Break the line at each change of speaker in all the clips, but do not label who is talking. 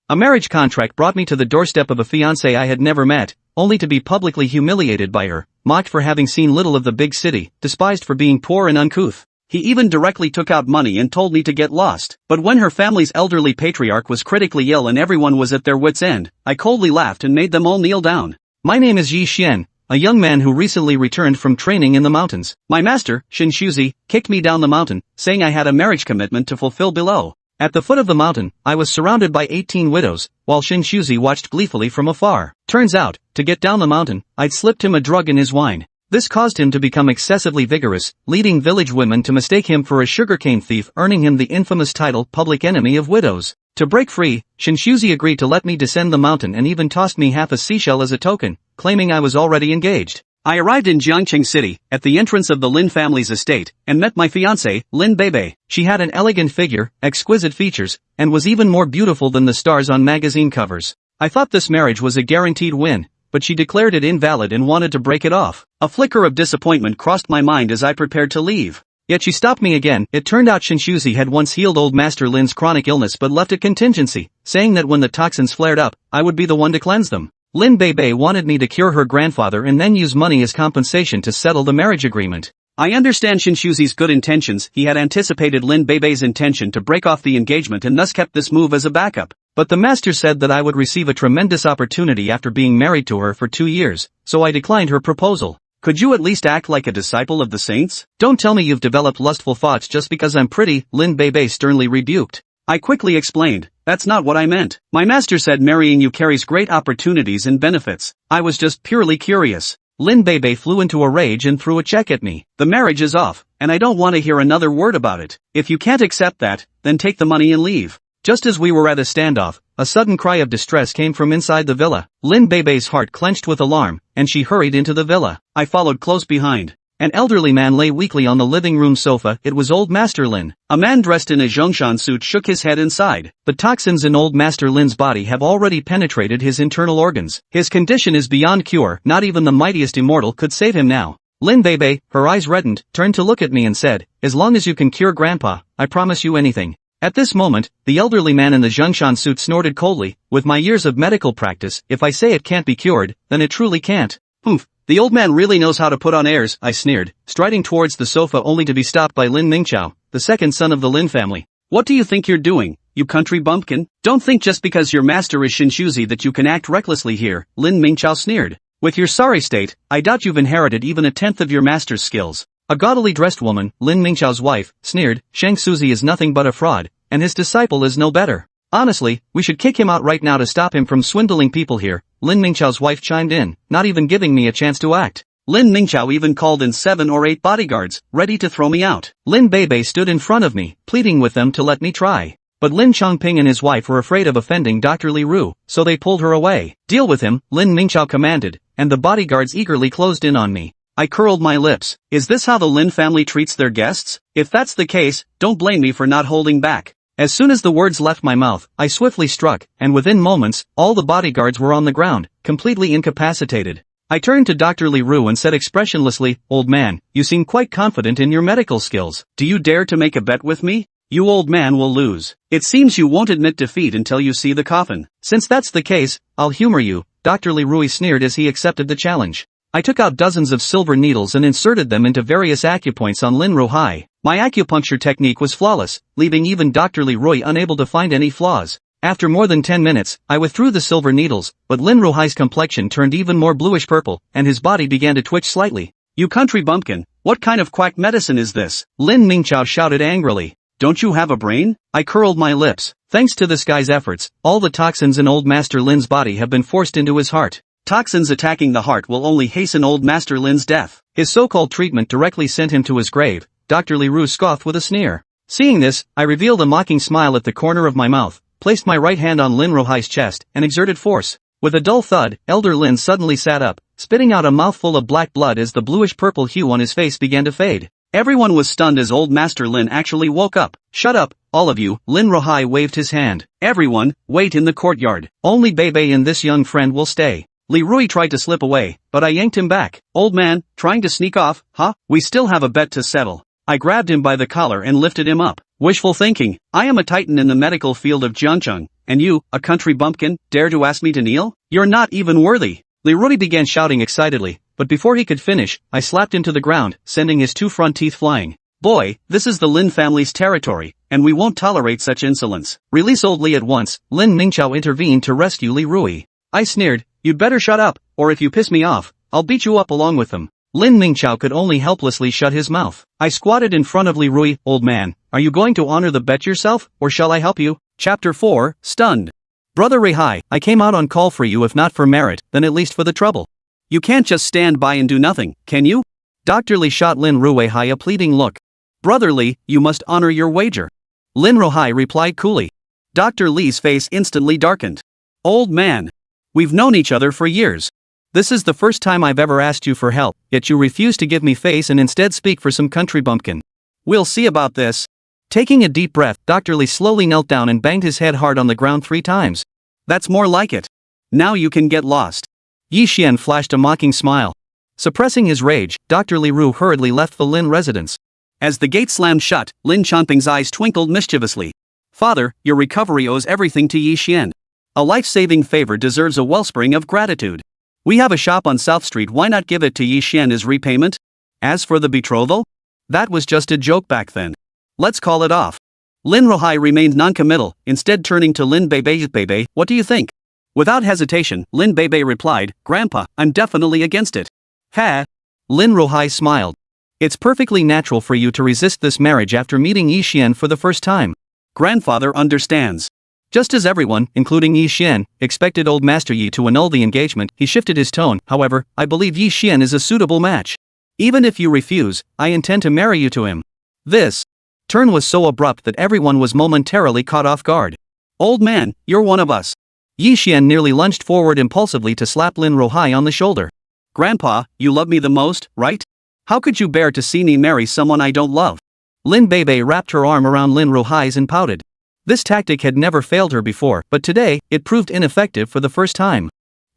A marriage contract brought me to the doorstep of a fiancée I had never met, only to be publicly humiliated by her, mocked for having seen little of the big city, despised for being poor and uncouth. He even directly took out money and told me to get lost. But when her family's elderly patriarch was critically ill and everyone was at their wits' end, I coldly laughed and made them all kneel down. My name is Yi Xian, a young man who recently returned from training in the mountains. My master, Xin Shuzi, kicked me down the mountain, saying I had a marriage commitment to fulfill below. At the foot of the mountain, I was surrounded by 18 widows, while Xin Shuzi watched gleefully from afar. Turns out, to get down the mountain, I'd slipped him a drug in his wine. This caused him to become excessively vigorous, leading village women to mistake him for a sugarcane thief, earning him the infamous title Public Enemy of Widows. To break free, Xin Shuzi agreed to let me descend the mountain and even tossed me half a seashell as a token, claiming I was already engaged. I arrived in Jiangqing City, at the entrance of the Lin family's estate, and met my fiancée, Lin Beibei. She had an elegant figure, exquisite features, and was even more beautiful than the stars on magazine covers. I thought this marriage was a guaranteed win, but she declared it invalid and wanted to break it off. A flicker of disappointment crossed my mind as I prepared to leave. Yet she stopped me again. It turned out Xin Shuzi had once healed old Master Lin's chronic illness but left a contingency, saying that when the toxins flared up, I would be the one to cleanse them. Lin Beibei wanted me to cure her grandfather and then use money as compensation to settle the marriage agreement. I understand Xin Shuzi's good intentions. He had anticipated Lin Beibei's intention to break off the engagement and thus kept this move as a backup. But the master said that I would receive a tremendous opportunity after being married to her for 2 years, so I declined her proposal. Could you at least act like a disciple of the saints? Don't tell me you've developed lustful thoughts just because I'm pretty, Lin Beibei sternly rebuked. I quickly explained, that's not what I meant. My master said marrying you carries great opportunities and benefits. I was just purely curious. Lin Beibei flew into a rage and threw a check at me. The marriage is off, and I don't want to hear another word about it. If you can't accept that, then take the money and leave. Just as we were at a standoff, a sudden cry of distress came from inside the villa. Lin Beibei's heart clenched with alarm, and she hurried into the villa. I followed close behind. An elderly man lay weakly on the living room sofa. It was old Master Lin. A man dressed in a Zhongshan suit shook his head and sighed. The toxins in old Master Lin's body have already penetrated his internal organs. His condition is beyond cure. Not even the mightiest immortal could save him now. Lin Beibei, her eyes reddened, turned to look at me and said, as long as you can cure Grandpa, I promise you anything. At this moment, the elderly man in the Zhongshan suit snorted coldly, with my years of medical practice, if I say it can't be cured, then it truly can't. Humph. The old man really knows how to put on airs, I sneered, striding towards the sofa only to be stopped by Lin Mingqiao, the second son of the Lin family. What do you think you're doing, you country bumpkin? Don't think just because your master is Xin Shuzi that you can act recklessly here, Lin Mingqiao sneered. With your sorry state, I doubt you've inherited even a tenth of your master's skills. A gaudily dressed woman, Lin Mingqiao's wife, sneered, Shang Suzi is nothing but a fraud, and his disciple is no better. Honestly, we should kick him out right now to stop him from swindling people here, Lin Mingqiao's wife chimed in, not even giving me a chance to act. Lin Mingqiao even called in 7 or 8 bodyguards, ready to throw me out. Lin Beibei stood in front of me, pleading with them to let me try. But Lin Chongping and his wife were afraid of offending Dr. Li Ru, so they pulled her away. Deal with him, Lin Mingqiao commanded, and the bodyguards eagerly closed in on me. I curled my lips. Is this how the Lin family treats their guests? If that's the case, don't blame me for not holding back. As soon as the words left my mouth, I swiftly struck, and within moments, all the bodyguards were on the ground, completely incapacitated. I turned to Dr. Li Ru and said expressionlessly, old man, you seem quite confident in your medical skills. Do you dare to make a bet with me? You old man will lose. It seems you won't admit defeat until you see the coffin. Since that's the case, I'll humor you, Dr. Li Ru sneered as he accepted the challenge. I took out dozens of silver needles and inserted them into various acupoints on Lin Ruhai. My acupuncture technique was flawless, leaving even Dr. Li Ru unable to find any flaws. After more than 10 minutes, I withdrew the silver needles, but Lin Ruhai's complexion turned even more bluish-purple, and his body began to twitch slightly. You country bumpkin, what kind of quack medicine is this? Lin Mingqiao shouted angrily. Don't you have a brain? I curled my lips. Thanks to this guy's efforts, all the toxins in old Master Lin's body have been forced into his heart. Toxins attacking the heart will only hasten old Master Lin's death. His so-called treatment directly sent him to his grave, Dr. Li Ru scoffed with a sneer. Seeing this, I revealed a mocking smile at the corner of my mouth, placed my right hand on Lin Ruhai's chest, and exerted force. With a dull thud, Elder Lin suddenly sat up, spitting out a mouthful of black blood as the bluish-purple hue on his face began to fade. Everyone was stunned as old Master Lin actually woke up. Shut up, all of you, Lin Ruhai waved his hand. Everyone, wait in the courtyard. Only Beibei and this young friend will stay. Li Rui tried to slip away, but I yanked him back. Old man, trying to sneak off, huh? We still have a bet to settle. I grabbed him by the collar and lifted him up. Wishful thinking. I am a titan in the medical field of Jiangcheng, and you, a country bumpkin, dare to ask me to kneel? You're not even worthy. Li Rui began shouting excitedly, but before he could finish, I slapped him to the ground, sending his 2 front teeth flying. Boy, this is the Lin family's territory, and we won't tolerate such insolence. Release old Li at once. Lin Mingqiao intervened to rescue Li Rui. I sneered, you'd better shut up, or if you piss me off, I'll beat you up along with them. Lin Mingqiao could only helplessly shut his mouth. I squatted in front of Li Rui. Old man, are you going to honor the bet yourself, or shall I help you? Chapter 4, Stunned. Brother Rehai, I came out on call for you if not for merit, then at least for the trouble. You can't just stand by and do nothing, can you? Dr. Li shot Lin Ruihai a pleading look. Brother Li, you must honor your wager. Lin Ruihai replied coolly. Dr. Li's face instantly darkened. Old man. We've known each other for years. This is the first time I've ever asked you for help, yet you refuse to give me face and instead speak for some country bumpkin. We'll see about this. Taking a deep breath, Dr. Li slowly knelt down and banged his head hard on the ground 3 times. That's more like it. Now you can get lost. Yi Xian flashed a mocking smile. Suppressing his rage, Dr. Li Ru hurriedly left the Lin residence. As the gate slammed shut, Lin Changping's eyes twinkled mischievously. Father, your recovery owes everything to Yi Xian. A life-saving favor deserves a wellspring of gratitude. We have a shop on South Street, why not give it to Yi Xian as repayment? As for the betrothal? That was just a joke back then. Let's call it off. Lin Ruihai remained non-committal, instead turning to Lin Beibei. Beibei, what do you think? Without hesitation, Lin Beibei replied, Grandpa, I'm definitely against it. Ha! Lin Ruihai smiled. It's perfectly natural for you to resist this marriage after meeting Yi Xian for the first time. Grandfather understands. Just as everyone, including Yi Xian, expected old Master Yi to annul the engagement, he shifted his tone. However, I believe Yi Xian is a suitable match. Even if you refuse, I intend to marry you to him. This turn was so abrupt that everyone was momentarily caught off guard. Old man, you're one of us. Yi Xian nearly lunged forward impulsively to slap Lin Ruihai on the shoulder. Grandpa, you love me the most, right? How could you bear to see me marry someone I don't love? Lin Beibei wrapped her arm around Lin Ruihai's and pouted. This tactic had never failed her before, but today, it proved ineffective for the first time.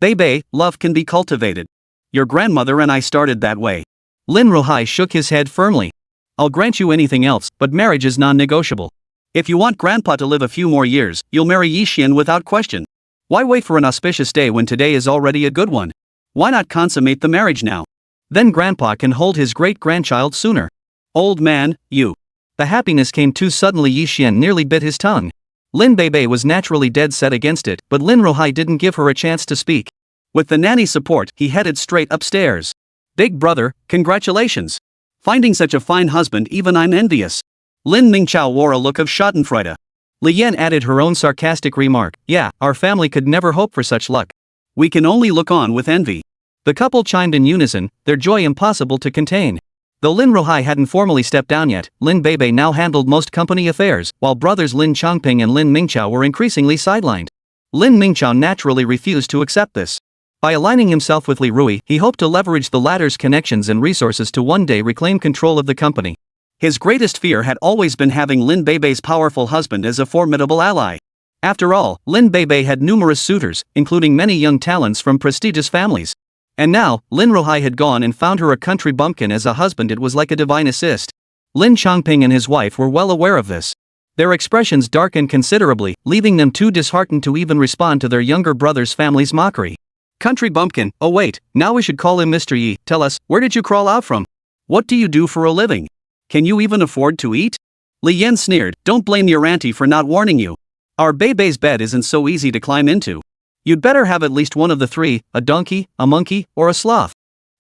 Beibei, love can be cultivated. Your grandmother and I started that way. Lin Ruihai shook his head firmly. I'll grant you anything else, but marriage is non-negotiable. If you want Grandpa to live a few more years, you'll marry Yi Xian without question. Why wait for an auspicious day when today is already a good one? Why not consummate the marriage now? Then Grandpa can hold his great-grandchild sooner. Old man, you. The happiness came too suddenly. Yi Xian nearly bit his tongue. Lin Beibei was naturally dead set against it, but Lin Ruihai didn't give her a chance to speak. With the nanny's support, he headed straight upstairs. Big brother, congratulations. Finding such a fine husband, even I'm envious. Lin Mingqiao wore a look of schadenfreude. Li Yan added her own sarcastic remark. Yeah, our family could never hope for such luck. We can only look on with envy. The couple chimed in unison, their joy impossible to contain. Though Lin Ruihai hadn't formally stepped down yet, Lin Beibei now handled most company affairs, while brothers Lin Changping and Lin Mingqiao were increasingly sidelined. Lin Mingqiao naturally refused to accept this. By aligning himself with Li Rui, he hoped to leverage the latter's connections and resources to one day reclaim control of the company. His greatest fear had always been having Lin Beibei's powerful husband as a formidable ally. After all, Lin Beibei had numerous suitors, including many young talents from prestigious families. And now, Lin Ruihai had gone and found her a country bumpkin as a husband. It was like a divine assist. Lin Changping and his wife were well aware of this. Their expressions darkened considerably, leaving them too disheartened to even respond to their younger brother's family's mockery. Country bumpkin, oh wait, now we should call him Mr. Yi. Tell us, where did you crawl out from? What do you do for a living? Can you even afford to eat? Li Yan sneered, don't blame your auntie for not warning you. Our Beibei's bed isn't so easy to climb into. You'd better have at least one of the 3, a donkey, a monkey, or a sloth.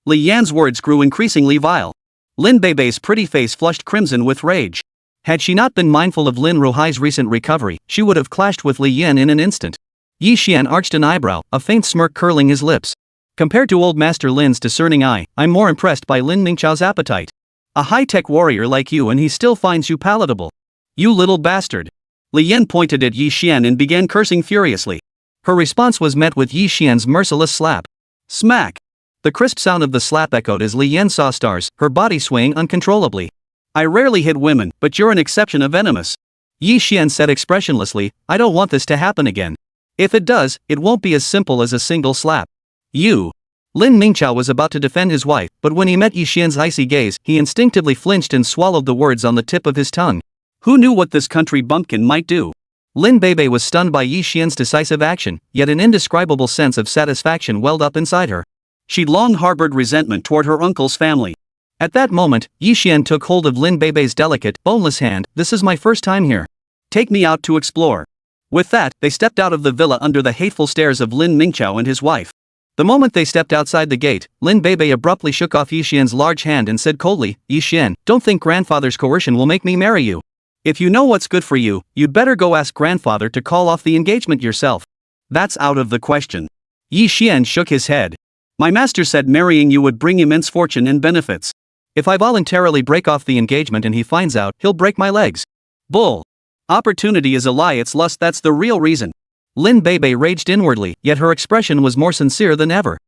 Li Yan's words grew increasingly vile. Lin Beibei's pretty face flushed crimson with rage. Had she not been mindful of Lin Ruihai's recent recovery, she would have clashed with Li Yan in an instant. Yi Xian arched an eyebrow, a faint smirk curling his lips. Compared to old Master Lin's discerning eye, I'm more impressed by Lin Mingqiao's appetite. A high-tech warrior like you and he still finds you palatable. You little bastard. Li Yan pointed at Yi Xian and began cursing furiously. Her response was met with Yi Xian's merciless slap. Smack! The crisp sound of the slap echoed as Li Yan saw stars, her body swaying uncontrollably. I rarely hit women, but you're an exception of venomous. Yi Xian said expressionlessly, I don't want this to happen again. If it does, it won't be as simple as a single slap. You. Lin Mingqiao was about to defend his wife, but when he met Yi Xian's icy gaze, he instinctively flinched and swallowed the words on the tip of his tongue. Who knew what this country bumpkin might do? Lin Beibei was stunned by Yi Xian's decisive action, yet an indescribable sense of satisfaction welled up inside her. She'd long harbored resentment toward her uncle's family. At that moment, Yi Xian took hold of Lin Beibei's delicate, boneless hand. "This is my first time here. Take me out to explore." With that, they stepped out of the villa under the hateful stares of Lin Mingqiao and his wife. The moment they stepped outside the gate, Lin Beibei abruptly shook off Yi Xian's large hand and said coldly, "Yi Xian, don't think grandfather's coercion will make me marry you. If you know what's good for you, you'd better go ask grandfather to call off the engagement yourself. That's out of the question." Yi Xian shook his head. "My master said marrying you would bring immense fortune and benefits. If I voluntarily break off the engagement and he finds out, he'll break my legs." Bull. Opportunity is a lie, it's lust, that's the real reason. Lin Beibei raged inwardly, yet her expression was more sincere than ever.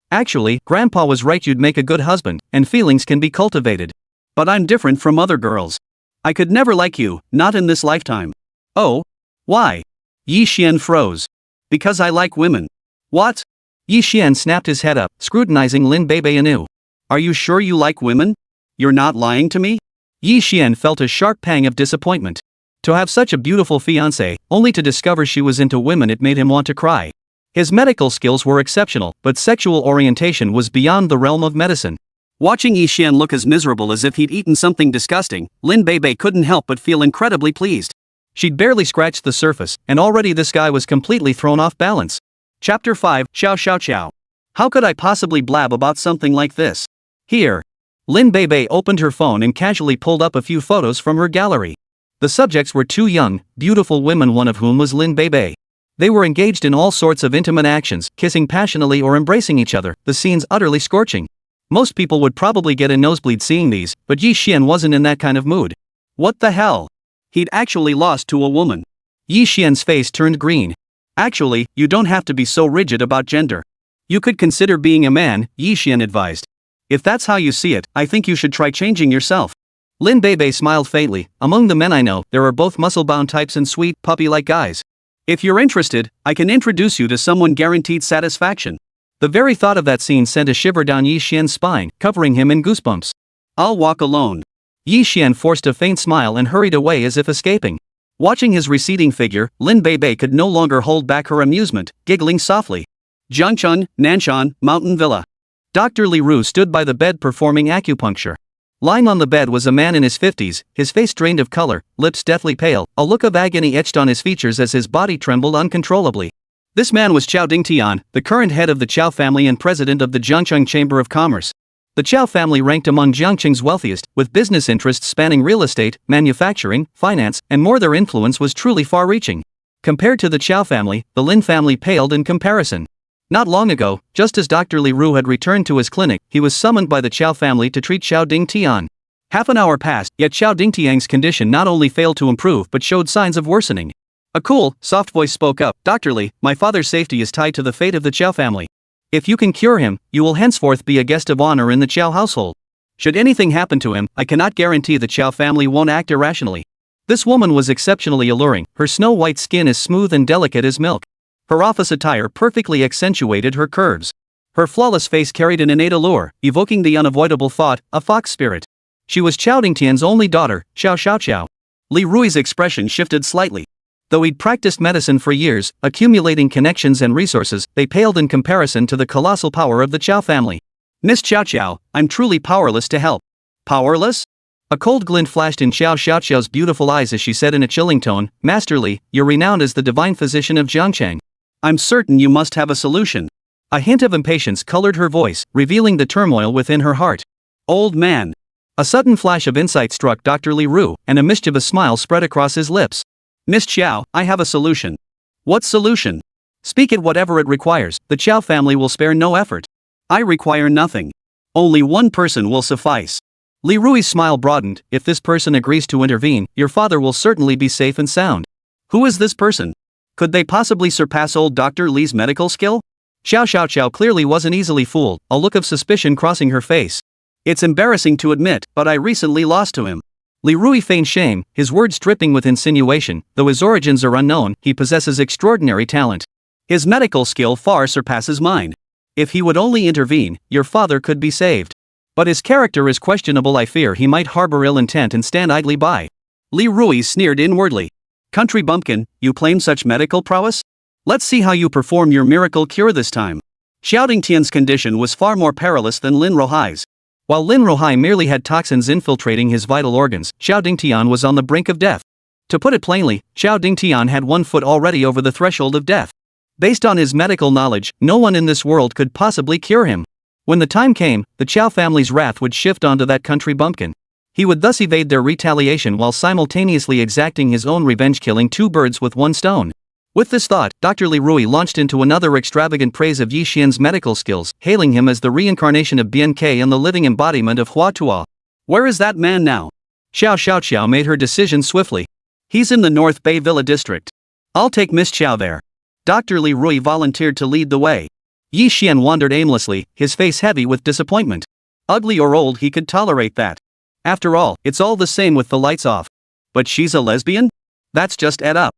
"Actually, Grandpa was right, you'd make a good husband, and feelings can be cultivated. But I'm different from other girls. I could never like you, not in this lifetime." "Oh? Why?" Yi Xian froze. "Because I like women." "What?" Yi Xian snapped his head up, scrutinizing Lin Beibei anew. "Are you sure you like women? You're not lying to me?" Yi Xian felt a sharp pang of disappointment. To have such a beautiful fiancée, only to discover she was into women, it made him want to cry. His medical skills were exceptional, but sexual orientation was beyond the realm of medicine. Watching Yi Xian look as miserable as if he'd eaten something disgusting, Lin Beibei couldn't help but feel incredibly pleased. She'd barely scratched the surface, and already this guy was completely thrown off balance. Chapter 5, Xiao Xiao Xiao. How could I possibly blab about something like this? Here. Lin Beibei opened her phone and casually pulled up a few photos from her gallery. The subjects were two young, beautiful women, one of whom was Lin Beibei. They were engaged in all sorts of intimate actions, kissing passionately or embracing each other, the scenes utterly scorching. Most people would probably get a nosebleed seeing these, but Yi Xian wasn't in that kind of mood. What the hell? He'd actually lost to a woman. Yi Xian's face turned green. "Actually, you don't have to be so rigid about gender. You could consider being a man," Yi Xian advised. "If that's how you see it, I think you should try changing yourself." Lin Beibei smiled faintly. "Among the men I know, there are both muscle-bound types and sweet, puppy-like guys. If you're interested, I can introduce you to someone guaranteed satisfaction." The very thought of that scene sent a shiver down Yi Xian's spine, covering him in goosebumps. "I'll walk alone." Yi Xian forced a faint smile and hurried away as if escaping. Watching his receding figure, Lin Beibei could no longer hold back her amusement, giggling softly. Jiangchun, Nanshan, Mountain Villa. Dr. Li Ru stood by the bed performing acupuncture. Lying on the bed was a man in his 50s, his face drained of color, lips deathly pale, a look of agony etched on his features as his body trembled uncontrollably. This man was Chao Dingtian, the current head of the Chao family and president of the Jiangcheng Chamber of Commerce. The Chao family ranked among Jiangcheng's wealthiest, with business interests spanning real estate, manufacturing, finance, and more. Their influence was truly far-reaching. Compared to the Chao family, the Lin family paled in comparison. Not long ago, just as Dr. Li Ru had returned to his clinic, he was summoned by the Chao family to treat Chao Dingtian. Half an hour passed, yet Chao Dingtian's condition not only failed to improve but showed signs of worsening. A cool, soft voice spoke up. "Dr. Li, my father's safety is tied to the fate of the Chao family. If you can cure him, you will henceforth be a guest of honor in the Chao household. Should anything happen to him, I cannot guarantee the Chao family won't act irrationally." This woman was exceptionally alluring, her snow-white skin as smooth and delicate as milk. Her office attire perfectly accentuated her curves. Her flawless face carried an innate allure, evoking the unavoidable thought, a fox spirit. She was Chao Dingtian's only daughter, Xiao Xiao Xiao. Li Rui's expression shifted slightly. Though he'd practiced medicine for years, accumulating connections and resources, they paled in comparison to the colossal power of the Chao family. "Miss Xiao Xiao, I'm truly powerless to help." "Powerless?" A cold glint flashed in Xiao Xiao Xiao's beautiful eyes as she said in a chilling tone, "Master Li, you're renowned as the divine physician of Jiangcheng. I'm certain you must have a solution." A hint of impatience colored her voice, revealing the turmoil within her heart. "Old man." A sudden flash of insight struck Dr. Li Ru, and a mischievous smile spread across his lips. "Miss Xiao, I have a solution." "What solution?" "Speak it, whatever it requires, the Chao family will spare no effort." "I require nothing. Only one person will suffice." Li Rui's smile broadened. "If this person agrees to intervene, your father will certainly be safe and sound." "Who is this person? Could they possibly surpass old Dr. Li's medical skill?" Xiao Xiao Xiao clearly wasn't easily fooled, a look of suspicion crossing her face. "It's embarrassing to admit, but I recently lost to him." Li Rui feigned shame, his words dripping with insinuation. "Though his origins are unknown, he possesses extraordinary talent. His medical skill far surpasses mine. If he would only intervene, your father could be saved. But his character is questionable. I fear he might harbor ill intent and stand idly by." Li Rui sneered inwardly. Country bumpkin, you claim such medical prowess? Let's see how you perform your miracle cure this time. Xiao Dingtian's condition was far more perilous than Lin Rohai's. While Lin Rohai merely had toxins infiltrating his vital organs, Xiao Dingtian was on the brink of death. To put it plainly, Xiao Dingtian had 1 foot already over the threshold of death. Based on his medical knowledge, no one in this world could possibly cure him. When the time came, the Qiao family's wrath would shift onto that country bumpkin. He would thus evade their retaliation while simultaneously exacting his own revenge, killing 2 birds with 1 stone. With this thought, Dr. Li Rui launched into another extravagant praise of Yi Xian's medical skills, hailing him as the reincarnation of Bian Ke and the living embodiment of Hua Tuo. Where is that man now? Xiao Xiaoqiao made her decision swiftly. He's in the North Bay Villa district. I'll take Miss Qiao there. Dr. Li Rui volunteered to lead the way. Yi Xian wandered aimlessly, his face heavy with disappointment. Ugly or old, he could tolerate that. After all, it's all the same with the lights off. But she's a lesbian? That's just ed up.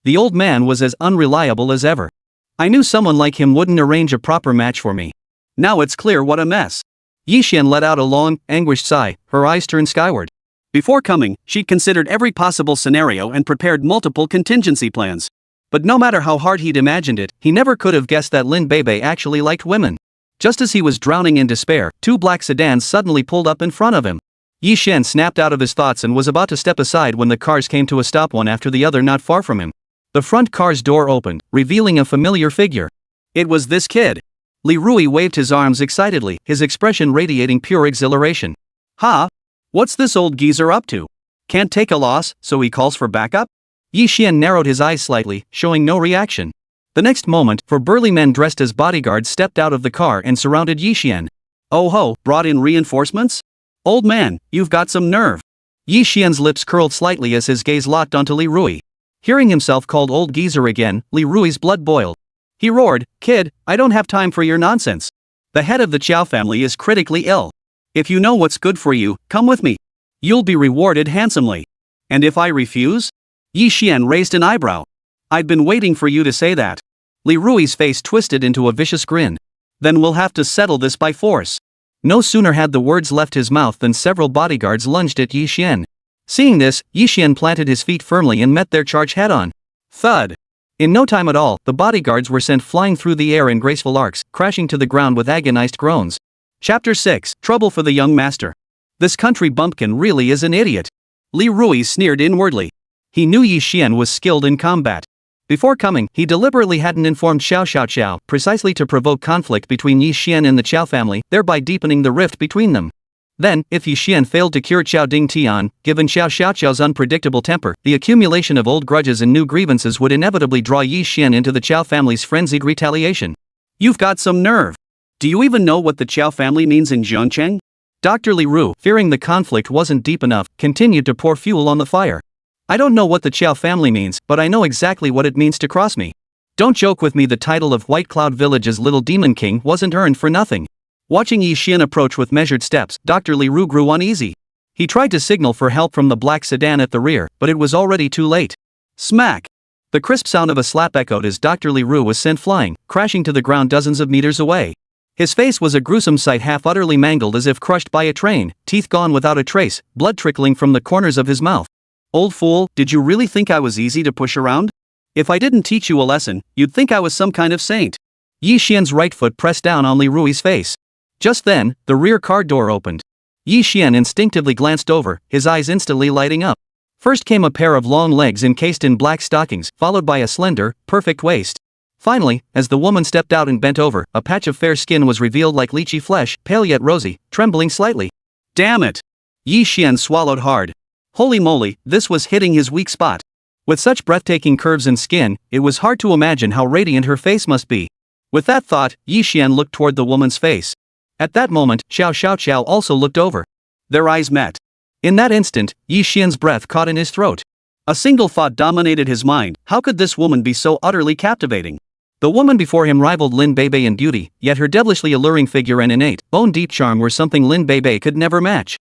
The old man was as unreliable as ever. I knew someone like him wouldn't arrange a proper match for me. Now it's clear what a mess. Yi Xian let out a long, anguished sigh, her eyes turned skyward. Before coming, she'd considered every possible scenario and prepared multiple contingency plans. But no matter how hard he'd imagined it, he never could have guessed that Lin Beibei actually liked women. Just as he was drowning in despair, 2 black sedans suddenly pulled up in front of him. Yi Xian snapped out of his thoughts and was about to step aside when the cars came to a stop, one after the other not far from him. The front car's door opened, revealing a familiar figure. It was this kid. Li Rui waved his arms excitedly, his expression radiating pure exhilaration. Ha! What's this old geezer up to? Can't take a loss, so he calls for backup? Yi Xian narrowed his eyes slightly, showing no reaction. The next moment, 4 burly men dressed as bodyguards stepped out of the car and surrounded Yi Xian. Oh ho, brought in reinforcements? Old man, you've got some nerve. Yi Xian's lips curled slightly as his gaze locked onto Li Rui. Hearing himself called old geezer again, Li Rui's blood boiled. He roared, "Kid, I don't have time for your nonsense. The head of the Qiao family is critically ill. If you know what's good for you, come with me. You'll be rewarded handsomely. And if I refuse?" Yi Xian raised an eyebrow. "I'd been waiting for you to say that." Li Rui's face twisted into a vicious grin. "Then we'll have to settle this by force." No sooner had the words left his mouth than several bodyguards lunged at Yi Xian. Seeing this, Yi Xian planted his feet firmly and met their charge head-on. Thud! In no time at all, the bodyguards were sent flying through the air in graceful arcs, crashing to the ground with agonized groans. Chapter 6, Trouble for the Young Master. This country bumpkin really is an idiot. Li Rui sneered inwardly. He knew Yi Xian was skilled in combat. Before coming, he deliberately hadn't informed Xiao Xiaoqiao, precisely to provoke conflict between Yi Xian and the Qiao family, thereby deepening the rift between them. Then, if Yi Xian failed to cure Xiao Dingtian, given Xiao Xiaoqiao's unpredictable temper, the accumulation of old grudges and new grievances would inevitably draw Yi Xian into the Qiao family's frenzied retaliation. You've got some nerve. Do you even know what the Qiao family means in Zhongcheng? Dr. Li Ru, fearing the conflict wasn't deep enough, continued to pour fuel on the fire. I don't know what the Qiao family means, but I know exactly what it means to cross me. Don't joke with me, the title of White Cloud Village's Little Demon King wasn't earned for nothing. Watching Yi Xian approach with measured steps, Dr. Li Ru grew uneasy. He tried to signal for help from the black sedan at the rear, but it was already too late. Smack! The crisp sound of a slap echoed as Dr. Li Ru was sent flying, crashing to the ground dozens of meters away. His face was a gruesome sight, half utterly mangled as if crushed by a train, teeth gone without a trace, blood trickling from the corners of his mouth. Old fool, did you really think I was easy to push around? If I didn't teach you a lesson, you'd think I was some kind of saint. Yi Xian's right foot pressed down on Li Rui's face. Just then, the rear car door opened. Yi Xian instinctively glanced over, his eyes instantly lighting up. First came a pair of long legs encased in black stockings, followed by a slender, perfect waist. Finally, as the woman stepped out and bent over, a patch of fair skin was revealed like lychee flesh, pale yet rosy, trembling slightly. Damn it! Yi Xian swallowed hard. Holy moly, this was hitting his weak spot. With such breathtaking curves and skin, it was hard to imagine how radiant her face must be. With that thought, Yi Xian looked toward the woman's face. At that moment, Xiao Xiaoqiao also looked over. Their eyes met. In that instant, Yi Xian's breath caught in his throat. A single thought dominated his mind: how could this woman be so utterly captivating? The woman before him rivaled Lin Beibei in beauty, yet her devilishly alluring figure and innate, bone-deep charm were something Lin Beibei could never match.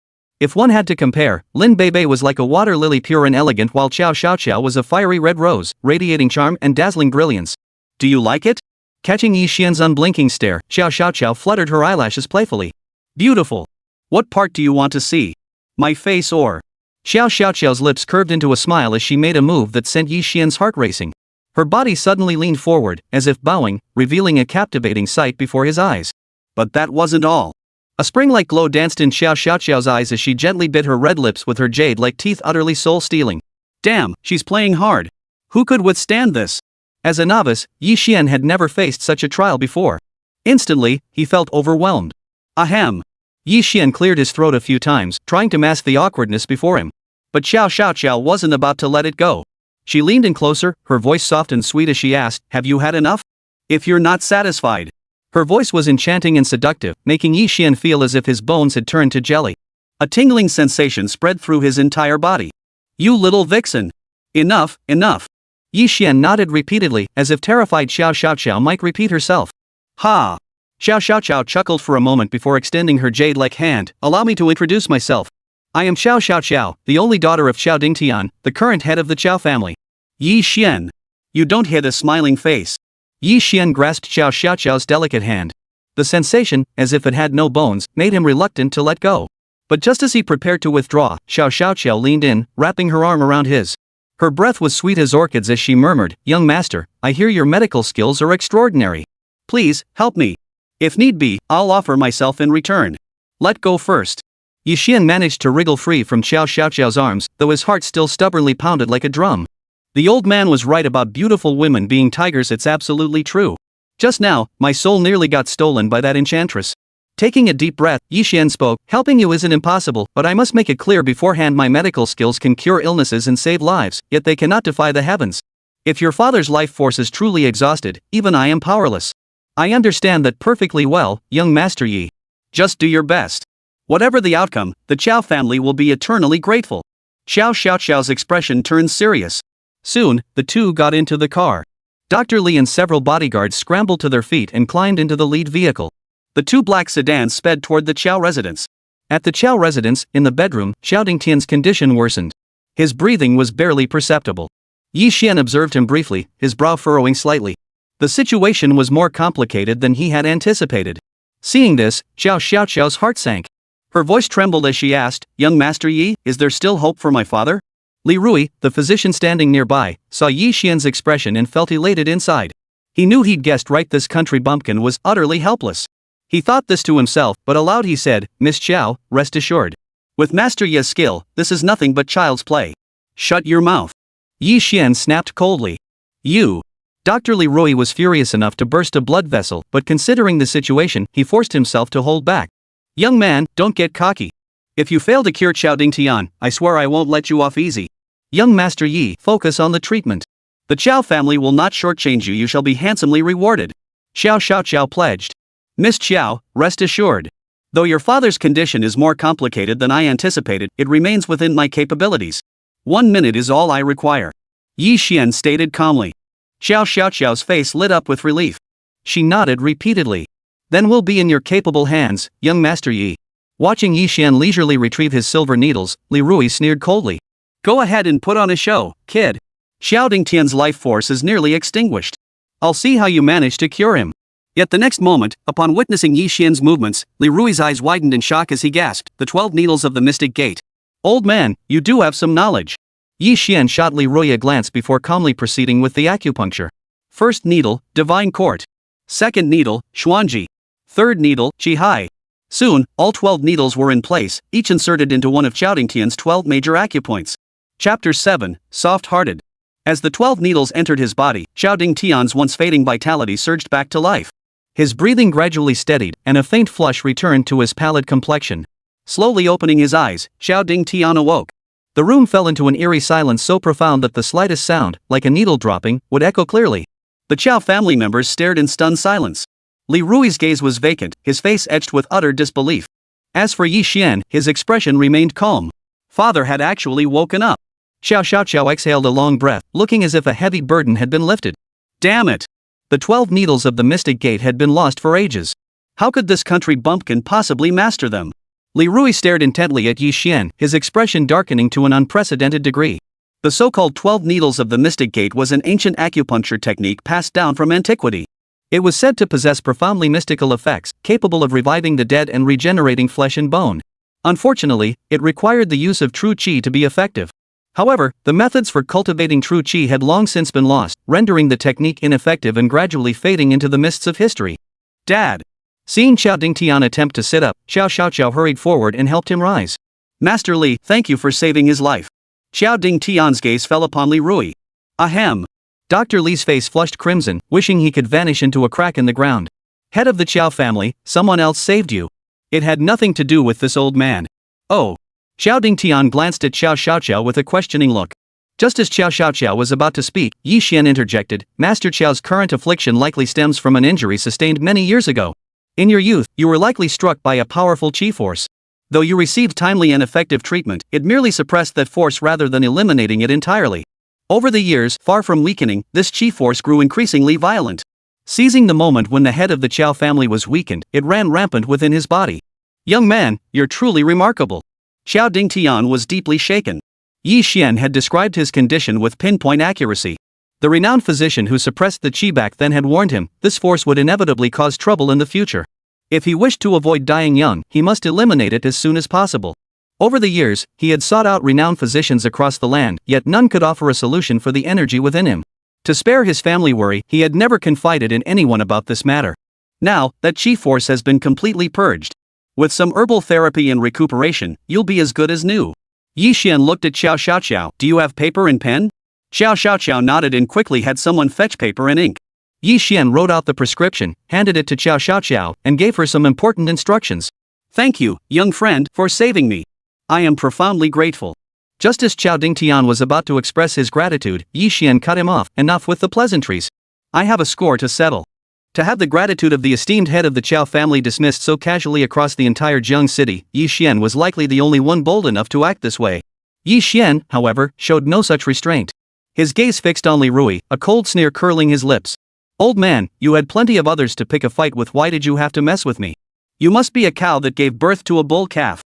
If one had to compare, Lin Beibei was like a water lily, pure and elegant, while Xiao Xiaoqiao was a fiery red rose, radiating charm and dazzling brilliance. Do you like it? Catching Yi Xian's unblinking stare, Xiao Xiaoqiao fluttered her eyelashes playfully. Beautiful. What part do you want to see? My face or? Xiao Xiaoqiao's lips curved into a smile as she made a move that sent Yi Xian's heart racing. Her body suddenly leaned forward, as if bowing, revealing a captivating sight before his eyes. But that wasn't all. A spring-like glow danced in Xiao Xiaoqiao's eyes as she gently bit her red lips with her jade-like teeth, utterly soul-stealing. Damn, she's playing hard. Who could withstand this? As a novice, Yi Xian had never faced such a trial before. Instantly, he felt overwhelmed. Ahem. Yi Xian cleared his throat a few times, trying to mask the awkwardness before him. But Xiao Xiaoqiao wasn't about to let it go. She leaned in closer, her voice soft and sweet as she asked, "Have you had enough? If you're not satisfied." Her voice was enchanting and seductive, making Yi Xian feel as if his bones had turned to jelly. A tingling sensation spread through his entire body. "You little vixen! Enough, enough!" Yi Xian nodded repeatedly, as if terrified Xiao Xiaoqiao might repeat herself. Ha! Xiao Xiaoqiao chuckled for a moment before extending her jade-like hand. "Allow me to introduce myself. I am Xiao Xiaoqiao, the only daughter of Xiao Dingtian, the current head of the Qiao family." Yi Xian. You don't hit a smiling face. Yi Xian grasped Xiao Xiaoqiao's delicate hand. The sensation, as if it had no bones, made him reluctant to let go. But just as he prepared to withdraw, Xiao Xiaoqiao leaned in, wrapping her arm around his. Her breath was sweet as orchids as she murmured, "Young master, I hear your medical skills are extraordinary. Please, help me. If need be, I'll offer myself in return. Let go first." Yi Xian managed to wriggle free from Xiao Xiaoqiao's arms, though his heart still stubbornly pounded like a drum. The old man was right about beautiful women being tigers, it's absolutely true. Just now, my soul nearly got stolen by that enchantress. Taking a deep breath, Yi Xian spoke, "Helping you isn't impossible, but I must make it clear beforehand my medical skills can cure illnesses and save lives, yet they cannot defy the heavens. If your father's life force is truly exhausted, even I am powerless. I understand that perfectly well, young Master Yi. Just do your best. Whatever the outcome, the Qiao family will be eternally grateful." Xiao Xiaoqiao's expression turned serious. Soon, the two got into the car. Dr. Li and several bodyguards scrambled to their feet and climbed into the lead vehicle. The two black sedans sped toward the Qiao residence. At the Qiao residence, in the bedroom, Xiao Dingtian's condition worsened. His breathing was barely perceptible. Yi Xian observed him briefly, his brow furrowing slightly. The situation was more complicated than he had anticipated. Seeing this, Xiao Xiaoqiao's heart sank. Her voice trembled as she asked, "Young Master Yi, is there still hope for my father?" Li Rui, the physician standing nearby, saw Yi Xian's expression and felt elated inside. He knew he'd guessed right, this country bumpkin was utterly helpless. He thought this to himself, but aloud he said, "Miss Qiao, rest assured. With Master Yi's skill, this is nothing but child's play. Shut your mouth." Yi Xian snapped coldly. "You." Dr. Li Rui was furious enough to burst a blood vessel, but considering the situation, he forced himself to hold back. "Young man, don't get cocky. If you fail to cure Qiao Dingtian, I swear I won't let you off easy. Young Master Yi, focus on the treatment. The Qiao family will not shortchange you, you shall be handsomely rewarded." Xiao Xiaoqiao pledged. "Miss Qiao, rest assured. Though your father's condition is more complicated than I anticipated, it remains within my capabilities. 1 minute is all I require," Yi Xian stated calmly. Xiao Xiaoqiao's face lit up with relief. She nodded repeatedly. "Then we'll be in your capable hands, young Master Yi." Watching Yi Xian leisurely retrieve his silver needles, Li Rui sneered coldly. "Go ahead and put on a show, kid. Xiao Dingtian's life force is nearly extinguished. I'll see how you manage to cure him." Yet the next moment, upon witnessing Yi Xian's movements, Li Rui's eyes widened in shock as he gasped, "The 12 needles of the mystic gate. Old man, you do have some knowledge." Yi Xian shot Li Rui a glance before calmly proceeding with the acupuncture. First needle, Divine Court. Second needle, Xuanji. Third needle, Qihai. Soon, all 12 needles were in place, each inserted into one of Xiao Dingtian's 12 major acupoints. Chapter 7, Soft-Hearted. As the 12 needles entered his body, Xiao Dingtian's once fading vitality surged back to life. His breathing gradually steadied, and a faint flush returned to his pallid complexion. Slowly opening his eyes, Xiao Dingtian awoke. The room fell into an eerie silence so profound that the slightest sound, like a needle dropping, would echo clearly. The Qiao family members stared in stunned silence. Li Rui's gaze was vacant, his face etched with utter disbelief. As for Yi Xian, his expression remained calm. Father had actually woken up. Xiao Xiaoqiao exhaled a long breath, looking as if a heavy burden had been lifted. Damn it! The 12 needles of the mystic gate had been lost for ages. How could this country bumpkin possibly master them? Li Rui stared intently at Yi Xian, his expression darkening to an unprecedented degree. The so-called 12 needles of the mystic gate was an ancient acupuncture technique passed down from antiquity. It was said to possess profoundly mystical effects, capable of reviving the dead and regenerating flesh and bone. Unfortunately, it required the use of true qi to be effective. However, the methods for cultivating true qi had long since been lost, rendering the technique ineffective and gradually fading into the mists of history. Dad! Seeing Xiao Dingtian attempt to sit up, Xiao Xiaoqiao hurried forward and helped him rise. Master Li, thank you for saving his life. Xiao Dingtian's gaze fell upon Li Rui. Ahem. Dr. Li's face flushed crimson, wishing he could vanish into a crack in the ground. Head of the Qiao family, someone else saved you. It had nothing to do with this old man. Oh. Xiao Dingtian glanced at Xiao Xiaoqiao with a questioning look. Just as Xiao Xiaoqiao was about to speak, Yi Xian interjected, Master Qiao's current affliction likely stems from an injury sustained many years ago. In your youth, you were likely struck by a powerful qi force. Though you received timely and effective treatment, it merely suppressed that force rather than eliminating it entirely. Over the years, far from weakening, this qi force grew increasingly violent. Seizing the moment when the head of the Qiao family was weakened, it ran rampant within his body. Young man, you're truly remarkable. Xiao Dingtian was deeply shaken. Yi Xian had described his condition with pinpoint accuracy. The renowned physician who suppressed the qi back then had warned him, this force would inevitably cause trouble in the future. If he wished to avoid dying young, he must eliminate it as soon as possible. Over the years, he had sought out renowned physicians across the land, yet none could offer a solution for the energy within him. To spare his family worry, he had never confided in anyone about this matter. Now, that qi force has been completely purged. With some herbal therapy and recuperation, you'll be as good as new. Yi Xian looked at Xiao Xiaoqiao. Do you have paper and pen? Xiao Xiaoqiao nodded and quickly had someone fetch paper and ink. Yi Xian wrote out the prescription, handed it to Xiao Xiaoqiao, and gave her some important instructions. Thank you, young friend, for saving me. I am profoundly grateful. Just as Xiao Dingtian was about to express his gratitude, Yi Xian cut him off. Enough with the pleasantries. I have a score to settle. To have the gratitude of the esteemed head of the Qiao family dismissed so casually across the entire Jiang city, Yi Xian was likely the only one bold enough to act this way. Yi Xian, however, showed no such restraint. His gaze fixed on Li Rui, a cold sneer curling his lips. Old man, you had plenty of others to pick a fight with. Why did you have to mess with me? You must be a cow that gave birth to a bull calf.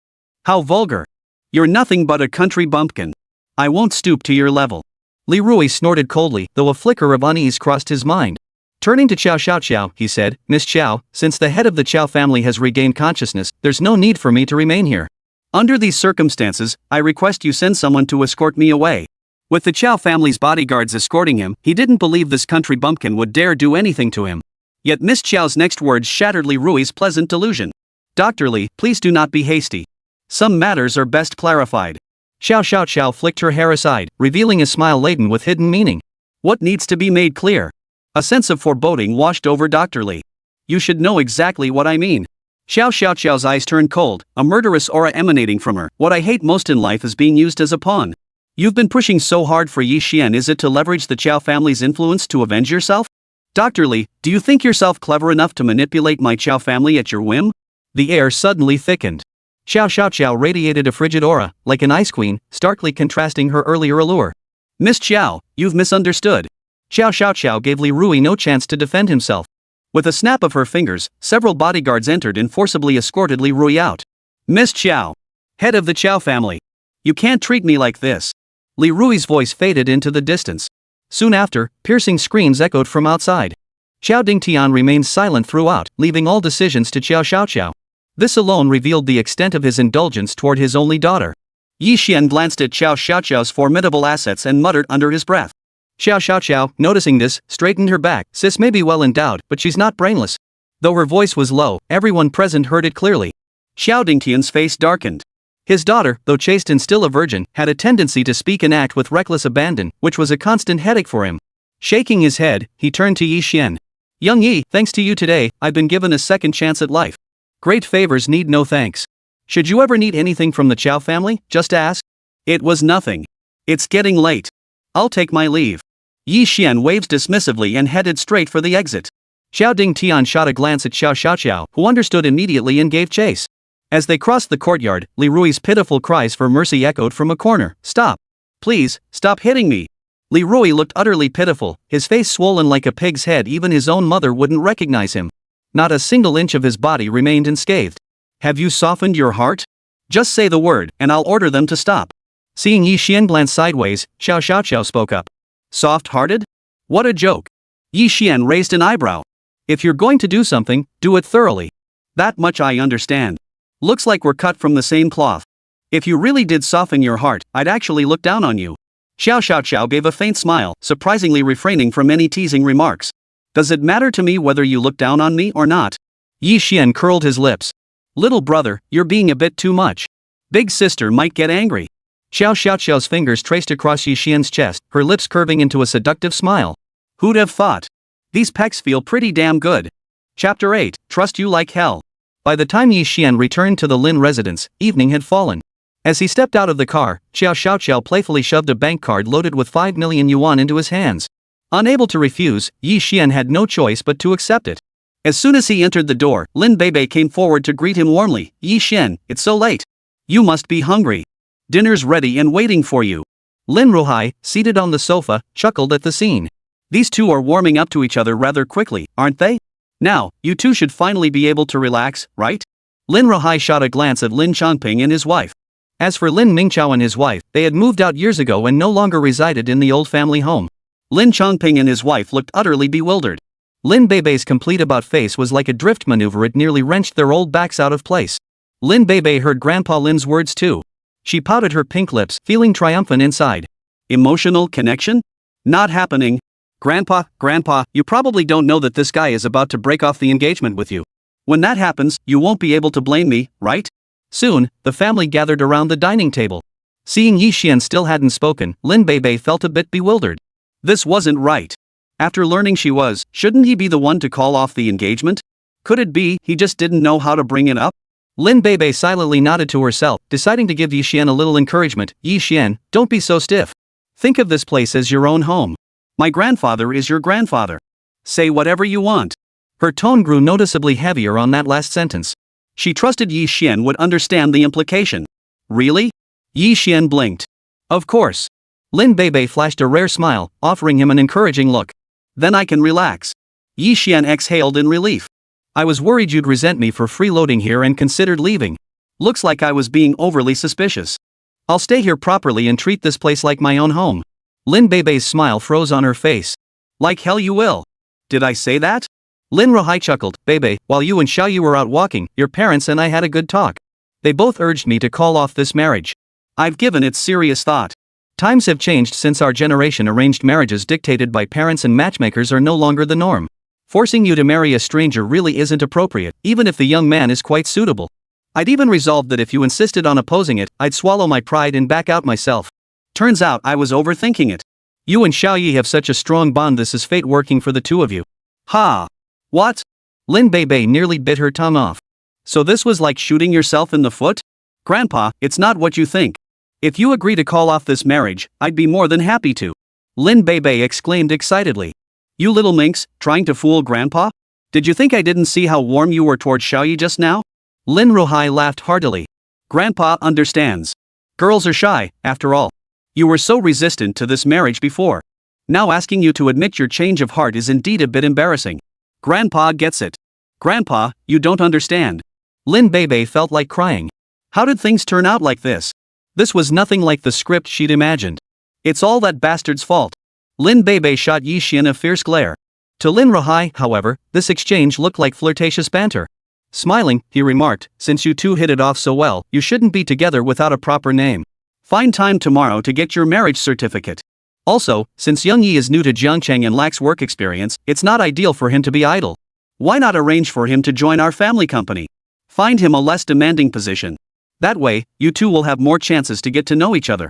How vulgar. You're nothing but a country bumpkin. I won't stoop to your level. Li Rui snorted coldly, though a flicker of unease crossed his mind. Turning to Xiao Xiaoqiao, he said, Miss Qiao, since the head of the Qiao family has regained consciousness, there's no need for me to remain here. Under these circumstances, I request you send someone to escort me away. With the Qiao family's bodyguards escorting him, he didn't believe this country bumpkin would dare do anything to him. Yet Miss Qiao's next words shattered Li Rui's pleasant delusion. Dr. Li, please do not be hasty. Some matters are best clarified. Xiao Xiaoqiao flicked her hair aside, revealing a smile laden with hidden meaning. What needs to be made clear? A sense of foreboding washed over Dr. Li. You should know exactly what I mean. Xiao Xiaoqiao's eyes turned cold, a murderous aura emanating from her. What I hate most in life is being used as a pawn. You've been pushing so hard for Yi Xian. Is it to leverage the Qiao family's influence to avenge yourself? Dr. Li, do you think yourself clever enough to manipulate my Qiao family at your whim? The air suddenly thickened. Xiao Xiaoqiao radiated a frigid aura, like an ice queen, starkly contrasting her earlier allure. Miss Qiao, you've misunderstood. Xiao Xiaoqiao gave Li Rui no chance to defend himself. With a snap of her fingers, several bodyguards entered and forcibly escorted Li Rui out. Miss Qiao, head of the Qiao family. You can't treat me like this. Li Rui's voice faded into the distance. Soon after, piercing screams echoed from outside. Xiao Dingtian remained silent throughout, leaving all decisions to Xiao Xiaoqiao. This alone revealed the extent of his indulgence toward his only daughter. Yi Xian glanced at Xiao Xiaoqiao's formidable assets and muttered under his breath. Xiao Xiaoqiao, noticing this, straightened her back. Sis may be well endowed, but she's not brainless. Though her voice was low, everyone present heard it clearly. Xiao Dingtian's face darkened. His daughter, though chaste and still a virgin, had a tendency to speak and act with reckless abandon, which was a constant headache for him. Shaking his head, he turned to Yi Xian. Young Yi, thanks to you today, I've been given a second chance at life. Great favors need no thanks. Should you ever need anything from the Qiao family, just ask. It was nothing. It's getting late. I'll take my leave. Yi Xian waved dismissively and headed straight for the exit. Xiao Dingtian shot a glance at Xiao Xiaoqiao, who understood immediately and gave chase. As they crossed the courtyard, Li Rui's pitiful cries for mercy echoed from a corner. Stop. Please, stop hitting me. Li Rui looked utterly pitiful, his face swollen like a pig's head. Even his own mother wouldn't recognize him. Not a single inch of his body remained unscathed. Have you softened your heart? Just say the word, and I'll order them to stop. Seeing Yi Xian glance sideways, Xiao Xiaoqiao spoke up. Soft-hearted? What a joke. Yi Xian raised an eyebrow. If you're going to do something, do it thoroughly. That much I understand. Looks like we're cut from the same cloth. If you really did soften your heart, I'd actually look down on you. Xiao Xiao Xiao gave a faint smile, surprisingly refraining from any teasing remarks. Does it matter to me whether you look down on me or not? Yi Xian curled his lips. Little brother, you're being a bit too much. Big sister might get angry. Xiao Xiao Xiao's fingers traced across Yi Xian's chest, her lips curving into a seductive smile. Who'd have thought? These pecs feel pretty damn good. Chapter 8, Trust You Like Hell. By the time Yi Xian returned to the Lin residence, evening had fallen. As he stepped out of the car, Xiao Xiao Xiao playfully shoved a bank card loaded with 5 million yuan into his hands. Unable to refuse, Yi Xian had no choice but to accept it. As soon as he entered the door, Lin Beibei came forward to greet him warmly. Yi Xian, it's so late. You must be hungry. Dinner's ready and waiting for you. Lin Ruhai, seated on the sofa, chuckled at the scene. These two are warming up to each other rather quickly, aren't they? Now, you two should finally be able to relax, right? Lin Ruhai shot a glance at Lin Chongping and his wife. As for Lin Mingqiao and his wife, they had moved out years ago and no longer resided in the old family home. Lin Chongping and his wife looked utterly bewildered. Lin Beibei's complete about-face was like a drift maneuver, it nearly wrenched their old backs out of place. Lin Beibei heard Grandpa Lin's words too. She pouted her pink lips, feeling triumphant inside. Emotional connection? Not happening. Grandpa, you probably don't know that this guy is about to break off the engagement with you. When that happens, you won't be able to blame me, right? Soon, the family gathered around the dining table. Seeing Yi Xian still hadn't spoken, Lin Beibei felt a bit bewildered. This wasn't right. After learning she was, shouldn't he be the one to call off the engagement? Could it be he just didn't know how to bring it up? Lin Beibei silently nodded to herself, deciding to give Yi Xian a little encouragement. Yi Xian, don't be so stiff. Think of this place as your own home. My grandfather is your grandfather. Say whatever you want. Her tone grew noticeably heavier on that last sentence. She trusted Yi Xian would understand the implication. Really? Yi Xian blinked. Of course. Lin Beibei flashed a rare smile, offering him an encouraging look. Then I can relax. Yi Xian exhaled in relief. I was worried you'd resent me for freeloading here and considered leaving. Looks like I was being overly suspicious. I'll stay here properly and treat this place like my own home. Lin Beibei's smile froze on her face. Like hell you will. Did I say that? Lin Ruhai chuckled. Beibei, while you and Xiaoyu were out walking, your parents and I had a good talk. They both urged me to call off this marriage. I've given it serious thought. Times have changed since our generation. Arranged marriages dictated by parents and matchmakers are no longer the norm. Forcing you to marry a stranger really isn't appropriate, even if the young man is quite suitable. I'd even resolved that if you insisted on opposing it, I'd swallow my pride and back out myself. Turns out I was overthinking it. You and Xiaoyi have such a strong bond, this is fate working for the two of you. Ha! What? Lin Beibei nearly bit her tongue off. So this was like shooting yourself in the foot? Grandpa, it's not what you think. If you agree to call off this marriage, I'd be more than happy to. Lin Beibei exclaimed excitedly. You little minx, trying to fool Grandpa? Did you think I didn't see how warm you were toward Xiaoyi just now? Lin Ruhai laughed heartily. Grandpa understands. Girls are shy, after all. You were so resistant to this marriage before. Now asking you to admit your change of heart is indeed a bit embarrassing. Grandpa gets it. Grandpa, you don't understand. Lin Beibei felt like crying. How did things turn out like this? This was nothing like the script she'd imagined. It's all that bastard's fault. Lin Beibei shot Yi Xian a fierce glare. To Lin Ruhai, however, this exchange looked like flirtatious banter. Smiling, he remarked, since you two hit it off so well, you shouldn't be together without a proper name. Find time tomorrow to get your marriage certificate. Also, since Young Yi is new to Jiangcheng and lacks work experience, it's not ideal for him to be idle. Why not arrange for him to join our family company? Find him a less demanding position. That way, you two will have more chances to get to know each other.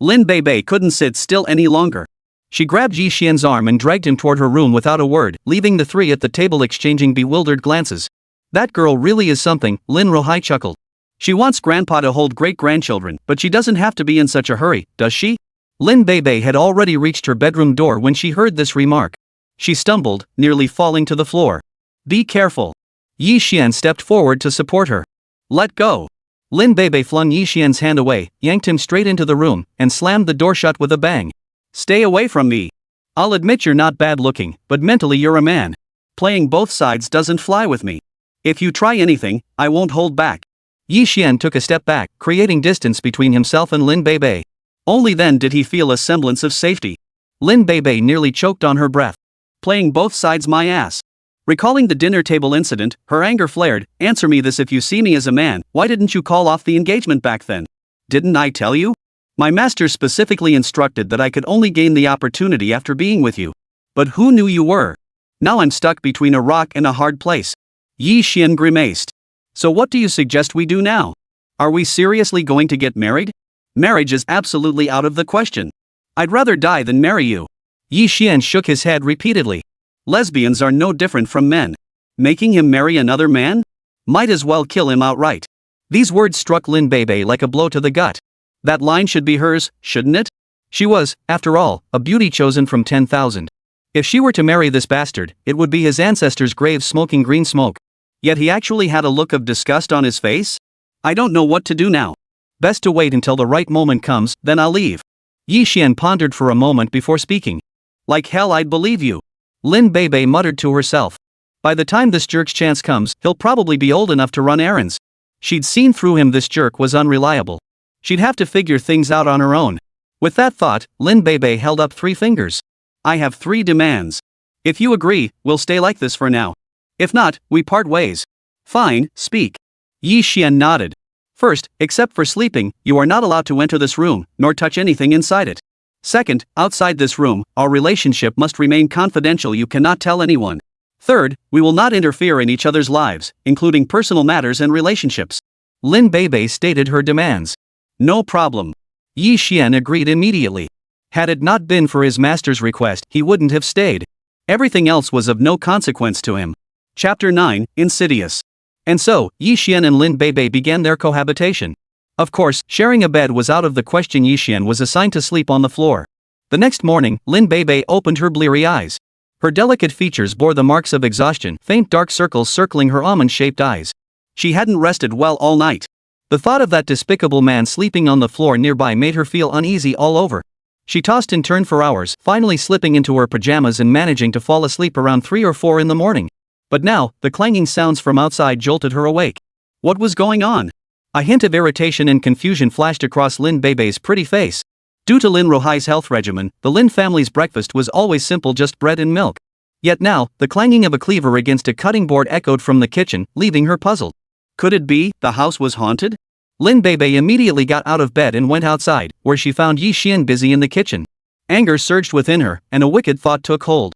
Lin Beibei couldn't sit still any longer. She grabbed Yi Xian's arm and dragged him toward her room without a word, leaving the three at the table exchanging bewildered glances. That girl really is something, Lin Ruhai chuckled. She wants Grandpa to hold great-grandchildren, but she doesn't have to be in such a hurry, does she? Lin Beibei had already reached her bedroom door when she heard this remark. She stumbled, nearly falling to the floor. Be careful. Yi Xian stepped forward to support her. Let go. Lin Beibei flung Yi Xian's hand away, yanked him straight into the room, and slammed the door shut with a bang. Stay away from me. I'll admit you're not bad looking, but mentally you're a man. Playing both sides doesn't fly with me. If you try anything, I won't hold back. Yi Xian took a step back, creating distance between himself and Lin Beibei. Only then did he feel a semblance of safety. Lin Beibei nearly choked on her breath. Playing both sides my ass. Recalling the dinner table incident, her anger flared. Answer me this: if you see me as a man, why didn't you call off the engagement back then? Didn't I tell you? My master specifically instructed that I could only gain the opportunity after being with you. But who knew you were? Now I'm stuck between a rock and a hard place. Yi Xian grimaced. So what do you suggest we do now? Are we seriously going to get married? Marriage is absolutely out of the question. I'd rather die than marry you. Yi Xian shook his head repeatedly. Lesbians are no different from men. Making him marry another man? Might as well kill him outright. These words struck Lin Beibei like a blow to the gut. That line should be hers, shouldn't it? She was, after all, a beauty chosen from 10,000. If she were to marry this bastard, it would be his ancestors' graves smoking green smoke. Yet he actually had a look of disgust on his face? I don't know what to do now. Best to wait until the right moment comes, then I'll leave. Yi Xian pondered for a moment before speaking. Like hell I'd believe you. Lin Beibei muttered to herself. By the time this jerk's chance comes, he'll probably be old enough to run errands. She'd seen through him. This jerk was unreliable. She'd have to figure things out on her own. With that thought, Lin Beibei held up 3 fingers. I have 3 demands. If you agree, we'll stay like this for now. If not, we part ways. Fine, speak. Yi Xian nodded. First, except for sleeping, you are not allowed to enter this room, nor touch anything inside it. Second, outside this room, our relationship must remain confidential. You cannot tell anyone. Third, we will not interfere in each other's lives, including personal matters and relationships. Lin Beibei stated her demands. No problem. Yi Xian agreed immediately. Had it not been for his master's request, he wouldn't have stayed. Everything else was of no consequence to him. Chapter 9, Insidious. And so, Yi Xian and Lin Beibei began their cohabitation. Of course, sharing a bed was out of the question. Yi Xian was assigned to sleep on the floor. The next morning, Lin Beibei opened her bleary eyes. Her delicate features bore the marks of exhaustion, faint dark circles circling her almond-shaped eyes. She hadn't rested well all night. The thought of that despicable man sleeping on the floor nearby made her feel uneasy all over. She tossed and turned for hours, finally slipping into her pajamas and managing to fall asleep around 3 or 4 in the morning. But now, the clanging sounds from outside jolted her awake. What was going on? A hint of irritation and confusion flashed across Lin Beibei's pretty face. Due to Lin Rohai's health regimen, the Lin family's breakfast was always simple, just bread and milk. Yet now, the clanging of a cleaver against a cutting board echoed from the kitchen, leaving her puzzled. Could it be the house was haunted? Lin Beibei immediately got out of bed and went outside, where she found Yi Xian busy in the kitchen. Anger surged within her, and a wicked thought took hold.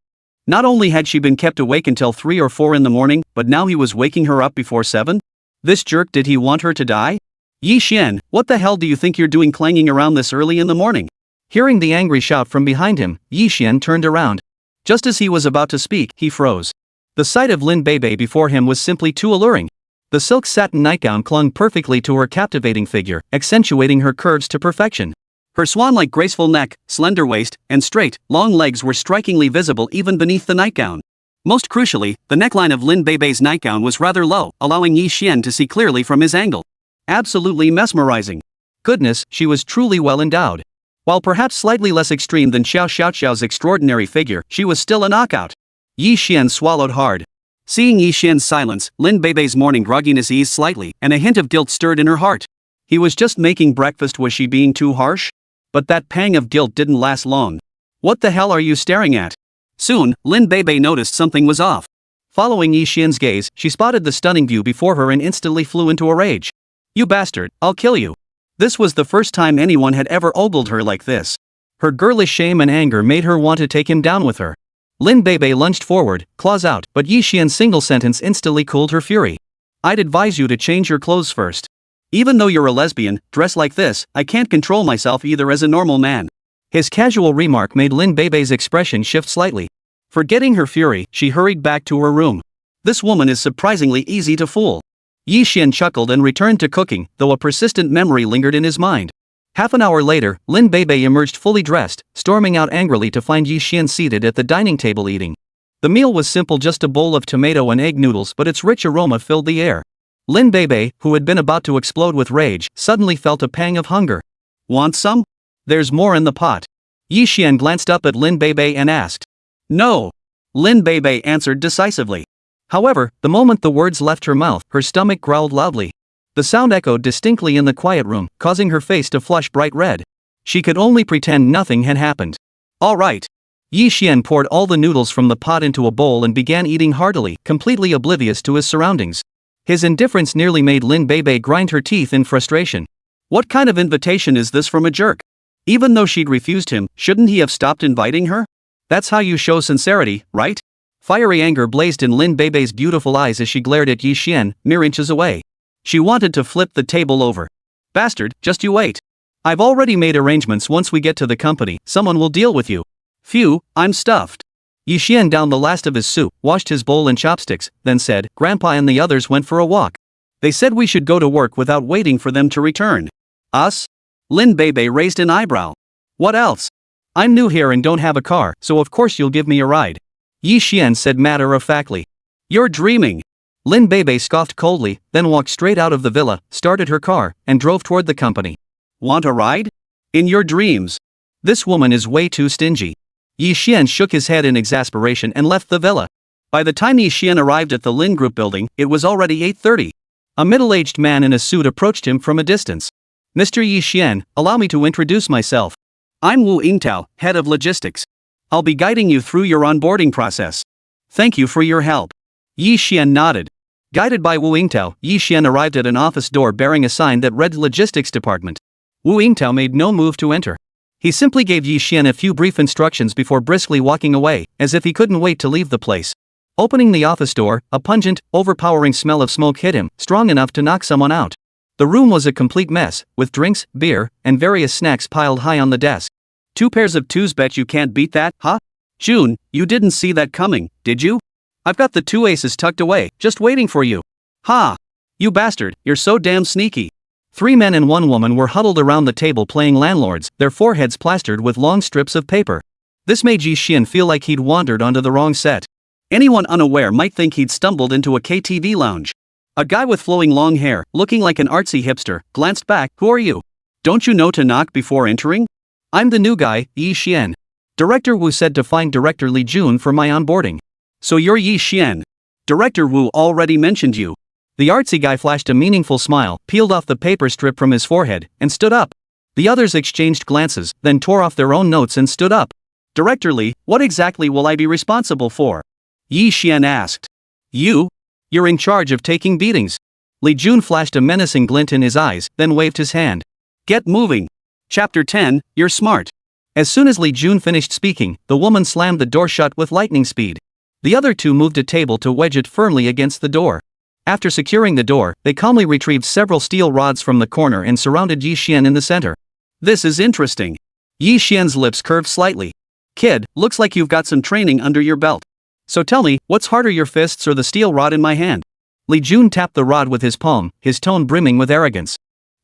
Not only had she been kept awake until 3 or 4 in the morning, but now he was waking her up before 7? This jerk, did he want her to die? Yi Xian, what the hell do you think you're doing clanging around this early in the morning? Hearing the angry shout from behind him, Yi Xian turned around. Just as he was about to speak, he froze. The sight of Lin Beibei before him was simply too alluring. The silk satin nightgown clung perfectly to her captivating figure, accentuating her curves to perfection. Her swan-like graceful neck, slender waist, and straight, long legs were strikingly visible even beneath the nightgown. Most crucially, the neckline of Lin Beibei's nightgown was rather low, allowing Yi Xian to see clearly from his angle. Absolutely mesmerizing. Goodness, she was truly well endowed. While perhaps slightly less extreme than Xiao Xiaoxiao's extraordinary figure, she was still a knockout. Yi Xian swallowed hard. Seeing Yi Xian's silence, Lin Beibei's morning grogginess eased slightly, and a hint of guilt stirred in her heart. He was just making breakfast. Was she being too harsh? But that pang of guilt didn't last long. What the hell are you staring at? Soon, Lin Beibei noticed something was off. Following Yi Xian's gaze, she spotted the stunning view before her and instantly flew into a rage. You bastard, I'll kill you. This was the first time anyone had ever ogled her like this. Her girlish shame and anger made her want to take him down with her. Lin Beibei lunged forward, claws out, but Yi Xian's single sentence instantly cooled her fury. I'd advise you to change your clothes first. Even though you're a lesbian, dressed like this, I can't control myself either as a normal man. His casual remark made Lin Beibei's expression shift slightly. Forgetting her fury, she hurried back to her room. This woman is surprisingly easy to fool. Yi Xian chuckled and returned to cooking, though a persistent memory lingered in his mind. Half an hour later, Lin Beibei emerged fully dressed, storming out angrily to find Yi Xian seated at the dining table eating. The meal was simple, just a bowl of tomato and egg noodles, but its rich aroma filled the air. Lin Beibei, who had been about to explode with rage, suddenly felt a pang of hunger. Want some? There's more in the pot. Yi Xian glanced up at Lin Beibei and asked. No. Lin Beibei answered decisively. However, the moment the words left her mouth, her stomach growled loudly. The sound echoed distinctly in the quiet room, causing her face to flush bright red. She could only pretend nothing had happened. All right. Yi Xian poured all the noodles from the pot into a bowl and began eating heartily, completely oblivious to his surroundings. His indifference nearly made Lin Beibei grind her teeth in frustration. What kind of invitation is this from a jerk? Even though she'd refused him, shouldn't he have stopped inviting her? That's how you show sincerity, right? Fiery anger blazed in Lin Beibei's beautiful eyes as she glared at Yi Xian, mere inches away. She wanted to flip the table over. Bastard, just you wait. I've already made arrangements. Once we get to the company, someone will deal with you. Phew, I'm stuffed. Yi Xian downed the last of his soup, washed his bowl and chopsticks, then said, Grandpa and the others went for a walk. They said we should go to work without waiting for them to return. Us? Lin Beibei raised an eyebrow. What else? I'm new here and don't have a car, so of course you'll give me a ride. Yi Xian said matter-of-factly. You're dreaming. Lin Beibei scoffed coldly, then walked straight out of the villa, started her car, and drove toward the company. Want a ride? In your dreams. This woman is way too stingy. Yi Xian shook his head in exasperation and left the villa. By the time Yi Xian arrived at the Lin Group building, it was already 8:30. A middle-aged man in a suit approached him from a distance. Mr. Yi Xian, allow me to introduce myself. I'm Wu Yingtao, head of logistics. I'll be guiding you through your onboarding process. Thank you for your help. Yi Xian nodded. Guided by Wu Yingtao, Yi Xian arrived at an office door bearing a sign that read Logistics Department. Wu Yingtao made no move to enter. He simply gave Yi Xian a few brief instructions before briskly walking away, as if he couldn't wait to leave the place. Opening the office door, a pungent, overpowering smell of smoke hit him, strong enough to knock someone out. The room was a complete mess, with drinks, beer, and various snacks piled high on the desk. 2 pairs of twos, bet you can't beat that, huh? June, you didn't see that coming, did you? I've got the 2 aces tucked away, just waiting for you. Ha! You bastard, you're so damn sneaky. 3 men and 1 woman were huddled around the table playing landlords, their foreheads plastered with long strips of paper. This made Yi Xian feel like he'd wandered onto the wrong set. Anyone unaware might think he'd stumbled into a KTV lounge. A guy with flowing long hair, looking like an artsy hipster, glanced back. Who are you? Don't you know to knock before entering? I'm the new guy, Yi Xian. Director Wu said to find Director Li Jun for my onboarding. So you're Yi Xian. Director Wu already mentioned you. The artsy guy flashed a meaningful smile, peeled off the paper strip from his forehead, and stood up. The others exchanged glances, then tore off their own notes and stood up. Director Li, what exactly will I be responsible for? Yi Xian asked. You? You're in charge of taking beatings. Li Jun flashed a menacing glint in his eyes, then waved his hand. Get moving. Chapter 10, You're smart. As soon as Li Jun finished speaking, the woman slammed the door shut with lightning speed. The other 2 moved a table to wedge it firmly against the door. After securing the door, they calmly retrieved several steel rods from the corner and surrounded Yi Xian in the center. This is interesting. Yi Xian's lips curved slightly. Kid, looks like you've got some training under your belt. So tell me, what's harder, your fists or the steel rod in my hand? Li Jun tapped the rod with his palm, his tone brimming with arrogance.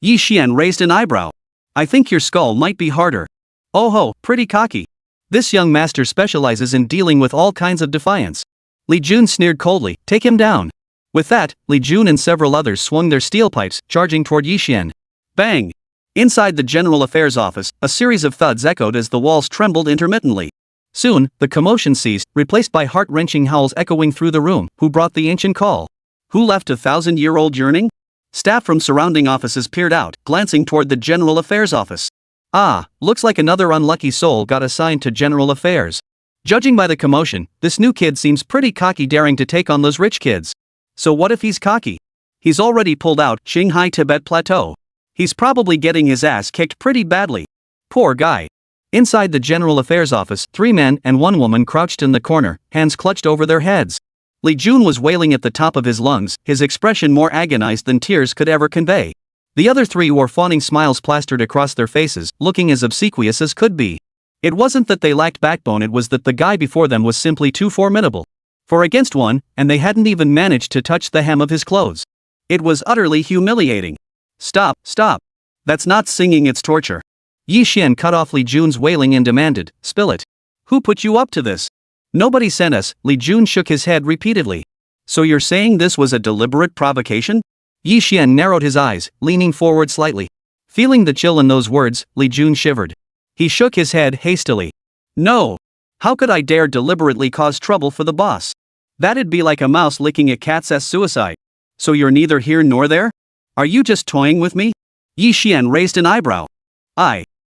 Yi Xian raised an eyebrow. I think your skull might be harder. Oh ho, pretty cocky. This young master specializes in dealing with all kinds of defiance. Li Jun sneered coldly. Take him down. With that, Li Jun and several others swung their steel pipes, charging toward Yi Xian. Bang! Inside the General Affairs office, a series of thuds echoed as the walls trembled intermittently. Soon, the commotion ceased, replaced by heart-wrenching howls echoing through the room. Who brought the ancient call? Who left a 1,000-year-old yearning? Staff from surrounding offices peered out, glancing toward the General Affairs office. Ah, looks like another unlucky soul got assigned to General Affairs. Judging by the commotion, this new kid seems pretty cocky, daring to take on those rich kids. So what if he's cocky? He's already pulled out Qinghai Tibet Plateau. He's probably getting his ass kicked pretty badly. Poor guy. Inside the General Affairs office, 3 men and 1 woman crouched in the corner, hands clutched over their heads. Li Jun was wailing at the top of his lungs, his expression more agonized than tears could ever convey. The other 3 wore fawning smiles plastered across their faces, looking as obsequious as could be. It wasn't that they lacked backbone, it was that the guy before them was simply too formidable. 4 against 1, and they hadn't even managed to touch the hem of his clothes. It was utterly humiliating. Stop, stop. That's not singing, it's torture. Yi Xian cut off Li Jun's wailing and demanded, spill it. Who put you up to this? Nobody sent us. Li Jun shook his head repeatedly. So you're saying this was a deliberate provocation? Yi Xian narrowed his eyes, leaning forward slightly. Feeling the chill in those words, Li Jun shivered. He shook his head hastily. No. How could I dare deliberately cause trouble for the boss? That'd be like a mouse licking a cat's ass suicide. So you're neither here nor there? Are you just toying with me? Yi Xian raised an eyebrow.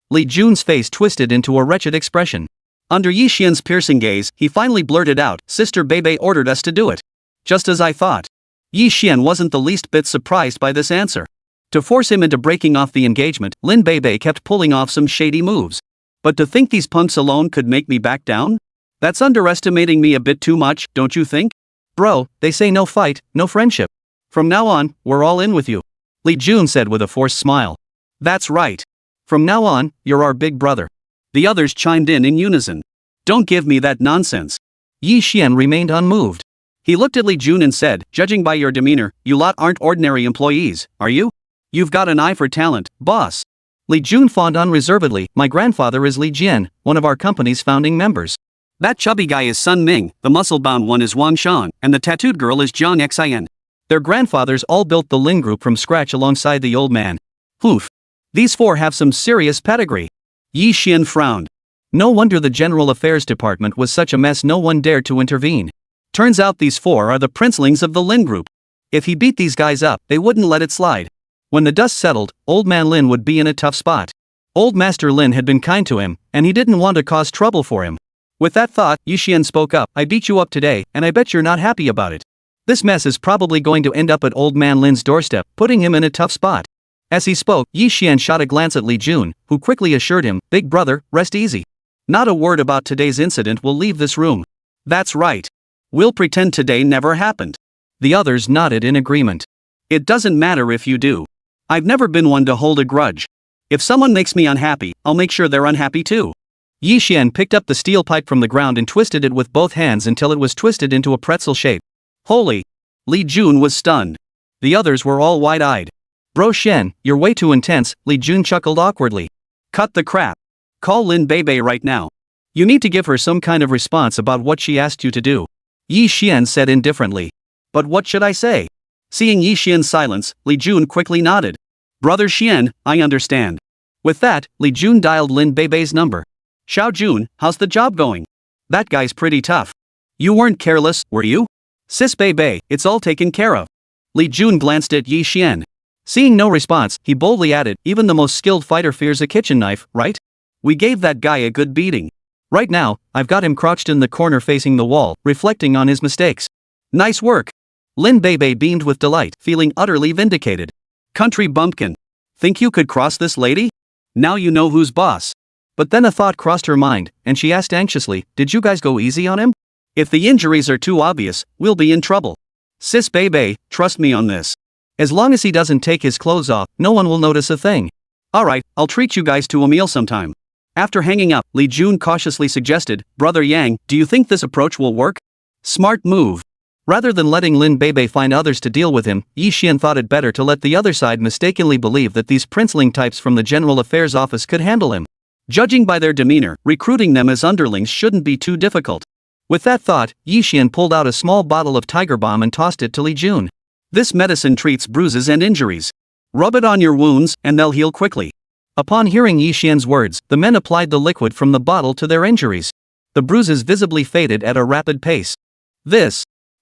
Li Jun's face twisted into a wretched expression. Under Yi Xian's piercing gaze, he finally blurted out, "Sister Bebe ordered us to do it." Just as I thought. Yi Xian wasn't the least bit surprised by this answer. To force him into breaking off the engagement, Lin Bebe kept pulling off some shady moves. But to think these punks alone could make me back down? That's underestimating me a bit too much, don't you think? Bro, they say no fight, no friendship. From now on, we're all in with you. Li Jun said with a forced smile. That's right. From now on, you're our big brother. The others chimed in unison. Don't give me that nonsense. Yi Xian remained unmoved. He looked at Li Jun and said, "Judging by your demeanor, you lot aren't ordinary employees, are you? You've got an eye for talent, boss." Li Jun fawned unreservedly. "My grandfather is Li Jian, one of our company's founding members. That chubby guy is Sun Ming, the muscle-bound one is Wang Shan, and the tattooed girl is Jiang Xian. Their grandfathers all built the Lin Group from scratch alongside the old man. Oof. These four have some serious pedigree." Yi Xian frowned. No wonder the General Affairs Department was such a mess, no one dared to intervene. Turns out these four are the princelings of the Lin Group. If he beat these guys up, they wouldn't let it slide. When the dust settled, Old Man Lin would be in a tough spot. Old Master Lin had been kind to him, and he didn't want to cause trouble for him. With that thought, Yi Xian spoke up. "I beat you up today, and I bet you're not happy about it. This mess is probably going to end up at Old Man Lin's doorstep, putting him in a tough spot." As he spoke, Yi Xian shot a glance at Li Jun, who quickly assured him, "Big brother, rest easy. Not a word about today's incident will leave this room." "That's right. We'll pretend today never happened." The others nodded in agreement. "It doesn't matter if you do. I've never been one to hold a grudge. If someone makes me unhappy, I'll make sure they're unhappy too." Yi Xian picked up the steel pipe from the ground and twisted it with both hands until it was twisted into a pretzel shape. Holy! Li Jun was stunned. The others were all wide-eyed. "Bro Shen, you're way too intense," Li Jun chuckled awkwardly. "Cut the crap. Call Lin Bebe right now. You need to give her some kind of response about what she asked you to do." Yi Xian said indifferently. "But what should I say?" Seeing Yi Xian's silence, Li Jun quickly nodded. "Brother Xian, I understand." With that, Li Jun dialed Lin Bebe's number. "Xiao Jun, how's the job going? That guy's pretty tough. You weren't careless, were you?" "Sis Bebe, it's all taken care of." Li Jun glanced at Yi Xian. Seeing no response, he boldly added, "Even the most skilled fighter fears a kitchen knife, right? We gave that guy a good beating. Right now, I've got him crouched in the corner facing the wall, reflecting on his mistakes." "Nice work." Lin Bebe beamed with delight, feeling utterly vindicated. "Country bumpkin. Think you could cross this lady? Now you know who's boss." But then a thought crossed her mind, and she asked anxiously, "Did you guys go easy on him? If the injuries are too obvious, we'll be in trouble." "Sis Bebe, trust me on this. As long as he doesn't take his clothes off, no one will notice a thing." "Alright, I'll treat you guys to a meal sometime." After hanging up, Li Jun cautiously suggested, "Brother Yang, do you think this approach will work?" Smart move. Rather than letting Lin Bebe find others to deal with him, Yi Xian thought it better to let the other side mistakenly believe that these princeling types from the General Affairs Office could handle him. Judging by their demeanor, recruiting them as underlings shouldn't be too difficult. With that thought, Yi Xian pulled out a small bottle of Tiger Balm and tossed it to Li Jun. "This medicine treats bruises and injuries. Rub it on your wounds, and they'll heal quickly." Upon hearing Yi Xian's words, the men applied the liquid from the bottle to their injuries. The bruises visibly faded at a rapid pace.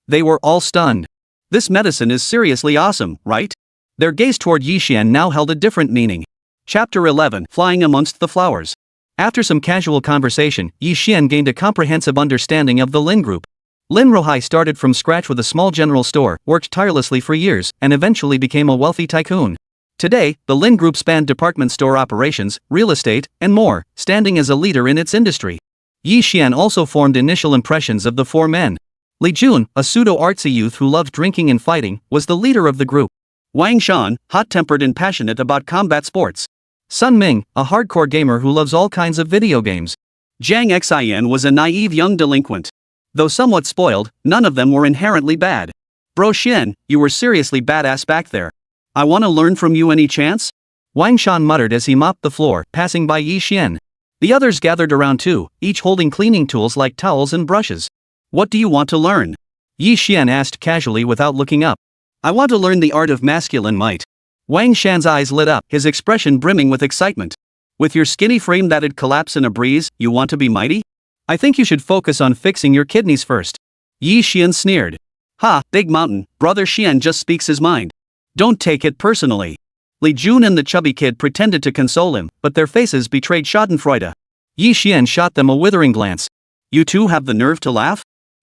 They were all stunned. "This medicine is seriously awesome, right?" Their gaze toward Yi Xian now held a different meaning. Chapter 11, Flying Amongst the Flowers. After some casual conversation, Yi Xian gained a comprehensive understanding of the Lin Group. Lin Rohai started from scratch with a small general store, worked tirelessly for years, and eventually became a wealthy tycoon. Today, the Lin Group spanned department store operations, real estate, and more, standing as a leader in its industry. Yi Xian also formed initial impressions of the four men. Li Jun, a pseudo-artsy youth who loved drinking and fighting, was the leader of the group. Wang Shan, hot-tempered and passionate about combat sports. Sun Ming, a hardcore gamer who loves all kinds of video games. Jiang Xian was a naive young delinquent. Though somewhat spoiled, none of them were inherently bad. "Bro Shen, you were seriously badass back there. I want to learn from you any chance?" Wang Shan muttered as he mopped the floor, passing by Yi Xian. The others gathered around too, each holding cleaning tools like towels and brushes. "What do you want to learn?" Yi Xian asked casually without looking up. "I want to learn the art of masculine might." Wang Shan's eyes lit up, his expression brimming with excitement. "With your skinny frame that'd collapse in a breeze, you want to be mighty? I think you should focus on fixing your kidneys first." Yi Xian sneered. "Ha, big mountain, brother Xian just speaks his mind. Don't take it personally." Li Jun and the chubby kid pretended to console him, but their faces betrayed schadenfreude. Yi Xian shot them a withering glance. You two have the nerve to laugh?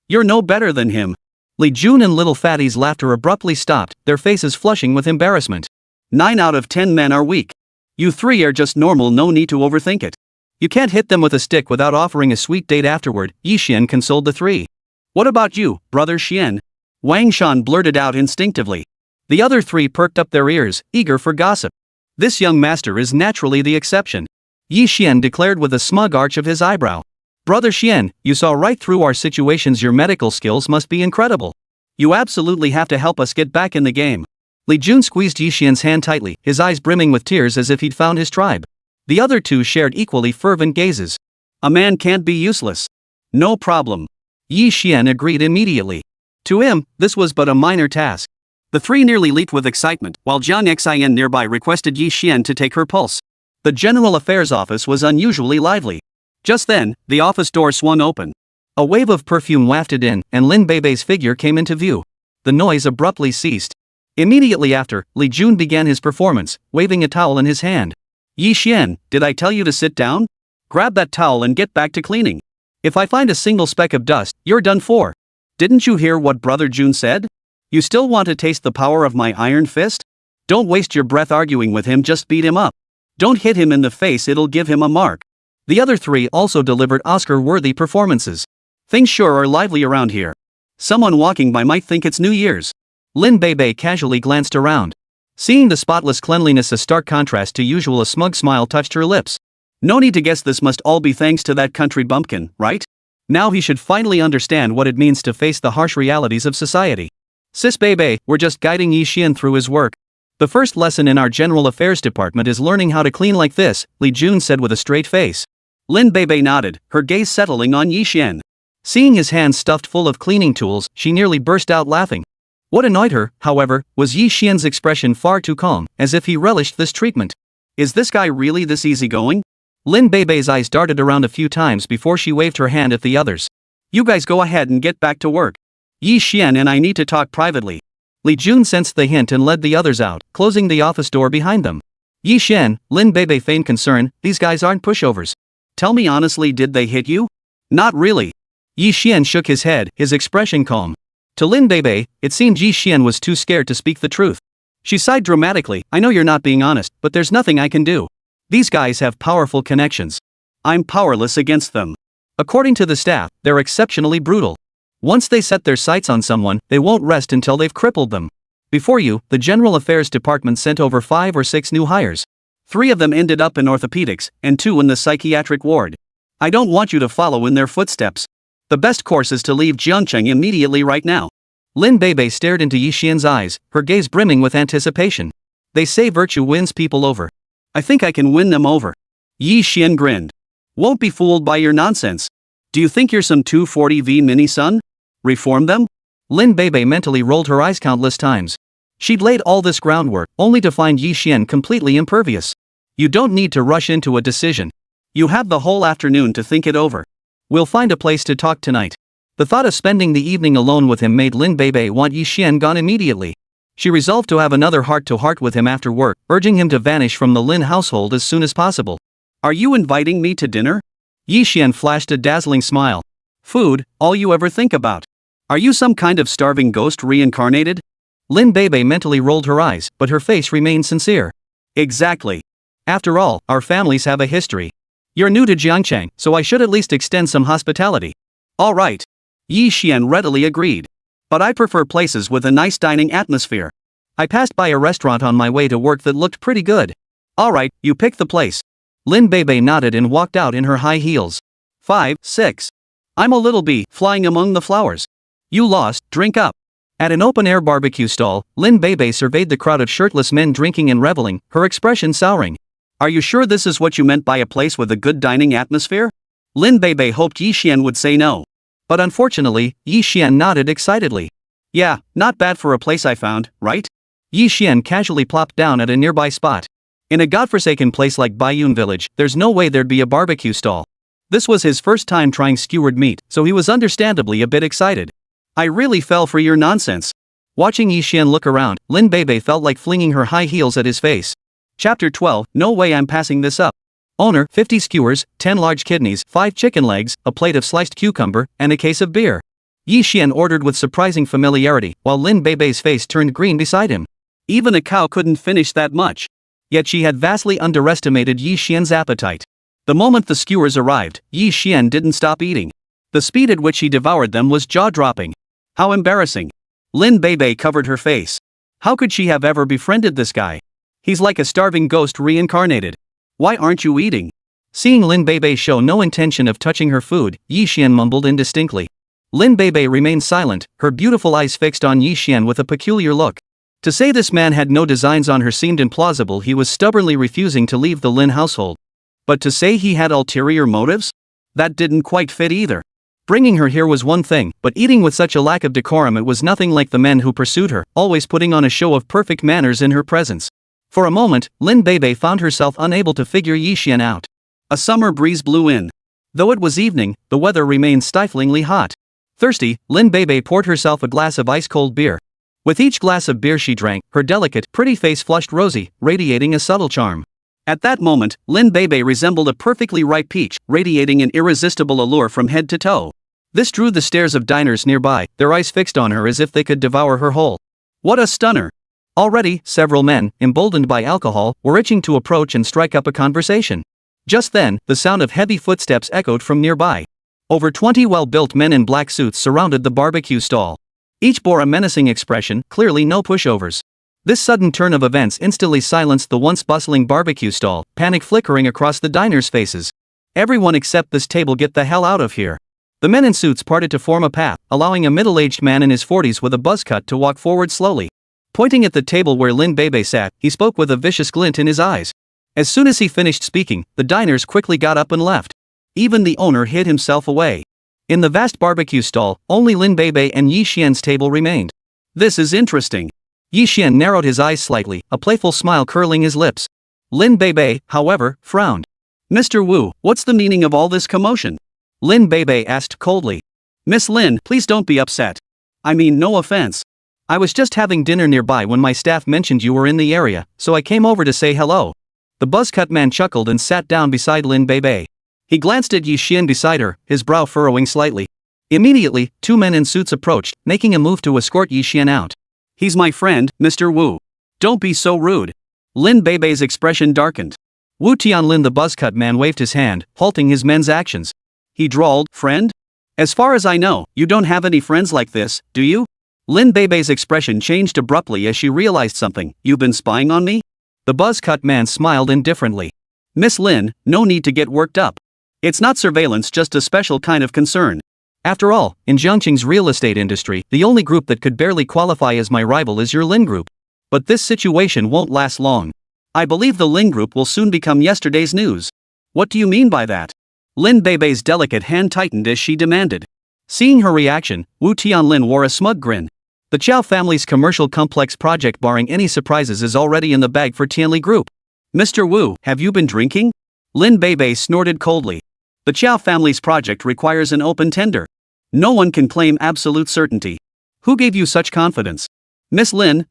You're no better than him. Li Jun and little Fatty's laughter abruptly stopped, their faces flushing with embarrassment. 9 out of 10 men are weak. You three are just normal, no need to overthink it. You can't hit them with a stick without offering a sweet date afterward, Yi Xian consoled the three. What about you, brother Xian? Wang Shan blurted out instinctively. The other three perked up their ears, eager for gossip. This young master is naturally the exception. Yi Xian declared with a smug arch of his eyebrow. Brother Xian, you saw right through our situations. Your medical skills must be incredible. You absolutely have to help us get back in the game. Li Jun squeezed Yi Xian's hand tightly, his eyes brimming with tears as if he'd found his tribe. The other two shared equally fervent gazes. A man can't be useless. No problem. Yi Xian agreed immediately. To him, this was but a minor task. The three nearly leaped with excitement, while Jiang Xian nearby requested Yi Xian to take her pulse. The General Affairs office was unusually lively. Just then, the office door swung open. A wave of perfume wafted in, and Lin Bei's figure came into view. The noise abruptly ceased. Immediately after, Li Jun began his performance, waving a towel in his hand. Yi Xian, did I tell you to sit down? Grab that towel and get back to cleaning. If I find a single speck of dust, you're done for. Didn't you hear what Brother Jun said? You still want to taste the power of my iron fist? Don't waste your breath arguing with him, just beat him up. Don't hit him in the face, it'll give him a mark. The other three also delivered Oscar-worthy performances. Things sure are lively around here. Someone walking by might think it's New Year's. Lin Bei casually glanced around. Seeing the spotless cleanliness a stark contrast to usual, a smug smile touched her lips. No need to guess, this must all be thanks to that country bumpkin, right? Now he should finally understand what it means to face the harsh realities of society. Sis Bei, we're just guiding Yi Xian through his work. The first lesson in our General Affairs department is learning how to clean like this, Li Jun said with a straight face. Lin Bei nodded, her gaze settling on Yi Xian. Seeing his hands stuffed full of cleaning tools, she nearly burst out laughing. What annoyed her, however, was Yi Xian's expression far too calm, as if he relished this treatment. Is this guy really this easygoing? Lin Bei's eyes darted around a few times before she waved her hand at the others. You guys go ahead and get back to work. Yi Xian and I need to talk privately. Li Jun sensed the hint and led the others out, closing the office door behind them. Yi Xian, Lin Bei feigned concern, these guys aren't pushovers. Tell me honestly, did they hit you? Not really. Yi Xian shook his head, his expression calm. To Lin Bei, it seemed Yi Xian was too scared to speak the truth. She sighed dramatically, I know you're not being honest, but there's nothing I can do. These guys have powerful connections. I'm powerless against them. According to the staff, they're exceptionally brutal. Once they set their sights on someone, they won't rest until they've crippled them. Before you, the General Affairs Department sent over 5 or 6 new hires. 3 of them ended up in orthopedics, and 2 in the psychiatric ward. I don't want you to follow in their footsteps. The best course is to leave Jiangcheng immediately right now. Lin Bei stared into Yi Xian's eyes, her gaze brimming with anticipation. They say virtue wins people over. I think I can win them over. Yi Xian grinned. Won't be fooled by your nonsense. Do you think you're some 240V mini son? Reform them? Lin Bei mentally rolled her eyes countless times. She'd laid all this groundwork, only to find Yi Xian completely impervious. You don't need to rush into a decision. You have the whole afternoon to think it over. We'll find a place to talk tonight. The thought of spending the evening alone with him made Lin Bei want Yi Xian gone immediately. She resolved to have another heart-to-heart with him after work, urging him to vanish from the Lin household as soon as possible. Are you inviting me to dinner? Yi Xian flashed a dazzling smile. Food, all you ever think about. Are you some kind of starving ghost reincarnated? Lin Bei mentally rolled her eyes, but her face remained sincere. Exactly. After all, our families have a history. You're new to Jiangcheng, so I should at least extend some hospitality. All right. Yi Xian readily agreed. But I prefer places with a nice dining atmosphere. I passed by a restaurant on my way to work that looked pretty good. All right, you pick the place. Lin Bei nodded and walked out in her high heels. 5, 6. I'm a little bee, flying among the flowers. You lost, drink up. At an open-air barbecue stall, Lin Bei surveyed the crowd of shirtless men drinking and reveling, her expression souring. Are you sure this is what you meant by a place with a good dining atmosphere? Lin Bei hoped Yi Xian would say no. But unfortunately, Yi Xian nodded excitedly. Yeah, not bad for a place I found, right? Yi Xian casually plopped down at a nearby spot. In a godforsaken place like Baiyun Village, there's no way there'd be a barbecue stall. This was his first time trying skewered meat, so he was understandably a bit excited. I really fell for your nonsense. Watching Yi Xian look around, Lin Bei felt like flinging her high heels at his face. Chapter 12, No way I'm passing this up. Owner, 50 skewers, 10 large kidneys, 5 chicken legs, a plate of sliced cucumber, and a case of beer. Yi Xian ordered with surprising familiarity, while Lin Beibei's face turned green beside him. Even a cow couldn't finish that much. Yet she had vastly underestimated Yi Xian's appetite. The moment the skewers arrived, Yi Xian didn't stop eating. The speed at which he devoured them was jaw-dropping. How embarrassing. Lin Beibei covered her face. How could she have ever befriended this guy? He's like a starving ghost reincarnated. Why aren't you eating? Seeing Lin Beibei show no intention of touching her food, Yi Xian mumbled indistinctly. Lin Beibei remained silent, her beautiful eyes fixed on Yi Xian with a peculiar look. To say this man had no designs on her seemed implausible. He was stubbornly refusing to leave the Lin household. But to say he had ulterior motives? That didn't quite fit either. Bringing her here was one thing, but eating with such a lack of decorum, it was nothing like the men who pursued her, always putting on a show of perfect manners in her presence. For a moment, Lin Beibei found herself unable to figure Yi Xian out. A summer breeze blew in. Though it was evening, the weather remained stiflingly hot. Thirsty, Lin Beibei poured herself a glass of ice-cold beer. With each glass of beer she drank, her delicate, pretty face flushed rosy, radiating a subtle charm. At that moment, Lin Beibei resembled a perfectly ripe peach, radiating an irresistible allure from head to toe. This drew the stares of diners nearby, their eyes fixed on her as if they could devour her whole. What a stunner! Already, several men, emboldened by alcohol, were itching to approach and strike up a conversation. Just then, the sound of heavy footsteps echoed from nearby. Over 20 well-built men in black suits surrounded the barbecue stall. Each bore a menacing expression, clearly no pushovers. This sudden turn of events instantly silenced the once bustling barbecue stall, panic flickering across the diners' faces. Everyone except this table, get the hell out of here. The men in suits parted to form a path, allowing a middle-aged man in his 40s with a buzz cut to walk forward slowly. Pointing at the table where Lin Beibei sat, he spoke with a vicious glint in his eyes. As soon as he finished speaking, the diners quickly got up and left. Even the owner hid himself away. In the vast barbecue stall, only Lin Beibei and Yi Xian's table remained. This is interesting. Yi Xian narrowed his eyes slightly, a playful smile curling his lips. Lin Beibei, however, frowned. Mr. Wu, what's the meaning of all this commotion? Lin Beibei asked coldly. Miss Lin, please don't be upset. I mean, no offense. I was just having dinner nearby when my staff mentioned you were in the area, so I came over to say hello. The buzzcut man chuckled and sat down beside Lin Beibei. He glanced at Yi Xian beside her, his brow furrowing slightly. Immediately, 2 men in suits approached, making a move to escort Yi Xian out. He's my friend, Mr. Wu. Don't be so rude. Lin Beibei's expression darkened. Wu Tianlin, the buzzcut man, waved his hand, halting his men's actions. He drawled, friend? As far as I know, you don't have any friends like this, do you? Lin Beibei's expression changed abruptly as she realized something. You've been spying on me? The buzzcut man smiled indifferently. Miss Lin, no need to get worked up. It's not surveillance, just a special kind of concern. After all, in Jiangqing's real estate industry, the only group that could barely qualify as my rival is your Lin Group. But this situation won't last long. I believe the Lin Group will soon become yesterday's news. What do you mean by that? Lin Beibei's delicate hand tightened as she demanded. Seeing her reaction, Wu Tianlin wore a smug grin. The Chow family's commercial complex project, barring any surprises, is already in the bag for Tianli Group. Mr. Wu, have you been drinking? Lin Beibei snorted coldly. The Chow family's project requires an open tender. No one can claim absolute certainty. Who gave you such confidence? Miss Lin,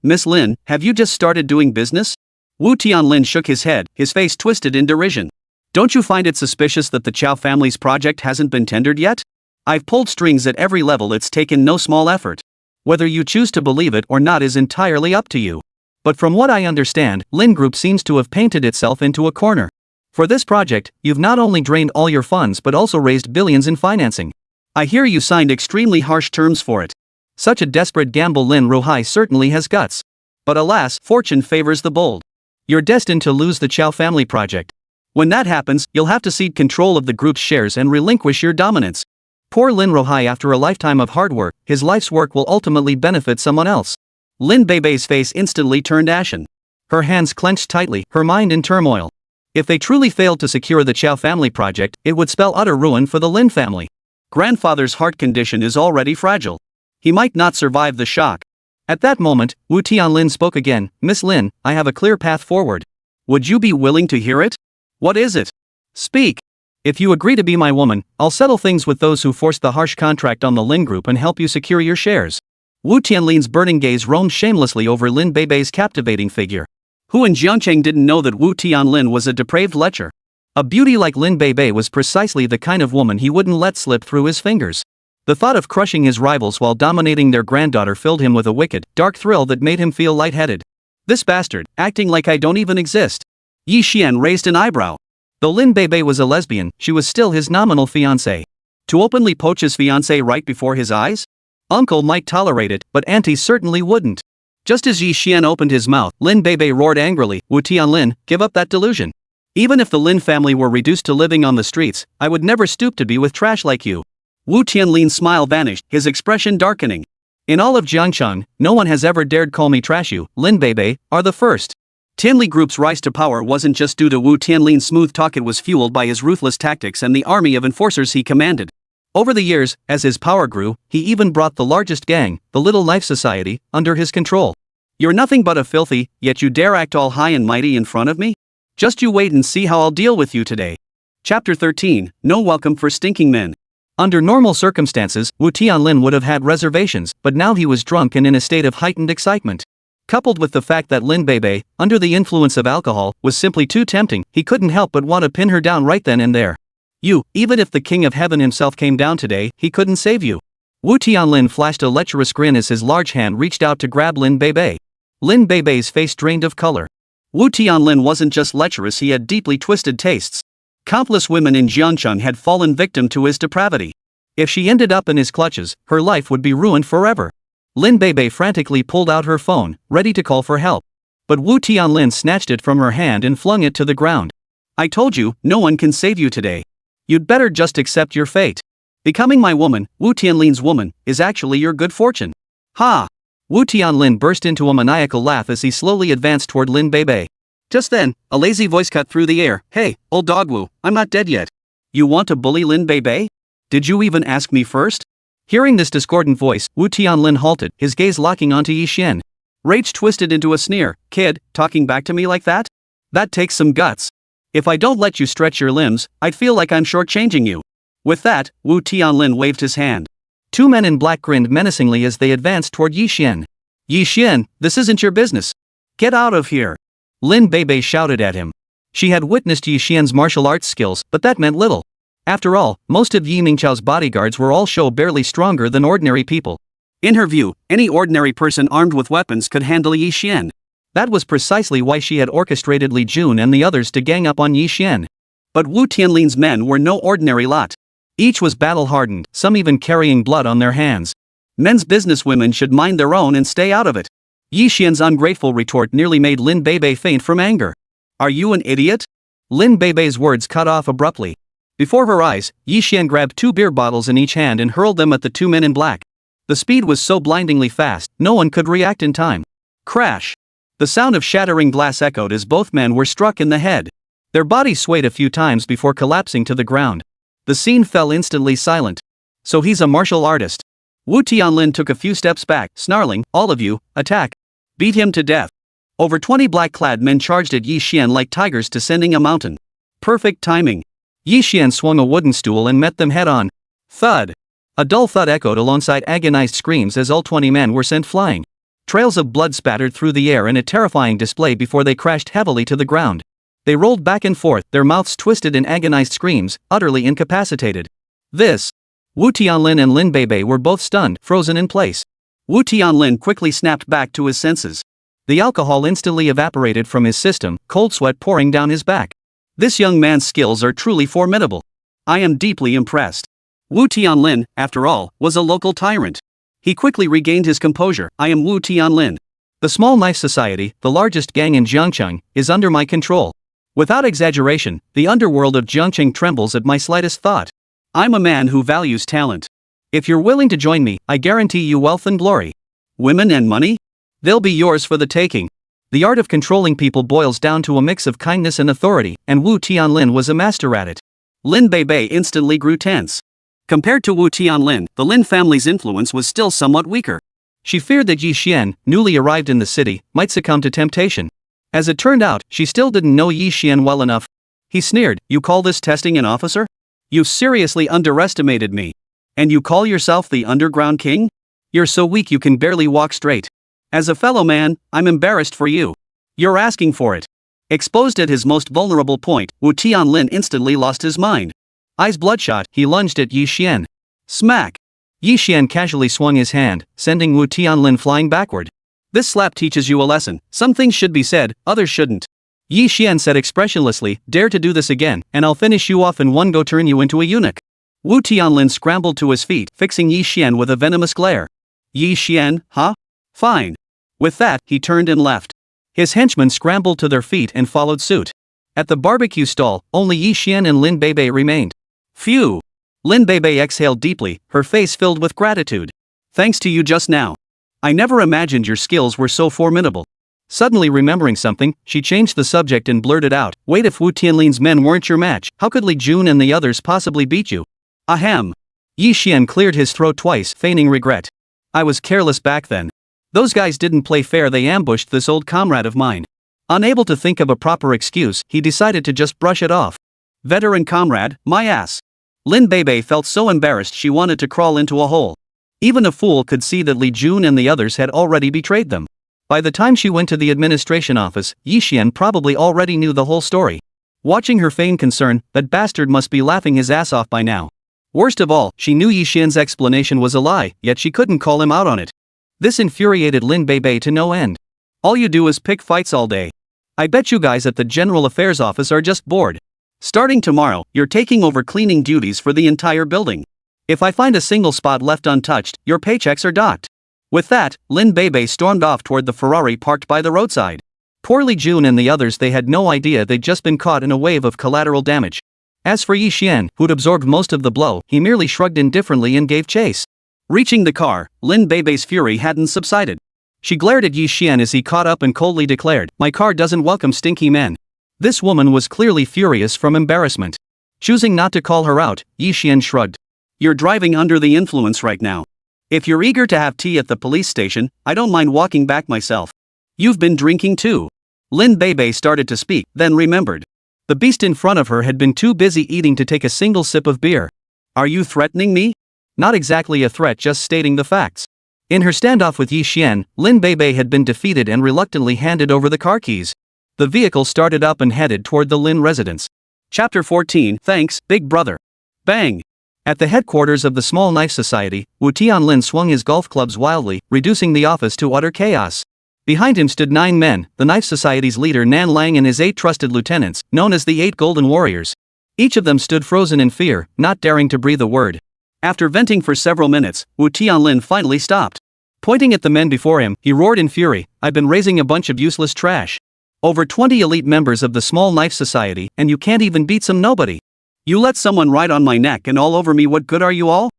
have you just started doing business? Wu Tianlin shook his head, his face twisted in derision. Don't you find it suspicious that the Chow family's project hasn't been tendered yet? I've pulled strings at every level. It's taken no small effort. Whether you choose to believe it or not is entirely up to you. But from what I understand, Lin Group seems to have painted itself into a corner. For this project, you've not only drained all your funds but also raised billions in financing. I hear you signed extremely harsh terms for it. Such a desperate gamble. Lin Ruhai certainly has guts. But alas, fortune favors the bold. You're destined to lose the Chow family project. When that happens, you'll have to cede control of the group's shares and relinquish your dominance. Poor Lin Ruhai, after a lifetime of hard work, his life's work will ultimately benefit someone else. Lin Beibei's face instantly turned ashen. Her hands clenched tightly, her mind in turmoil. If they truly failed to secure the Chow family project, it would spell utter ruin for the Lin family. Grandfather's heart condition is already fragile. He might not survive the shock. At that moment, Wu Tianlin spoke again. Miss Lin, I have a clear path forward. Would you be willing to hear it? What is it? Speak. If you agree to be my woman, I'll settle things with those who forced the harsh contract on the Lin Group and help you secure your shares. Wu Tianlin's burning gaze roamed shamelessly over Lin Beibei's captivating figure. Who in Jiangqing didn't know that Wu Tianlin was a depraved lecher? A beauty like Lin Beibei was precisely the kind of woman he wouldn't let slip through his fingers. The thought of crushing his rivals while dominating their granddaughter filled him with a wicked, dark thrill that made him feel lightheaded. This bastard, acting like I don't even exist. Yi Xian raised an eyebrow. Though Lin Beibei was a lesbian, she was still his nominal fiancée. To openly poach his fiancée right before his eyes? Uncle might tolerate it, but auntie certainly wouldn't. Just as Yi Xian opened his mouth, Lin Beibei roared angrily, Wu Tianlin, give up that delusion. Even if the Lin family were reduced to living on the streets, I would never stoop to be with trash like you. Wu Tianlin's smile vanished, his expression darkening. In all of Jiangcheng, no one has ever dared call me trash. You, Lin Beibei, are the first. Tianli Group's rise to power wasn't just due to Wu Tianlin's smooth talk, it was fueled by his ruthless tactics and the army of enforcers he commanded. Over the years, as his power grew, he even brought the largest gang, the Little Knife Society, under his control. You're nothing but a filthy, yet you dare act all high and mighty in front of me? Just you wait and see how I'll deal with you today. Chapter 13, No Welcome for Stinking Men. Under normal circumstances, Wu Tianlin would have had reservations, but now he was drunk and in a state of heightened excitement. Coupled with the fact that Lin Beibei, under the influence of alcohol, was simply too tempting, he couldn't help but want to pin her down right then and there. You, even if the King of Heaven himself came down today, he couldn't save you. Wu Tianlin flashed a lecherous grin as his large hand reached out to grab Lin Beibei. Lin Beibei's face drained of color. Wu Tianlin wasn't just lecherous, he had deeply twisted tastes. Countless women in Jiangcheng had fallen victim to his depravity. If she ended up in his clutches, her life would be ruined forever. Lin Beibei frantically pulled out her phone, ready to call for help. But Wu Tianlin snatched it from her hand and flung it to the ground. I told you, no one can save you today. You'd better just accept your fate. Becoming my woman, Wu Tianlin's woman, is actually your good fortune. Ha! Wu Tianlin burst into a maniacal laugh as he slowly advanced toward Lin Beibei. Just then, a lazy voice cut through the air. Hey, old dog Wu, I'm not dead yet. You want to bully Lin Beibei? Did you even ask me first? Hearing this discordant voice, Wu Tianlin halted, his gaze locking onto Yi Xian. Rage twisted into a sneer. Kid, talking back to me like that? That takes some guts. If I don't let you stretch your limbs, I'd feel like I'm shortchanging you. With that, Wu Tianlin waved his hand. Two men in black grinned menacingly as they advanced toward Yi Xian. Yi Xian, this isn't your business. Get out of here. Lin Beibei shouted at him. She had witnessed Yi Xian's martial arts skills, but that meant little. After all, most of Yi Mingchao's bodyguards were all barely stronger than ordinary people. In her view, any ordinary person armed with weapons could handle Yi Xian. That was precisely why she had orchestrated Li Jun and the others to gang up on Yi Xian. But Wu Tianlin's men were no ordinary lot. Each was battle-hardened, some even carrying blood on their hands. Men's businesswomen should mind their own and stay out of it. Yi Xian's ungrateful retort nearly made Lin Beibei faint from anger. Are you an idiot? Lin Beibei's words cut off abruptly. Before her eyes, Yi Xian grabbed 2 beer bottles in each hand and hurled them at the 2 men in black. The speed was so blindingly fast, no one could react in time. Crash! The sound of shattering glass echoed as both men were struck in the head. Their bodies swayed a few times before collapsing to the ground. The scene fell instantly silent. So he's a martial artist. Wu Tianlin took a few steps back, snarling, all of you, attack. Beat him to death. Over 20 black-clad men charged at Yi Xian like tigers descending a mountain. Perfect timing. Yi Xian swung a wooden stool and met them head-on. Thud. A dull thud echoed alongside agonized screams as all 20 men were sent flying. Trails of blood spattered through the air in a terrifying display before they crashed heavily to the ground. They rolled back and forth, their mouths twisted in agonized screams, utterly incapacitated. This. Wu Tianlin and Lin Beibei were both stunned, frozen in place. Wu Tianlin quickly snapped back to his senses. The alcohol instantly evaporated from his system, cold sweat pouring down his back. This young man's skills are truly formidable. I am deeply impressed. Wu Tianlin, after all, was a local tyrant. He quickly regained his composure. I am Wu Tianlin. The Small Knife Society, the largest gang in Jiangcheng, is under my control. Without exaggeration, the underworld of Jiangcheng trembles at my slightest thought. I'm a man who values talent. If you're willing to join me, I guarantee you wealth and glory. Women and money? They'll be yours for the taking. The art of controlling people boils down to a mix of kindness and authority, and Wu Tianlin was a master at it. Lin Beibei instantly grew tense. Compared to Wu Tianlin, the Lin family's influence was still somewhat weaker. She feared that Yi Xian, newly arrived in the city, might succumb to temptation. As it turned out, she still didn't know Yi Xian well enough. He sneered, you call this testing an officer? You seriously underestimated me. And you call yourself the underground king? You're so weak you can barely walk straight. As a fellow man, I'm embarrassed for you. You're asking for it. Exposed at his most vulnerable point, Wu Tianlin instantly lost his mind. Eyes bloodshot, he lunged at Yi Xian. Smack! Yi Xian casually swung his hand, sending Wu Tianlin flying backward. This slap teaches you a lesson. Some things should be said, others shouldn't. Yi Xian said expressionlessly, dare to do this again, and I'll finish you off in one go, turn you into a eunuch. Wu Tianlin scrambled to his feet, fixing Yi Xian with a venomous glare. Yi Xian, huh? Fine. With that, he turned and left. His henchmen scrambled to their feet and followed suit. At the barbecue stall, only Yi Xian and Lin Beibei remained. Phew! Lin Beibei exhaled deeply, her face filled with gratitude. Thanks to you just now. I never imagined your skills were so formidable. Suddenly remembering something, she changed the subject and blurted out, wait, if Wu Tianlin's men weren't your match, how could Li Jun and the others possibly beat you? Ahem. Yi Xian cleared his throat twice, feigning regret. I was careless back then. Those guys didn't play fair, they ambushed this old comrade of mine. Unable to think of a proper excuse, he decided to just brush it off. Veteran comrade, my ass. Lin Beibei felt so embarrassed she wanted to crawl into a hole. Even a fool could see that Li Jun and the others had already betrayed them. By the time she went to the administration office, Yi Xian probably already knew the whole story. Watching her feigned concern, that bastard must be laughing his ass off by now. Worst of all, she knew Yi Xian's explanation was a lie, yet she couldn't call him out on it. This infuriated Lin Beibei to no end. All you do is pick fights all day. I bet you guys at the General Affairs Office are just bored. Starting tomorrow, you're taking over cleaning duties for the entire building. If I find a single spot left untouched, your paychecks are docked. With that, Lin Beibei stormed off toward the Ferrari parked by the roadside. Poor Li Jun and the others, they had no idea they'd just been caught in a wave of collateral damage. As for Yi Xian, who'd absorbed most of the blow, he merely shrugged indifferently and gave chase. Reaching the car, Lin Beibei's fury hadn't subsided. She glared at Yi Xian as he caught up and coldly declared, my car doesn't welcome stinky men. This woman was clearly furious from embarrassment. Choosing not to call her out, Yi Xian shrugged. You're driving under the influence right now. If you're eager to have tea at the police station, I don't mind walking back myself. You've been drinking too. Lin Beibei started to speak, then remembered. The beast in front of her had been too busy eating to take a single sip of beer. Are you threatening me? Not exactly a threat, just stating the facts. In her standoff with Yi Xian, Lin Beibei had been defeated and reluctantly handed over the car keys. The vehicle started up and headed toward the Lin residence. Chapter 14, Thanks, Big Brother. Bang! At the headquarters of the Small Knife Society, Wu Tianlin swung his golf clubs wildly, reducing the office to utter chaos. Behind him stood 9 men, the Knife Society's leader Nan Lang and his 8 trusted lieutenants, known as the 8 Golden Warriors. Each of them stood frozen in fear, not daring to breathe a word. After venting for several minutes, Wu Tianlin finally stopped. Pointing at the men before him, he roared in fury, I've been raising a bunch of useless trash. Over 20 elite members of the Small Knife Society, and you can't even beat some nobody. You let someone ride on my neck and all over me, what good are you all?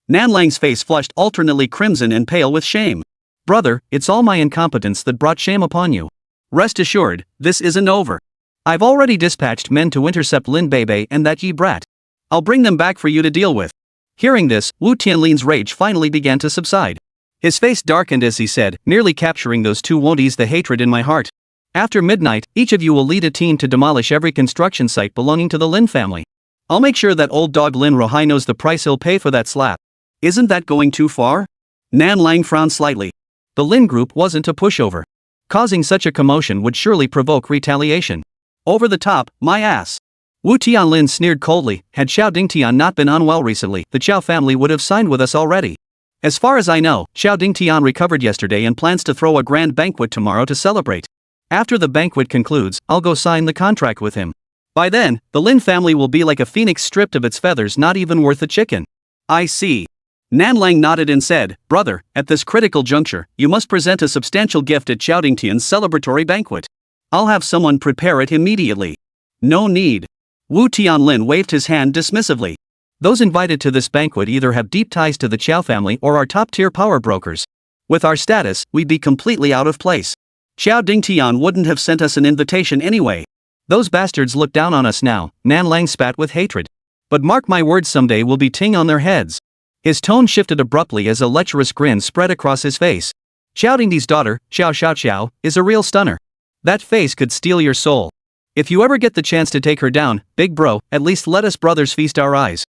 Nan Lang's face flushed alternately crimson and pale with shame. Brother, it's all my incompetence that brought shame upon you. Rest assured, this isn't over. I've already dispatched men to intercept Lin Beibei and that ye brat. I'll bring them back for you to deal with. Hearing this, Wu Tianlin's rage finally began to subside. His face darkened as he said, merely capturing those 2 won't ease the hatred in my heart. After midnight, each of you will lead a team to demolish every construction site belonging to the Lin family. I'll make sure that old dog Lin Rohai knows the price he'll pay for that slap. Isn't that going too far? Nan Lang frowned slightly. The Lin group wasn't a pushover. Causing such a commotion would surely provoke retaliation. Over the top, my ass. Wu Tianlin sneered coldly, had Xiao Dingtian not been unwell recently, the Qiao family would have signed with us already. As far as I know, Xiao Dingtian recovered yesterday and plans to throw a grand banquet tomorrow to celebrate. After the banquet concludes, I'll go sign the contract with him. By then, the Lin family will be like a phoenix stripped of its feathers, not even worth a chicken. I see. Nan Lang nodded and said, Brother, at this critical juncture, you must present a substantial gift at Xiao Dingtian's celebratory banquet. I'll have someone prepare it immediately. No need. Wu Tianlin waved his hand dismissively. Those invited to this banquet either have deep ties to the Qiao family or are top-tier power brokers. With our status, we'd be completely out of place. Xiao Dingtian wouldn't have sent us an invitation anyway. Those bastards look down on us now, Nan Lang spat with hatred. But mark my words, someday we'll be ting on their heads. His tone shifted abruptly as a lecherous grin spread across his face. Xiao Dingti's daughter, Xiao Xiao, is a real stunner. That face could steal your soul. If you ever get the chance to take her down, big bro, at least let us brothers feast our eyes.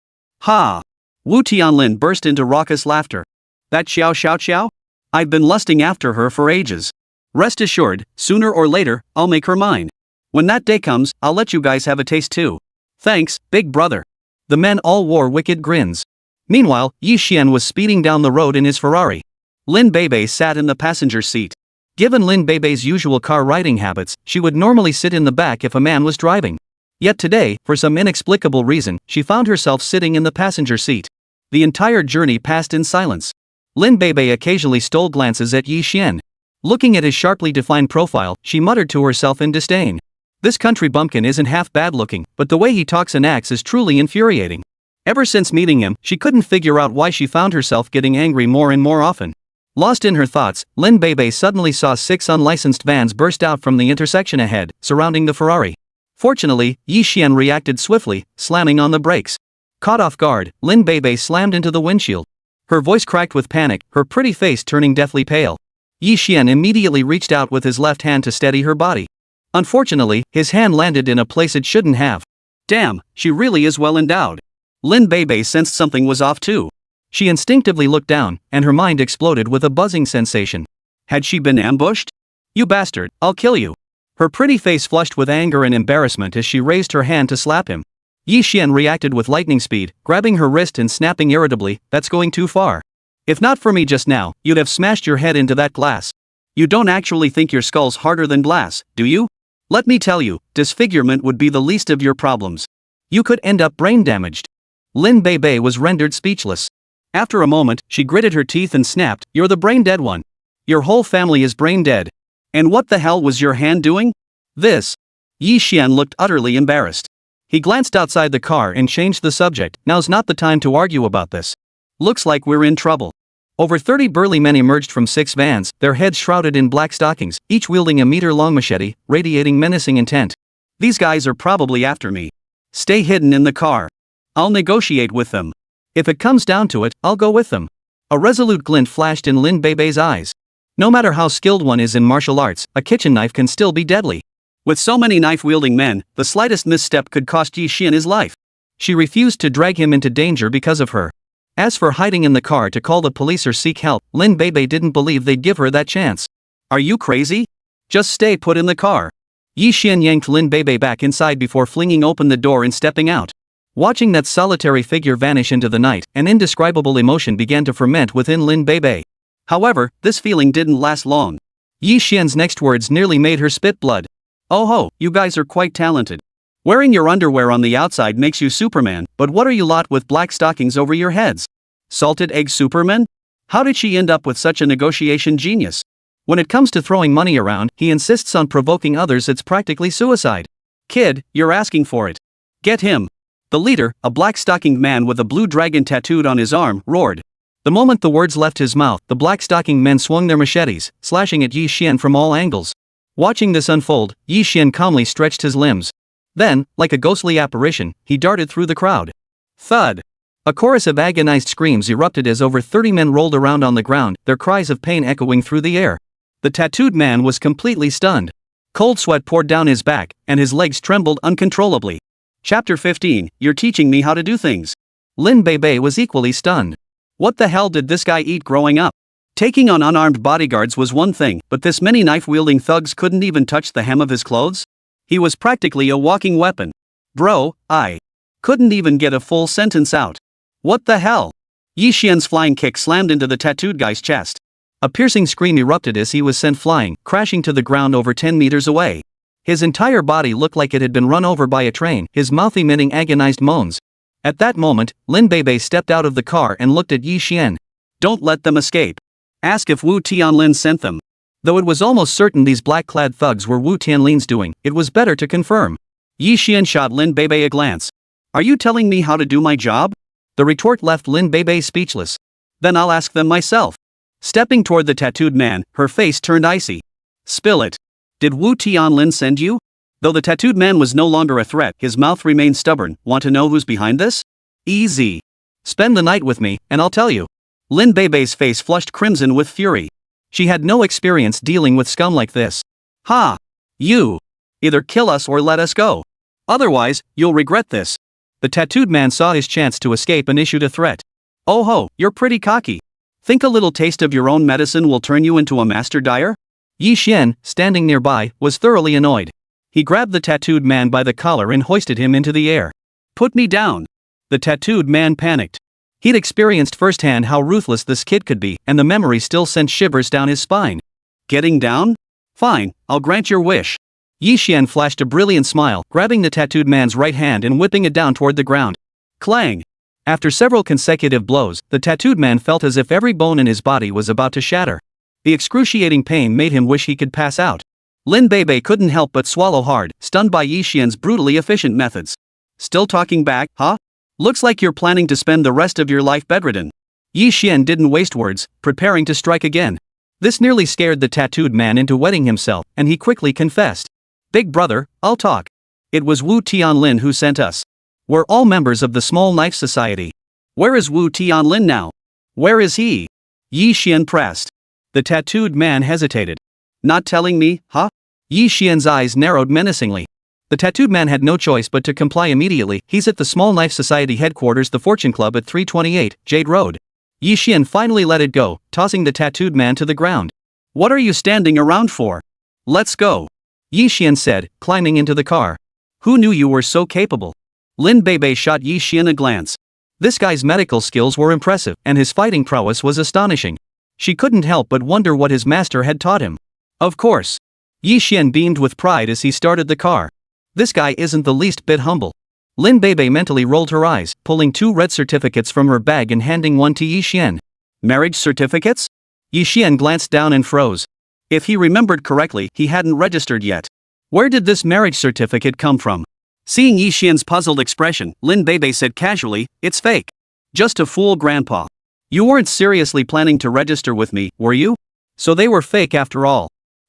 Ha! Wu Tianlin burst into raucous laughter. That Xiao? I've been lusting after her for ages. Rest assured, sooner or later, I'll make her mine. When that day comes, I'll let you guys have a taste too. Thanks, big brother. The men all wore wicked grins. Meanwhile, Yi Xian was speeding down the road in his Ferrari. Lin Beibei sat in the passenger seat. Given Lin Beibei's usual car riding habits, she would normally sit in the back if a man was driving. Yet today, for some inexplicable reason, she found herself sitting in the passenger seat. The entire journey passed in silence. Lin Beibei occasionally stole glances at Yi Xian. Looking at his sharply defined profile, she muttered to herself in disdain. This country bumpkin isn't half bad looking, but the way he talks and acts is truly infuriating. Ever since meeting him, she couldn't figure out why she found herself getting angry more and more often. Lost in her thoughts, Lin Beibei suddenly saw 6 unlicensed vans burst out from the intersection ahead, surrounding the Ferrari. Fortunately, Yi Xian reacted swiftly, slamming on the brakes. Caught off guard, Lin Beibei slammed into the windshield. Her voice cracked with panic, her pretty face turning deathly pale. Yi Xian immediately reached out with his left hand to steady her body. Unfortunately, his hand landed in a place it shouldn't have. Damn, she really is well endowed. Lin Beibei sensed something was off too. She instinctively looked down, and her mind exploded with a buzzing sensation. Had she been ambushed? You bastard, I'll kill you. Her pretty face flushed with anger and embarrassment as she raised her hand to slap him. Yi Xian reacted with lightning speed, grabbing her wrist and snapping irritably, "That's going too far. If not for me just now, you'd have smashed your head into that glass. You don't actually think your skull's harder than glass, do you? Let me tell you, disfigurement would be the least of your problems. You could end up brain damaged." Lin Beibei was rendered speechless. After a moment, she gritted her teeth and snapped, "You're the brain dead one. Your whole family is brain dead. And what the hell was your hand doing?" "This." Yi Xian looked utterly embarrassed. He glanced outside the car and changed the subject. "Now's not the time to argue about this. Looks like we're in trouble." Over 30 burly men emerged from 6 vans, their heads shrouded in black stockings, each wielding a meter-long machete, radiating menacing intent. "These guys are probably after me. Stay hidden in the car. I'll negotiate with them. If it comes down to it, I'll go with them." A resolute glint flashed in Lin Beibei's eyes. No matter how skilled one is in martial arts, a kitchen knife can still be deadly. With so many knife-wielding men, the slightest misstep could cost Yi Xian his life. She refused to drag him into danger because of her. As for hiding in the car to call the police or seek help, Lin Beibei didn't believe they'd give her that chance. "Are you crazy? Just stay put in the car." Yi Xian yanked Lin Beibei back inside before flinging open the door and stepping out. Watching that solitary figure vanish into the night, an indescribable emotion began to ferment within Lin Beibei. However, this feeling didn't last long. Yi Xian's next words nearly made her spit blood. "Oh ho, you guys are quite talented. Wearing your underwear on the outside makes you Superman, but what are you lot with black stockings over your heads? Salted egg Superman? How did she end up with such a negotiation genius? When it comes to throwing money around, he insists on provoking others. It's practically suicide. Kid, you're asking for it. Get him." The leader, a black-stockinged man with a blue dragon tattooed on his arm, roared. The moment the words left his mouth, the black-stockinged men swung their machetes, slashing at Yi Xian from all angles. Watching this unfold, Yi Xian calmly stretched his limbs. Then, like a ghostly apparition, he darted through the crowd. Thud! A chorus of agonized screams erupted as over 30 men rolled around on the ground, their cries of pain echoing through the air. The tattooed man was completely stunned. Cold sweat poured down his back, and his legs trembled uncontrollably. Chapter 15, You're teaching me how to do things. Lin Beibei was equally stunned. What the hell did this guy eat growing up? Taking on unarmed bodyguards was one thing, but this many knife-wielding thugs couldn't even touch the hem of his clothes? He was practically a walking weapon. Bro, I couldn't even get a full sentence out. What the hell? Yi Xian's flying kick slammed into the tattooed guy's chest. A piercing scream erupted as he was sent flying, crashing to the ground over 10 meters away. His entire body looked like it had been run over by a train, his mouth emitting agonized moans. At that moment, Lin Beibei stepped out of the car and looked at Yi Xian. Don't let them escape. Ask if Wu Tianlin sent them. Though it was almost certain these black-clad thugs were Wu Tianlin's doing, it was better to confirm. Yi Xian shot Lin Beibei a glance. Are you telling me how to do my job? The retort left Lin Beibei speechless. Then I'll ask them myself. Stepping toward the tattooed man, her face turned icy. Spill it. Did Wu Tianlin send you? Though the tattooed man was no longer a threat, his mouth remained stubborn. Want to know who's behind this? Easy. Spend the night with me, and I'll tell you. Lin Beibei's face flushed crimson with fury. She had no experience dealing with scum like this. Ha! You! Either kill us or let us go. Otherwise, you'll regret this. The tattooed man saw his chance to escape and issued a threat. Oh ho, you're pretty cocky. Think a little taste of your own medicine will turn you into a master dyer? Yi Xian, standing nearby, was thoroughly annoyed. He grabbed the tattooed man by the collar and hoisted him into the air. "Put me down." The tattooed man panicked. He'd experienced firsthand how ruthless this kid could be, and the memory still sent shivers down his spine. "Getting down? Fine, I'll grant your wish." Yi Xian flashed a brilliant smile, grabbing the tattooed man's right hand and whipping it down toward the ground. Clang! After several consecutive blows, the tattooed man felt as if every bone in his body was about to shatter. The excruciating pain made him wish he could pass out. Lin Beibei couldn't help but swallow hard, stunned by Yi Xian's brutally efficient methods. "Still talking back, huh? Looks like you're planning to spend the rest of your life bedridden." Yi Xian didn't waste words, preparing to strike again. This nearly scared the tattooed man into wetting himself, and he quickly confessed. "Big brother, I'll talk. It was Wu Tianlin who sent us. We're all members of the Small Knife Society." "Where is Wu Tianlin now? Where is he?" Yi Xian pressed. The tattooed man hesitated. "Not telling me, huh?" Yi Xian's eyes narrowed menacingly. The tattooed man had no choice but to comply immediately. "He's at the Small Knife Society headquarters, the Fortune Club at 328 Jade Road." Yi Xian finally let it go, tossing the tattooed man to the ground. "What are you standing around for? Let's go," Yi Xian said, climbing into the car. "Who knew you were so capable?" Lin Beibei shot Yi Xian a glance. This guy's medical skills were impressive, and his fighting prowess was astonishing. She couldn't help but wonder what his master had taught him. "Of course." Yi Xian beamed with pride as he started the car. "This guy isn't the least bit humble." Lin Beibei mentally rolled her eyes, pulling 2 red certificates from her bag and handing one to Yi Xian. "Marriage certificates?" Yi Xian glanced down and froze. If he remembered correctly, he hadn't registered yet. Where did this marriage certificate come from? Seeing Yi Xian's puzzled expression, Lin Beibei said casually, "It's fake. Just to fool Grandpa. You weren't seriously planning to register with me, were you? So they were fake after all."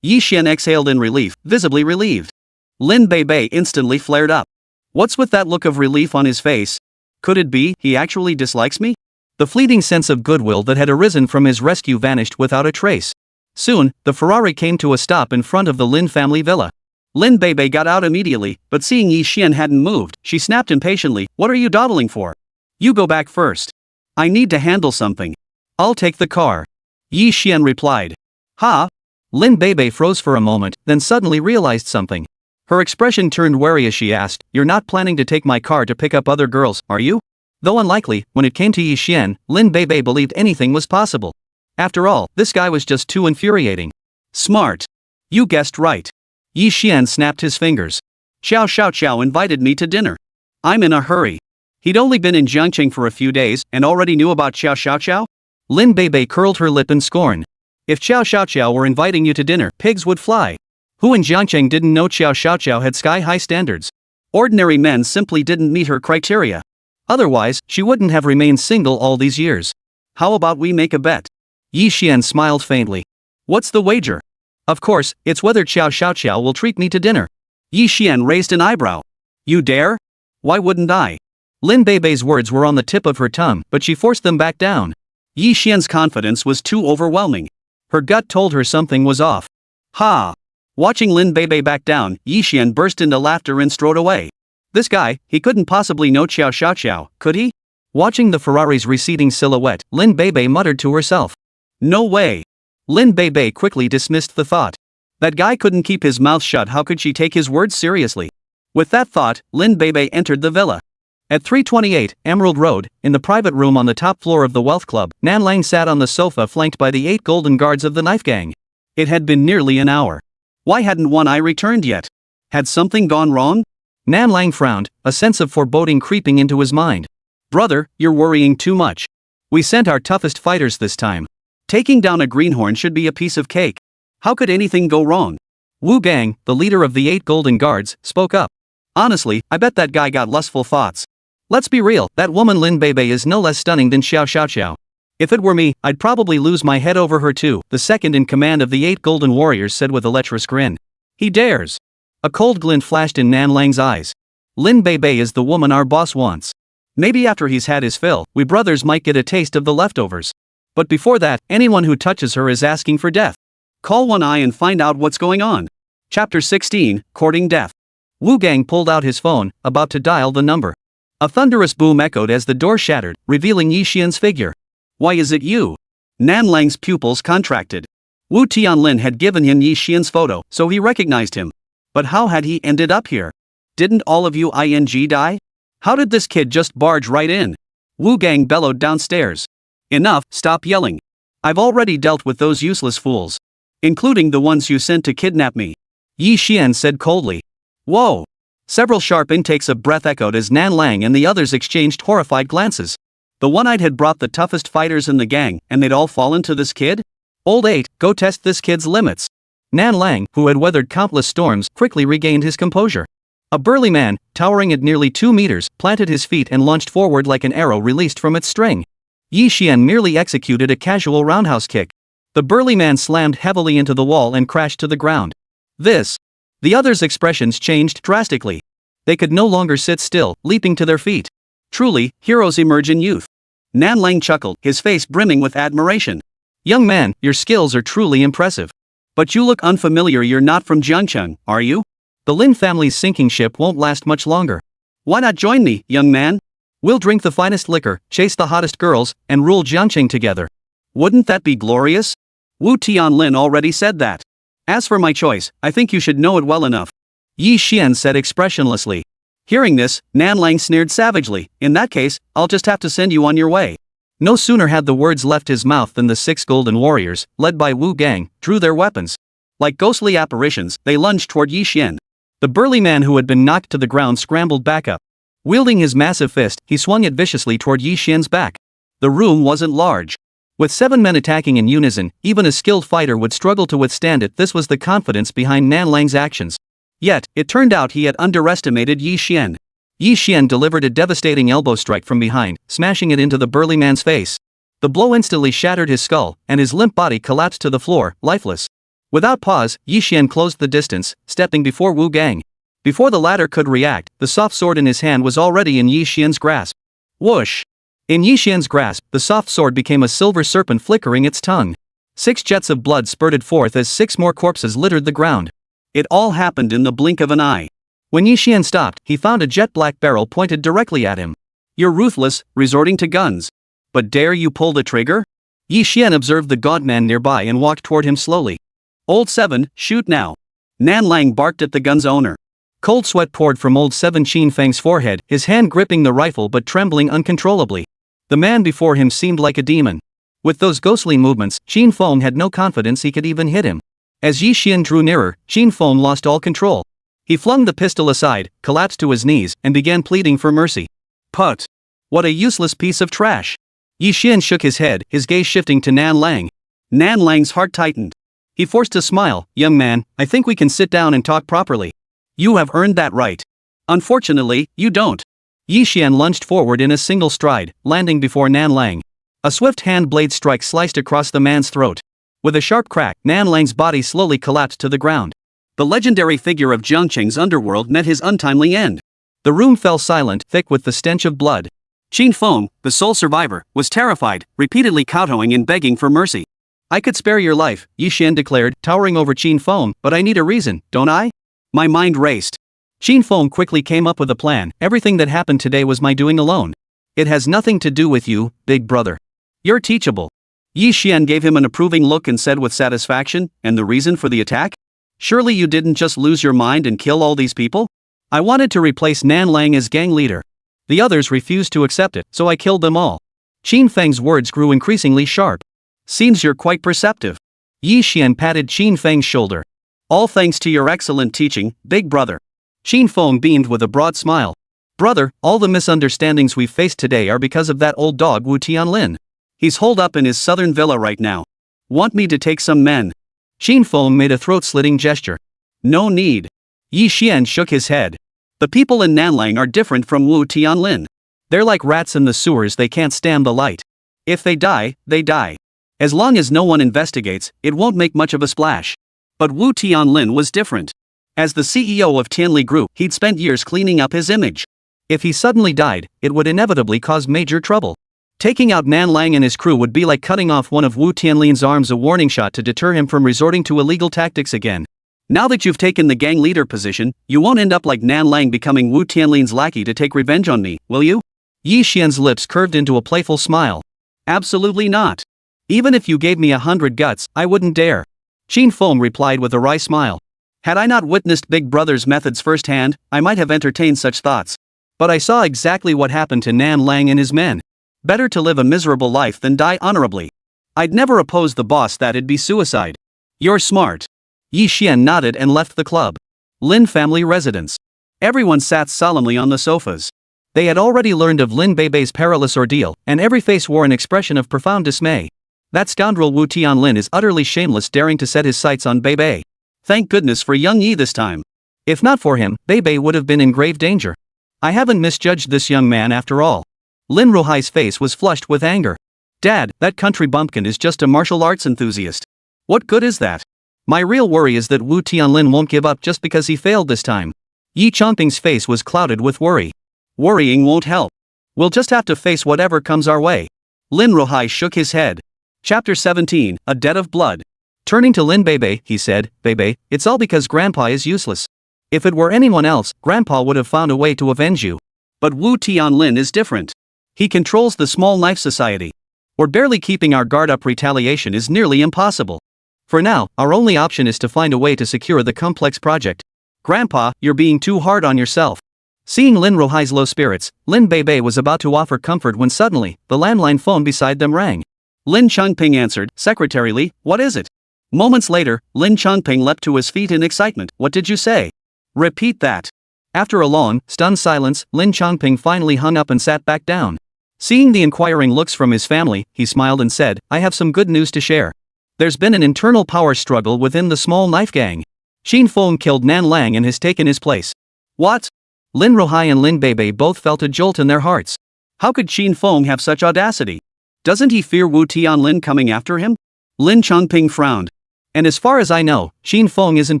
Yi Xian exhaled in relief, visibly relieved. Lin Beibei instantly flared up. What's with that look of relief on his face? Could it be he actually dislikes me? The fleeting sense of goodwill that had arisen from his rescue vanished without a trace. Soon, the Ferrari came to a stop in front of the Lin family villa. Lin Beibei got out immediately, but seeing Yi Xian hadn't moved, she snapped impatiently, "What are you dawdling for? You go back first. I need to handle something." "I'll take the car," Yi Xian replied. "Ha?" Lin Beibei froze for a moment, then suddenly realized something. Her expression turned wary as she asked, "You're not planning to take my car to pick up other girls, are you?" Though unlikely, when it came to Yi Xian, Lin Beibei believed anything was possible. After all, this guy was just too infuriating. "Smart. You guessed right." Yi Xian snapped his fingers. "Xiao Xiao invited me to dinner. I'm in a hurry." He'd only been in Jiangqing for a few days, and already knew about Xiao Xiao? Lin Beibei curled her lip in scorn. If Xiao Xiao were inviting you to dinner, pigs would fly. Who in Jiangqing didn't know Xiao Xiao had sky-high standards? Ordinary men simply didn't meet her criteria. Otherwise, she wouldn't have remained single all these years. "How about we make a bet?" Yi Xian smiled faintly. "What's the wager?" "Of course, it's whether Xiao Xiao will treat me to dinner." Yi Xian raised an eyebrow. "You dare? Why wouldn't I?" Lin Beibei's words were on the tip of her tongue, but she forced them back down. Yi Xian's confidence was too overwhelming. Her gut told her something was off. "Ha!" Watching Lin Beibei back down, Yi Xian burst into laughter and strode away. This guy, he couldn't possibly know Xiao Xiao, could he? Watching the Ferrari's receding silhouette, Lin Beibei muttered to herself. "No way." Lin Beibei quickly dismissed the thought. That guy couldn't keep his mouth shut, how could she take his words seriously? With that thought, Lin Beibei entered the villa. At 328 Emerald Road, in the private room on the top floor of the Wealth Club, Nan Lang sat on the sofa flanked by the 8 golden guards of the knife gang. It had been nearly an hour. Why hadn't One Eye returned yet? Had something gone wrong? Nan Lang frowned, a sense of foreboding creeping into his mind. "Brother, you're worrying too much. We sent our toughest fighters this time. Taking down a greenhorn should be a piece of cake. How could anything go wrong?" Wu Gang, the leader of the 8 golden guards, spoke up. "Honestly, I bet that guy got lustful thoughts. Let's be real, that woman Lin Beibei is no less stunning than Xiao Xiao. If it were me, I'd probably lose my head over her too," the second in command of the 8 golden warriors said with a lecherous grin. "He dares." A cold glint flashed in Nan Lang's eyes. "Lin Beibei is the woman our boss wants. Maybe after he's had his fill, we brothers might get a taste of the leftovers. But before that, anyone who touches her is asking for death. Call One Eye and find out what's going on." Chapter 16, Courting Death. Wu Gang pulled out his phone, about to dial the number. A thunderous boom echoed as the door shattered, revealing Yi Xian's figure. "Why is it you?" Nan Lang's pupils contracted. Wu Tianlin had given him Yi Xian's photo, so he recognized him. But how had he ended up here? Didn't all of you die? How did this kid just barge right in? Wu Gang bellowed downstairs. Enough, stop yelling. I've already dealt with those useless fools. Including the ones you sent to kidnap me. Yi Xian said coldly. Whoa! Several sharp intakes of breath echoed as Nan Lang and the others exchanged horrified glances. The one-eyed had brought the toughest fighters in the gang, and they'd all fallen to this kid? Old 8, go test this kid's limits. Nan Lang, who had weathered countless storms, quickly regained his composure. A burly man, towering at nearly 2 meters, planted his feet and launched forward like an arrow released from its string. Yi Xian merely executed a casual roundhouse kick. The burly man slammed heavily into the wall and crashed to the ground. The others' expressions changed drastically. They could no longer sit still, leaping to their feet. Truly, heroes emerge in youth. Nan Lang chuckled, his face brimming with admiration. Young man, your skills are truly impressive. But you look unfamiliar. You're not from Jiangcheng, are you? The Lin family's sinking ship won't last much longer. Why not join me, young man? We'll drink the finest liquor, chase the hottest girls, and rule Jiangcheng together. Wouldn't that be glorious? Wu Tianlin already said that. As for my choice, I think you should know it well enough. Yi Xian said expressionlessly. Hearing this, Nan Lang sneered savagely. In that case, I'll just have to send you on your way. No sooner had the words left his mouth than the 6 golden warriors, led by Wu Gang, drew their weapons. Like ghostly apparitions, they lunged toward Yi Xian. The burly man who had been knocked to the ground scrambled back up. Wielding his massive fist, he swung it viciously toward Yi Xian's back. The room wasn't large. With 7 men attacking in unison, even a skilled fighter would struggle to withstand it. This was the confidence behind Nan Lang's actions. Yet, it turned out he had underestimated Yi Xian. Yi Xian delivered a devastating elbow strike from behind, smashing it into the burly man's face. The blow instantly shattered his skull, and his limp body collapsed to the floor, lifeless. Without pause, Yi Xian closed the distance, stepping before Wu Gang. Before the latter could react, the soft sword in his hand was already in Yi Xian's grasp. Whoosh! In Yi Xian's grasp, the soft sword became a silver serpent flickering its tongue. 6 jets of blood spurted forth as 6 more corpses littered the ground. It all happened in the blink of an eye. When Yi Xian stopped, he found a jet-black barrel pointed directly at him. You're ruthless, resorting to guns. But dare you pull the trigger? Yi Xian observed the gaunt man nearby and walked toward him slowly. Old 7, shoot now. Nan Lang barked at the gun's owner. Cold sweat poured from Old 7 Qin Feng's forehead, his hand gripping the rifle but trembling uncontrollably. The man before him seemed like a demon. With those ghostly movements, Qin Feng had no confidence he could even hit him. As Yi Xian drew nearer, Qin Feng lost all control. He flung the pistol aside, collapsed to his knees, and began pleading for mercy. Put! What a useless piece of trash! Yi Xian shook his head, his gaze shifting to Nan Lang. Nan Lang's heart tightened. He forced a smile. Young man, I think we can sit down and talk properly. You have earned that right. Unfortunately, you don't. Yi Xian lunged forward in a single stride, landing before Nan Lang. A swift hand blade strike sliced across the man's throat. With a sharp crack, Nan Lang's body slowly collapsed to the ground. The legendary figure of Jiangcheng's underworld met his untimely end. The room fell silent, thick with the stench of blood. Qin Feng, the sole survivor, was terrified, repeatedly kowtowing and begging for mercy. I could spare your life, Yi Xian declared, towering over Qin Feng, but I need a reason, don't I? My mind raced. Qin Feng quickly came up with a plan. Everything that happened today was my doing alone. It has nothing to do with you, big brother. You're teachable. Yi Xian gave him an approving look and said with satisfaction, and the reason for the attack? Surely you didn't just lose your mind and kill all these people? I wanted to replace Nan Lang as gang leader. The others refused to accept it, so I killed them all. Qin Feng's words grew increasingly sharp. Seems you're quite perceptive. Yi Xian patted Qin Feng's shoulder. All thanks to your excellent teaching, big brother. Qin Feng beamed with a broad smile. Brother, all the misunderstandings we've faced today are because of that old dog Wu Tianlin. He's holed up in his southern villa right now. Want me to take some men? Qin Feng made a throat-slitting gesture. No need. Yi Xian shook his head. The people in Nanlang are different from Wu Tianlin. They're like rats in the sewers, they can't stand the light. If they die, they die. As long as no one investigates, it won't make much of a splash. But Wu Tianlin was different. As the CEO of Tianli Group, he'd spent years cleaning up his image. If he suddenly died, it would inevitably cause major trouble. Taking out Nanlang and his crew would be like cutting off one of Wu Tianlin's arms, a warning shot to deter him from resorting to illegal tactics again. Now that you've taken the gang leader position, you won't end up like Nanlang becoming Wu Tianlin's lackey to take revenge on me, will you? Yi Xian's lips curved into a playful smile. Absolutely not. Even if you gave me 100 guts, I wouldn't dare. Qin Feng replied with a wry smile. Had I not witnessed Big Brother's methods firsthand, I might have entertained such thoughts. But I saw exactly what happened to Nan Lang and his men. Better to live a miserable life than die honorably. I'd never oppose the boss, that'd be suicide. You're smart. Yi Xian nodded and left the club. Lin family residence. Everyone sat solemnly on the sofas. They had already learned of Lin Beibei's perilous ordeal, and every face wore an expression of profound dismay. That scoundrel Wu Tianlin is utterly shameless, daring to set his sights on Beibei. Thank goodness for young Yi this time. If not for him, Beibei would have been in grave danger. I haven't misjudged this young man after all. Lin Ruhai's face was flushed with anger. Dad, that country bumpkin is just a martial arts enthusiast. What good is that? My real worry is that Wu Tianlin won't give up just because he failed this time. Yi Chongping's face was clouded with worry. Worrying won't help. We'll just have to face whatever comes our way. Lin Ruhai shook his head. Chapter 17, A Debt of Blood. Turning to Lin Beibei, he said, Beibei, it's all because Grandpa is useless. If it were anyone else, Grandpa would have found a way to avenge you. But Wu Tianlin is different. He controls the small knife society. We're barely keeping our guard up. Retaliation is nearly impossible. For now, our only option is to find a way to secure the complex project. Grandpa, you're being too hard on yourself. Seeing Lin Ruhai's low spirits, Lin Beibei was about to offer comfort when suddenly, the landline phone beside them rang. Lin Chongping answered, secretarily, what is it? Moments later, Lin Chongping leapt to his feet in excitement. What did you say? Repeat that. After a long, stunned silence, Lin Chongping finally hung up and sat back down. Seeing the inquiring looks from his family, he smiled and said, I have some good news to share. There's been an internal power struggle within the small knife gang. Xin Feng killed Nan Lang and has taken his place. What? Lin Ruhai and Lin Beibei both felt a jolt in their hearts. How could Xin Feng have such audacity? Doesn't he fear Wu Tianlin coming after him? Lin Chongping frowned. And as far as I know, Xin Feng isn't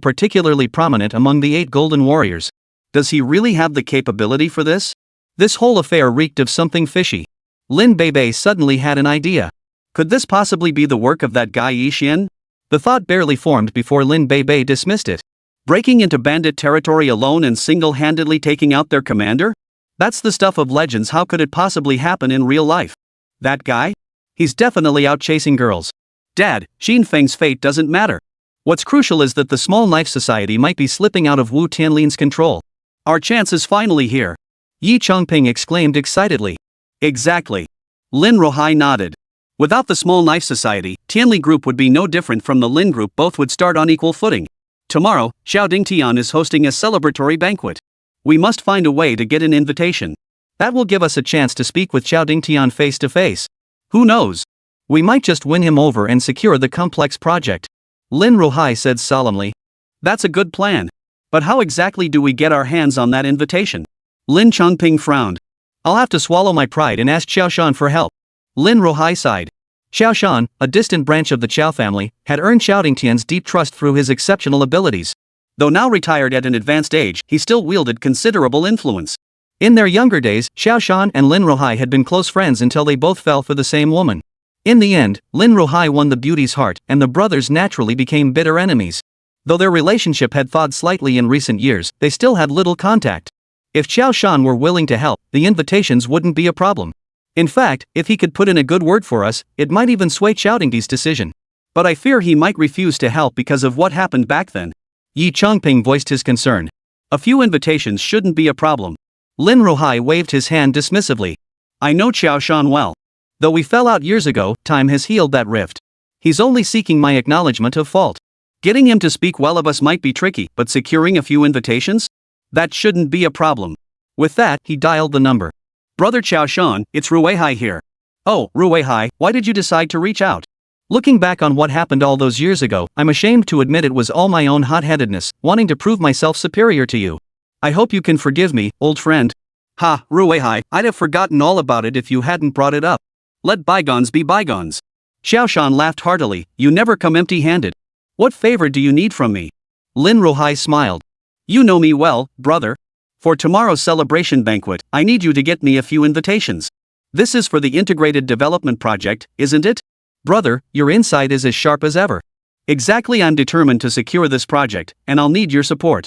particularly prominent among the 8 Golden Warriors. Does he really have the capability for this? This whole affair reeked of something fishy. Lin Beibei suddenly had an idea. Could this possibly be the work of that guy Yi Xian? The thought barely formed before Lin Beibei dismissed it. Breaking into bandit territory alone and single-handedly taking out their commander? That's the stuff of legends. How could it possibly happen in real life? That guy? He's definitely out chasing girls. Dad, Xin Feng's fate doesn't matter. What's crucial is that the small knife society might be slipping out of Wu Tianlin's control. Our chance is finally here. Yi Chongping exclaimed excitedly. Exactly. Lin Ruhai nodded. Without the small knife society, Tianli Group would be no different from the Lin Group. Both would start on equal footing. Tomorrow, Xiao Dingtian is hosting a celebratory banquet. We must find a way to get an invitation. That will give us a chance to speak with Xiao Dingtian face to face. Who knows? We might just win him over and secure the complex project. Lin Ruhai said solemnly. That's a good plan. But how exactly do we get our hands on that invitation? Lin Chongping frowned. I'll have to swallow my pride and ask Xiaoshan for help. Lin Ruhai sighed. Xiaoshan, a distant branch of the Qiao family, had earned Xiao Dingtian's deep trust through his exceptional abilities. Though now retired at an advanced age, he still wielded considerable influence. In their younger days, Xiaoshan and Lin Ruhai had been close friends until they both fell for the same woman. In the end, Lin Ruhai won the beauty's heart, and the brothers naturally became bitter enemies. Though their relationship had thawed slightly in recent years, they still had little contact. If Xiaoshan were willing to help, the invitations wouldn't be a problem. In fact, if he could put in a good word for us, it might even sway Xiao Dingti's decision. But I fear he might refuse to help because of what happened back then. Yi Chongping voiced his concern. A few invitations shouldn't be a problem. Lin Ruhai waved his hand dismissively. I know Xiaoshan well. Though we fell out years ago, time has healed that rift. He's only seeking my acknowledgement of fault. Getting him to speak well of us might be tricky, but securing a few invitations? That shouldn't be a problem. With that, he dialed the number. Brother Xiaoshan, it's Ruihai here. Oh, Ruihai, why did you decide to reach out? Looking back on what happened all those years ago, I'm ashamed to admit it was all my own hot-headedness, wanting to prove myself superior to you. I hope you can forgive me, old friend. Ha, Ruihai, I'd have forgotten all about it if you hadn't brought it up. Let bygones be bygones. Xiaoshan laughed heartily. You never come empty-handed. What favor do you need from me? Lin Ruhai smiled. You know me well, brother. For tomorrow's celebration banquet, I need you to get me a few invitations. This is for the Integrated Development Project, isn't it? Brother, your insight is as sharp as ever. Exactly, I'm determined to secure this project, and I'll need your support.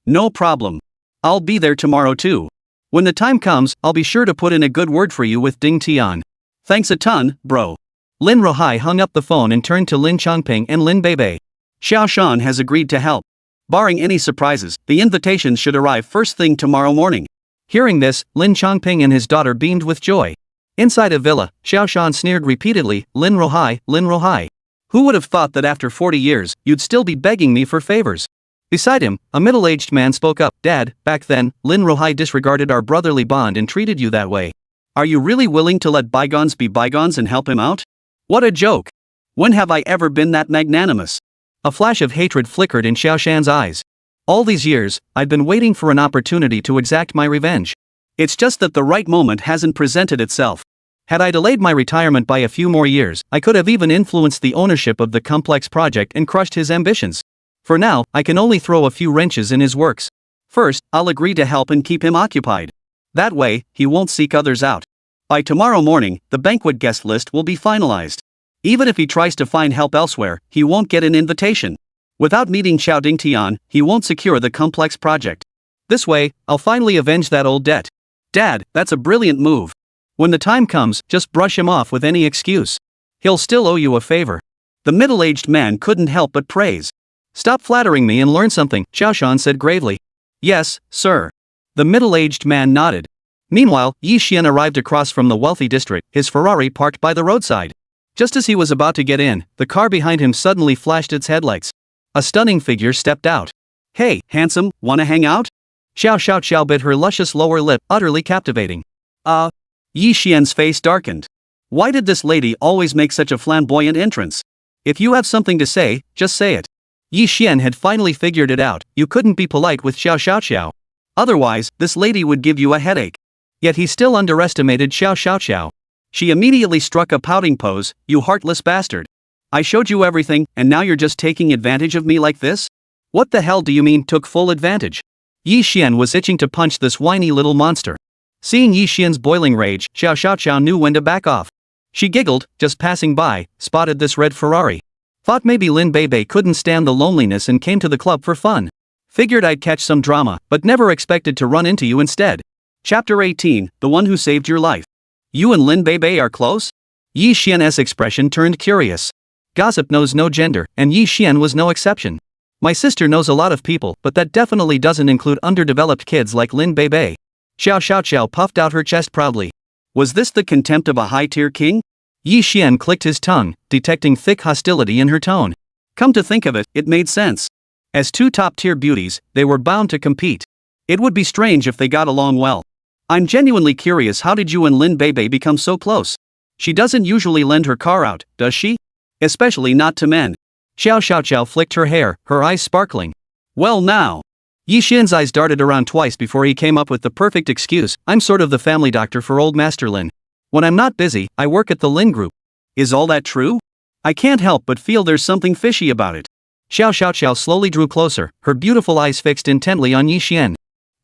No problem. I'll be there tomorrow too. When the time comes, I'll be sure to put in a good word for you with Ding Tian. Thanks a ton, bro. Lin Ruhai hung up the phone and turned to Lin Chongping and Lin Beibei. Xiaoshan has agreed to help. Barring any surprises, the invitations should arrive first thing tomorrow morning. Hearing this, Lin Chongping and his daughter beamed with joy. Inside a villa, Xiao Shan sneered repeatedly, Lin Rohai, Lin Rohai. Who would have thought that after 40 years, you'd still be begging me for favors? Beside him, a middle-aged man spoke up, Dad, back then, Lin Rohai disregarded our brotherly bond and treated you that way. Are you really willing to let bygones be bygones and help him out? What a joke! When have I ever been that magnanimous? A flash of hatred flickered in Xiao Shan's eyes. All these years, I'd been waiting for an opportunity to exact my revenge. It's just that the right moment hasn't presented itself. Had I delayed my retirement by a few more years, I could have even influenced the ownership of the complex project and crushed his ambitions. For now, I can only throw a few wrenches in his works. First, I'll agree to help and keep him occupied. That way, he won't seek others out. By tomorrow morning, the banquet guest list will be finalized. Even if he tries to find help elsewhere, he won't get an invitation. Without meeting Xiao Dingtian, he won't secure the complex project. This way, I'll finally avenge that old debt. Dad, that's a brilliant move. When the time comes, just brush him off with any excuse. He'll still owe you a favor. The middle-aged man couldn't help but praise. Stop flattering me and learn something, Xiao Shan said gravely. Yes, sir. The middle-aged man nodded. Meanwhile, Yi Xian arrived across from the wealthy district, his Ferrari parked by the roadside. Just as he was about to get in, the car behind him suddenly flashed its headlights. A stunning figure stepped out. Hey, handsome, wanna hang out? Xiao bit her luscious lower lip, utterly captivating. Yi Xian's face darkened. Why did this lady always make such a flamboyant entrance? If you have something to say, just say it. Yi Xian had finally figured it out, you couldn't be polite with Xiao. Otherwise, this lady would give you a headache. Yet he still underestimated Xiao. She immediately struck a pouting pose, you heartless bastard. I showed you everything, and now you're just taking advantage of me like this? What the hell do you mean, took full advantage? Yi Xian was itching to punch this whiny little monster. Seeing Yi Xian's boiling rage, Xiao knew when to back off. She giggled, just passing by, spotted this red Ferrari. Thought maybe Lin Beibei couldn't stand the loneliness and came to the club for fun. Figured I'd catch some drama, but never expected to run into you instead. Chapter 18, The One Who Saved Your Life. You and Lin Beibei are close? Yi Xian's expression turned curious. Gossip knows no gender, and Yi Xian was no exception. My sister knows a lot of people, but that definitely doesn't include underdeveloped kids like Lin Beibei. Xiao puffed out her chest proudly. Was this the contempt of a high-tier king? Yi Xian clicked his tongue, detecting thick hostility in her tone. Come to think of it, it made sense. As two top-tier beauties, they were bound to compete. It would be strange if they got along well. I'm genuinely curious, how did you and Lin Beibei become so close? She doesn't usually lend her car out, does she? Especially not to men. Xiao flicked her hair, her eyes sparkling. Well now. Yi Xian's eyes darted around twice before he came up with the perfect excuse, I'm sort of the family doctor for old Master Lin. When I'm not busy, I work at the Lin Group. Is all that true? I can't help but feel there's something fishy about it. Xiao slowly drew closer, her beautiful eyes fixed intently on Yi Xian.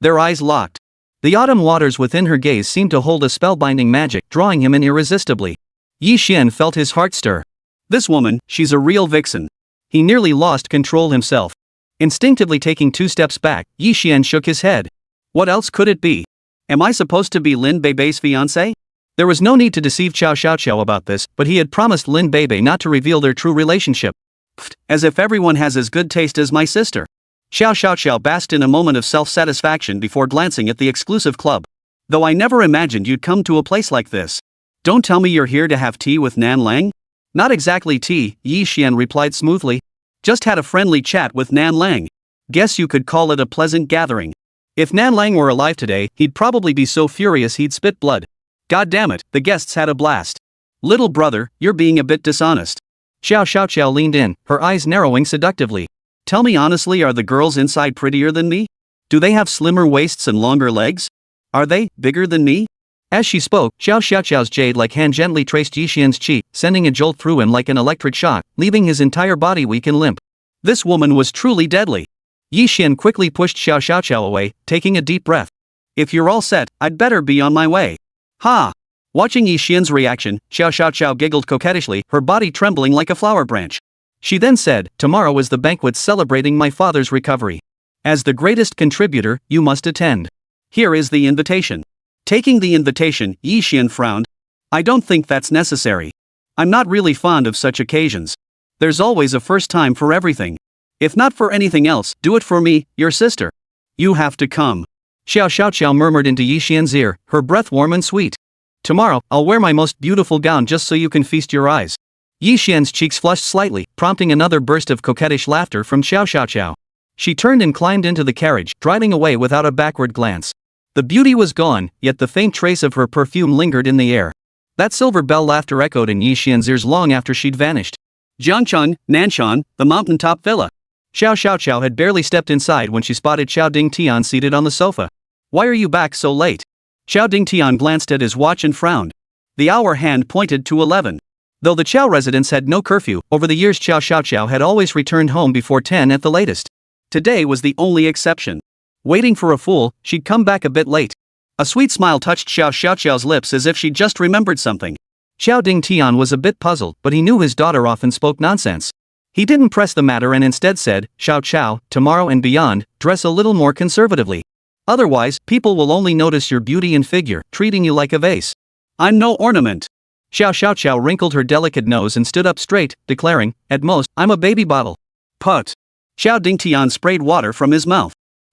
Their eyes locked. The autumn waters within her gaze seemed to hold a spellbinding magic, drawing him in irresistibly. Yi Xian felt his heart stir. This woman, she's a real vixen. He nearly lost control himself. Instinctively taking 2 steps back, Yi Xian shook his head. What else could it be? Am I supposed to be Lin Beibei's fiancé? There was no need to deceive Xiao about this, but he had promised Lin Beibei not to reveal their true relationship. Pfft, as if everyone has as good taste as my sister. Xiao basked in a moment of self-satisfaction before glancing at the exclusive club. Though I never imagined you'd come to a place like this. Don't tell me you're here to have tea with Nan Lang? Not exactly tea, Yi Xian replied smoothly. Just had a friendly chat with Nan Lang. Guess you could call it a pleasant gathering. If Nan Lang were alive today, he'd probably be so furious he'd spit blood. God damn it, the guests had a blast. Little brother, you're being a bit dishonest. Xiao leaned in, her eyes narrowing seductively. Tell me honestly, are the girls inside prettier than me? Do they have slimmer waists and longer legs? Are they bigger than me? As she spoke, Xiao's jade-like hand gently traced Yi Xian's cheek, sending a jolt through him like an electric shock, leaving his entire body weak and limp. This woman was truly deadly. Yi Xian quickly pushed Xiao away, taking a deep breath. If you're all set, I'd better be on my way. Ha! Watching Yi Xian's reaction, Xiao giggled coquettishly, her body trembling like a flower branch. She then said, tomorrow is the banquet celebrating my father's recovery. As the greatest contributor, you must attend. Here is the invitation. Taking the invitation, Yi Xian frowned. I don't think that's necessary. I'm not really fond of such occasions. There's always a first time for everything. If not for anything else, do it for me, your sister. You have to come. Xiao Xiao murmured into Yi Xian's ear, her breath warm and sweet. Tomorrow, I'll wear my most beautiful gown just so you can feast your eyes. Yi Xian's cheeks flushed slightly, prompting another burst of coquettish laughter from Xiao Xiao. She turned and climbed into the carriage, driving away without a backward glance. The beauty was gone, yet the faint trace of her perfume lingered in the air. That silver bell laughter echoed in Yi Xian's ears long after she'd vanished. Jiangcheng, Nanshan, the mountaintop villa. Xiao Xiao had barely stepped inside when she spotted Xiao Dingtian seated on the sofa. Why are you back so late? Xiao Dingtian glanced at his watch and frowned. The hour hand pointed to 11. Though the Qiao residence had no curfew, over the years Xiao Xiao had always returned home before 10 at the latest. Today was the only exception. Waiting for a fool, she'd come back a bit late. A sweet smile touched Xiao Xiao's lips as if she just remembered something. Xiao Dingtian was a bit puzzled, but he knew his daughter often spoke nonsense. He didn't press the matter and instead said, Xiao, tomorrow and beyond, dress a little more conservatively. Otherwise, people will only notice your beauty and figure, treating you like a vase. I'm no ornament. Xiao Xiao wrinkled her delicate nose and stood up straight, declaring, at most, I'm a baby bottle. Put. Xiao Dingtian sprayed water from his mouth.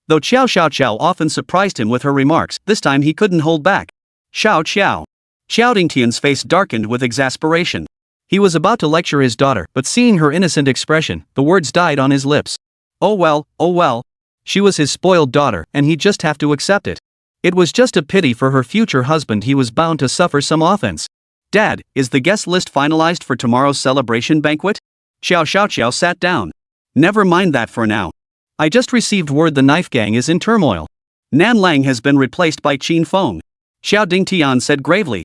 Though Xiao often surprised him with her remarks, this time he couldn't hold back. Xiao. Xiao Dingtian's face darkened with exasperation. He was about to lecture his daughter, but seeing her innocent expression, the words died on his lips. Oh well. She was his spoiled daughter, and he'd just have to accept it. It was just a pity for her future husband. He was bound to suffer some offense. Dad, is the guest list finalized for tomorrow's celebration banquet? Xiao sat down. Never mind that for now. I just received word the knife gang is in turmoil. Nan Lang has been replaced by Qin Feng. Xiao Dingtian said gravely.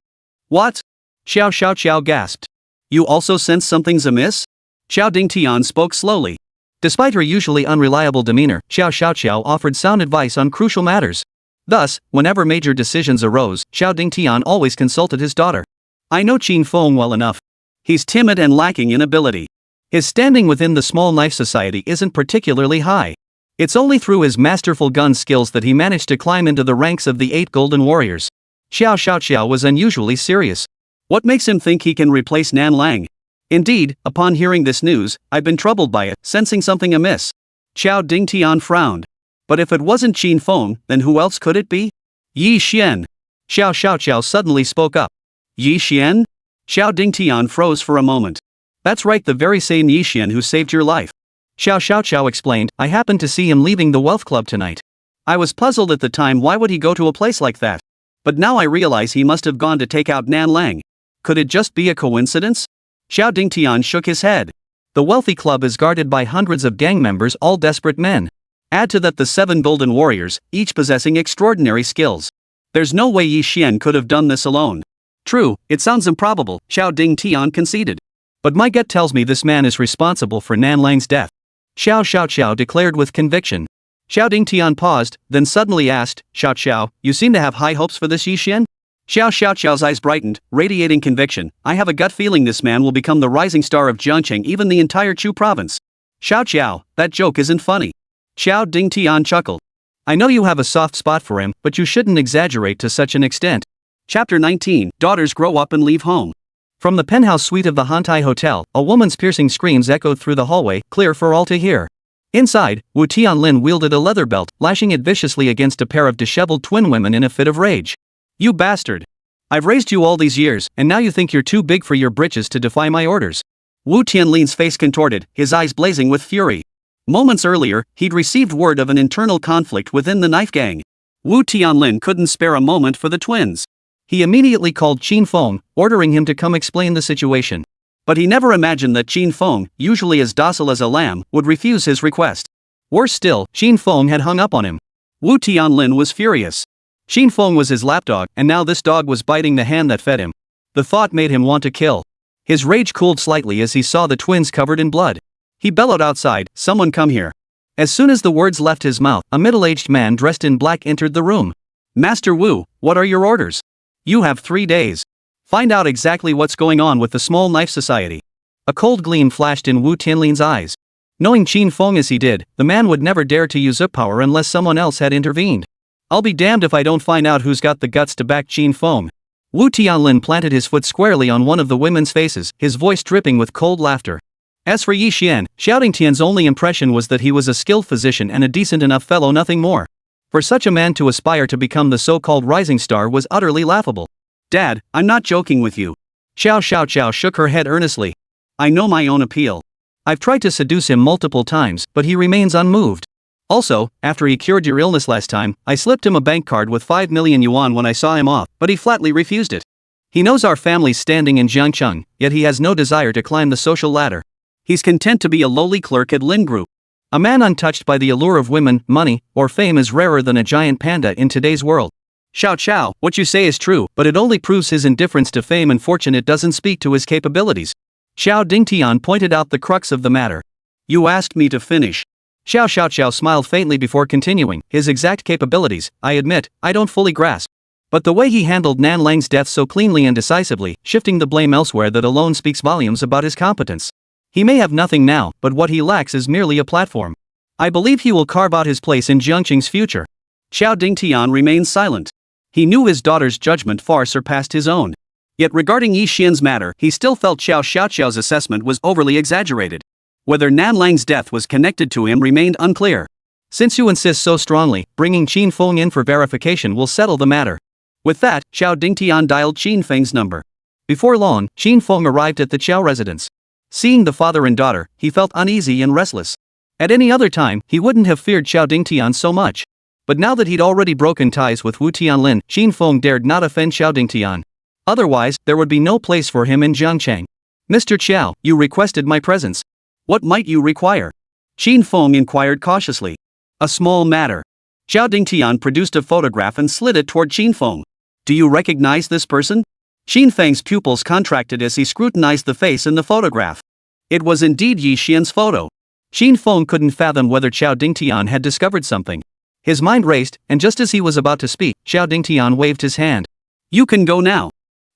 What? Xiao gasped. You also sense something's amiss? Xiao Dingtian spoke slowly. Despite her usually unreliable demeanor, Xiao offered sound advice on crucial matters. Thus, whenever major decisions arose, Xiao Dingtian always consulted his daughter. I know Qin Feng well enough. He's timid and lacking in ability. His standing within the small knife society isn't particularly high. It's only through his masterful gun skills that he managed to climb into the ranks of the 8 Golden Warriors. Xiao was unusually serious. What makes him think he can replace Nan Lang? Indeed, upon hearing this news, I've been troubled by it, sensing something amiss. Xiao Dingtian frowned. But if it wasn't Qin Feng, then who else could it be? Yi Xian. Xiao suddenly spoke up. Yi Xian? Xiao Dingtian froze for a moment. That's right, the very same Yi Xian who saved your life. Xiao explained, I happened to see him leaving the wealth club tonight. I was puzzled at the time, why would he go to a place like that? But now I realize he must have gone to take out Nan Lang. Could it just be a coincidence? Xiao Dingtian shook his head. The wealthy club is guarded by hundreds of gang members, all desperate men. Add to that the 7 Golden Warriors, each possessing extraordinary skills. There's no way Yi Xian could have done this alone. True, it sounds improbable, Xiao Dingtian conceded. But my gut tells me this man is responsible for Nan Lang's death. Xiao declared with conviction. Xiao Dingtian paused, then suddenly asked, Xiao, you seem to have high hopes for this Yi Xian? Xiao's eyes brightened, radiating conviction. I have a gut feeling this man will become the rising star of Jiangcheng, even the entire Chu province. Xiao, that joke isn't funny. Xiao Dingtian chuckled. I know you have a soft spot for him, but you shouldn't exaggerate to such an extent. Chapter 19, Daughters Grow Up and Leave Home. From the penthouse suite of the Hantai Hotel, a woman's piercing screams echoed through the hallway, clear for all to hear. Inside, Wu Tianlin wielded a leather belt, lashing it viciously against a pair of disheveled twin women in a fit of rage. You bastard! I've raised you all these years, and now you think you're too big for your britches to defy my orders. Wu Tianlin's face contorted, his eyes blazing with fury. Moments earlier, he'd received word of an internal conflict within the knife gang. Wu Tianlin couldn't spare a moment for the twins. He immediately called Qin Feng, ordering him to come explain the situation. But he never imagined that Qin Feng, usually as docile as a lamb, would refuse his request. Worse still, Qin Feng had hung up on him. Wu Tianlin was furious. Qin Feng was his lapdog, and now this dog was biting the hand that fed him. The thought made him want to kill. His rage cooled slightly as he saw the twins covered in blood. He bellowed outside, someone come here. As soon as the words left his mouth, a middle-aged man dressed in black entered the room. Master Wu, what are your orders? You have 3 days. Find out exactly what's going on with the small knife society. A cold gleam flashed in Wu Tianlin's eyes. Knowing Qin Feng as he did, the man would never dare to use power unless someone else had intervened. I'll be damned if I don't find out who's got the guts to back Qin Feng. Wu Tianlin planted his foot squarely on one of the women's faces, his voice dripping with cold laughter. As for Yi Xian, Xiao Dingtian's only impression was that he was a skilled physician and a decent enough fellow, nothing more. For such a man to aspire to become the so-called rising star was utterly laughable. Dad, I'm not joking with you. Xiao shook her head earnestly. I know my own appeal. I've tried to seduce him multiple times, but he remains unmoved. Also, after he cured your illness last time, I slipped him a bank card with 5 million yuan when I saw him off, but he flatly refused it. He knows our family's standing in Jiangcheng, yet he has no desire to climb the social ladder. He's content to be a lowly clerk at Lin Group. A man untouched by the allure of women, money, or fame is rarer than a giant panda in today's world. Xiao, what you say is true, but it only proves his indifference to fame and fortune. It doesn't speak to his capabilities. Xiao Dingtian pointed out the crux of the matter. You asked me to finish. Xiao smiled faintly before continuing. His exact capabilities, I admit, I don't fully grasp. But the way he handled Nan Lang's death so cleanly and decisively, shifting the blame elsewhere, that alone speaks volumes about his competence. He may have nothing now, but what he lacks is merely a platform. I believe he will carve out his place in Jiangqing's future. Xiao Dingtian remained silent. He knew his daughter's judgment far surpassed his own. Yet regarding Yi Xian's matter, he still felt Xiao's assessment was overly exaggerated. Whether Nan Lang's death was connected to him remained unclear. Since you insist so strongly, bringing Qin Feng in for verification will settle the matter. With that, Xiao Dingtian dialed Qin Feng's number. Before long, Qin Feng arrived at the Qiao residence. Seeing the father and daughter, he felt uneasy and restless. At any other time, he wouldn't have feared Xiao Dingtian so much. But now that he'd already broken ties with Wu Tianlin, Qin Feng dared not offend Xiao Dingtian. Otherwise, there would be no place for him in Jiangcheng. Mr. Qiao, you requested my presence. What might you require? Qin Feng inquired cautiously. A small matter. Xiao Dingtian produced a photograph and slid it toward Qin Feng. Do you recognize this person? Qin Feng's pupils contracted as he scrutinized the face in the photograph. It was indeed Yi Xian's photo. Qin Feng couldn't fathom whether Xiao Dingtian had discovered something. His mind raced, and just as he was about to speak, Xiao Dingtian waved his hand. You can go now.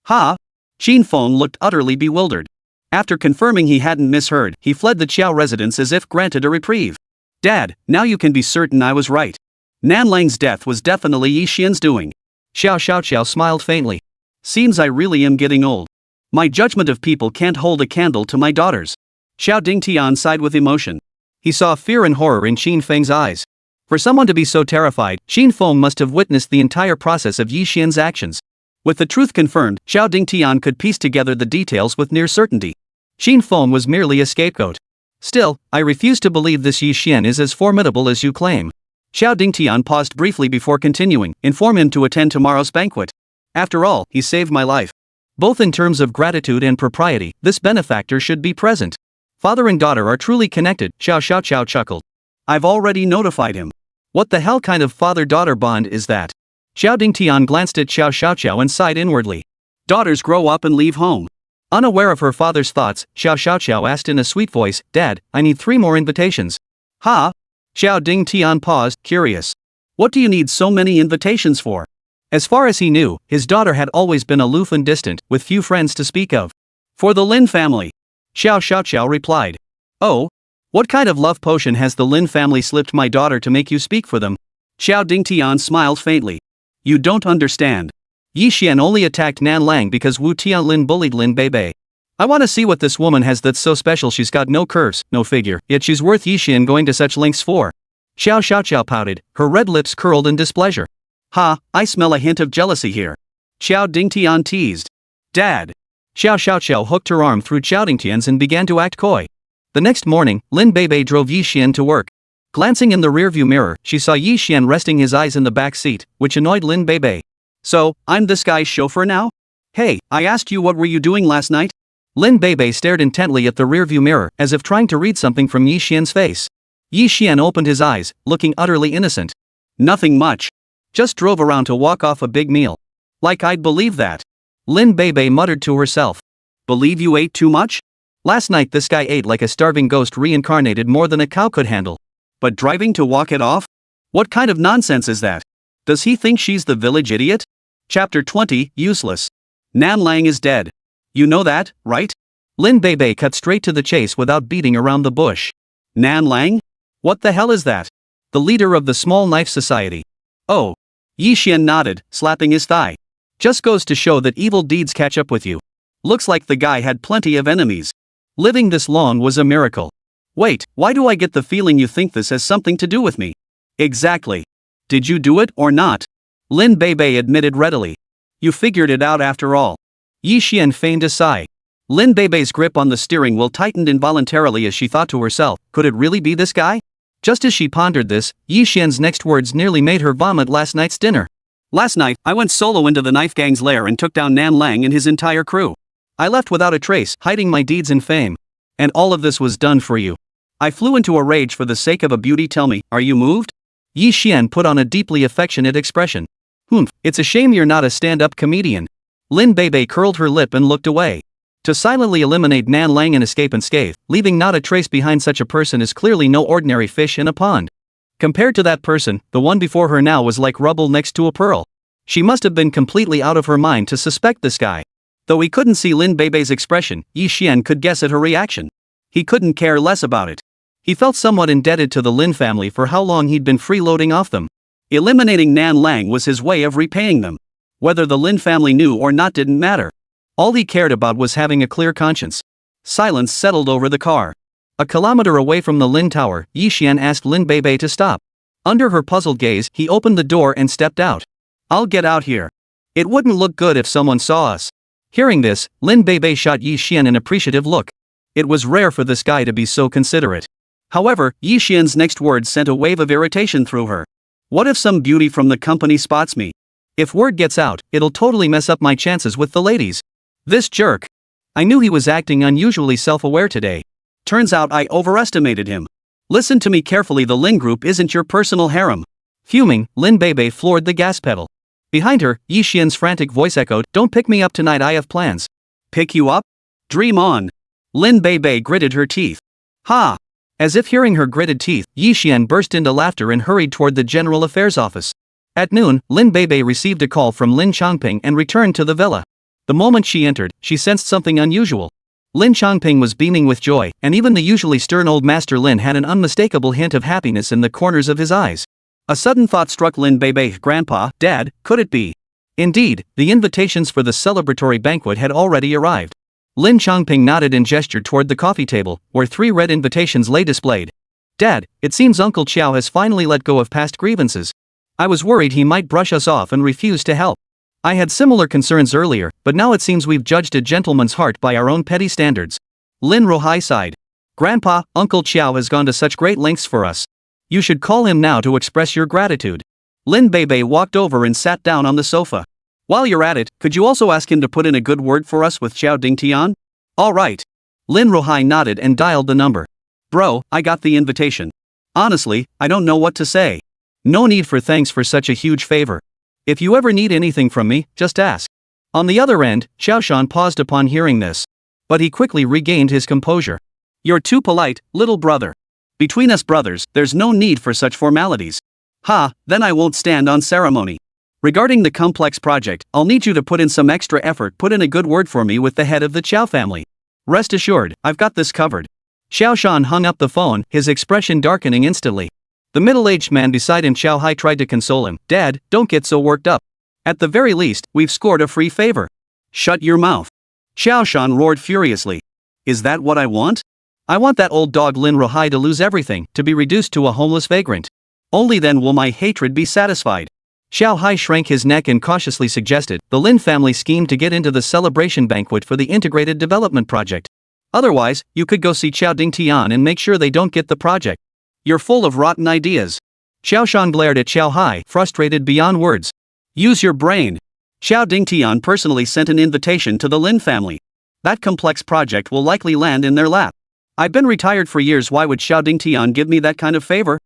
Ha! Qin Feng looked utterly bewildered. After confirming he hadn't misheard, he fled the Qiao residence as if granted a reprieve. Dad, now you can be certain I was right. Nan Lang's death was definitely Yi Xian's doing. Xiao smiled faintly. Seems I really am getting old. My judgment of people can't hold a candle to my daughter's. Xiao Dingtian sighed with emotion. He saw fear and horror in Qin Feng's eyes. For someone to be so terrified, Qin Feng must have witnessed the entire process of Yi Xian's actions. With the truth confirmed, Xiao Dingtian could piece together the details with near certainty. Qin Feng was merely a scapegoat. Still, I refuse to believe this Yi Xian is as formidable as you claim. Xiao Dingtian paused briefly before continuing. Inform him to attend tomorrow's banquet. After all, he saved my life. Both in terms of gratitude and propriety, this benefactor should be present. Father and daughter are truly connected, Xiao chuckled. I've already notified him. What the hell kind of father-daughter bond is that? Xiao Dingtian glanced at Xiao and sighed inwardly. Daughters grow up and leave home. Unaware of her father's thoughts, Xiao asked in a sweet voice, Dad, I need 3 more invitations. Ha? Xiao Dingtian paused, curious. What do you need so many invitations for? As far as he knew, his daughter had always been aloof and distant, with few friends to speak of. For the Lin family. Xiao replied. Oh? What kind of love potion has the Lin family slipped my daughter to make you speak for them? Xiao Dingtian smiled faintly. You don't understand. Yi Xian only attacked Nan Lang because Wu Tianlin bullied Lin Beibei. I want to see what this woman has that's so special. She's got no curves, no figure, yet she's worth Yi Xian going to such lengths for. Xiao pouted, her red lips curled in displeasure. Ha, I smell a hint of jealousy here. Xiao Dingtian teased. Dad. Xiao hooked her arm through Xiao Dingtian's and began to act coy. The next morning, Lin Beibei drove Yi Xian to work. Glancing in the rearview mirror, she saw Yi Xian resting his eyes in the back seat, which annoyed Lin Beibei. So, I'm this guy's chauffeur now? Hey, I asked you what were you doing last night? Lin Beibei stared intently at the rearview mirror, as if trying to read something from Yi Xian's face. Yi Xian opened his eyes, looking utterly innocent. Nothing much. Just drove around to walk off a big meal. Like I'd believe that. Lin Beibei muttered to herself. Believe you ate too much? Last night this guy ate like a starving ghost reincarnated, more than a cow could handle. But driving to walk it off? What kind of nonsense is that? Does he think she's the village idiot? Chapter 20, Useless. Nan Lang is dead. You know that, right? Lin Beibei cut straight to the chase without beating around the bush. Nan Lang? What the hell is that? The leader of the Small Knife Society. Oh. Yi Xian nodded, slapping his thigh. Just goes to show that evil deeds catch up with you. Looks like the guy had plenty of enemies. Living this long was a miracle. Wait, why do I get the feeling you think this has something to do with me? Exactly. Did you do it or not? Lin Beibei admitted readily. You figured it out after all. Yi Xian feigned a sigh. Lin Beibei's grip on the steering wheel tightened involuntarily as she thought to herself, could it really be this guy? Just as she pondered this, Yi Xian's next words nearly made her vomit last night's dinner. Last night, I went solo into the knife gang's lair and took down Nan Lang and his entire crew. I left without a trace, hiding my deeds and fame. And all of this was done for you. I flew into a rage for the sake of a beauty. Tell me, are you moved? Yi Xian put on a deeply affectionate expression. It's a shame you're not a stand-up comedian. Lin Beibei curled her lip and looked away. To silently eliminate Nan Lang and escape unscathed, leaving not a trace behind such a person is clearly no ordinary fish in a pond. Compared to that person, the one before her now was like rubble next to a pearl. She must have been completely out of her mind to suspect this guy. Though he couldn't see Lin Beibei's expression, Yi Xian could guess at her reaction. He couldn't care less about it. He felt somewhat indebted to the Lin family for how long he'd been freeloading off them. Eliminating Nan Lang was his way of repaying them. Whether the Lin family knew or not didn't matter. All he cared about was having a clear conscience. Silence settled over the car. A kilometer away from the Lin Tower, Yi Xian asked Lin Beibei to stop. Under her puzzled gaze, he opened the door and stepped out. I'll get out here. It wouldn't look good if someone saw us. Hearing this, Lin Beibei shot Yi Xian an appreciative look. It was rare for this guy to be so considerate. However, Yi Xian's next words sent a wave of irritation through her. What if some beauty from the company spots me? If word gets out, it'll totally mess up my chances with the ladies. This jerk. I knew he was acting unusually self-aware today. Turns out I overestimated him. Listen to me carefully, the Lin Group isn't your personal harem. Fuming, Lin Beibei floored the gas pedal. Behind her, Yi Xian's frantic voice echoed, don't pick me up tonight, I have plans. Pick you up? Dream on. Lin Beibei gritted her teeth. Ha! As if hearing her gritted teeth, Yi Xian burst into laughter and hurried toward the General Affairs office. At noon, Lin Beibei received a call from Lin Chongping and returned to the villa. The moment she entered, she sensed something unusual. Lin Chongping was beaming with joy, and even the usually stern old Master Lin had an unmistakable hint of happiness in the corners of his eyes. A sudden thought struck Lin Beibei. Grandpa, Dad, could it be? Indeed, the invitations for the celebratory banquet had already arrived. Lin Chongping nodded and gestured toward the coffee table, where 3 red invitations lay displayed. Dad, it seems Uncle Qiao has finally let go of past grievances. I was worried he might brush us off and refuse to help. I had similar concerns earlier, but now it seems we've judged a gentleman's heart by our own petty standards. Lin Rohai sighed. Grandpa, Uncle Qiao has gone to such great lengths for us. You should call him now to express your gratitude. Lin Beibei walked over and sat down on the sofa. While you're at it, could you also ask him to put in a good word for us with Xiao Dingtian? All right. Lin Rohai nodded and dialed the number. Bro, I got the invitation. Honestly, I don't know what to say. No need for thanks for such a huge favor. If you ever need anything from me, just ask. On the other end, Xiaoshan paused upon hearing this. But he quickly regained his composure. You're too polite, little brother. Between us brothers, there's no need for such formalities. Ha, then I won't stand on ceremony. Regarding the complex project, I'll need you to put in some extra effort. Put in a good word for me with the head of the Qiao family. Rest assured, I've got this covered. Xiaoshan hung up the phone, his expression darkening instantly. The middle-aged man beside him, Xiao Hai, tried to console him. Dad, don't get so worked up. At the very least, we've scored a free favor. Shut your mouth. Xiaoshan roared furiously. Is that what I want? I want that old dog Lin Rohai to lose everything, to be reduced to a homeless vagrant. Only then will my hatred be satisfied. Xiao Hai shrank his neck and cautiously suggested, the Lin family schemed to get into the celebration banquet for the integrated development project. Otherwise, you could go see Xiao Dingtian and make sure they don't get the project. You're full of rotten ideas. Xiaoshan glared at Xiao Hai, frustrated beyond words. Use your brain. Xiao Dingtian personally sent an invitation to the Lin family. That complex project will likely land in their lap. I've been retired for years, why would Xiao Dingtian give me that kind of favor?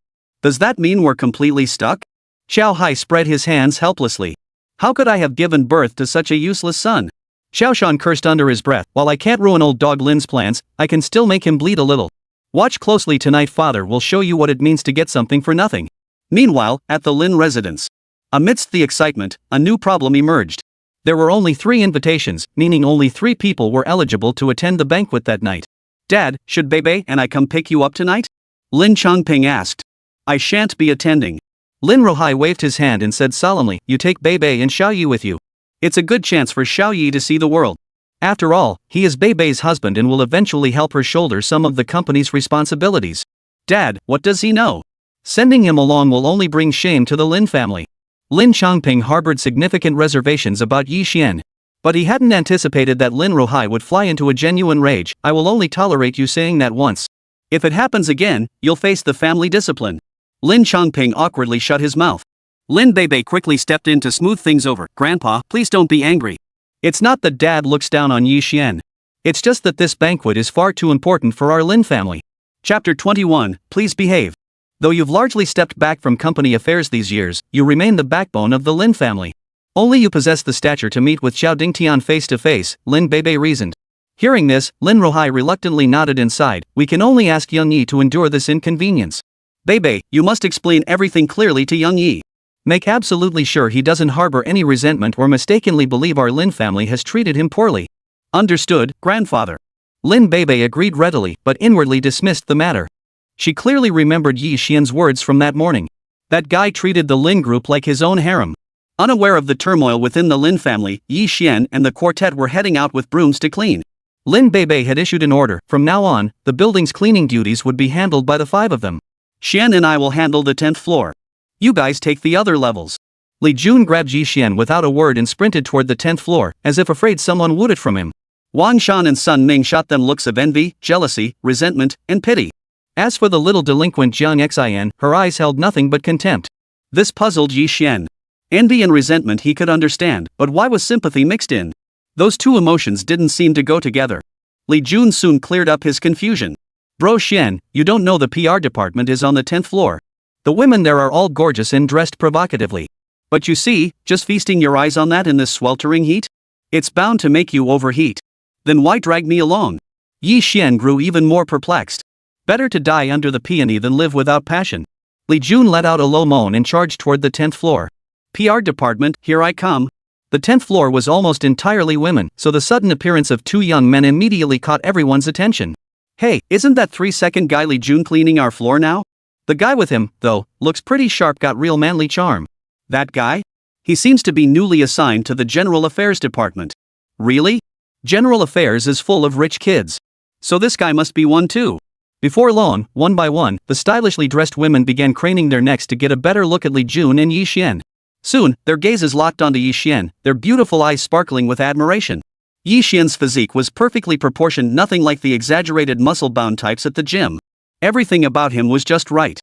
Does that mean we're completely stuck? Xiao Hai spread his hands helplessly. How could I have given birth to such a useless son? Xiaoshan cursed under his breath. While I can't ruin old dog Lin's plans, I can still make him bleed a little. Watch closely tonight, father will show you what it means to get something for nothing. Meanwhile, at the Lin residence. Amidst the excitement, a new problem emerged. There were only 3 invitations, meaning only 3 people were eligible to attend the banquet that night. Dad, should Beibei and I come pick you up tonight? Lin Chongping asked. I shan't be attending. Lin Rohai waved his hand and said solemnly, you take Beibei and Xiao Yi with you. It's a good chance for Xiao Yi to see the world. After all, he is Beibei's husband and will eventually help her shoulder some of the company's responsibilities. Dad, what does he know? Sending him along will only bring shame to the Lin family. Lin Chongping harbored significant reservations about Yi Xian. But he hadn't anticipated that Lin Ruhai would fly into a genuine rage. I will only tolerate you saying that once. If it happens again, you'll face the family discipline. Lin Chongping awkwardly shut his mouth. Lin Beibei quickly stepped in to smooth things over. Grandpa, please don't be angry. It's not that Dad looks down on Yi Xian. It's just that this banquet is far too important for our Lin family. Chapter 21, Please behave. Though you've largely stepped back from company affairs these years, you remain the backbone of the Lin family. Only you possess the stature to meet with Xiao Dingtian face to face, Lin Beibei reasoned. Hearing this, Lin Ruhai reluctantly nodded inside. We can only ask Young Yi to endure this inconvenience. Beibei, you must explain everything clearly to Young Yi. Make absolutely sure he doesn't harbor any resentment or mistakenly believe our Lin family has treated him poorly. Understood, grandfather. Lin Beibei agreed readily, but inwardly dismissed the matter. She clearly remembered Yi Xian's words from that morning. That guy treated the Lin group like his own harem. Unaware of the turmoil within the Lin family, Yi Xian and the quartet were heading out with brooms to clean. Lin Beibei had issued an order. From now on, the building's cleaning duties would be handled by the 5 of them. Xian and I will handle the 10th floor. You guys take the other levels. Li Jun grabbed Yi Xian without a word and sprinted toward the 10th floor, as if afraid someone would it from him. Wang Shan and Sun Ming shot them looks of envy, jealousy, resentment, and pity. As for the little delinquent Jiang Xian, her eyes held nothing but contempt. This puzzled Yi Xian. Envy and resentment he could understand, but why was sympathy mixed in? Those two emotions didn't seem to go together. Li Jun soon cleared up his confusion. Bro Xian, you don't know the PR department is on the 10th floor. The women there are all gorgeous and dressed provocatively. But you see, just feasting your eyes on that in this sweltering heat? It's bound to make you overheat. Then why drag me along? Yi Xian grew even more perplexed. Better to die under the peony than live without passion. Li Jun let out a low moan and charged toward the 10th floor. PR department, here I come. The 10th floor was almost entirely women, so the sudden appearance of 2 young men immediately caught everyone's attention. Hey, isn't that 3-second guy Li Jun cleaning our floor now? The guy with him, though, looks pretty sharp, got real manly charm. That guy? He seems to be newly assigned to the General Affairs department. Really? General Affairs is full of rich kids. So this guy must be one too. Before long, one by one, the stylishly dressed women began craning their necks to get a better look at Li Jun and Yi Xian. Soon, their gazes locked onto Yi Xian, their beautiful eyes sparkling with admiration. Yi Xian's physique was perfectly proportioned, nothing like the exaggerated muscle-bound types at the gym. Everything about him was just right.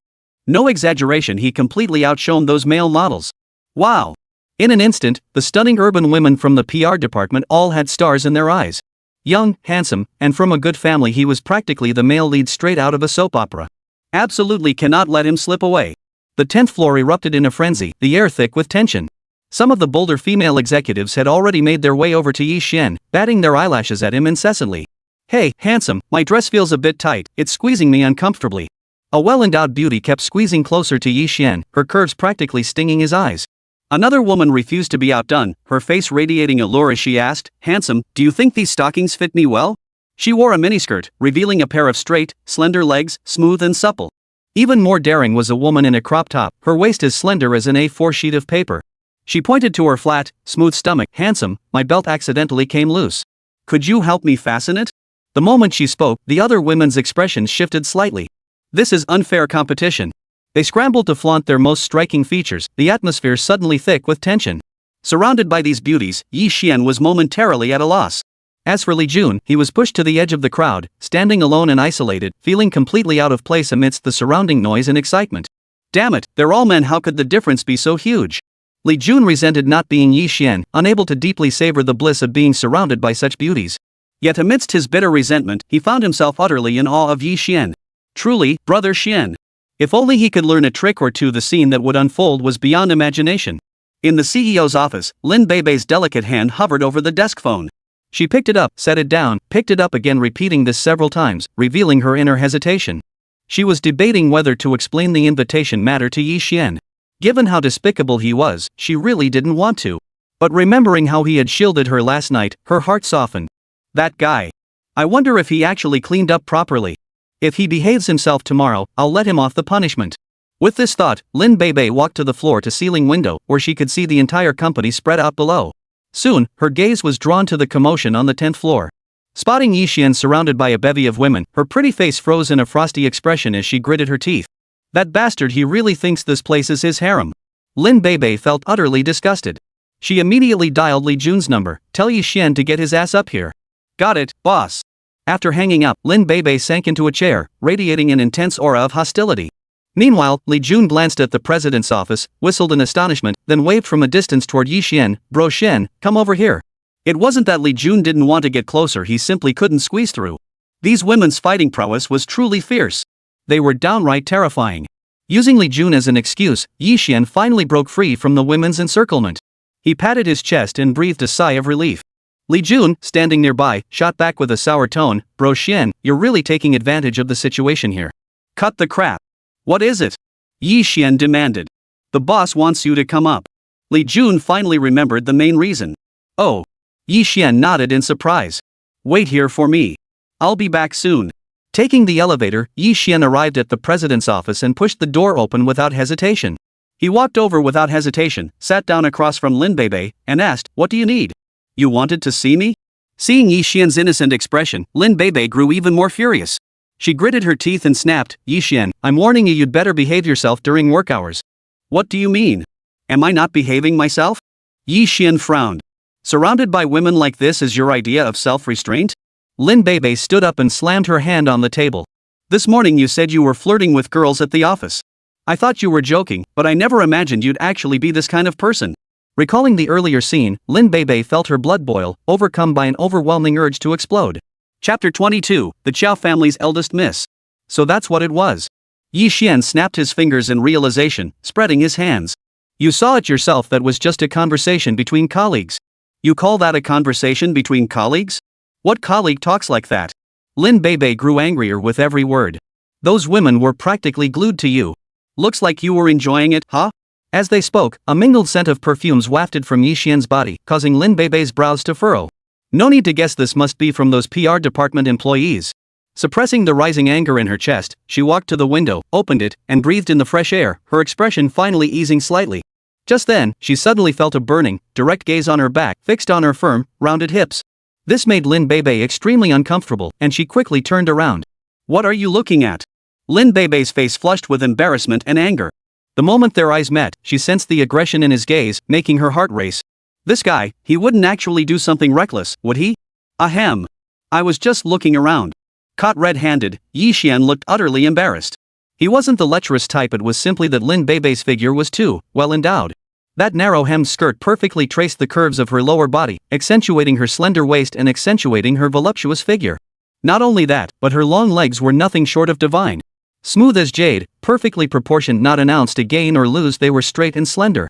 No exaggeration, he completely outshone those male models. Wow! In an instant, the stunning urban women from the PR department all had stars in their eyes. Young, handsome, and from a good family, he was practically the male lead straight out of a soap opera. Absolutely cannot let him slip away. The 10th floor erupted in a frenzy, the air thick with tension. Some of the bolder female executives had already made their way over to Yi Xian, batting their eyelashes at him incessantly. Hey, handsome, my dress feels a bit tight, it's squeezing me uncomfortably. A well-endowed beauty kept squeezing closer to Yi Xian, her curves practically stinging his eyes. Another woman refused to be outdone, her face radiating allure as she asked, Handsome, do you think these stockings fit me well? She wore a miniskirt, revealing a pair of straight, slender legs, smooth and supple. Even more daring was a woman in a crop top, her waist as slender as an A4 sheet of paper. She pointed to her flat, smooth stomach. Handsome, my belt accidentally came loose. Could you help me fasten it? The moment she spoke, the other women's expressions shifted slightly. This is unfair competition. They scrambled to flaunt their most striking features, the atmosphere suddenly thick with tension. Surrounded by these beauties, Yi Xian was momentarily at a loss. As for Li Jun, he was pushed to the edge of the crowd, standing alone and isolated, feeling completely out of place amidst the surrounding noise and excitement. Damn it, they're all men, how could the difference be so huge? Li Jun resented not being Yi Xian, unable to deeply savor the bliss of being surrounded by such beauties. Yet amidst his bitter resentment, he found himself utterly in awe of Yi Xian. Truly, brother Xian. If only he could learn a trick or two, the scene that would unfold was beyond imagination. In the CEO's office, Lin Beibei's delicate hand hovered over the desk phone. She picked it up, set it down, picked it up again, repeating this several times, revealing her inner hesitation. She was debating whether to explain the invitation matter to Yi Xian. Given how despicable he was, she really didn't want to. But remembering how he had shielded her last night, her heart softened. That guy. I wonder if he actually cleaned up properly. If he behaves himself tomorrow, I'll let him off the punishment. With this thought, Lin Beibei walked to the floor-to-ceiling window, where she could see the entire company spread out below. Soon, her gaze was drawn to the commotion on the 10th floor. Spotting Yixian surrounded by a bevy of women, her pretty face froze in a frosty expression as she gritted her teeth. That bastard, he really thinks this place is his harem. Lin Beibei felt utterly disgusted. She immediately dialed Li Jun's number. Tell Yixian to get his ass up here. Got it, boss. After hanging up, Lin Beibei sank into a chair, radiating an intense aura of hostility. Meanwhile, Li Jun glanced at the president's office, whistled in astonishment, then waved from a distance toward Yixian. Bro Shen, come over here. It wasn't that Li Jun didn't want to get closer, he simply couldn't squeeze through. These women's fighting prowess was truly fierce. They were downright terrifying. Using Li Jun as an excuse, Yixian finally broke free from the women's encirclement. He patted his chest and breathed a sigh of relief. Li Jun, standing nearby, shot back with a sour tone, Bro Shen, you're really taking advantage of the situation here. Cut the crap. What is it? Yixian demanded. The boss wants you to come up. Li Jun finally remembered the main reason. Oh. Yixian nodded in surprise. Wait here for me. I'll be back soon. Taking the elevator, Yixian arrived at the president's office and pushed the door open without hesitation. He walked over without hesitation, sat down across from Lin Beibei, and asked, What do you need? You wanted to see me? Seeing Yixian's innocent expression, Lin Beibei grew even more furious. She gritted her teeth and snapped, Yixian, I'm warning you, you'd better behave yourself during work hours. What do you mean? Am I not behaving myself? Yixian frowned. Surrounded by women like this is your idea of self-restraint? Lin Beibei stood up and slammed her hand on the table. This morning you said you were flirting with girls at the office. I thought you were joking, but I never imagined you'd actually be this kind of person. Recalling the earlier scene, Lin Beibei felt her blood boil, overcome by an overwhelming urge to explode. Chapter 22, The Chow family's eldest miss. So that's what it was. Yixian snapped his fingers in realization, spreading his hands. You saw it yourself, that was just a conversation between colleagues. You call that a conversation between colleagues? What colleague talks like that? Lin Beibei grew angrier with every word. Those women were practically glued to you. Looks like you were enjoying it, huh? As they spoke, a mingled scent of perfumes wafted from Yixian's body, causing Lin Beibei's brows to furrow. No need to guess, this must be from those PR department employees. Suppressing the rising anger in her chest, she walked to the window, opened it, and breathed in the fresh air, her expression finally easing slightly. Just then, she suddenly felt a burning, direct gaze on her back, fixed on her firm, rounded hips. This made Lin Beibei extremely uncomfortable, and she quickly turned around. What are you looking at? Lin Beibei's face flushed with embarrassment and anger. The moment their eyes met, she sensed the aggression in his gaze, making her heart race. This guy, he wouldn't actually do something reckless, would he? Ahem. I was just looking around. Caught red-handed, Yixian looked utterly embarrassed. He wasn't the lecherous type, it was simply that Lin Beibei's figure was too well endowed. That narrow-hemmed skirt perfectly traced the curves of her lower body, accentuating her slender waist and accentuating her voluptuous figure. Not only that, but her long legs were nothing short of divine. Smooth as jade, perfectly proportioned, not an ounce to gain or lose, they were straight and slender.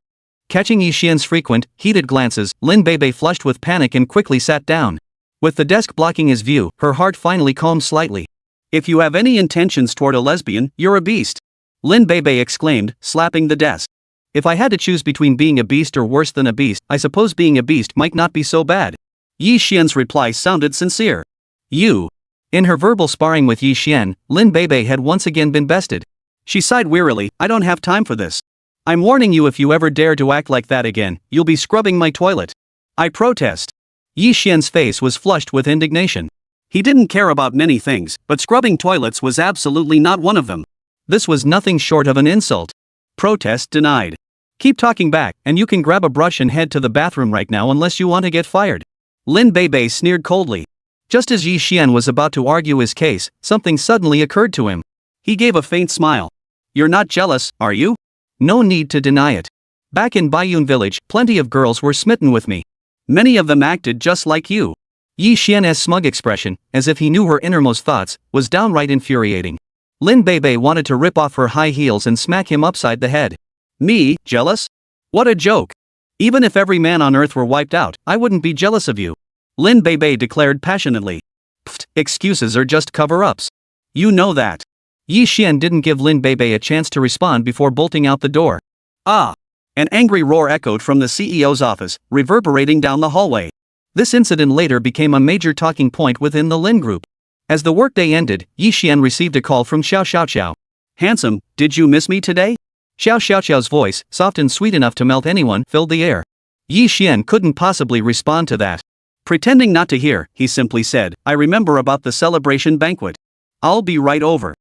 Catching Yixian's frequent, heated glances, Lin Beibei flushed with panic and quickly sat down. With the desk blocking his view, her heart finally calmed slightly. If you have any intentions toward a lesbian, you're a beast. Lin Beibei exclaimed, slapping the desk. If I had to choose between being a beast or worse than a beast, I suppose being a beast might not be so bad. Yixian's reply sounded sincere. You. In her verbal sparring with Yixian, Lin Beibei had once again been bested. She sighed wearily, I don't have time for this. I'm warning you, if you ever dare to act like that again, you'll be scrubbing my toilet. I protest. Yixian's face was flushed with indignation. He didn't care about many things, but scrubbing toilets was absolutely not one of them. This was nothing short of an insult. Protest denied. Keep talking back, and you can grab a brush and head to the bathroom right now unless you want to get fired. Lin Beibei sneered coldly. Just as Yixian was about to argue his case, something suddenly occurred to him. He gave a faint smile. You're not jealous, are you? No need to deny it. Back in Baiyun village, plenty of girls were smitten with me. Many of them acted just like you. Yixian's smug expression, as if he knew her innermost thoughts, was downright infuriating. Lin Beibei wanted to rip off her high heels and smack him upside the head. Me, jealous? What a joke. Even if every man on earth were wiped out, I wouldn't be jealous of you. Lin Beibei declared passionately. Pfft, excuses are just cover-ups. You know that. Yixian didn't give Lin Beibei a chance to respond before bolting out the door. Ah! An angry roar echoed from the CEO's office, reverberating down the hallway. This incident later became a major talking point within the Lin group. As the workday ended, Yixian received a call from Xiao Xiaoqiao. Handsome, did you miss me today? Xiao Xiaoqiao's voice, soft and sweet enough to melt anyone, filled the air. Yi Xian couldn't possibly respond to that. Pretending not to hear, he simply said, I remember about the celebration banquet. I'll be right over.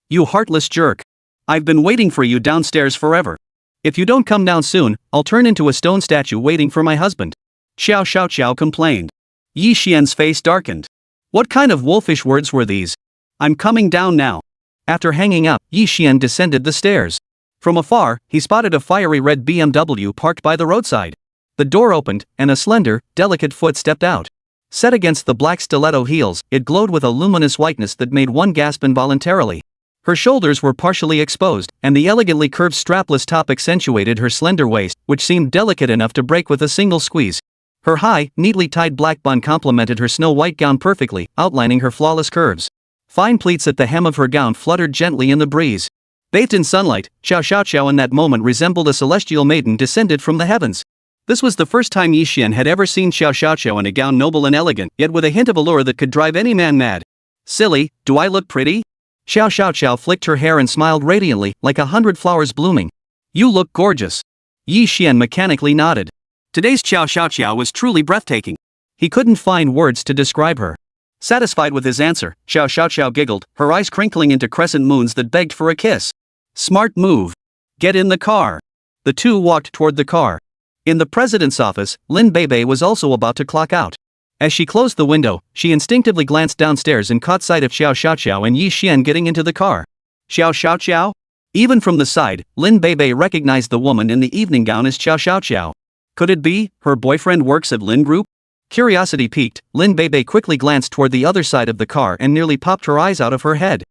You heartless jerk. I've been waiting for you downstairs forever. If you don't come down soon, I'll turn into a stone statue waiting for my husband. Xiao Xiao complained. Yi Xian's face darkened. What kind of wolfish words were these? I'm coming down now. After hanging up, Yi Xian descended the stairs. From afar, he spotted a fiery red BMW parked by the roadside. The door opened, and a slender, delicate foot stepped out. Set against the black stiletto heels, it glowed with a luminous whiteness that made one gasp involuntarily. Her shoulders were partially exposed, and the elegantly curved strapless top accentuated her slender waist, which seemed delicate enough to break with a single squeeze. Her high, neatly tied black bun complemented her snow-white gown perfectly, outlining her flawless curves. Fine pleats at the hem of her gown fluttered gently in the breeze. Bathed in sunlight, Xiao Xiao in that moment resembled a celestial maiden descended from the heavens. This was the first time Yi Xian had ever seen Xiao Xiao in a gown noble and elegant, yet with a hint of allure that could drive any man mad. Silly, do I look pretty? Xiao Xiao flicked her hair and smiled radiantly, like 100 flowers blooming. You look gorgeous. Yi Xian mechanically nodded. Today's Xiao Xiao was truly breathtaking. He couldn't find words to describe her. Satisfied with his answer, Xiao Xiao giggled, her eyes crinkling into crescent moons that begged for a kiss. Smart move. Get in the car. The two walked toward the car. In the president's office, Lin Beibei was also about to clock out. As she closed the window, she instinctively glanced downstairs and caught sight of Xiao Xiao and Yi Xian getting into the car. Xiao Xiao? Even from the side, Lin Beibei recognized the woman in the evening gown as Xiao Xiao. Could it be her boyfriend works at Lin Group? Curiosity piqued, Lin Beibei quickly glanced toward the other side of the car and nearly popped her eyes out of her head.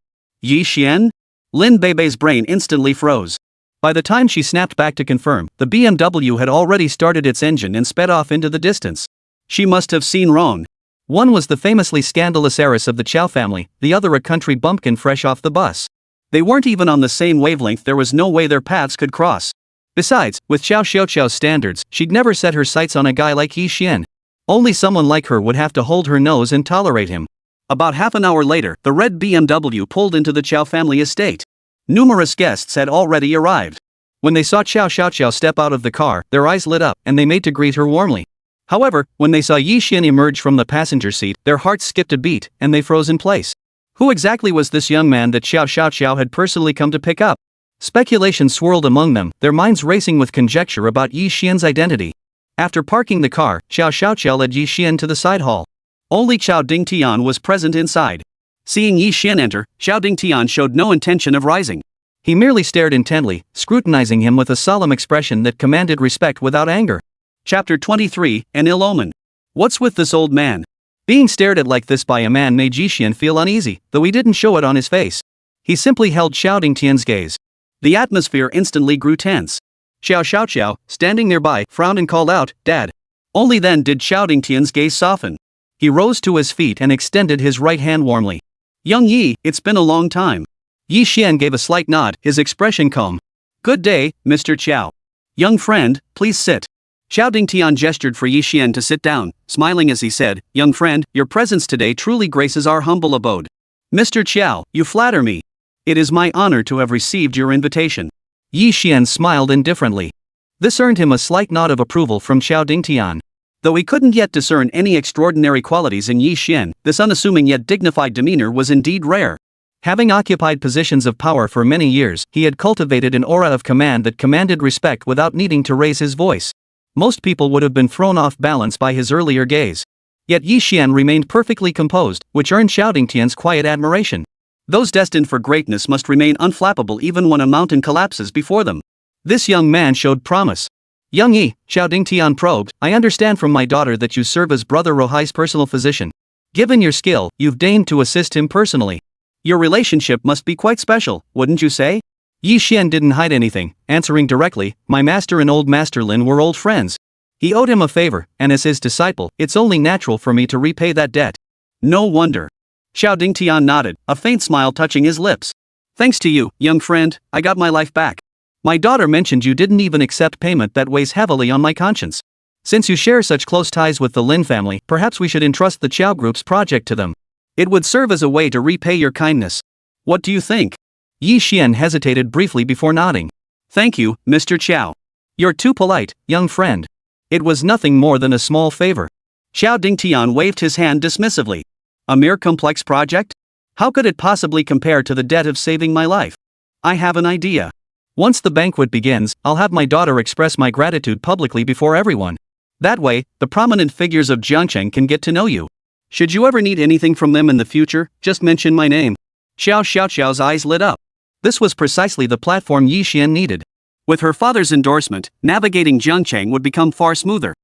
Yi Xian? Lin Beibei's brain instantly froze. By the time she snapped back to confirm, the BMW had already started its engine and sped off into the distance. She must have seen wrong. One was the famously scandalous heiress of the Chow family, the other a country bumpkin fresh off the bus. They weren't even on the same wavelength, there was no way their paths could cross. Besides, with Xiao Xiao's standards, she'd never set her sights on a guy like Yi Xian. Only someone like her would have to hold her nose and tolerate him. About half an hour later, the red BMW pulled into the Chow family estate. Numerous guests had already arrived. When they saw Xiao Xiao step out of the car, their eyes lit up, and they made to greet her warmly. However, when they saw Yi Xian emerge from the passenger seat, their hearts skipped a beat, and they froze in place. Who exactly was this young man that Xiao Xiao had personally come to pick up? Speculation swirled among them, their minds racing with conjecture about Yi Xian's identity. After parking the car, Xiao Xiao led Yi Xian to the side hall. Only Xiao Dingtian was present inside. Seeing Yi Xian enter, Xiao Dingtian showed no intention of rising. He merely stared intently, scrutinizing him with a solemn expression that commanded respect without anger. Chapter 23, An Ill Omen. What's with this old man? Being stared at like this by a man made Yi Xian feel uneasy, though he didn't show it on his face. He simply held Xiao Dingtian's gaze. The atmosphere instantly grew tense. Xiao Xiao, standing nearby, frowned and called out, Dad. Only then did Xiao Dingtian's gaze soften. He rose to his feet and extended his right hand warmly. Young Yi, it's been a long time. Yi Xian gave a slight nod, his expression calm. Good day, Mr. Qiao. Young friend, please sit. Xiao Dingtian gestured for Yi Xian to sit down, smiling as he said, Young friend, your presence today truly graces our humble abode. Mr. Qiao, you flatter me. It is my honor to have received your invitation. Yi Xian smiled indifferently. This earned him a slight nod of approval from Xiao Dingtian. Though he couldn't yet discern any extraordinary qualities in Yi Xian, this unassuming yet dignified demeanor was indeed rare. Having occupied positions of power for many years, he had cultivated an aura of command that commanded respect without needing to raise his voice. Most people would have been thrown off balance by his earlier gaze. Yet Yi Xian remained perfectly composed, which earned Xiao Dingtian's quiet admiration. Those destined for greatness must remain unflappable even when a mountain collapses before them. This young man showed promise. Young Yi, Xiao Dingtian probed, I understand from my daughter that you serve as Brother Rohai's personal physician. Given your skill, you've deigned to assist him personally. Your relationship must be quite special, wouldn't you say? Yi Xian didn't hide anything, answering directly, my master and old Master Lin were old friends. He owed him a favor, and as his disciple, it's only natural for me to repay that debt. No wonder. Xiao Dingtian nodded, a faint smile touching his lips. Thanks to you, young friend, I got my life back. My daughter mentioned you didn't even accept payment that weighs heavily on my conscience. Since you share such close ties with the Lin family, perhaps we should entrust the Qiao Group's project to them. It would serve as a way to repay your kindness. What do you think? Yi Xian hesitated briefly before nodding. Thank you, Mr. Qiao. You're too polite, young friend. It was nothing more than a small favor. Xiao Dingtian waved his hand dismissively. A mere complex project? How could it possibly compare to the debt of saving my life? I have an idea. Once the banquet begins, I'll have my daughter express my gratitude publicly before everyone. That way, the prominent figures of Jiangcheng can get to know you. Should you ever need anything from them in the future, just mention my name. Xiao Xiaoxiao's eyes lit up. This was precisely the platform Yi Xian needed. With her father's endorsement, navigating Jiangcheng would become far smoother.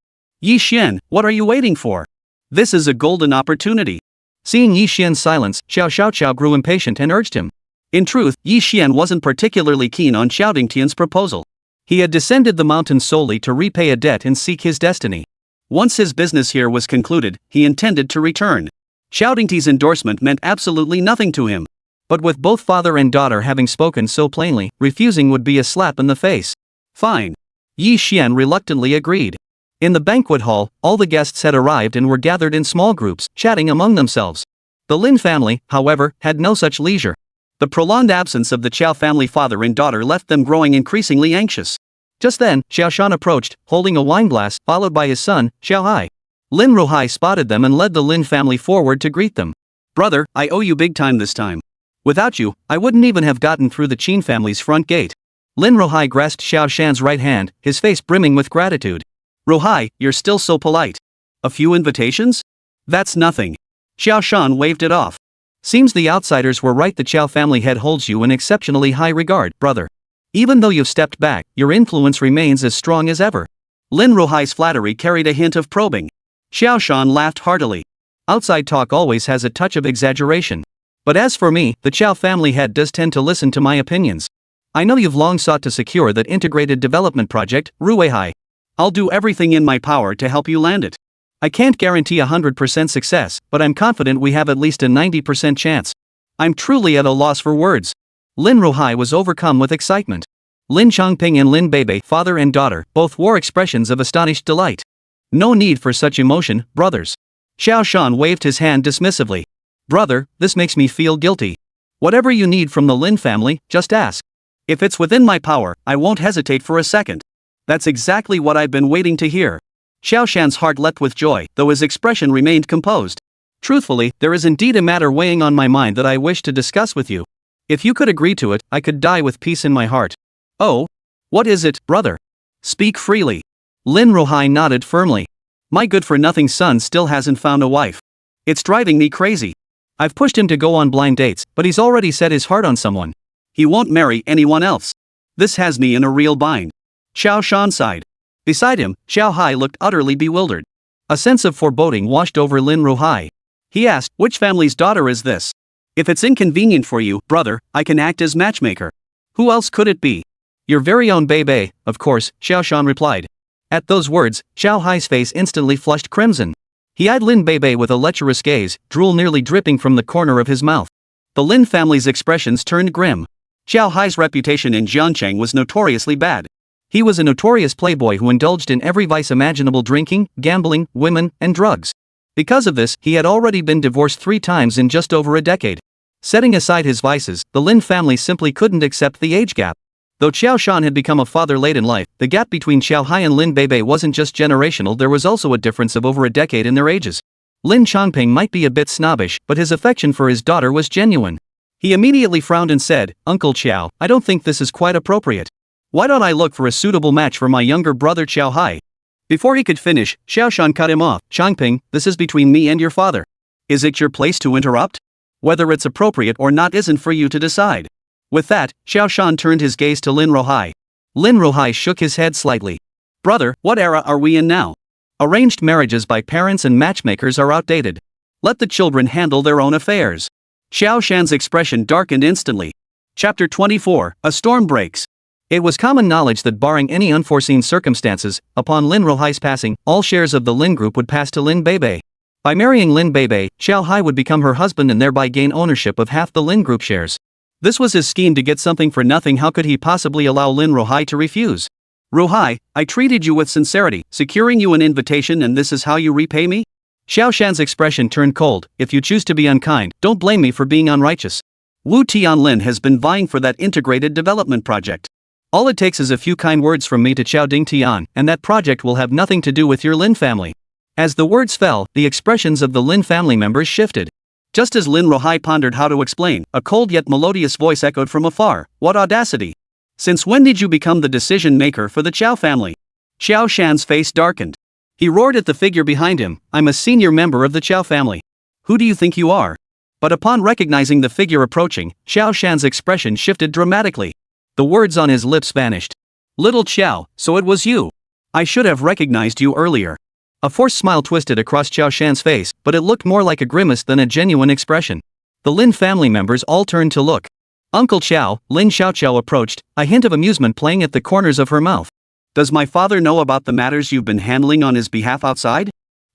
Yi Xian, what are you waiting for? This is a golden opportunity. Seeing Yi Xian's silence, Xiao Xiaoxiao grew impatient and urged him. In truth, Yi Xian wasn't particularly keen on Xiao Dingtian's proposal. He had descended the mountain solely to repay a debt and seek his destiny. Once his business here was concluded, he intended to return. Xiao Dingti's endorsement meant absolutely nothing to him. But with both father and daughter having spoken so plainly, refusing would be a slap in the face. Fine. Yi Xian reluctantly agreed. In the banquet hall, all the guests had arrived and were gathered in small groups, chatting among themselves. The Lin family, however, had no such leisure. The prolonged absence of the Qiao family father and daughter left them growing increasingly anxious. Just then, Xiao Shan approached, holding a wine glass, followed by his son, Xiao Hai. Lin Ruhai spotted them and led the Lin family forward to greet them. Brother, I owe you big time this time. Without you, I wouldn't even have gotten through the Qin family's front gate. Lin Ruhai grasped Xiao Shan's right hand, his face brimming with gratitude. Ruhai, you're still so polite. A few invitations? That's nothing. Xiao Shan waved it off. Seems the outsiders were right. The Qiao family head holds you in exceptionally high regard, brother. Even though you've stepped back, your influence remains as strong as ever. Lin Ruhai's flattery carried a hint of probing. Xiao Shan laughed heartily. Outside talk always has a touch of exaggeration. But as for me, the Qiao family head does tend to listen to my opinions. I know you've long sought to secure that integrated development project, Ruweihai. I'll do everything in my power to help you land it. I can't guarantee 100% success, but I'm confident we have at least a 90% chance. I'm truly at a loss for words. Lin Ruhai was overcome with excitement. Lin Chongping and Lin Beibei, father and daughter, both wore expressions of astonished delight. No need for such emotion, brothers. Xiao Shan waved his hand dismissively. Brother, this makes me feel guilty. Whatever you need from the Lin family, just ask. If it's within my power, I won't hesitate for a second. That's exactly what I've been waiting to hear. Xiao Shan's heart leapt with joy, though his expression remained composed. Truthfully, there is indeed a matter weighing on my mind that I wish to discuss with you. If you could agree to it, I could die with peace in my heart. Oh? What is it, brother? Speak freely. Lin Ruhai nodded firmly. My good-for-nothing son still hasn't found a wife. It's driving me crazy. I've pushed him to go on blind dates, but he's already set his heart on someone. He won't marry anyone else. This has me in a real bind. Xiao Shan sighed. Beside him, Xiao Hai looked utterly bewildered. A sense of foreboding washed over Lin Ruhai. He asked, which family's daughter is this? If it's inconvenient for you, brother, I can act as matchmaker. Who else could it be? Your very own Beibei, of course, Xiao Shan replied. At those words, Xiao Hai's face instantly flushed crimson. He eyed Lin Beibei with a lecherous gaze, drool nearly dripping from the corner of his mouth. The Lin family's expressions turned grim. Xiao Hai's reputation in Jiangcheng was notoriously bad. He was a notorious playboy who indulged in every vice imaginable: drinking, gambling, women, and drugs. Because of this, he had already been divorced 3 times in just over a decade. Setting aside his vices, the Lin family simply couldn't accept the age gap. Though Xiao Shan had become a father late in life, the gap between Xiao Hai and Lin Beibei wasn't just generational, there was also a difference of over a decade in their ages. Lin Chongping might be a bit snobbish, but his affection for his daughter was genuine. He immediately frowned and said, Uncle Qiao, I don't think this is quite appropriate. Why don't I look for a suitable match for my younger brother Qiao Hai? Before he could finish, Xiao Shan cut him off. Chongping, this is between me and your father. Is it your place to interrupt? Whether it's appropriate or not isn't for you to decide. With that, Xiao Shan turned his gaze to Lin Ruhai. Lin Ruhai shook his head slightly. Brother, what era are we in now? Arranged marriages by parents and matchmakers are outdated. Let the children handle their own affairs. Xiao Shan's expression darkened instantly. Chapter 24, A Storm Breaks. It was common knowledge that barring any unforeseen circumstances, upon Lin Ruhai's passing, all shares of the Lin group would pass to Lin Beibei. By marrying Lin Beibei, Xiao Hai would become her husband and thereby gain ownership of half the Lin group shares. This was his scheme to get something for nothing. How could he possibly allow Lin Ruhai to refuse? Ruhai, I treated you with sincerity, securing you an invitation, and this is how you repay me? Xiao Shan's expression turned cold. If you choose to be unkind, don't blame me for being unrighteous. Wu Tianlin has been vying for that integrated development project. All it takes is a few kind words from me to Chao Ding Tian, and that project will have nothing to do with your Lin family. As the words fell, the expressions of the Lin family members shifted. Just as Lin Rohai pondered how to explain, a cold yet melodious voice echoed from afar. What audacity! Since when did you become the decision maker for the Chao family? Xiao Shan's face darkened. He roared at the figure behind him. I'm a senior member of the Chao family. Who do you think you are? But upon recognizing the figure approaching, Xiao Shan's expression shifted dramatically. The words on his lips vanished. Little Xiao, so it was you. I should have recognized you earlier. A forced smile twisted across Xiao Shan's face, but it looked more like a grimace than a genuine expression. The Lin family members all turned to look. Uncle Xiao, Lin Xiaoqiao approached, a hint of amusement playing at the corners of her mouth. Does my father know about the matters you've been handling on his behalf outside?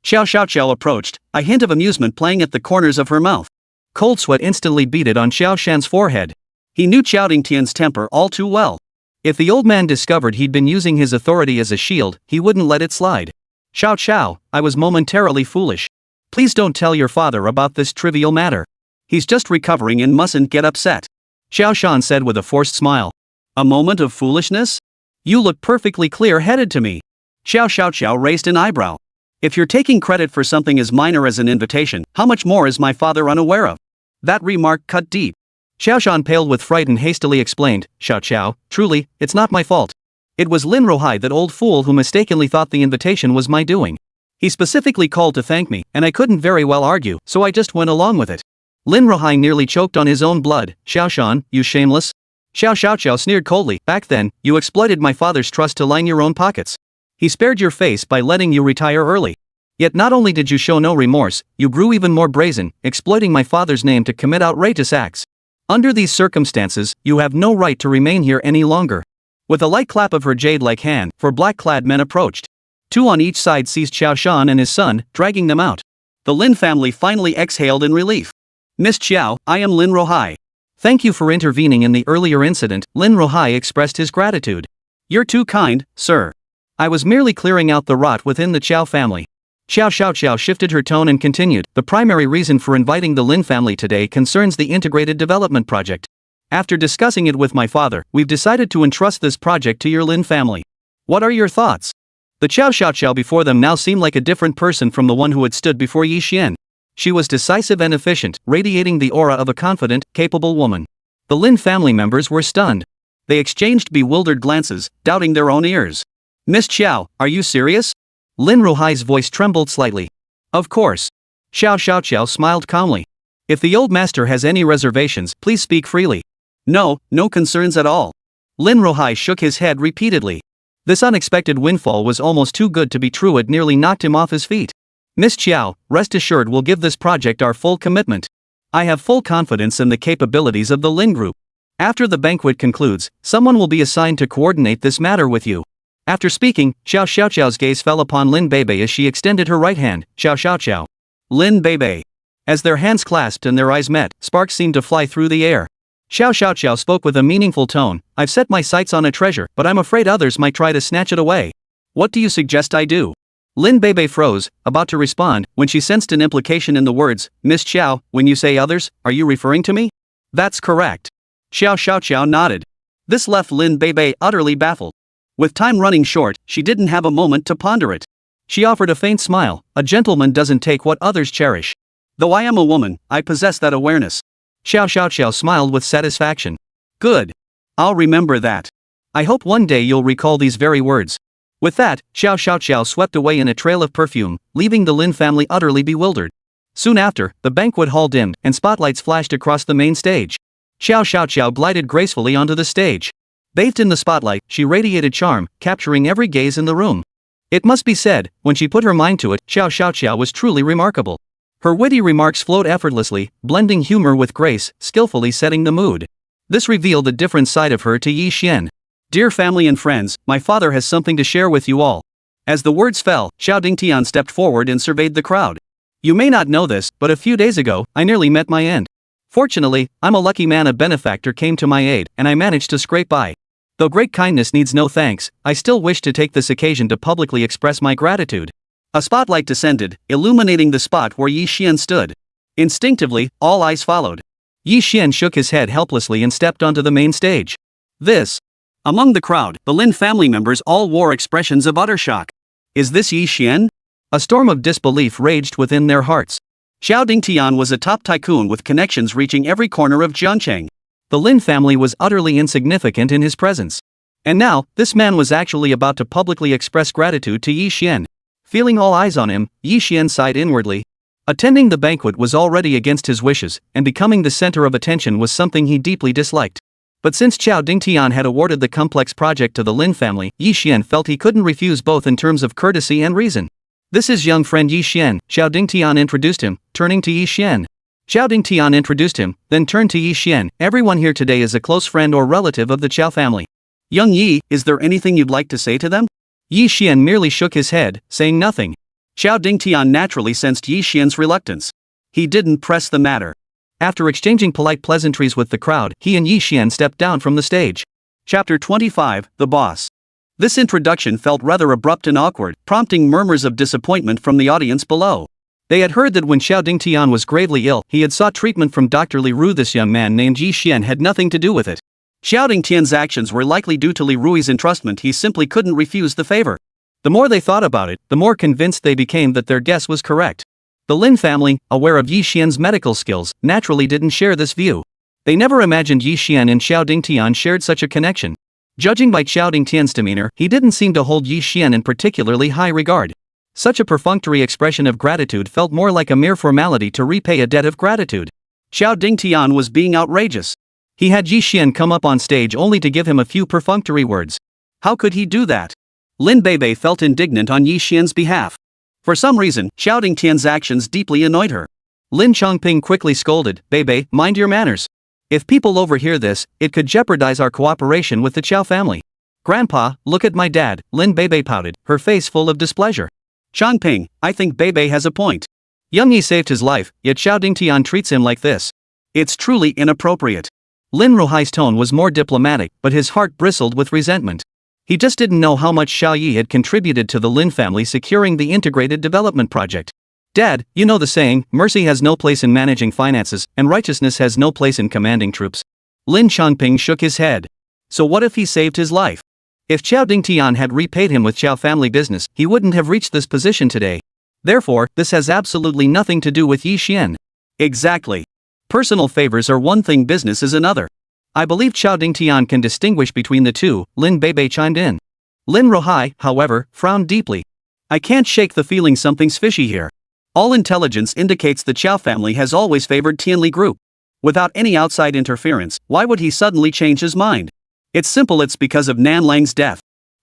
Xiao Xiaoqiao approached, a hint of amusement playing at the corners of her mouth. Cold sweat instantly beaded on Xiao Shan's forehead. He knew Chao Dingtian's temper all too well. If the old man discovered he'd been using his authority as a shield, he wouldn't let it slide. Xiao, I was momentarily foolish. Please don't tell your father about this trivial matter. He's just recovering and mustn't get upset. Xiao Shan said with a forced smile. A moment of foolishness? You look perfectly clear-headed to me. Xiao raised an eyebrow. If you're taking credit for something as minor as an invitation, how much more is my father unaware of? That remark cut deep. Xiao Shan paled with fright and hastily explained, Xiao, truly, it's not my fault. It was Lin Rohai, that old fool who mistakenly thought the invitation was my doing. He specifically called to thank me, and I couldn't very well argue, so I just went along with it. Lin Rohai nearly choked on his own blood. Xiao Shan, you shameless. Xiao sneered coldly. Back then, you exploited my father's trust to line your own pockets. He spared your face by letting you retire early. Yet not only did you show no remorse, you grew even more brazen, exploiting my father's name to commit outrageous acts. Under these circumstances, you have no right to remain here any longer. With a light clap of her jade-like hand, 4 black-clad men approached. 2 on each side seized Xiao Shan and his son, dragging them out. The Lin family finally exhaled in relief. Miss Xiao, I am Lin Rohai. Thank you for intervening in the earlier incident. Lin Rohai expressed his gratitude. You're too kind, sir. I was merely clearing out the rot within the Xiao family. Xiao shifted her tone and continued. The primary reason for inviting the Lin family today concerns the integrated development project. After discussing it with my father, we've decided to entrust this project to your Lin family. What are your thoughts? The Xiao before them now seemed like a different person from the one who had stood before Yi Xian. She was decisive and efficient, radiating the aura of a confident, capable woman. The Lin family members were stunned. They exchanged bewildered glances, doubting their own ears. Miss Xiao, are you serious? Lin Rohai's voice trembled slightly. Of course. Xiao smiled calmly. If the old master has any reservations, please speak freely. No concerns at all. Lin Rohai shook his head repeatedly. This unexpected windfall was almost too good to be true. It nearly knocked him off his feet. Miss Xiao, rest assured we'll give this project our full commitment. I have full confidence in the capabilities of the Lin Group. After the banquet concludes, someone will be assigned to coordinate this matter with you. After speaking, Xiao's gaze fell upon Lin Beibei as she extended her right hand. Xiao. Lin Beibei. As their hands clasped and their eyes met, sparks seemed to fly through the air. Xiao spoke with a meaningful tone. I've set my sights on a treasure, but I'm afraid others might try to snatch it away. What do you suggest I do? Lin Beibei froze, about to respond, when she sensed an implication in the words. Miss Xiao, when you say others, are you referring to me? That's correct. Xiao nodded. This left Lin Beibei utterly baffled. With time running short, she didn't have a moment to ponder it. She offered a faint smile. A gentleman doesn't take what others cherish. Though I am a woman, I possess that awareness. Xiao smiled with satisfaction. Good. I'll remember that. I hope one day you'll recall these very words. With that, Xiao swept away in a trail of perfume, leaving the Lin family utterly bewildered. Soon after, the banquet hall dimmed, and spotlights flashed across the main stage. Xiao glided gracefully onto the stage. Bathed in the spotlight, she radiated charm, capturing every gaze in the room. It must be said, when she put her mind to it, Xiao was truly remarkable. Her witty remarks flowed effortlessly, blending humor with grace, skillfully setting the mood. This revealed a different side of her to Yi Xian. Dear family and friends, my father has something to share with you all. As the words fell, Chao Dingtian stepped forward and surveyed the crowd. You may not know this, but a few days ago, I nearly met my end. Fortunately, I'm a lucky man. A benefactor came to my aid, and I managed to scrape by. Though great kindness needs no thanks, I still wish to take this occasion to publicly express my gratitude. A spotlight descended, illuminating the spot where Yi Xian stood. Instinctively, all eyes followed. Yi Xian shook his head helplessly and stepped onto the main stage. This. Among the crowd, the Lin family members all wore expressions of utter shock. Is this Yi Xian? A storm of disbelief raged within their hearts. Xiao Dingtian was a top tycoon with connections reaching every corner of Jiancheng. The Lin family was utterly insignificant in his presence. And now, this man was actually about to publicly express gratitude to Yi Xian. Feeling all eyes on him, Yi Xian sighed inwardly. Attending the banquet was already against his wishes, and becoming the center of attention was something he deeply disliked. But since Xiao Dingtian had awarded the complex project to the Lin family, Yi Xian felt he couldn't refuse both in terms of courtesy and reason. This is young friend Yi Xian, Xiao Dingtian introduced him, turning to Yi Xian. Xiao Dingtian introduced him, then turned to Yi Xian. Everyone here today is a close friend or relative of the Qiao family. Young Yi, is there anything you'd like to say to them? Yi Xian merely shook his head, saying nothing. Xiao Dingtian naturally sensed Yi Xian's reluctance. He didn't press the matter. After exchanging polite pleasantries with the crowd, he and Yi Xian stepped down from the stage. Chapter 25, The Boss. This introduction felt rather abrupt and awkward, prompting murmurs of disappointment from the audience below. They had heard that when Xiao Dingtian was gravely ill, he had sought treatment from Dr. Li Ru. This young man named Yi Xian had nothing to do with it. Xiao Dingtian's actions were likely due to Li Rui's entrustment. He simply couldn't refuse the favor. The more they thought about it, the more convinced they became that their guess was correct. The Lin family, aware of Yi Xian's medical skills, naturally didn't share this view. They never imagined Yi Xian and Xiao Dingtian shared such a connection. Judging by Xiao Dingtian's demeanor, he didn't seem to hold Yi Xian in particularly high regard. Such a perfunctory expression of gratitude felt more like a mere formality to repay a debt of gratitude. Xiao Dingtian was being outrageous. He had Yi Xian come up on stage only to give him a few perfunctory words. How could he do that? Lin Beibei felt indignant on Yi Xian's behalf. For some reason, Xiao Dingtian's actions deeply annoyed her. Lin Chongping quickly scolded, Beibei, mind your manners. If people overhear this, it could jeopardize our cooperation with the Qiao family. Grandpa, look at my dad, Lin Beibei pouted, her face full of displeasure. Chongping, I think Beibei has a point. Young Yi saved his life, yet Xiao Dingtian treats him like this. It's truly inappropriate. Lin Ruhai's tone was more diplomatic, but his heart bristled with resentment. He just didn't know how much Xiao Yi had contributed to the Lin family securing the integrated development project. Dad, you know the saying, mercy has no place in managing finances, and righteousness has no place in commanding troops. Lin Chongping shook his head. So what if he saved his life? If Xiao Dingtian had repaid him with Qiao family business, he wouldn't have reached this position today. Therefore, this has absolutely nothing to do with Yi Xian. Exactly. Personal favors are one thing, business is another. I believe Xiao Dingtian can distinguish between the two, Lin Beibei chimed in. Lin Ruhai, however, frowned deeply. I can't shake the feeling something's fishy here. All intelligence indicates the Qiao family has always favored Tianli Group. Without any outside interference, why would he suddenly change his mind? It's simple, it's because of Nan Lang's death.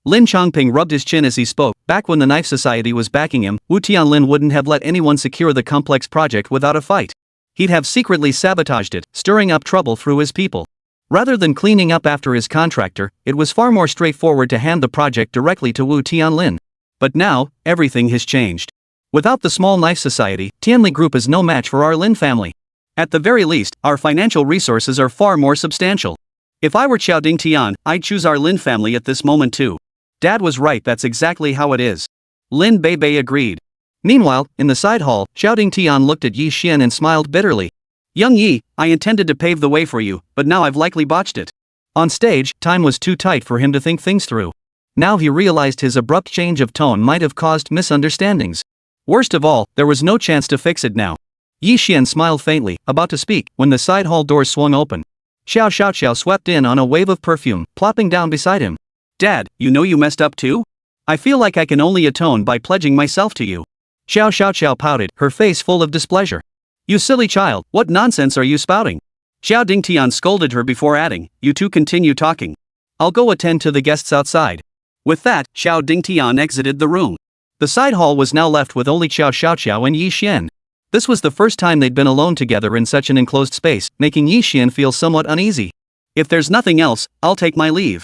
Lin Chongping rubbed his chin as he spoke. Back when the Knife Society was backing him, Wu Tianlin wouldn't have let anyone secure the complex project without a fight. He'd have secretly sabotaged it, stirring up trouble through his people. Rather than cleaning up after his contractor, it was far more straightforward to hand the project directly to Wu Tianlin. But now, everything has changed. Without the small Knife Society, Tianli Group is no match for our Lin family. At the very least, our financial resources are far more substantial. If I were Xiao Dingtian, I'd choose our Lin family at this moment too. Dad was right, that's exactly how it is. Lin Beibei agreed. Meanwhile, in the side hall, Xiao Dingtian looked at Yi Xian and smiled bitterly. Young Yi, I intended to pave the way for you, but now I've likely botched it. On stage, time was too tight for him to think things through. Now he realized his abrupt change of tone might have caused misunderstandings. Worst of all, there was no chance to fix it now. Yi Xian smiled faintly, about to speak, when the side hall doors swung open. Xiao Xiaoqiao swept in on a wave of perfume, plopping down beside him. Dad, you know you messed up too? I feel like I can only atone by pledging myself to you. Xiao Xiaoqiao pouted, her face full of displeasure. You silly child, what nonsense are you spouting? Xiao Dingtian scolded her before adding, you two continue talking. I'll go attend to the guests outside. With that, Xiao Dingtian exited the room. The side hall was now left with only Xiao Xiaoqiao and Yi Xian. This was the first time they'd been alone together in such an enclosed space, making Yi Xian feel somewhat uneasy. If there's nothing else, I'll take my leave.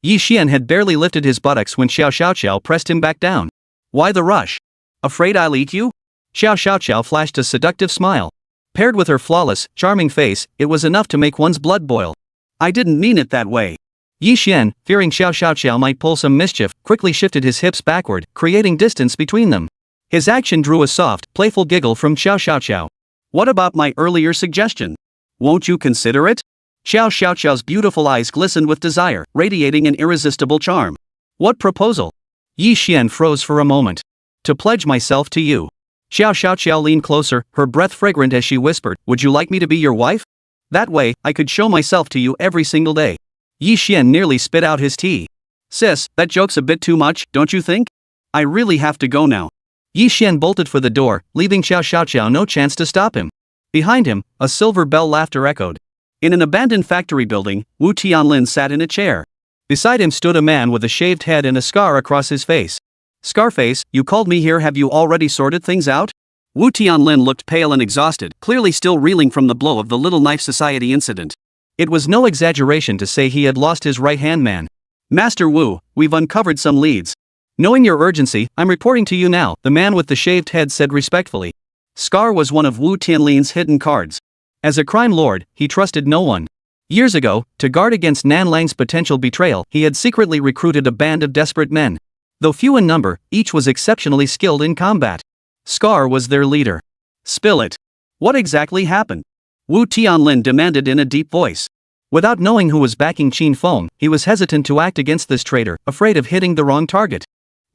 Yi Xian had barely lifted his buttocks when Xiao Xiaoqiao pressed him back down. Why the rush? Afraid I'll eat you? Xiao Xiaoqiao flashed a seductive smile. Paired with her flawless, charming face, it was enough to make one's blood boil. I didn't mean it that way. Yi Xian, fearing Xiao Xiaoqiao might pull some mischief, quickly shifted his hips backward, creating distance between them. His action drew a soft, playful giggle from Xiao Xiaoqiao. What about my earlier suggestion? Won't you consider it? Xiao Xiao's beautiful eyes glistened with desire, radiating an irresistible charm. What proposal? Yi Xian froze for a moment. To pledge myself to you. Xiao Xiao leaned closer, her breath fragrant as she whispered, would you like me to be your wife? That way, I could show myself to you every single day. Yi Xian nearly spit out his tea. Sis, that joke's a bit too much, don't you think? I really have to go now. Yi Xian bolted for the door, leaving Xiao Xiao no chance to stop him. Behind him, a silver bell laughter echoed. In an abandoned factory building, Wu Tianlin sat in a chair. Beside him stood a man with a shaved head and a scar across his face. Scarface, you called me here, have you already sorted things out? Wu Tianlin looked pale and exhausted, clearly still reeling from the blow of the Little Knife Society incident. It was no exaggeration to say he had lost his right-hand man. Master Wu, we've uncovered some leads. Knowing your urgency, I'm reporting to you now, the man with the shaved head said respectfully. Scar was one of Wu Tianlin's hidden cards. As a crime lord, he trusted no one. Years ago, to guard against Nan Lang's potential betrayal, he had secretly recruited a band of desperate men. Though few in number, each was exceptionally skilled in combat. Scar was their leader. Spill it. What exactly happened? Wu Tianlin demanded in a deep voice. Without knowing who was backing Qin Feng, he was hesitant to act against this traitor, afraid of hitting the wrong target.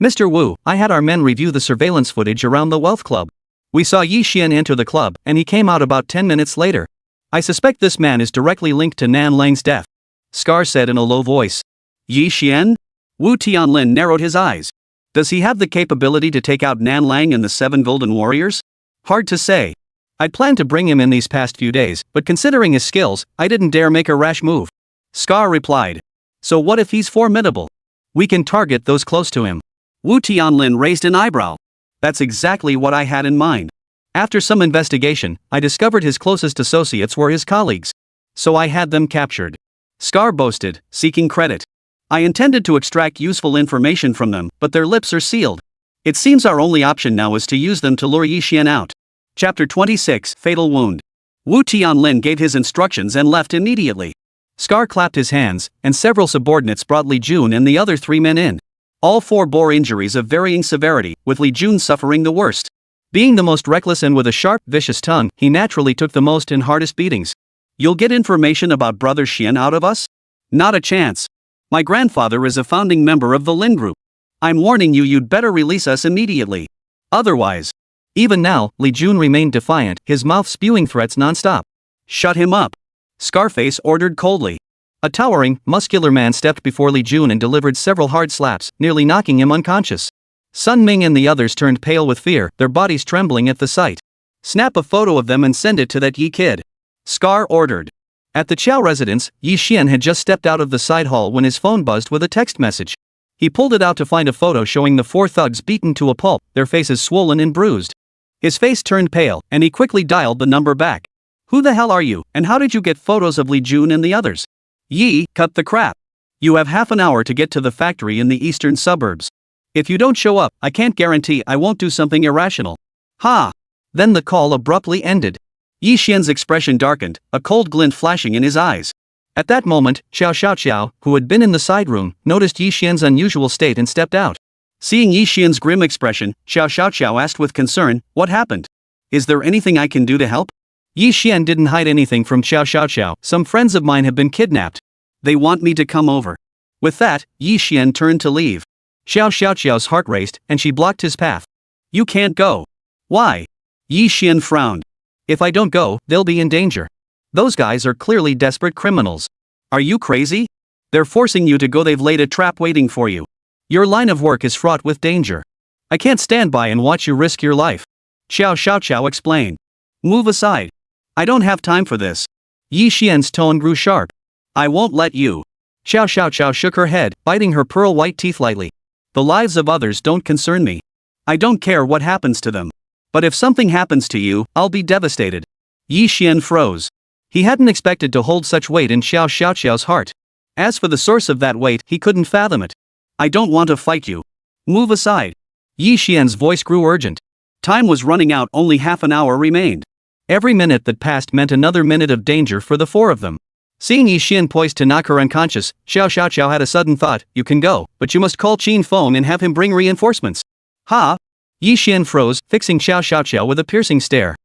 Mr. Wu, I had our men review the surveillance footage around the Wealth Club. We saw Yi Xian enter the club, and he came out about 10 minutes later. I suspect this man is directly linked to Nan Lang's death. Scar said in a low voice. Yi Xian? Wu Tianlin narrowed his eyes. Does he have the capability to take out Nan Lang and the 7 Golden Warriors? Hard to say. I'd planned to bring him in these past few days, but considering his skills, I didn't dare make a rash move. Scar replied. So what if he's formidable? We can target those close to him. Wu Tianlin raised an eyebrow. That's exactly what I had in mind. After some investigation, I discovered his closest associates were his colleagues. So I had them captured. Scar boasted, seeking credit. I intended to extract useful information from them, but their lips are sealed. It seems our only option now is to use them to lure Yi Xian out. Chapter 26, Fatal Wound. Wu Tianlin gave his instructions and left immediately. Scar clapped his hands, and several subordinates brought Li Jun and the other 3 men in. All 4 bore injuries of varying severity, with Li Jun suffering the worst. Being the most reckless and with a sharp, vicious tongue, he naturally took the most and hardest beatings. You'll get information about Brother Xian out of us? Not a chance. My grandfather is a founding member of the Lin Group. I'm warning you, you'd better release us immediately. Otherwise. Even now, Li Jun remained defiant, his mouth spewing threats non-stop. Shut him up. Scarface ordered coldly. A towering, muscular man stepped before Li Jun and delivered several hard slaps, nearly knocking him unconscious. Sun Ming and the others turned pale with fear, their bodies trembling at the sight. Snap a photo of them and send it to that Yi kid. Scar ordered. At the Chao residence, Yi Xian had just stepped out of the side hall when his phone buzzed with a text message. He pulled it out to find a photo showing the 4 thugs beaten to a pulp, their faces swollen and bruised. His face turned pale, and he quickly dialed the number back. Who the hell are you, and how did you get photos of Li Jun and the others? Yi, cut the crap. You have half an hour to get to the factory in the eastern suburbs. If you don't show up, I can't guarantee I won't do something irrational. Ha! Then the call abruptly ended. Yi Xian's expression darkened, a cold glint flashing in his eyes. At that moment, Xiao Xiao, who had been in the side room, noticed Yi Xian's unusual state and stepped out. Seeing Yi Xian's grim expression, Xiao Xiao asked with concern, what happened? Is there anything I can do to help? Yi Xian didn't hide anything from Xiao Xiao. Some friends of mine have been kidnapped. They want me to come over. With that, Yi Xian turned to leave. Xiao Xiao's heart raced, and she blocked his path. You can't go. Why? Yi Xian frowned. If I don't go, they'll be in danger. Those guys are clearly desperate criminals. Are you crazy? They're forcing you to go, they've laid a trap waiting for you. Your line of work is fraught with danger. I can't stand by and watch you risk your life. Xiao Xiao explained. Move aside. I don't have time for this. Yi Xian's tone grew sharp. I won't let you. Xiao Xiao shook her head, biting her pearl-white teeth lightly. The lives of others don't concern me. I don't care what happens to them. But if something happens to you, I'll be devastated. Yi Xian froze. He hadn't expected to hold such weight in Xiao Xiao's heart. As for the source of that weight, he couldn't fathom it. I don't want to fight you. Move aside. Yi Xian's voice grew urgent. Time was running out, only half an hour remained. Every minute that passed meant another minute of danger for the 4 of them. Seeing Yi Xian poised to knock her unconscious, Xiao Xiao had a sudden thought, you can go, but you must call Qin Feng and have him bring reinforcements. Ha! Yi Xian froze, fixing Xiao Xiao with a piercing stare.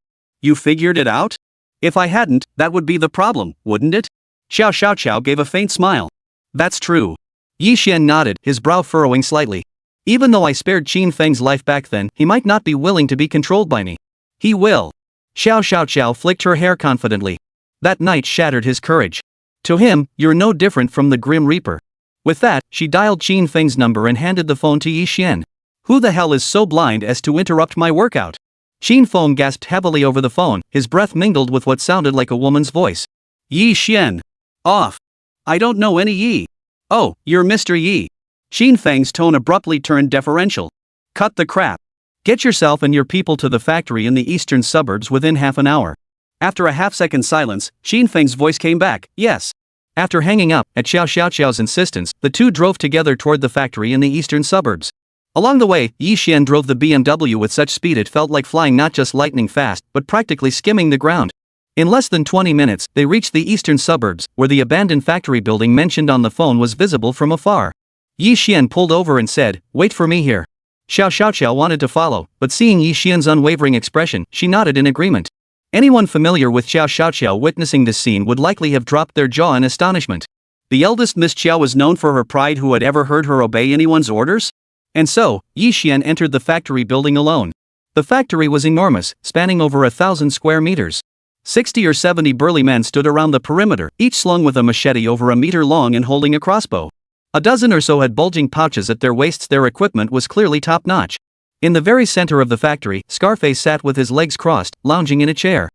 You figured it out? If I hadn't, that would be the problem, wouldn't it? Xiao Xiaoqiao gave a faint smile. That's true. Yi Xian nodded, his brow furrowing slightly. Even though I spared Qin Feng's life back then, he might not be willing to be controlled by me. He will. Xiao Xiaoqiao flicked her hair confidently. That night shattered his courage. To him, you're no different from the Grim Reaper. With that, she dialed Qin Feng's number and handed the phone to Yi Xian. Who the hell is so blind as to interrupt my workout? Qin Feng gasped heavily over the phone, his breath mingled with what sounded like a woman's voice. Yi Xian. Off. I don't know any Yi. Oh, you're Mr. Yi. Qin Feng's tone abruptly turned deferential. Cut the crap. Get yourself and your people to the factory in the eastern suburbs within half an hour. After a half-second silence, Qin Feng's voice came back, yes. After hanging up, at Xiao Xiaoqiao's insistence, the two drove together toward the factory in the eastern suburbs. Along the way, Yi Xian drove the BMW with such speed it felt like flying not just lightning fast, but practically skimming the ground. In less than 20 minutes, they reached the eastern suburbs, where the abandoned factory building mentioned on the phone was visible from afar. Yi Xian pulled over and said, "Wait for me here." Xiao Xiaoqiao wanted to follow, but seeing Yi Xian's unwavering expression, she nodded in agreement. Anyone familiar with Xiao Xiaoqiao witnessing this scene would likely have dropped their jaw in astonishment. The eldest Miss Xiao was known for her pride. Who had ever heard her obey anyone's orders? And so, Yi Xian entered the factory building alone. The factory was enormous, spanning over 1,000 square meters. 60 or 70 burly men stood around the perimeter, each slung with a machete over a meter long and holding a crossbow. A dozen or so had bulging pouches at their waists. Their equipment was clearly top-notch. In the very center of the factory, Scarface sat with his legs crossed, lounging in a chair.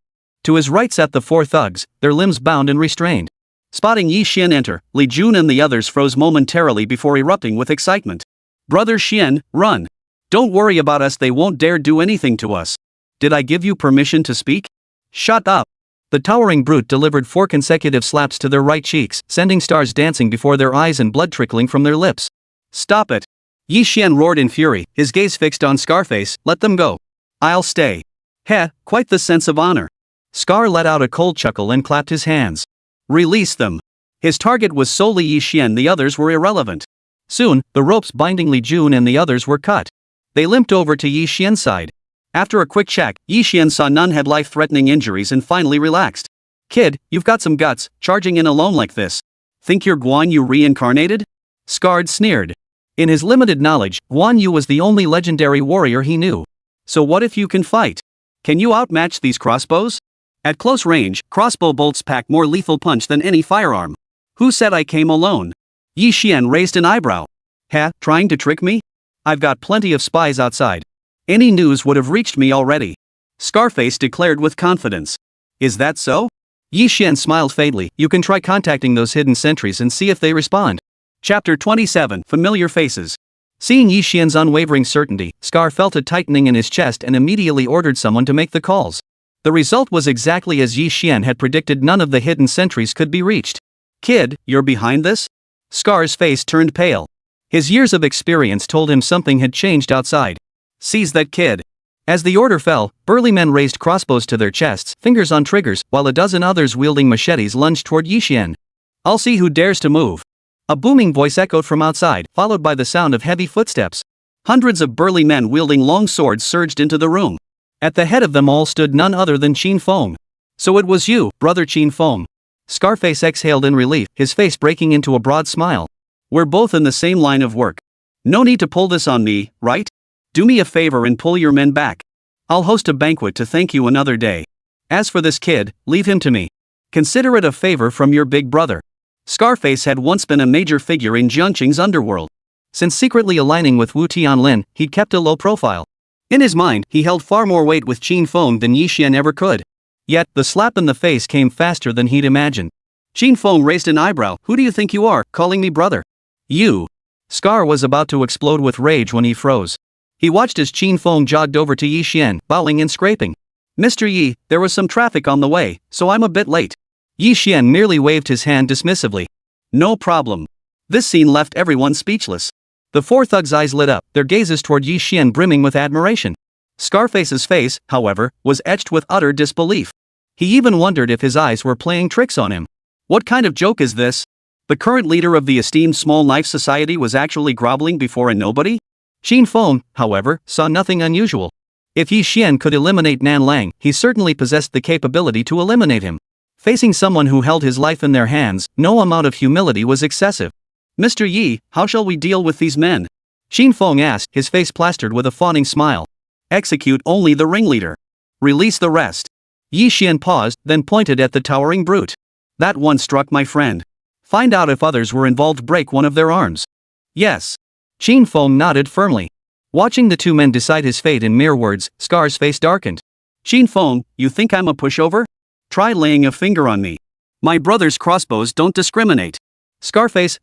To his right sat the four thugs, their limbs bound and restrained. Spotting Yi Xian enter, Li Jun and the others froze momentarily before erupting with excitement. Brother Xian, run. Don't worry about us, they won't dare do anything to us. Did I give you permission to speak? Shut up. The towering brute delivered 4 consecutive slaps to their right cheeks, sending stars dancing before their eyes and blood trickling from their lips. Stop it. Yi Xian roared in fury, his gaze fixed on Scarface. Let them go. I'll stay. Heh, quite the sense of honor. Scar let out a cold chuckle and clapped his hands. Release them. His target was solely Yi Xian, the others were irrelevant. Soon, the ropes binding Li Jun and the others were cut. They limped over to Yi Xian's side. After a quick check, Yi Xian saw none had life-threatening injuries and finally relaxed. Kid, you've got some guts, charging in alone like this. Think you're Guan Yu reincarnated? Scarred sneered. In his limited knowledge, Guan Yu was the only legendary warrior he knew. So what if you can fight? Can you outmatch these crossbows? At close range, crossbow bolts pack more lethal punch than any firearm. Who said I came alone? Yi Xian raised an eyebrow. Ha, trying to trick me? I've got plenty of spies outside. Any news would have reached me already. Scarface declared with confidence. Is that so? Yi Xian smiled faintly. You can try contacting those hidden sentries and see if they respond. Chapter 27, Familiar Faces. Seeing Yi Xian's unwavering certainty, Scar felt a tightening in his chest and immediately ordered someone to make the calls. The result was exactly as Yi Xian had predicted. None of the hidden sentries could be reached. Kid, you're behind this? Scar's face turned pale. His years of experience told him something had changed outside. Seize that kid. As the order fell, burly men raised crossbows to their chests, fingers on triggers, while a dozen others wielding machetes lunged toward Yi Xian. I'll see who dares to move. A booming voice echoed from outside, followed by the sound of heavy footsteps. Hundreds of burly men wielding long swords surged into the room. At the head of them all stood none other than Qin Feng. So it was you, brother Qin Feng. Scarface exhaled in relief, his face breaking into a broad smile. We're both in the same line of work. No need to pull this on me, right? Do me a favor and pull your men back. I'll host a banquet to thank you another day. As for this kid, leave him to me. Consider it a favor from your big brother. Scarface had once been a major figure in Jiangqing's underworld. Since secretly aligning with Wu Tianlin, he'd kept a low profile. In his mind, he held far more weight with Qin Feng than Yi Xian ever could. Yet, the slap in the face came faster than he'd imagined. Qin Feng raised an eyebrow. Who do you think you are, calling me brother? You. Scar was about to explode with rage when he froze. He watched as Qin Feng jogged over to Yi Xian, bowing and scraping. Mr. Yi, there was some traffic on the way, so I'm a bit late. Yi Xian merely waved his hand dismissively. No problem. This scene left everyone speechless. The four thugs' eyes lit up, their gazes toward Yi Xian brimming with admiration. Scarface's face, however, was etched with utter disbelief. He even wondered if his eyes were playing tricks on him. What kind of joke is this? The current leader of the esteemed Small Knife Society was actually groveling before a nobody? Qin Feng, however, saw nothing unusual. If Yi Xian could eliminate Nan Lang, he certainly possessed the capability to eliminate him. Facing someone who held his life in their hands, no amount of humility was excessive. "Mr. Yi, how shall we deal with these men?" Xin Feng asked, his face plastered with a fawning smile. "Execute only the ringleader. Release the rest." Yi Xian paused, then pointed at the towering brute. "That one struck my friend. Find out if others were involved. Break one of their arms." "Yes." Xin Feng nodded firmly. Watching the two men decide his fate in mere words, Scar's face darkened. "Xin Feng, you think I'm a pushover? Try laying a finger on me. My brother's crossbows don't discriminate." Scarface,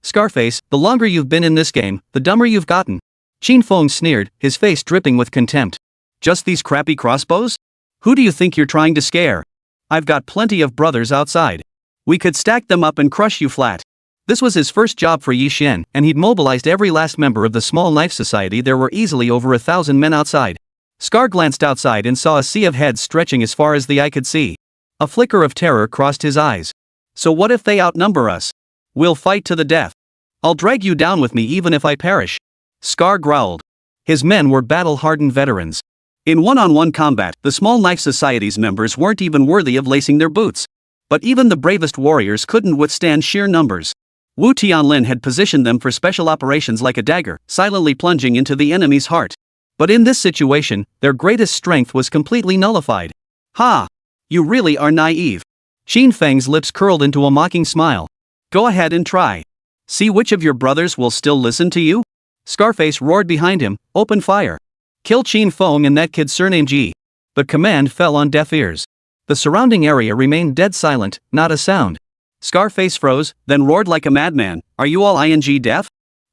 the longer you've been in this game, the dumber you've gotten." Xin Feng sneered, his face dripping with contempt. "Just these crappy crossbows? Who do you think you're trying to scare? I've got plenty of brothers outside. We could stack them up and crush you flat." This was his first job for Yi Xian, and he'd mobilized every last member of the small knife society. There were easily over 1,000 men outside. Scar glanced outside and saw a sea of heads stretching as far as the eye could see. A flicker of terror crossed his eyes. "So what if they outnumber us? We'll fight to the death. I'll drag you down with me even if I perish." Scar growled. His men were battle-hardened veterans. In one-on-one combat, the small knife society's members weren't even worthy of lacing their boots. But even the bravest warriors couldn't withstand sheer numbers. Wu Tianlin had positioned them for special operations like a dagger, silently plunging into the enemy's heart. But in this situation, their greatest strength was completely nullified. "Ha! You really are naive." Xin Feng's lips curled into a mocking smile. "Go ahead and try. See which of your brothers will still listen to you." Scarface roared behind him, "Open fire. Kill Xin Feng and that kid surnamed Ji." The command fell on deaf ears. The surrounding area remained dead silent, not a sound. Scarface froze, then roared like a madman, "Are you all deaf?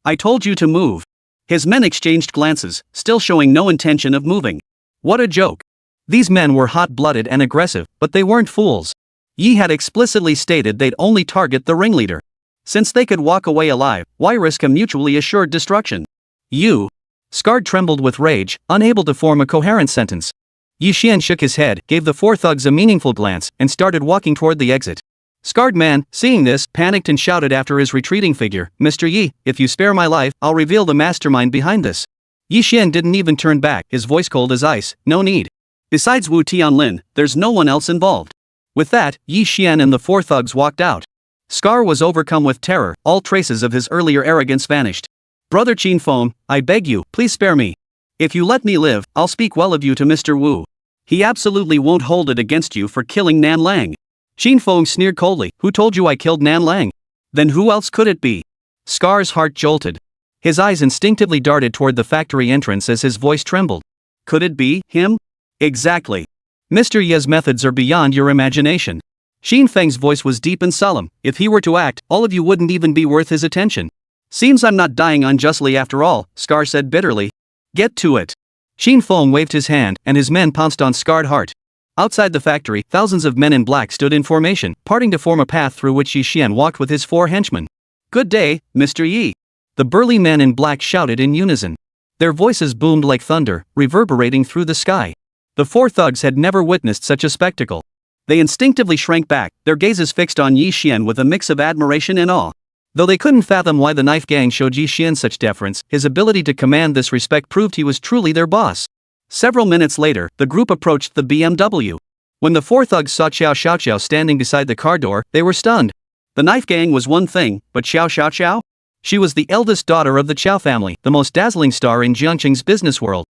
I told you to move." His men exchanged glances, still showing no intention of moving. What a joke. These men were hot-blooded and aggressive, but they weren't fools. Yi had explicitly stated they'd only target the ringleader. Since they could walk away alive, why risk a mutually assured destruction? "You." Scar trembled with rage, unable to form a coherent sentence. Yi Xian shook his head, gave the four thugs a meaningful glance, and started walking toward the exit. Scarred man, seeing this, panicked and shouted after his retreating figure, "Mr. Yi, if you spare my life, I'll reveal the mastermind behind this." Yi Xian didn't even turn back, his voice cold as ice. "No need. Besides Wu Tianlin, there's no one else involved." With that, Yi Xian and the four thugs walked out. Scar was overcome with terror, all traces of his earlier arrogance vanished. "Brother Xin Feng, I beg you, please spare me. If you let me live, I'll speak well of you to Mr. Wu. He absolutely won't hold it against you for killing Nan Lang." Xin Feng sneered coldly, "Who told you I killed Nan Lang? Then who else could it be?" Scar's heart jolted. His eyes instinctively darted toward the factory entrance as his voice trembled. "Could it be him?" "Exactly. Mr. Ye's methods are beyond your imagination." Xin Feng's voice was deep and solemn. "If he were to act, all of you wouldn't even be worth his attention." "Seems I'm not dying unjustly after all," Scar said bitterly. "Get to it." Xin Feng waved his hand, and his men pounced on Scarred Heart. Outside the factory, thousands of men in black stood in formation, parting to form a path through which Yi Xian walked with his four henchmen. "Good day, Mr. Yi." The burly men in black shouted in unison. Their voices boomed like thunder, reverberating through the sky. The four thugs had never witnessed such a spectacle. They instinctively shrank back, their gazes fixed on Yi Xian with a mix of admiration and awe. Though they couldn't fathom why the knife gang showed Yi Xian such deference, his ability to command this respect proved he was truly their boss. Several minutes later, the group approached the BMW. When the four thugs saw Xiao Xiaoqiao standing beside the car door, they were stunned. The knife gang was one thing, but Xiao Xiaoqiao? She was the eldest daughter of the Qiao family, the most dazzling star in Jiangqing's business world.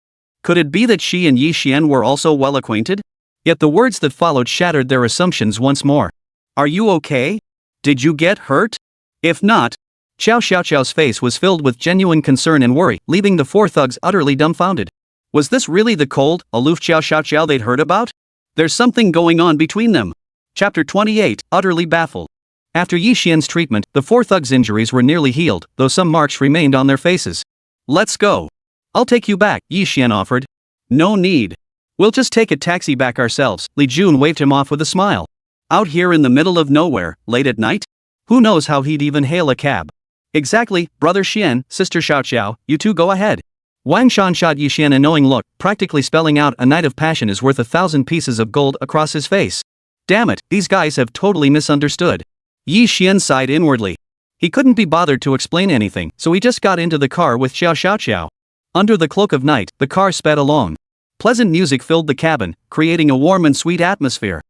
Could it be that she and Yi Xian were also well acquainted? Yet the words that followed shattered their assumptions once more. "Are you okay? Did you get hurt?" If not, Xiao Xiaoqiao's face was filled with genuine concern and worry, leaving the four thugs utterly dumbfounded. Was this really the cold, aloof Xiao Xiaoqiao they'd heard about? There's something going on between them. Chapter 28, Utterly Baffled. After Yi Xian's treatment, the four thugs' injuries were nearly healed, though some marks remained on their faces. "Let's go. I'll take you back," Yi Xian offered. "No need. We'll just take a taxi back ourselves." Li Jun waved him off with a smile. Out here in the middle of nowhere, late at night? Who knows how he'd even hail a cab? "Exactly, Brother Xian, Sister Xiaoqiao, you two go ahead." Wang Shan shot Yi Xian a knowing look, practically spelling out "a night of passion is worth 1,000 pieces of gold" across his face. Damn it, these guys have totally misunderstood. Yi Xian sighed inwardly. He couldn't be bothered to explain anything, so he just got into the car with Xiao Xiaoqiao. Under the cloak of night, the car sped along. Pleasant music filled the cabin, creating a warm and sweet atmosphere.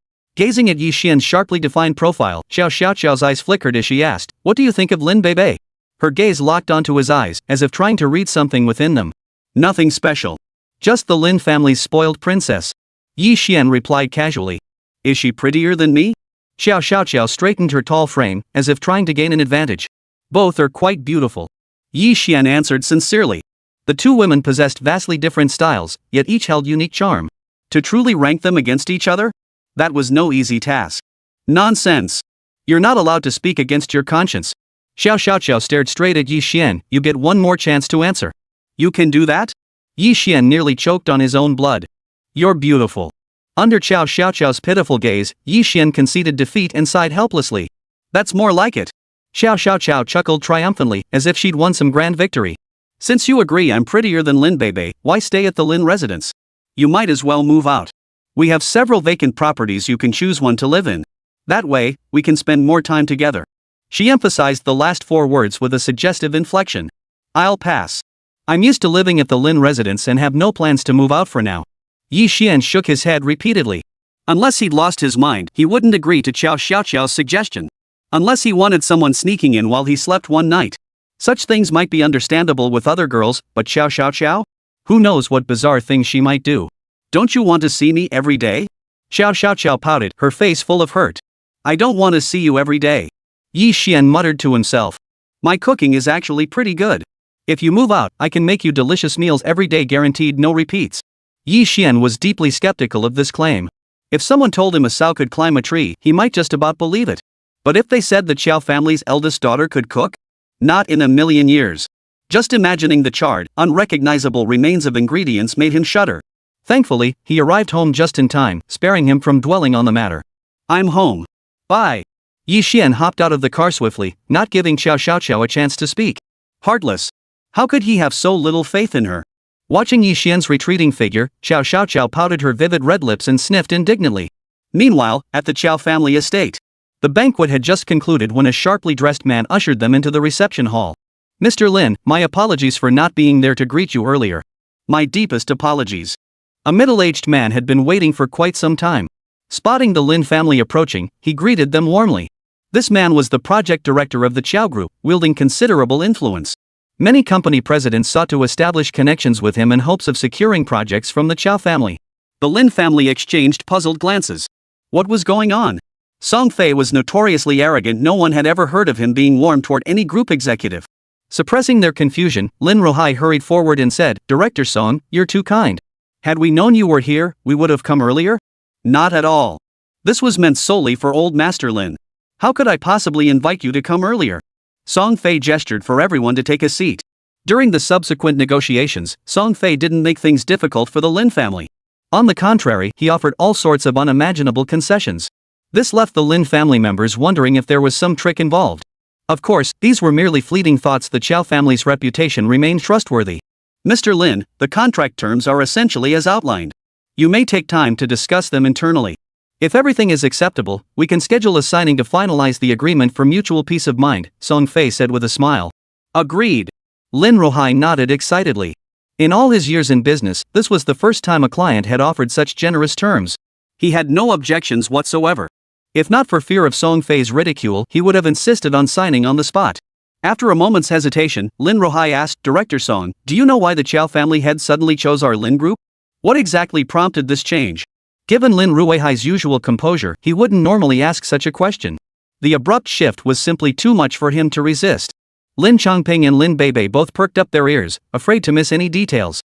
Gazing at Yi Xian's sharply defined profile, Xiao Xiao's eyes flickered as she asked, "What do you think of Lin Beibei?" Her gaze locked onto his eyes, as if trying to read something within them. "Nothing special. Just the Lin family's spoiled princess." Yi Xian replied casually. "Is she prettier than me?" Xiao Xiao straightened her tall frame, as if trying to gain an advantage. "Both are quite beautiful." Yi Xian answered sincerely. The two women possessed vastly different styles, yet each held unique charm. To truly rank them against each other? That was no easy task. "Nonsense. You're not allowed to speak against your conscience." Xiao Xiao stared straight at Yi Xian. "You get one more chance to answer." "You can do that?" Yi Xian nearly choked on his own blood. "You're beautiful." Under Xiao Xiao's pitiful gaze, Yi Xian conceded defeat and sighed helplessly. "That's more like it." Xiao Xiao chuckled triumphantly, as if she'd won some grand victory. "Since you agree I'm prettier than Lin Beibei, why stay at the Lin residence? You might as well move out. We have several vacant properties, you can choose one to live in. That way, we can spend more time together." She emphasized the last four words with a suggestive inflection. "I'll pass. I'm used to living at the Lin residence and have no plans to move out for now." Yi Xian shook his head repeatedly. Unless he'd lost his mind, he wouldn't agree to Xiao Xiao's suggestion. Unless he wanted someone sneaking in while he slept one night. Such things might be understandable with other girls, but Xiao Xiao? Who knows what bizarre things she might do. "Don't you want to see me every day?" Xiao Xiao pouted, her face full of hurt. "I don't want to see you every day." Yi Xian muttered to himself. "My cooking is actually pretty good. If you move out, I can make you delicious meals every day, guaranteed no repeats." Yi Xian was deeply skeptical of this claim. If someone told him a sow could climb a tree, he might just about believe it. But if they said the Qiao family's eldest daughter could cook? Not in a million years. Just imagining the charred, unrecognizable remains of ingredients made him shudder. Thankfully, he arrived home just in time, sparing him from dwelling on the matter. "I'm home. Bye." Yi Xian hopped out of the car swiftly, not giving Xiao Xiao a chance to speak. Heartless. How could he have so little faith in her? Watching Yi Xian's retreating figure, Xiao Xiao pouted her vivid red lips and sniffed indignantly. Meanwhile, at the Qiao family estate, the banquet had just concluded when a sharply dressed man ushered them into the reception hall. "Mr. Lin, my apologies for not being there to greet you earlier." "My deepest apologies." A middle-aged man had been waiting for quite some time. Spotting the Lin family approaching, he greeted them warmly. This man was the project director of the Qiao Group, wielding considerable influence. Many company presidents sought to establish connections with him in hopes of securing projects from the Qiao family. The Lin family exchanged puzzled glances. What was going on? Song Fei was notoriously arrogant. No one had ever heard of him being warm toward any group executive. Suppressing their confusion, Lin Ruhai hurried forward and said, "Director Song, you're too kind. Had we known you were here, we would have come earlier?" "Not at all. This was meant solely for old Master Lin. How could I possibly invite you to come earlier?" Song Fei gestured for everyone to take a seat. During the subsequent negotiations, Song Fei didn't make things difficult for the Lin family. On the contrary, he offered all sorts of unimaginable concessions. This left the Lin family members wondering if there was some trick involved. Of course, these were merely fleeting thoughts. The Qiao family's reputation remained trustworthy. "Mr. Lin, the contract terms are essentially as outlined. You may take time to discuss them internally. If everything is acceptable, we can schedule a signing to finalize the agreement for mutual peace of mind," Song Fei said with a smile. "Agreed." Lin Ruhai nodded excitedly. In all his years in business, this was the first time a client had offered such generous terms. He had no objections whatsoever. If not for fear of Song Fei's ridicule, he would have insisted on signing on the spot. After a moment's hesitation, Lin Ruhai asked, "Director Song, do you know why the Qiao family head suddenly chose our Lin group? What exactly prompted this change?" Given Lin Ruihai's usual composure, he wouldn't normally ask such a question. The abrupt shift was simply too much for him to resist. Lin Chongping and Lin Beibei both perked up their ears, afraid to miss any details.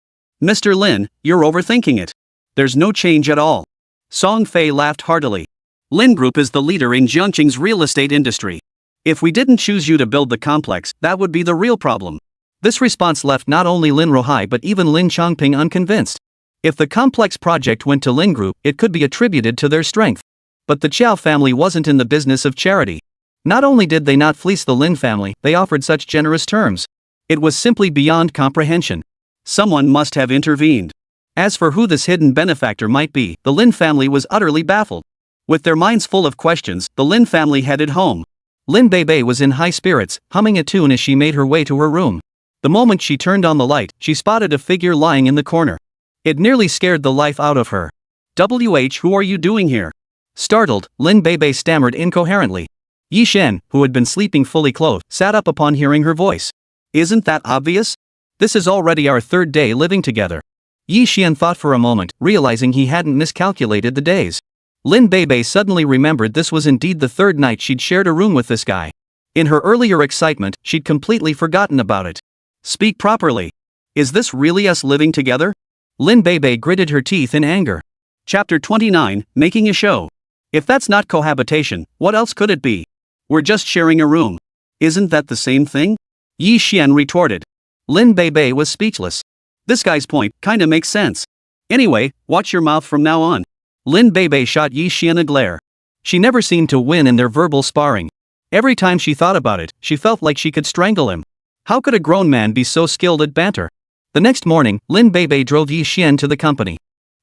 "Mr. Lin, you're overthinking it. There's no change at all." Song Fei laughed heartily. "Lin Group is the leader in Jiangqing's real estate industry. If we didn't choose you to build the complex, that would be the real problem." This response left not only Lin Ruhai but even Lin Chongping unconvinced. If the complex project went to Lin Group, it could be attributed to their strength. But the Qiao family wasn't in the business of charity. Not only did they not fleece the Lin family, they offered such generous terms. It was simply beyond comprehension. Someone must have intervened. As for who this hidden benefactor might be, the Lin family was utterly baffled. With their minds full of questions, the Lin family headed home. Lin Beibei was in high spirits, humming a tune as she made her way to her room. The moment she turned on the light, she spotted a figure lying in the corner. It nearly scared the life out of her. "Who are you doing here?" Startled, Lin Beibei stammered incoherently. Yi Xian, who had been sleeping fully clothed, sat up upon hearing her voice. Isn't that obvious? This is already our third day living together. Yi Xian thought for a moment, realizing he hadn't miscalculated the days. Lin Beibei suddenly remembered this was indeed the third night she'd shared a room with this guy. In her earlier excitement, she'd completely forgotten about it. Speak properly. Is this really us living together? Lin Beibei gritted her teeth in anger. Chapter 29, Making a Show. If that's not cohabitation, what else could it be? We're just sharing a room. Isn't that the same thing? Yi Xian retorted. Lin Beibei was speechless. This guy's point kinda makes sense. Anyway, watch your mouth from now on. Lin Beibei shot Yi Xian a glare. She never seemed to win in their verbal sparring. Every time she thought about it, she felt like she could strangle him. How could a grown man be so skilled at banter? The next morning, Lin Beibei drove Yi Xian to the company.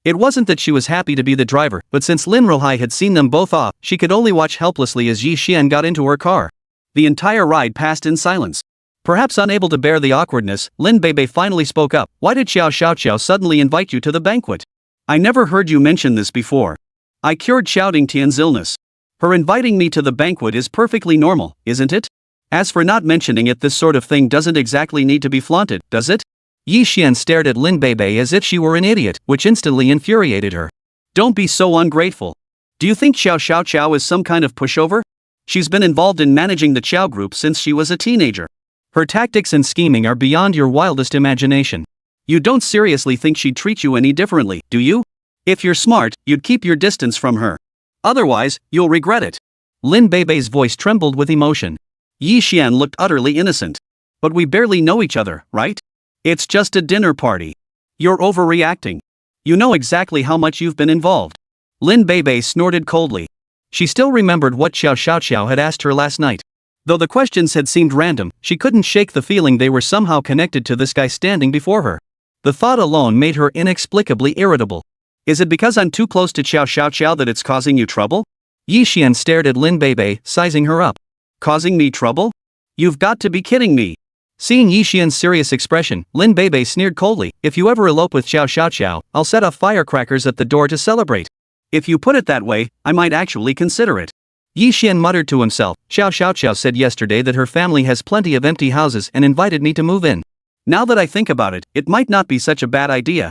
It wasn't that she was happy to be the driver, but since Lin Rohai had seen them both off, she could only watch helplessly as Yi Xian got into her car. The entire ride passed in silence. Perhaps unable to bear the awkwardness, Lin Beibei finally spoke up. Why did Xiao Xiaoqiao suddenly invite you to the banquet? I never heard you mention this before. I cured Xiaoding Tian's illness. Her inviting me to the banquet is perfectly normal, isn't it? As for not mentioning it, this sort of thing doesn't exactly need to be flaunted, does it? Yi Xian stared at Lin Beibei as if she were an idiot, which instantly infuriated her. Don't be so ungrateful. Do you think Xiao Xiaoqiao is some kind of pushover? She's been involved in managing the Qiao group since she was a teenager. Her tactics and scheming are beyond your wildest imagination. You don't seriously think she'd treat you any differently, do you? If you're smart, you'd keep your distance from her. Otherwise, you'll regret it. Lin Beibei's voice trembled with emotion. Yi Xian looked utterly innocent. But we barely know each other, right? It's just a dinner party. You're overreacting. You know exactly how much you've been involved. Lin Beibei snorted coldly. She still remembered what Xiao Xiaoqiao had asked her last night. Though the questions had seemed random, she couldn't shake the feeling they were somehow connected to this guy standing before her. The thought alone made her inexplicably irritable. Is it because I'm too close to Xiao Xiaoqiao that it's causing you trouble? Yi Xian stared at Lin Beibei, sizing her up. Causing me trouble? You've got to be kidding me. Seeing Yi Xian's serious expression, Lin Beibei sneered coldly. If you ever elope with Xiao Xiaoqiao, I'll set off firecrackers at the door to celebrate. If you put it that way, I might actually consider it. Yi Xian muttered to himself. Xiao Xiaoqiao said yesterday that her family has plenty of empty houses and invited me to move in. Now that I think about it, it might not be such a bad idea.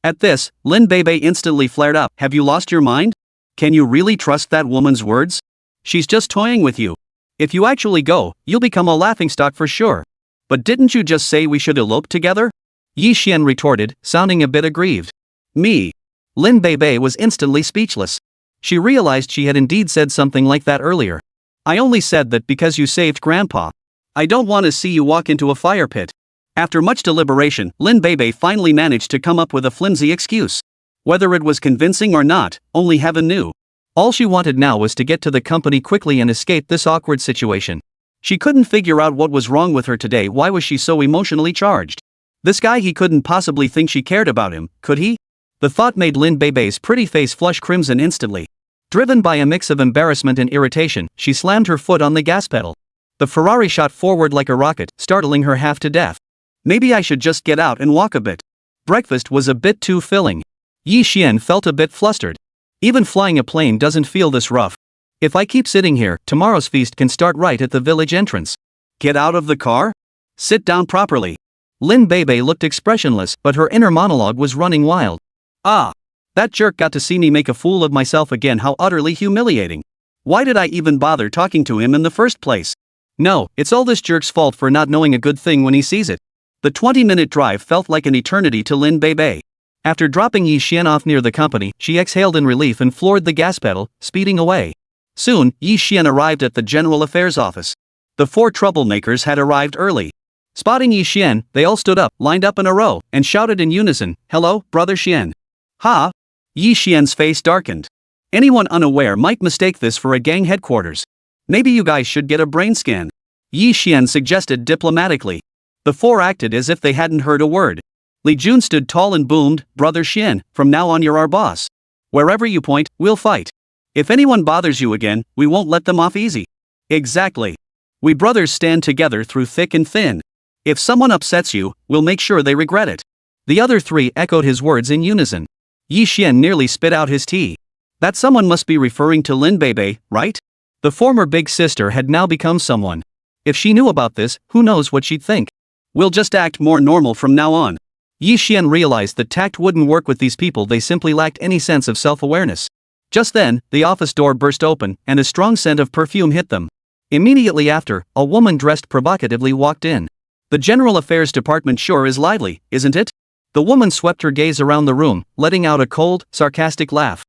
At this, Lin Beibei instantly flared up. Have you lost your mind? Can you really trust that woman's words? She's just toying with you. If you actually go, you'll become a laughingstock for sure. But didn't you just say we should elope together? Yi Xian retorted, sounding a bit aggrieved. Me? Lin Beibei was instantly speechless. She realized she had indeed said something like that earlier. I only said that because you saved Grandpa. I don't want to see you walk into a fire pit. After much deliberation, Lin Beibei finally managed to come up with a flimsy excuse. Whether it was convincing or not, only heaven knew. All she wanted now was to get to the company quickly and escape this awkward situation. She couldn't figure out what was wrong with her today. Why was she so emotionally charged? This guy, he couldn't possibly think she cared about him, could he? The thought made Lin Beibei's pretty face flush crimson instantly. Driven by a mix of embarrassment and irritation, she slammed her foot on the gas pedal. The Ferrari shot forward like a rocket, startling her half to death. Maybe I should just get out and walk a bit. Breakfast was a bit too filling. Yi Xian felt a bit flustered. Even flying a plane doesn't feel this rough. If I keep sitting here, tomorrow's feast can start right at the village entrance. Get out of the car? Sit down properly. Lin Beibei looked expressionless, but her inner monologue was running wild. Ah! That jerk got to see me make a fool of myself again. How utterly humiliating. Why did I even bother talking to him in the first place? No, it's all this jerk's fault for not knowing a good thing when he sees it. The 20-minute drive felt like an eternity to Lin Beibei. After dropping Yi Xian off near the company, she exhaled in relief and floored the gas pedal, speeding away. Soon, Yi Xian arrived at the General Affairs office. The 4 troublemakers had arrived early. Spotting Yi Xian, they all stood up, lined up in a row, and shouted in unison, "Hello, Brother Xian." Ha! Yi Xian's face darkened. Anyone unaware might mistake this for a gang headquarters. Maybe you guys should get a brain scan. Yi Xian suggested diplomatically. The 4 acted as if they hadn't heard a word. Li Jun stood tall and boomed, "Brother Xian, from now on you're our boss. Wherever you point, we'll fight. If anyone bothers you again, we won't let them off easy." Exactly. We brothers stand together through thick and thin. If someone upsets you, we'll make sure they regret it. The other 3 echoed his words in unison. Yi Xian nearly spit out his tea. That someone must be referring to Lin Beibei, right? The former big sister had now become someone. If she knew about this, who knows what she'd think. We'll just act more normal from now on. Yi Xian realized that tact wouldn't work with these people, they simply lacked any sense of self-awareness. Just then, the office door burst open, and a strong scent of perfume hit them. Immediately after, a woman dressed provocatively walked in. The General Affairs Department sure is lively, isn't it? The woman swept her gaze around the room, letting out a cold, sarcastic laugh.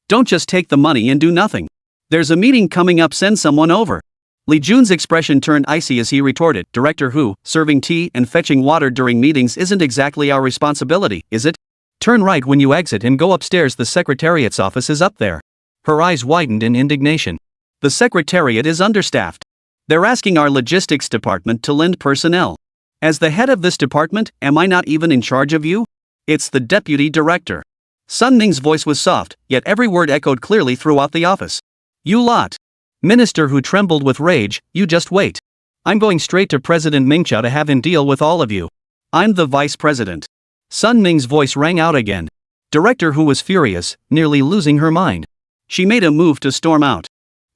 Don't just take the money and do nothing. There's a meeting coming up, send someone over. Li Jun's expression turned icy as he retorted, Director Hu, serving tea and fetching water during meetings isn't exactly our responsibility, is it? Turn right when you exit and go upstairs, the Secretariat's office is up there. Her eyes widened in indignation. The Secretariat is understaffed. They're asking our logistics department to lend personnel. As the head of this department, am I not even in charge of you? It's the deputy director. Sun Ming's voice was soft, yet every word echoed clearly throughout the office. You lot. Minister Hu trembled with rage, you just wait. I'm going straight to President Mingqiao to have him deal with all of you. I'm the vice president. Sun Ming's voice rang out again. Director Hu was furious, nearly losing her mind. She made a move to storm out.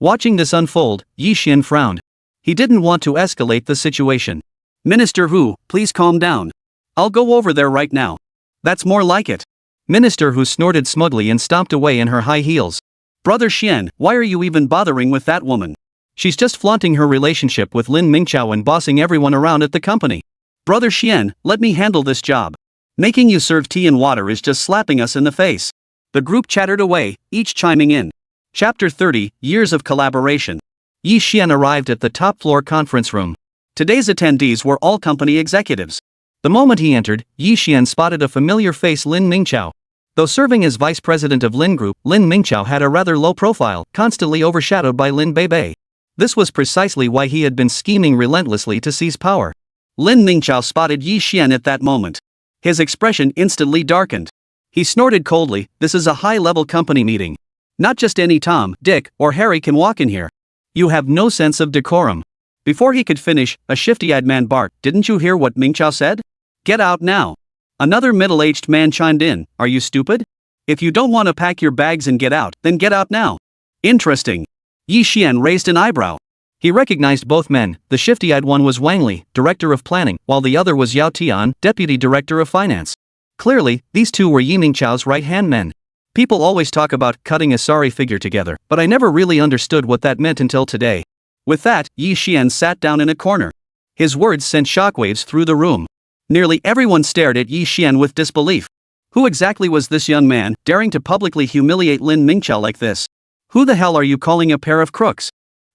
Watching this unfold, Yi Xian frowned. He didn't want to escalate the situation. Minister Hu, please calm down. I'll go over there right now. That's more like it. Minister Hu snorted smugly and stomped away in her high heels. Brother Xian, why are you even bothering with that woman? She's just flaunting her relationship with Lin Mingqiao and bossing everyone around at the company. Brother Xian, let me handle this job. Making you serve tea and water is just slapping us in the face. The group chattered away, each chiming in. Chapter 30, Years of Collaboration. Yi Xian arrived at the top-floor conference room. Today's attendees were all company executives. The moment he entered, Yi Xian spotted a familiar face, Lin Mingqiao. Though serving as vice president of Lin Group, Lin Mingqiao had a rather low profile, constantly overshadowed by Lin Beibei. This was precisely why he had been scheming relentlessly to seize power. Lin Mingqiao spotted Yi Xian at that moment. His expression instantly darkened. He snorted coldly, this is a high-level company meeting. Not just any Tom, Dick, or Harry can walk in here. You have no sense of decorum. Before he could finish, a shifty-eyed man barked, didn't you hear what Mingqiao said? Get out now. Another middle-aged man chimed in, are you stupid? If you don't want to pack your bags and get out, then get out now. Interesting. Yi Xian raised an eyebrow. He recognized both men. The shifty-eyed one was Wang Li, director of planning, while the other was Yao Tian, deputy director of finance. Clearly, these two were Yi Mingqiao's right-hand men. People always talk about cutting a sorry figure together, but I never really understood what that meant until today. With that, Yi Xian sat down in a corner. His words sent shockwaves through the room. Nearly everyone stared at Yi Xian with disbelief. Who exactly was this young man, daring to publicly humiliate Lin Mingqiao like this? Who the hell are you calling a pair of crooks?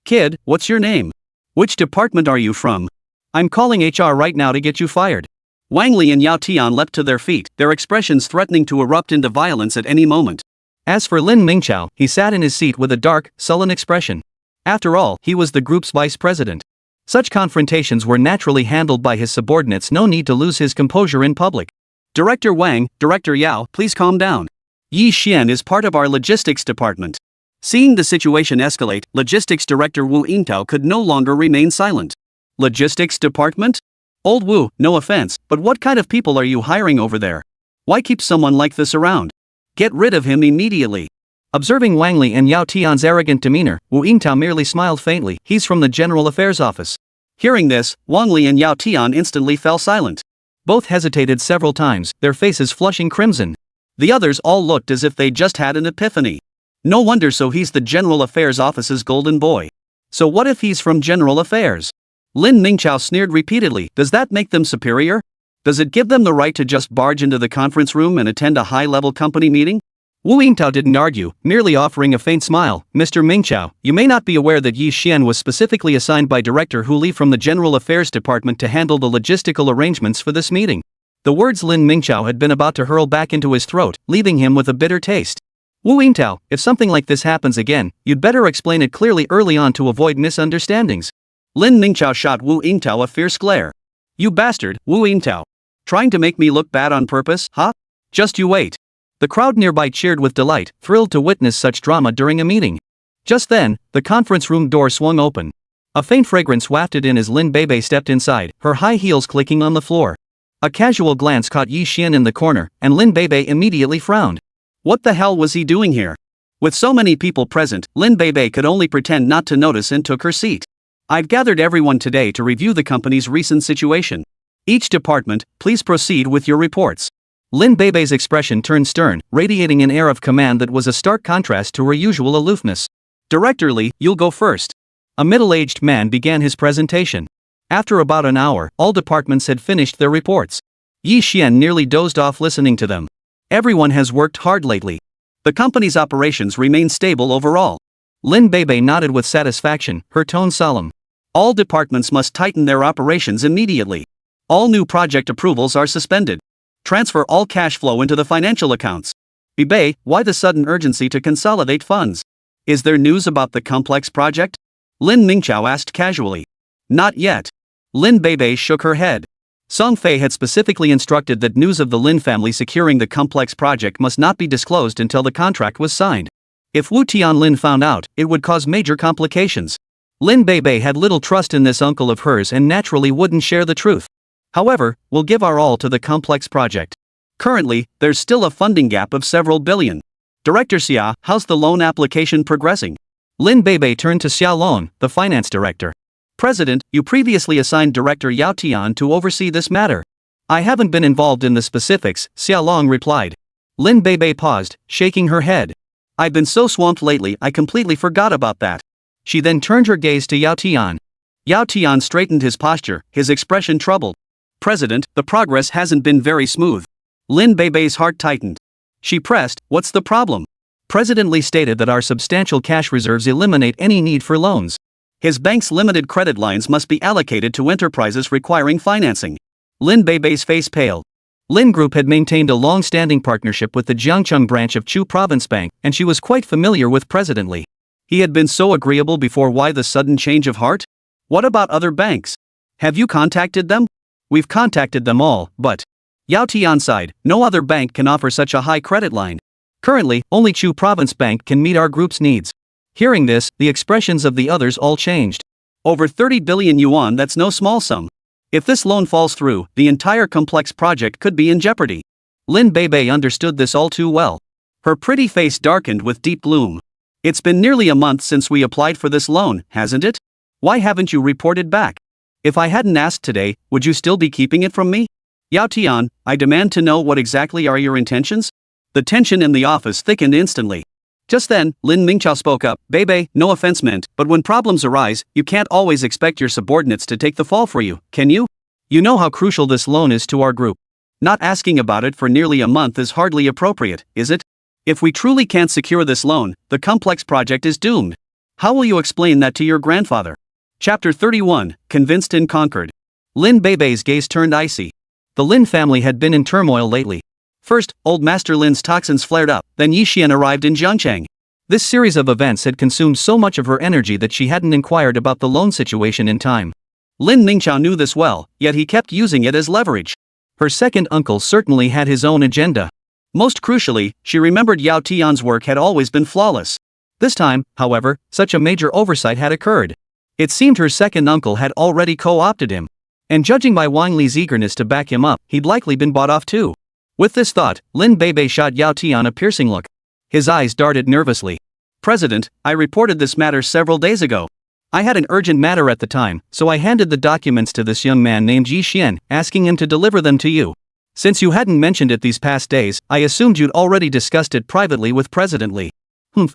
Kid, what's your name? Which department are you from? I'm calling HR right now to get you fired. Wang Li and Yao Tian leapt to their feet, their expressions threatening to erupt into violence at any moment. As for Lin Mingqiao, he sat in his seat with a dark, sullen expression. After all, he was the group's vice president. Such confrontations were naturally handled by his subordinates, no need to lose his composure in public. Director Wang, Director Yao, please calm down. Yi Xian is part of our logistics department. Seeing the situation escalate, Logistics Director Wu Yingtao could no longer remain silent. Logistics department? Old Wu, no offense, but what kind of people are you hiring over there? Why keep someone like this around? Get rid of him immediately. Observing Wang Li and Yao Tian's arrogant demeanor, Wu Yingtao merely smiled faintly, he's from the General Affairs Office. Hearing this, Wang Li and Yao Tian instantly fell silent. Both hesitated several times, their faces flushing crimson. The others all looked as if they just had an epiphany. No wonder, so he's the General Affairs Office's golden boy. So what if he's from General Affairs? Lin Mingqiao sneered repeatedly, does that make them superior? Does it give them the right to just barge into the conference room and attend a high-level company meeting? Wu Yingtao didn't argue, merely offering a faint smile. Mr. Mingqiao, you may not be aware that Yi Xian was specifically assigned by Director Hu Li from the General Affairs Department to handle the logistical arrangements for this meeting. The words Lin Mingqiao had been about to hurl back into his throat, leaving him with a bitter taste. Wu Yingtao, if something like this happens again, you'd better explain it clearly early on to avoid misunderstandings. Lin Mingqiao shot Wu Yingtao a fierce glare. You bastard, Wu Yingtao. Trying to make me look bad on purpose, huh? Just you wait. The crowd nearby cheered with delight, thrilled to witness such drama during a meeting. Just then, the conference room door swung open. A faint fragrance wafted in as Lin Beibei stepped inside, her high heels clicking on the floor. A casual glance caught Yi Xian in the corner, and Lin Beibei immediately frowned. What the hell was he doing here? With so many people present, Lin Beibei could only pretend not to notice and took her seat. I've gathered everyone today to review the company's recent situation. Each department, please proceed with your reports. Lin Beibei's expression turned stern, radiating an air of command that was a stark contrast to her usual aloofness. Director Li, you'll go first. A middle-aged man began his presentation. After about an hour, all departments had finished their reports. Yi Xian nearly dozed off listening to them. Everyone has worked hard lately. The company's operations remain stable overall. Lin Beibei nodded with satisfaction, her tone solemn. All departments must tighten their operations immediately. All new project approvals are suspended. Transfer all cash flow into the financial accounts. Beibei, why the sudden urgency to consolidate funds? Is there news about the complex project? Lin Mingqiao asked casually. Not yet. Lin Beibei shook her head. Song Fei had specifically instructed that news of the Lin family securing the complex project must not be disclosed until the contract was signed. If Wu Tianlin found out, it would cause major complications. Lin Beibei had little trust in this uncle of hers and naturally wouldn't share the truth. However, we'll give our all to the complex project. Currently, there's still a funding gap of several billion. Director Xia, how's the loan application progressing? Lin Beibei turned to Xia Lon, the finance director. President, you previously assigned Director Yao Tian to oversee this matter. I haven't been involved in the specifics, Xia Long replied. Lin Beibei paused, shaking her head. I've been so swamped lately I completely forgot about that. She then turned her gaze to Yao Tian. Yao Tian straightened his posture, his expression troubled. President, the progress hasn't been very smooth. Lin Beibei's heart tightened. She pressed, what's the problem? President Li stated that our substantial cash reserves eliminate any need for loans. His bank's limited credit lines must be allocated to enterprises requiring financing. Lin Beibei's face paled. Lin Group had maintained a long-standing partnership with the Jiangcheng branch of Chu Province Bank, and she was quite familiar with President Li. He had been so agreeable before. Why the sudden change of heart? What about other banks? Have you contacted them? We've contacted them all, but Yao Tian sighed, no other bank can offer such a high credit line. Currently, only Chu Province Bank can meet our group's needs. Hearing this, the expressions of the others all changed. Over 30 billion yuan, that's no small sum. If this loan falls through, the entire complex project could be in jeopardy. Lin Beibei understood this all too well. Her pretty face darkened with deep gloom. It's been nearly a month since we applied for this loan, hasn't it? Why haven't you reported back? If I hadn't asked today, would you still be keeping it from me? Yao Tian, I demand to know what exactly are your intentions? The tension in the office thickened instantly. Just then, Lin Mingqiao spoke up. Beibei, no offense meant, but when problems arise, you can't always expect your subordinates to take the fall for you, can you? You know how crucial this loan is to our group. Not asking about it for nearly a month is hardly appropriate, is it? If we truly can't secure this loan, the complex project is doomed. How will you explain that to your grandfather? Chapter 31, Convinced and Conquered. Lin Beibei's gaze turned icy. The Lin family had been in turmoil lately. First, old Master Lin's toxins flared up, then Yi Xian arrived in Jiangcheng. This series of events had consumed so much of her energy that she hadn't inquired about the loan situation in time. Lin Mingqiao knew this well, yet he kept using it as leverage. Her second uncle certainly had his own agenda. Most crucially, she remembered Yao Tian's work had always been flawless. This time, however, such a major oversight had occurred. It seemed her second uncle had already co-opted him. And judging by Wang Li's eagerness to back him up, he'd likely been bought off too. With this thought, Lin Beibei shot Yao Tian a piercing look. His eyes darted nervously. President, I reported this matter several days ago. I had an urgent matter at the time, so I handed the documents to this young man named Yi Xian, asking him to deliver them to you. Since you hadn't mentioned it these past days, I assumed you'd already discussed it privately with President Li.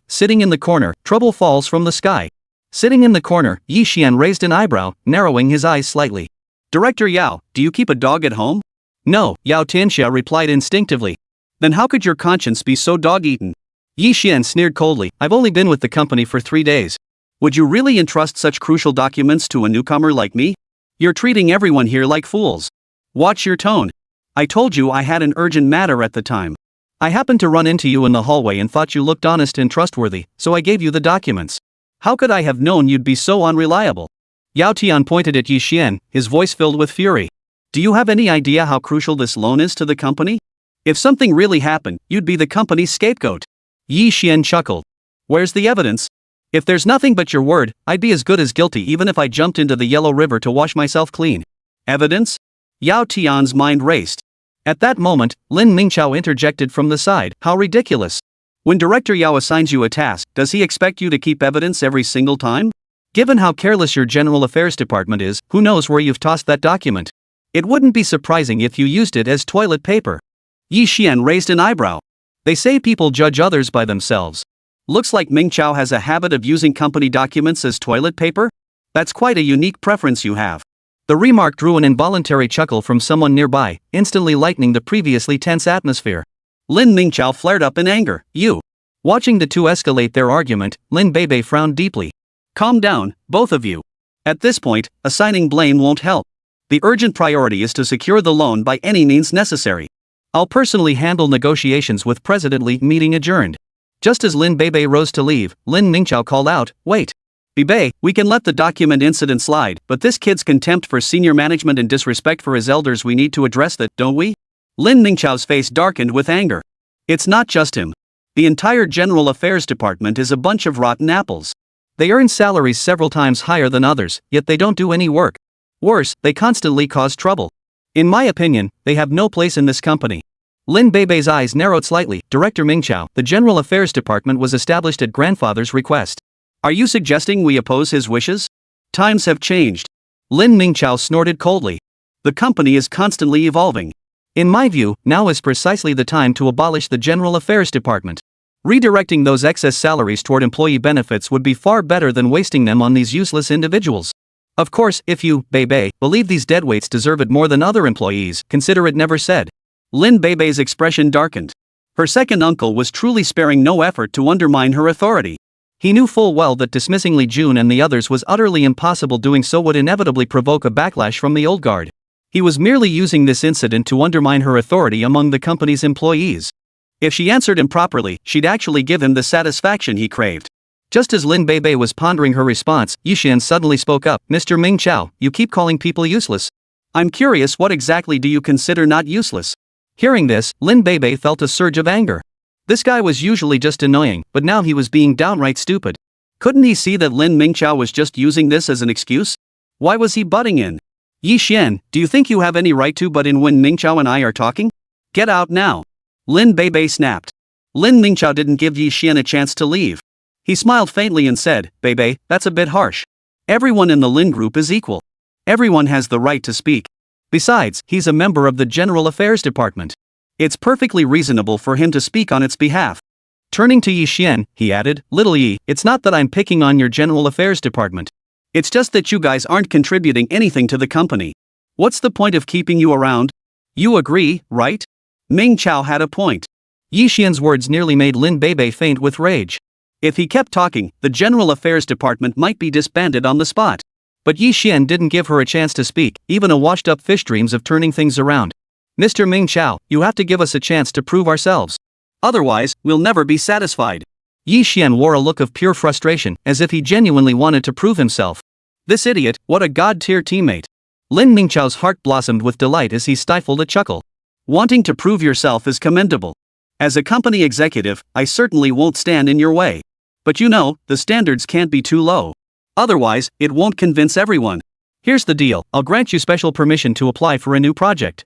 Sitting in the corner, trouble falls from the sky. Sitting in the corner, Yi Xian raised an eyebrow, narrowing his eyes slightly. Director Yao, do you keep a dog at home? No, Yao Tianxia replied instinctively. Then how could your conscience be so dog-eaten? Yi Xian sneered coldly, I've only been with the company for 3 days. Would you really entrust such crucial documents to a newcomer like me? You're treating everyone here like fools. Watch your tone. I told you I had an urgent matter at the time. I happened to run into you in the hallway and thought you looked honest and trustworthy, so I gave you the documents. How could I have known you'd be so unreliable? Yao Tian pointed at Yi Xian, his voice filled with fury. Do you have any idea how crucial this loan is to the company? If something really happened, you'd be the company's scapegoat. Yi Xian chuckled. Where's the evidence? If there's nothing but your word, I'd be as good as guilty even if I jumped into the Yellow River to wash myself clean. Evidence? Yao Tian's mind raced. At that moment, Lin Mingqiao interjected from the side. How ridiculous. When Director Yao assigns you a task, does he expect you to keep evidence every single time? Given how careless your General Affairs Department is, who knows where you've tossed that document? It wouldn't be surprising if you used it as toilet paper. Yi Xian raised an eyebrow. They say people judge others by themselves. Looks like Ming Chao has a habit of using company documents as toilet paper? That's quite a unique preference you have. The remark drew an involuntary chuckle from someone nearby, instantly lightening the previously tense atmosphere. Lin Mingchao flared up in anger. You. Watching the two escalate their argument, Lin Beibei frowned deeply. Calm down, both of you. At this point, assigning blame won't help. The urgent priority is to secure the loan by any means necessary. I'll personally handle negotiations with President Li. Meeting adjourned. Just as Lin Beibei rose to leave, Lin Mingchao called out, wait. Beibei, we can let the document incident slide, but this kid's contempt for senior management and disrespect for his elders, we need to address that, don't we? Lin Mingchao's face darkened with anger. It's not just him. The entire General Affairs Department is a bunch of rotten apples. They earn salaries several times higher than others, yet they don't do any work. Worse, they constantly cause trouble. In my opinion, they have no place in this company. Lin Beibei's eyes narrowed slightly. Director Mingchao, the General Affairs Department was established at grandfather's request. Are you suggesting we oppose his wishes? Times have changed. Lin Mingchao snorted coldly. The company is constantly evolving. In my view, now is precisely the time to abolish the General Affairs Department. Redirecting those excess salaries toward employee benefits would be far better than wasting them on these useless individuals. Of course, if you, Beibei, believe these deadweights deserve it more than other employees, consider it never said. Lin Beibei's expression darkened. Her second uncle was truly sparing no effort to undermine her authority. He knew full well that dismissing Li Jun and the others was utterly impossible. Doing so would inevitably provoke a backlash from the old guard. He was merely using this incident to undermine her authority among the company's employees. If she answered improperly, she'd actually give him the satisfaction he craved. Just as Lin Beibei was pondering her response, Yixian suddenly spoke up. Mr. Ming Chao, you keep calling people useless. I'm curious, what exactly do you consider not useless? Hearing this, Lin Beibei felt a surge of anger. This guy was usually just annoying, but now he was being downright stupid. Couldn't he see that Lin Mingchao was just using this as an excuse? Why was he butting in? Yi Xian, do you think you have any right to butt in when Mingchao and I are talking? Get out now. Lin Beibei snapped. Lin Mingchao didn't give Yi Xian a chance to leave. He smiled faintly and said, Beibei, that's a bit harsh. Everyone in the Lin group is equal. Everyone has the right to speak. Besides, he's a member of the General Affairs Department. It's perfectly reasonable for him to speak on its behalf. Turning to Yi Xian, he added, Little Yi, it's not that I'm picking on your General Affairs Department. It's just that you guys aren't contributing anything to the company. What's the point of keeping you around? You agree, right? Ming Chao had a point. Yi Xian's words nearly made Lin Beibei faint with rage. If he kept talking, the General Affairs Department might be disbanded on the spot. But Yi Xian didn't give her a chance to speak, even a washed-up fish dreams of turning things around. Mr. Ming Chao, you have to give us a chance to prove ourselves. Otherwise, we'll never be satisfied. Yi Xian wore a look of pure frustration, as if he genuinely wanted to prove himself. This idiot, what a god-tier teammate. Lin Mingchao's heart blossomed with delight as he stifled a chuckle. Wanting to prove yourself is commendable. As a company executive, I certainly won't stand in your way. But you know, the standards can't be too low. Otherwise, it won't convince everyone. Here's the deal, I'll grant you special permission to apply for a new project.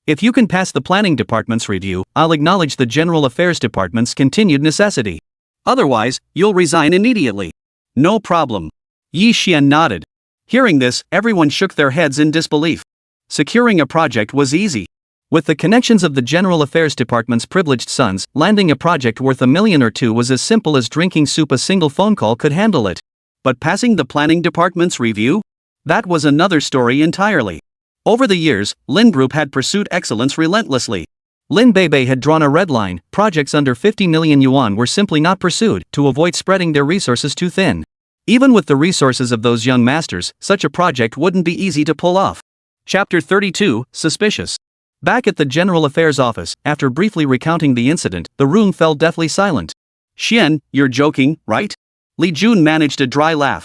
If you can pass the planning department's review, I'll acknowledge the General Affairs Department's continued necessity. Otherwise, you'll resign immediately. No problem. Yi Xian nodded. Hearing this, everyone shook their heads in disbelief. Securing a project was easy. With the connections of the General Affairs Department's privileged sons, landing a project worth $1 million or $2 million was as simple as drinking soup. A single phone call could handle it. But passing the planning department's review? That was another story entirely. Over the years, Lin Group had pursued excellence relentlessly. Lin Beibei had drawn a red line. Projects under 50 million yuan were simply not pursued, to avoid spreading their resources too thin. Even with the resources of those young masters, such a project wouldn't be easy to pull off. Chapter 32, Suspicious. Back at the General Affairs office, after briefly recounting the incident, the room fell deathly silent. Xian, you're joking, right? Li Jun managed a dry laugh.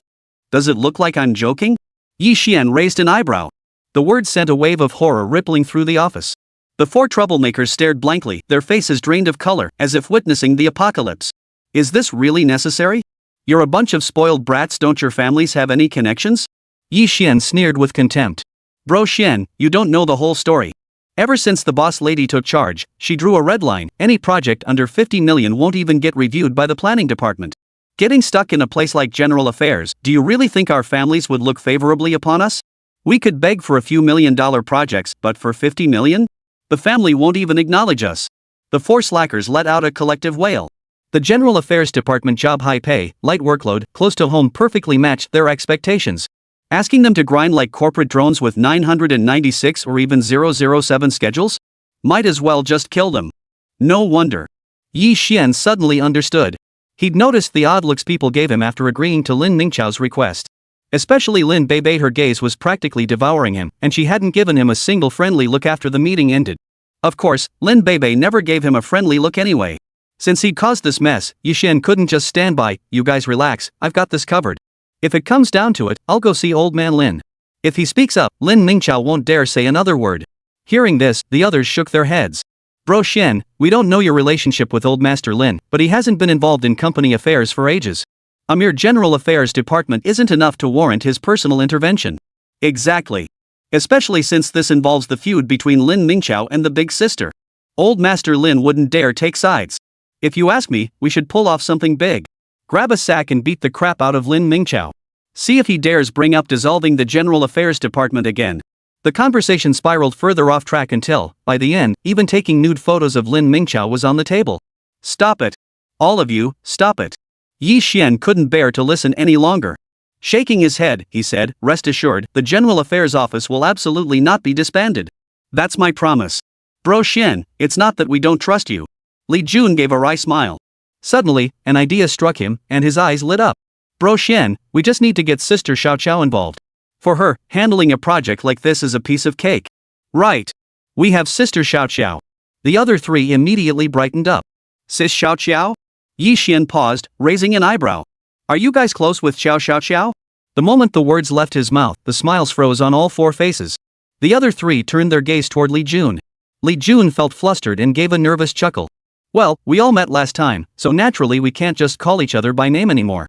Does it look like I'm joking? Yi Xian raised an eyebrow. The word sent a wave of horror rippling through the office. The four troublemakers stared blankly, their faces drained of color, as if witnessing the apocalypse. Is this really necessary? You're a bunch of spoiled brats. Don't your families have any connections? Yi Xian sneered with contempt. Bro Xian, you don't know the whole story. Ever since the boss lady took charge, she drew a red line: any project under 50 million won't even get reviewed by the planning department. Getting stuck in a place like general affairs, do you really think our families would look favorably upon us? We could beg for a few $1 million projects, but for 50 million? The family won't even acknowledge us. The four slackers let out a collective wail. The general affairs department job, high pay, light workload, close to home, perfectly matched their expectations. Asking them to grind like corporate drones with 996 or even 007 schedules? Might as well just kill them. No wonder. Yi Xian suddenly understood. He'd noticed the odd looks people gave him after agreeing to Lin Mingchao's request. Especially Lin Beibei. Her gaze was practically devouring him, and she hadn't given him a single friendly look after the meeting ended. Of course, Lin Beibei never gave him a friendly look anyway. Since he'd caused this mess, Yi Xian couldn't just stand by. You guys relax, I've got this covered. If it comes down to it, I'll go see old man Lin. If he speaks up, Lin Mingchao won't dare say another word. Hearing this, the others shook their heads. Bro Xian, we don't know your relationship with old Master Lin, but he hasn't been involved in company affairs for ages. A mere general affairs department isn't enough to warrant his personal intervention. Exactly. Especially since this involves the feud between Lin Mingchao and the big sister. Old Master Lin wouldn't dare take sides. If you ask me, we should pull off something big. Grab a sack and beat the crap out of Lin Mingchao. See if he dares bring up dissolving the General Affairs Department again. The conversation spiraled further off track until, by the end, even taking nude photos of Lin Mingchao was on the table. Stop it. All of you, stop it. Yi Xian couldn't bear to listen any longer. Shaking his head, he said, rest assured, the General Affairs Office will absolutely not be disbanded. That's my promise. Bro Xian, it's not that we don't trust you. Li Jun gave a wry smile. Suddenly, an idea struck him, and his eyes lit up. Bro Xian, we just need to get Sister Xiao Xiao involved. For her, handling a project like this is a piece of cake. Right. We have Sister Xiao Xiao. The other three immediately brightened up. Sis Xiao Xiao? Yi Xian paused, raising an eyebrow. Are you guys close with Xiao Xiao Xiao? The moment the words left his mouth, the smiles froze on all four faces. The other three turned their gaze toward Li Jun. Li Jun felt flustered and gave a nervous chuckle. Well, we all met last time, so naturally we can't just call each other by name anymore.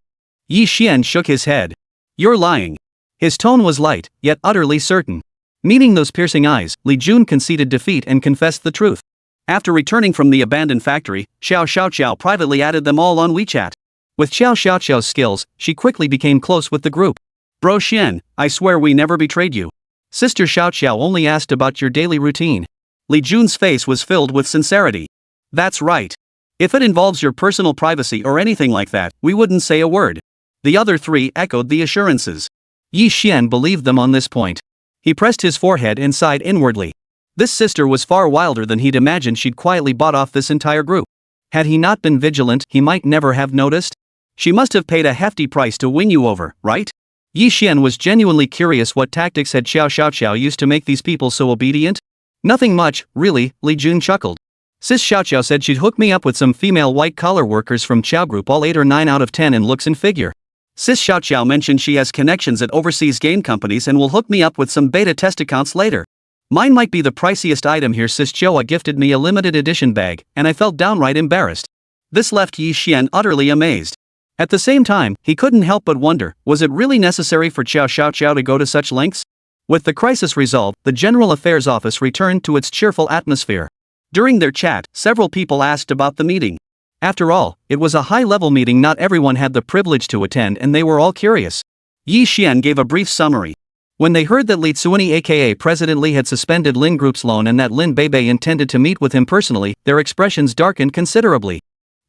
Yi Xian shook his head. You're lying. His tone was light, yet utterly certain. Meeting those piercing eyes, Li Jun conceded defeat and confessed the truth. After returning from the abandoned factory, Xiao Xiaoqiao privately added them all on WeChat. With Xiao Xiaoqiao's skills, she quickly became close with the group. Bro Xian, I swear we never betrayed you. Sister Xiaoqiao only asked about your daily routine. Li Jun's face was filled with sincerity. That's right. If it involves your personal privacy or anything like that, we wouldn't say a word. The other three echoed the assurances. Yi Xian believed them on this point. He pressed his forehead and sighed inwardly. This sister was far wilder than he'd imagined. She'd quietly bought off this entire group. Had he not been vigilant, he might never have noticed. She must have paid a hefty price to win you over, right? Yi Xian was genuinely curious what tactics had Xiao Xiaoqiao used to make these people so obedient. Nothing much, really, Li Jun chuckled. Sis Xiaoqiao said she'd hook me up with some female white-collar workers from Qiao Group, all 8 or 9 out of 10 in looks and figure. Sis Xiaoqiao mentioned she has connections at overseas game companies and will hook me up with some beta test accounts later. Mine might be the priciest item here. Sis Joa gifted me a limited edition bag, and I felt downright embarrassed. This left Yi Xian utterly amazed. At the same time, he couldn't help but wonder, was it really necessary for Xiao Xiaoqiao to go to such lengths? With the crisis resolved, the General Affairs Office returned to its cheerful atmosphere. During their chat, several people asked about the meeting. After all, it was a high-level meeting. Not everyone had the privilege to attend, and they were all curious. Yi Xian gave a brief summary. When they heard that Li Tsuani aka President Li had suspended Lin Group's loan and that Lin Beibei intended to meet with him personally, their expressions darkened considerably.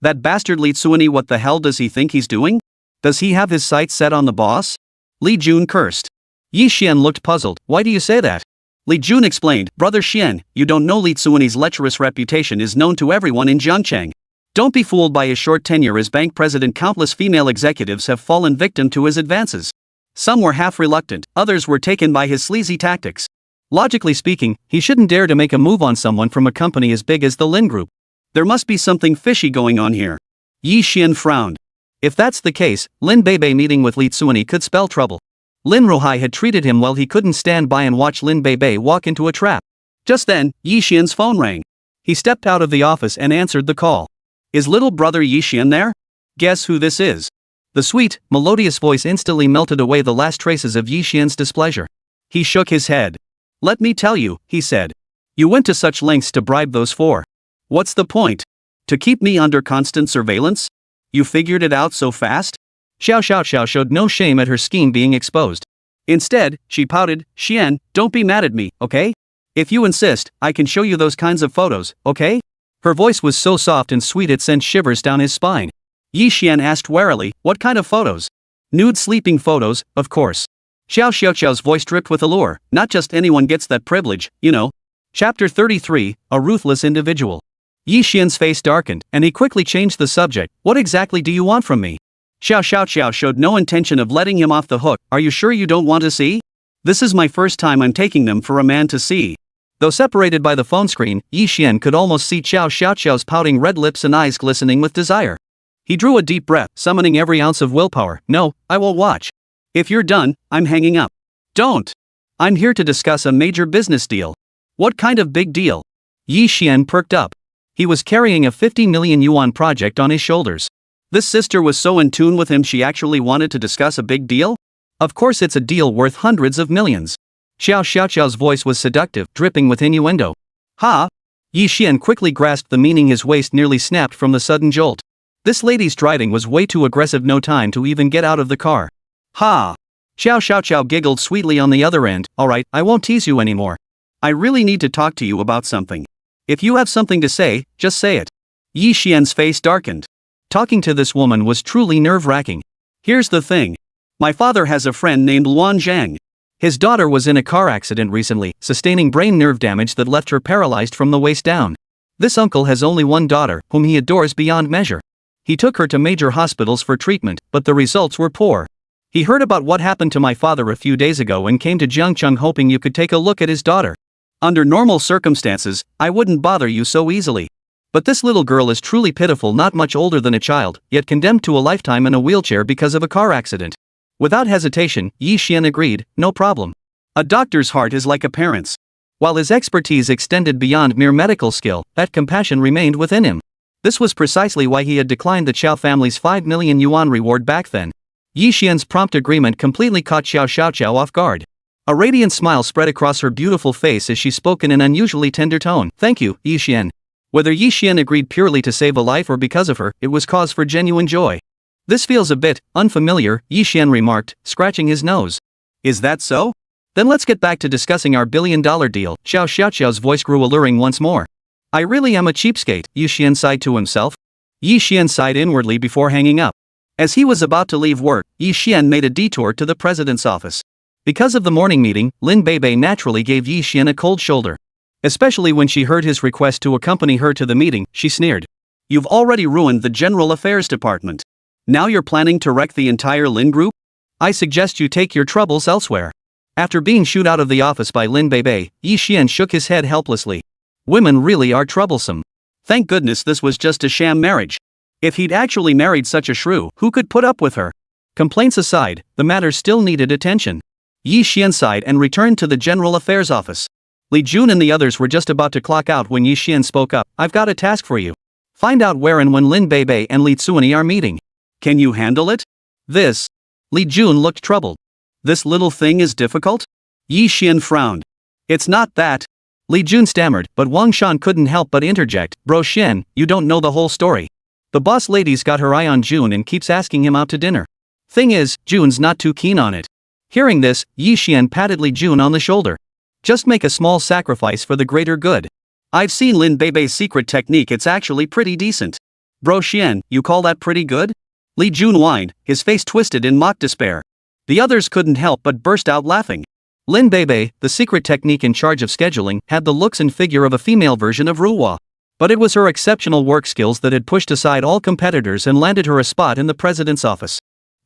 That bastard Li Tsuani, what the hell does he think he's doing? Does he have his sights set on the boss? Li Jun cursed. Yi Xian looked puzzled. Why do you say that? Li Jun explained, Brother Xian, you don't know Li Tsuani's lecherous reputation is known to everyone in Jiangcheng. Don't be fooled by his short tenure as bank president. Countless female executives have fallen victim to his advances. Some were half reluctant, others were taken by his sleazy tactics. Logically speaking, he shouldn't dare to make a move on someone from a company as big as the Lin Group. There must be something fishy going on here. Yi Xian frowned. If that's the case, Lin Beibei meeting with Li Tsuani could spell trouble. Lin Ruhai had treated him well. He couldn't stand by and watch Lin Beibei walk into a trap. Just then, Yi Xian's phone rang. He stepped out of the office and answered the call. Is little brother Yi Xian there? Guess who this is? The sweet, melodious voice instantly melted away the last traces of Yi Xian's displeasure. He shook his head. Let me tell you, he said. You went to such lengths to bribe those four. What's the point? To keep me under constant surveillance? You figured it out so fast? Xiao Xiao showed no shame at her scheme being exposed. Instead, she pouted, Xian, don't be mad at me, okay? If you insist, I can show you those kinds of photos, okay? Her voice was so soft and sweet it sent shivers down his spine. Yi Xian asked warily, what kind of photos? Nude sleeping photos, of course. Xiao Xiao's voice dripped with allure, not just anyone gets that privilege, you know. Chapter 33, A Ruthless Individual. Yi Xian's face darkened, and he quickly changed the subject. What exactly do you want from me? Xiao Xiao showed no intention of letting him off the hook. Are you sure you don't want to see? This is my first time I'm taking them for a man to see. Though separated by the phone screen, Yi Xian could almost see Xiao Xiao's pouting red lips and eyes glistening with desire. He drew a deep breath, summoning every ounce of willpower. No, I will watch. If you're done, I'm hanging up. Don't. I'm here to discuss a major business deal. What kind of big deal? Yi Xian perked up. He was carrying a 50 million yuan project on his shoulders. This sister was so in tune with him she actually wanted to discuss a big deal? Of course it's a deal worth hundreds of millions. Xiao Xiao's voice was seductive, dripping with innuendo. Ha! Yi Xian quickly grasped the meaning. His waist nearly snapped from the sudden jolt. This lady's striding was way too aggressive. No time to even get out of the car. Ha! Xiao Xiao giggled sweetly on the other end. Alright, I won't tease you anymore. I really need to talk to you about something. If you have something to say, just say it. Yi Xian's face darkened. Talking to this woman was truly nerve-wracking. Here's the thing. My father has a friend named Luan Zhang. His daughter was in a car accident recently, sustaining brain nerve damage that left her paralyzed from the waist down. This uncle has only one daughter, whom he adores beyond measure. He took her to major hospitals for treatment, but the results were poor. He heard about what happened to my father a few days ago and came to Jiangcheng hoping you could take a look at his daughter. Under normal circumstances, I wouldn't bother you so easily. But this little girl is truly pitiful, not much older than a child, yet condemned to a lifetime in a wheelchair because of a car accident. Without hesitation, Yi Xian agreed, no problem. A doctor's heart is like a parent's. While his expertise extended beyond mere medical skill, that compassion remained within him. This was precisely why he had declined the Qiao family's 5 million yuan reward back then. Yi Xian's prompt agreement completely caught Xiao Xiao off guard. A radiant smile spread across her beautiful face as she spoke in an unusually tender tone. Thank you, Yi Xian. Whether Yi Xian agreed purely to save a life or because of her, it was cause for genuine joy. This feels a bit unfamiliar, Yi Xian remarked, scratching his nose. Is that so? Then let's get back to discussing our billion-dollar deal. Xiao Xiao's voice grew alluring once more. I really am a cheapskate, Yi Xian sighed to himself. Yi Xian sighed inwardly before hanging up. As he was about to leave work, Yi Xian made a detour to the president's office. Because of the morning meeting, Lin Beibei naturally gave Yi Xian a cold shoulder. Especially when she heard his request to accompany her to the meeting, she sneered. You've already ruined the General Affairs Department. Now you're planning to wreck the entire Lin Group? I suggest you take your troubles elsewhere. After being shooed out of the office by Lin Beibei, Yi Xian shook his head helplessly. Women really are troublesome. Thank goodness this was just a sham marriage. If he'd actually married such a shrew, who could put up with her? Complaints aside, the matter still needed attention. Yi Xian sighed and returned to the General Affairs office. Li Jun and the others were just about to clock out when Yi Xian spoke up. I've got a task for you. Find out where and when Lin Beibei and Li Tsuani are meeting. Can you handle it? This. Li Jun looked troubled. This little thing is difficult? Yi Xian frowned. It's not that. Li Jun stammered, but Wang Shan couldn't help but interject. Bro Shen, you don't know the whole story. The boss lady's got her eye on Jun and keeps asking him out to dinner. Thing is, Jun's not too keen on it. Hearing this, Yi Xian patted Li Jun on the shoulder. Just make a small sacrifice for the greater good. I've seen Lin Beibei's secret technique, it's actually pretty decent. Bro Xian, you call that pretty good? Li Jun whined, his face twisted in mock despair. The others couldn't help but burst out laughing. Lin Beibei, the secret technique in charge of scheduling, had the looks and figure of a female version of Ruhua. But it was her exceptional work skills that had pushed aside all competitors and landed her a spot in the president's office.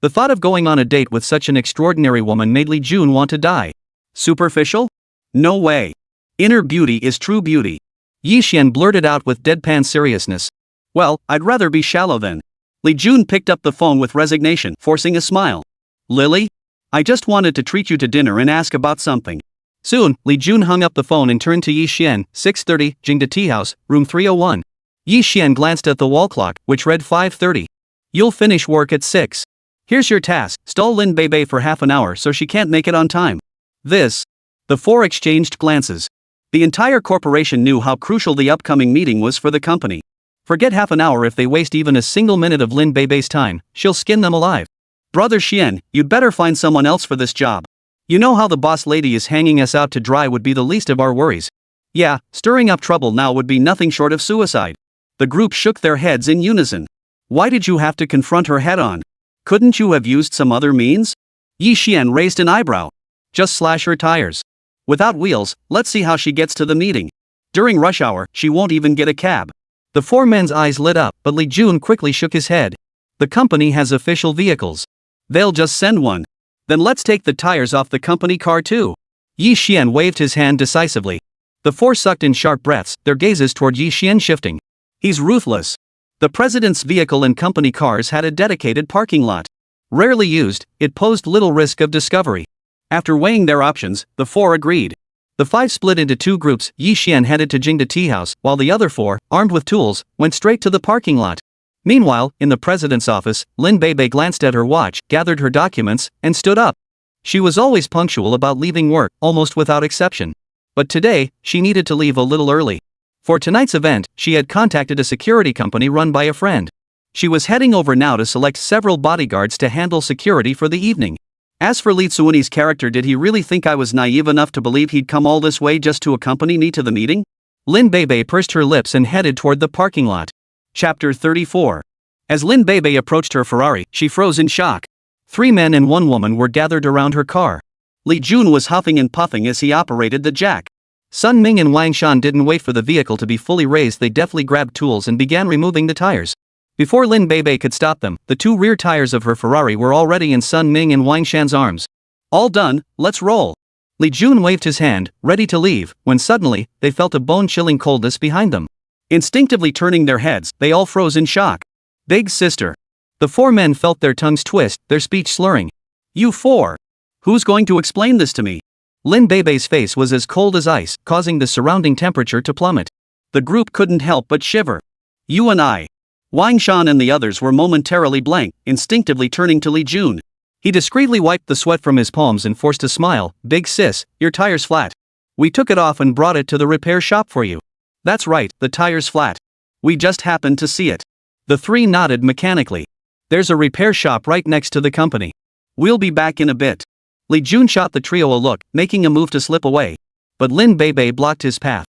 The thought of going on a date with such an extraordinary woman made Li Jun want to die. Superficial? No way. Inner beauty is true beauty. Yi Xian blurted out with deadpan seriousness. Well, I'd rather be shallow then. Li Jun picked up the phone with resignation, forcing a smile. Lily? I just wanted to treat you to dinner and ask about something. Soon, Li Jun hung up the phone and turned to Yi Xian, 6:30, Jingda Tea House, room 301. Yi Xian glanced at the wall clock, which read 5:30. You'll finish work at 6. Here's your task, stall Lin Beibei for half an hour so she can't make it on time. This. The four exchanged glances. The entire corporation knew how crucial the upcoming meeting was for the company. Forget half an hour if they waste even a single minute of Lin Beibei's time, she'll skin them alive. Brother Xian, you'd better find someone else for this job. You know how the boss lady is hanging us out to dry would be the least of our worries. Yeah, stirring up trouble now would be nothing short of suicide. The group shook their heads in unison. Why did you have to confront her head-on? Couldn't you have used some other means? Yi Xian raised an eyebrow. Just slash her tires. Without wheels, let's see how she gets to the meeting. During rush hour, she won't even get a cab. The four men's eyes lit up, but Li Jun quickly shook his head. The company has official vehicles. They'll just send one. Then let's take the tires off the company car too. Yi Xian waved his hand decisively. The four sucked in sharp breaths, their gazes toward Yi Xian shifting. He's ruthless. The president's vehicle and company cars had a dedicated parking lot. Rarely used, it posed little risk of discovery. After weighing their options, the four agreed. The five split into two groups. Yi Xian headed to Jingda Tea House, while the other four, armed with tools, went straight to the parking lot. Meanwhile, in the president's office, Lin Beibei glanced at her watch, gathered her documents, and stood up. She was always punctual about leaving work, almost without exception. But today, she needed to leave a little early. For tonight's event, she had contacted a security company run by a friend. She was heading over now to select several bodyguards to handle security for the evening. As for Li Tsuani's character, did he really think I was naive enough to believe he'd come all this way just to accompany me to the meeting? Lin Beibei pursed her lips and headed toward the parking lot. Chapter 34. As Lin Beibei approached her Ferrari, she froze in shock. 3 men and 1 woman were gathered around her car. Li Jun was huffing and puffing as he operated the jack. Sun Ming and Wang Shan didn't wait for the vehicle to be fully raised. They deftly grabbed tools and began removing the tires. Before Lin Beibei could stop them, the 2 rear tires of her Ferrari were already in Sun Ming and Wang Shan's arms. All done, let's roll. Li Jun waved his hand, ready to leave, when suddenly, they felt a bone-chilling coldness behind them. Instinctively turning their heads, they all froze in shock. Big sister. The 4 men felt their tongues twist, their speech slurring. You 4. Who's going to explain this to me? Lin Beibei's face was as cold as ice, causing the surrounding temperature to plummet. The group couldn't help but shiver. You and I. Wang Shan and the others were momentarily blank, instinctively turning to Li Jun. He discreetly wiped the sweat from his palms and forced a smile. Big sis, your tire's flat. We took it off and brought it to the repair shop for you. That's right, the tire's flat. We just happened to see it. The 3 nodded mechanically. There's a repair shop right next to the company. We'll be back in a bit. Li Jun shot the trio a look, making a move to slip away. But Lin Beibei blocked his path.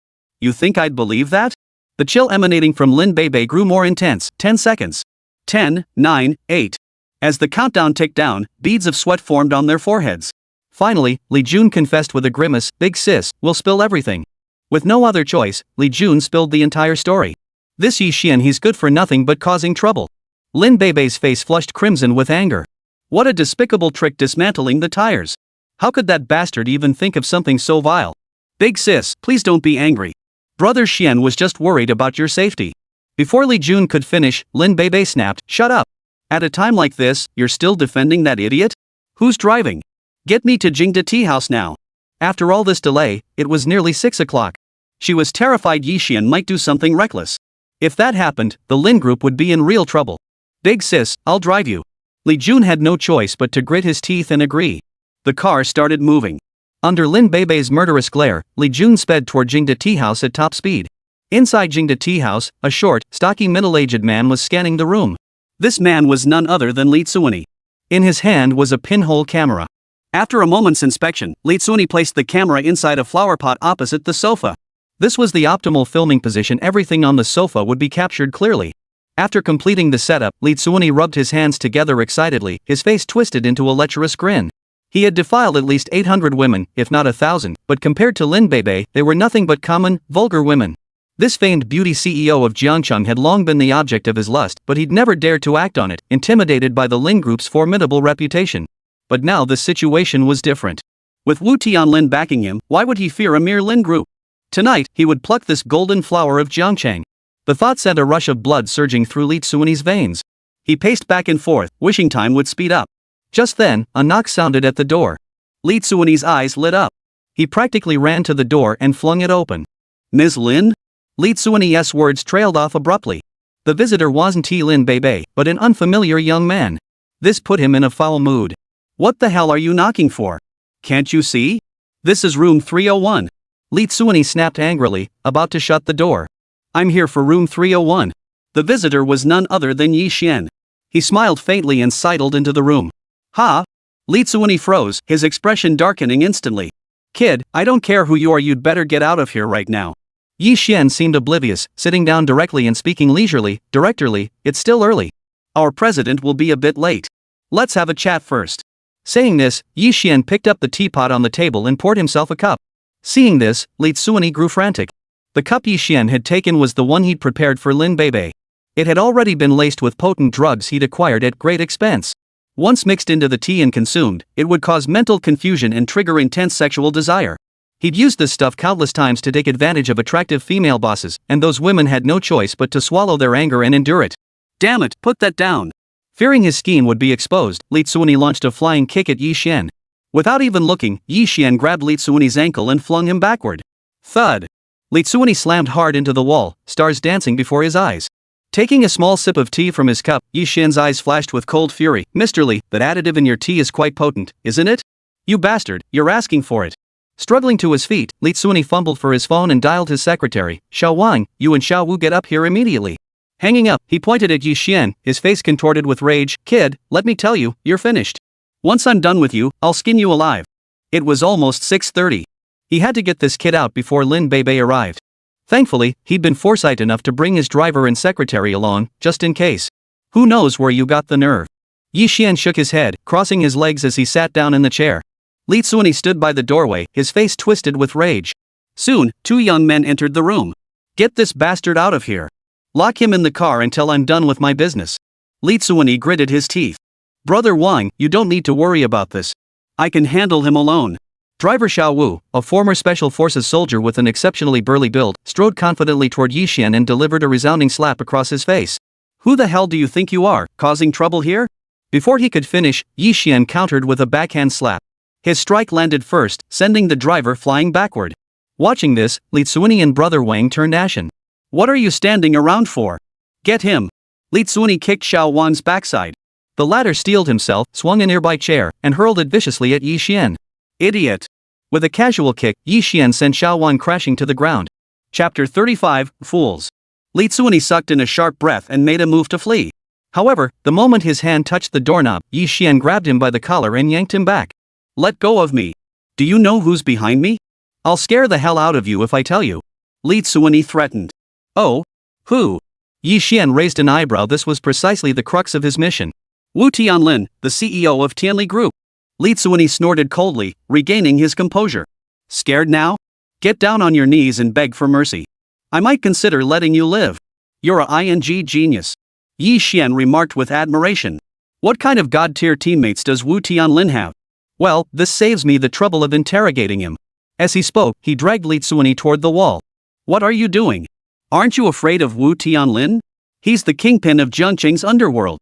You think I'd believe that? The chill emanating from Lin Beibei grew more intense. 10 seconds. 10, 9, 8. As the countdown ticked down, beads of sweat formed on their foreheads. Finally, Li Jun confessed with a grimace, Big sis, we'll spill everything. With no other choice, Li Jun spilled the entire story. This Yi Xian, he's good for nothing but causing trouble. Lin Beibei's face flushed crimson with anger. What a despicable trick, dismantling the tires. How could that bastard even think of something so vile? Big sis, please don't be angry. Brother Xian was just worried about your safety. Before Li Jun could finish, Lin Beibei snapped, shut up. At a time like this, you're still defending that idiot? Who's driving? Get me to Jingda Tea House now. After all this delay, it was nearly 6 o'clock. She was terrified Yi Xian might do something reckless. If that happened, the Lin group would be in real trouble. Big sis, I'll drive you. Li Jun had no choice but to grit his teeth and agree. The car started moving. Under Lin Beibei's murderous glare, Li Jun sped toward Jingda Tea House at top speed. Inside Jingda Tea House, a short, stocky middle-aged man was scanning the room. This man was none other than Li Tsuani. In his hand was a pinhole camera. After a moment's inspection, Li Tsuani placed the camera inside a flower pot opposite the sofa. This was the optimal filming position. Everything on the sofa would be captured clearly. After completing the setup, Li Tsuani rubbed his hands together excitedly, his face twisted into a lecherous grin. He had defiled at least 800 women, if not 1,000, but compared to Lin Beibei, they were nothing but common, vulgar women. This famed beauty CEO of Jiangcheng had long been the object of his lust, but he'd never dared to act on it, intimidated by the Lin group's formidable reputation. But now the situation was different. With Wu Tianlin backing him, why would he fear a mere Lin group? Tonight, he would pluck this golden flower of Jiangcheng. The thought sent a rush of blood surging through Li Tsuani's veins. He paced back and forth, wishing time would speed up. Just then, a knock sounded at the door. Li Tsuani's eyes lit up. He practically ran to the door and flung it open. Ms. Lin? Li Tsuani's words trailed off abruptly. The visitor wasn't Lin Beibei, but an unfamiliar young man. This put him in a foul mood. What the hell are you knocking for? Can't you see? This is room 301. Li Tsuani snapped angrily, about to shut the door. I'm here for room 301. The visitor was none other than Yi Xian. He smiled faintly and sidled into the room. Ha! Li Tsuani froze, his expression darkening instantly. Kid, I don't care who you are, you'd better get out of here right now. Yi Xian seemed oblivious, sitting down directly and speaking leisurely. Directorly, it's still early. Our president will be a bit late. Let's have a chat first. Saying this, Yi Xian picked up the teapot on the table and poured himself a cup. Seeing this, Li Tsuani grew frantic. The cup Yi Xian had taken was the one he'd prepared for Lin Beibei. It had already been laced with potent drugs he'd acquired at great expense. Once mixed into the tea and consumed, it would cause mental confusion and trigger intense sexual desire. He'd used this stuff countless times to take advantage of attractive female bosses, and those women had no choice but to swallow their anger and endure it. Damn it, put that down. Fearing his scheme would be exposed, Li Tsuani launched a flying kick at Yi Xian. Without even looking, Yi Xian grabbed Li Tsuani's ankle and flung him backward. Thud! Li Tsuani slammed hard into the wall, stars dancing before his eyes. Taking a small sip of tea from his cup, Yi Xian's eyes flashed with cold fury. Mr. Li, that additive in your tea is quite potent, isn't it? You bastard, you're asking for it. Struggling to his feet, Li Tsuani fumbled for his phone and dialed his secretary. Xiao Wang, you and Xiao Wu get up here immediately. Hanging up, he pointed at Yi Xian, his face contorted with rage. Kid, let me tell you, you're finished. Once I'm done with you, I'll skin you alive. It was almost 6:30. He had to get this kid out before Lin Beibei arrived. Thankfully, he'd been foresight enough to bring his driver and secretary along, just in case. Who knows where you got the nerve? Yi Xian shook his head, crossing his legs as he sat down in the chair. Li Tsuani stood by the doorway, his face twisted with rage. Soon, two young men entered the room. Get this bastard out of here. Lock him in the car until I'm done with my business. Li Tsuani gritted his teeth. Brother Wang, you don't need to worry about this. I can handle him alone. Driver Xiao Wu, a former Special Forces soldier with an exceptionally burly build, strode confidently toward Yi Xian and delivered a resounding slap across his face. Who the hell do you think you are, causing trouble here? Before he could finish, Yi Xian countered with a backhand slap. His strike landed first, sending the driver flying backward. Watching this, Li Tsuani and Brother Wang turned ashen. What are you standing around for? Get him. Li Tsuani kicked Xiao Wang's backside. The latter steeled himself, swung a nearby chair, and hurled it viciously at Yi Xian. Idiot. With a casual kick, Yi Xian sent Xiao Wang crashing to the ground. Chapter 35, Fools. Li Tsuani sucked in a sharp breath and made a move to flee. However, the moment his hand touched the doorknob, Yi Xian grabbed him by the collar and yanked him back. Let go of me. Do you know who's behind me? I'll scare the hell out of you if I tell you. Li Tsuani threatened. Oh? Who? Yi Xian raised an eyebrow. This was precisely the crux of his mission. Wu Tianlin, the CEO of Tianli Group. Li Tsuani snorted coldly, regaining his composure. Scared now? Get down on your knees and beg for mercy. I might consider letting you live. You're a ing genius. Yi Xian remarked with admiration. What kind of god-tier teammates does Wu Tianlin have? Well, this saves me the trouble of interrogating him. As he spoke, he dragged Li Tsuani toward the wall. What are you doing? Aren't you afraid of Wu Tianlin? He's the kingpin of Jiangqing's underworld.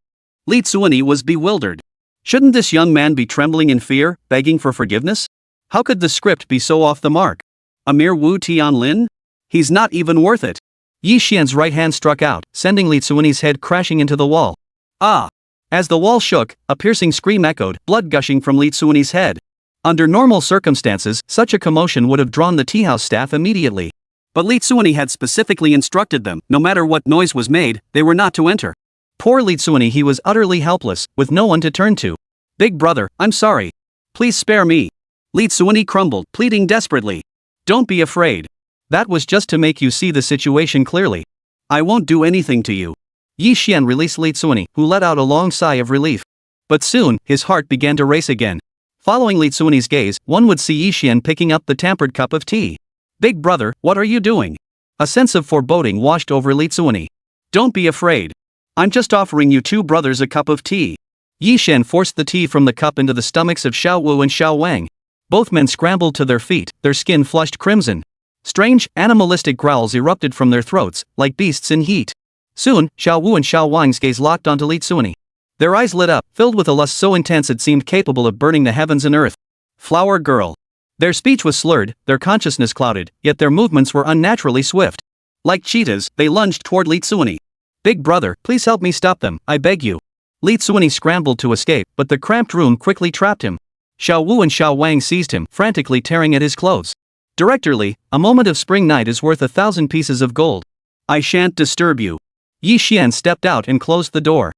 Li Tsuani was bewildered. Shouldn't this young man be trembling in fear, begging for forgiveness? How could the script be so off the mark? A mere Wu Tianlin? He's not even worth it. Yi Xian's right hand struck out, sending Li Tsuani's head crashing into the wall. Ah! As the wall shook, a piercing scream echoed, blood gushing from Li Tsuani's head. Under normal circumstances, such a commotion would have drawn the teahouse staff immediately. But Li Tsuani had specifically instructed them, no matter what noise was made, they were not to enter. Poor Li Tsuani, he was utterly helpless, with no one to turn to. Big brother, I'm sorry. Please spare me. Li Tsuani crumbled, pleading desperately. Don't be afraid. That was just to make you see the situation clearly. I won't do anything to you. Yi Xian released Li Tsuani, who let out a long sigh of relief. But soon, his heart began to race again. Following Li Tsuani's gaze, one would see Yi Xian picking up the tampered cup of tea. Big brother, what are you doing? A sense of foreboding washed over Li Tsuani. Don't be afraid. I'm just offering you two brothers a cup of tea. Yi Xian forced the tea from the cup into the stomachs of Xiao Wu and Xiao Wang. Both men scrambled to their feet, their skin flushed crimson. Strange, animalistic growls erupted from their throats, like beasts in heat. Soon, Xiao Wu and Xiao Wang's gaze locked onto Li Tsuani. Their eyes lit up, filled with a lust so intense it seemed capable of burning the heavens and earth. Flower girl. Their speech was slurred, their consciousness clouded, yet their movements were unnaturally swift. Like cheetahs, they lunged toward Li Tsuani. Big brother, please help me stop them, I beg you. Li Tsuani scrambled to escape, but the cramped room quickly trapped him. Xiao Wu and Xiao Wang seized him, frantically tearing at his clothes. Directorly, a moment of spring night is worth 1,000 pieces of gold. I shan't disturb you. Yi Xian stepped out and closed the door.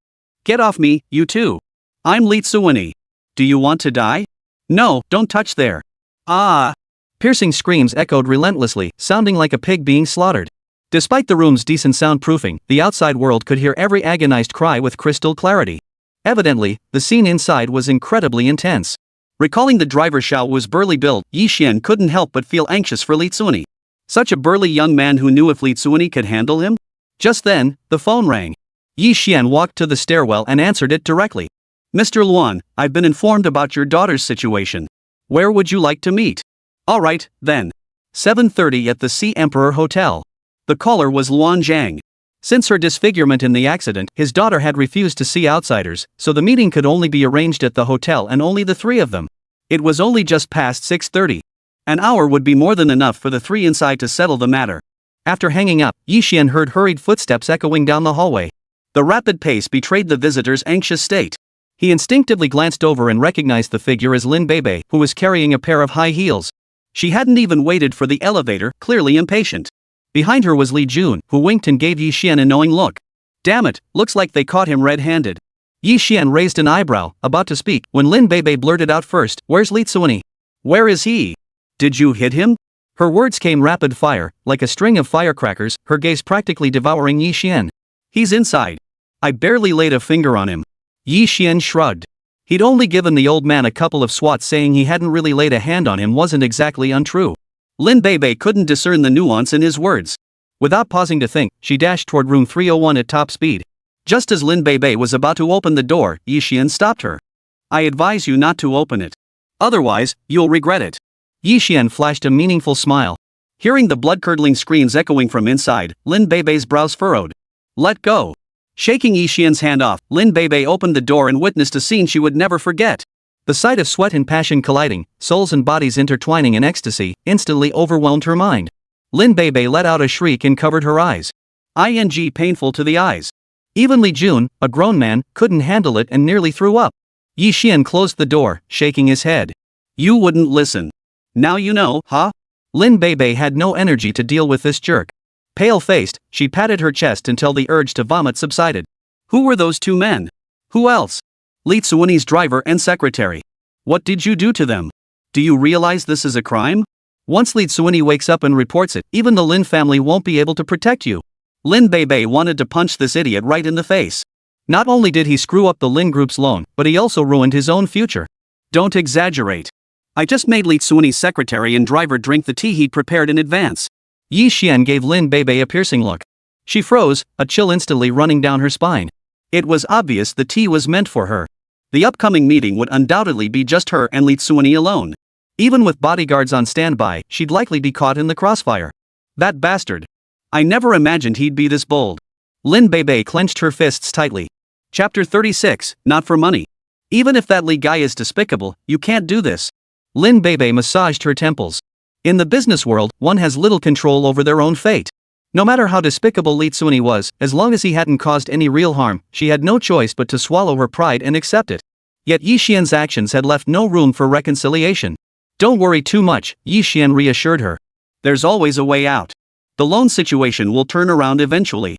Get off me, you two. I'm Li Tsuweni. Do you want to die? No, don't touch there. Ah! Piercing screams echoed relentlessly, sounding like a pig being slaughtered. Despite the room's decent soundproofing, the outside world could hear every agonized cry with crystal clarity. Evidently, the scene inside was incredibly intense. Recalling the driver Xiao Wu's burly build, Yi Xian couldn't help but feel anxious for Li Tsuweni. Such a burly young man who knew if Li Tsuweni could handle him? Just then, the phone rang. Yi Xian walked to the stairwell and answered it directly. Mr. Luan, I've been informed about your daughter's situation. Where would you like to meet? Alright, then. 7:30 at the Sea Emperor Hotel. The caller was Luan Zhang. Since her disfigurement in the accident, his daughter had refused to see outsiders, so the meeting could only be arranged at the hotel and only the three of them. It was only just past 6:30. An hour would be more than enough for the three inside to settle the matter. After hanging up, Yi Xian heard hurried footsteps echoing down the hallway. The rapid pace betrayed the visitor's anxious state. He instinctively glanced over and recognized the figure as Lin Beibei, who was carrying a pair of high heels. She hadn't even waited for the elevator, clearly impatient. Behind her was Li Jun, who winked and gave Yi Xian a knowing look. Damn it, looks like they caught him red-handed. Yi Xian raised an eyebrow, about to speak, when Lin Beibei blurted out first, "Where's Li Tsuweni? Where is he? Did you hit him?" Her words came rapid fire, like a string of firecrackers, her gaze practically devouring Yi Xian. "He's inside. I barely laid a finger on him." Yi Xian shrugged. He'd only given the old man a couple of swats, saying he hadn't really laid a hand on him wasn't exactly untrue. Lin Beibei couldn't discern the nuance in his words. Without pausing to think, she dashed toward room 301 at top speed. Just as Lin Beibei was about to open the door, Yi Xian stopped her. "I advise you not to open it. Otherwise, you'll regret it." Yi Xian flashed a meaningful smile. Hearing the blood-curdling screams echoing from inside, Lin Beibei's brows furrowed. "Let go." Shaking Yi Xian's hand off, Lin Beibei opened the door and witnessed a scene she would never forget. The sight of sweat and passion colliding, souls and bodies intertwining in ecstasy, instantly overwhelmed her mind. Lin Beibei let out a shriek and covered her eyes. Painful to the eyes. Even Li Jun, a grown man, couldn't handle it and nearly threw up. Yi Xian closed the door, shaking his head. "You wouldn't listen. Now you know, huh?" Lin Beibei had no energy to deal with this jerk. Pale-faced, she patted her chest until the urge to vomit subsided. Who were those two men? Who else? Li Tsuweni's driver and secretary. What did you do to them? Do you realize this is a crime? Once Li Tsuweni wakes up and reports it, even the Lin family won't be able to protect you. Lin Beibei wanted to punch this idiot right in the face. Not only did he screw up the Lin Group's loan, but he also ruined his own future. Don't exaggerate. I just made Li Tsuweni's secretary and driver drink the tea he'd prepared in advance. Yi Xian gave Lin Beibei a piercing look. She froze, a chill instantly running down her spine. It was obvious the tea was meant for her. The upcoming meeting would undoubtedly be just her and Li Tsuweni alone. Even with bodyguards on standby, she'd likely be caught in the crossfire. That bastard. I never imagined he'd be this bold. Lin Beibei clenched her fists tightly. Chapter 36, Not for money. Even if that Li guy is despicable, you can't do this. Lin Beibei massaged her temples. In the business world, one has little control over their own fate. No matter how despicable Li Tsuweni was, as long as he hadn't caused any real harm, she had no choice but to swallow her pride and accept it. Yet Yi Xian's actions had left no room for reconciliation. Don't worry too much, Yi Xian reassured her. There's always a way out. The loan situation will turn around eventually.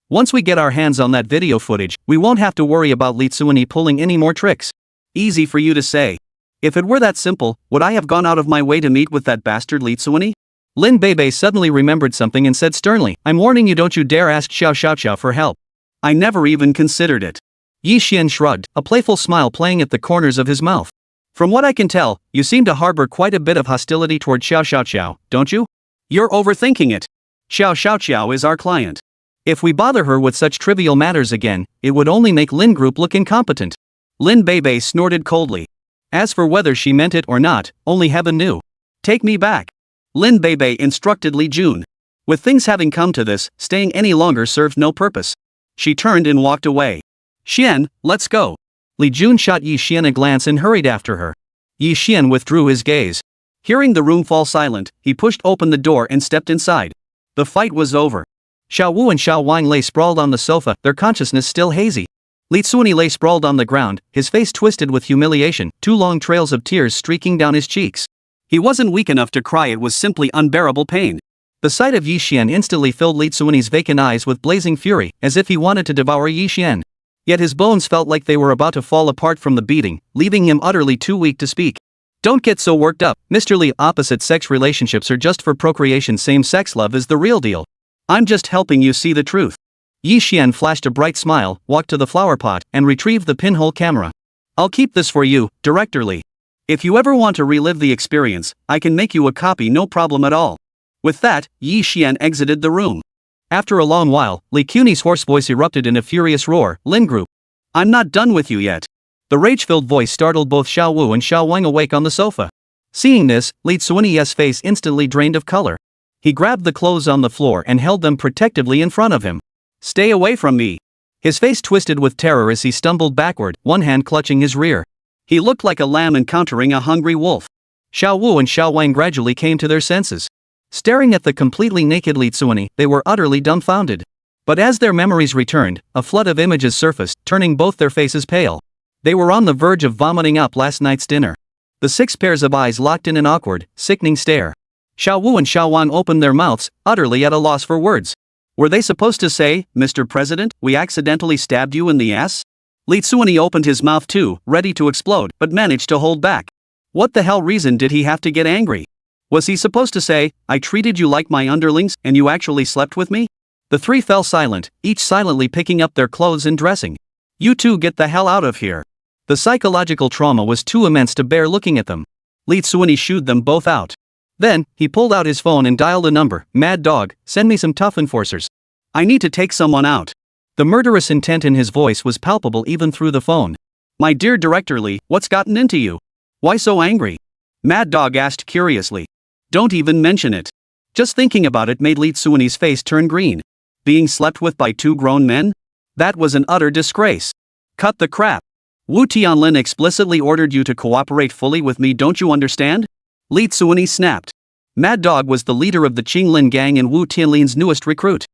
Once we get our hands on that video footage, we won't have to worry about Li Tsuweni pulling any more tricks. Easy for you to say. If it were that simple, would I have gone out of my way to meet with that bastard Li Tsuweni? Lin Beibei suddenly remembered something and said sternly, I'm warning you, don't you dare ask Xiao Xiaoqiao for help. I never even considered it. Yi Xian shrugged, a playful smile playing at the corners of his mouth. From what I can tell, you seem to harbor quite a bit of hostility toward Xiao Xiaoqiao, don't you? You're overthinking it. Xiao Xiaoqiao is our client. If we bother her with such trivial matters again, it would only make Lin Group look incompetent. Lin Beibei snorted coldly. As for whether she meant it or not, only heaven knew. Take me back. Lin Beibei instructed Li Jun. With things having come to this, staying any longer served no purpose. She turned and walked away. Xian, let's go. Li Jun shot Yi Xian a glance and hurried after her. Yi Xian withdrew his gaze. Hearing the room fall silent, he pushed open the door and stepped inside. The fight was over. Xiao Wu and Xiao Wang lay sprawled on the sofa, their consciousness still hazy. Li Tsuweni lay sprawled on the ground, his face twisted with humiliation, two long trails of tears streaking down his cheeks.
He wasn't weak enough to cry, it was simply unbearable pain.
The sight of Yi Xian instantly filled Li Tsuani's vacant eyes with blazing fury, as if he wanted to devour Yi Xian. Yet his bones felt like they were about to fall apart from the beating, leaving him utterly too weak to speak. Don't get so worked up, Mr. Li. Opposite-sex relationships are just for procreation. Same-sex love is the real deal. I'm just helping you see the truth. Yi Xian flashed a bright smile, walked to the flower pot, and retrieved the pinhole camera. I'll keep this for you, Director Li. If you ever want to relive the experience, I can make you a copy, no problem at all. With that, Yi Xian exited the room. After a long while, Li Qunyi's hoarse voice erupted in a furious roar. Lin Group. I'm not done with you yet. The rage-filled voice startled both Xiao Wu and Xiao Wang awake on the sofa. Seeing this, Li Tsuani's face instantly drained of color. He grabbed the clothes on the floor and held them protectively in front of him. Stay away from me. His face twisted with terror as he stumbled backward, one hand clutching his rear. He looked like a lamb encountering a hungry wolf. Xiao Wu and Xiao Wang gradually came to their senses. Staring at the completely naked Li Tsuani, they were utterly dumbfounded. But as their memories returned, a flood of images surfaced, turning both their faces pale. They were on the verge of vomiting up last night's dinner. The 6 pairs of eyes locked in an awkward, sickening stare. Xiao Wu and Xiao Wang opened their mouths, utterly at a loss for words. Were they supposed to say, Mr. President, we accidentally stabbed you in the ass? Li Tsuani opened his mouth too, ready to explode, but managed to hold back. What the hell reason did he have to get angry? Was he supposed to say, I treated you like my underlings, and you actually slept with me? The 3 fell silent, each silently picking up their clothes and dressing. You two get the hell out of here. The psychological trauma was too immense to bear looking at them. Li Tsuani shooed them both out. Then, he pulled out his phone and dialed a number. Mad dog, send me some tough enforcers. I need to take someone out. The murderous intent in his voice was palpable even through the phone. My dear Director Li, what's gotten into you? Why so angry? Mad dog asked curiously. Don't even mention it. Just thinking about it made Li Tsuani's face turn green. Being slept with by 2 grown men? That was an utter disgrace. Cut the crap. Wu Tianlin explicitly ordered you to cooperate fully with me, don't you understand? Li Tsuani snapped. Mad Dog was the leader of the Qinglin gang and Wu Tianlin's newest recruit.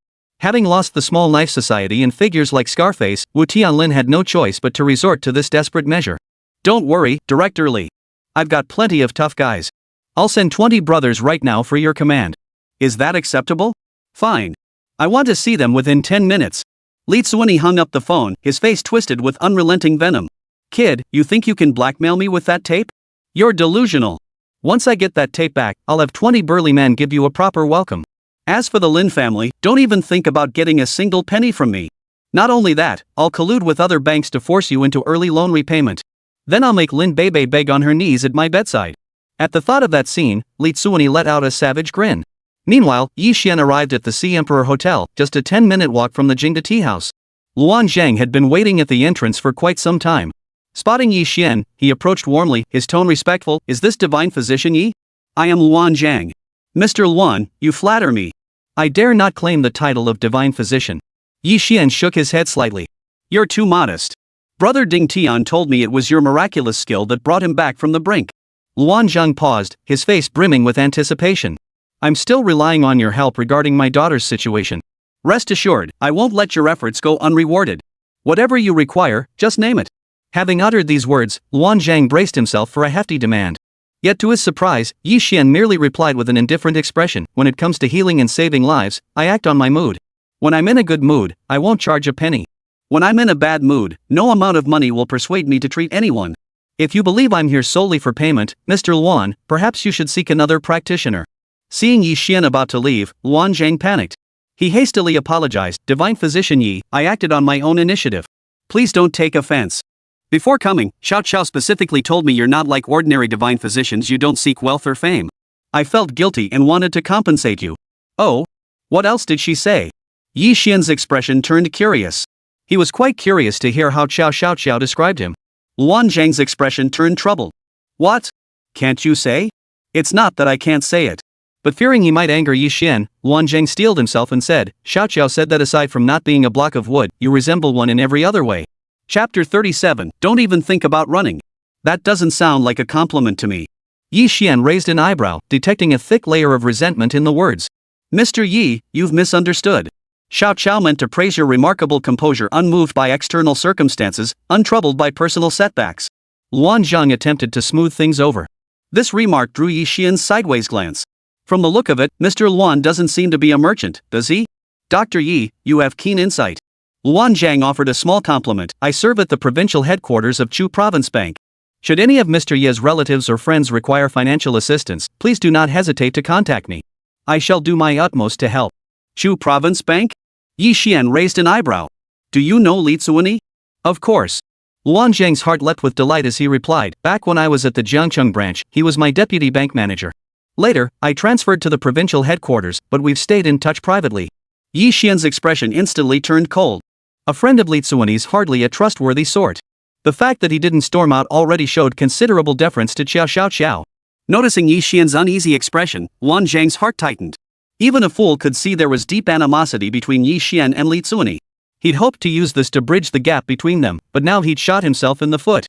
Having lost the small knife society and figures like Scarface, Wu Tianlin had no choice but to resort to this desperate measure. Don't worry, Director Li. I've got plenty of tough guys. I'll send 20 brothers right now for your command. Is that acceptable? Fine. I want to see them within 10 minutes. Li Tsuani hung up the phone, his face twisted with unrelenting venom. Kid, you think you can blackmail me with that tape? You're delusional. Once I get that tape back, I'll have 20 burly men give you a proper welcome. As for the Lin family, don't even think about getting a single penny from me. Not only that, I'll collude with other banks to force you into early loan repayment. Then I'll make Lin Bebe beg on her knees at my bedside. At the thought of that scene, Li Tsuani let out a savage grin. Meanwhile, Yi Xian arrived at the Sea Emperor Hotel, just a 10-minute walk from the Jingda tea house. Luan Zhang had been waiting at the entrance for quite some time. Spotting Yi Xian, he approached warmly, his tone respectful. Is this divine physician Yi? I am Luan Zhang. Mr. Luan, you flatter me. I dare not claim the title of divine physician. Yi Xian shook his head slightly. You're too modest. Brother Ding Tian told me it was your miraculous skill that brought him back from the brink. Luan Zhang paused, his face brimming with anticipation. I'm still relying on your help regarding my daughter's situation. Rest assured, I won't let your efforts go unrewarded. Whatever you require, just name it. Having uttered these words, Luan Zhang braced himself for a hefty demand. Yet to his surprise, Yi Xian merely replied with an indifferent expression. When it comes to healing and saving lives, I act on my mood. When I'm in a good mood, I won't charge a penny. When I'm in a bad mood, no amount of money will persuade me to treat anyone. If you believe I'm here solely for payment, Mr. Luan, perhaps you should seek another practitioner. Seeing Yi Xian about to leave, Luan Zhang panicked. He hastily apologized. Divine Physician Yi, I acted on my own initiative. Please don't take offense. Before coming, Xiao Qiao specifically told me you're not like ordinary divine physicians, you don't seek wealth or fame. I felt guilty and wanted to compensate you. Oh? What else did she say? Yi Xian's expression turned curious. He was quite curious to hear how Xiao Xiao described him. Luan Zhang's expression turned troubled. What? Can't you say? It's not that I can't say it. But fearing he might anger Yi Xian, Luan Zhang steeled himself and said, Xiao Qiao said that aside from not being a block of wood, you resemble one in every other way. Chapter 37, Don't even think about running. That doesn't sound like a compliment to me. Yi Xian raised an eyebrow, detecting a thick layer of resentment in the words. Mr. Yi, you've misunderstood. Xiao Qiao meant to praise your remarkable composure, unmoved by external circumstances, untroubled by personal setbacks. Luan Zhang attempted to smooth things over.
This remark drew Yi Xian's sideways glance. From the look of it, Mr. Luan doesn't seem to be a merchant, does he? Dr. Yi, you have keen insight. Luan Zhang offered a small compliment. I serve at the provincial headquarters of Chu Province Bank. Should any of Mr. Ye's relatives or friends require financial assistance, please do not hesitate to contact me. I shall do my utmost to help. Chu Province Bank? Yi Xian raised an eyebrow. Do you know Li Tsuani? Of course. Luan Zhang's heart leapt with delight as he replied, back when I was at the Jiangcheng branch, he was my deputy bank manager. Later, I transferred to the provincial headquarters, but we've stayed in touch privately. Yi Xian's expression instantly turned cold. A friend of Li Tsuani's hardly a trustworthy sort. The fact that he didn't storm out already showed considerable deference to Xiao Xiao Xiao. Noticing Yi Xian's uneasy expression, Luan Zhang's heart tightened. Even a fool could see there was deep animosity between Yi Xian and Li Tsuani. He'd hoped to use this to bridge the gap between them, but now he'd shot himself in the foot.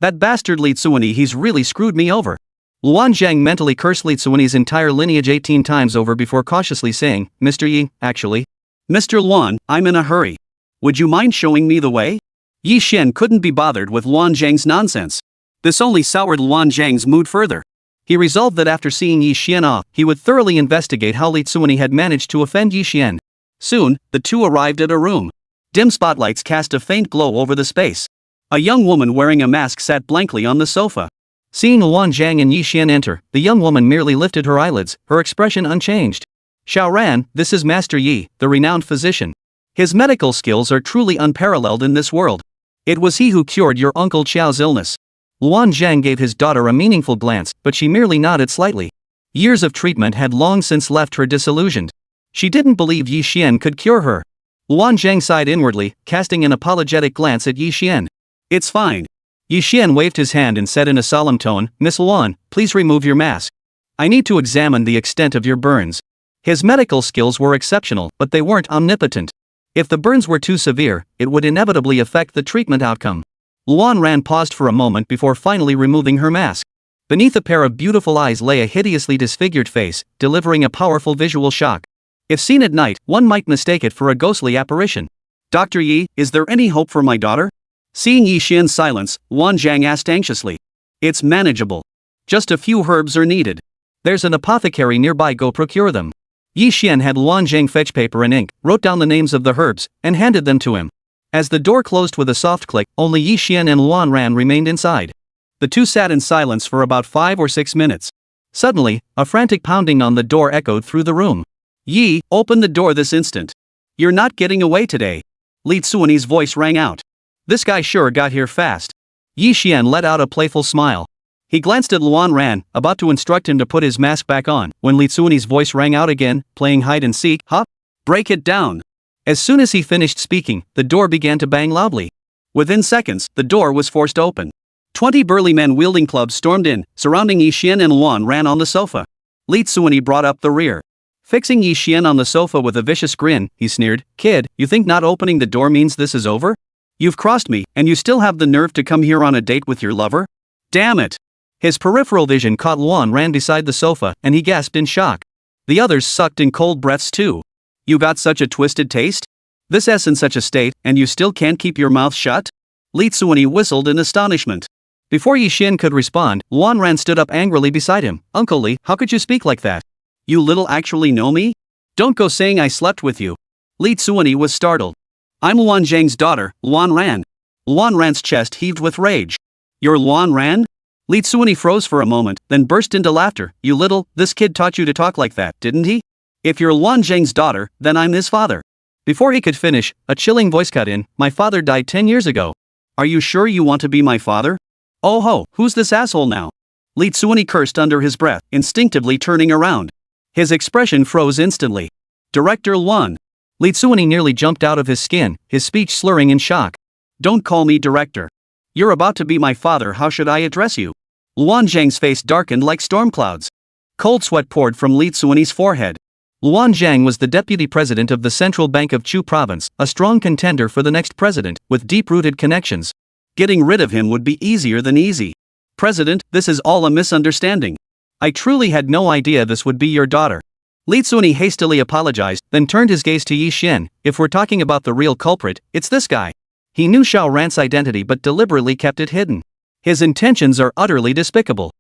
That bastard Li Tsuani, he's really screwed me over. Luan Zhang mentally cursed Li Tsuani's entire lineage 18 times over before cautiously saying, Mr. Yi, actually. Mr. Luan, I'm in a hurry. Would you mind showing me the way? Yi Xian couldn't be bothered with Luan Zhang's nonsense. This only soured Luan Zhang's mood further. He resolved that after seeing Yi Xian off, he would thoroughly investigate how Li Tsuani had managed to offend Yi Xian. Soon, the two arrived at a room. Dim spotlights cast a faint glow over the space. A young woman wearing a mask sat blankly on the sofa. Seeing Luan Zhang and Yi Xian enter, the young woman merely lifted her eyelids, her expression unchanged. Xiaoran, this is Master Yi, the renowned physician. His medical skills are truly unparalleled in this world. It was he who cured your Uncle Qiao's illness. Luan Zhang gave his daughter a meaningful glance, but she merely nodded slightly. Years of treatment had long since left her disillusioned. She didn't believe Yi Xian could cure her. Luan Zhang sighed inwardly, casting an apologetic glance at Yi Xian. It's fine. Yi Xian waved his hand and said in a solemn tone, Miss Luan, please remove your mask. I need to examine the extent of your burns. His medical skills were exceptional, but they weren't omnipotent. If the burns were too severe, it would inevitably affect the treatment outcome. Luan Ran paused for a moment before finally removing her mask. Beneath a pair of beautiful eyes lay a hideously disfigured face, delivering a powerful visual shock. If seen at night, one might mistake it for a ghostly apparition. Dr. Yi, is there any hope for my daughter? Seeing Yi Xian's silence, Luan Zhang asked anxiously. It's manageable. Just a few herbs are needed. There's an apothecary nearby, go procure them. Yi Xian had Luan Zhang fetch paper and ink, wrote down the names of the herbs, and handed them to him. As the door closed with a soft click, only Yi Xian and Luan Ran remained inside. The two sat in silence for about 5 or 6 minutes. Suddenly, a frantic pounding on the door echoed through the room. Yi, open the door this instant. You're not getting away today. Li Tsuani's voice rang out. This guy sure got here fast. Yi Xian let out a playful smile. He glanced at Luan Ran, about to instruct him to put his mask back on, when Li Tsuani's voice rang out again, playing hide and seek, huh? Break it down. As soon as he finished speaking, the door began to bang loudly. Within seconds, the door was forced open. 20 burly men wielding clubs stormed in, surrounding Yi Xian and Luan Ran on the sofa. Li Tsuani brought up the rear. Fixing Yi Xian on the sofa with a vicious grin, he sneered, Kid, you think not opening the door means this is over? You've crossed me, and you still have the nerve to come here on a date with your lover? Damn it! His peripheral vision caught Luan Ran beside the sofa, and he gasped in shock. The others sucked in cold breaths too. You got such a twisted taste? This S in such a state, and you still can't keep your mouth shut? Li Tsuani whistled in astonishment. Before Yi Xian could respond, Luan Ran stood up angrily beside him. Uncle Li, how could you speak like that? You little actually know me? Don't go saying I slept with you. Li Tsuani was startled. I'm Luan Zhang's daughter, Luan Ran. Luan Ran's chest heaved with rage. You're Luan Ran? Li Tsuani froze for a moment, then burst into laughter. You little, this kid taught you to talk like that, didn't he? If you're Luan Zhang's daughter, then I'm his father. Before he could finish, a chilling voice cut in. My father died 10 years ago. Are you sure you want to be my father? Oh ho, who's this asshole now? Li Tsuani cursed under his breath, instinctively turning around. His expression froze instantly. Director Luan. Li Tsuani nearly jumped out of his skin, his speech slurring in shock. Don't call me director. You're about to be my father, how should I address you? Luan Zhang's face darkened like storm clouds. Cold sweat poured from Li Tsuani's forehead. Luan Zhang was the deputy president of the Central Bank of Chu Province, a strong contender for the next president, with deep-rooted connections. Getting rid of him would be easier than easy. President, this is all a misunderstanding. I truly had no idea this would be your daughter. Li Tsuani hastily apologized, then turned his gaze to Yi Xian. If we're talking about the real culprit, it's this guy. He knew Xiao Ran's identity but deliberately kept it hidden. His intentions are utterly despicable.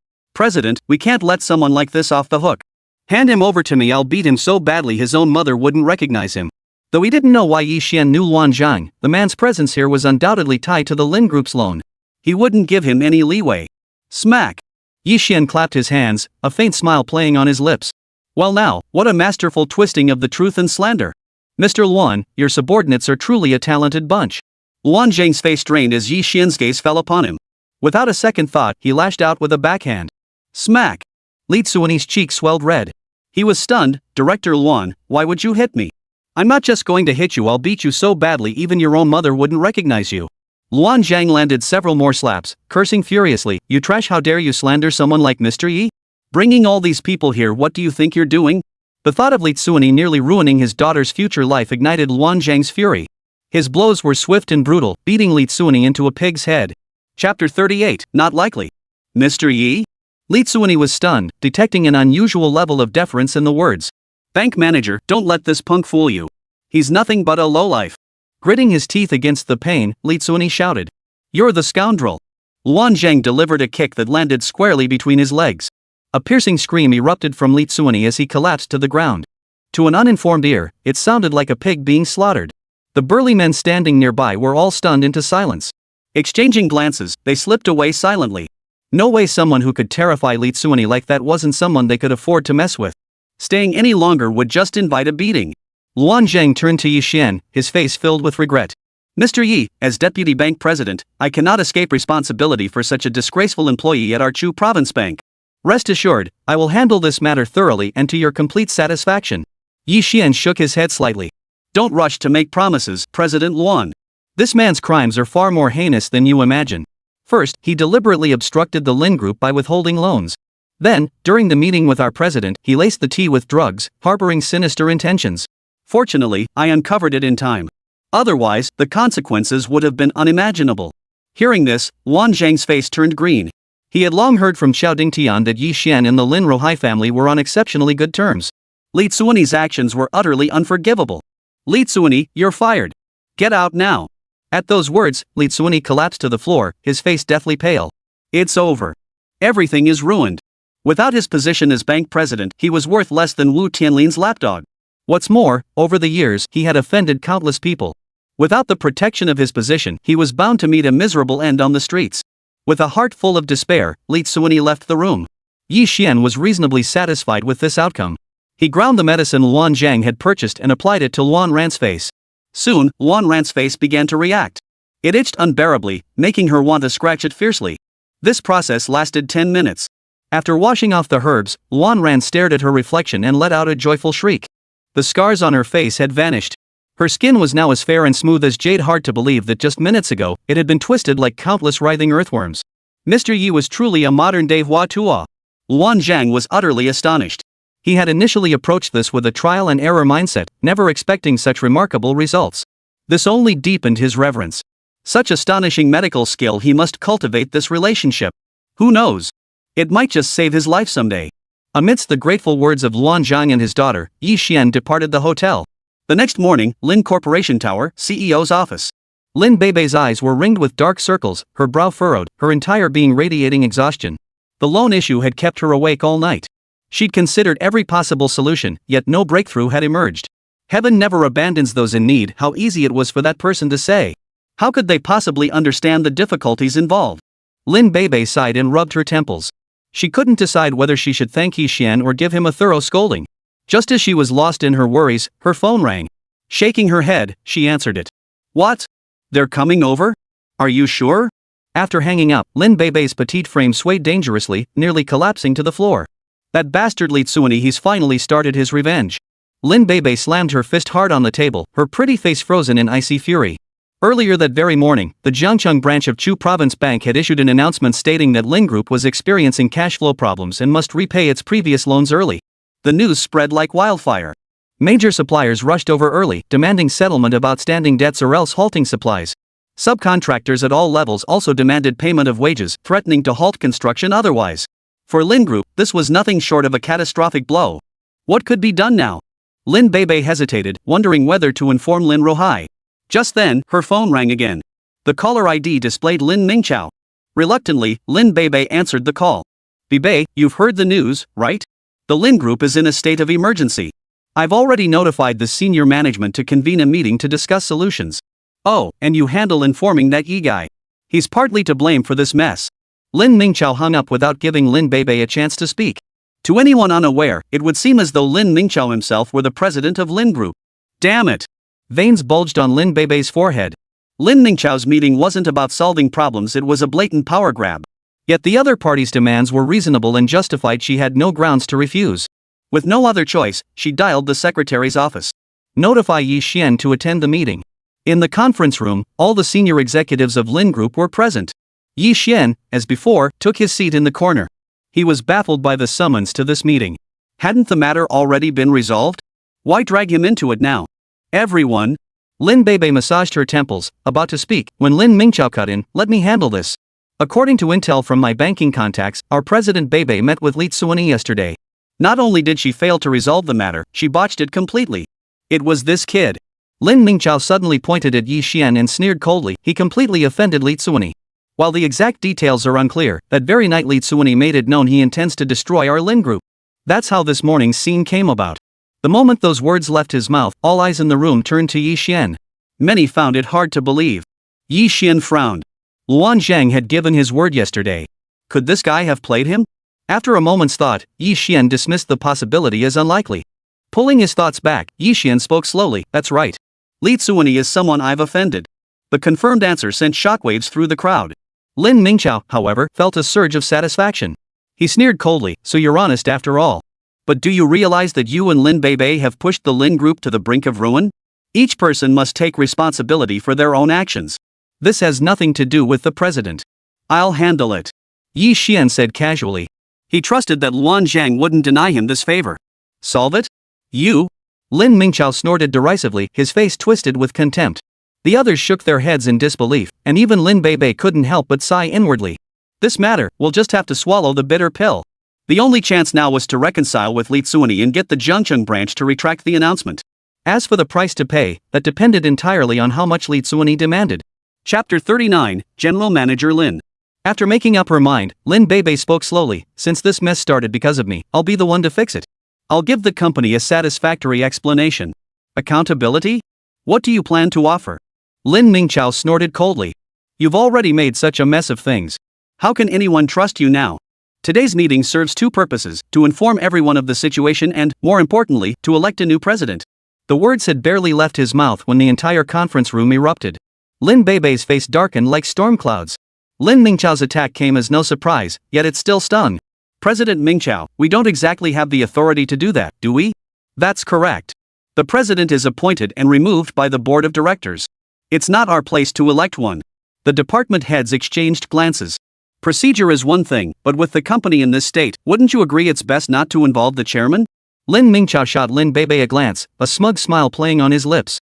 President, we can't let someone like this off the hook. Hand him over to me, I'll beat him so badly his own mother wouldn't recognize him. Though he didn't know why Yi Xian knew Luan Zhang, the man's presence here was undoubtedly tied to the Lin Group's loan. He wouldn't give him any leeway. Smack! Yi Xian clapped his hands, a faint smile playing on his lips. Well now, what a masterful twisting of the truth and slander. Mr. Luan, your subordinates are truly a talented bunch. Luan Zhang's face strained as Yi Xian's gaze fell upon him. Without a second thought, he lashed out with a backhand. Smack! Li Tsuani's cheek swelled red. He was stunned. Director Luan, why would you hit me? I'm not just going to hit you, I'll beat you so badly even your own mother wouldn't recognize you. Luan Zhang landed several more slaps, cursing furiously. You trash, how dare you slander someone like Mr. Yi? Bringing all these people here, what do you think you're doing? The thought of Li Tsuani nearly ruining his daughter's future life ignited Luan Zhang's fury. His blows were swift and brutal, beating Li Tsuani into a pig's head. Chapter 38, Not Likely. Mr. Yi? Li Tsuani was stunned, detecting an unusual level of deference in the words. Bank manager, don't let this punk fool you. He's nothing but a lowlife. Gritting his teeth against the pain, Li Tsuani shouted. You're the scoundrel. Luan Zhang delivered a kick that landed squarely between his legs. A piercing scream erupted from Li Tsuani as he collapsed to the ground. To an uninformed ear, it sounded like a pig being slaughtered. The burly men standing nearby were all stunned into silence. Exchanging glances, they slipped away silently. No way someone who could terrify Li Tsuani like that wasn't someone they could afford to mess with. Staying any longer would just invite a beating. Luan Zhang turned to Yi Xian, his face filled with regret. Mr. Yi, as deputy bank president, I cannot escape responsibility for such a disgraceful employee at our Chu Province Bank. Rest assured, I will handle this matter thoroughly and to your complete satisfaction. Yi Xian shook his head slightly. Don't rush to make promises, President Luan. This man's crimes are far more heinous than you imagine. First, he deliberately obstructed the Lin Group by withholding loans. Then, during the meeting with our president, he laced the tea with drugs, harboring sinister intentions. Fortunately, I uncovered it in time. Otherwise, the consequences would have been unimaginable. Hearing this, Luan Zhang's face turned green. He had long heard from Xiao Dingtian that Yi Xian and the Lin Rohai family were on exceptionally good terms. Li Tsuani's actions were utterly unforgivable. Li Tsuani, you're fired. Get out now. At those words, Li Tsuani collapsed to the floor, his face deathly pale. It's over. Everything is ruined. Without his position as bank president, he was worth less than Wu Tianlin's lapdog. What's more, over the years, he had offended countless people. Without the protection of his position, he was bound to meet a miserable end on the streets. With a heart full of despair, Li Tsuani left the room. Yi Xian was reasonably satisfied with this outcome. He ground the medicine Luan Zhang had purchased and applied it to Luan Ran's face. Soon, Luan Ran's face began to react. It itched unbearably, making her want to scratch it fiercely. This process lasted 10 minutes. After washing off the herbs, Luan Ran stared at her reflection and let out a joyful shriek. The scars on her face had vanished. Her skin was now as fair and smooth as jade, hard to believe that just minutes ago, it had been twisted like countless writhing earthworms. Mr. Yi was truly a modern-day Hua Tuo. Luan Zhang was utterly astonished. He had initially approached this with a trial-and-error mindset, never expecting such remarkable results. This only deepened his reverence. Such astonishing medical skill, he must cultivate this relationship. Who knows? It might just save his life someday. Amidst the grateful words of Luan Zhang and his daughter, Yi Xian departed the hotel. The next morning, Lin Corporation Tower, CEO's office. Lin Beibei's eyes were ringed with dark circles, her brow furrowed, her entire being radiating exhaustion. The loan issue had kept her awake all night. She'd considered every possible solution, yet no breakthrough had emerged. Heaven never abandons those in need. How easy it was for that person to say. How could they possibly understand the difficulties involved? Lin Beibei sighed and rubbed her temples. She couldn't decide whether she should thank Yi Xian or give him a thorough scolding. Just as she was lost in her worries, her phone rang. Shaking her head, she answered it. What? They're coming over? Are you sure? After hanging up, Lin Beibei's petite frame swayed dangerously, nearly collapsing to the floor. That bastard Li Tsuani, he's finally started his revenge. Lin Beibei slammed her fist hard on the table, her pretty face frozen in icy fury. Earlier that very morning, the Jiangcheng branch of Chu Province Bank had issued an announcement stating that Lin Group was experiencing cash flow problems and must repay its previous loans early. The news spread like wildfire. Major suppliers rushed over early, demanding settlement of outstanding debts or else halting supplies. Subcontractors at all levels also demanded payment of wages, threatening to halt construction otherwise. For Lin Group, this was nothing short of a catastrophic blow. What could be done now? Lin Beibei hesitated, wondering whether to inform Lin Rohai. Just then, her phone rang again. The caller ID displayed Lin Mingchao. Reluctantly, Lin Beibei answered the call. Bebe, you've heard the news, right? The Lin Group is in a state of emergency. I've already notified the senior management to convene a meeting to discuss solutions. Oh, and you handle informing that Yi guy. He's partly to blame for this mess. Lin Mingqiao hung up without giving Lin Bebe a chance to speak. To anyone unaware, it would seem as though Lin Mingqiao himself were the president of Lin Group. Damn it! Veins bulged on Lin Bebe's forehead. Lin Mingqiao's meeting wasn't about solving problems, it was a blatant power grab. Yet the other party's demands were reasonable and justified. She had no grounds to refuse. With no other choice, she dialed the secretary's office. Notify Yi Xian to attend the meeting. In the conference room, all the senior executives of Lin Group were present. Yi Xian, as before, took his seat in the corner. He was baffled by the summons to this meeting. Hadn't the matter already been resolved? Why drag him into it now? Everyone. Lin Bebe massaged her temples, about to speak, when Lin Mingqiao cut in. Let me handle this. According to intel from my banking contacts, our president Bebe met with Li Tsuani yesterday. Not only did she fail to resolve the matter, she botched it completely. It was this kid. Lin Mingqiao suddenly pointed at Yi Xian and sneered coldly. He completely offended Li Tsuani. While the exact details are unclear, that very night Li Tsuani made it known he intends to destroy our Lin Group. That's how this morning's scene came about. The moment those words left his mouth, all eyes in the room turned to Yi Xian. Many found it hard to believe. Yi Xian frowned. Luan Zhang had given his word yesterday. Could this guy have played him? After a moment's thought, Yi Xian dismissed the possibility as unlikely. Pulling his thoughts back, Yi Xian spoke slowly. That's right. Li Tsuani is someone I've offended. The confirmed answer sent shockwaves through the crowd. Lin Mingqiao, however, felt a surge of satisfaction. He sneered coldly. So you're honest after all. But do you realize that you and Lin Bebe have pushed the Lin Group to the brink of ruin? Each person must take responsibility for their own actions. This has nothing to do with the president. I'll handle it. Yi Xian said casually. He trusted that Luan Zhang wouldn't deny him this favor. Solve it? You? Lin Mingqiao snorted derisively, his face twisted with contempt. The others shook their heads in disbelief, and even Lin Bebe couldn't help but sigh inwardly. This matter, we'll just have to swallow the bitter pill. The only chance now was to reconcile with Li Tsuani and get the Zhengcheng branch to retract the announcement. As for the price to pay, that depended entirely on how much Li Tsuani demanded. Chapter 39, General Manager Lin. After making up her mind, Lin Bebe spoke slowly. Since this mess started because of me, I'll be the one to fix it. I'll give the company a satisfactory explanation. Accountability? What do you plan to offer? Lin Mingqiao snorted coldly. You've already made such a mess of things. How can anyone trust you now? Today's meeting serves two purposes, to inform everyone of the situation and, more importantly, to elect a new president. The words had barely left his mouth when the entire conference room erupted. Lin Bebe's face darkened like storm clouds. Lin Mingqiao's attack came as no surprise, yet it still stung. President Mingqiao, we don't exactly have the authority to do that, do we? That's correct. The president is appointed and removed by the board of directors. It's not our place to elect one. The department heads exchanged glances. Procedure is one thing, but with the company in this state, wouldn't you agree it's best not to involve the chairman? Lin Mingqiao shot Lin Bebe a glance, a smug smile playing on his lips.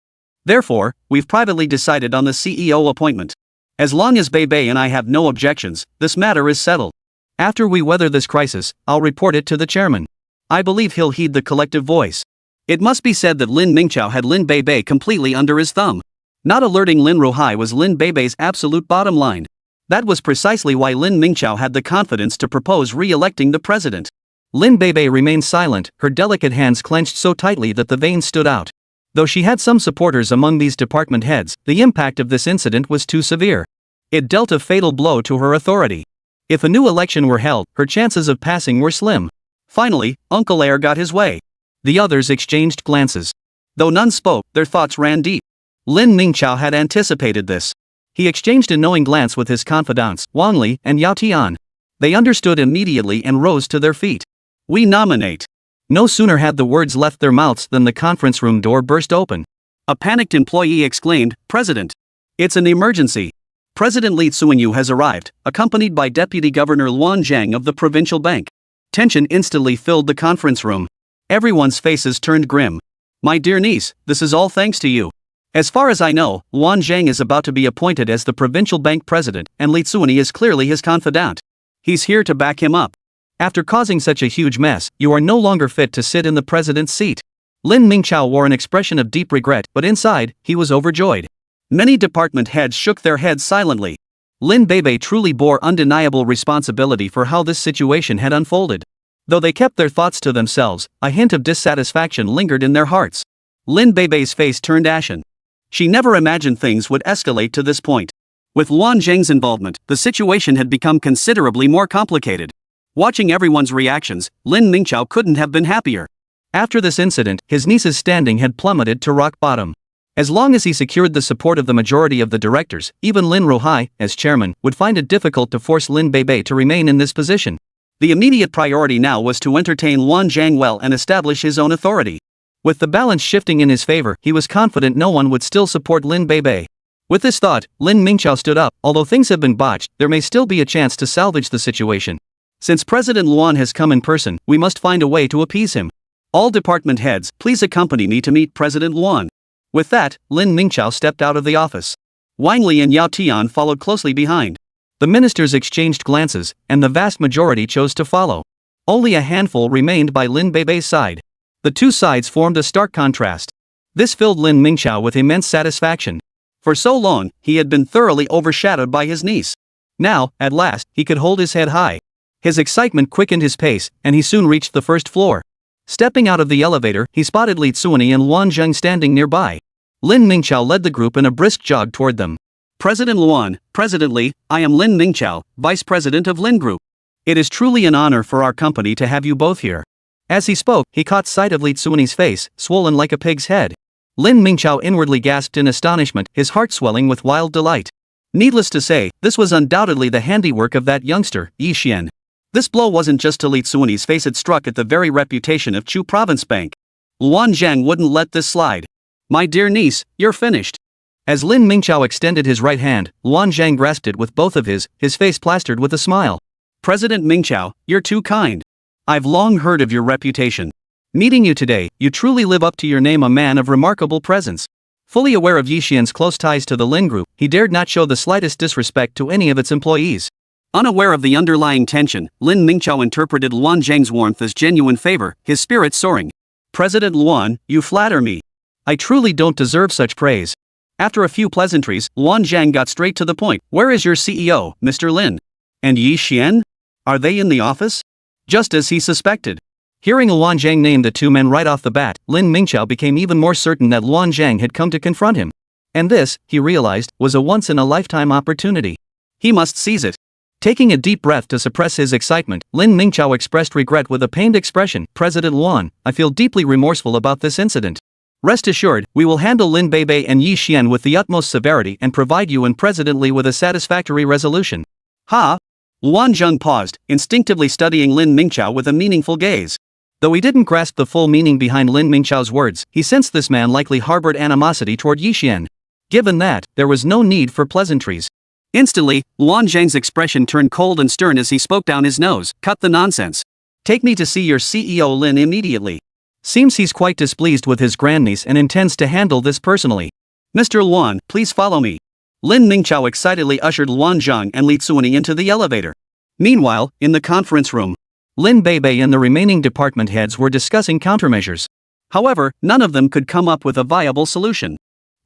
Therefore, we've privately decided on the CEO appointment. As long as Bebe and I have no objections, this matter is settled. After we weather this crisis, I'll report it to the chairman. I believe he'll heed the collective voice. It must be said that Lin Mingqiao had Lin Bebe completely under his thumb. Not alerting Lin Ruhai was Lin Bebe's absolute bottom line. That was precisely why Lin Mingqiao had the confidence to propose re-electing the president. Lin Bebe remained silent, her delicate hands clenched so tightly that the veins stood out. Though she had some supporters among these department heads, the impact of this incident was too severe. It dealt a fatal blow to her authority. If a new election were held, her chances of passing were slim. Finally, Uncle Air got his way. The others exchanged glances. Though none spoke, their thoughts ran deep. Lin Mingqiao had anticipated this. He exchanged a knowing glance with his confidants, Wang Li and Yao Tian. They understood immediately and rose to their feet. We nominate. No sooner had the words left their mouths than the conference room door burst open. A panicked employee exclaimed, President! It's an emergency. President Li Tsuanyu has arrived, accompanied by Deputy Governor Luan Zhang of the provincial bank. Tension instantly filled the conference room. Everyone's faces turned grim. My dear niece, this is all thanks to you. As far as I know, Luan Zhang is about to be appointed as the provincial bank president, and Li Tsuani is clearly his confidant. He's here to back him up. After causing such a huge mess, you are no longer fit to sit in the president's seat. Lin Mingqiao wore an expression of deep regret, but inside, he was overjoyed. Many department heads shook their heads silently. Lin Beibei truly bore undeniable responsibility for how this situation had unfolded. Though they kept their thoughts to themselves, a hint of dissatisfaction lingered in their hearts. Lin Beibei's face turned ashen. She never imagined things would escalate to this point. With Luan Zhang's involvement, the situation had become considerably more complicated. Watching everyone's reactions, Lin Mingqiao couldn't have been happier. After this incident, his niece's standing had plummeted to rock bottom. As long as he secured the support of the majority of the directors, even Lin Ruhai, as chairman, would find it difficult to force Lin Beibei to remain in this position. The immediate priority now was to entertain Luan Zhang well and establish his own authority. With the balance shifting in his favor, he was confident no one would still support Lin Beibei. With this thought, Lin Mingqiao stood up. Although things have been botched, there may still be a chance to salvage the situation. Since President Luan has come in person, we must find a way to appease him. All department heads, please accompany me to meet President Luan. With that, Lin Mingqiao stepped out of the office. Wang Li and Yao Tian followed closely behind. The ministers exchanged glances, and the vast majority chose to follow. Only a handful remained by Lin Beibei's side. The two sides formed a stark contrast. This filled Lin Mingqiao with immense satisfaction. For so long, he had been thoroughly overshadowed by his niece. Now, at last, he could hold his head high. His excitement quickened his pace, and he soon reached the first floor. Stepping out of the elevator, he spotted Li Tsuani and Luan Zheng standing nearby. Lin Mingqiao led the group in a brisk jog toward them. President Luan, President Li, I am Lin Mingqiao, Vice President of Lin Group. It is truly an honor for our company to have you both here. As he spoke, he caught sight of Li Tsuani's face, swollen like a pig's head. Lin Mingqiao inwardly gasped in astonishment, his heart swelling with wild delight. Needless to say, this was undoubtedly the handiwork of that youngster, Yi Xian. This blow wasn't just to Li Tsuani's face, it struck at the very reputation of Chu Province Bank. Luan Zhang wouldn't let this slide. My dear niece, you're finished. As Lin Mingqiao extended his right hand, Luan Zhang grasped it with both of his face plastered with a smile. President Mingqiao, you're too kind. I've long heard of your reputation. Meeting you today, you truly live up to your name, a man of remarkable presence. Fully aware of Yi Xian's close ties to the Lin Group, he dared not show the slightest disrespect to any of its employees. Unaware of the underlying tension, Lin Mingqiao interpreted Luan Zhang's warmth as genuine favor, his spirits soaring. President Luan, you flatter me. I truly don't deserve such praise. After a few pleasantries, Luan Zhang got straight to the point. Where is your CEO, Mr. Lin? And Yi Xian? Are they in the office? Just as he suspected. Hearing Luan Zhang name the two men right off the bat, Lin Mingqiao became even more certain that Luan Zhang had come to confront him. And this, he realized, was a once-in-a-lifetime opportunity. He must seize it. Taking a deep breath to suppress his excitement, Lin Mingqiao expressed regret with a pained expression. President Luan, I feel deeply remorseful about this incident. Rest assured, we will handle Lin Beibei and Yi Xian with the utmost severity and provide you and President Li with a satisfactory resolution. Ha! Luan Zheng paused, instinctively studying Lin Mingqiao with a meaningful gaze. Though he didn't grasp the full meaning behind Lin Mingqiao's words, he sensed this man likely harbored animosity toward Yi Xian. Given that, there was no need for pleasantries. Instantly, Luan Zheng's expression turned cold and stern as he spoke down his nose. Cut the nonsense. Take me to see your CEO Lin immediately. Seems he's quite displeased with his grandniece and intends to handle this personally. Mr. Luan, please follow me. Lin Mingqiao excitedly ushered Luan Zhang and Li Tsuani into the elevator. Meanwhile, in the conference room, Lin Beibei and the remaining department heads were discussing countermeasures. However, none of them could come up with a viable solution.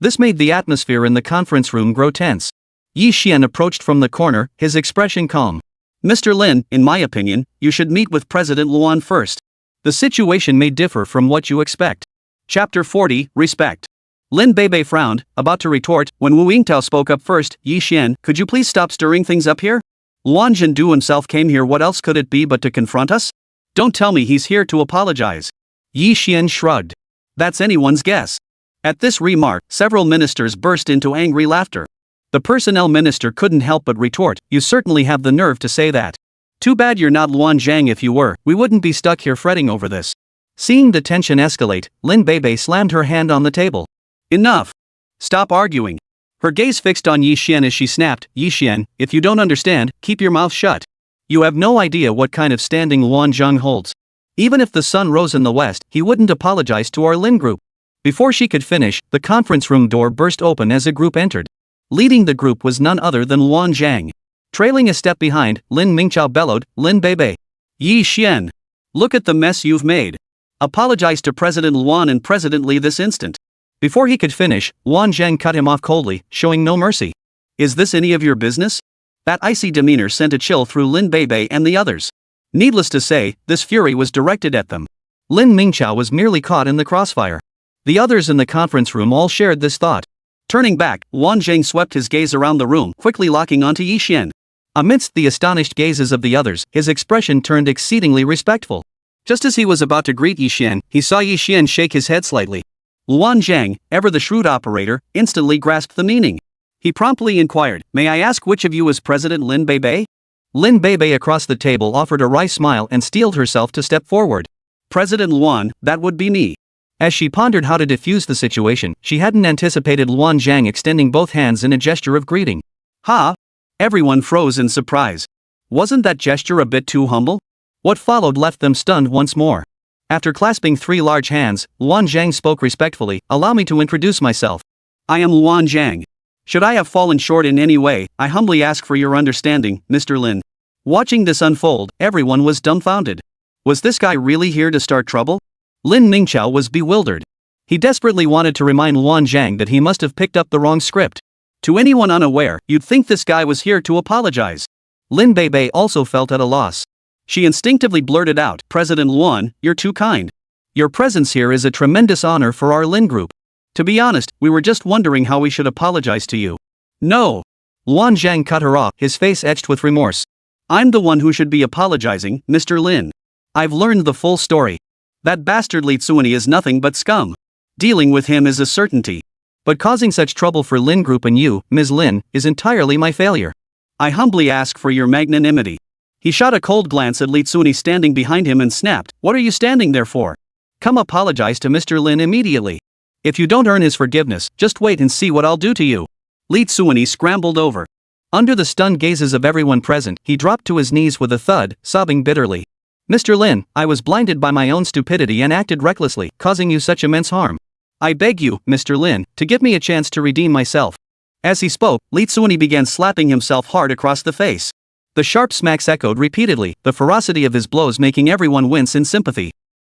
This made the atmosphere in the conference room grow tense. Yi Xian approached from the corner, his expression calm. Mr. Lin, in my opinion, you should meet with President Luan first. The situation may differ from what you expect. Chapter 40, Respect. Lin Beibei frowned, about to retort, when Wu Yingtao spoke up first. Yi Xian, could you please stop stirring things up here? Luan Zhendu himself came here, what else could it be but to confront us? Don't tell me he's here to apologize. Yi Xian shrugged. That's anyone's guess. At this remark, several ministers burst into angry laughter. The personnel minister couldn't help but retort, you certainly have the nerve to say that. Too bad you're not Luan Zhang. If you were, we wouldn't be stuck here fretting over this. Seeing the tension escalate, Lin Beibei slammed her hand on the table. Enough. Stop arguing. Her gaze fixed on Yi Xian as she snapped, Yi Xian, if you don't understand, keep your mouth shut. You have no idea what kind of standing Luan Zhang holds. Even if the sun rose in the west, he wouldn't apologize to our Lin group. Before she could finish, the conference room door burst open as a group entered. Leading the group was none other than Luan Zhang. Trailing a step behind, Lin Mingqiao bellowed, Lin Beibei. Yi Xian. Look at the mess you've made. Apologize to President Luan and President Li this instant. Before he could finish, Luan Zhang cut him off coldly, showing no mercy. Is this any of your business? That icy demeanor sent a chill through Lin Beibei and the others. Needless to say, this fury was directed at them. Lin Mingqiao was merely caught in the crossfire. The others in the conference room all shared this thought. Turning back, Luan Zhang swept his gaze around the room, quickly locking onto Yi Xian. Amidst the astonished gazes of the others, his expression turned exceedingly respectful. Just as he was about to greet Yi Xian, he saw Yi Xian shake his head slightly. Luan Zhang, ever the shrewd operator, instantly grasped the meaning. He promptly inquired, "May I ask which of you is President Lin Beibei?" Lin Beibei across the table offered a wry smile and steeled herself to step forward. "President Luan, that would be me." As she pondered how to defuse the situation, she hadn't anticipated Luan Zhang extending both hands in a gesture of greeting. "Ha!" Everyone froze in surprise. Wasn't that gesture a bit too humble? What followed left them stunned once more. After clasping 3 large hands, Luan Zhang spoke respectfully, "Allow me to introduce myself. I am Luan Zhang. Should I have fallen short in any way, I humbly ask for your understanding, Mr. Lin." Watching this unfold, everyone was dumbfounded. Was this guy really here to start trouble? Lin Mingqiao was bewildered. He desperately wanted to remind Luan Zhang that he must have picked up the wrong script. To anyone unaware, you'd think this guy was here to apologize. Lin Beibei also felt at a loss. She instinctively blurted out, "President Luan, you're too kind. Your presence here is a tremendous honor for our Lin group. To be honest, we were just wondering how we should apologize to you." "No!" Luan Zhang cut her off, his face etched with remorse. "I'm the one who should be apologizing, Mr. Lin. I've learned the full story. That bastard Li Tsuani is nothing but scum. Dealing with him is a certainty. But causing such trouble for Lin Group and you, Ms. Lin, is entirely my failure. I humbly ask for your magnanimity." He shot a cold glance at Li Tsuani standing behind him and snapped, "What are you standing there for? Come apologize to Mr. Lin immediately. If you don't earn his forgiveness, just wait and see what I'll do to you." Li Tsuani scrambled over. Under the stunned gazes of everyone present, he dropped to his knees with a thud, sobbing bitterly. "Mr. Lin, I was blinded by my own stupidity and acted recklessly, causing you such immense harm. I beg you, Mr. Lin, to give me a chance to redeem myself." As he spoke, Li Tsuani began slapping himself hard across the face. The sharp smacks echoed repeatedly, the ferocity of his blows making everyone wince in sympathy.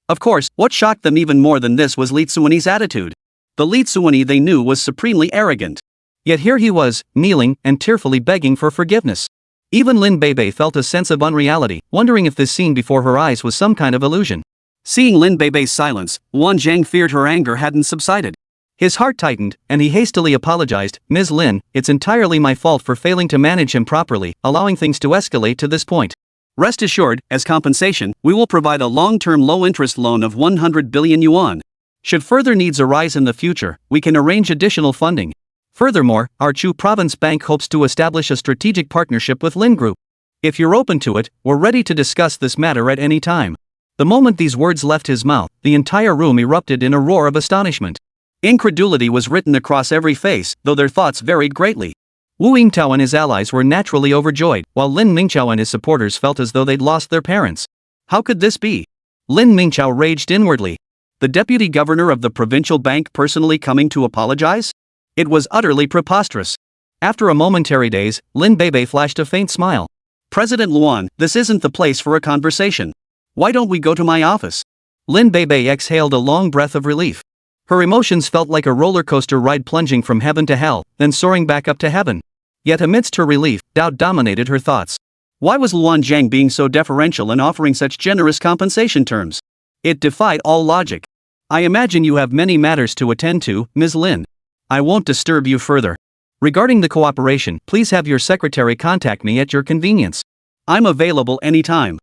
Of course, what shocked them even more than this was Li Tsuani's attitude. The Li Tsuani they knew was supremely arrogant. Yet here he was, kneeling and tearfully begging for forgiveness. Even Lin Beibei felt a sense of unreality, wondering if this scene before her eyes was some kind of illusion. Seeing Lin Beibei's silence, Luan Zhang feared her anger hadn't subsided. His heart tightened, and he hastily apologized, "Ms. Lin, it's entirely my fault for failing to manage him properly, allowing things to escalate to this point. Rest assured, as compensation, we will provide a long-term low-interest loan of 100 billion yuan. Should further needs arise in the future, we can arrange additional funding. Furthermore, our Chu Province Bank hopes to establish a strategic partnership with Lin Group. If you're open to it, we're ready to discuss this matter at any time." The moment these words left his mouth, the entire room erupted in a roar of astonishment. Incredulity was written across every face, though their thoughts varied greatly. Wu Yingtao and his allies were naturally overjoyed, while Lin Mingqiao and his supporters felt as though they'd lost their parents. How could this be? Lin Mingqiao raged inwardly. The deputy governor of the provincial bank personally coming to apologize? It was utterly preposterous. After a momentary daze, Lin Beibei flashed a faint smile. "President Luan, this isn't the place for a conversation. Why don't we go to my office?" Lin Beibei exhaled a long breath of relief. Her emotions felt like a roller coaster ride plunging from heaven to hell, then soaring back up to heaven. Yet amidst her relief, doubt dominated her thoughts. Why was Luan Zhang being so deferential and offering such generous compensation terms? It defied all logic. "I imagine you have many matters to attend to, Ms. Lin. I won't disturb you further. Regarding the cooperation, please have your secretary contact me at your convenience. I'm available anytime."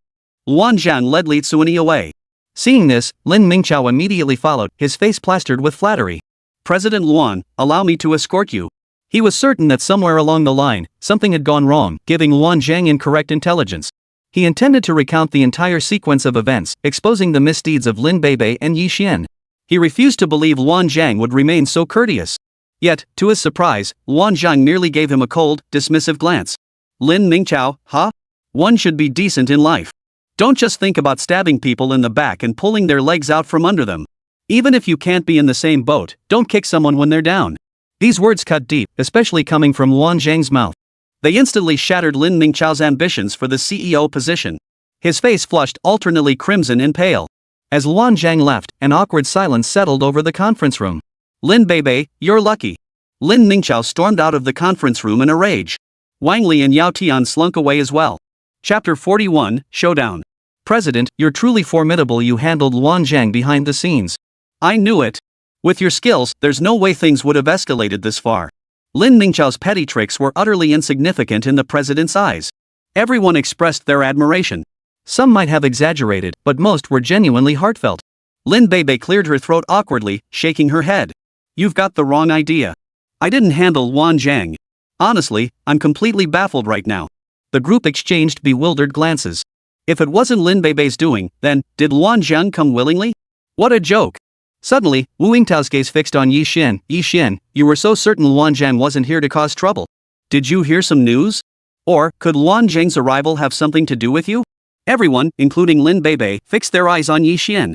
Luan Zhang led Li Tsuani away. Seeing this, Lin Mingqiao immediately followed, his face plastered with flattery. "President Luan, allow me to escort you." He was certain that somewhere along the line, something had gone wrong, giving Luan Zhang incorrect intelligence. He intended to recount the entire sequence of events, exposing the misdeeds of Lin Beibei and Yi Xian. He refused to believe Luan Zhang would remain so courteous. Yet, to his surprise, Luan Zhang merely gave him a cold, dismissive glance. "Lin Mingqiao, huh? One should be decent in life. Don't just think about stabbing people in the back and pulling their legs out from under them. Even if you can't be in the same boat, don't kick someone when they're down." These words cut deep, especially coming from Luan Zhang's mouth. They instantly shattered Lin Mingqiao's ambitions for the CEO position. His face flushed alternately crimson and pale. As Luan Zhang left, an awkward silence settled over the conference room. "Lin Beibei, you're lucky." Lin Mingqiao stormed out of the conference room in a rage. Wang Li and Yao Tian slunk away as well. Chapter 41, Showdown.
President, you're truly formidable. You handled Luan Zhang behind the scenes.
I knew it. With your skills, there's no way things would have escalated this far. Lin Mingchao's petty tricks were utterly insignificant in the president's eyes. Everyone expressed their admiration.
Some might have exaggerated, but most were genuinely heartfelt.
Lin Beibei cleared her throat awkwardly, shaking her head. You've got the wrong idea. I didn't handle Luan Zhang. Honestly, I'm completely baffled right now.
The group exchanged bewildered glances.
If it wasn't Lin Beibei's doing, then, did Luan Zhang come willingly? What a joke.
Suddenly, Wu Yingtao's gaze fixed on Yi Xin. Yi Xin, you were so certain Luan Zhang wasn't here to cause trouble.
Did you hear some news? Or, could Luan Zhang's arrival have something to do with you? Everyone, including Lin Beibei, fixed their eyes on Yi Xian.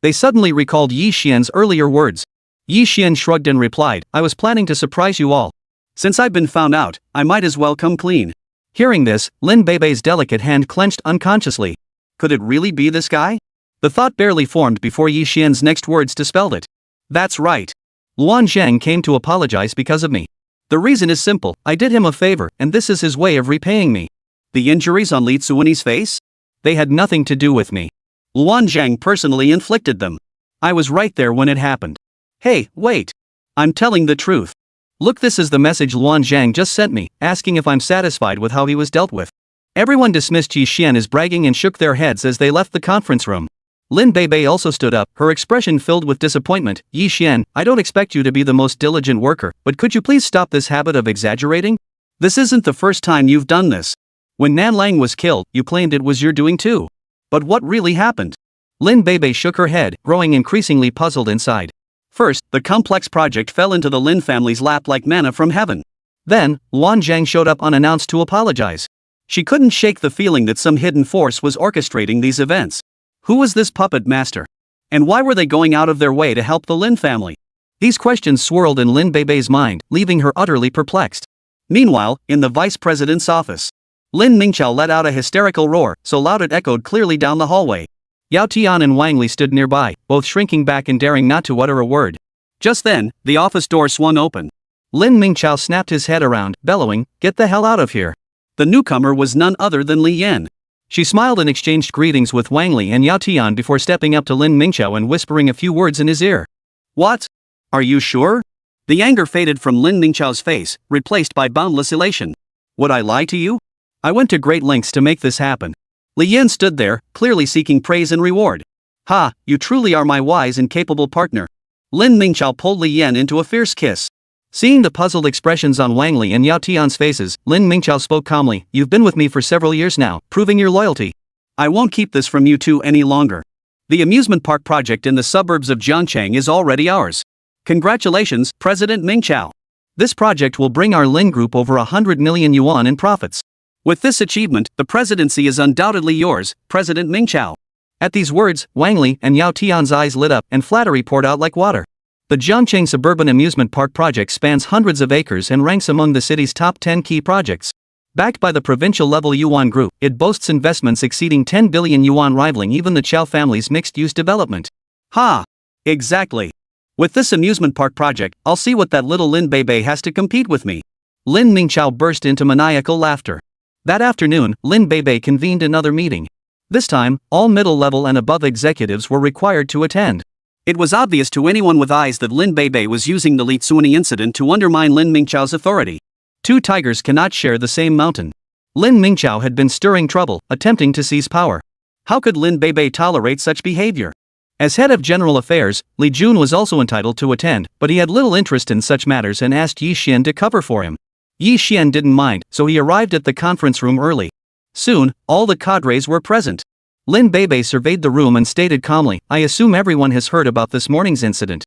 They suddenly recalled Yi Xian's earlier words. Yi Xian shrugged and replied, I was planning to surprise you all.
Since I've been found out, I might as well come clean.
Hearing this, Lin Beibei's delicate hand clenched unconsciously.
Could it really be this guy?
The thought barely formed before Yi Xian's next words dispelled it.
That's right.
Luan Zhang came to apologize because of me. The reason is simple, I did him a favor, and this is his way of repaying me.
The injuries on Li Zuani's face?
They had nothing to do with me.
Luan Zhang personally inflicted them.
I was right there when it happened.
Hey, wait. I'm telling the truth.
Look, this is the message Luan Zhang just sent me, asking if I'm satisfied with how he was dealt with. Everyone dismissed Yi Xian as bragging and shook their heads as they left the conference room. Lin Beibei also stood up, her expression filled with disappointment. Yi Xian, I don't expect you to be the most diligent worker, but could you please stop this habit of exaggerating?
This isn't the first time you've done this. When Nan Lang was killed, you claimed it was your doing too. But what really happened?
Lin Beibei shook her head, growing increasingly puzzled inside.
First, the complex project fell into the Lin family's lap like manna from heaven.
Then, Luan Zhang showed up unannounced to apologize.
She couldn't shake the feeling that some hidden force was orchestrating these events. Who was this puppet master? And why were they going out of their way to help the Lin family?
These questions swirled in Lin Beibei's mind, leaving her utterly perplexed.
Meanwhile, in the vice president's office, Lin Mingchao let out a hysterical roar, so loud it echoed clearly down the hallway.
Yao Tian and Wang Li stood nearby, both shrinking back and daring not to utter a word.
Just then, the office door swung open.
Lin Mingchao snapped his head around, bellowing, "Get the hell out of here."
The newcomer was none other than Li Yan.
She smiled and exchanged greetings with Wang Li and Yao Tian before stepping up to Lin Mingchao and whispering a few words in his ear.
What? Are you sure? The anger faded from Lin Mingchao's face, replaced by boundless elation. Would I lie to you?
I went to great lengths to make this happen.
Li Yan stood there, clearly seeking praise and reward. Ha, you truly are my wise and capable partner. Lin Mingchao pulled Li Yan into a fierce kiss.
Seeing the puzzled expressions on Wang Li and Yao Tian's faces, Lin Mingchao spoke calmly, "You've been with me for several years now, proving your loyalty.
I won't keep this from you two any longer. The amusement park project in the suburbs of Jiangcheng is already ours. Congratulations, President Mingchao.
This project will bring our Lin Group over 100 million yuan in profits.
With this achievement, the presidency is undoubtedly yours, President Mingchao."
At these words, Wang Li and Yao Tian's eyes lit up and flattery poured out like water. The Jiangcheng Suburban Amusement Park project spans hundreds of acres and ranks among the city's top 10 key projects. Backed by the provincial-level Yuan Group, it boasts investments exceeding 10 billion yuan, rivaling even the Chow family's mixed-use development.
Ha! Exactly. With this amusement park project, I'll see what that little Lin Beibei has to compete with me.
Lin Mingchao burst into maniacal laughter. That afternoon, Lin Beibei convened another meeting. This time, all middle-level and above executives were required to attend.
It was obvious to anyone with eyes that Lin Beibei was using the Li Zuani incident to undermine Lin Mingchao's authority.
Two tigers cannot share the same mountain. Lin Mingchao had been stirring trouble, attempting to seize power.
How could Lin Beibei tolerate such behavior?
As head of general affairs, Li Jun was also entitled to attend, but he had little interest in such matters and asked Yi Xian to cover for him. Yi Xian didn't mind, so he arrived at the conference room early. Soon, all the cadres were present. Lin Beibei surveyed the room and stated calmly, "I assume everyone has heard about this morning's incident."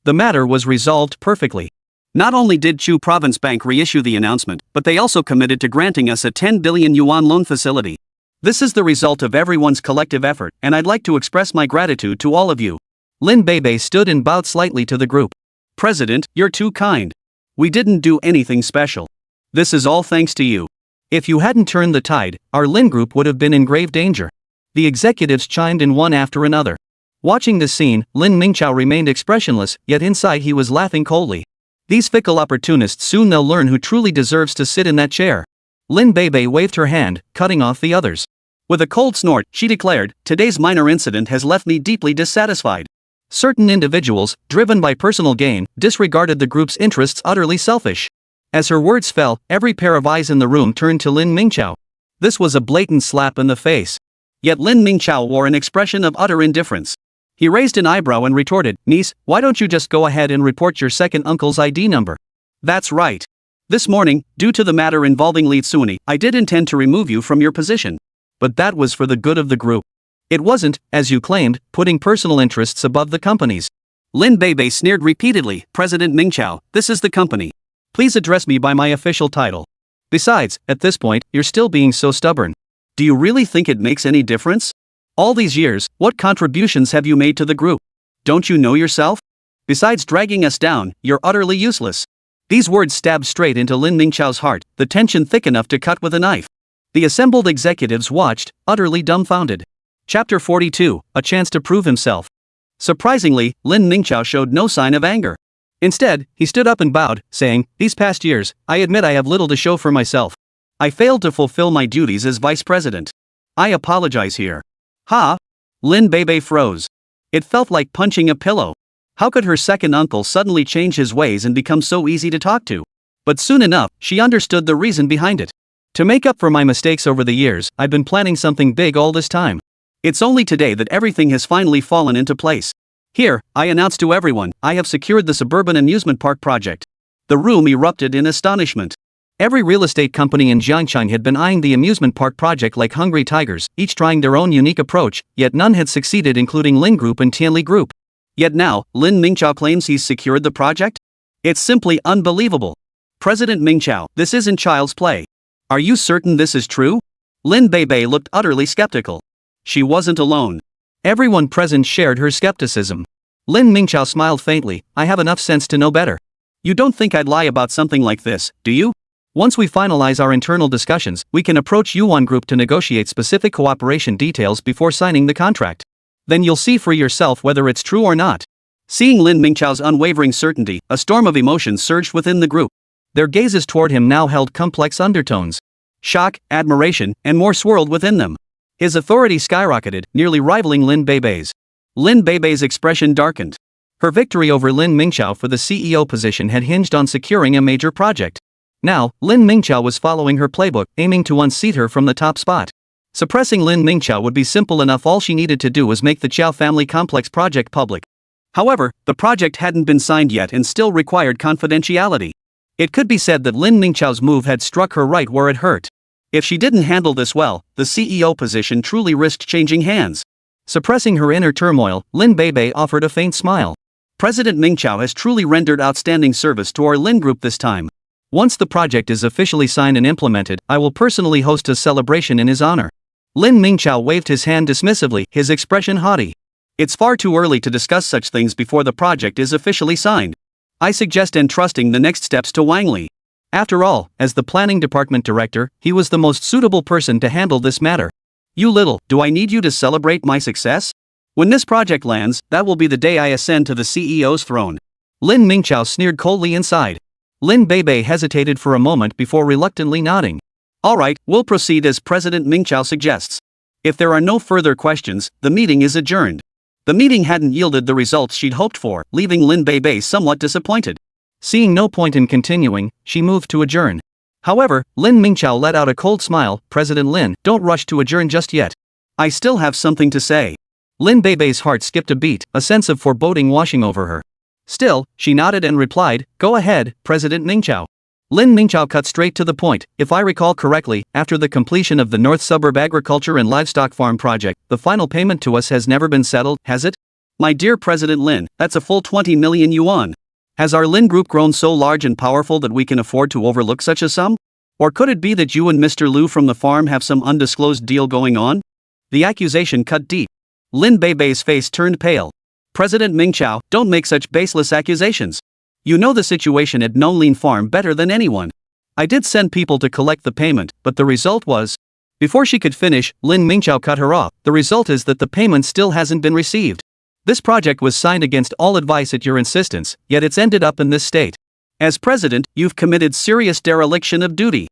The matter was resolved perfectly.
Not only did Chu Province Bank reissue the announcement, but they also committed to granting us a 10 billion yuan loan facility. This is the result of everyone's collective effort, and I'd like to express my gratitude to all of you.
Lin Beibei stood and bowed slightly to the group.
President, you're too kind. We didn't do anything special. This is all thanks to you.
If you hadn't turned the tide, our Lin Group would have been in grave danger. The executives chimed in one after another. Watching this scene, Lin Mingchao remained expressionless, yet inside he was laughing coldly. These fickle opportunists, soon they'll learn who truly deserves to sit in that chair.
Lin Beibei waved her hand, cutting off the others. With a cold snort, she declared, "Today's minor incident has left me deeply dissatisfied." Certain individuals, driven by personal gain, disregarded the group's interests utterly selfish. As her words fell, every pair of eyes in the room turned to Lin Mingqiao. This was a blatant slap in the face. Yet Lin Mingqiao wore an expression of utter indifference. He raised an eyebrow and retorted, "Niece, why don't you just go ahead and report your second uncle's ID number?" "That's right. This morning, due to the matter involving Li Tsuni, I did intend to remove you from your position. But that was for the good of the group. It wasn't, as you claimed, putting personal interests above the company's." Lin Beibei sneered repeatedly, "President Mingqiao, this is the company. Please address me by my official title. Besides, at this point, you're still being so stubborn. Do you really think it makes any difference? All these years, what contributions have you made to the group? Don't you know yourself? Besides dragging us down, you're utterly useless." These words stabbed straight into Lin Mingqiao's heart, the tension thick enough to cut with a knife. The assembled executives watched, utterly dumbfounded. Chapter 42, A Chance to Prove Himself. Surprisingly, Lin Mingqiao showed no sign of anger. Instead, he stood up and bowed, saying, "These past years, I admit I have little to show for myself. I failed to fulfill my duties as vice president. I apologize here." "Ha!" Lin Beibei froze. It felt like punching a pillow. How could her second uncle suddenly change his ways and become so easy to talk to? But soon enough, she understood the reason behind it. "To make up for my mistakes over the years, I've been planning something big all this time. It's only today that everything has finally fallen into place. Here, I announce to everyone, I have secured the suburban amusement park project." The room erupted in astonishment. Every real estate company in Jiangchang had been eyeing the amusement park project like hungry tigers, each trying their own unique approach, yet none had succeeded, including Lin Group and Tianli Group. Yet now, Lin Mingqiao claims he's secured the project? It's simply unbelievable. "President Mingqiao, this isn't child's play. Are you certain this is true?" Lin Beibei looked utterly skeptical. She wasn't alone. Everyone present shared her skepticism. Lin Mingqiao smiled faintly, "I have enough sense to know better. You don't think I'd lie about something like this, do you? Once we finalize our internal discussions, we can approach Yuan Group to negotiate specific cooperation details before signing the contract. Then you'll see for yourself whether it's true or not." Seeing Lin Mingqiao's unwavering certainty, a storm of emotions surged within the group. Their gazes toward him now held complex undertones. Shock, admiration, and more swirled within them. His authority skyrocketed, nearly rivaling Lin Beibei's. Lin Beibei's expression darkened. Her victory over Lin Mingqiao for the CEO position had hinged on securing a major project. Now, Lin Mingqiao was following her playbook, aiming to unseat her from the top spot. Suppressing Lin Mingqiao would be simple enough. All she needed to do was make the Qiao family complex project public. However, the project hadn't been signed yet and still required confidentiality. It could be said that Lin Mingqiao's move had struck her right where it hurt. If she didn't handle this well, the CEO position truly risked changing hands. Suppressing her inner turmoil, Lin Beibei offered a faint smile. "President Mingqiao has truly rendered outstanding service to our Lin Group this time. Once the project is officially signed and implemented, I will personally host a celebration in his honor." Lin Mingqiao waved his hand dismissively, his expression haughty. "It's far too early to discuss such things before the project is officially signed. I suggest entrusting the next steps to Wang Li. After all, as the planning department director, he was the most suitable person to handle this matter. You little, do I need you to celebrate my success? When this project lands, that will be the day I ascend to the CEO's throne." Lin Mingqiao sneered coldly inside. Lin Beibei hesitated for a moment before reluctantly nodding. "All right, we'll proceed as President Mingqiao suggests. If there are no further questions, the meeting is adjourned." The meeting hadn't yielded the results she'd hoped for, leaving Lin Beibei somewhat disappointed. Seeing no point in continuing, she moved to adjourn. However, Lin Mingqiao let out a cold smile. "President Lin, don't rush to adjourn just yet. I still have something to say." Lin Beibei's heart skipped a beat, a sense of foreboding washing over her. Still, she nodded and replied, "Go ahead, President Mingqiao." Lin Mingqiao cut straight to the point. "If I recall correctly, after the completion of the North Suburb Agriculture and Livestock Farm project, the final payment to us has never been settled, has it?" "My dear President Lin, that's a full 20 million yuan. Has our Lin Group grown so large and powerful that we can afford to overlook such a sum? Or could it be that you and Mr. Liu from the farm have some undisclosed deal going on?" The accusation cut deep. Lin Beibei's face turned pale. "President Mingqiao, don't make such baseless accusations. You know the situation at Nonglin Farm better than anyone. I did send people to collect the payment, but the result was..." Before she could finish, Lin Mingqiao cut her off. "The result is that the payment still hasn't been received. This project was signed against all advice at your insistence, yet it's ended up in this state. As president, you've committed serious dereliction of duty.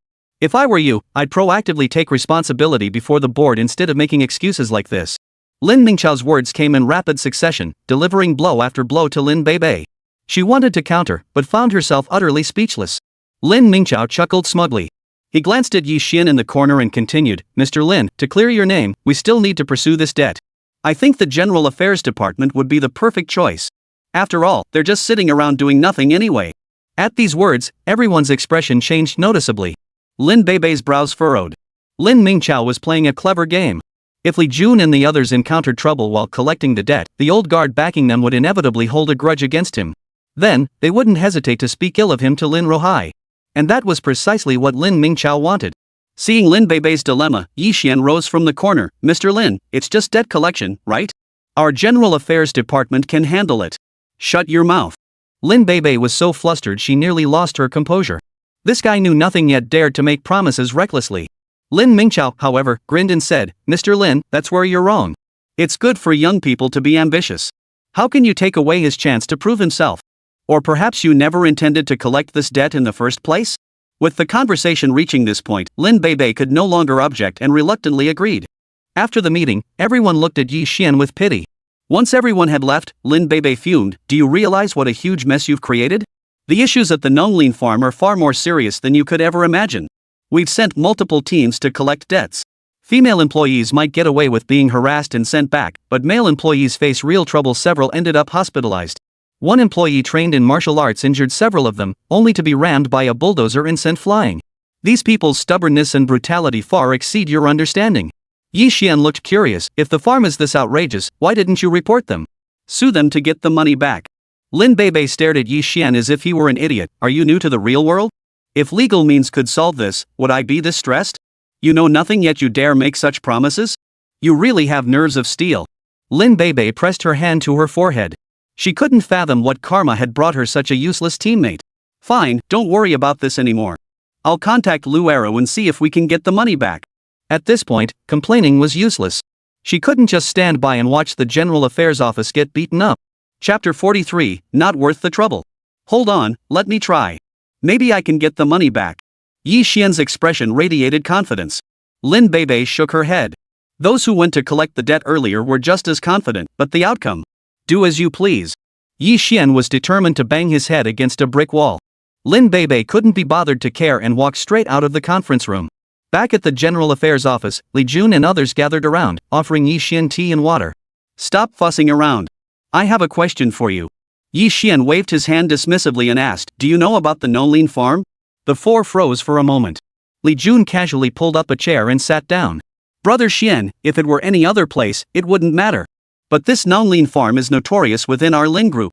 If I were you, I'd proactively take responsibility before the board instead of making excuses like this. Lin Mingchao's words came in rapid succession, delivering blow after blow to Lin Beibei. She wanted to counter, but found herself utterly speechless. Lin Mingchao chuckled smugly. He glanced at Yi Xian in the corner and continued, Mr. Lin, to clear your name, we still need to pursue this debt. I think the General Affairs Department would be the perfect choice. After all, they're just sitting around doing nothing anyway. At these words, everyone's expression changed noticeably. Lin Beibei's brows furrowed. Lin Mingchao was playing a clever game. If Li Jun and the others encountered trouble while collecting the debt, the old guard backing them would inevitably hold a grudge against him. Then, they wouldn't hesitate to speak ill of him to Lin Rohai. And that was precisely what Lin Mingchao wanted. Seeing Lin Beibei's dilemma, Yi Xian rose from the corner. Mr. Lin, it's just debt collection, right? Our General Affairs Department can handle it. Shut your mouth. Lin Beibei was so flustered she nearly lost her composure. This guy knew nothing yet dared to make promises recklessly. Lin Mingchao, however, grinned and said, Mr. Lin, that's where you're wrong. It's good for young people to be ambitious. How can you take away his chance to prove himself? Or perhaps you never intended to collect this debt in the first place? With the conversation reaching this point, Lin Beibei could no longer object and reluctantly agreed. After the meeting, everyone looked at Yi Xian with pity. Once everyone had left, Lin Beibei fumed, do you realize what a huge mess you've created? The issues at the Nonglin farm are far more serious than you could ever imagine. We've sent multiple teams to collect debts. Female employees might get away with being harassed and sent back, but male employees face real trouble. Several ended up hospitalized. One employee trained in martial arts injured several of them, only to be rammed by a bulldozer and sent flying. These people's stubbornness and brutality far exceed your understanding. Yi Xian looked curious. If the farm is this outrageous, why didn't you report them? Sue them to get the money back. Lin Beibei stared at Yi Xian as if he were an idiot. Are you new to the real world? If legal means could solve this, would I be this stressed? You know nothing yet you dare make such promises? You really have nerves of steel. Lin Beibei pressed her hand to her forehead. She couldn't fathom what karma had brought her such a useless teammate. Fine, don't worry about this anymore. I'll contact Lu Arrow and see if we can get the money back. At this point, complaining was useless. She couldn't just stand by and watch the General Affairs Office get beaten up. Chapter 43, Not Worth the Trouble. Hold on, let me try. Maybe I can get the money back. Yi Xian's expression radiated confidence. Lin Beibei shook her head. Those who went to collect the debt earlier were just as confident, but the outcome? Do as you please. Yi Xian was determined to bang his head against a brick wall. Lin Beibei couldn't be bothered to care and walked straight out of the conference room. Back at the General Affairs Office, Li Jun and others gathered around, offering Yi Xian tea and water. Stop fussing around. I have a question for you. Yi Xian waved his hand dismissively and asked, do you know about the Nonglin farm? The four froze for a moment. Li Jun casually pulled up a chair and sat down. Brother Xian, if it were any other place, it wouldn't matter. But this Nonglin farm is notorious within our Lin group.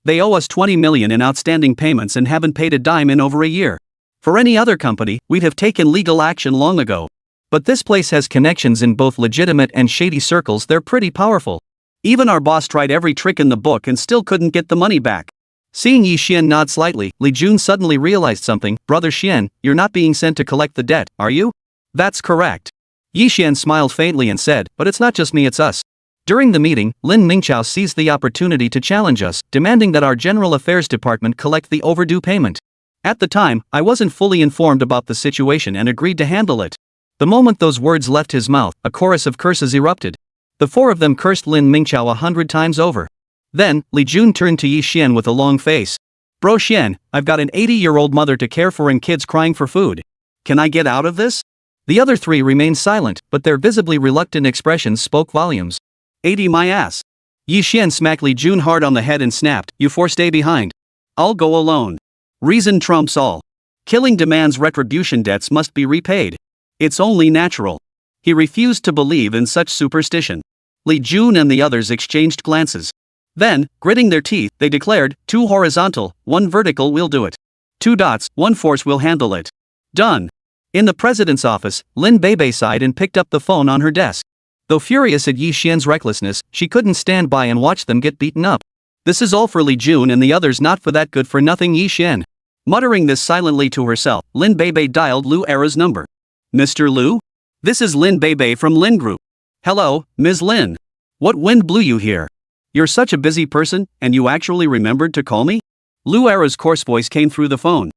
They owe us 20 million in outstanding payments and haven't paid a dime in over a year. For any other company, we'd have taken legal action long ago. But this place has connections in both legitimate and shady circles. They're pretty powerful. Even our boss tried every trick in the book and still couldn't get the money back. Seeing Yi Xian nod slightly, Li Jun suddenly realized something. Brother Xian, you're not being sent to collect the debt, are you? That's correct. Yi Xian smiled faintly and said, but it's not just me, it's us. During the meeting, Lin Mingchao seized the opportunity to challenge us, demanding that our General Affairs Department collect the overdue payment. At the time, I wasn't fully informed about the situation and agreed to handle it. The moment those words left his mouth, a chorus of curses erupted. The four of them cursed Lin Mingchao 100 times over. Then, Li Jun turned to Yi Xian with a long face. Bro Xian, I've got an 80-year-old mother to care for and kids crying for food. Can I get out of this? The other three remained silent, but their visibly reluctant expressions spoke volumes. 80 my ass. Yi Xian smacked Li Jun hard on the head and snapped, you four stay behind. I'll go alone. Reason trumps all. Killing demands retribution, debts must be repaid. It's only natural. He refused to believe in such superstition. Li Jun and the others exchanged glances. Then, gritting their teeth, they declared, 2 horizontal, 1 vertical will do it. 2 dots, 1 force will handle it. Done. In the president's office, Lin Beibei sighed and picked up the phone on her desk. Though furious at Yi Xian's recklessness, she couldn't stand by and watch them get beaten up. This is all for Li Jun and the others, not for that good-for-nothing Yi Xian. Muttering this silently to herself, Lin Beibei dialed Lu Era's number. Mr. Lu? This is Lin Beibei from Lin Group. Hello, Ms. Lin. What wind blew you here? You're such a busy person, and you actually remembered to call me? Lu Era's coarse voice came through the phone.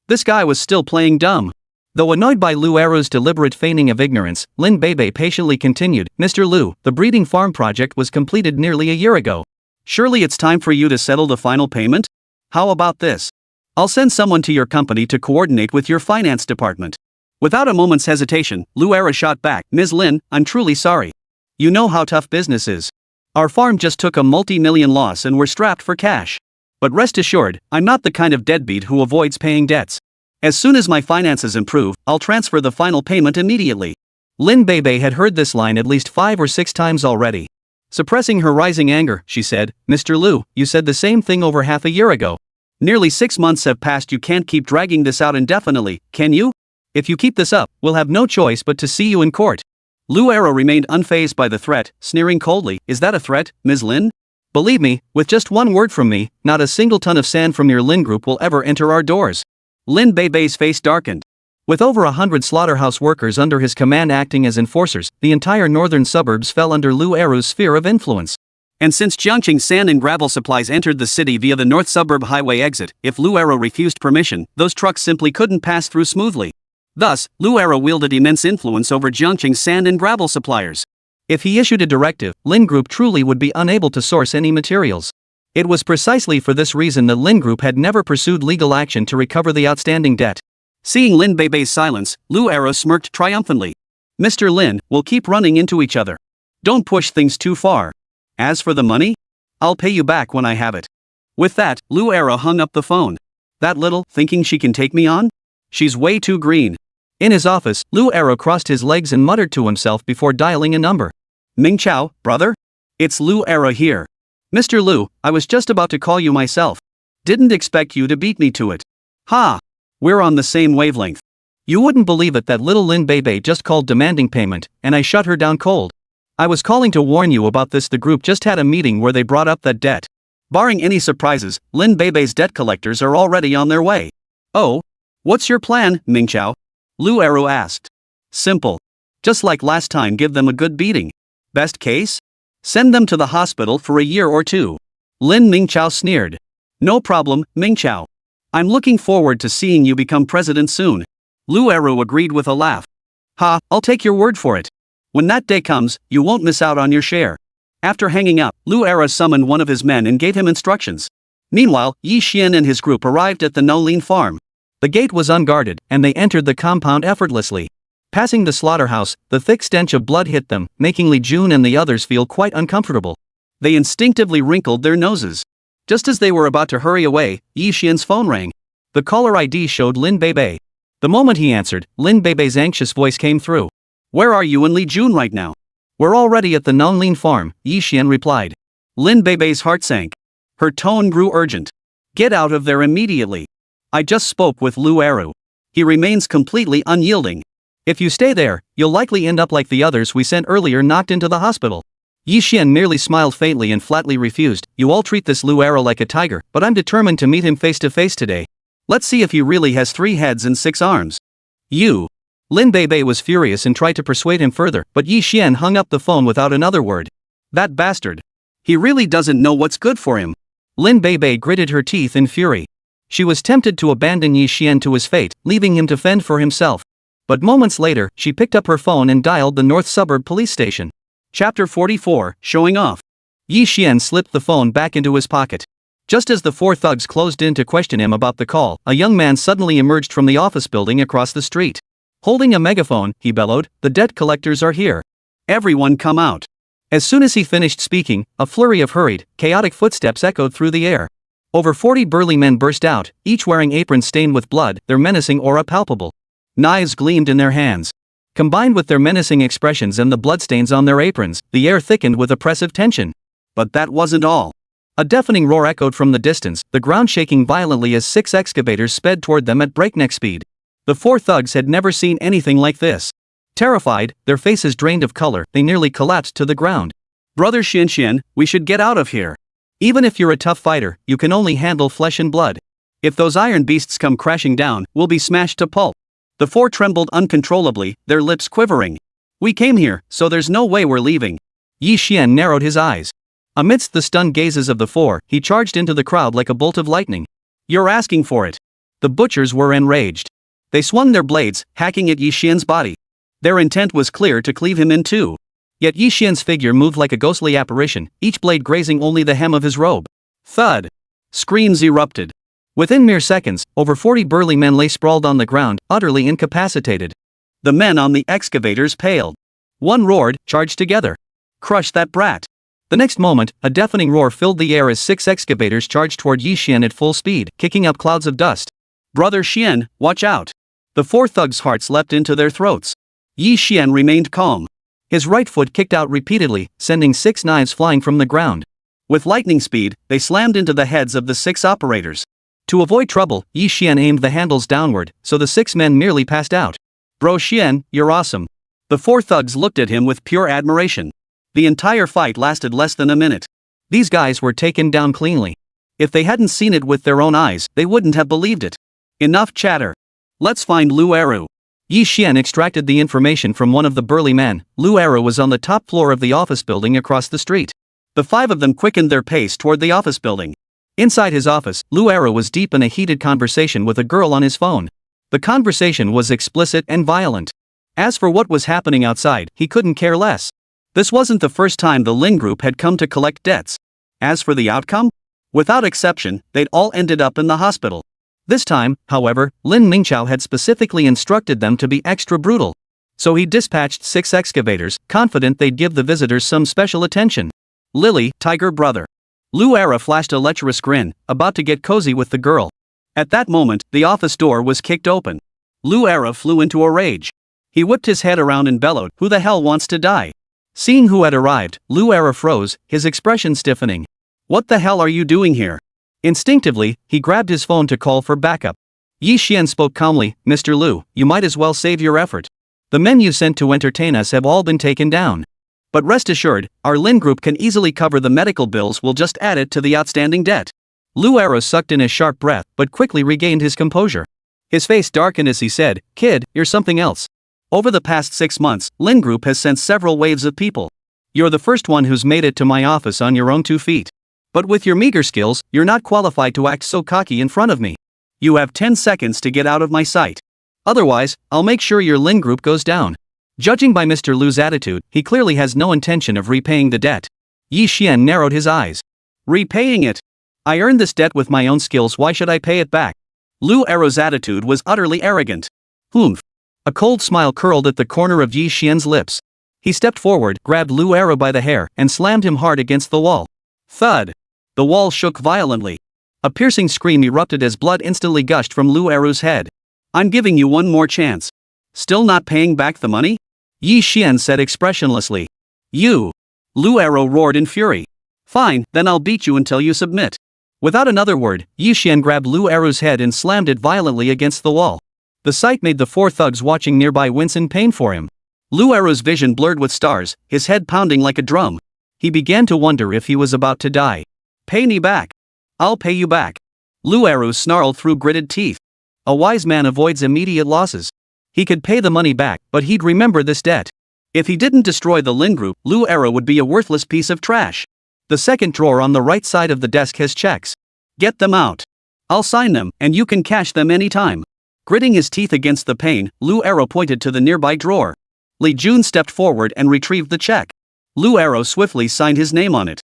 This guy was still playing dumb. Though annoyed by Lu Arrow's deliberate feigning of ignorance, Lin Beibei patiently continued, Mr. Lu, the breeding farm project was completed nearly a year ago. Surely it's time for you to settle the final payment? How about this? I'll send someone to your company to coordinate with your finance department. Without a moment's hesitation, Lu Arrow shot back, Ms. Lin, I'm truly sorry. You know how tough business is. Our farm just took a multi-million loss and we're strapped for cash. But rest assured, I'm not the kind of deadbeat who avoids paying debts. As soon as my finances improve, I'll transfer the final payment immediately. Lin Beibei had heard this line at least 5 or 6 times already. Suppressing her rising anger, she said, Mr. Lu, you said the same thing over half a year ago. Nearly 6 months have passed. You can't keep dragging this out indefinitely, can you? If you keep this up, we'll have no choice but to see you in court. Lu Arrow remained unfazed by the threat, sneering coldly, Is that a threat, Ms. Lin? Believe me, with just one word from me, not a single ton of sand from your Lin group will ever enter our doors. Lin Beibei's face darkened. With over 100 slaughterhouse workers under his command acting as enforcers, the entire northern suburbs fell under Lu Arrow's sphere of influence. And since Jiangqing sand and gravel supplies entered the city via the north suburb highway exit, if Lu Arrow refused permission, those trucks simply couldn't pass through smoothly. Thus, Lu Arrow wielded immense influence over Jiangqing sand and gravel suppliers. If he issued a directive, Lin Group truly would be unable to source any materials. It was precisely for this reason that Lin Group had never pursued legal action to recover the outstanding debt. Seeing Lin Beibei's silence, Lu Arrow smirked triumphantly. Mr. Lin, we'll keep running into each other. Don't push things too far. As for the money, I'll pay you back when I have it. With that, Lu Arrow hung up the phone. That little, thinking she can take me on? She's way too green. In his office, Lu Arrow crossed his legs and muttered to himself before dialing a number. Ming Chao, brother? It's Lu Arrow here. Mr. Lu, I was just about to call you myself. Didn't expect you to beat me to it. Ha! We're on the same wavelength. You wouldn't believe it that little Lin Beibei just called demanding payment, and I shut her down cold. I was calling to warn you about this. The group just had a meeting where they brought up that debt. Barring any surprises, Lin Beibei's debt collectors are already on their way. Oh? What's your plan, Ming Chao? Lu Arrow asked. Simple. Just like last time, give them a good beating. Best case? Send them to the hospital for a year or 2. Lin Ming Chao sneered. No problem, Ming Chao. I'm looking forward to seeing you become president soon. Lu Arrow agreed with a laugh. Ha, I'll take your word for it. When that day comes, you won't miss out on your share. After hanging up, Lu Arrow summoned one of his men and gave him instructions. Meanwhile, Yi Xian and his group arrived at the Nolin farm. The gate was unguarded, and they entered the compound effortlessly. Passing the slaughterhouse, the thick stench of blood hit them, making Li Jun and the others feel quite uncomfortable. They instinctively wrinkled their noses. Just as they were about to hurry away, Yi Xian's phone rang. The caller ID showed Lin Beibei. The moment he answered, Lin Beibei's anxious voice came through. Where are you and Li Jun right now? We're already at the Nonlin farm, Yi Xian replied. Lin Beibei's heart sank. Her tone grew urgent. Get out of there immediately. I just spoke with Lu Arrow. He remains completely unyielding. If you stay there, you'll likely end up like the others we sent earlier knocked into the hospital. Yi Xian merely smiled faintly and flatly refused. You all treat this Lu Arrow like a tiger, but I'm determined to meet him face to face today. Let's see if he really has 3 heads and 6 arms. You. Lin Beibei was furious and tried to persuade him further, but Yi Xian hung up the phone without another word. That bastard. He really doesn't know what's good for him. Lin Beibei gritted her teeth in fury. She was tempted to abandon Yi Xian to his fate, leaving him to fend for himself. But moments later, she picked up her phone and dialed the North Suburb police station. Chapter 44, Showing Off. Yi Xian slipped the phone back into his pocket. Just as the 4 thugs closed in to question him about the call, a young man suddenly emerged from the office building across the street. Holding a megaphone, he bellowed, "The debt collectors are here. Everyone come out." As soon as he finished speaking, a flurry of hurried, chaotic footsteps echoed through the air. Over 40 burly men burst out, each wearing aprons stained with blood, their menacing aura palpable. Knives gleamed in their hands. Combined with their menacing expressions and the bloodstains on their aprons, the air thickened with oppressive tension. But that wasn't all. A deafening roar echoed from the distance, the ground shaking violently as 6 excavators sped toward them at breakneck speed. The 4 thugs had never seen anything like this. Terrified, their faces drained of color, they nearly collapsed to the ground. "Brother Xian, we should get out of here. Even if you're a tough fighter, you can only handle flesh and blood. If those iron beasts come crashing down, we'll be smashed to pulp." The 4 trembled uncontrollably, their lips quivering. "We came here, so there's no way we're leaving." Yi Xian narrowed his eyes. Amidst the stunned gazes of the 4, he charged into the crowd like a bolt of lightning. "You're asking for it." The butchers were enraged. They swung their blades, hacking at Yi Xian's body. Their intent was clear: to cleave him in two. Yet Yi Xian's figure moved like a ghostly apparition, each blade grazing only the hem of his robe. Thud! Screams erupted. Within mere seconds, over 40 burly men lay sprawled on the ground, utterly incapacitated. The men on the excavators paled. One roared, "Charge together! Crush that brat!" The next moment, a deafening roar filled the air as 6 excavators charged toward Yi Xian at full speed, kicking up clouds of dust. "Brother Xian, watch out!" The 4 thugs' hearts leapt into their throats. Yi Xian remained calm. His right foot kicked out repeatedly, sending 6 knives flying from the ground. With lightning speed, they slammed into the heads of the 6 operators. To avoid trouble, Yi Xian aimed the handles downward, so the 6 men merely passed out. "Bro Xian, you're awesome." The 4 thugs looked at him with pure admiration. The entire fight lasted less than a minute. These guys were taken down cleanly. If they hadn't seen it with their own eyes, they wouldn't have believed it. Enough chatter. Let's find Lu Eru. Yi Xian extracted the information from one of the burly men. Lu Eru was on the top floor of the office building across the street. The 5 of them quickened their pace toward the office building. Inside his office, Lu Eru was deep in a heated conversation with a girl on his phone. The conversation was explicit and violent. As for what was happening outside, he couldn't care less. This wasn't the first time the Lin Group had come to collect debts. As for the outcome? Without exception, they'd all ended up in the hospital. This time, however, Lin Mingqiao had specifically instructed them to be extra brutal. So he dispatched 6 excavators, confident they'd give the visitors some special attention. Lily, tiger brother. Lu Eru flashed a lecherous grin, about to get cozy with the girl. At that moment, the office door was kicked open. Lu Eru flew into a rage. He whipped his head around and bellowed, "Who the hell wants to die?" Seeing who had arrived, Lu Eru froze, his expression stiffening. "What the hell are you doing here?" Instinctively, he grabbed his phone to call for backup. Yi Xian spoke calmly, "Mr. Lu, you might as well save your effort. The men you sent to entertain us have all been taken down. But rest assured, our Lin Group can easily cover the medical bills. We'll just add it to the outstanding debt." Lu Eru sucked in a sharp breath, but quickly regained his composure. His face darkened as he said, "Kid, you're something else. Over the past 6 months, Lin Group has sent several waves of people. You're the first one who's made it to my office on your own 2 feet. But with your meager skills, you're not qualified to act so cocky in front of me. You have 10 seconds to get out of my sight. Otherwise, I'll make sure your Lin Group goes down." Judging by Mr. Lu's attitude, he clearly has no intention of repaying the debt. Yi Xian narrowed his eyes. "Repaying it? I earned this debt with my own skills. Why should I pay it back?" Lu Eru's attitude was utterly arrogant. "Humph." A cold smile curled at the corner of Yi Xian's lips. He stepped forward, grabbed Lu Eru by the hair, and slammed him hard against the wall. Thud! The wall shook violently. A piercing scream erupted as blood instantly gushed from Lu Eru's head. "I'm giving you one more chance. Still not paying back the money?" Yi Xian said expressionlessly. "You!" Lu Eru roared in fury. "Fine, then I'll beat you until you submit." Without another word, Yi Xian grabbed Lu Eru's head and slammed it violently against the wall. The sight made the 4 thugs watching nearby wince in pain for him. Lu Eru's vision blurred with stars, his head pounding like a drum. He began to wonder if he was about to die. "Pay me back. I'll pay you back." Lu Eru snarled through gritted teeth. A wise man avoids immediate losses. He could pay the money back, but he'd remember this debt. If he didn't destroy the Lin Group, Lu Eru would be a worthless piece of trash. The second drawer on the right side of the desk has checks. "Get them out. I'll sign them, and you can cash them anytime." Gritting his teeth against the pain, Lu Eru pointed to the nearby drawer. Li Jun stepped forward and retrieved the check. Lu Eru swiftly signed his name on it.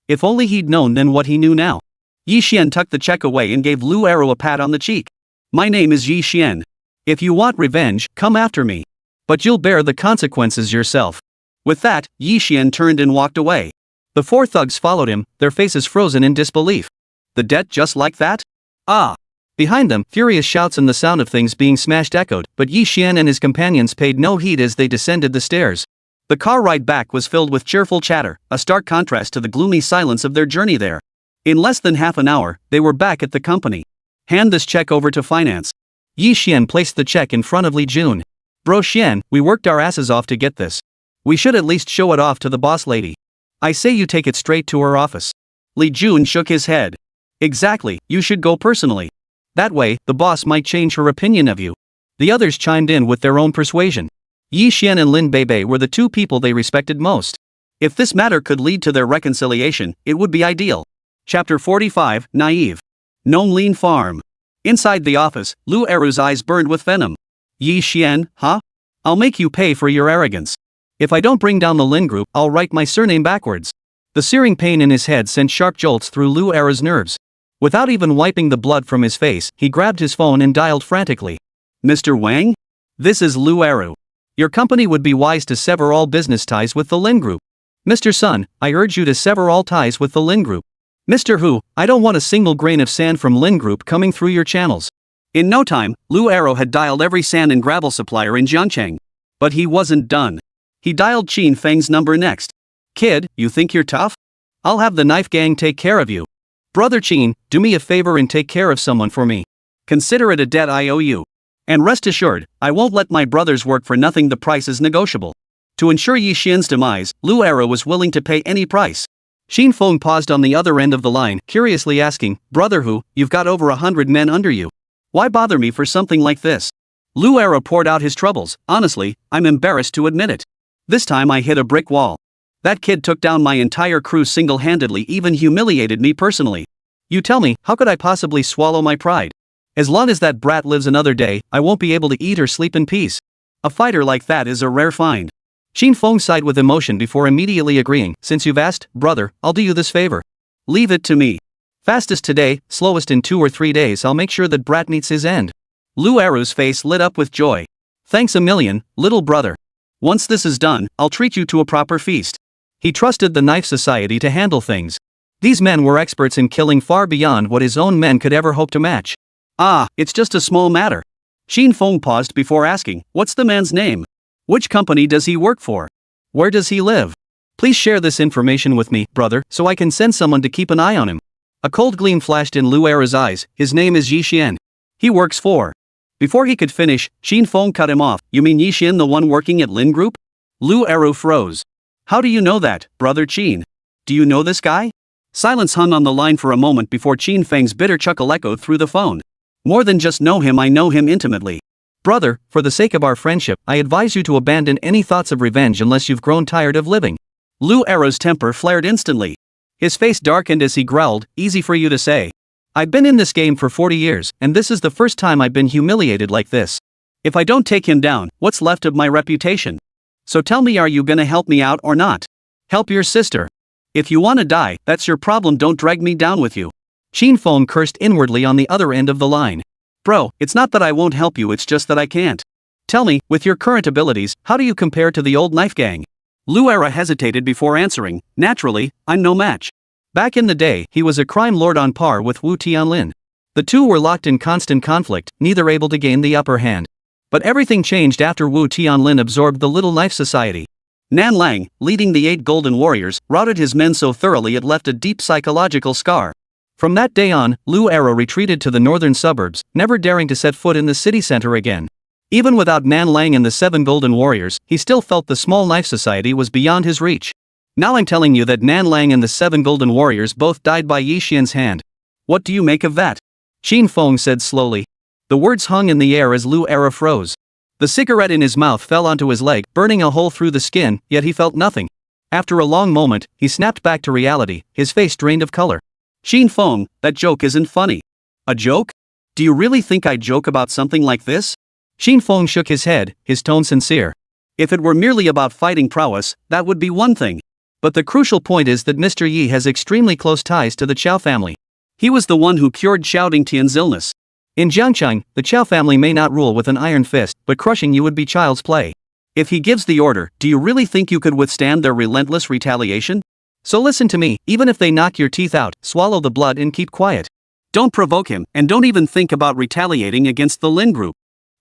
If only he'd known then what he knew now. Yi Xian tucked the check away and gave Lu Eru a pat on the cheek. "My name is Yi Xian. If you want revenge, come after me. But you'll bear the consequences yourself." With that, Yi Xian turned and walked away. The 4 thugs followed him, their faces frozen in disbelief. The debt just like that? Ah! Behind them, furious shouts and the sound of things being smashed echoed, but Yi Xian and his companions paid no heed as they descended the stairs. The car ride back was filled with cheerful chatter, a stark contrast to the gloomy silence of their journey there. In less than half an hour, they were back at the company. "Hand this check over to finance." Yi Xian placed the check in front of Li Jun. "Bro Xian, we worked our asses off to get this. We should at least show it off to the boss lady. I say you take it straight to her office." Li Jun shook his head. "Exactly, you should go personally. That way, the boss might change her opinion of you." The others chimed in with their own persuasion. Yi Xian and Lin Beibei were the 2 people they respected most. If this matter could lead to their reconciliation, it would be ideal. Chapter 45, Naive. Gnome Lean Farm. Inside the office, Lu Eru's eyes burned with venom. Yi Xian, huh? I'll make you pay for your arrogance. If I don't bring down the Lin Group, I'll write my surname backwards. The searing pain in his head sent sharp jolts through Lu Era's nerves. Without even wiping the blood from his face, he grabbed his phone and dialed frantically. Mr. Wang? This is Lu Eru. Your company would be wise to sever all business ties with the Lin Group. Mr. Sun, I urge you to sever all ties with the Lin Group. Mr. Hu, I don't want a single grain of sand from Lin Group coming through your channels. In no time, Lu Eru had dialed every sand and gravel supplier in Jiangcheng. But he wasn't done. He dialed Qin Feng's number next. Kid, you think you're tough? I'll have the knife gang take care of you. Brother Qin, do me a favor and take care of someone for me. Consider it a debt I owe you. And rest assured, I won't let my brothers work for nothing. The price is negotiable. To ensure Yi Xian's demise, Lu Eru was willing to pay any price. Xin Feng paused on the other end of the line, curiously asking, Brother Hu, you've got over 100 men under you. Why bother me for something like this? Lu Eru poured out his troubles. Honestly, I'm embarrassed to admit it. This time I hit a brick wall. That kid took down my entire crew single-handedly, even humiliated me personally. You tell me, how could I possibly swallow my pride? As long as that brat lives another day, I won't be able to eat or sleep in peace. A fighter like that is a rare find. Xin Feng sighed with emotion before immediately agreeing. Since you've asked, brother, I'll do you this favor. Leave it to me. Fastest today, slowest in 2 or 3 days. I'll make sure that brat meets his end. Lu Eru's face lit up with joy. Thanks a million, little brother. Once this is done, I'll treat you to a proper feast. He trusted the Knife Society to handle things. These men were experts in killing far beyond what his own men could ever hope to match. Ah, it's just a small matter. Xin Feng paused before asking, what's the man's name? Which company does he work for? Where does he live? Please share this information with me, brother, so I can send someone to keep an eye on him. A cold gleam flashed in Lu Era's eyes. His name is Yi Xian. He works for. Before he could finish, Xin Feng cut him off. You mean Yi Xian, the one working at Lin Group? Lu Eru froze. How do you know that, brother Qin? Do you know this guy? Silence hung on the line for a moment before Qin Feng's bitter chuckle echoed through the phone. More than just know him, I know him intimately. Brother, for the sake of our friendship, I advise you to abandon any thoughts of revenge unless you've grown tired of living. Lu Eru's temper flared instantly. His face darkened as he growled, easy for you to say. I've been in this game for 40 years, and this is the first time I've been humiliated like this. If I don't take him down, what's left of my reputation? So tell me, are you gonna help me out or not? Help your sister. If you wanna die, that's your problem, don't drag me down with you. Xin Feng cursed inwardly on the other end of the line. Bro, it's not that I won't help you, it's just that I can't. Tell me, with your current abilities, how do you compare to the old knife gang? Lu Eru hesitated before answering. Naturally, I'm no match. Back in the day, he was a crime lord on par with Wu Tianlin. The two were locked in constant conflict, neither able to gain the upper hand. But everything changed after Wu Tianlin absorbed the Little Knife Society. Nan Lang, leading the 8 Golden Warriors, routed his men so thoroughly it left a deep psychological scar. From that day on, Lu Eru retreated to the northern suburbs, never daring to set foot in the city center again. Even without Nan Lang and the 7 Golden Warriors, he still felt the small knife society was beyond his reach. Now I'm telling you that Nan Lang and the 7 Golden Warriors both died by Yi Xian's hand. What do you make of that? Xin Feng said slowly. The words hung in the air as Lu Eru froze. The cigarette in his mouth fell onto his leg, burning a hole through the skin, yet he felt nothing. After a long moment, he snapped back to reality, his face drained of color. Xin Feng, that joke isn't funny. A joke? Do you really think I'd joke about something like this? Xin Feng shook his head, his tone sincere. If it were merely about fighting prowess, that would be one thing. But the crucial point is that Mr. Yi has extremely close ties to the Chao family. He was the one who cured Xiao Dingtian's illness. In Jiangcheng, the Chao family may not rule with an iron fist, but crushing you would be child's play. If he gives the order, do you really think you could withstand their relentless retaliation? So listen to me, even if they knock your teeth out, swallow the blood and keep quiet. Don't provoke him, and don't even think about retaliating against the Lin Group.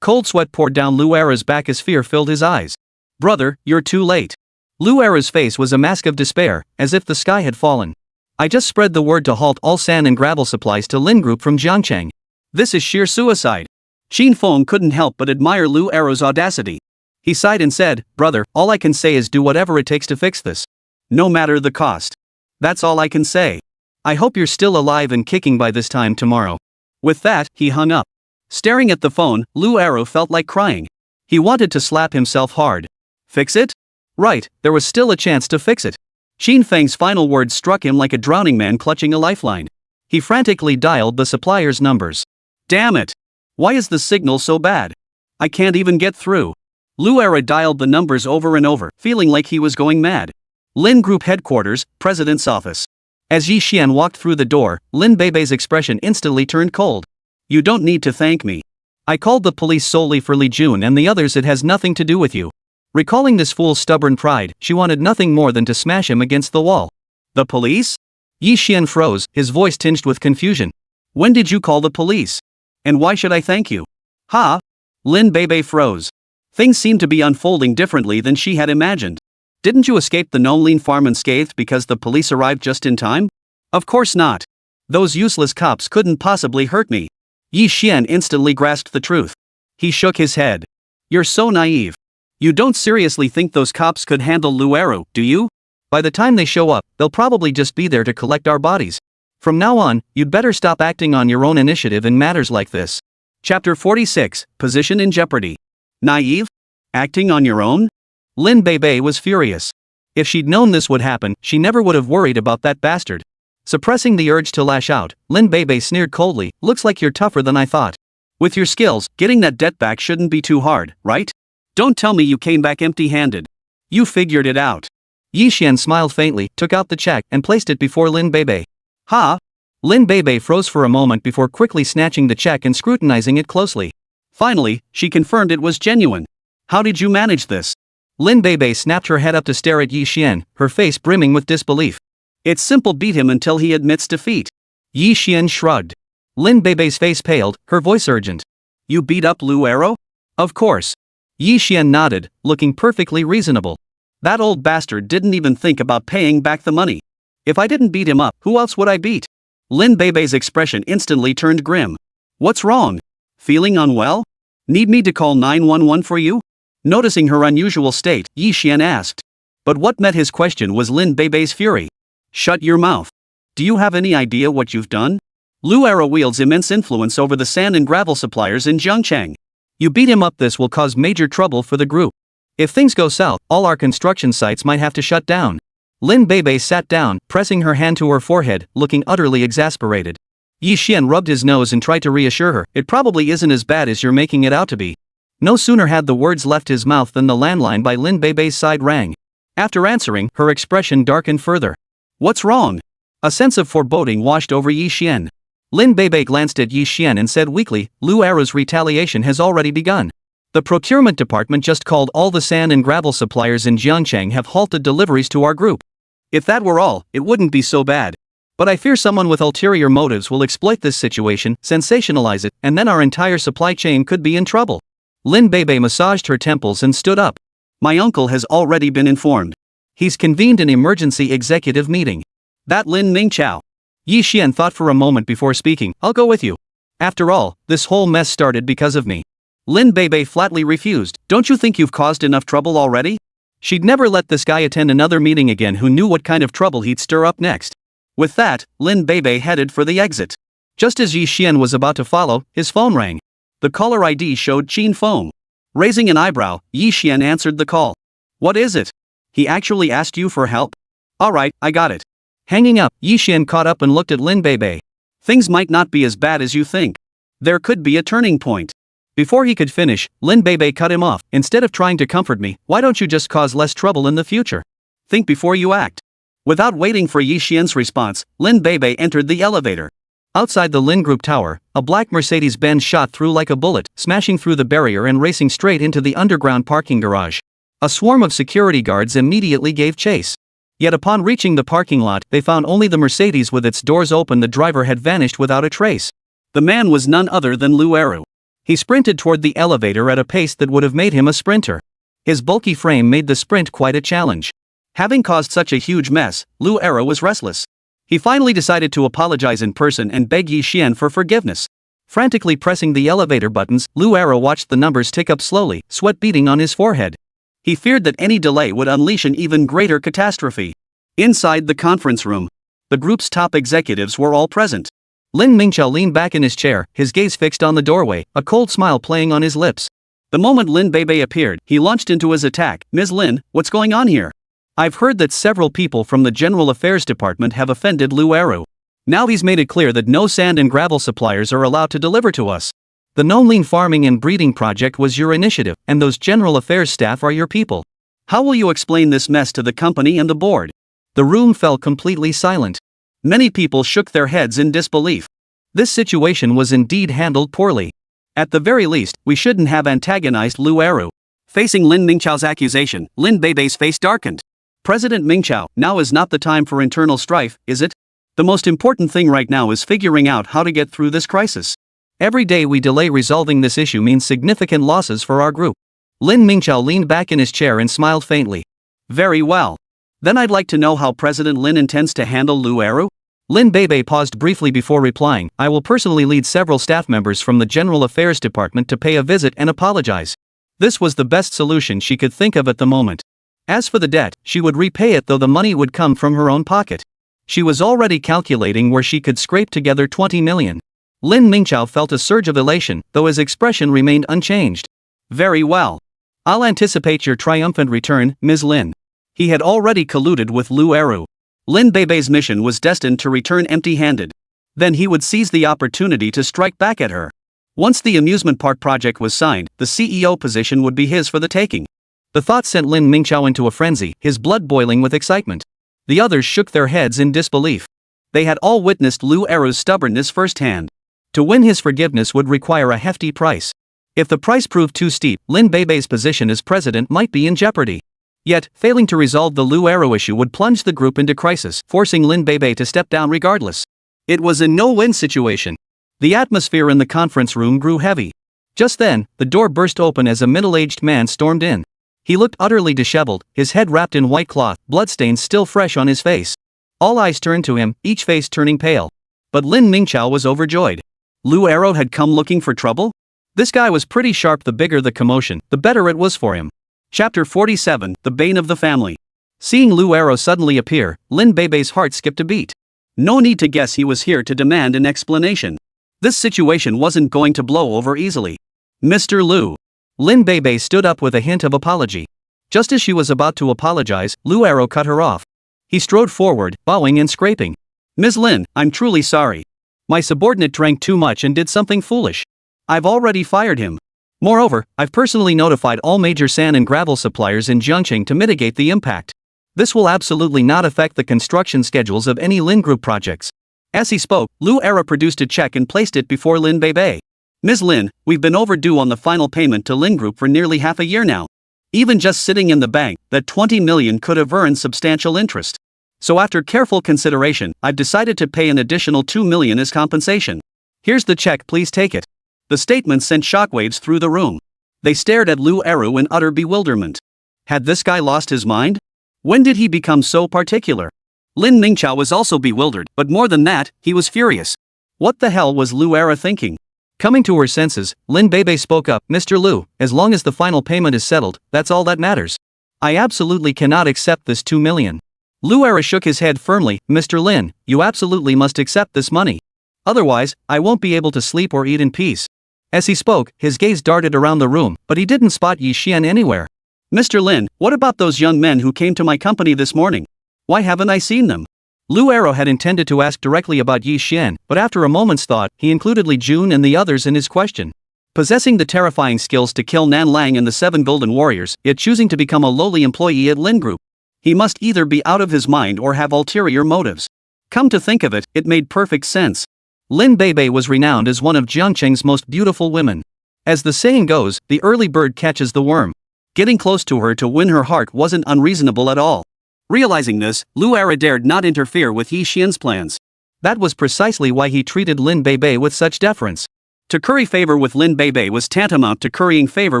Cold sweat poured down Lu Era's back as fear filled his eyes. Brother, you're too late. Lu Era's face was a mask of despair, as if the sky had fallen. I just spread the word to halt all sand and gravel supplies to Lin Group from Jiangcheng. This is sheer suicide. Xin Feng couldn't help but admire Lu Eru's audacity. He sighed and said, Brother, all I can say is do whatever it takes to fix this. No matter the cost. That's all I can say. I hope you're still alive and kicking by this time tomorrow. With that, he hung up. Staring at the phone, Lu Eru felt like crying. He wanted to slap himself hard. Fix it? Right, there was still a chance to fix it. Xin Feng's final words struck him like a drowning man clutching a lifeline. He frantically dialed the supplier's numbers. Damn it! Why is the signal so bad? I can't even get through. Luera dialed the numbers over and over, feeling like he was going mad. Lin Group Headquarters, President's Office. As Yi Xian walked through the door, Lin Bei's expression instantly turned cold. You don't need to thank me. I called the police solely for Li Jun and the others. It has nothing to do with you. Recalling this fool's stubborn pride, she wanted nothing more than to smash him against the wall. The police? Yi Xian froze, his voice tinged with confusion. When did you call the police? And why should I thank you? Ha! Lin Bei froze. Things seemed to be unfolding differently than she had imagined. Didn't you escape the Nonglin farm unscathed because the police arrived just in time? Of course not. Those useless cops couldn't possibly hurt me. Yi Xian instantly grasped the truth. He shook his head. You're so naive. You don't seriously think those cops could handle Luero, do you? By the time they show up, they'll probably just be there to collect our bodies. From now on, you'd better stop acting on your own initiative in matters like this. Chapter 46, Position in Jeopardy. Naive? Acting on your own? Lin Bei was furious. If she'd known this would happen, she never would have worried about that bastard. Suppressing the urge to lash out, Lin Bei sneered coldly, looks like you're tougher than I thought. With your skills, getting that debt back shouldn't be too hard, right? Don't tell me you came back empty-handed. You figured it out. Yi Xian smiled faintly, took out the check, and placed it before Lin Bei. Ha! Lin Bei froze for a moment before quickly snatching the check and scrutinizing it closely. Finally, she confirmed it was genuine. How did you manage this? Lin Bei snapped her head up to stare at Yi Xian, her face brimming with disbelief. It's simple, beat him until he admits defeat. Yi Xian shrugged. Lin Bei's face paled, her voice urgent. You beat up Luero? Of course. Yi Xian nodded, looking perfectly reasonable. That old bastard didn't even think about paying back the money. If I didn't beat him up, who else would I beat? Lin Bei's expression instantly turned grim. What's wrong? Feeling unwell? Need me to call 911 for you? Noticing her unusual state, Yi Xian asked. But what met his question was Lin Bei's fury. Shut your mouth. Do you have any idea what you've done? Luero wields immense influence over the sand and gravel suppliers in Zhengchang. You beat him up, this will cause major trouble for the group. If things go south, all our construction sites might have to shut down. Lin Bei sat down, pressing her hand to her forehead, looking utterly exasperated. Yi Xian rubbed his nose and tried to reassure her, it probably isn't as bad as you're making it out to be. No sooner had the words left his mouth than the landline by Lin Bei's side rang. After answering, her expression darkened further. What's wrong? A sense of foreboding washed over Yi Xian. Lin Bei glanced at Yi Xian and said weakly, Luero's retaliation has already begun. The procurement department just called all the sand and gravel suppliers in Zhengchang have halted deliveries to our group. If that were all, it wouldn't be so bad. But I fear someone with ulterior motives will exploit this situation, sensationalize it, and then our entire supply chain could be in trouble. Lin Bei massaged her temples and stood up. My uncle has already been informed. He's convened an emergency executive meeting. That Lin Mingqiao. Yi Xian thought for a moment before speaking, I'll go with you. After all, this whole mess started because of me. Lin Bei flatly refused, don't you think you've caused enough trouble already? She'd never let this guy attend another meeting again who knew what kind of trouble he'd stir up next. With that, Lin Bei headed for the exit. Just as Yi Xian was about to follow, his phone rang. The caller ID showed Qin Feng. Raising an eyebrow, Yi Xian answered the call. What is it? He actually asked you for help? Alright, I got it. Hanging up, Yi Xian caught up and looked at Lin Bei. Things might not be as bad as you think. There could be a turning point. Before he could finish, Lin Bei cut him off. Instead of trying to comfort me, why don't you just cause less trouble in the future? Think before you act. Without waiting for Yi Xian's response, Lin Bei entered the elevator. Outside the Lin Group tower, a black Mercedes-Benz shot through like a bullet, smashing through the barrier and racing straight into the underground parking garage. A swarm of security guards immediately gave chase. Yet upon reaching the parking lot, they found only the Mercedes with its doors open. The driver had vanished without a trace. The man was none other than Luero. He sprinted toward the elevator at a pace that would have made him a sprinter. His bulky frame made the sprint quite a challenge. Having caused such a huge mess, Luero was restless. He finally decided to apologize in person and beg Yi Xian for forgiveness. Frantically pressing the elevator buttons, Luero watched the numbers tick up slowly, sweat beading on his forehead. He feared that any delay would unleash an even greater catastrophe. Inside the conference room, the group's top executives were all present. Lin Mingqiao leaned back in his chair, his gaze fixed on the doorway, a cold smile playing on his lips. The moment Lin Bei appeared, he launched into his attack. Ms. Lin, what's going on here? I've heard that several people from the General Affairs Department have offended Luero. Now he's made it clear that no sand and gravel suppliers are allowed to deliver to us.
The Nonlean Farming and Breeding Project was your initiative, and those general affairs staff are your people.
How will you explain this mess to the company and the board?
The room fell completely silent.
Many people shook their heads in disbelief.
This situation was indeed handled poorly.
At the very least, we shouldn't have antagonized Lu Eru. Facing Lin Mingchao's accusation, Lin Beibei's face darkened. President Mingchao, now is not the time for internal strife, is it? The most important thing right now is figuring out how to get through this crisis.
Every day we delay resolving this issue means significant losses for our group. Lin Mingchao leaned back in his chair and smiled faintly.
Very well. Then I'd like to know how President Lin intends to handle Lu Eru.
Lin Beibei paused briefly before replying. I will personally lead several staff members from the General Affairs Department to pay a visit and apologize. This was the best solution she could think of at the moment. As for the debt, she would repay it though the money would come from her own pocket. She was already calculating where she could scrape together 20 million. Lin Mingchao felt a surge of elation, though his expression remained unchanged.
Very well. I'll anticipate your triumphant return, Ms. Lin. He had already colluded with Lu Eru. Lin Beibei's mission was destined to return empty-handed. Then he would seize the opportunity to strike back at her. Once the amusement park project was signed, the CEO position would be his for the taking.
The thought sent Lin Mingchao into a frenzy, his blood boiling with excitement. The others shook their heads in disbelief. They had all witnessed Lu Eru's stubbornness firsthand. To win his forgiveness would require a hefty price. If the price proved too steep, Lin Beibei's position as president might be in jeopardy. Yet, failing to resolve the Lu Eru issue would plunge the group into crisis, forcing Lin Beibei to step down regardless. It was a no-win situation. The atmosphere in the conference room grew heavy. Just then, the door burst open as a middle-aged man stormed in. He looked utterly disheveled, his head wrapped in white cloth, bloodstains still fresh on his face. All eyes turned to him, each face turning pale. But Lin Mingchao was overjoyed. Lu Eru had come looking for trouble? This guy was pretty sharp. The bigger the commotion, the better it was for him. Chapter 47, The Bane of the Family. Seeing Lu Eru suddenly appear, Lin Beibei's heart skipped a beat. No need to guess he was here to demand an explanation. This situation wasn't going to blow over easily. Mr. Lu. Lin Beibei stood up with a hint of apology. Just as she was about to apologize, Lu Eru cut her off. He strode forward, bowing and scraping. Ms. Lin, I'm truly sorry. My subordinate drank too much and did something foolish. I've already fired him. Moreover, I've personally notified all major sand and gravel suppliers in Jiangqing to mitigate the impact. This will absolutely not affect the construction schedules of any Lin Group projects. As he spoke, Lu Eru produced a check and placed it before Lin Beibei. Ms. Lin, we've been overdue on the final payment to Lin Group for nearly half a year now. Even just sitting in the bank, that 20 million could have earned substantial interest. So after careful consideration, I've decided to pay an additional 2 million as compensation. Here's the check, please take it. The statement sent shockwaves through the room. They stared at Lu Eru in utter bewilderment. Had this guy lost his mind? When did he become so particular? Lin Mingchao was also bewildered, but more than that, he was furious. What the hell was Lu Eru thinking? Coming to her senses, Lin Beibei spoke up. Mr. Lu, as long as the final payment is settled, that's all that matters. I absolutely cannot accept this 2 million. Lu Eru shook his head firmly. Mr. Lin, you absolutely must accept this money. Otherwise, I won't be able to sleep or eat in peace. As he spoke, his gaze darted around the room, but he didn't spot Yi Xian anywhere. Mr. Lin, what about those young men who came to my company this morning? Why haven't I seen them? Lu Eru had intended to ask directly about Yi Xian, but after a moment's thought, he included Li Jun and the others in his question. Possessing the terrifying skills to kill Nan Lang and the 7 Golden Warriors, yet choosing to become a lowly employee at Lin Group. He must either be out of his mind or have ulterior motives. Come to think of it, it made perfect sense. Lin Beibei was renowned as one of Jiangqing's most beautiful women. As the saying goes, the early bird catches the worm. Getting close to her to win her heart wasn't unreasonable at all. Realizing this, Lu Eru dared not interfere with Yi Xian's plans. That was precisely why he treated Lin Beibei with such deference. To curry favor with Lin Beibei was tantamount to currying favor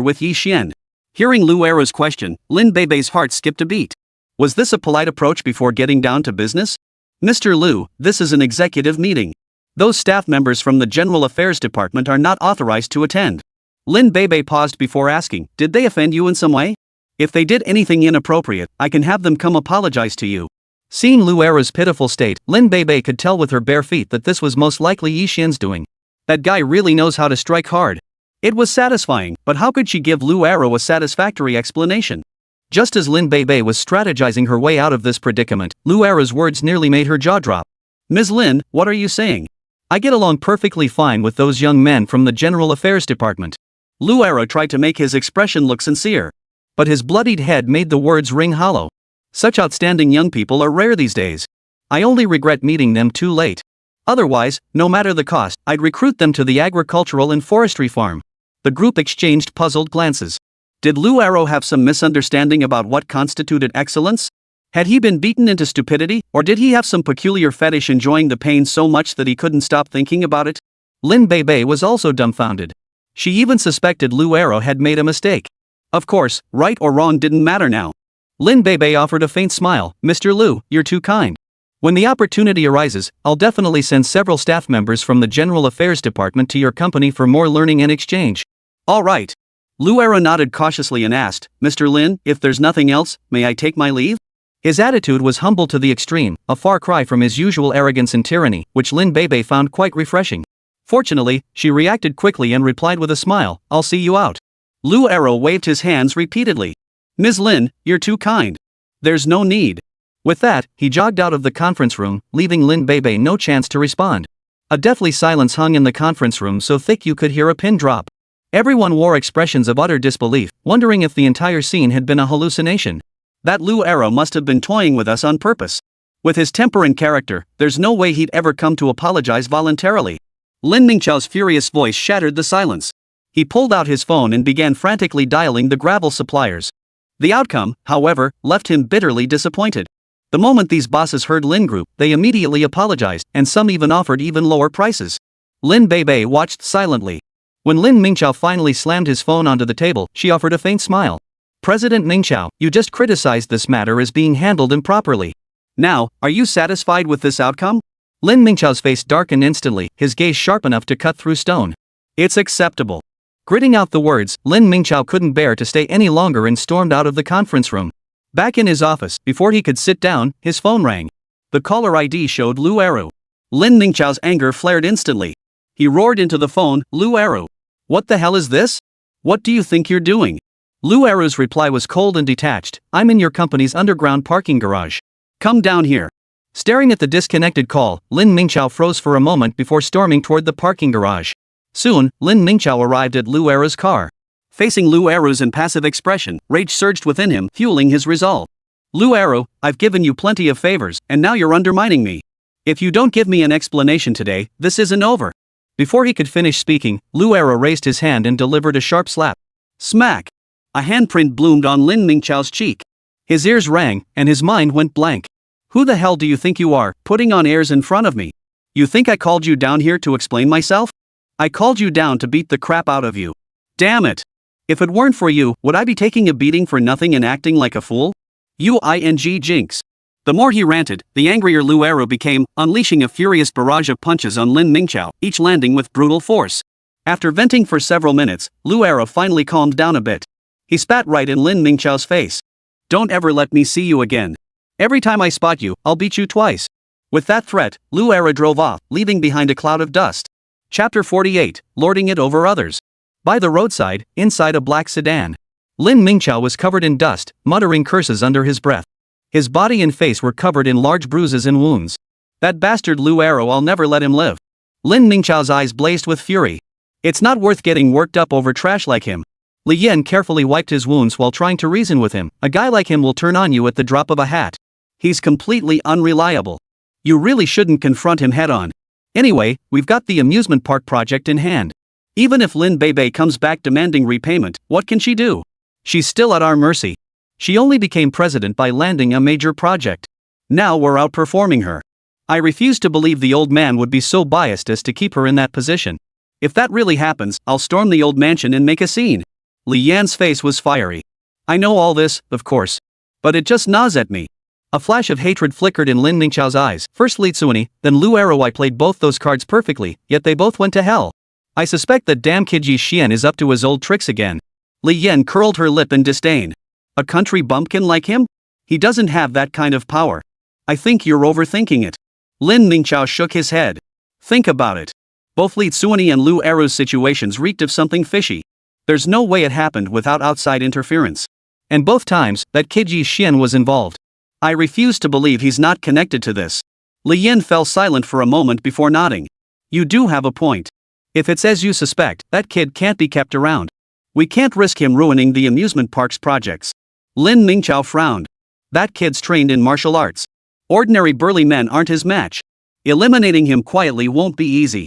with Yi Xian. Hearing Lu Eru's question, Lin Beibei's heart skipped a beat. Was this a polite approach before getting down to business? Mr. Lu, this is an executive meeting. Those staff members from the General Affairs Department are not authorized to attend. Lin Beibei paused before asking, did they offend you in some way? If they did anything inappropriate, I can have them come apologize to you. Seeing Lu Eru's pitiful state, Lin Beibei could tell with her bare feet that this was most likely Yi Xian's doing. That guy really knows how to strike hard. It was satisfying, but how could she give Lu Eru a satisfactory explanation? Just as Lin Beibei was strategizing her way out of this predicament, Lu Eru's words nearly made her jaw drop. Ms. Lin, what are you saying?
I get along perfectly fine with those young men from the General Affairs Department. Lu Aro tried to make his expression look sincere. But his bloodied head made the words ring hollow. Such outstanding young people are rare these days. I only regret meeting them too late. Otherwise, no matter the cost, I'd recruit them to the agricultural and forestry farm. The group exchanged puzzled glances. Did Lu Aro have some misunderstanding about what constituted excellence? Had he been beaten into stupidity, or did he have some peculiar fetish enjoying the pain so much that he couldn't stop thinking about it? Lin Beibei was also dumbfounded. She even suspected Lu Aro had made a mistake. Of course, right or wrong didn't matter now. Lin Beibei offered a faint smile. Mr. Lu, you're too kind. When the opportunity arises, I'll definitely send several staff members from the General Affairs Department to your company for more learning and exchange. All right. Lu Aro nodded cautiously and asked, Mr. Lin, if there's nothing else, may I take my leave? His attitude was humble to the extreme, a far cry from his usual arrogance and tyranny, which Lin Beibei found quite refreshing. Fortunately, she reacted quickly and replied with a smile, I'll see you out. Lu Aro waved his hands repeatedly. Ms. Lin, you're too kind. There's no need. With that, he jogged out of the conference room, leaving Lin Beibei no chance to respond. A deathly silence hung in the conference room so thick you could hear a pin drop. Everyone wore expressions of utter disbelief, wondering if the entire scene had been a hallucination. That Lu Aro must have been toying with us on purpose. With his temper and character, there's no way he'd ever come to apologize voluntarily. Lin Mingchao's furious voice shattered the silence. He pulled out his phone and began frantically dialing the gravel suppliers. The outcome, however, left him bitterly disappointed. The moment these bosses heard Lin Group, they immediately apologized, and some even offered even lower prices. Lin Beibei watched silently. When Lin Mingchao finally slammed his phone onto the table, she offered a faint smile. President Mingchao, you just criticized this matter as being handled improperly. Now, are you satisfied with this outcome? Lin Mingchao's face darkened instantly, his gaze sharp enough to cut through stone. It's acceptable. Gritting out the words, Lin Mingchao couldn't bear to stay any longer and stormed out of the conference room. Back in his office, before he could sit down, his phone rang. The caller ID showed Lu Aro. Lin Mingchao's anger flared instantly. He roared into the phone, Lu Aro. What the hell is this? What do you think you're doing? Lu Aro's reply was cold and detached. I'm in your company's underground parking garage. Come down here. Staring at the disconnected call, Lin Mingchao froze for a moment before storming toward the parking garage. Soon, Lin Mingchao arrived at Lu Aro's car. Facing Lu Aro's impassive expression, rage surged within him, fueling his resolve. Lu Aro, I've given you plenty of favors, and now you're undermining me. If you don't give me an explanation today, this isn't over. Before he could finish speaking, Lu Aro raised his hand and delivered a sharp slap. Smack! A handprint bloomed on Lin Mingchao's cheek. His ears rang, and his mind went blank. Who the hell do you think you are, putting on airs in front of me? You think I called you down here to explain myself? I called you down to beat the crap out of you. Damn it! If it weren't for you, would I be taking a beating for nothing and acting like a fool? Jinx. The more he ranted, the angrier Lu Aro became, unleashing a furious barrage of punches on Lin Mingchao, each landing with brutal force. After venting for several minutes, Lu Aro finally calmed down a bit. He spat right in Lin Mingchao's face. Don't ever let me see you again. Every time I spot you, I'll beat you twice. With that threat, Lu Aro drove off, leaving behind a cloud of dust. Chapter 48, Lording It Over Others. By the roadside, inside a black sedan. Lin Mingchao was covered in dust, muttering curses under his breath. His body and face were covered in large bruises and wounds. That bastard Lu Aro, I'll never let him live. Lin Mingchao's eyes blazed with fury. It's not worth getting worked up over trash like him. Li Yan carefully wiped his wounds while trying to reason with him. A guy like him will turn on you at the drop of a hat. He's completely unreliable. You really shouldn't confront him head-on. Anyway, we've got the amusement park project in hand. Even if Lin Beibei comes back demanding repayment, what can she do? She's still at our mercy. She only became president by landing a major project. Now we're outperforming her. I refuse to believe the old man would be so biased as to keep her in that position. If that really happens, I'll storm the old mansion and make a scene. Li Yan's face was fiery. I know all this, of course. But it just gnaws at me. A flash of hatred flickered in Lin Mingchao's eyes. First Li Tsuani, then Lu Aro. I played both those cards perfectly, yet they both went to hell. I suspect that damn kid Yi Xian is up to his old tricks again. Li Yan curled her lip in disdain. A country bumpkin like him? He doesn't have that kind of power. I think you're overthinking it. Lin Mingchao shook his head. Think about it. Both Li Tsuani and Lu Aro's situations reeked of something fishy. There's no way it happened without outside interference. And both times, that kid Yi Xian was involved. I refuse to believe he's not connected to this. Li Yan fell silent for a moment before nodding. You do have a point. If it's as you suspect, that kid can't be kept around. We can't risk him ruining the amusement park's projects. Lin Mingqiao frowned. That kid's trained in martial arts. Ordinary burly men aren't his match. Eliminating him quietly won't be easy.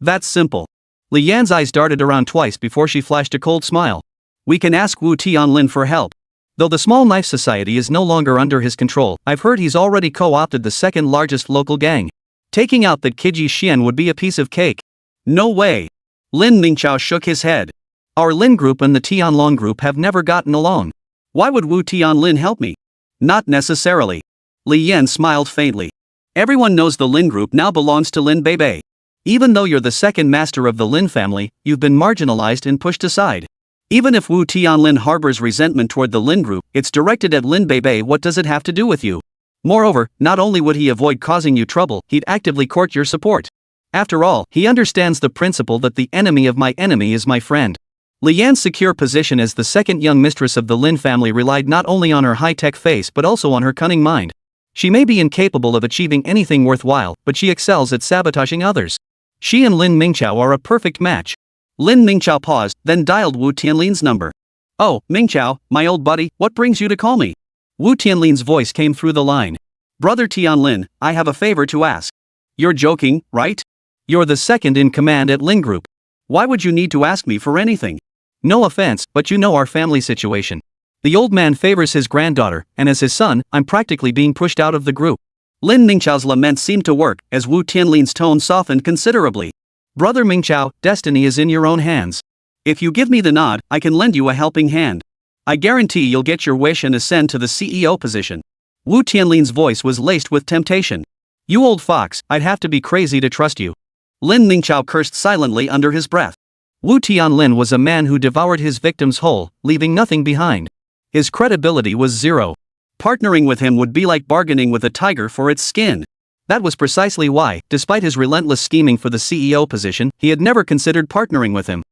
That's simple. Li Yan's eyes darted around twice before she flashed a cold smile. We can ask Wu Tianlin for help. Though the Small Knife Society is no longer under his control, I've heard he's already co-opted the second largest local gang. Taking out that kid Yi Xian would be a piece of cake. No way. Lin Mingqiao shook his head. Our Lin group and the Tianlong group have never gotten along. Why would Wu Tianlin help me? Not necessarily. Li Yan smiled faintly. Everyone knows the Lin group now belongs to Lin Beibei. Even though you're the second master of the Lin family, you've been marginalized and pushed aside. Even if Wu Tianlin harbors resentment toward the Lin group, it's directed at Lin Beibei. What does it have to do with you? Moreover, not only would he avoid causing you trouble, he'd actively court your support. After all, he understands the principle that the enemy of my enemy is my friend. Li Yan's secure position as the second young mistress of the Lin family relied not only on her high-tech face but also on her cunning mind. She may be incapable of achieving anything worthwhile, but she excels at sabotaging others. She and Lin Mingqiao are a perfect match. Lin Mingqiao paused, then dialed Wu Tianlin's number. Oh, Mingqiao, my old buddy, what brings you to call me? Wu Tianlin's voice came through the line. Brother Tianlin, I have a favor to ask. You're joking, right? You're the second in command at Lin Group. Why would you need to ask me for anything? No offense, but you know our family situation. The old man favors his granddaughter, and as his son, I'm practically being pushed out of the group. Lin Mingqiao's lament seemed to work, as Wu Tianlin's tone softened considerably. Brother Mingqiao, destiny is in your own hands. If you give me the nod, I can lend you a helping hand. I guarantee you'll get your wish and ascend to the CEO position. Wu Tianlin's voice was laced with temptation. You old fox, I'd have to be crazy to trust you. Lin Mingqiao cursed silently under his breath. Wu Tianlin was a man who devoured his victims whole, leaving nothing behind. His credibility was zero. Partnering with him would be like bargaining with a tiger for its skin. That was precisely why, despite his relentless scheming for the CEO position, he had never considered partnering with him.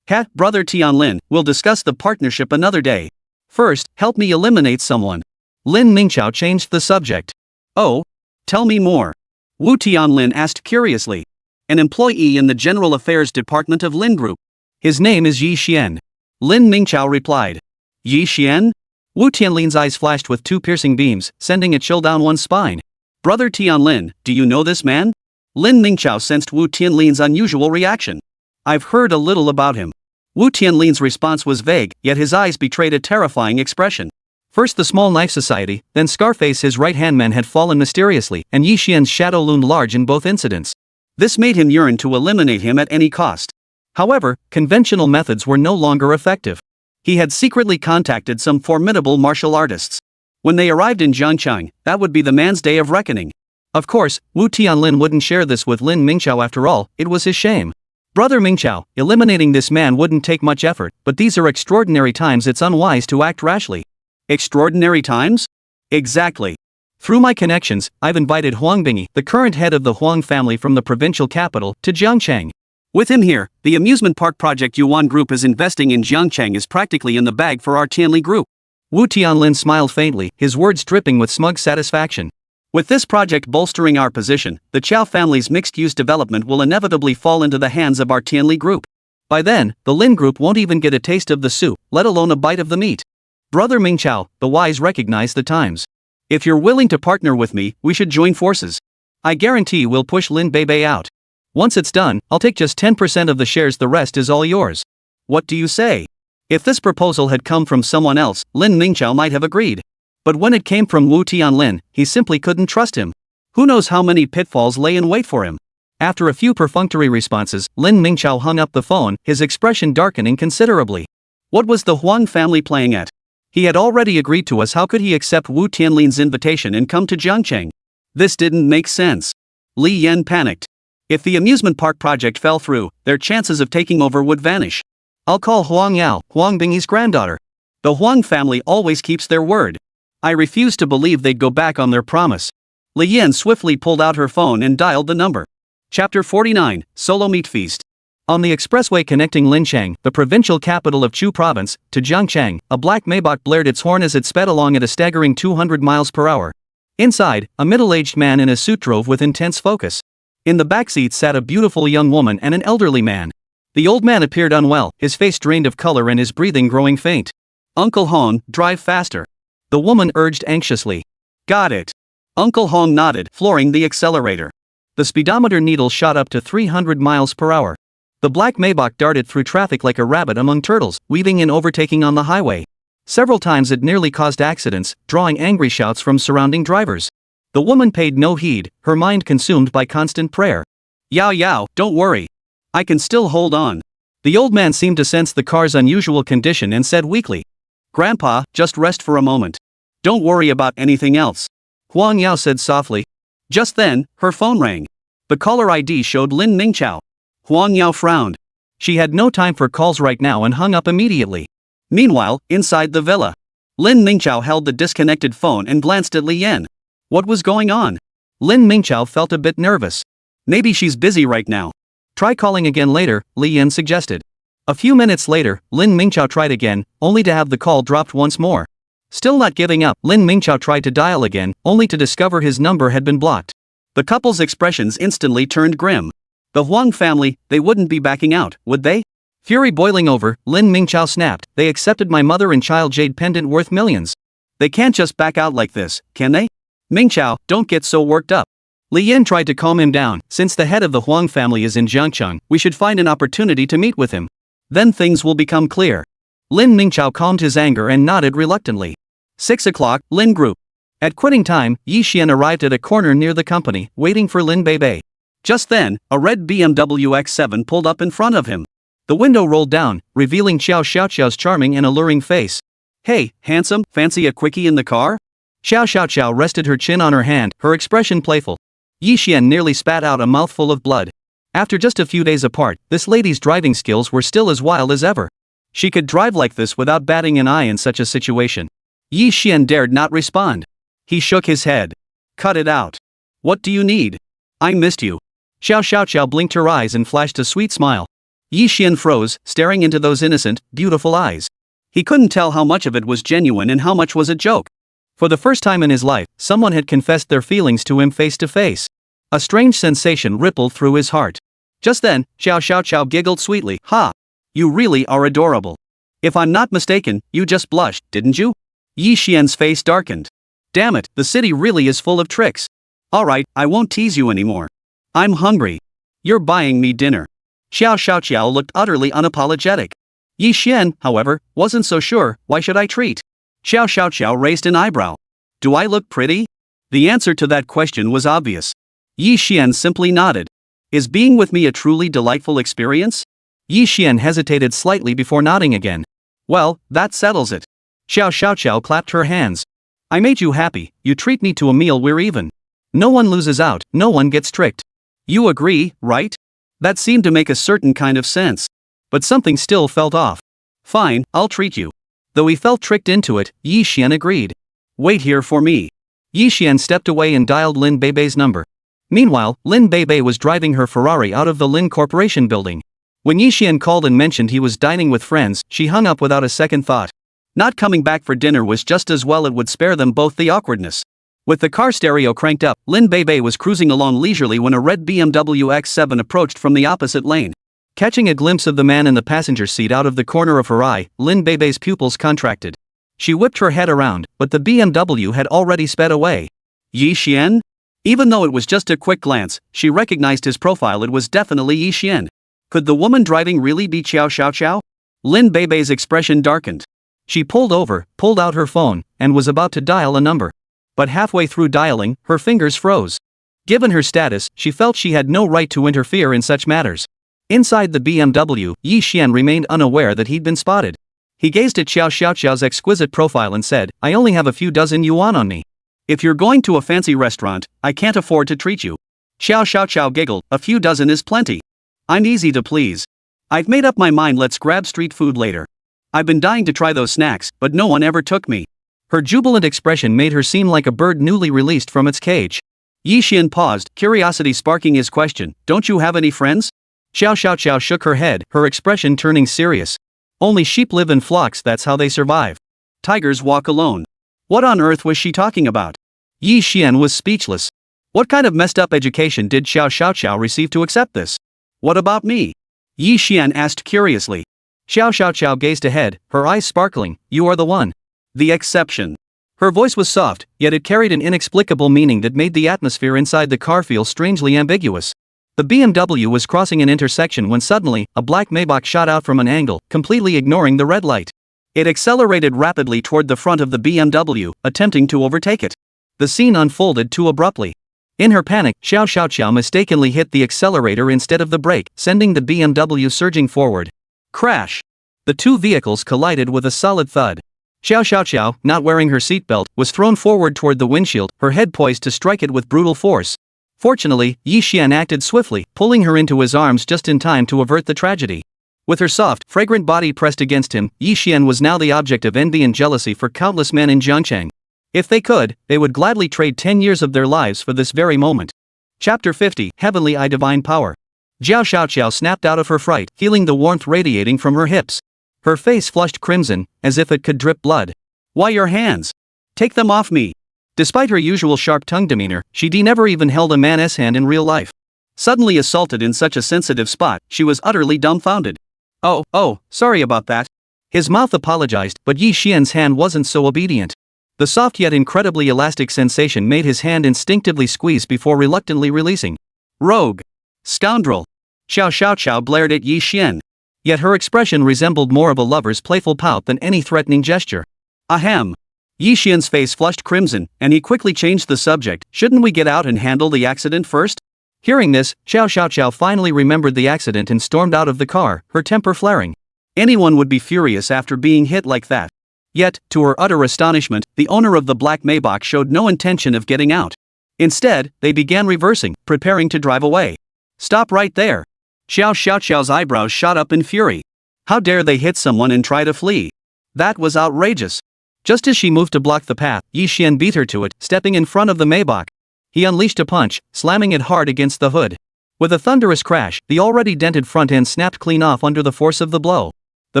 Brother Tianlin, we'll discuss the partnership another day. First, help me eliminate someone. Lin Mingqiao changed the subject. Oh? Tell me more. Wu Tianlin asked curiously. An employee in the General Affairs Department of Lin Group. His name is Yi Xian. Lin Mingqiao replied. Yi Xian? Wu Tianlin's eyes flashed with two piercing beams, sending a chill down one's spine. Brother Tianlin, do you know this man? Lin Mingqiao sensed Wu Tianlin's unusual reaction. I've heard a little about him. Wu Tianlin's response was vague, yet his eyes betrayed a terrifying expression. First the Small Knife Society, then Scarface his right-hand man had fallen mysteriously, and Yi Xian's shadow loomed large in both incidents. This made him yearn to eliminate him at any cost. However, conventional methods were no longer effective. He had secretly contacted some formidable martial artists. When they arrived in Jiangcheng, that would be the man's day of reckoning. Of course, Wu Tianlin wouldn't share this with Lin Mingqiao after all, it was his shame. Brother Mingqiao, eliminating this man wouldn't take much effort, but these are extraordinary times, it's unwise to act rashly. Extraordinary times? Exactly. Through my connections, I've invited Huang Bingyi, the current head of the Huang family from the provincial capital, to Jiangcheng. With him here, the amusement park project Yuan Group is investing in Jiangcheng is practically in the bag for our Tianli Group. Wu Tianlin smiled faintly, his words dripping with smug satisfaction. With this project bolstering our position, the Chao family's mixed-use development will inevitably fall into the hands of our Tianli Group. By then, the Lin Group won't even get a taste of the soup, let alone a bite of the meat. Brother Mingqiao, the wise recognize the times. If you're willing to partner with me, we should join forces. I guarantee we'll push Lin Beibei out. Once it's done, I'll take just 10% of the shares, the rest is all yours. What do you say? If this proposal had come from someone else, Lin Mingqiao might have agreed. But when it came from Wu Tianlin, he simply couldn't trust him. Who knows how many pitfalls lay in wait for him? After a few perfunctory responses, Lin Mingqiao hung up the phone, his expression darkening considerably. What was the Huang family playing at? He had already agreed to us, how could he accept Wu Tianlin's invitation and come to Jiangcheng? This didn't make sense. Li Yan panicked. If the amusement park project fell through, their chances of taking over would vanish. I'll call Huang Yao, Huang Bingyi's granddaughter. The Huang family always keeps their word. I refuse to believe they'd go back on their promise. Li Yan swiftly pulled out her phone and dialed the number. Chapter 49, Solo Meat Feast. On the expressway connecting Linchang, the provincial capital of Chu Province, to Jiangcheng, a black Maybach blared its horn as it sped along at a staggering 200 miles per hour. Inside, a middle-aged man in a suit drove with intense focus. In the backseat sat a beautiful young woman and an elderly man. The old man appeared unwell, his face drained of color and his breathing growing faint. "Uncle Hong, drive faster," the woman urged anxiously. "Got it." Uncle Hong nodded, flooring the accelerator. The speedometer needle shot up to 300 miles per hour. The black Maybach darted through traffic like a rabbit among turtles, weaving and overtaking on the highway. Several times it nearly caused accidents, drawing angry shouts from surrounding drivers. The woman paid no heed, her mind consumed by constant prayer. "Yao Yao, don't worry. I can still hold on." The old man seemed to sense the car's unusual condition and said weakly, "Grandpa, just rest for a moment. Don't worry about anything else." Huang Yao said softly. Just then, her phone rang. The caller ID showed Lin Mingqiao. Huang Yao frowned. She had no time for calls right now and hung up immediately. Meanwhile, inside the villa, Lin Mingqiao held the disconnected phone and glanced at Li Yan. What was going on? Lin Mingqiao felt a bit nervous. Maybe she's busy right now. Try calling again later, Li Yan suggested. A few minutes later, Lin Mingqiao tried again, only to have the call dropped once more. Still not giving up, Lin Mingqiao tried to dial again, only to discover his number had been blocked. The couple's expressions instantly turned grim. The Huang family, they wouldn't be backing out, would they? Fury boiling over, Lin Mingqiao snapped, "They accepted my mother and child jade pendant worth millions. They can't just back out like this, can they? Mingqiao, don't get so worked up." Li Yan tried to calm him down. "Since the head of the Huang family is in Jiangcheng, we should find an opportunity to meet with him. Then things will become clear." Lin Mingqiao calmed his anger and nodded reluctantly. 6 o'clock, Lin Group. At quitting time, Yi Xian arrived at a corner near the company, waiting for Lin Beibei. Just then, a red BMW X7 pulled up in front of him. The window rolled down, revealing Xiao Xiaoqiao's charming and alluring face. "Hey, handsome, fancy a quickie in the car?" Xiao Xiaoqiao rested her chin on her hand, her expression playful. Yi Xian nearly spat out a mouthful of blood. After just a few days apart, this lady's driving skills were still as wild as ever. She could drive like this without batting an eye in such a situation. Yi Xian dared not respond. He shook his head. "Cut it out. What do you need? I missed you." Xiao Xiaoqiao blinked her eyes and flashed a sweet smile. Yi Xian froze, staring into those innocent, beautiful eyes. He couldn't tell how much of it was genuine and how much was a joke. For the first time in his life, someone had confessed their feelings to him face to face. A strange sensation rippled through his heart. Just then, Xiao Xiaoqiao giggled sweetly. "Ha! You really are adorable. If I'm not mistaken, you just blushed, didn't you?" Yi Xian's face darkened. "Damn it, the city really is full of tricks. Alright, I won't tease you anymore. I'm hungry. You're buying me dinner." Xiao Xiaoqiao looked utterly unapologetic. Yi Xian, however, wasn't so sure. "Why should I treat?" Xiao Xiaoqiao raised an eyebrow. "Do I look pretty?" The answer to that question was obvious. Yi Xian simply nodded. "Is being with me a truly delightful experience?" Yi Xian hesitated slightly before nodding again. "Well, that settles it." Xiao Xiaoqiao clapped her hands. "I made you happy, you treat me to a meal, we're even. No one loses out, no one gets tricked. You agree, right?" That seemed to make a certain kind of sense. But something still felt off. "Fine, I'll treat you." Though he felt tricked into it, Yi Xian agreed. "Wait here for me." Yi Xian stepped away and dialed Lin Beibei's number. Meanwhile, Lin Beibei was driving her Ferrari out of the Lin Corporation building. When Yi Xian called and mentioned he was dining with friends, she hung up without a second thought. Not coming back for dinner was just as well, it would spare them both the awkwardness. With the car stereo cranked up, Lin Beibei was cruising along leisurely when a red BMW X7 approached from the opposite lane. Catching a glimpse of the man in the passenger seat out of the corner of her eye, Lin Beibei's pupils contracted. She whipped her head around, but the BMW had already sped away. Yi Xian? Even though it was just a quick glance, she recognized his profile. It was definitely Yi Xian. Could the woman driving really be Xiao Xiaoqiao? Lin Beibei's expression darkened. She pulled over, pulled out her phone, and was about to dial a number. But halfway through dialing, her fingers froze. Given her status, she felt she had no right to interfere in such matters. Inside the BMW, Yi Xian remained unaware that he'd been spotted. He gazed at Xiao Xiaoqiao's exquisite profile and said, "I only have a few dozen yuan on me. If you're going to a fancy restaurant, I can't afford to treat you." Xiao Xiaoqiao giggled, "A few dozen is plenty. I'm easy to please. I've made up my mind, let's grab street food later. I've been dying to try those snacks, but no one ever took me." Her jubilant expression made her seem like a bird newly released from its cage. Yi Xian paused, curiosity sparking his question, "Don't you have any friends?" Xiao Xiaoqiao shook her head, her expression turning serious. "Only sheep live in flocks, that's how they survive. Tigers walk alone." What on earth was she talking about? Yi Xian was speechless. What kind of messed up education did Xiao Xiaoqiao receive to accept this? What about me? Yi Xian asked curiously.
Xiao Xiaoqiao gazed ahead, her eyes sparkling. You are the one.
The exception.
Her voice was soft, yet it carried an inexplicable meaning that made the atmosphere inside the car feel strangely ambiguous. The BMW was crossing an intersection when suddenly, a black Maybach shot out from an angle, completely ignoring the red light. It accelerated rapidly toward the front of the BMW, attempting to overtake it. The scene unfolded too abruptly. In her panic, Xiao Xiaoqiao mistakenly hit the accelerator instead of the brake, sending the BMW surging forward. Crash! The two vehicles collided with a solid thud. Xiao Xiaoqiao, not wearing her seatbelt, was thrown forward toward the windshield, her head poised to strike it with brutal force. Fortunately, Yi Xian acted swiftly, pulling her into his arms just in time to avert the tragedy. With her soft, fragrant body pressed against him, Yi Xian was now the object of envy and jealousy for countless men in Jiangcheng. If they could, they would gladly trade 10 years of their lives for this very moment. Chapter 50, Heavenly I Divine Power. Jiao Xiaoqiao snapped out of her fright, feeling the warmth radiating from her hips. Her face flushed crimson, as if it could drip blood. Why your hands? Take them off me. Despite her usual sharp-tongued demeanor, she never even held a man's hand in real life. Suddenly assaulted in such a sensitive spot, she was utterly dumbfounded. Oh, sorry about that. His mouth apologized, but Yi Xian's hand wasn't so obedient. The soft yet incredibly elastic sensation made his hand instinctively squeeze before reluctantly releasing. Rogue! Scoundrel! Xiao Xiaoqiao blared at Yi Xian. Yet her expression resembled more of a lover's playful pout than any threatening gesture. Ahem! Yi Xian's face flushed crimson, and he quickly changed the subject. Shouldn't we get out and handle the accident first? Hearing this, Xiao Xiaoqiao finally remembered the accident and stormed out of the car, her temper flaring. Anyone would be furious after being hit like that. Yet, to her utter astonishment, the owner of the black Maybach showed no intention of getting out. Instead, they began reversing, preparing to drive away. Stop right there! Xiao Xiaoqiao's eyebrows shot up in fury. How dare they hit someone and try to flee? That was outrageous. Just as she moved to block the path, Yi Xian beat her to it, stepping in front of the Maybach. He unleashed a punch, slamming it hard against the hood. With a thunderous crash, the already dented front end snapped clean off under the force of the blow. The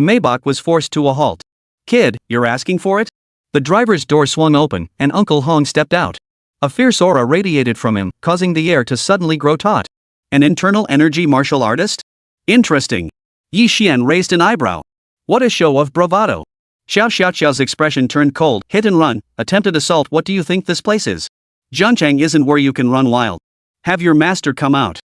Maybach was forced to a halt. Kid, you're asking for it? The driver's door swung open, and Uncle Hong stepped out. A fierce aura radiated from him, causing the air to suddenly grow taut. An internal energy martial artist? Interesting. Yi Xian raised an eyebrow. What a show of bravado. Xiao Xiaoqiao's expression turned cold. Hit and run, attempted assault. What do you think this place is? Jiangcheng isn't where you can run wild. Have your master come out.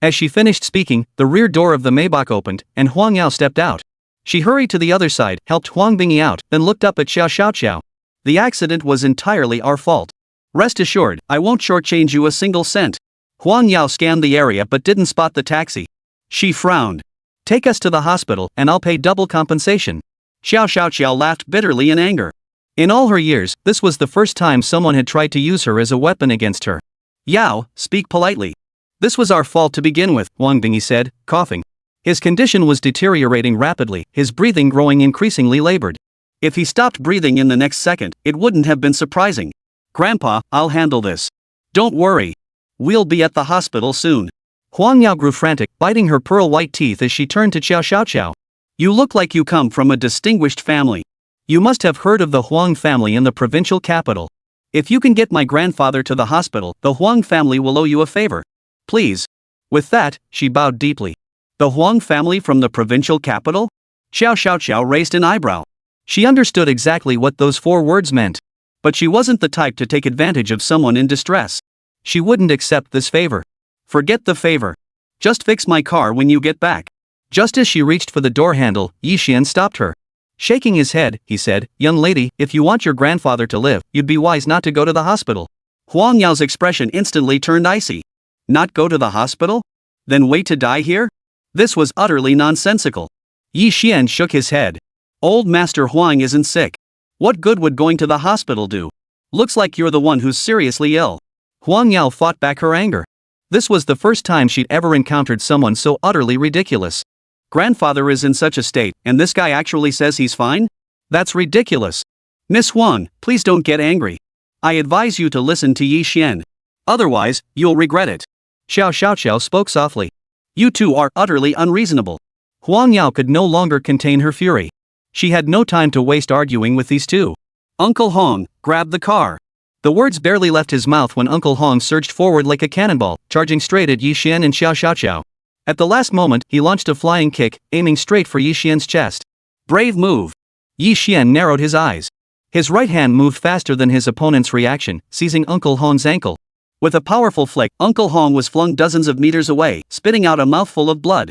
As she finished speaking, the rear door of the Maybach opened, and Huang Yao stepped out. She hurried to the other side, helped Huang Bingyi out, then looked up at Xiao Xiaoqiao. The accident was entirely our fault. Rest assured, I won't shortchange you a single cent. Huang Yao scanned the area but didn't spot the taxi. She frowned. Take us to the hospital, and I'll pay double compensation. Xiao Xiaoqiao laughed bitterly in anger. In all her years, this was the first time someone had tried to use her as a weapon against her. Yao, speak politely. This was our fault to begin with, Huang Bingyi said, coughing. His condition was deteriorating rapidly, his breathing growing increasingly labored. If he stopped breathing in the next second, it wouldn't have been surprising. Grandpa, I'll handle this. Don't worry. We'll be at the hospital soon. Huang Yao grew frantic, biting her pearl-white teeth as she turned to Xiao Xiaoqiao. You look like you come from a distinguished family. You must have heard of the Huang family in the provincial capital. If you can get my grandfather to the hospital, the Huang family will owe you a favor. Please. With that, she bowed deeply. The Huang family from the provincial capital? Xiao Xiaoqiao raised an eyebrow. She understood exactly what those 4 words meant. But she wasn't the type to take advantage of someone in distress. She wouldn't accept this favor. Forget the favor. Just fix my car when you get back. Just as she reached for the door handle, Yi Xian stopped her. Shaking his head, he said, Young lady, if you want your grandfather to live, you'd be wise not to go to the hospital. Huang Yao's expression instantly turned icy. Not go to the hospital? Then wait to die here? This was utterly nonsensical. Yi Xian shook his head. Old Master Huang isn't sick. What good would going to the hospital do? Looks like you're the one who's seriously ill. Huang Yao fought back her anger. This was the first time she'd ever encountered someone so utterly ridiculous. Grandfather is in such a state, and this guy actually says he's fine? That's ridiculous. Miss Huang, please don't get angry. I advise you to listen to Yi Xian. Otherwise, you'll regret it. Xiao Xiaoqiao spoke softly. You two are utterly unreasonable. Huang Yao could no longer contain her fury. She had no time to waste arguing with these two. Uncle Hong, grab the car.
The words barely left his mouth when Uncle Hong surged forward like a cannonball, charging straight at Yi Xian and Xiao Xiao Xiao. At the last moment, he launched a flying kick, aiming straight for Yi Xian's chest. Brave move. Yi Xian narrowed his eyes. His right hand moved faster than his opponent's reaction, seizing Uncle Hong's ankle. With a powerful flick, Uncle Hong was flung dozens of meters away, spitting out a mouthful of blood.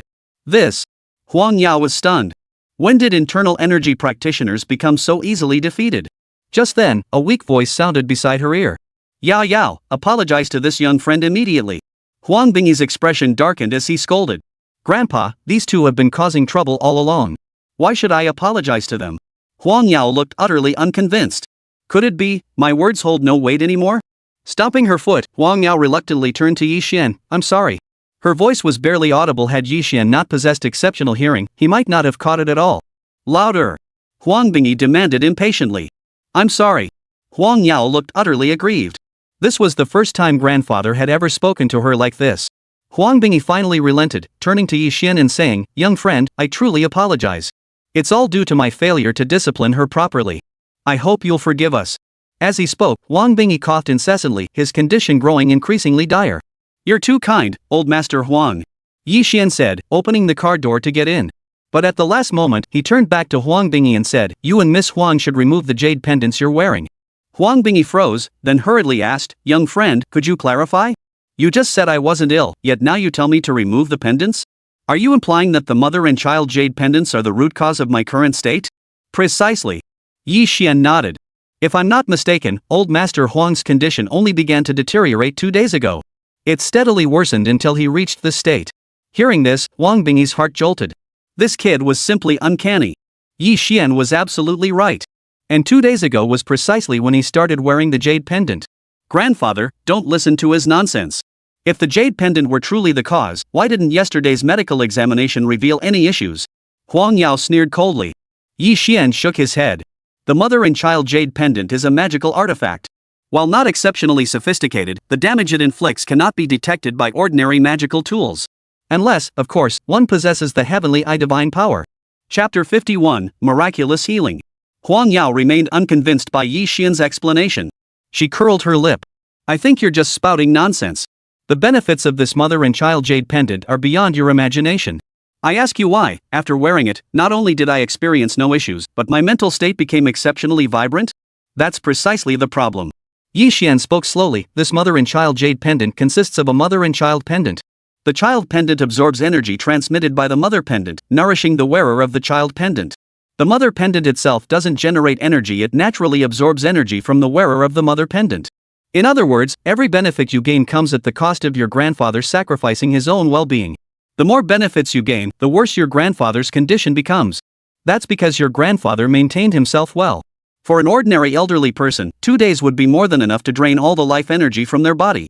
Huang Yao was stunned. When did internal energy practitioners become so easily defeated? Just then, a weak voice sounded beside her ear. Yao Yao, apologize to this young friend immediately. Huang Bingyi's expression darkened as he scolded. Grandpa, these two have been causing trouble all along. Why should I apologize to them? Huang Yao looked utterly unconvinced. Could it be, my words hold no weight anymore? Stomping her foot, Huang Yao reluctantly turned to Yi Xian. I'm sorry. Her voice was barely audible. Had Yi Xian not possessed exceptional hearing, he might not have caught it at all. Louder! Huang Bingyi demanded impatiently. I'm sorry. Huang Yao looked utterly aggrieved. This was the first time grandfather had ever spoken to her like this. Huang Bingyi finally relented, turning to Yi Xian and saying, Young friend, I truly apologize. It's all due to my failure to discipline her properly. I hope you'll forgive us. As he spoke, Huang Bingyi coughed incessantly, his condition growing increasingly dire. You're too kind, old Master Huang. Yi Xian said, opening the car door to get in. But at the last moment, he turned back to Huang Bingyi and said, You and Miss Huang should remove the jade pendants you're wearing. Huang Bingyi froze, then hurriedly asked, Young friend, could you clarify? You just said I wasn't ill, yet now you tell me to remove the pendants? Are you implying that the mother and child jade pendants are the root cause of my current state? Precisely. Yi Xian nodded. If I'm not mistaken, old Master Huang's condition only began to deteriorate 2 days ago. It steadily worsened until he reached this state. Hearing this, Huang Bingyi's heart jolted. This kid was simply uncanny. Yi Xian was absolutely right. And 2 days ago was precisely when he started wearing the jade pendant. Grandfather, don't listen to his nonsense. If the jade pendant were truly the cause, why didn't yesterday's medical examination reveal any issues? Huang Yao sneered coldly. Yi Xian shook his head. The mother and child jade pendant is a magical artifact. While not exceptionally sophisticated, the damage it inflicts cannot be detected by ordinary magical tools. Unless, of course, one possesses the heavenly divine power. Chapter 51, Miraculous Healing. Huang Yao remained unconvinced by Yi Xian's explanation. She curled her lip. I think you're just spouting nonsense. The benefits of this mother and child jade pendant are beyond your imagination. I ask you why, after wearing it, not only did I experience no issues, but my mental state became exceptionally vibrant? That's precisely the problem. Yi Xian spoke slowly. This mother and child jade pendant consists of a mother and child pendant. The child pendant absorbs energy transmitted by the mother pendant, nourishing the wearer of the child pendant. The mother pendant itself doesn't generate energy, it naturally absorbs energy from the wearer of the mother pendant. In other words, every benefit you gain comes at the cost of your grandfather sacrificing his own well-being. The more benefits you gain, the worse your grandfather's condition becomes. That's because your grandfather maintained himself well. For an ordinary elderly person, 2 days would be more than enough to drain all the life energy from their body.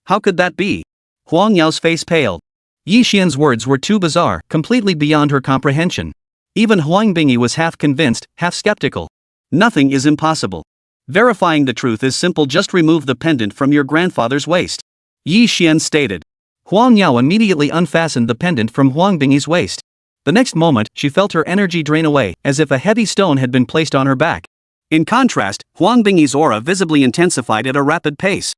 How could that be? Huang Yao's face paled. Yi Xian's words were too bizarre, completely beyond her comprehension. Even Huang Bingyi was half convinced, half skeptical. Nothing is impossible. Verifying the truth is simple, just remove the pendant from your grandfather's waist. Yi Xian stated. Huang Yao immediately unfastened the pendant from Huang Bingyi's waist. The next moment, she felt her energy drain away, as if a heavy stone had been placed on her back. In contrast, Huang Bingyi's aura visibly intensified at a rapid pace.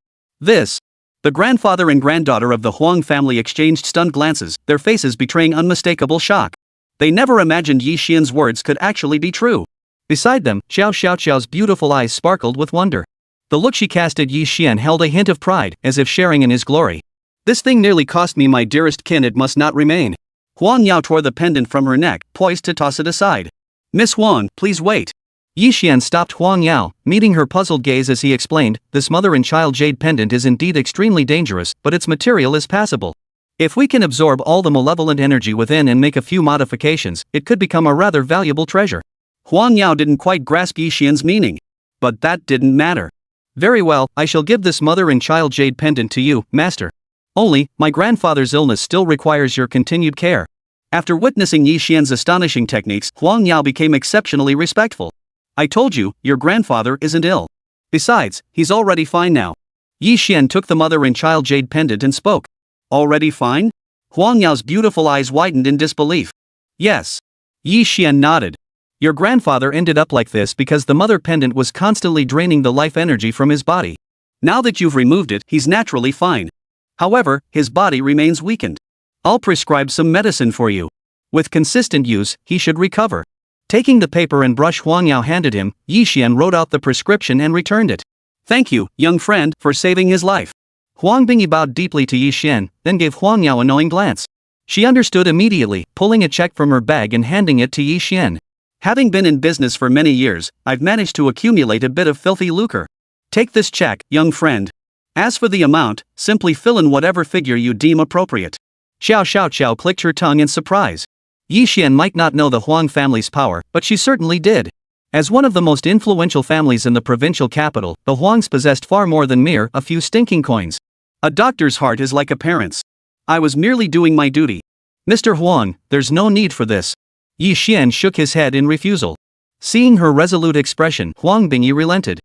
The grandfather and granddaughter of the Huang family exchanged stunned glances, their faces betraying unmistakable shock. They never imagined Yi Xian's words could actually be true. Beside them, Xiao Xiao's beautiful eyes sparkled with wonder. The look she cast at Yi Xian held a hint of pride, as if sharing in his glory. This thing nearly cost me my dearest kin, it must not remain. Huang Yao tore the pendant from her neck, poised to toss it aside. Miss Huang, please wait. Yi Xian stopped Huang Yao, meeting her puzzled gaze as he explained, this mother and child jade pendant is indeed extremely dangerous, but its material is passable. If we can absorb all the malevolent energy within and make a few modifications, it could become a rather valuable treasure. Huang Yao didn't quite grasp Yi Xian's meaning. But that didn't matter. Very well, I shall give this mother and child jade pendant to you, master. Only, my grandfather's illness still requires your continued care. After witnessing Yi Xian's astonishing techniques, Huang Yao became exceptionally respectful. I told you, your grandfather isn't ill. Besides, he's already fine now. Yi Xian took the mother and child jade pendant and spoke. Already fine? Huang Yao's beautiful eyes widened in disbelief. Yes. Yi Xian nodded. Your grandfather ended up like this because the mother pendant was constantly draining the life energy from his body. Now that you've removed it, he's naturally fine. However, his body remains weakened. I'll prescribe some medicine for you. With consistent use, he should recover. Taking the paper and brush Huang Yao handed him, Yi Xian wrote out the prescription and returned it. Thank you, young friend, for saving his life. Huang Bingyi bowed deeply to Yi Xian, then gave Huang Yao a knowing glance. She understood immediately, pulling a check from her bag and handing it to Yi Xian. Having been in business for many years, I've managed to accumulate a bit of filthy lucre. Take this check, young friend. As for the amount, simply fill in whatever figure you deem appropriate. Xiao clicked her tongue in surprise. Yi Xian might not know the Huang family's power, but she certainly did. As one of the most influential families in the provincial capital, the Huangs possessed far more than mere a few stinking coins. A doctor's heart is like a parent's. I was merely doing my duty. Mr. Huang, there's no need for this. Yi Xian shook his head in refusal. Seeing her resolute expression, Huang Bingyi relented.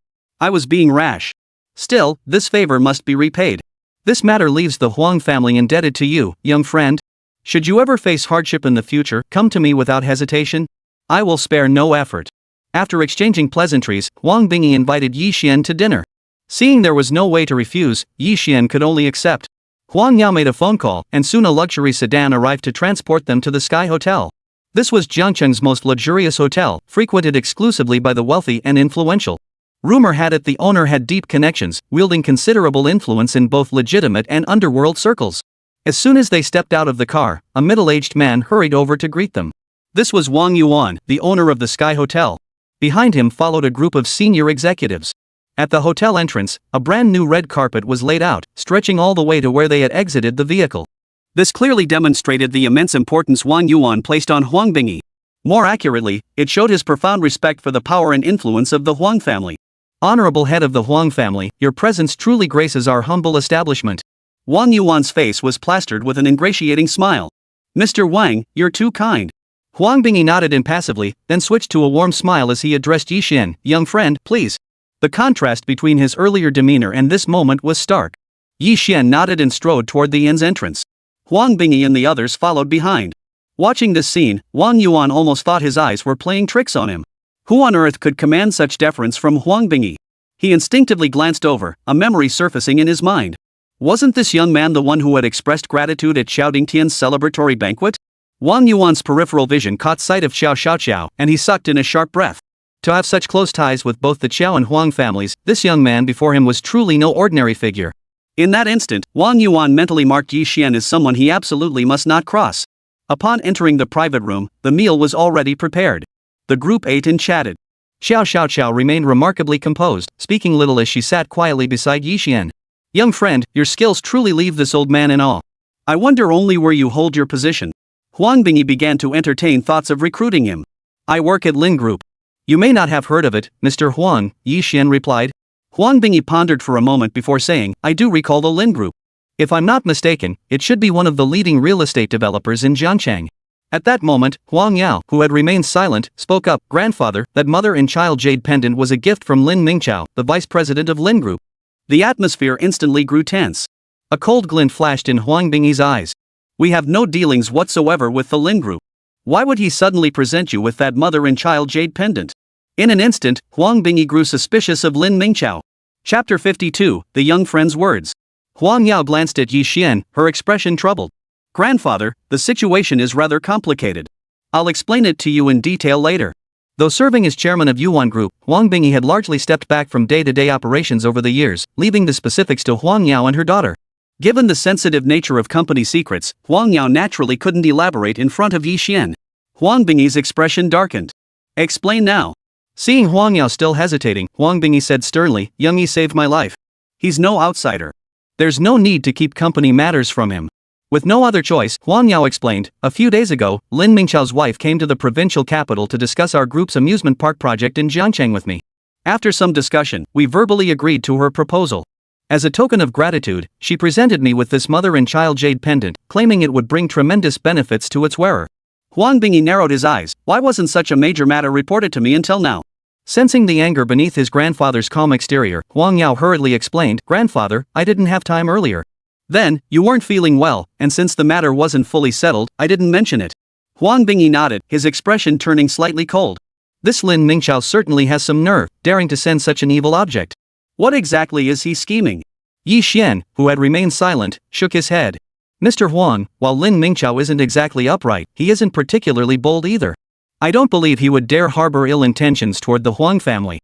I was being rash. Still, this favor must be repaid. This matter leaves the Huang family indebted to you, young friend. Should you ever face hardship in the future, come to me without hesitation. I will spare no effort. After exchanging pleasantries, Huang Bingyi invited Yi Xian to dinner. Seeing there was no way to refuse, Yi Xian could only accept. Huang Yao made a phone call, and soon a luxury sedan arrived to transport them to the Sky Hotel. This was Jiangcheng's most luxurious hotel, frequented exclusively by the wealthy and influential. Rumor had it the owner had deep connections, wielding considerable influence in both legitimate and underworld circles. As soon as they stepped out of the car, a middle-aged man hurried over to greet them. This was Wang Yuan, the owner of the Sky Hotel. Behind him followed a group of senior executives. At the hotel entrance, a brand new red carpet was laid out, stretching all the way to where they had exited the vehicle. This clearly demonstrated the immense importance Wang Yuan placed on Huang Bingyi. More accurately, it showed his profound respect for the power and influence of the Huang family. Honorable head of the Huang family, your presence truly graces our humble establishment. Wang Yuan's face was plastered with an ingratiating smile. Mr. Wang, you're too kind. Huang Bingyi nodded impassively, then switched to a warm smile as he addressed Yi Xian, young friend, please. The contrast between his earlier demeanor and this moment was stark. Yi Xian nodded and strode toward the inn's entrance. Huang Bingyi and the others followed behind. Watching this scene, Wang Yuan almost thought his eyes were playing tricks on him. Who on earth could command such deference from Huang Bingyi? He instinctively glanced over, a memory surfacing in his mind. Wasn't this young man the one who had expressed gratitude at Xiao Dingtian's celebratory banquet? Wang Yuan's peripheral vision caught sight of Xiao, and he sucked in a sharp breath. To have such close ties with both the Qiao and Huang families, this young man before him was truly no ordinary figure. In that instant, Wang Yuan mentally marked Yi Xian as someone he absolutely must not cross. Upon entering the private room, the meal was already prepared. The group ate and chatted. Xiao remained remarkably composed, speaking little as she sat quietly beside Yi Xian. Young friend, your skills truly leave this old man in awe. I wonder only where you hold your position. Huang Bingyi began to entertain thoughts of recruiting him. I work at Lin Group. You may not have heard of it, Mr. Huang, Yi Xian replied. Huang Bingyi pondered for a moment before saying, I do recall the Lin Group. If I'm not mistaken, it should be one of the leading real estate developers in Jiangcheng. At that moment, Huang Yao, who had remained silent, spoke up, Grandfather, that mother and child jade pendant was a gift from Lin Mingqiao, the vice president of Lin Group. The atmosphere instantly grew tense. A cold glint flashed in Huang Bingyi's eyes. We have no dealings whatsoever with the Lin Group. Why would he suddenly present you with that mother and child jade pendant? In an instant, Huang Bingyi grew suspicious of Lin Mingqiao. Chapter 52, The Young Friend's Words. Huang Yao glanced at Yi Xian, her expression troubled. Grandfather, the situation is rather complicated. I'll explain it to you in detail later. Though serving as chairman of Yuan Group, Huang Bingyi had largely stepped back from day-to-day operations over the years, leaving the specifics to Huang Yao and her daughter. Given the sensitive nature of company secrets, Huang Yao naturally couldn't elaborate in front of Yi Xian. Huang Bingyi's expression darkened. Explain now. Seeing Huang Yao still hesitating, Huang Bingyi said sternly, Young Yi saved my life. He's no outsider. There's no need to keep company matters from him. With no other choice, Huang Yao explained, a few days ago, Lin Mingqiao's wife came to the provincial capital to discuss our group's amusement park project in Jiangcheng with me. After some discussion, we verbally agreed to her proposal. As a token of gratitude, she presented me with this mother and child jade pendant, claiming it would bring tremendous benefits to its wearer. Huang Bingyi narrowed his eyes. Why wasn't such a major matter reported to me until now? Sensing the anger beneath his grandfather's calm exterior, Huang Yao hurriedly explained, Grandfather, I didn't have time earlier. Then, you weren't feeling well, and since the matter wasn't fully settled, I didn't mention it. Huang Bingyi nodded, his expression turning slightly cold. This Lin Mingqiao certainly has some nerve, daring to send such an evil object. What exactly is he scheming?
Yi Xian, who had remained silent, shook his head. Mr. Huang, while Lin Mingqiao isn't exactly upright, he isn't particularly bold either. I don't believe he would dare harbor ill intentions toward the Huang family.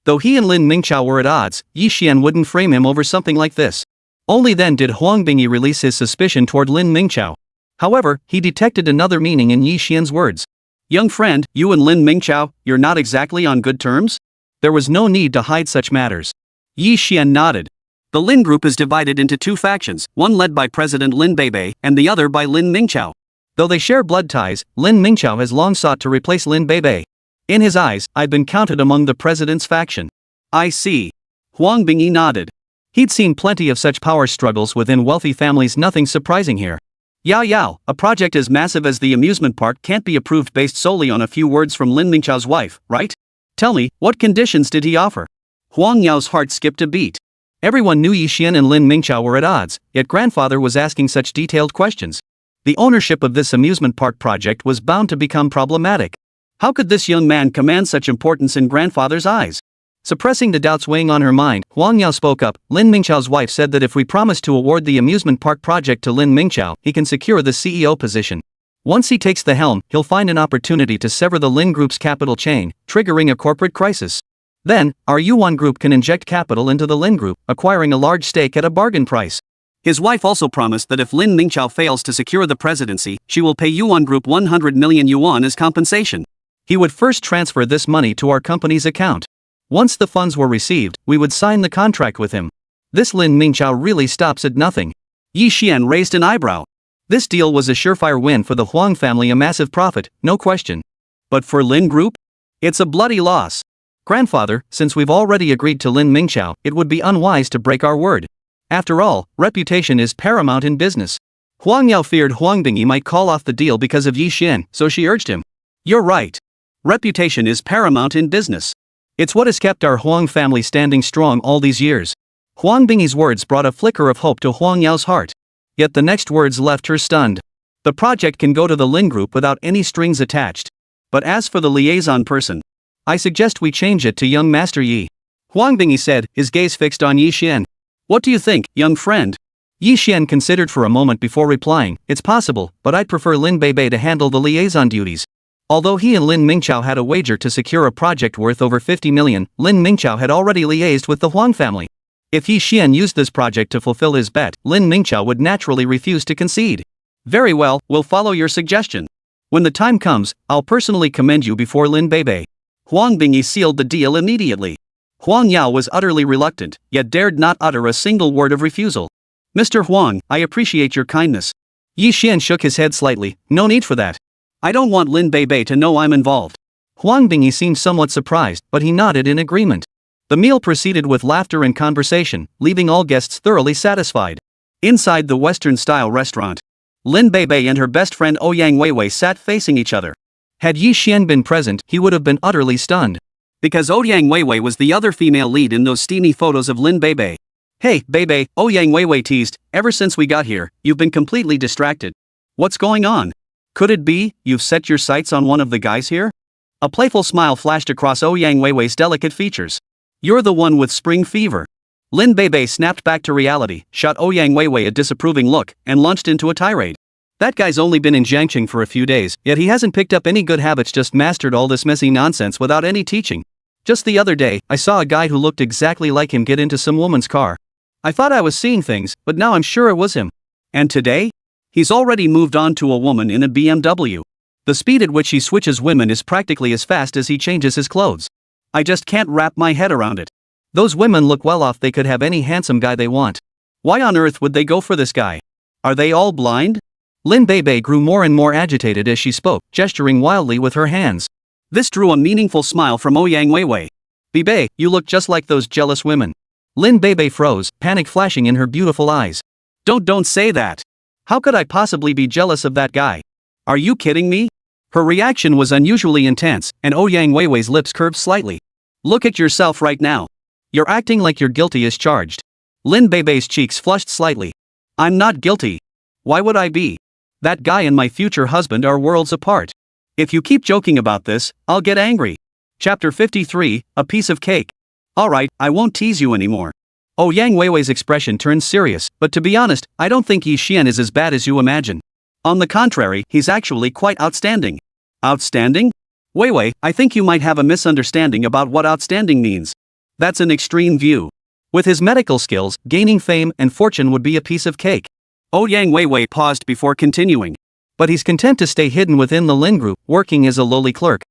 Though he and Lin Mingqiao were at odds, Yi Xian wouldn't frame him over something like this. Only then did Huang Bingyi release his suspicion toward Lin Mingqiao. However, he detected another meaning in Yi Xian's words.
Young friend, you and Lin Mingqiao, you're not exactly on good terms?
There was no need to hide such matters.
Yi Xian nodded. The Lin group is divided into two factions, one led by President Lin Beibei and the other by Lin Mingqiao.
Though they share blood ties, Lin Mingqiao has long sought to replace Lin Beibei. In his eyes, I've been counted among the president's faction.
I see. Huang Bingyi nodded.
He'd seen plenty of such power struggles within wealthy families, nothing surprising here.
Yao, a project as massive as the amusement park can't be approved based solely on a few words from Lin Mingqiao's wife, right? Tell me, what conditions did he offer? Huang Yao's heart skipped a beat.
Everyone knew Yi Xian and Lin Mingqiao were at odds, yet grandfather was asking such detailed questions. The ownership of this amusement park project was bound to become problematic.
How could this young man command such importance in grandfather's eyes?
Suppressing the doubts weighing on her mind, Huang Yao spoke up. Lin Mingqiao's wife said that if we promise to award the amusement park project to Lin Mingqiao, he can secure the CEO position. Once he takes the helm, he'll find an opportunity to sever the Lin Group's capital chain, triggering a corporate crisis. Then, our Yuan Group can inject capital into the Lin Group, acquiring a large stake at a bargain price.
His wife also promised that if Lin Mingqiao fails to secure the presidency, she will pay Yuan Group 100 million yuan as compensation.
He would first transfer this money to our company's account. Once the funds were received, we would sign the contract with him. This Lin Mingqiao really stops at nothing.
Yi Xian raised an eyebrow.
This deal was a surefire win for the Huang family, a massive profit, no question.
But for Lin Group? It's a bloody loss.
Grandfather, since we've already agreed to Lin Mingqiao, it would be unwise to break our word. After all, reputation is paramount in business. Huang Yao feared Huang Bingyi might call off the deal because of Yi Xian, so she urged him.
You're right. Reputation is paramount in business.
It's what has kept our Huang family standing strong all these years. Huang Bingyi's words brought a flicker of hope to Huang Yao's heart. Yet the next words left her stunned. The project can go to the Lin Group without any strings attached. But as for the liaison person, I suggest we change it to young Master Yi. Huang Bingyi said, his gaze fixed on Yi Xian.
What do you think, young friend?
Yi Xian considered for a moment before replying. It's possible, but I'd prefer Lin Beibei to handle the liaison duties. Although he and Lin Mingqiao had a wager to secure a project worth over 50 million, Lin Mingqiao had already liaised with the Huang family. If Yi Xian used this project to fulfill his bet, Lin Mingqiao would naturally refuse to concede.
Very well, we'll follow your suggestion. When the time comes, I'll personally commend you before Lin Beibei. Huang Bingyi sealed the deal immediately. Huang Yao was utterly reluctant, yet dared not utter a single word of refusal. Mr. Huang, I appreciate your kindness.
Yi Xian shook his head slightly. No need for that.
I don't want Lin Beibei to know I'm involved.
Huang Bingyi seemed somewhat surprised, but he nodded in agreement. The meal proceeded with laughter and conversation, leaving all guests thoroughly satisfied. Inside the Western-style restaurant, Lin Beibei and her best friend Ouyang Weiwei sat facing each other. Had Yi Xian been present, he would have been utterly stunned.
Because Ouyang Weiwei was the other female lead in those steamy photos of Lin Beibei. Hey, Beibei, Ouyang Weiwei teased, ever since we got here, you've been completely distracted. What's going on? Could it be, you've set your sights on one of the guys here? A playful smile flashed across Ouyang Weiwei's delicate features. You're the one with spring fever. Lin Beibei snapped back to reality, shot Ouyang Weiwei a disapproving look, and launched into a tirade. That guy's only been in Jiangqing for a few days, yet he hasn't picked up any good habits, just mastered all this messy nonsense without any teaching. Just the other day, I saw a guy who looked exactly like him get into some woman's car. I thought I was seeing things, but now I'm sure it was him. And today? He's already moved on to a woman in a BMW. The speed at which he switches women is practically as fast as he changes his clothes. I just can't wrap my head around it. Those women look well off, they could have any handsome guy they want. Why on earth would they go for this guy? Are they all blind? Lin Beibei grew more and more agitated as she spoke, gesturing wildly with her hands. This drew a meaningful smile from Ouyang Weiwei. Beibei, you look just like those jealous women. Lin Beibei froze, panic flashing in her beautiful eyes. Don't say that. How could I possibly be jealous of that guy? Are you kidding me? Her reaction was unusually intense, and Ouyang Weiwei's lips curved slightly. Look at yourself right now. You're acting like you're guilty as charged. Lin Beibei's cheeks flushed slightly. I'm not guilty. Why would I be? That guy and my future husband are worlds apart. If you keep joking about this, I'll get angry. Chapter 53, A Piece of Cake. Alright, I won't tease you anymore. Oh, Yang Weiwei's expression turns serious, but to be honest, I don't think Yi Xian is as bad as you imagine. On the contrary, he's actually quite outstanding. Outstanding? Weiwei, I think you might have a misunderstanding about what outstanding means. That's an extreme view. With his medical skills, gaining fame and fortune would be a piece of cake. Oh, Yang Weiwei paused before continuing. But he's content to stay hidden within the Lin Group, working as a lowly clerk.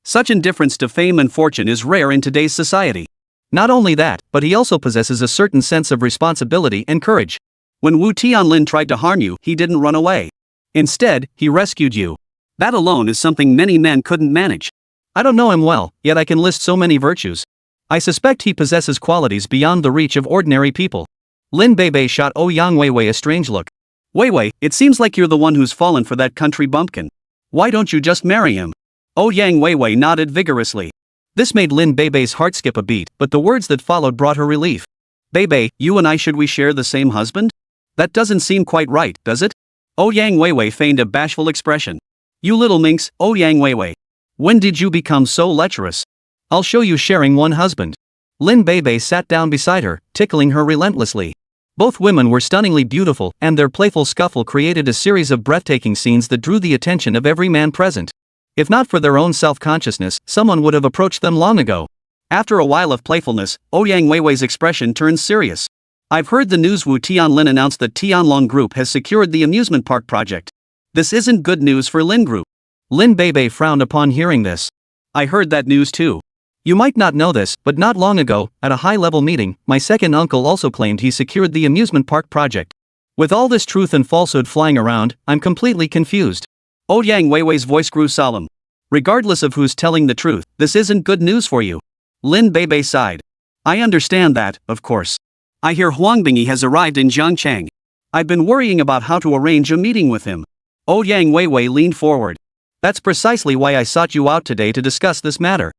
Such indifference to fame and fortune is rare in today's society. Not only that, but he also possesses a certain sense of responsibility and courage. When Wu Tianlin tried to harm you, he didn't run away. Instead, he rescued you. That alone is something many men couldn't manage. I don't know him well, yet I can list so many virtues. I suspect he possesses qualities beyond the reach of ordinary people. Lin Beibei shot Oh Yang Weiwei a strange look. Weiwei, it seems like you're the one who's fallen for that country bumpkin. Why don't you just marry him? Oh Yang Weiwei nodded vigorously. This made Lin Beibei's heart skip a beat, but the words that followed brought her relief. Beibei, you and I, should we share the same husband? That doesn't seem quite right, does it? Oh Yang Weiwei feigned a bashful expression. You little minx, Oh Yang Weiwei. When did you become so lecherous? I'll show you sharing one husband. Lin Beibei sat down beside her, tickling her relentlessly. Both women were stunningly beautiful, and their playful scuffle created a series of breathtaking scenes that drew the attention of every man present. If not for their own self-consciousness, someone would have approached them long ago. After a while of playfulness, Oh Yang Weiwei's expression turned serious. I've heard the news. Wu Tianlin announced that Tianlong Group has secured the amusement park project. This isn't good news for Lin Group. Lin Beibei frowned upon hearing this. I heard that news too. You might not know this, but not long ago, at a high-level meeting, my second uncle also claimed he secured the amusement park project. With all this truth and falsehood flying around, I'm completely confused. Oh Yang Weiwei's voice grew solemn. Regardless of who's telling the truth, this isn't good news for you. Lin Beibei sighed. I understand that, of course. I hear Huang Bingyi has arrived in Zhangchang. I've been worrying about how to arrange a meeting with him. Oh Yang Weiwei leaned forward. That's precisely why I sought you out today to discuss this matter.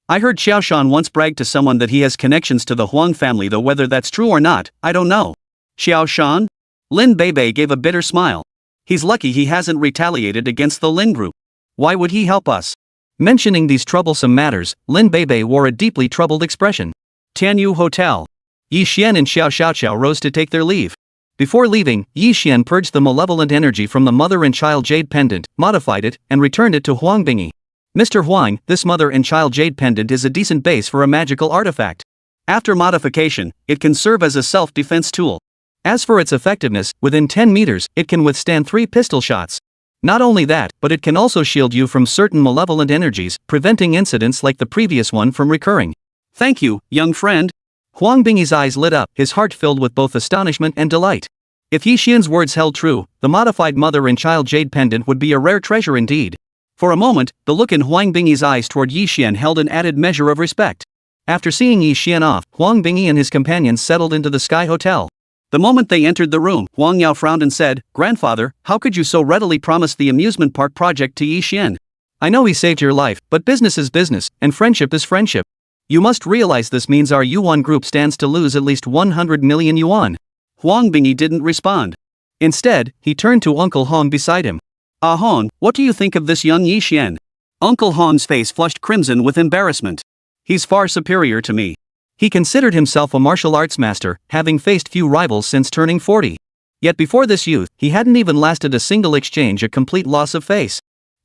I heard Xiaoshan once bragged to someone that he has connections to the Huang family, though whether that's true or not, I don't know. Xiaoshan? Lin Beibei gave a bitter smile. He's lucky he hasn't retaliated against the Lin Group. Why would he help us? Mentioning these troublesome matters, Lin Beibei wore a deeply troubled expression. Tianyu Hotel. Yi Xian and Xiao Xiaoqiao rose to take their leave. Before leaving, Yi Xian purged the malevolent energy from the mother and child jade pendant, modified it, and returned it to Huang Bingyi. Mr. Huang, this mother and child jade pendant is a decent base for a magical artifact. After modification, it can serve as a self-defense tool. As for its effectiveness, within 10 meters, it can withstand 3 pistol shots. Not only that, but it can also shield you from certain malevolent energies, preventing incidents like the previous one from recurring. Thank you, young friend. Huang Bingyi's eyes lit up, his heart filled with both astonishment and delight. If Yi Xian's words held true, the modified mother and child jade pendant would be a rare treasure indeed. For a moment, the look in Huang Bingyi's eyes toward Yi Xian held an added measure of respect. After seeing Yi Xian off, Huang Bingyi and his companions settled into the Sky Hotel. The moment they entered the room, Huang Yao frowned and said, "Grandfather, how could you so readily promise the amusement park project to Yi Xian? I know he saved your life, but business is business, and friendship is friendship. You must realize this means our Yuan group stands to lose at least 100 million yuan." Huang Bingyi didn't respond. Instead, he turned to Uncle Hong beside him. "Ah Hong, what do you think of this young Yi Xian?" Uncle Hong's face flushed crimson with embarrassment. "He's far superior to me." He considered himself a martial arts master, having faced few rivals since turning 40. Yet before this youth, he hadn't even lasted a single exchange, a complete loss of face.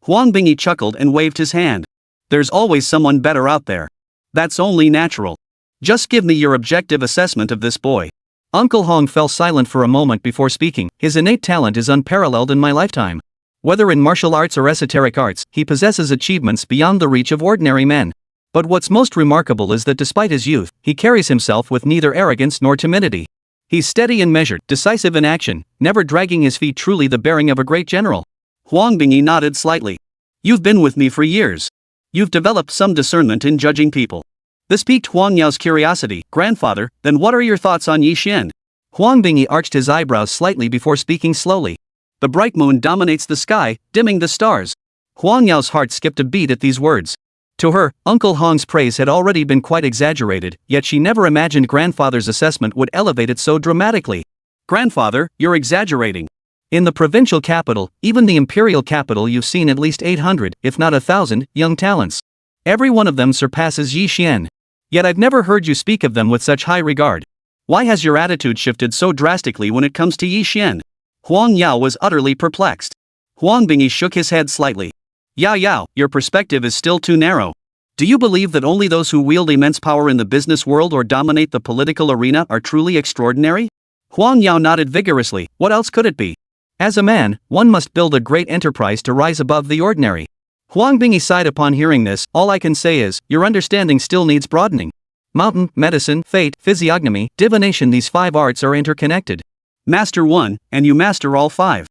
Huang Bingyi chuckled and waved his hand. "There's always someone better out there. That's only natural. Just give me your objective assessment of this boy." Uncle Hong fell silent for a moment before speaking. "His innate talent is unparalleled in my lifetime. Whether in martial arts or esoteric arts, he possesses achievements beyond the reach of ordinary men. But what's most remarkable is that despite his youth, he carries himself with neither arrogance nor timidity. He's steady and measured, decisive in action, never dragging his feet, truly the bearing of a great general." Huang Bingyi nodded slightly. "You've been with me for years. You've developed some discernment in judging people." This piqued Huang Yao's curiosity. "Grandfather, then what are your thoughts on Yi Xian?" Huang Bingyi arched his eyebrows slightly before speaking slowly. "The bright moon dominates the sky, dimming the stars." Huang Yao's heart skipped a beat at these words. To her, Uncle Hong's praise had already been quite exaggerated, yet she never imagined grandfather's assessment would elevate it so dramatically. "Grandfather, you're exaggerating. In the provincial capital, even the imperial capital, you've seen at least 800, if not 1,000, young talents. Every one of them surpasses Yi Xian. Yet I've never heard you speak of them with such high regard. Why has your attitude shifted so drastically when it comes to Yi Xian? Huang Yao was utterly perplexed. Huang Bingyi shook his head slightly. Yao, your perspective is still too narrow. Do you believe that only those who wield immense power in the business world or dominate the political arena are truly extraordinary? Huang Yao nodded vigorously. What else could it be? As a man, one must build a great enterprise to rise above the ordinary. Huang Bingyi sighed upon hearing this. All I can say is, your understanding still needs broadening. Mountain, medicine, fate, physiognomy, divination, these 5 arts are interconnected. Master one, and you master all 5.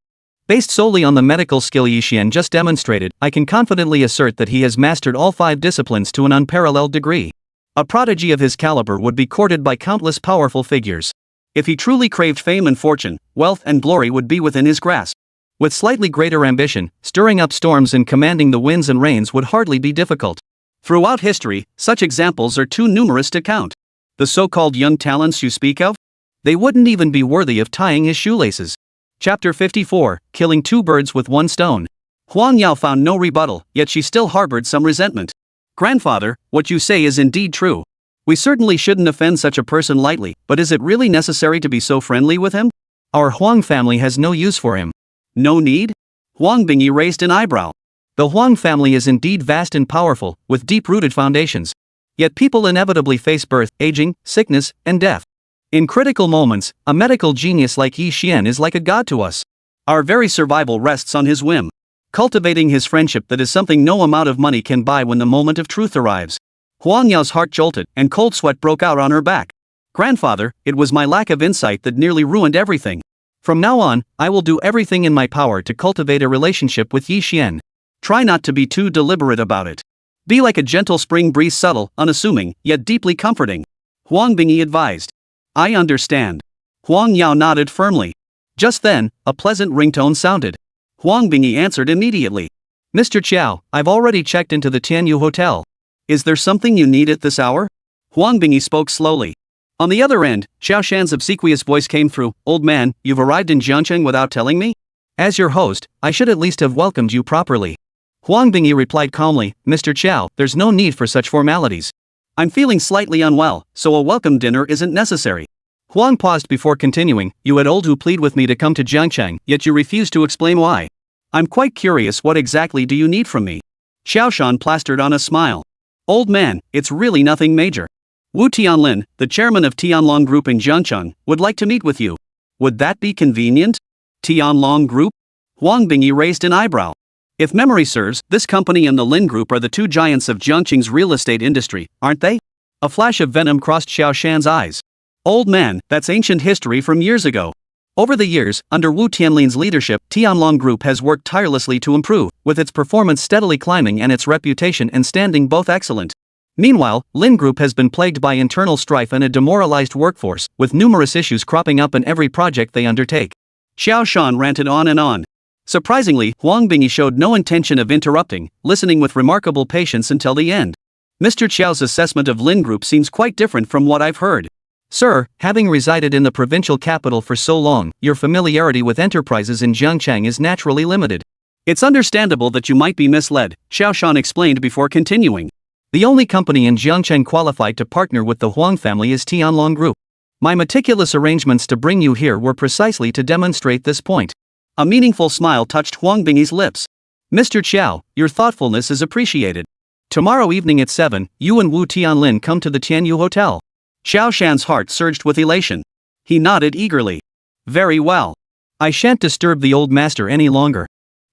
Based solely on the medical skill Yi Xian just demonstrated, I can confidently assert that he has mastered all 5 disciplines to an unparalleled degree. A prodigy of his caliber would be courted by countless powerful figures. If he truly craved fame and fortune, wealth and glory would be within his grasp. With slightly greater ambition, stirring up storms and commanding the winds and rains would hardly be difficult. Throughout history, such examples are too numerous to count. The so-called young talents you speak of? They wouldn't even be worthy of tying his shoelaces. Chapter 54, Killing 2 Birds with 1 Stone. Huang Yao found no rebuttal, yet she still harbored some resentment. Grandfather, what you say is indeed true. We certainly shouldn't offend such a person lightly, but is it really necessary to be so friendly with him? Our Huang family has no use for him. No need? Huang Bingyi raised an eyebrow. The Huang family is indeed vast and powerful, with deep-rooted foundations. Yet people inevitably face birth, aging, sickness, and death. In critical moments, a medical genius like Yi Xian is like a god to us. Our very survival rests on his whim. Cultivating his friendship, that is something no amount of money can buy when the moment of truth arrives. Huang Yao's heart jolted, and cold sweat broke out on her back. Grandfather, it was my lack of insight that nearly ruined everything. From now on, I will do everything in my power to cultivate a relationship with Yi Xian. Try not to be too deliberate about it. Be like a gentle spring breeze, subtle, unassuming, yet deeply comforting. Huang Bingyi advised. I understand. Huang Yao nodded firmly. Just then, a pleasant ringtone sounded. Huang Bingyi answered immediately. Mr. Chiao, I've already checked into the Tianyu Hotel. Is there something you need at this hour? Huang Bingyi spoke slowly. On the other end, Xiao Shan's obsequious voice came through. Old man, you've arrived in Jiangcheng without telling me? As your host, I should at least have welcomed you properly. Huang Bingyi replied calmly, Mr. Chiao, there's no need for such formalities. I'm feeling slightly unwell, so a welcome dinner isn't necessary. Huang paused before continuing, you had old who plead with me to come to Jiangcheng, yet you refused to explain why. I'm quite curious, what exactly do you need from me? Xiao Shan plastered on a smile. Old man, it's really nothing major. Wu Tianlin, the chairman of Tianlong Group in Jiangcheng, would like to meet with you. Would that be convenient? Tianlong Group? Huang Bingyi raised an eyebrow. If memory serves, this company and the Lin Group are the 2 giants of Jiangcheng's real estate industry, aren't they? A flash of venom crossed Xiao Shan's eyes. Old man, that's ancient history from years ago. Over the years, under Wu Tianlin's leadership, Tianlong Group has worked tirelessly to improve, with its performance steadily climbing and its reputation and standing both excellent. Meanwhile, Lin Group has been plagued by internal strife and a demoralized workforce, with numerous issues cropping up in every project they undertake. Xiao Shan ranted on and on. Surprisingly, Huang Bingyi showed no intention of interrupting, listening with remarkable patience until the end. Mr. Chiao's assessment of Lin Group seems quite different from what I've heard. Sir, having resided in the provincial capital for so long, your familiarity with enterprises in Jiangcheng is naturally limited. It's understandable that you might be misled, Xiao Shan explained before continuing. The only company in Jiangcheng qualified to partner with the Huang family is Tianlong Group. My meticulous arrangements to bring you here were precisely to demonstrate this point. A meaningful smile touched Huang Bingyi's lips. Mr. Chiao, your thoughtfulness is appreciated. Tomorrow evening at 7, you and Wu Tianlin come to the Tianyu Hotel. Xiao Shan's heart surged with elation. He nodded eagerly. Very well. I shan't disturb the old master any longer.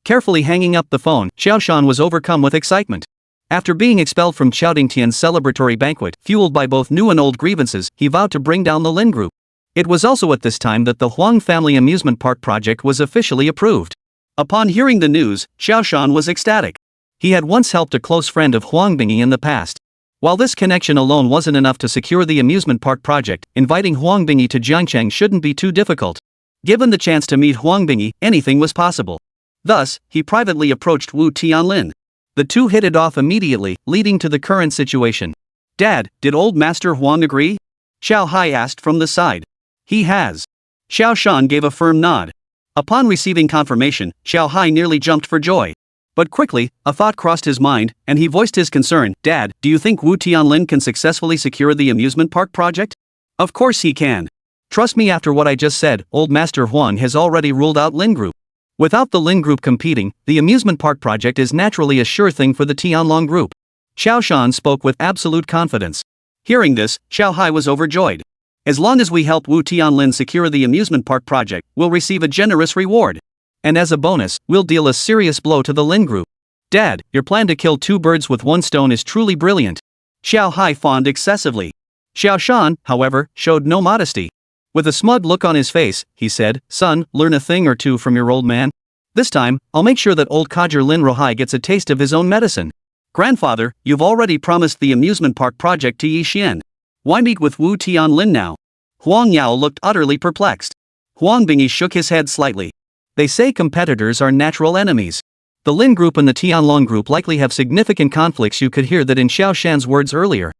Carefully hanging up the phone, Xiao Shan was overcome with excitement. After being expelled from Tian's celebratory banquet, fueled by both new and old grievances, he vowed to bring down the Lin Group. It was also at this time that the Huang family amusement park project was officially approved. Upon hearing the news, Xiao Shan was ecstatic. He had once helped a close friend of Huang Bingyi in the past. While this connection alone wasn't enough to secure the amusement park project, inviting Huang Bingyi to Jiangcheng shouldn't be too difficult. Given the chance to meet Huang Bingyi, anything was possible. Thus, he privately approached Wu Tianlin. The two hit it off immediately, leading to the current situation. Dad, did old Master Huang agree? Xiao Hai asked from the side. He has. Xiao Shan gave a firm nod. Upon receiving confirmation, Xiao Hai nearly jumped for joy. But quickly, a thought crossed his mind, and he voiced his concern. Dad, do you think Wu Tianlin can successfully secure the amusement park project? Of course he can. Trust me, after what I just said, old Master Huang has already ruled out Lin Group. Without the Lin Group competing, the amusement park project is naturally a sure thing for the Tianlong Group. Xiao Shan spoke with absolute confidence. Hearing this, Xiao Hai was overjoyed. As long as we help Wu Tianlin secure the amusement park project, we'll receive a generous reward. And as a bonus, we'll deal a serious blow to the Lin Group. Dad, your plan to kill two birds with one stone is truly brilliant. Xiao Hai fawned excessively. Xiao Shan, however, showed no modesty. With a smug look on his face, he said, Son, learn a thing or two from your old man. This time, I'll make sure that old codger Lin Rohai gets a taste of his own medicine. Grandfather, you've already promised the amusement park project to Yi Xian. Why meet with Wu Tianlin now? Huang Yao looked utterly perplexed. Huang Bingyi shook his head slightly. They say competitors are natural enemies. The Lin Group and the Tianlong Group likely have significant conflicts. You could hear that in Xiao Shan's words earlier.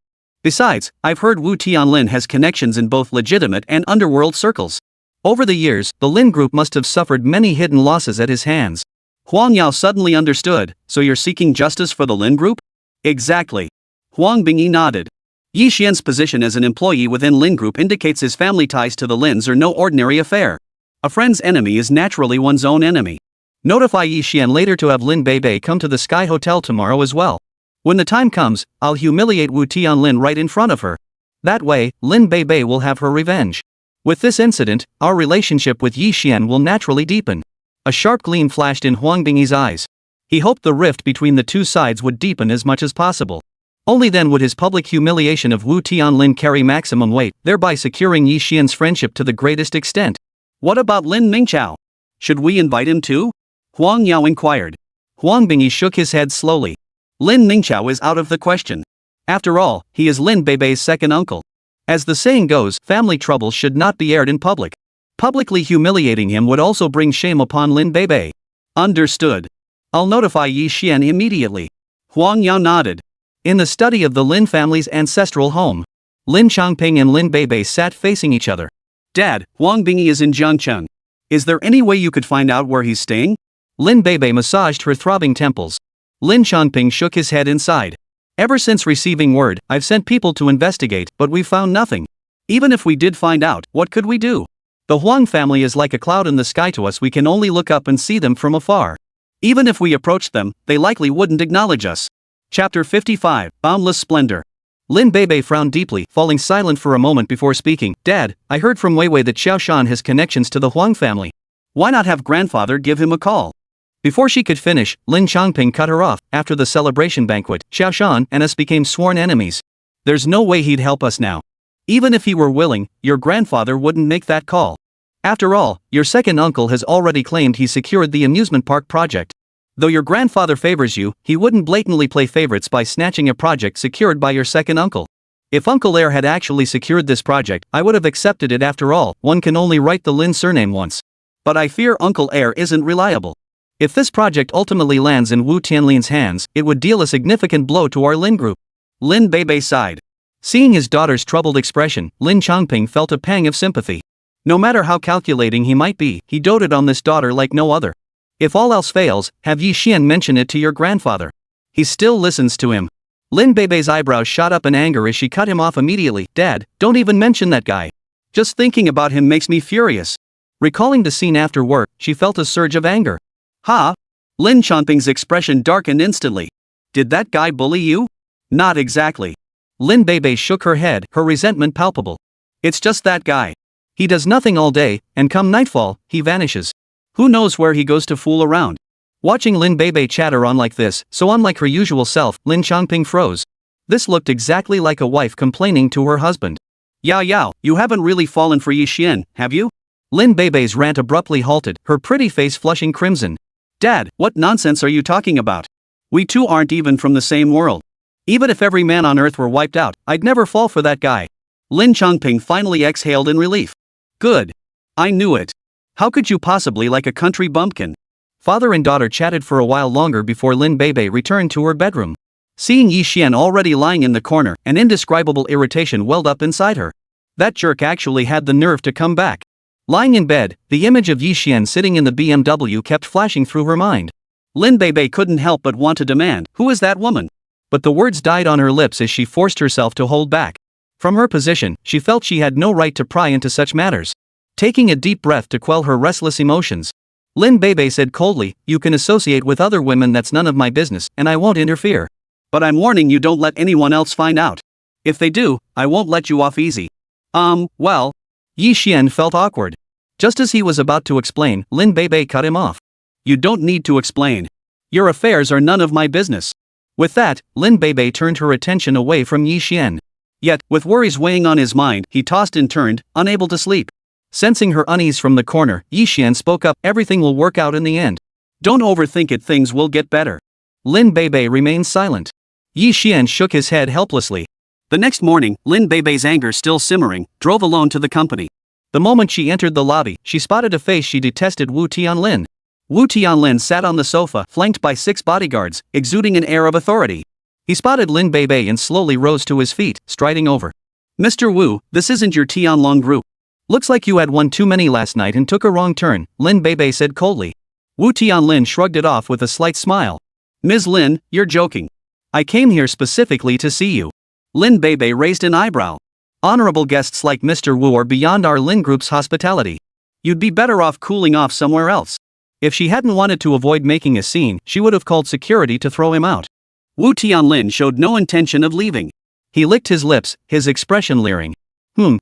Besides, I've heard Wu Tianlin has connections in both legitimate and underworld circles. Over the years, the Lin Group must have suffered many hidden losses at his hands. Huang Yao suddenly understood, so you're seeking justice for the Lin Group? Exactly. Huang Bingyi nodded. Yi Xian's position as an employee within Lin Group indicates his family ties to the Lins are no ordinary affair. A friend's enemy is naturally one's own enemy. Notify Yi Xian later to have Lin Beibei come to the Sky Hotel tomorrow as well. When the time comes, I'll humiliate Wu Tianlin right in front of her. That way, Lin Beibei will have her revenge. With this incident, our relationship with Yi Xian will naturally deepen. A sharp gleam flashed in Huang Bingyi's eyes. He hoped the rift between the two sides would deepen as much as possible. Only then would his public humiliation of Wu Tianlin carry maximum weight, thereby securing Yi Xian's friendship to the greatest extent. What about Lin Mingqiao? Should we invite him too? Huang Yao inquired. Huang Bingyi shook his head slowly. Lin Mingqiao is out of the question. After all, he is Lin Beibei's second uncle. As the saying goes, family troubles should not be aired in public. Publicly humiliating him would also bring shame upon Lin Beibei. Understood. I'll notify Yi Xian immediately. Huang Yao nodded. In the study of the Lin family's ancestral home, Lin Changping and Lin Beibei sat facing each other. Dad, Huang Bingyi is in Jiangcheng. Is there any way you could find out where he's staying? Lin Beibei massaged her throbbing temples. Lin Changping shook his head inside. Ever since receiving word, I've sent people to investigate, but we've found nothing. Even if we did find out, what could we do? The Huang family is like a cloud in the sky to us. We can only look up and see them from afar. Even if we approached them, they likely wouldn't acknowledge us. Chapter 55, Boundless Splendor. Lin Beibei frowned deeply, falling silent for a moment before speaking. Dad, I heard from Weiwei that Xiao Shan has connections to the Huang family. Why not have grandfather give him a call? Before she could finish, Lin Changping cut her off. After the celebration banquet, Xiao Shan and us became sworn enemies. There's no way he'd help us now. Even if he were willing, your grandfather wouldn't make that call. After all, your second uncle has already claimed he secured the amusement park project. Though your grandfather favors you, he wouldn't blatantly play favorites by snatching a project secured by your second uncle. If Uncle Heir had actually secured this project, I would have accepted it. After all, one can only write the Lin surname once. But I fear Uncle Heir isn't reliable. If this project ultimately lands in Wu Tianlin's hands, it would deal a significant blow to our Lin Group. Lin Beibei sighed. Seeing his daughter's troubled expression, Lin Changping felt a pang of sympathy. No matter how calculating he might be, he doted on this daughter like no other. If all else fails, have Yi Xian mention it to your grandfather. He still listens to him. Lin Beibei's eyebrows shot up in anger as she cut him off immediately. Dad, don't even mention that guy. Just thinking about him makes me furious. Recalling the scene after work, she felt a surge of anger. Ha! Lin Changping's expression darkened instantly. Did that guy bully you? Not exactly. Lin Beibei shook her head, her resentment palpable. It's just that guy. He does nothing all day, and come nightfall, he vanishes. Who knows where he goes to fool around? Watching Lin Beibei chatter on like this, so unlike her usual self, Lin Changping froze. This looked exactly like a wife complaining to her husband. Yao, you haven't really fallen for Yi Xian, have you? Lin Beibei's rant abruptly halted, her pretty face flushing crimson. Dad, what nonsense are you talking about? We two aren't even from the same world. Even if every man on earth were wiped out, I'd never fall for that guy. Lin Changping finally exhaled in relief. Good. I knew it. How could you possibly like a country bumpkin? Father and daughter chatted for a while longer before Lin Beibei returned to her bedroom. Seeing Yi Xian already lying in the corner, an indescribable irritation welled up inside her. That jerk actually had the nerve to come back. Lying in bed, the image of Yi Xian sitting in the BMW kept flashing through her mind. Lin Beibei couldn't help but want to demand, "Who is that woman?" But the words died on her lips as she forced herself to hold back. From her position, she felt she had no right to pry into such matters. Taking a deep breath to quell her restless emotions, Lin Beibei said coldly, "You can associate with other women, that's none of my business, and I won't interfere. But I'm warning you, don't let anyone else find out. If they do, I won't let you off easy." Well. Yi Xian felt awkward. Just as he was about to explain, Lin Beibei cut him off. "You don't need to explain. Your affairs are none of my business." With that, Lin Beibei turned her attention away from Yi Xian. Yet, with worries weighing on his mind, he tossed and turned, unable to sleep. Sensing her unease from the corner, Yi Xian spoke up, "Everything will work out in the end. Don't overthink it, things will get better." Lin Beibei remained silent. Yi Xian shook his head helplessly. The next morning, Lin Beibei's anger still simmering, drove alone to the company. The moment she entered the lobby, she spotted a face she detested: Wu Tianlin. Wu Tianlin sat on the sofa, flanked by 6 bodyguards, exuding an air of authority. He spotted Lin Beibei and slowly rose to his feet, striding over. "Mr. Wu, this isn't your Tianlong group. Looks like you had one too many last night and took a wrong turn," Lin Beibei said coldly. Wu Tianlin shrugged it off with a slight smile. "Ms. Lin, you're joking. I came here specifically to see you." Lin Beibei raised an eyebrow. "Honorable guests like Mr. Wu are beyond our Lin group's hospitality. You'd be better off cooling off somewhere else." If she hadn't wanted to avoid making a scene, she would have called security to throw him out. Wu Tianlin showed no intention of leaving. He licked his lips, his expression leering.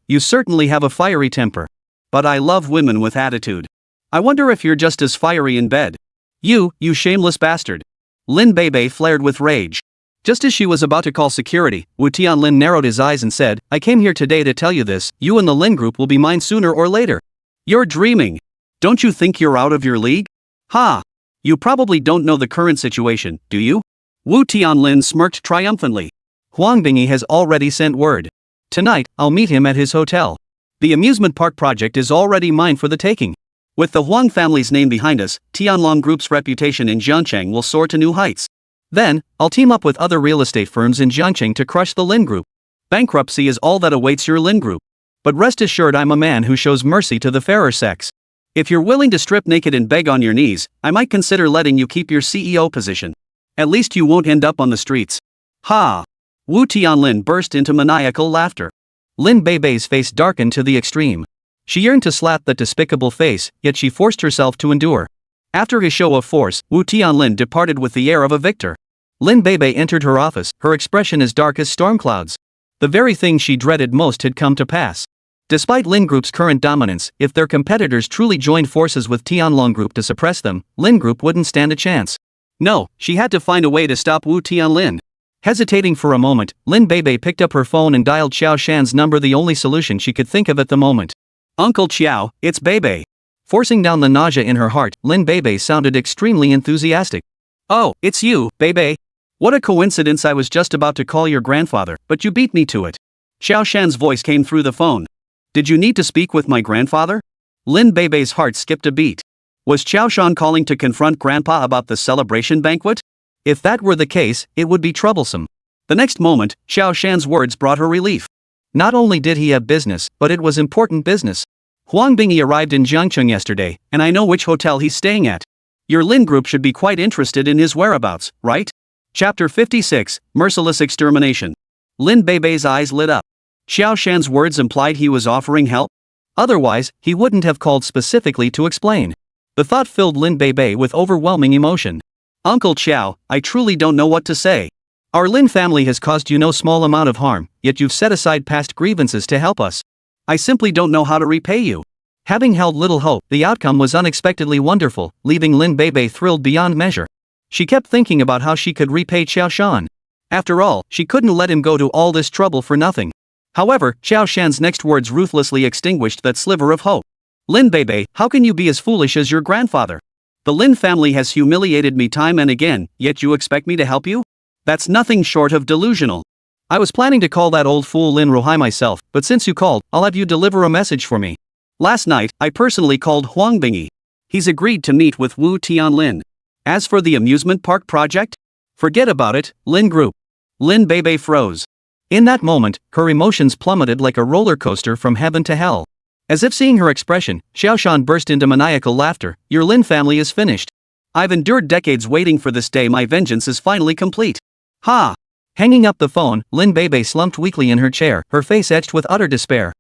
You certainly have a fiery temper. But I love women with attitude. I wonder if you're just as fiery in bed." You shameless bastard." Lin Beibei flared with rage. Just as she was about to call security, Wu Tianlin narrowed his eyes and said, "I came here today to tell you this: you and the Lin group will be mine sooner or later." "You're dreaming. Don't you think you're out of your league?" "Ha! You probably don't know the current situation, do you?" Wu Tianlin smirked triumphantly. "Huang Bingyi has already sent word. Tonight, I'll meet him at his hotel. The amusement park project is already mine for the taking. With the Huang family's name behind us, Tianlong Group's reputation in Jiangcheng will soar to new heights. Then, I'll team up with other real estate firms in Jiangcheng to crush the Lin Group. Bankruptcy is all that awaits your Lin Group. But rest assured, I'm a man who shows mercy to the fairer sex. If you're willing to strip naked and beg on your knees, I might consider letting you keep your CEO position. At least you won't end up on the streets." "Ha!" Wu Tianlin burst into maniacal laughter. Lin Beibei's face darkened to the extreme. She yearned to slap that despicable face, yet she forced herself to endure. After his show of force, Wu Tianlin departed with the air of a victor. Lin Beibei entered her office, her expression as dark as storm clouds. The very thing she dreaded most had come to pass. Despite Lin Group's current dominance, if their competitors truly joined forces with Tianlong Group to suppress them, Lin Group wouldn't stand a chance. No, she had to find a way to stop Wu Tianlin. Hesitating for a moment, Lin Beibei picked up her phone and dialed Xiao Shan's number, the only solution she could think of at the moment. "Uncle Xiao, it's Beibei." Forcing down the nausea in her heart, Lin Beibei sounded extremely enthusiastic. "Oh, it's you, Beibei. What a coincidence, I was just about to call your grandfather, but you beat me to it." Xiao Shan's voice came through the phone. "Did you need to speak with my grandfather?" Lin Beibei's heart skipped a beat. Was Xiao Shan calling to confront Grandpa about the celebration banquet? If that were the case, it would be troublesome. The next moment, Xiao Shan's words brought her relief. Not only did he have business, but it was important business. "Huang Bingyi arrived in Jiangcheng yesterday, and I know which hotel he's staying at. Your Lin Group should be quite interested in his whereabouts, right?" Chapter 56, Merciless Extermination. Lin Beibei's eyes lit up. Xiao Shan's words implied he was offering help? Otherwise, he wouldn't have called specifically to explain. The thought filled Lin Beibei with overwhelming emotion. "Uncle Xiao, I truly don't know what to say. Our Lin family has caused you no small amount of harm, yet you've set aside past grievances to help us. I simply don't know how to repay you." Having held little hope, the outcome was unexpectedly wonderful, leaving Lin Beibei thrilled beyond measure. She kept thinking about how she could repay Xiao Shan. After all, she couldn't let him go to all this trouble for nothing. However, Xiao Shan's next words ruthlessly extinguished that sliver of hope. "Lin Beibei, how can you be as foolish as your grandfather? The Lin family has humiliated me time and again, yet you expect me to help you? That's nothing short of delusional. I was planning to call that old fool Lin Rohai myself, but since you called, I'll have you deliver a message for me. Last night, I personally called Huang Bingyi. He's agreed to meet with Wu Tianlin. As for the amusement park project? Forget about it, Lin Group." Lin Beibei froze. In that moment, her emotions plummeted like a roller coaster from heaven to hell. As if seeing her expression, Xiao Shan burst into maniacal laughter. "Your Lin family is finished. I've endured decades waiting for this day. My vengeance is finally complete. Ha!
Hanging up the phone, Lin Beibei slumped weakly in her chair, her face etched with utter despair.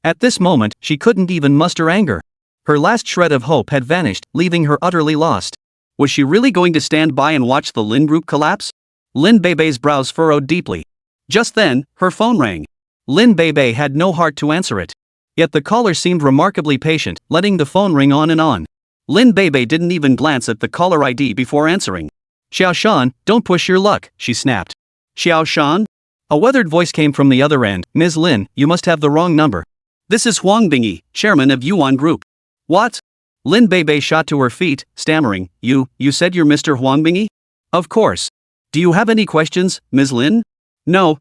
At this moment, she couldn't even muster anger. Her last shred of hope had vanished, leaving her utterly lost.
Was she really going to stand by and watch the Lin group collapse? Lin Beibei's brows furrowed deeply. Just then, her phone rang.
Lin Beibei had no heart to answer it. Yet the caller seemed remarkably patient, letting the phone ring on and on.
Lin Beibei didn't even glance at the caller ID before answering.
"Xiao Shan, don't push your luck," she snapped.
Xiao Shan?
A weathered voice came from the other end. "Ms. Lin, you must have the wrong number.
This is Huang Bingyi, chairman of Yuan Group." What?
Lin Beibei shot to her feet, stammering, You said you're Mr. Huang Bingyi?"
Of course. Do you have any questions, Ms. Lin?
No,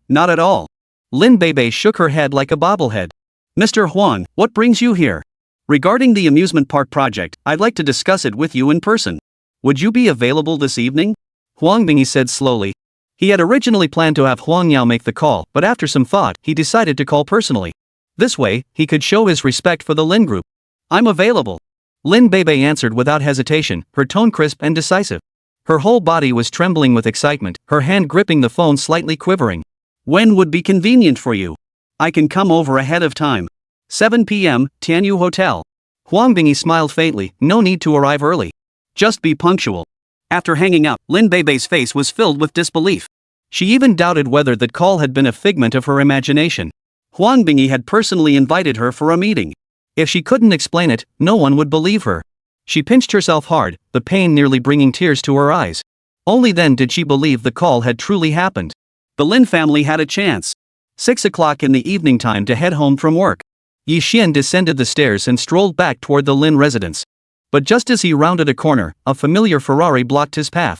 not at all. Lin Beibei shook her head like a bobblehead.
Mr. Huang, what brings you here? Regarding the amusement park project, I'd like to discuss it with you in person. Would you be available this evening?
Huang Bingyi said slowly. He had originally planned to have Huang Yao make the call, but after some thought, he decided to call personally. This way, he could show his respect for the Lin group.
I'm available.
Lin Beibei answered without hesitation, her tone crisp and decisive. Her whole body was trembling with excitement, her hand gripping the phone slightly quivering.
When would be convenient for you? I can come over ahead of time. 7 p.m., Tianyu Hotel.
Huang Bingyi smiled faintly, no need to arrive early.
Just be punctual. After hanging up, Lin Beibei's face was filled with disbelief.
She even doubted whether that call had been a figment of her imagination.
Huang Bingyi had personally invited her for a meeting.
If she couldn't explain it, no one would believe her. She pinched herself hard, the pain nearly bringing tears to her eyes. Only then did she believe the call had truly happened.
The Lin family had a chance.
6 o'clock in the evening, time to head home from work. Yi Xian descended the stairs and strolled back toward the Lin residence. But just as he rounded a corner, a familiar Ferrari blocked his path.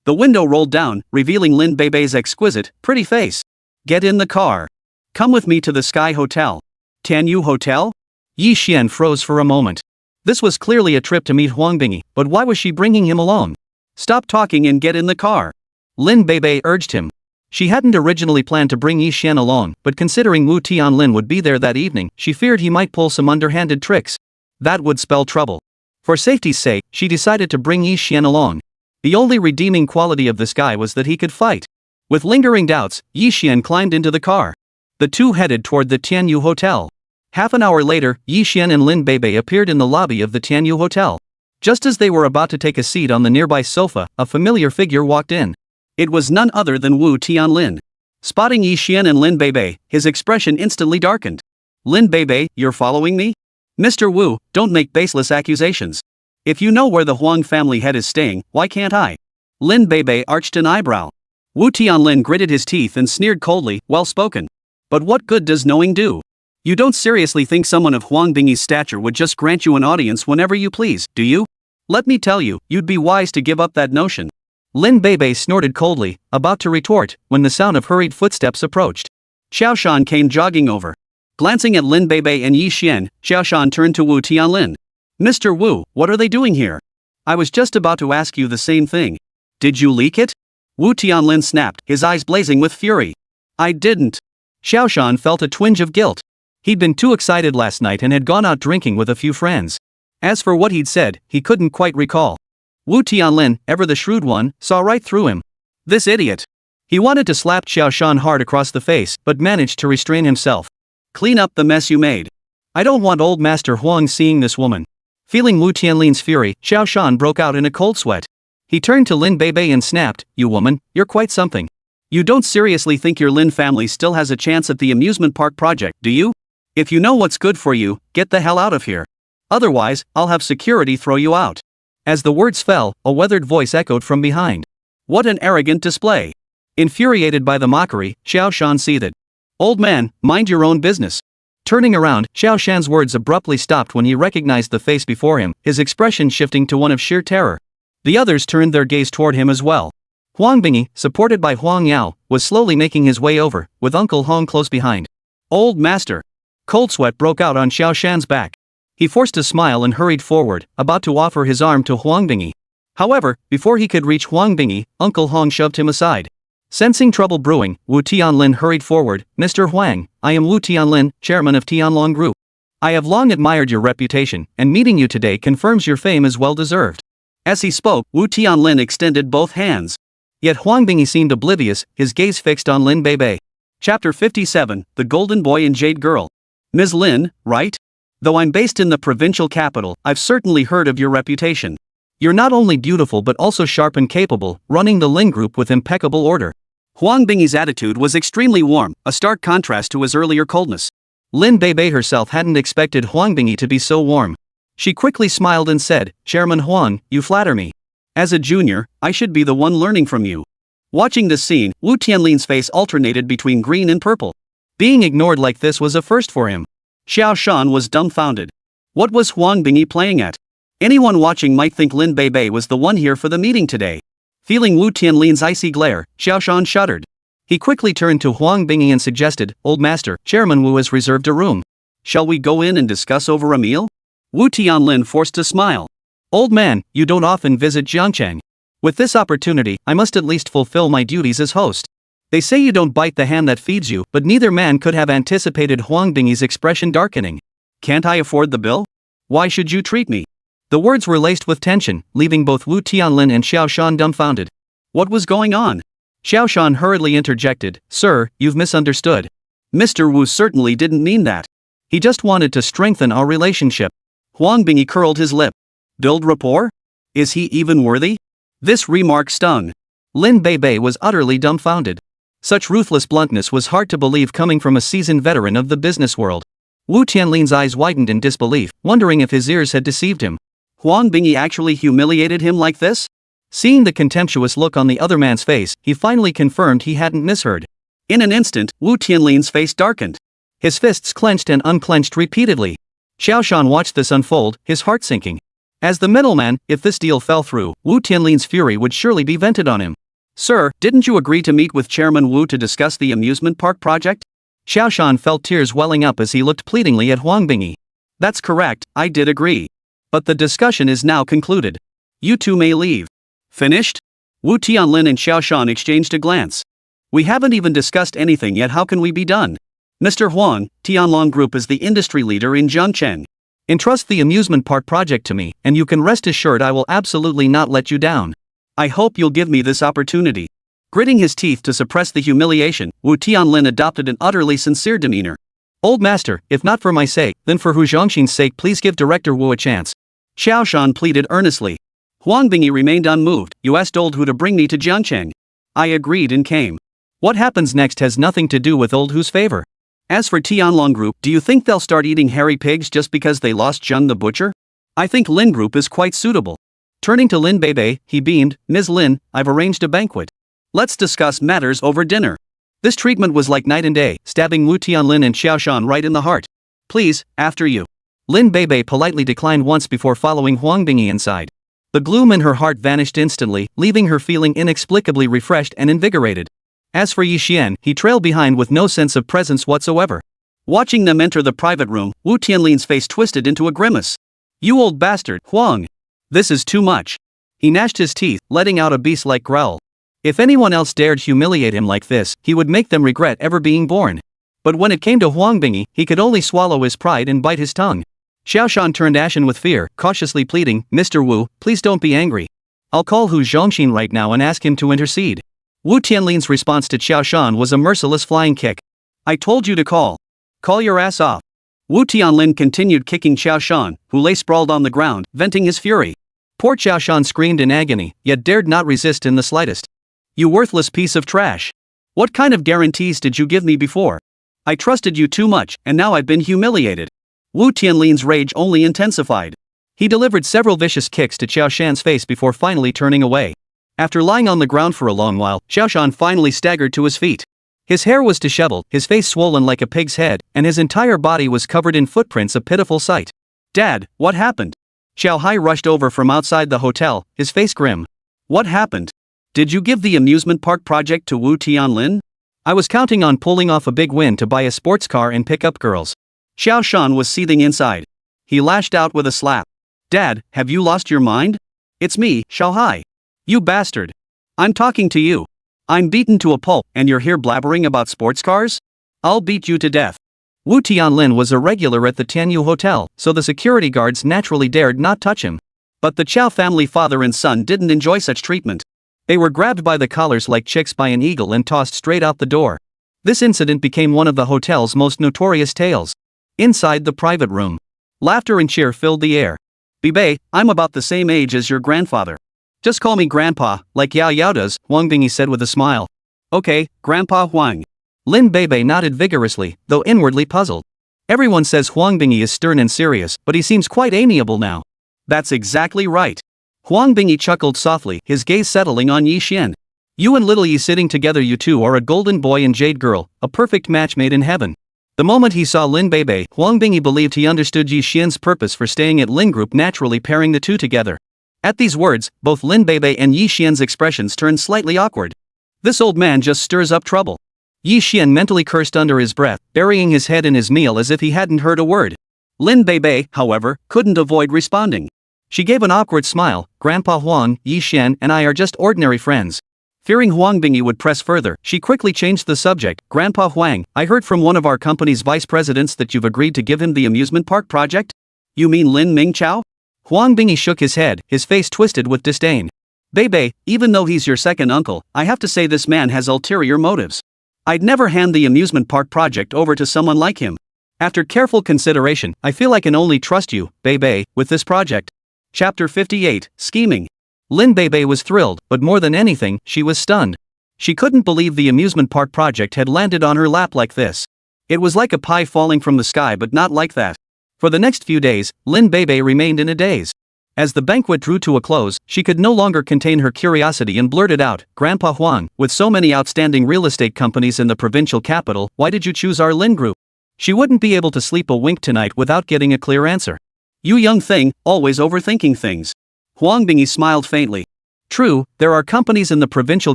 The window rolled down, revealing Lin Beibei's exquisite, pretty face. Get in the car. Come with me to the Sky Hotel. Tianyu Hotel?
Yi Xian froze for a moment. This was clearly a trip to meet Huang Bingyi, but why was she bringing him along?
Stop talking and get in the car.
Lin Beibei urged him. She hadn't originally planned to bring Yi Xian along, but considering Wu Tianlin would be there that evening, she feared he might pull some underhanded tricks. That would spell trouble. For safety's sake, she decided to bring Yi Xian along. The only redeeming quality of this guy was that he could fight. With lingering doubts, Yi Xian climbed into the car. The two headed toward the Tianyu Hotel. Half an hour later, Yi Xian and Lin Beibei appeared in the lobby of the Tianyu Hotel. Just as they were about to take a seat on the nearby sofa, a familiar figure walked in.
It was none other than Wu Tianlin. Spotting Yi Xian and Lin Beibei, his expression instantly darkened. Lin Beibei, you're following me? Mr. Wu, don't make baseless accusations. If you know where the Huang family head is staying, why can't I? Lin Beibei arched an eyebrow. Wu Tianlin gritted his teeth and sneered coldly, well spoken. But what good does knowing do? You don't seriously think someone of Huang Bingyi's stature would just grant you an audience whenever you please, do you? Let me tell you, you'd be wise to give up that notion.
Lin Beibei snorted coldly, about to retort, when the sound of hurried footsteps approached.
Xiao Shan came jogging over. Glancing at Lin Beibei and Yi Xian, Xiao Shan turned to Wu Tianlin. Mr. Wu, what are they doing here? I was just about to ask you the same thing. Did you leak it? Wu Tianlin snapped, his eyes blazing with fury. I didn't.
Xiao Shan felt a twinge of guilt. He'd been too excited last night and had gone out drinking with a few friends. As for what he'd said, he couldn't quite recall. Wu Tianlin, ever the shrewd one, saw right through him. This idiot. He wanted to slap Xiao Shan hard across the face, but managed to restrain himself.
Clean up the mess you made.
I don't want old Master Huang seeing this woman. Feeling Wu Tianlin's fury, Xiao Shan broke out in a cold sweat. He turned to Lin Beibei and snapped, You woman, you're quite something. You don't seriously think your Lin family still has a chance at the amusement park project, do you? If you know what's good for you, get the hell out of here. Otherwise, I'll have security throw you out. As the words fell, a weathered voice echoed from behind.
What an arrogant display.
Infuriated by the mockery, Xiao Shan seethed. Old man, mind your own business. Turning around, Xiao Shan's words abruptly stopped when he recognized the face before him, his expression shifting to one of sheer terror. The others turned their gaze toward him as well. Huang Bingyi, supported by Huang Yao, was slowly making his way over, with Uncle Hong close behind. Old master. Cold sweat broke out on Xiao Shan's back. He forced a smile and hurried forward, about to offer his arm to Huang Bingyi. However, before he could reach Huang Bingyi, Uncle Hong shoved him aside. Sensing trouble brewing, Wu Tianlin hurried forward. Mr. Huang, I am Wu Tianlin, chairman of Tianlong Group. I have long admired your reputation, and meeting you today confirms your fame is well deserved.
As he spoke, Wu Tianlin extended both hands.
Yet Huang Bingyi seemed oblivious, his gaze fixed on Lin Beibei.
Chapter 57, The Golden Boy and Jade Girl. Ms. Lin, right? Though I'm based in the provincial capital, I've certainly heard of your reputation.
You're not only beautiful but also sharp and capable, running the Lin Group with impeccable order.
Huang Bingyi's attitude was extremely warm, a stark contrast to his earlier coldness.
Lin Beibei herself hadn't expected Huang Bingyi to be so warm. She quickly smiled and said, Chairman Huang, you flatter me.
As a junior, I should be the one learning from you. Watching this scene, Wu Tianlin's face alternated between green and purple.
Being ignored like this was a first for him.
Xiao Shan was dumbfounded. What was Huang Bingyi playing at? Anyone watching might think Lin Beibei was the one here for the meeting today. Feeling Wu Tianlin's icy glare, Xiao Shan shuddered.
He quickly turned to Huang Bingyi and suggested, Old Master, Chairman Wu has reserved a room.
Shall we go in and discuss over a meal? Wu Tianlin forced a smile.
Old man, you don't often visit Jiangcheng. With this opportunity, I must at least fulfill my duties as host. They say you don't bite the hand that feeds you, but neither man could have anticipated Huang Bingyi's expression darkening.
Can't I afford the bill? Why should you treat me?
The words were laced with tension, leaving both Wu Tianlin and Xiao Shan dumbfounded.
What was going on?
Xiao Shan hurriedly interjected, Sir, you've misunderstood.
Mr. Wu certainly didn't mean that.
He just wanted to strengthen our relationship.
Huang Bingyi curled his lip. Build rapport? Is he even worthy? This remark stung.
Lin Beibei was utterly dumbfounded. Such ruthless bluntness was hard to believe coming from a seasoned veteran of the business world. Wu Tianlin's eyes widened in disbelief, wondering if his ears had deceived him.
Huang Bingyi actually humiliated him like this?
Seeing the contemptuous look on the other man's face, he finally confirmed he hadn't misheard.
In an instant, Wu Tianlin's face darkened.
His fists clenched and unclenched repeatedly. Xiao Shan watched this unfold, his heart sinking. As the middleman, if this deal fell through, Wu Tianlin's fury would surely be vented on him.
Sir, didn't you agree to meet with Chairman Wu to discuss the amusement park project?
Xiao Shan felt tears welling up as he looked pleadingly at Huang Bingyi.
That's correct, I did agree. But the discussion is now concluded. You two may leave. Finished? Wu Tianlin and Xiao Shan exchanged a glance. We haven't even discussed anything yet, how can we be done? Mr. Huang, Tianlong Group is the industry leader in Jiangcheng.
Entrust the amusement park project to me, and you can rest assured I will absolutely not let you down.
I hope you'll give me this opportunity. Gritting his teeth to suppress the humiliation, Wu Tianlin adopted an utterly sincere demeanor.
Old master, if not for my sake, then for Hu Zhongxin's sake, please give Director Wu a chance.
Xiao Shan pleaded earnestly. Huang Bingyi remained unmoved. You asked old Hu to bring me to Jiangcheng. I agreed and came.
What happens next has nothing to do with old Hu's favor.
As for Tianlong Group, do you think they'll start eating hairy pigs just because they lost Zheng the butcher? I think Lin Group is quite suitable.
Turning to Lin Beibei, he beamed, Ms. Lin, I've arranged a banquet.
Let's discuss matters over dinner.
This treatment was like night and day, stabbing Wu Tianlin and Xiao Shan right in the heart.
Please, after you.
Lin Beibei politely declined once before following Huang Bingyi inside. The gloom in her heart vanished instantly, leaving her feeling inexplicably refreshed and invigorated. As for Yi Xian, he trailed behind with no sense of presence whatsoever.
Watching them enter the private room, Wu Tianlin's face twisted into a grimace. You old bastard, Huang. This is too much.
He gnashed his teeth, letting out a beast-like growl. If anyone else dared humiliate him like this, he would make them regret ever being born. But when it came to Huang Bingyi, he could only swallow his pride and bite his tongue. Xiao Shan turned ashen with fear, cautiously pleading, Mr. Wu, please don't be angry. I'll call Hu Zhongxin right now and ask him to intercede. Wu Tianlin's response to Xiao Shan was a merciless flying kick.
I told you to call. Call your ass off. Wu Tianlin continued kicking Xiao Shan, who lay sprawled on the ground, venting his fury.
Poor Xiao Shan screamed in agony, yet dared not resist in the slightest.
You worthless piece of trash. What kind of guarantees did you give me before? I trusted you too much, and now I've been humiliated. Wu Tianlin's rage only intensified.
He delivered several vicious kicks to Xiao Shan's face before finally turning away. After lying on the ground for a long while, Xiao Shan finally staggered to his feet. His hair was disheveled, his face swollen like a pig's head, and his entire body was covered in footprints, a pitiful sight.
Dad, what happened? Xiao Hai rushed over from outside the hotel, his face grim. What happened? Did you give the amusement park project to Wu Tianlin?
I was counting on pulling off a big win to buy a sports car and pick up girls.
Xiao Shan was seething inside. He lashed out with a slap. Dad, have you lost your mind? It's me, Xiao Hai. You bastard. I'm talking to you. I'm beaten to a pulp, and you're here blabbering about sports cars? I'll beat you to death.
Wu Tianlin was a regular at the Tianyu Hotel, so the security guards naturally dared not touch him.
But the Chow family father and son didn't enjoy such treatment. They were grabbed by the collars like chicks by an eagle and tossed straight out the door. This incident became one of the hotel's most notorious tales. Inside the private room, laughter and cheer filled the air. "Bebe, I'm about the same age as your grandfather. Just call me Grandpa, like Yao Yao does," Huang Bingy said with a smile. "Okay, Grandpa Huang." Lin Bebe nodded vigorously, though inwardly puzzled. Everyone says Huang Bingy is stern and serious, but he seems quite amiable now. "That's exactly right." Huang Bingy chuckled softly, his gaze settling on Yi Xian. "You and little Yi sitting together, you two are a golden boy and jade girl, a perfect match made in heaven." The moment he saw Lin Bebe, Huang Bingy believed he understood Yi Xian's purpose for staying at Lin Group, naturally pairing the two together. At these words, both Lin Bebe and Yi Xian's expressions turned slightly awkward. This old man just stirs up trouble. Yi Xian mentally cursed under his breath, burying his head in his meal as if he hadn't heard a word. Lin Bebe, however, couldn't avoid responding. She gave an awkward smile. "Grandpa Huang, Yi Xian and I are just ordinary friends." Fearing Huang Bingy would press further, she quickly changed the subject. "Grandpa Huang, I heard from one of our company's vice presidents that you've agreed to give him the amusement park project? You mean Lin Mingchao?" Huang Bingy shook his head, his face twisted with disdain. "Bebe, even though he's your second uncle, I have to say this man has ulterior motives. I'd never hand the amusement park project over to someone like him. After careful consideration, I feel I can only trust you, Bebe, with this project." Chapter 58, Scheming. Lin Bebe was thrilled, but more than anything, she was stunned. She couldn't believe the amusement park project had landed on her lap like this. It was like a pie falling from the sky, but not like that. For the next few days, Lin Bebe remained in a daze. As the banquet drew to a close, she could no longer contain her curiosity and blurted out, "Grandpa Huang, with so many outstanding real estate companies in the provincial capital, why did you choose our Lin Group?" She wouldn't be able to sleep a wink tonight without getting a clear answer. "You young thing, always overthinking things." Huang Bingy smiled faintly. "True, there are companies in the provincial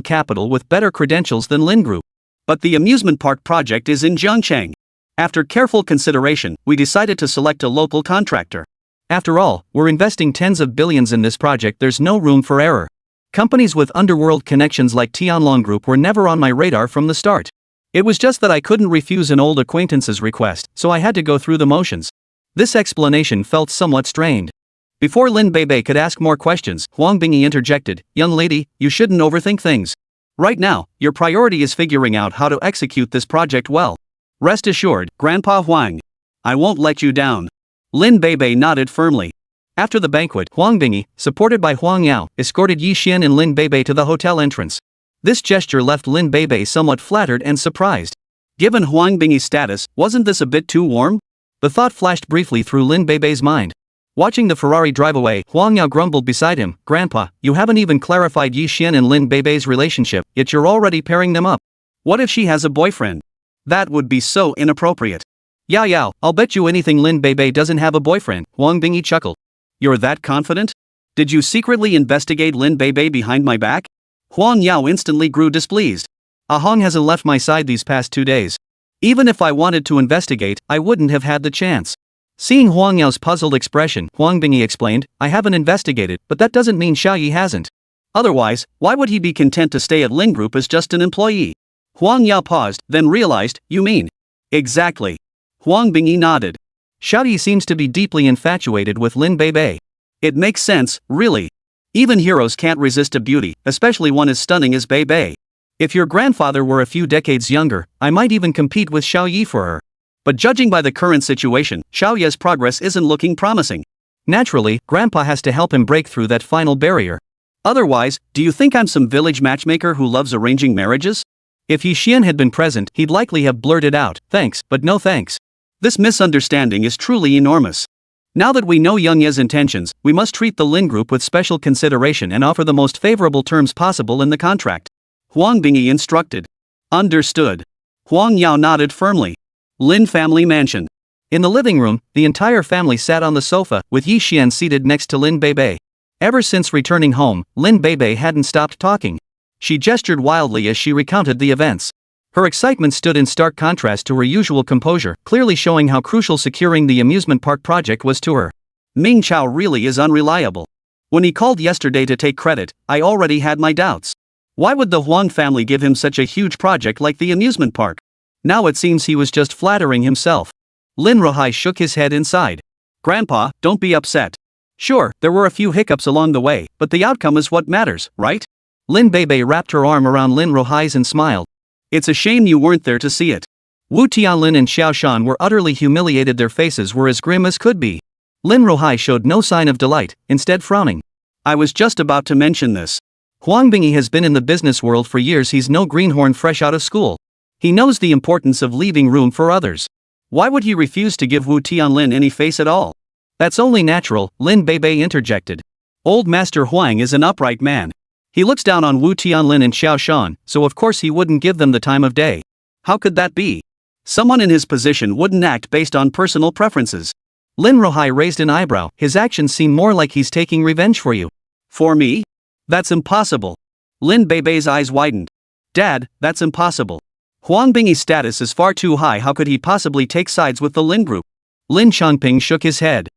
capital with better credentials than Lin Group. But the amusement park project is in Jiangchang. After careful consideration, we decided to select a local contractor. After all, we're investing tens of billions in this project, there's no room for error. Companies with underworld connections like Tianlong Group were never on my radar from the start. It was just that I couldn't refuse an old acquaintance's request, so I had to go through the motions." This explanation felt somewhat strained. Before Lin Bebe could ask more questions, Huang Bingy interjected, "Young lady, you shouldn't overthink things. Right now, your priority is figuring out how to execute this project well. Rest assured, Grandpa Huang, I won't let you down." Lin Bebe nodded firmly. After the banquet, Huang Bingy, supported by Huang Yao, escorted Yi Xian and Lin Bebe to the hotel entrance. This gesture left Lin Bebe somewhat flattered and surprised. Given Huang Bingy's status, wasn't this a bit too warm? The thought flashed briefly through Lin Bebe's mind. Watching the Ferrari drive away, Huang Yao grumbled beside him, "Grandpa, you haven't even clarified Yi Xian and Lin Bebe's relationship, yet you're already pairing them up. What if she has a boyfriend? That would be so inappropriate." "Yao Yao, I'll bet you anything Lin Bebe doesn't have a boyfriend," Huang Bingy chuckled. "You're that confident? Did you secretly investigate Lin Bebe behind my back?" Huang Yao instantly grew displeased. "Ahong hasn't left my side these past 2 days. Even if I wanted to investigate, I wouldn't have had the chance." Seeing Huang Yao's puzzled expression, Huang Bingy explained, "I haven't investigated, but that doesn't mean Xiaoyi hasn't. Otherwise, why would he be content to stay at Lin Group as just an employee?" Huang Yao paused, then realized, "You mean?" "Exactly." Huang Bingy nodded. "Xiaoyi seems to be deeply infatuated with Lin Bebe. It makes sense, really. Even heroes can't resist a beauty, especially one as stunning as Bebe. If your grandfather were a few decades younger, I might even compete with Xiaoyi for her. But judging by the current situation, Xiaoyi's progress isn't looking promising. Naturally, Grandpa has to help him break through that final barrier. Otherwise, do you think I'm some village matchmaker who loves arranging marriages?" If Yi Xian had been present, he'd likely have blurted out, "Thanks, but no thanks." This misunderstanding is truly enormous. Now that we know Young Ye's intentions, we must treat the Lin Group with special consideration and offer the most favorable terms possible in the contract. Huang Bingy instructed. "Understood." Huang Yao nodded firmly. Lin family mansion. In the living room, the entire family sat on the sofa, with Yi Xian seated next to Lin Bebe. Ever since returning home, Lin Bebe hadn't stopped talking. She gestured wildly as she recounted the events. Her excitement stood in stark contrast to her usual composure, clearly showing how crucial securing the amusement park project was to her. "Ming Chao really is unreliable. When he called yesterday to take credit, I already had my doubts. Why would the Huang family give him such a huge project like the amusement park? Now it seems he was just flattering himself." Lin Rohai shook his head inside. "Grandpa, don't be upset. Sure, there were a few hiccups along the way, but the outcome is what matters, right? Lin Beibei wrapped her arm around Lin Ruhai's and smiled. It's a shame you weren't there to see it. Wu Tianlin and Xiao Shan were utterly humiliated, their faces were as grim as could be. Lin Ruhai showed no sign of delight, instead frowning. I was just about to mention this. Huang Bingyi has been in the business world for years, he's no greenhorn fresh out of school. He knows the importance of leaving room for others. Why would he refuse to give Wu Tianlin any face at all? That's only natural, Lin Beibei interjected. Old Master Huang is an upright man. He looks down on Wu Tianlin and Xiao Shan, so of course he wouldn't give them the time of day. How could that be? Someone in his position wouldn't act based on personal preferences. Lin Ruhai raised an eyebrow, his actions seem more like he's taking revenge for you. For me? That's impossible. Lin Beibei's eyes widened. Dad, that's impossible. Huang Bingyi's status is far too high, how could he possibly take sides with the Lin group? Lin Changping shook his head.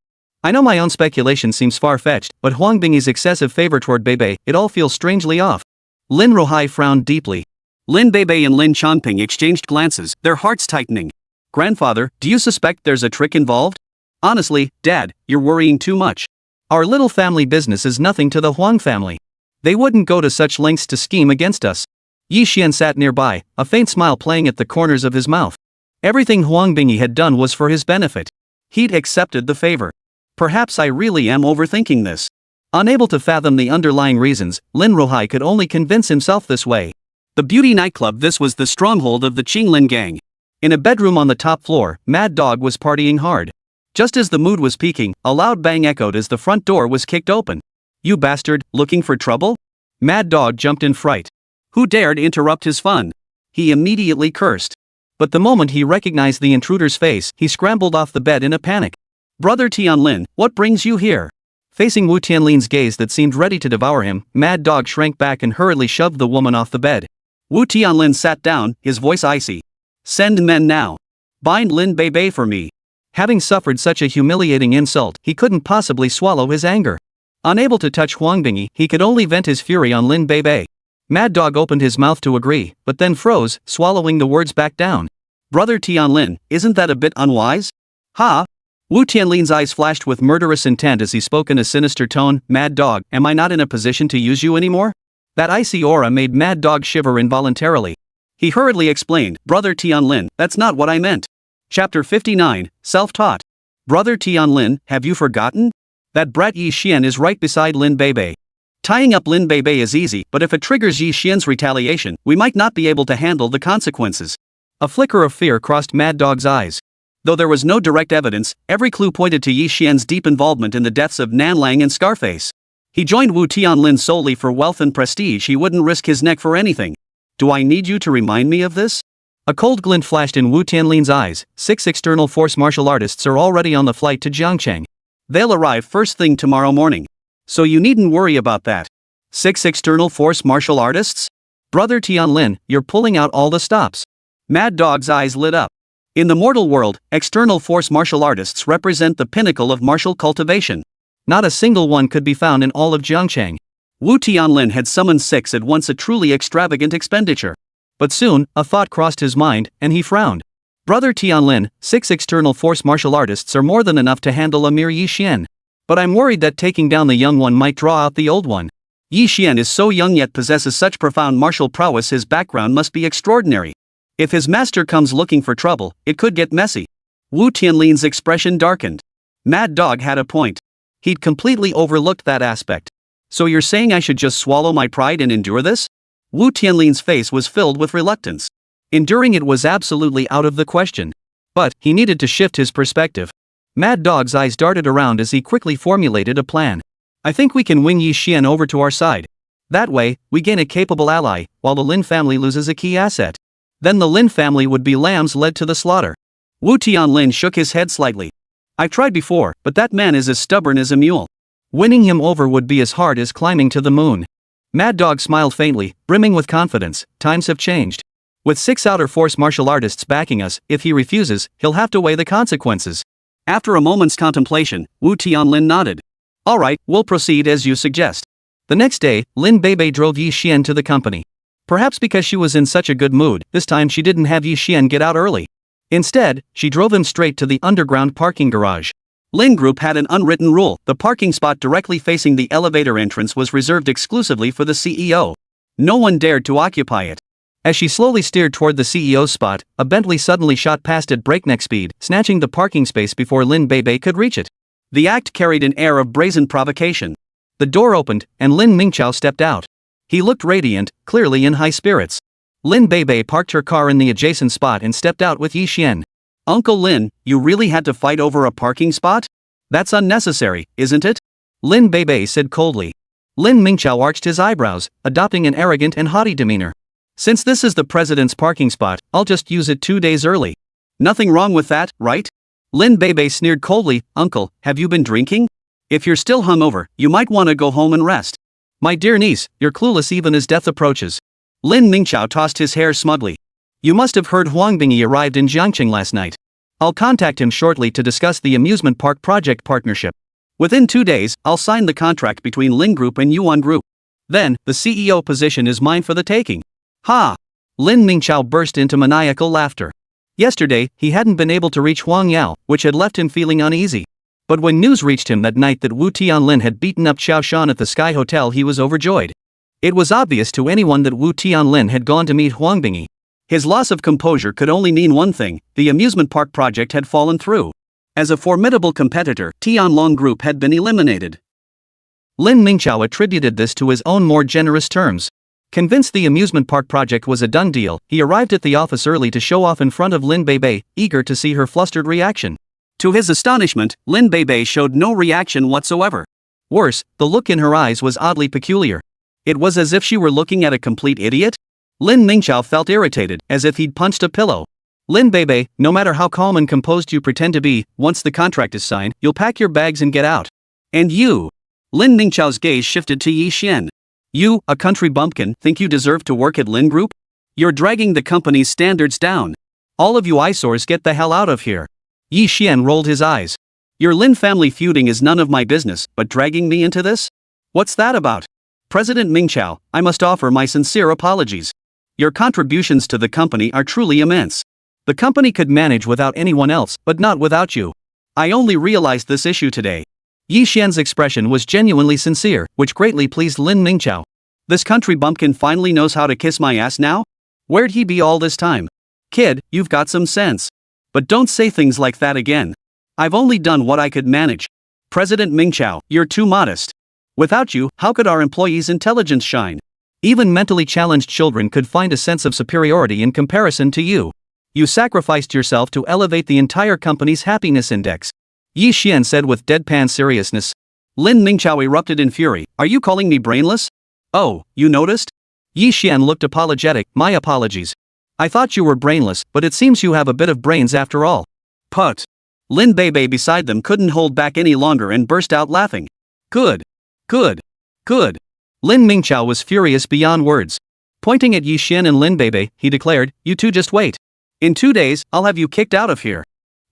I know my own speculation seems far-fetched, but Huang Bingyi's excessive favor toward Beibei, it all feels strangely off. Lin Ruhai frowned deeply. Lin Beibei and Lin Changping exchanged glances, their hearts tightening. Grandfather, do you suspect there's a trick involved? Honestly, Dad, you're worrying too much. Our little family business is nothing to the Huang family. They wouldn't go to such lengths to scheme against us. Yi Xian sat nearby, a faint smile playing at the corners of his mouth. Everything Huang Bingyi had done was for his benefit. He'd accepted the favor. Perhaps I really am overthinking this. Unable to fathom the underlying reasons, Lin Ruhai could only convince himself this way. The beauty nightclub, this was the stronghold of the Qinglin gang. In a bedroom on the top floor, Mad Dog was partying hard. Just as the mood was peaking, a loud bang echoed as the front door was kicked open. You bastard, looking for trouble? Mad Dog jumped in fright. Who dared interrupt his fun? He immediately cursed. But the moment he recognized the intruder's face, he scrambled off the bed in a panic. Brother Tianlin, what brings you here? Facing Wu Tianlin's gaze that seemed ready to devour him, Mad Dog shrank back and hurriedly shoved the woman off the bed. Wu Tianlin sat down, his voice icy. Send men now. Bind Lin Beibei for me. Having suffered such a humiliating insult, he couldn't possibly swallow his anger. Unable to touch Huang Bingyi, he could only vent his fury on Lin Beibei. Mad Dog opened his mouth to agree, but then froze, swallowing the words back down. Brother Tianlin, isn't that a bit unwise? Ha! Wu Tianlin's eyes flashed with murderous intent as he spoke in a sinister tone. Mad Dog, am I not in a position to use you anymore? That icy aura made Mad Dog shiver involuntarily. He hurriedly explained, Brother Tianlin, that's not what I meant. Chapter 59, Self-Taught. Brother Tianlin, have you forgotten? That brat Yi Xian is right beside Lin Beibei. Tying up Lin Beibei is easy, but if it triggers Yi Xian's retaliation, we might not be able to handle the consequences. A flicker of fear crossed Mad Dog's eyes. Though there was no direct evidence, every clue pointed to Yi Xian's deep involvement in the deaths of Nan Lang and Scarface. He joined Wu Tianlin solely for wealth and prestige, he wouldn't risk his neck for anything. Do I need you to remind me of this? A cold glint flashed in Wu Tianlin's eyes. 6 external force martial artists are already on the flight to Jiangcheng. They'll arrive first thing tomorrow morning. So you needn't worry about that. 6 external force martial artists? Brother Tianlin, you're pulling out all the stops. Mad Dog's eyes lit up. In the mortal world, external force martial artists represent the pinnacle of martial cultivation. Not a single one could be found in all of Jiangcheng. Wu Tianlin had summoned 6 at once, a truly extravagant expenditure. But soon, a thought crossed his mind, and he frowned. Brother Tianlin, 6 external force martial artists are more than enough to handle a mere Yi Xian. But I'm worried that taking down the young one might draw out the old one. Yi Xian is so young yet possesses such profound martial prowess, his background must be extraordinary. If his master comes looking for trouble, it could get messy. Wu Tianlin's expression darkened. Mad Dog had a point. He'd completely overlooked that aspect. So you're saying I should just swallow my pride and endure this? Wu Tianlin's face was filled with reluctance. Enduring it was absolutely out of the question. But he needed to shift his perspective. Mad Dog's eyes darted around as he quickly formulated a plan. I think we can win Yi Xian over to our side. That way, we gain a capable ally, while the Lin family loses a key asset. Then the Lin family would be lambs led to the slaughter. Wu Tianlin shook his head slightly. I've tried before, but that man is as stubborn as a mule. Winning him over would be as hard as climbing to the moon. Mad Dog smiled faintly, brimming with confidence. Times have changed. With 6 outer force martial artists backing us, if he refuses, he'll have to weigh the consequences. After a moment's contemplation, Wu Tianlin nodded. All right, we'll proceed as you suggest. The next day, Lin Beibei drove Yi Xian to the company. Perhaps because she was in such a good mood, this time she didn't have Yi Xian get out early. Instead, she drove him straight to the underground parking garage. Lin Group had an unwritten rule: the parking spot directly facing the elevator entrance was reserved exclusively for the CEO. No one dared to occupy it.
As she slowly steered toward the CEO's spot, a Bentley suddenly shot past at breakneck speed, snatching the parking space before Lin Beibei could reach it.
The act carried an air of brazen provocation.
The door opened, and Lin Mingqiao stepped out. He looked radiant, clearly in high spirits. Lin Beibei parked her car in the adjacent spot and stepped out with Yi Xian.
Uncle Lin, you really had to fight over a parking spot? That's unnecessary, isn't it?
Lin Beibei said coldly. Lin Mingqiao arched his eyebrows, adopting an arrogant and haughty demeanor. Since this is the president's parking spot, I'll just use it 2 days early.
Nothing wrong with that, right?
Lin Beibei sneered coldly. Uncle, have you been drinking?
If you're still hungover, you might want to go home and rest.
My dear niece, you're clueless even as death approaches.
Lin Mingqiao tossed his hair smugly.
You must have heard Huang Bingyi arrived in Jiangqing last night. I'll contact him shortly to discuss the amusement park project partnership.
Within 2 days, I'll sign the contract between Lin Group and Yuan Group. Then, the CEO position is mine for the taking.
Ha! Lin Mingqiao burst into maniacal laughter. Yesterday, he hadn't been able to reach Huang Yao, which had left him feeling uneasy. But when news reached him that night that Wu Tianlin had beaten up Xiao Shan at the Sky Hotel, he was overjoyed. It was obvious to anyone that Wu Tianlin had gone to meet Huang Bingyi.
His loss of composure could only mean one thing: the amusement park project had fallen through. As a formidable competitor, Tianlong Group had been eliminated.
Lin Mingqiao attributed this to his own more generous terms. Convinced the amusement park project was a done deal, he arrived at the office early to show off in front of Lin Beibei, eager to see her flustered reaction.
To his astonishment, Lin Beibei showed no reaction whatsoever.
Worse, the look in her eyes was oddly peculiar.
It was as if she were looking at a complete idiot.
Lin Mingqiao felt irritated, as if he'd punched a pillow. Lin Beibei, no matter how calm and composed you pretend to be, once the contract is signed, you'll pack your bags and get out.
And you? Lin Mingqiao's gaze shifted to Yi Xian.
You, a country bumpkin, think you deserve to work at Lin Group?
You're dragging the company's standards down.
All of you eyesores get the hell out of here. Yi Xian rolled his eyes.
Your Lin family feuding is none of my business, but dragging me into this? What's that about? President Mingqiao, I must offer my sincere apologies. Your contributions to the company are truly immense.
The company could manage without anyone else, but not without you.
I only realized this issue today.
Yi Xian's expression was genuinely sincere, which greatly pleased Lin Mingqiao.
This country bumpkin finally knows how to kiss my ass now? Where'd he be all this time? Kid, you've got some sense. But don't say things like that again. I've only done what I could manage. President Mingqiao, you're too modest. Without you, how could our employees' intelligence shine?
Even mentally challenged children could find a sense of superiority in comparison to you. You sacrificed yourself to elevate the entire company's happiness index. Yi Xian said with deadpan seriousness.
Lin Mingqiao erupted in fury. Are you calling me brainless? Oh, you noticed?
Yi Xian looked apologetic. My apologies. I thought you were brainless, but it seems you have a bit of brains after all.
Put. Lin Beibei beside them couldn't hold back any longer and burst out laughing. Good. Good. Good.
Lin Mingqiao was furious beyond words. Pointing at Yi Xian and Lin Beibei, he declared, you two just wait.
In 2 days, I'll have you kicked out of here.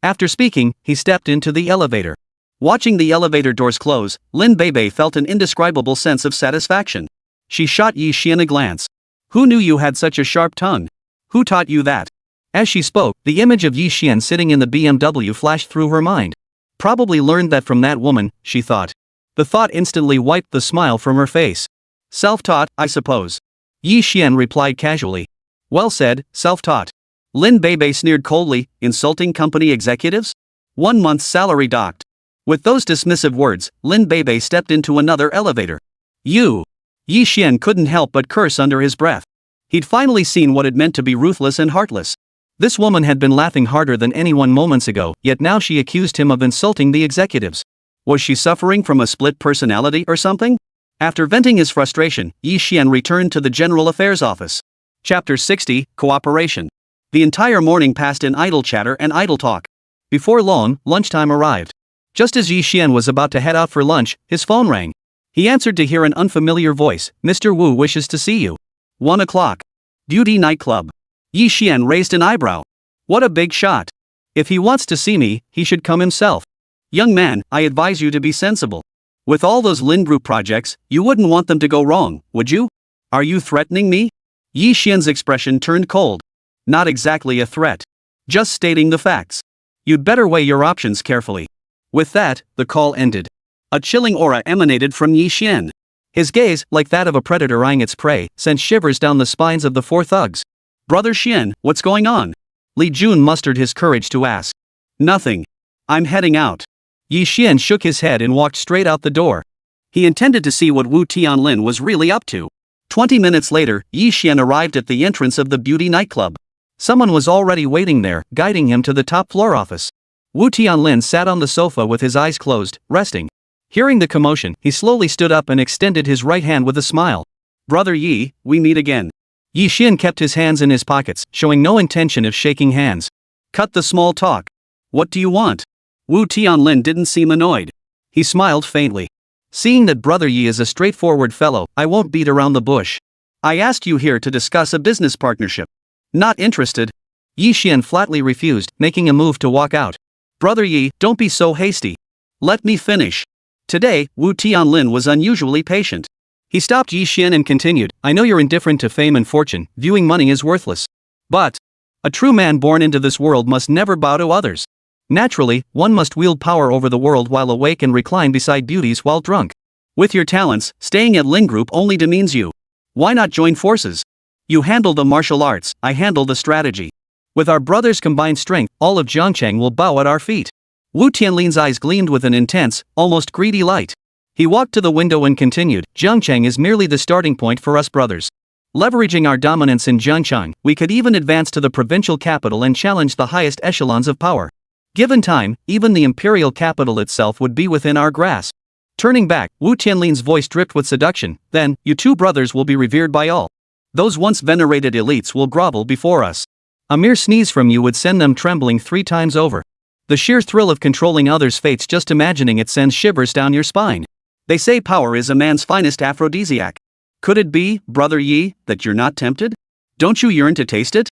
After speaking, he stepped into the elevator.
Watching the elevator doors close, Lin Beibei felt an indescribable sense of satisfaction. She shot Yi Xian a glance. Who knew you had such a sharp tongue? Who taught you that?
As she spoke, the image of Yi Xian sitting in the BMW flashed through her mind. Probably learned that from that woman, she thought. The thought instantly wiped the smile from her face.
Self-taught, I suppose.
Yi Xian replied casually.
Well said, self-taught. Lin Beibei sneered coldly, insulting company executives? 1 month's salary docked. With those dismissive words, Lin Beibei stepped into another elevator. You! Yi Xian couldn't help but curse under his breath. He'd finally seen what it meant to be ruthless and heartless.
This woman had been laughing harder than anyone moments ago, yet now she accused him of insulting the executives.
Was she suffering from a split personality or something? After venting his frustration, Yi Xian returned to the General Affairs Office. Chapter 60, Cooperation. The entire morning passed in idle chatter and idle talk.
Before long, lunchtime arrived. Just as Yi Xian was about to head out for lunch, his phone rang. He answered to hear an unfamiliar voice. Mr. Wu wishes to see you.
1 o'clock. Beauty nightclub. Yi Xian raised an eyebrow. What a big shot. If he wants to see me, he should come himself. Young man, I advise you to be sensible. With all those Lin Group projects, you wouldn't want them to go wrong, would you? Are you threatening me? Yi Xian's expression turned cold. Not exactly a threat. Just stating the facts. You'd better weigh your options carefully. With that, the call ended. A chilling aura emanated from Yi Xian. His gaze, like that of a predator eyeing its prey, sent shivers down the spines of the four thugs. Brother Xian, what's going on? Li Jun mustered his courage to ask. Nothing. I'm heading out. Yi Xian shook his head and walked straight out the door. He intended to see what Wu Tianlin was really up to. 20 minutes later, Yi Xian arrived at the entrance of the beauty nightclub. Someone was already waiting there, guiding him to the top floor office. Wu Tianlin sat on the sofa with his eyes closed, resting. Hearing the commotion, he slowly stood up and extended his right hand with a smile. Brother Yi, we meet again. Yi Xian kept his hands in his pockets, showing no intention of shaking hands. Cut the small talk. What do you want? Wu Tianlin didn't seem annoyed. He smiled faintly. Seeing that Brother Yi is a straightforward fellow, I won't beat around the bush. I asked you here to discuss a business partnership. Not interested. Yi Xian flatly refused, making a move to walk out. Brother Yi, don't be so hasty. Let me finish. Today, Wu Tianlin was unusually patient. He stopped Yi Xian and continued, I know you're indifferent to fame and fortune, viewing money as worthless. But a true man born into this world must never bow to others. Naturally, one must wield power over the world while awake and recline beside beauties while drunk. With your talents, staying at Lin Group only demeans you. Why not join forces? You handle the martial arts, I handle the strategy. With our brothers' combined strength, all of Zhangcheng will bow at our feet. Wu Tianlin's eyes gleamed with an intense, almost greedy light. He walked to the window and continued, Zhangcheng is merely the starting point for us brothers. Leveraging our dominance in Zhangcheng, we could even advance to the provincial capital and challenge the highest echelons of power. Given time, even the imperial capital itself would be within our grasp. Turning back, Wu Tianlin's voice dripped with seduction, then, you two brothers will be revered by all. Those once venerated elites will grovel before us. A mere sneeze from you would send them trembling 3 times over. The sheer thrill of controlling others' fates, just imagining it sends shivers down your spine. They say power is a man's finest aphrodisiac. Could it be, Brother Yi, that you're not tempted? Don't you yearn to taste it?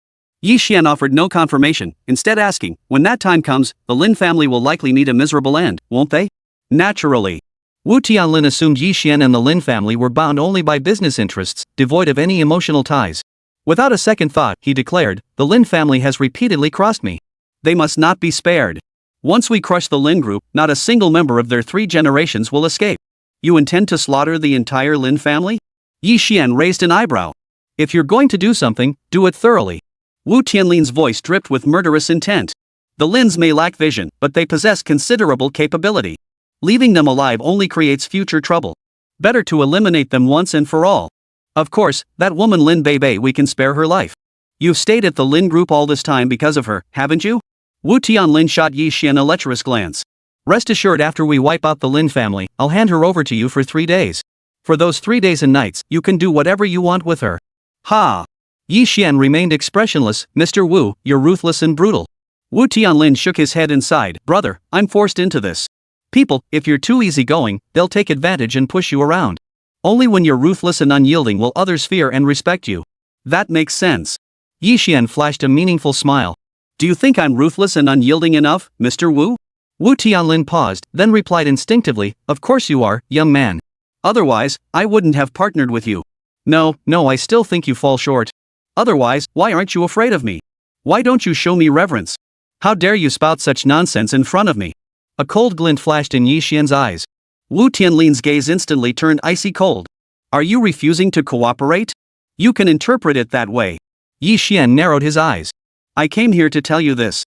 Yi Xian offered no confirmation, instead asking, when that time comes, the Lin family will likely meet a miserable end, won't they? Naturally. Wu Tianlin assumed Yi Xian and the Lin family were bound only by business interests, devoid of any emotional ties. Without a second thought, he declared, the Lin family has repeatedly crossed me. They must not be spared. Once we crush the Lin group, not a single member of their 3 generations will escape. You intend to slaughter the entire Lin family? Yi Xian raised an eyebrow. If you're going to do something, do it thoroughly. Wu Tianlin's voice dripped with murderous intent. The Lins may lack vision, but they possess considerable capability. Leaving them alive only creates future trouble. Better to eliminate them once and for all. Of course, that woman Lin Bei, we can spare her life. You've stayed at the Lin group all this time because of her, haven't you? Wu Tianlin shot Yi Xian a lecherous glance. Rest assured, after we wipe out the Lin family, I'll hand her over to you for 3 days. For those 3 days and nights, you can do whatever you want with her. Ha! Yi Xian remained expressionless. Mr. Wu, you're ruthless and brutal. Wu Tianlin shook his head and sighed. Brother, I'm forced into this. People, if you're too easygoing, they'll take advantage and push you around. Only when you're ruthless and unyielding will others fear and respect you. That makes sense. Yi Xian flashed a meaningful smile. Do you think I'm ruthless and unyielding enough, Mr. Wu? Wu Tianlin paused, then replied instinctively, of course you are, young man. Otherwise, I wouldn't have partnered with you. No, I still think you fall short. Otherwise, why aren't you afraid of me? Why don't you show me reverence? How dare you spout such nonsense in front of me? A cold glint flashed in Yi Xian's eyes. Wu Tianlin's gaze instantly turned icy cold. Are you refusing to cooperate? You can interpret it that way. Yi Xian narrowed his eyes. I came here to tell you this.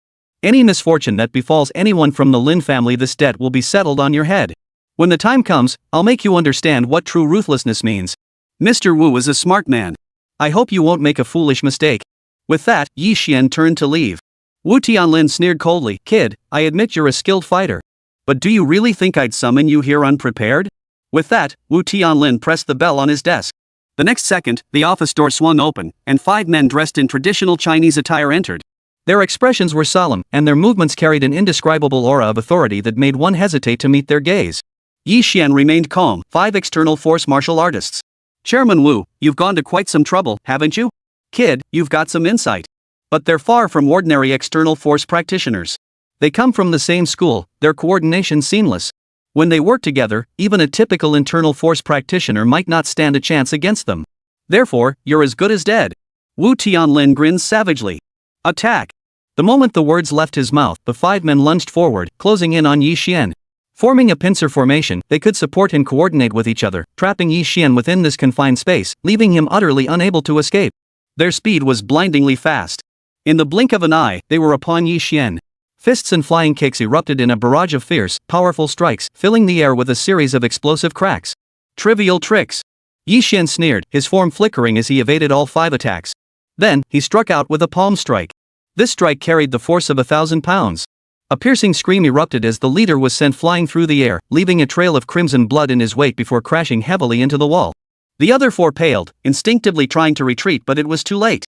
Any misfortune that befalls anyone from the Lin family, this debt will be settled on your head. When the time comes, I'll make you understand what true ruthlessness means. Mr. Wu is a smart man. I hope you won't make a foolish mistake. With that, Yi Xian turned to leave. Wu Tianlin sneered coldly, Kid, I admit you're a skilled fighter. But do you really think I'd summon you here unprepared? With that, Wu Tianlin pressed the bell on his desk. The next second, the office door swung open, and 5 men dressed in traditional Chinese attire entered. Their expressions were solemn, and their movements carried an indescribable aura of authority that made one hesitate to meet their gaze. Yi Xian remained calm. 5 external force martial artists. Chairman Wu, you've gone to quite some trouble, haven't you? Kid, you've got some insight. But they're far from ordinary external force practitioners. They come from the same school, their coordination seamless. When they work together, even a typical internal force practitioner might not stand a chance against them. Therefore, you're as good as dead. Wu Tianlin grinned savagely. Attack! The moment the words left his mouth, the 5 men lunged forward, closing in on Yi Xian. Forming a pincer formation, they could support and coordinate with each other, trapping Yi Xian within this confined space, leaving him utterly unable to escape. Their speed was blindingly fast. In the blink of an eye, they were upon Yi Xian. Fists and flying kicks erupted in a barrage of fierce, powerful strikes, filling the air with a series of explosive cracks. Trivial tricks. Yi Xian sneered, his form flickering as he evaded all 5 attacks. Then, he struck out with a palm strike. This strike carried the force of 1,000 pounds. A piercing scream erupted as the leader was sent flying through the air, leaving a trail of crimson blood in his wake before crashing heavily into the wall. The other 4 paled, instinctively trying to retreat, but it was too late.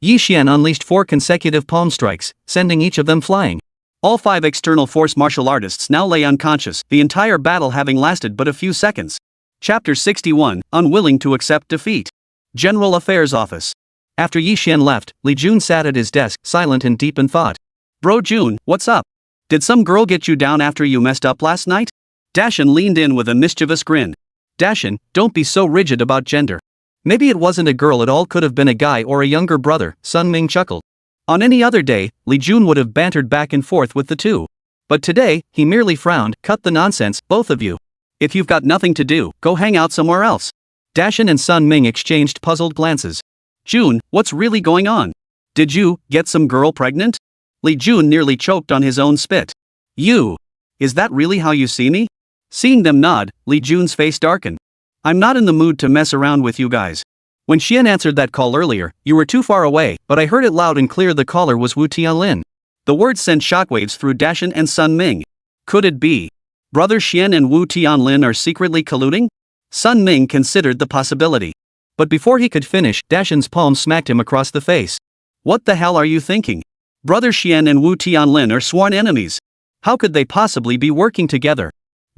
Yi Xian unleashed 4 consecutive palm strikes, sending each of them flying. All 5 external force martial artists now lay unconscious, the entire battle having lasted but a few seconds. Chapter 61, Unwilling to Accept Defeat. General Affairs Office. After Yi Xian left, Li Jun sat at his desk, silent and deep in thought. Bro Jun, what's up? Did some girl get you down after you messed up last night? Dashan leaned in with a mischievous grin. Dashan, don't be so rigid about gender. Maybe it wasn't a girl at all, could have been a guy or a younger brother, Sun Ming chuckled. On any other day, Li Jun would have bantered back and forth with the two. But today, he merely frowned. Cut the nonsense, both of you. If you've got nothing to do, go hang out somewhere else. Dashan and Sun Ming exchanged puzzled glances. Jun, what's really going on? Did you get some girl pregnant? Li Jun nearly choked on his own spit. You. Is that really how you see me? Seeing them nod, Li Jun's face darkened. I'm not in the mood to mess around with you guys. When Xian answered that call earlier, you were too far away, but I heard it loud and clear. The caller was Wu Tianlin. The words sent shockwaves through Dashan and Sun Ming. Could it be? Brother Xian and Wu Tianlin are secretly colluding? Sun Ming considered the possibility. But before he could finish, Dashan's palm smacked him across the face. What the hell are you thinking? Brother Xian and Wu Tianlin are sworn enemies. How could they possibly be working together?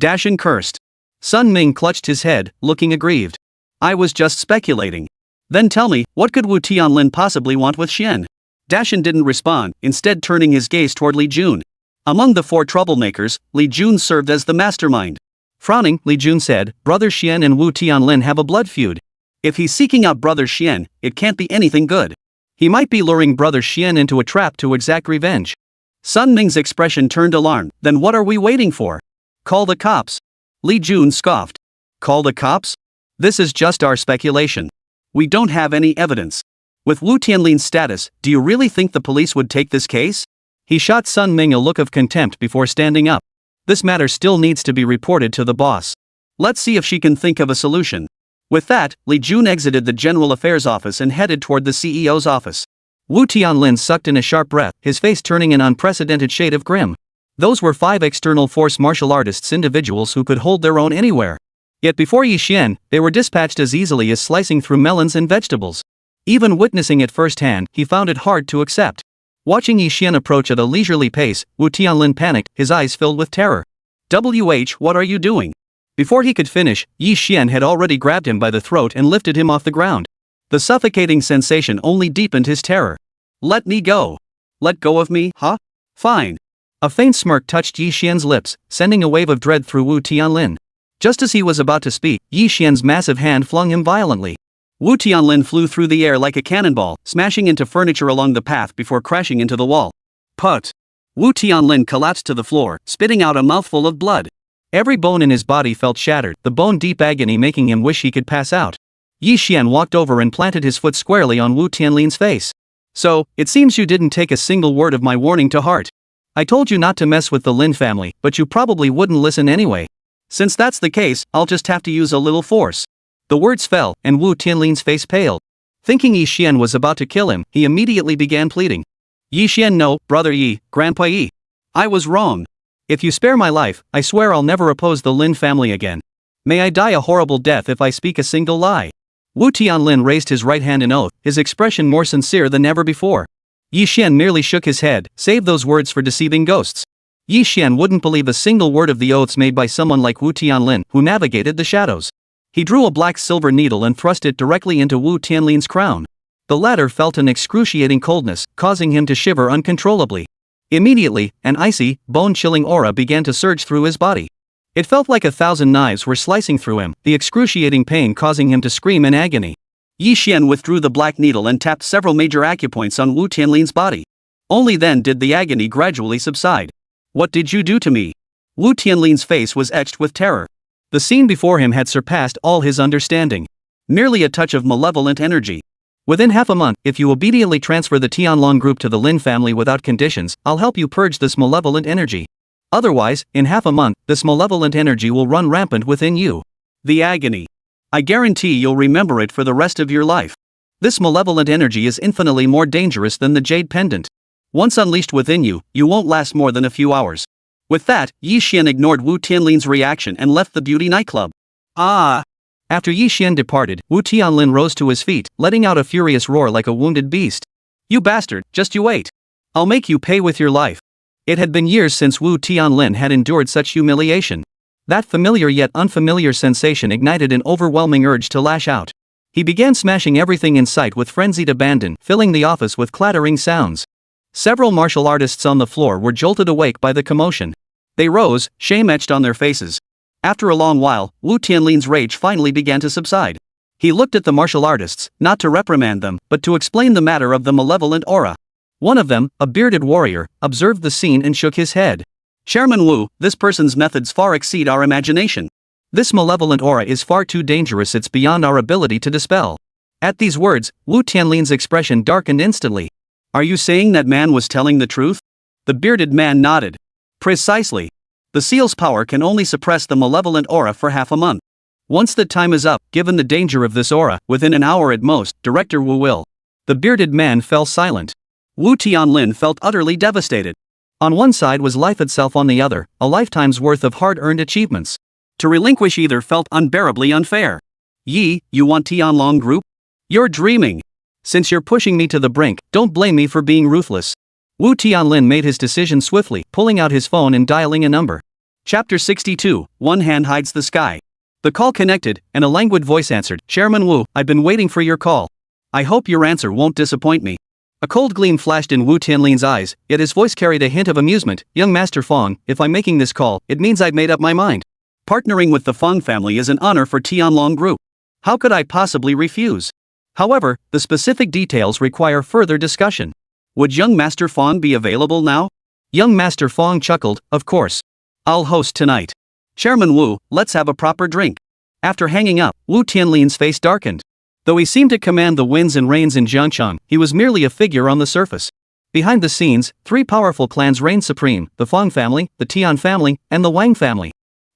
Dashan cursed. Sun Ming clutched his head, looking aggrieved. I was just speculating. Then tell me, what could Wu Tianlin possibly want with Xian? Dashan didn't respond, instead turning his gaze toward Li Jun. Among the 4 troublemakers, Li Jun served as the mastermind. Frowning, Li Jun said, Brother Xian and Wu Tianlin have a blood feud. If he's seeking out Brother Xian, it can't be anything good. He might be luring Brother Xian into a trap to exact revenge. Sun Ming's expression turned alarmed. Then what are we waiting for? Call the cops. Li Jun scoffed. Call the cops? This is just our speculation. We don't have any evidence. With Wu Tianlin's status, do you really think the police would take this case? He shot Sun Ming a look of contempt before standing up. This matter still needs to be reported to the boss. Let's see if she can think of a solution. With that, Li Jun exited the General Affairs Office and headed toward the CEO's office. Wu Tianlin sucked in a sharp breath, his face turning an unprecedented shade of grim. Those were 5 external force martial artists, individuals who could hold their own anywhere. Yet before Yi Xian, they were dispatched as easily as slicing through melons and vegetables. Even witnessing it firsthand, he found it hard to accept. Watching Yi Xian approach at a leisurely pace, Wu Tianlin panicked, his eyes filled with terror. What are you doing? Before he could finish, Yi Xian had already grabbed him by the throat and lifted him off the ground. The suffocating sensation only deepened his terror. Let me go. Let go of me, huh? Fine. A faint smirk touched Yi Xian's lips, sending a wave of dread through Wu Tianlin. Just as he was about to speak, Yi Xian's massive hand flung him violently. Wu Tianlin flew through the air like a cannonball, smashing into furniture along the path before crashing into the wall. Put! Wu Tianlin collapsed to the floor, spitting out a mouthful of blood. Every bone in his body felt shattered, the bone-deep agony making him wish he could pass out. Yi Xian walked over and planted his foot squarely on Wu Tianlin's face. So, it seems you didn't take a single word of my warning to heart. I told you not to mess with the Lin family, but you probably wouldn't listen anyway. Since that's the case, I'll just have to use a little force. The words fell, and Wu Tianlin's face paled. Thinking Yi Xian was about to kill him, he immediately began pleading. Yi Xian, no, Brother Yi, Grandpa Yi. I was wrong. If you spare my life, I swear I'll never oppose the Lin family again. May I die a horrible death if I speak a single lie. Wu Tianlin raised his right hand in oath, his expression more sincere than ever before. Yi Xian merely shook his head, save those words for deceiving ghosts. Yi Xian wouldn't believe a single word of the oaths made by someone like Wu Tianlin, who navigated the shadows. He drew a black silver needle and thrust it directly into Wu Tianlin's crown. The latter felt an excruciating coldness, causing him to shiver uncontrollably. Immediately, an icy, bone-chilling aura began to surge through his body. It felt like 1,000 knives were slicing through him, the excruciating pain causing him to scream in agony. Yi Xian withdrew the black needle and tapped several major acupoints on Wu Tianlin's body. Only then did the agony gradually subside. What did you do to me? Wu Tianlin's face was etched with terror. The scene before him had surpassed all his understanding. Merely a touch of malevolent energy. Within half a month, if you obediently transfer the Tianlong group to the Lin family without conditions, I'll help you purge this malevolent energy. Otherwise, in half a month, this malevolent energy will run rampant within you. The agony. I guarantee you'll remember it for the rest of your life. This malevolent energy is infinitely more dangerous than the jade pendant. Once unleashed within you, you won't last more than a few hours. With that, Yi Xian ignored Wu Tianlin's reaction and left the beauty nightclub. Ah! After Yi Xian departed, Wu Tianlin rose to his feet, letting out a furious roar like a wounded beast. You bastard, just you wait. I'll make you pay with your life. It had been years since Wu Tianlin had endured such humiliation. That familiar yet unfamiliar sensation ignited an overwhelming urge to lash out. He began smashing everything in sight with frenzied abandon, filling the office with clattering sounds. Several martial artists on the floor were jolted awake by the commotion. They rose, shame etched on their faces. After a long while, Wu Tianlin's rage finally began to subside. He looked at the martial artists, not to reprimand them, but to explain the matter of the malevolent aura. One of them, a bearded warrior, observed the scene and shook his head. Chairman Wu, this person's methods far exceed our imagination. This malevolent aura is far too dangerous, it's beyond our ability to dispel. At these words, Wu Tianlin's expression darkened instantly. Are you saying that man was telling the truth? The bearded man nodded. Precisely. The seal's power can only suppress the malevolent aura for half a month. Once the time is up, given the danger of this aura, within an hour at most, Director Wu will. The bearded man fell silent. Wu Tianlin felt utterly devastated. On one side was life itself, on the other, a lifetime's worth of hard-earned achievements. To relinquish either felt unbearably unfair. Yi, you want Tianlong Group? You're dreaming. Since you're pushing me to the brink, don't blame me for being ruthless. Wu Tianlin made his decision swiftly, pulling out his phone and dialing a number. Chapter 62, One Hand Hides the Sky. The call connected, and a languid voice answered. Chairman Wu, I've been waiting for your call. I hope your answer won't disappoint me. A cold gleam flashed in Wu Tianlin's eyes, yet his voice carried a hint of amusement. Young Master Fong, if I'm making this call, it means I've made up my mind. Partnering with the Fong family is an honor for Tianlong Group. How could I possibly refuse? However, the specific details require further discussion. Would young Master Fong be available now? Young Master Fong chuckled, of course. I'll host tonight. Chairman Wu, let's have a proper drink. After hanging up, Wu Tianlin's face darkened. Though he seemed to command the winds and rains in Jiangchang, he was merely a figure on the surface. Behind the scenes, three powerful clans reigned supreme: the Fong family, the Tian family, and the Wang family.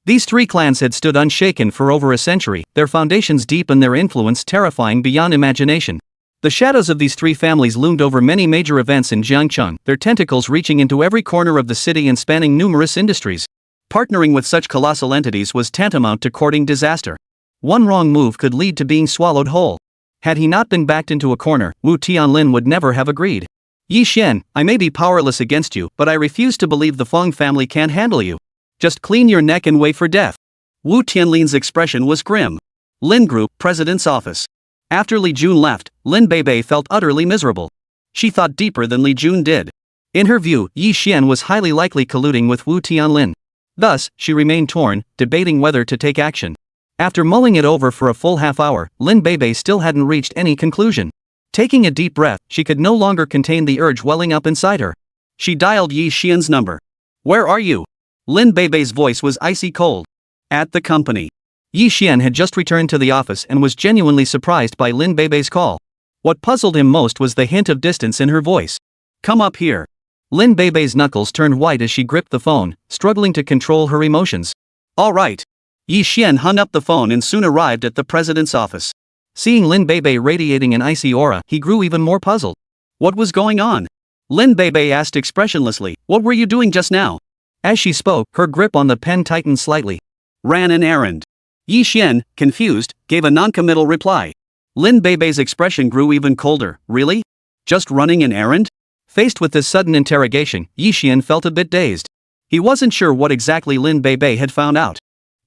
These three clans had stood unshaken for over a century, their foundations deep and their influence terrifying beyond imagination. The shadows of these three families loomed over many major events in Jiangchang, their tentacles reaching into every corner of the city and spanning numerous industries. Partnering with such colossal entities was tantamount to courting disaster. One wrong move could lead to being swallowed whole. Had he not been backed into a corner, Wu Tianlin would never have agreed. Yi Xian, I may be powerless against you, but I refuse to believe the Fong family can't handle you. Just clean your neck and wait for death. Wu Tianlin's expression was grim. Lin Group, President's Office. After Li Jun left, Lin Beibei felt utterly miserable. She thought deeper than Li Jun did. In her view, Yi Xian was highly likely colluding with Wu Tianlin. Thus, she remained torn, debating whether to take action. After mulling it over for a full half hour, Lin Beibei still hadn't reached any conclusion. Taking a deep breath, she could no longer contain the urge welling up inside her. She dialed Yi Xian's number. Where are you? Lin Beibei's voice was icy cold. At the company. Yi Xian had just returned to the office and was genuinely surprised by Lin Beibei's call. What puzzled him most was the hint of distance in her voice. Come up here. Lin Beibei's knuckles turned white as she gripped the phone, struggling to control her emotions. All right. Yi Xian hung up the phone and soon arrived at the president's office. Seeing Lin Beibei radiating an icy aura, he grew even more puzzled. What was going on? Lin Beibei asked expressionlessly, what were you doing just now? As she spoke, her grip on the pen tightened slightly. Ran an errand. Yi Xian, confused, gave a noncommittal reply. Lin Beibei's expression grew even colder. Really? Just running an errand? Faced with this sudden interrogation, Yi Xian felt a bit dazed. He wasn't sure what exactly Lin Beibei had found out.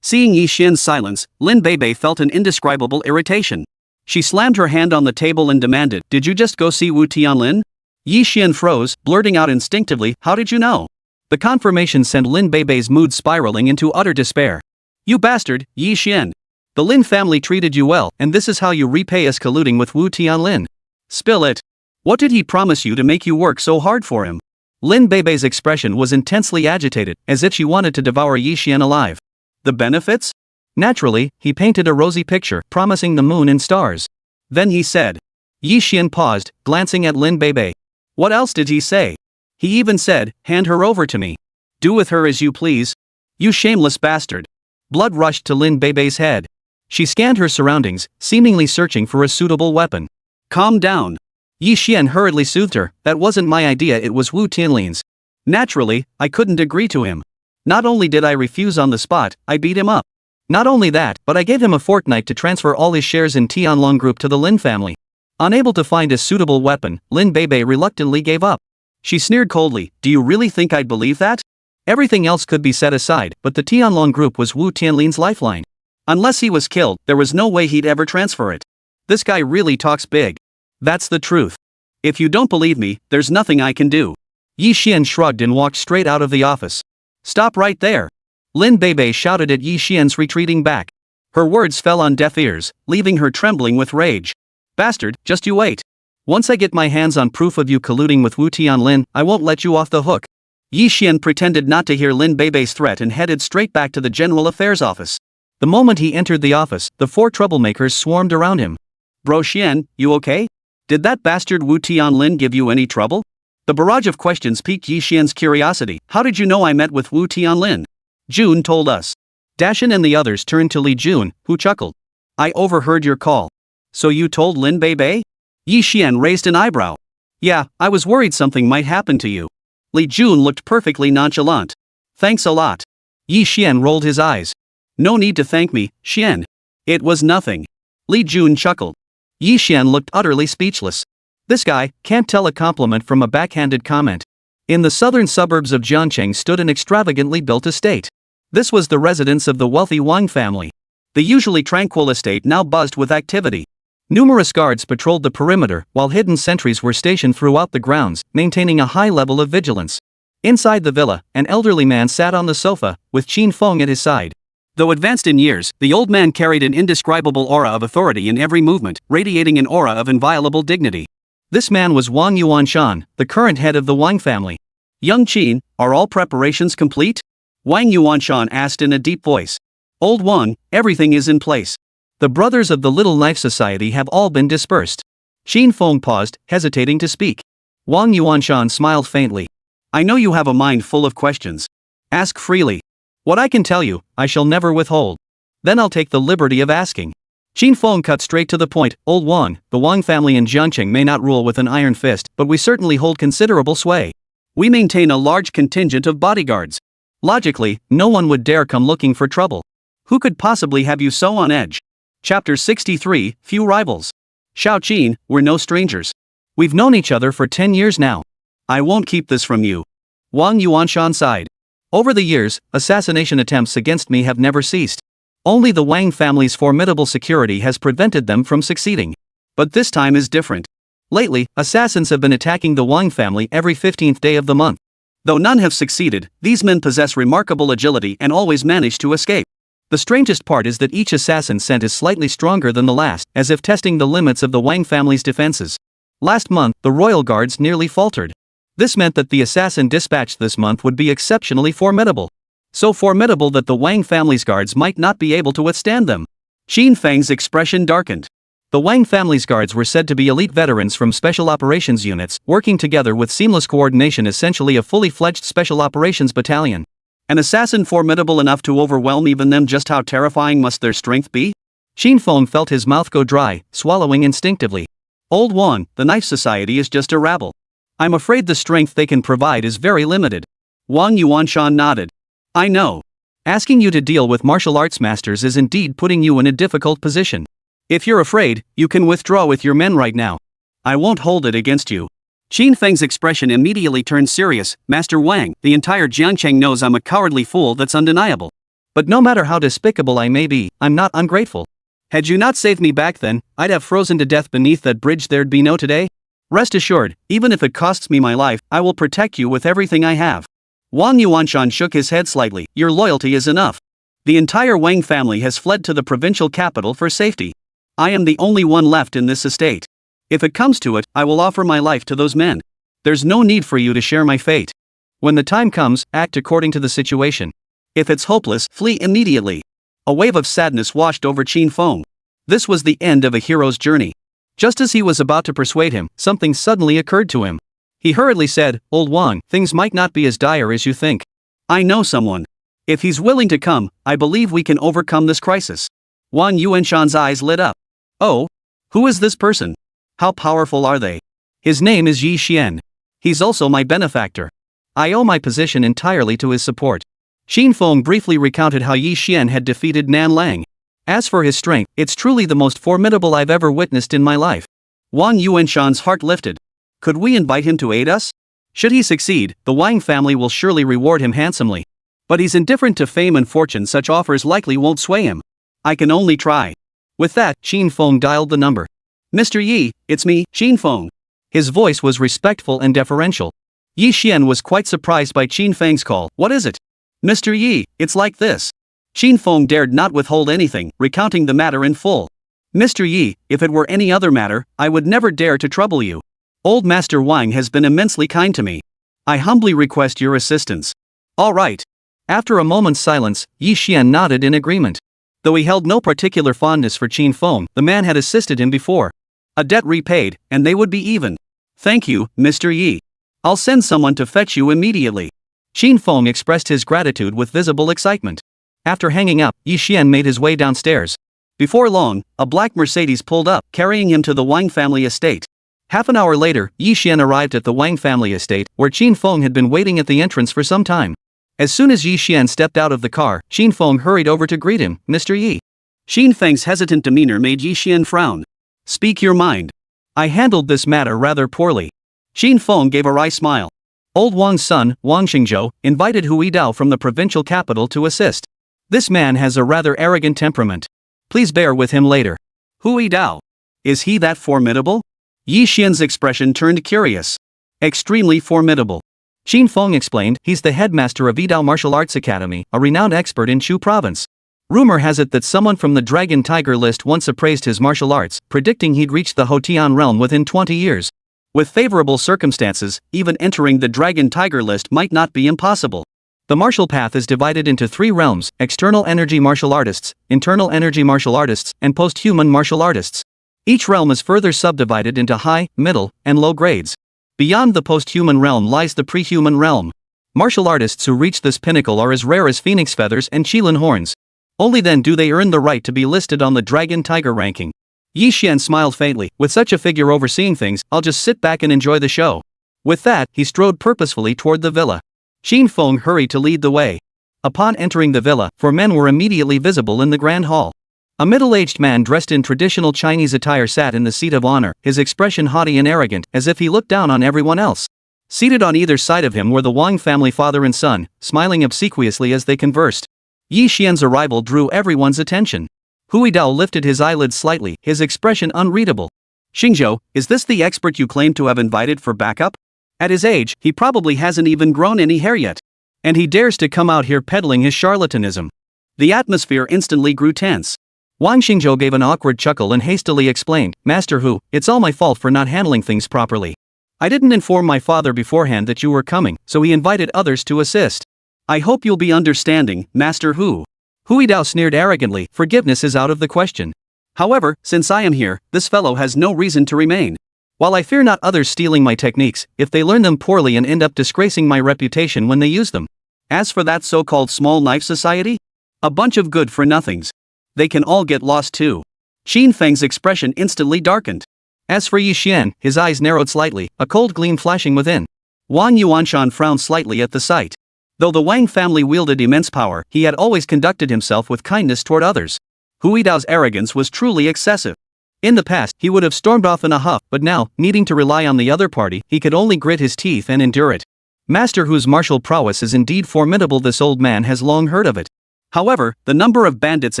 Seeing Yi Xian's silence, Lin Beibei felt an indescribable irritation. She slammed her hand on the table and demanded, Did you just go see Wu Tianlin? Yi Xian froze, blurting out instinctively, How did you know? The confirmation sent Lin Beibei's mood spiraling into utter despair. You bastard, Yi Xian. The Lin family treated you well, and this is how you repay us colluding with Wu Tianlin. Spill it. What did he promise you to make you work so hard for him? Lin Beibei's expression was intensely agitated, as if she wanted to devour Yi Xian alive. The benefits? Naturally, he painted a rosy picture, promising the moon and stars. Then he said. Yi Xian paused, glancing at Lin Beibei. What else did he say? He even said, hand her over to me. Do with her as you please. You shameless bastard. Blood rushed to Lin Beibei's head. She scanned her surroundings, seemingly searching for a suitable weapon. Calm down. Yi Xian hurriedly soothed her. That wasn't my idea, it was Wu Tianlin's. Naturally, I couldn't agree to him. Not only did I refuse on the spot, I beat him up. Not only that, but I gave him a fortnight to transfer all his shares in Tianlong Group to the Lin family. Unable to find a suitable weapon, Lin Beibei reluctantly gave up. She sneered coldly, do you really think I'd believe that? Everything else could be set aside, but the Tianlong Group was Wu Tianlin's lifeline. Unless he was killed, there was no way he'd ever transfer it. This guy really talks big. That's the truth. If you don't believe me, there's nothing I can do. Yi Xian shrugged and walked straight out of the office. Stop right there. Lin Beibei shouted at Yi Xian's retreating back. Her words fell on deaf ears, leaving her trembling with rage. Bastard, just you wait. Once I get my hands on proof of you colluding with Wu Tianlin, I won't let you off the hook. Yi Xian pretended not to hear Lin Beibei's threat and headed straight back to the General Affairs office. The moment he entered the office, the four troublemakers swarmed around him. Bro Xian, you okay? Did that bastard Wu Tianlin give you any trouble? The barrage of questions piqued Yi Xian's curiosity. How did you know I met with Wu Tianlin? Jun told us. Dashan and the others turned to Li Jun, who chuckled. I overheard your call. So you told Lin Beibei? Yi Xian raised an eyebrow. Yeah, I was worried something might happen to you. Li Jun looked perfectly nonchalant. Thanks a lot. Yi Xian rolled his eyes. No need to thank me, Xian. It was nothing. Li Jun chuckled. Yi Xian looked utterly speechless. This guy can't tell a compliment from a backhanded comment. In the southern suburbs of Jiangcheng stood an extravagantly built estate. This was the residence of the wealthy Wang family. The usually tranquil estate now buzzed with activity. Numerous guards patrolled the perimeter, while hidden sentries were stationed throughout the grounds, maintaining a high level of vigilance. Inside the villa, an elderly man sat on the sofa, with Qin Feng at his side. Though advanced in years, the old man carried an indescribable aura of authority in every movement, radiating an aura of inviolable dignity. This man was Wang Yuanshan, the current head of the Wang family. Young Qin, are all preparations complete? Wang Yuanshan asked in a deep voice. Old Wang, everything is in place. The brothers of the Little Knife Society have all been dispersed. Qin Feng paused, hesitating to speak. Wang Yuanshan smiled faintly. I know you have a mind full of questions. Ask freely. What I can tell you, I shall never withhold. Then I'll take the liberty of asking. Qin Feng cut straight to the point. Old Wang, the Wang family in Jiangcheng may not rule with an iron fist, but we certainly hold considerable sway. We maintain a large contingent of bodyguards. Logically, no one would dare come looking for trouble. Who could possibly have you so on edge? Chapter 63, Few Rivals. Xiao Qin, we're no strangers. We've known each other for 10 years now. I won't keep this from you. Wang Yuanshan sighed. Over the years, assassination attempts against me have never ceased. Only the Wang family's formidable security has prevented them from succeeding. But this time is different. Lately, assassins have been attacking the Wang family every 15th day of the month. Though none have succeeded, these men possess remarkable agility and always manage to escape. The strangest part is that each assassin sent is slightly stronger than the last, as if testing the limits of the Wang family's defenses. Last month, the royal guards nearly faltered. This meant that the assassin dispatched this month would be exceptionally formidable. So formidable that the Wang family's guards might not be able to withstand them. Qin Feng's expression darkened. The Wang family's guards were said to be elite veterans from special operations units, working together with seamless coordination, essentially a fully fledged special operations battalion. An assassin formidable enough to overwhelm even them. Just how terrifying must their strength be? Qin Feng felt his mouth go dry, swallowing instinctively. Old Wang, the Knife Society is just a rabble. I'm afraid the strength they can provide is very limited. Wang Yuanshan nodded. I know. Asking you to deal with martial arts masters is indeed putting you in a difficult position. If you're afraid, you can withdraw with your men right now. I won't hold it against you. Qin Feng's expression immediately turned serious. Master Wang, the entire Jiangcheng knows I'm a cowardly fool, that's undeniable. But no matter how despicable I may be, I'm not ungrateful. Had you not saved me back then, I'd have frozen to death beneath that bridge. There'd be no today. Rest assured, even if it costs me my life, I will protect you with everything I have. Wang Yuanshan shook his head slightly. Your loyalty is enough. The entire Wang family has fled to the provincial capital for safety. I am the only one left in this estate. If it comes to it, I will offer my life to those men. There's no need for you to share my fate. When the time comes, act according to the situation. If it's hopeless, flee immediately. A wave of sadness washed over Qin Feng. This was the end of a hero's journey. Just as he was about to persuade him, something suddenly occurred to him. He hurriedly said, "Old Wang, things might not be as dire as you think. I know someone. If he's willing to come, I believe we can overcome this crisis." Wang Yuanshan's eyes lit up. "Oh? Who is this person? How powerful are they?" "His name is Yi Xian. He's also my benefactor. I owe my position entirely to his support." Qin Feng briefly recounted how Yi Xian had defeated Nan Lang. "As for his strength, it's truly the most formidable I've ever witnessed in my life." Wang Yuanshan's heart lifted. Could we invite him to aid us? Should he succeed, the Wang family will surely reward him handsomely. But he's indifferent to fame and fortune, such offers likely won't sway him. I can only try. With that, Qin Feng dialed the number. "Mr. Yi, it's me, Qin Feng." His voice was respectful and deferential. Yi Xian was quite surprised by Qin Feng's call. "What is it?" "Mr. Yi, it's like this." Qin Feng dared not withhold anything, recounting the matter in full. "Mr. Yi, if it were any other matter, I would never dare to trouble you. Old Master Wang has been immensely kind to me. I humbly request your assistance." "All right." After a moment's silence, Yi Xian nodded in agreement. Though he held no particular fondness for Qin Feng, the man had assisted him before. A debt repaid, and they would be even. "Thank you, Mr. Yi. I'll send someone to fetch you immediately." Qin Feng expressed his gratitude with visible excitement. After hanging up, Yi Xian made his way downstairs. Before long, a black Mercedes pulled up, carrying him to the Wang family estate. Half an hour later, Yi Xian arrived at the Wang family estate, where Qin Feng had been waiting at the entrance for some time. As soon as Yi Xian stepped out of the car, Qin Feng hurried over to greet him. "Mr. Yi." Qin Feng's hesitant demeanor made Yi Xian frown. "Speak your mind. I handled this matter rather poorly." Qin Feng gave a wry smile. "Old Wang's son, Wang Xingzhou, invited Hui Dao from the provincial capital to assist. This man has a rather arrogant temperament. Please bear with him later." "Hui Dao? Is he that formidable?" Yi Xian's expression turned curious. "Extremely formidable." Qin Feng explained, "He's the headmaster of Yidao Martial Arts Academy, a renowned expert in Chu province. Rumor has it that someone from the Dragon Tiger list once appraised his martial arts, predicting he'd reach the Hotian realm within 20 years. With favorable circumstances, even entering the Dragon Tiger list might not be impossible. The martial path is divided into 3 realms: external energy martial artists, internal energy martial artists, and post-human martial artists. Each realm is further subdivided into high, middle, and low grades. Beyond the post-human realm lies the pre-human realm. Martial artists who reach this pinnacle are as rare as phoenix feathers and qilin horns. Only then do they earn the right to be listed on the Dragon Tiger ranking." Yi Xian smiled faintly. "With such a figure overseeing things, I'll just sit back and enjoy the show." With that, he strode purposefully toward the villa. Qin Feng hurried to lead the way. Upon entering the villa, 4 men were immediately visible in the grand hall. A middle-aged man dressed in traditional Chinese attire sat in the seat of honor, his expression haughty and arrogant, as if he looked down on everyone else. Seated on either side of him were the Wang family father and son, smiling obsequiously as they conversed. Yi Xian's arrival drew everyone's attention. Hui Dao lifted his eyelids slightly, his expression unreadable. "Xingzhou, is this the expert you claim to have invited for backup? At his age, he probably hasn't even grown any hair yet. And he dares to come out here peddling his charlatanism." The atmosphere instantly grew tense. Wang Xingzhou gave an awkward chuckle and hastily explained, "Master Hu, it's all my fault for not handling things properly. I didn't inform my father beforehand that you were coming, so he invited others to assist. I hope you'll be understanding, Master Hu." Hui Dao sneered arrogantly. "Forgiveness is out of the question. However, since I am here, this fellow has no reason to remain. While I fear not others stealing my techniques, if they learn them poorly and end up disgracing my reputation when they use them. As for that so-called small knife society? A bunch of good-for-nothings. They can all get lost too." Qin Feng's expression instantly darkened. As for Yi Xian, his eyes narrowed slightly, a cold gleam flashing within. Wang Yuanshan frowned slightly at the sight. Though the Wang family wielded immense power, he had always conducted himself with kindness toward others. Hui Dao's arrogance was truly excessive. In the past, he would have stormed off in a huff, but now, needing to rely on the other party, he could only grit his teeth and endure it. Master Hu's martial prowess is indeed formidable. This old man has long heard of it. However, the number of bandits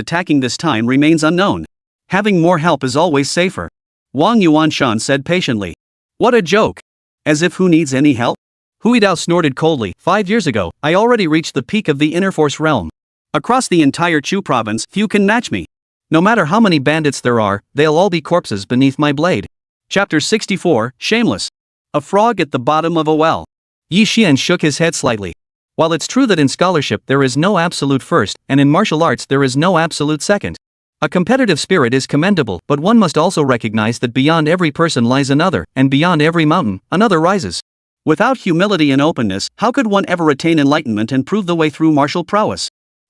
attacking this time remains unknown. Having more help is always safer. Wang Yuanshan said patiently. "What a joke. As if Hu needs any help?" Hui Dao snorted coldly. 5 years ago, I already reached the peak of the inner force realm. Across the entire Chu province, few can match me. No matter how many bandits there are, they'll all be corpses beneath my blade. Chapter 64, Shameless. A frog at the bottom of a well. Yi Xian shook his head slightly. While it's true that in scholarship there is no absolute first, and in martial arts there is no absolute second. A competitive spirit is commendable, but one must also recognize that beyond every person lies another, and beyond every mountain, another rises. Without humility and openness, how could one ever attain enlightenment and prove the way through martial prowess?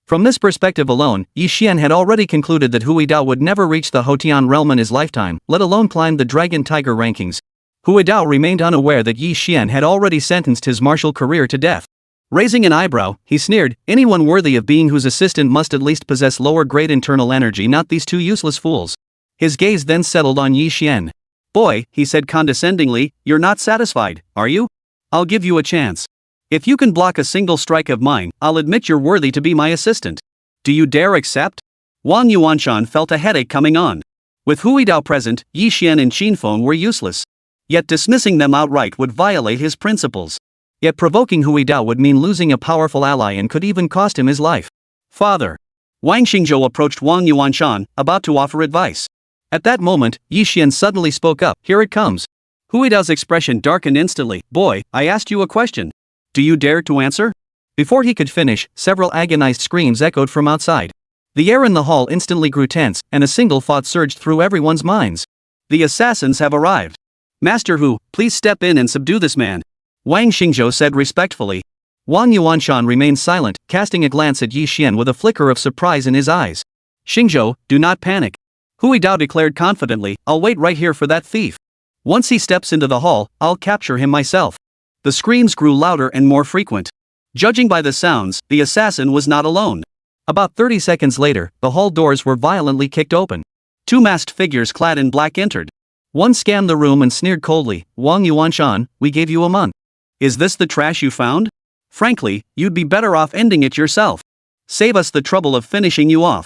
From this perspective alone, Yi Xian had already concluded that Hui Dao would never reach the Hotian realm in his lifetime, let alone climb the Dragon Tiger rankings. Hui Dao remained unaware that Yi Xian had already sentenced his martial career to death. Raising an eyebrow, he sneered, anyone worthy of being whose assistant must at least possess lower-grade internal energy, not these two useless fools. His gaze then settled on Yi Xian. Boy, he said condescendingly, you're not satisfied, are you? I'll give you a chance. If you can block a single strike of mine, I'll admit you're worthy to be my assistant. Do you dare accept? Wang Yuanshan felt a headache coming on. With Hui Dao present, Yi Xian and Qin Feng were useless. Yet dismissing them outright would violate his principles. Yet provoking Hui Dao would mean losing a powerful ally and could even cost him his life. Father. Wang Xingzhou approached Wang Yuanshan, about to offer advice. At that moment, Yi Xian suddenly spoke up, here it comes. Hui Dao's expression darkened instantly. Boy, I asked you a question. Do you dare to answer? Before he could finish, several agonized screams echoed from outside. The air in the hall instantly grew tense, and a single thought surged through everyone's minds. The assassins have arrived. Master Hu, please step in and subdue this man. Wang Xingzhou said respectfully. Wang Yuanshan remained silent, casting a glance at Yi Xian with a flicker of surprise in his eyes. Xingzhou, do not panic. Hui Dao declared confidently, I'll wait right here for that thief. Once he steps into the hall, I'll capture him myself. The screams grew louder and more frequent. Judging by the sounds, the assassin was not alone. About 30 seconds later, the hall doors were violently kicked open. Two masked figures clad in black entered. One scanned the room and sneered coldly, Wang Yuanshan, we gave you a month. Is this the trash you found? Frankly, you'd be better off ending it yourself. Save us the trouble of finishing you off.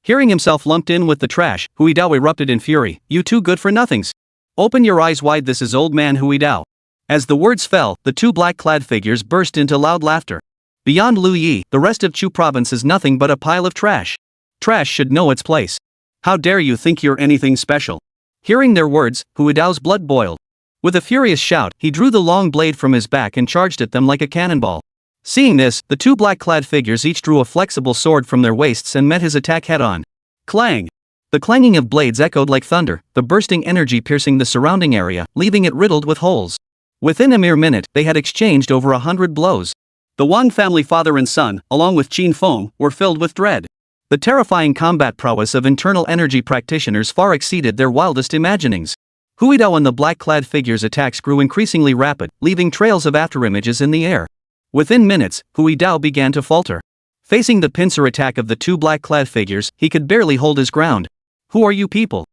Hearing himself lumped in with the trash, Hui Dao erupted in fury, you two good-for-nothings. Open your eyes wide, this is old man Hui Dao. As the words fell, the two black-clad figures burst into loud laughter. Beyond Lu Yi, the rest of Chu province is nothing but a pile of trash. Trash should know its place. How dare you think you're anything special? Hearing their words, Hui Dao's blood boiled. With a furious shout, he drew the long blade from his back and charged at them like a cannonball. Seeing this, the two black-clad figures each drew a flexible sword from their waists and met his attack head-on. Clang! The clanging of blades echoed like thunder, the bursting energy piercing the surrounding area, leaving it riddled with holes. Within a mere minute, they had exchanged over 100 blows. The Wang family father and son, along with Qin Feng, were filled with dread. The terrifying combat prowess of internal energy practitioners far exceeded their wildest imaginings. Hui Dao and the black-clad figures' attacks grew increasingly rapid, leaving trails of afterimages in the air. Within minutes, Hui Dao began to falter. Facing the pincer attack of the two black-clad figures, he could barely hold his ground. Who are you people?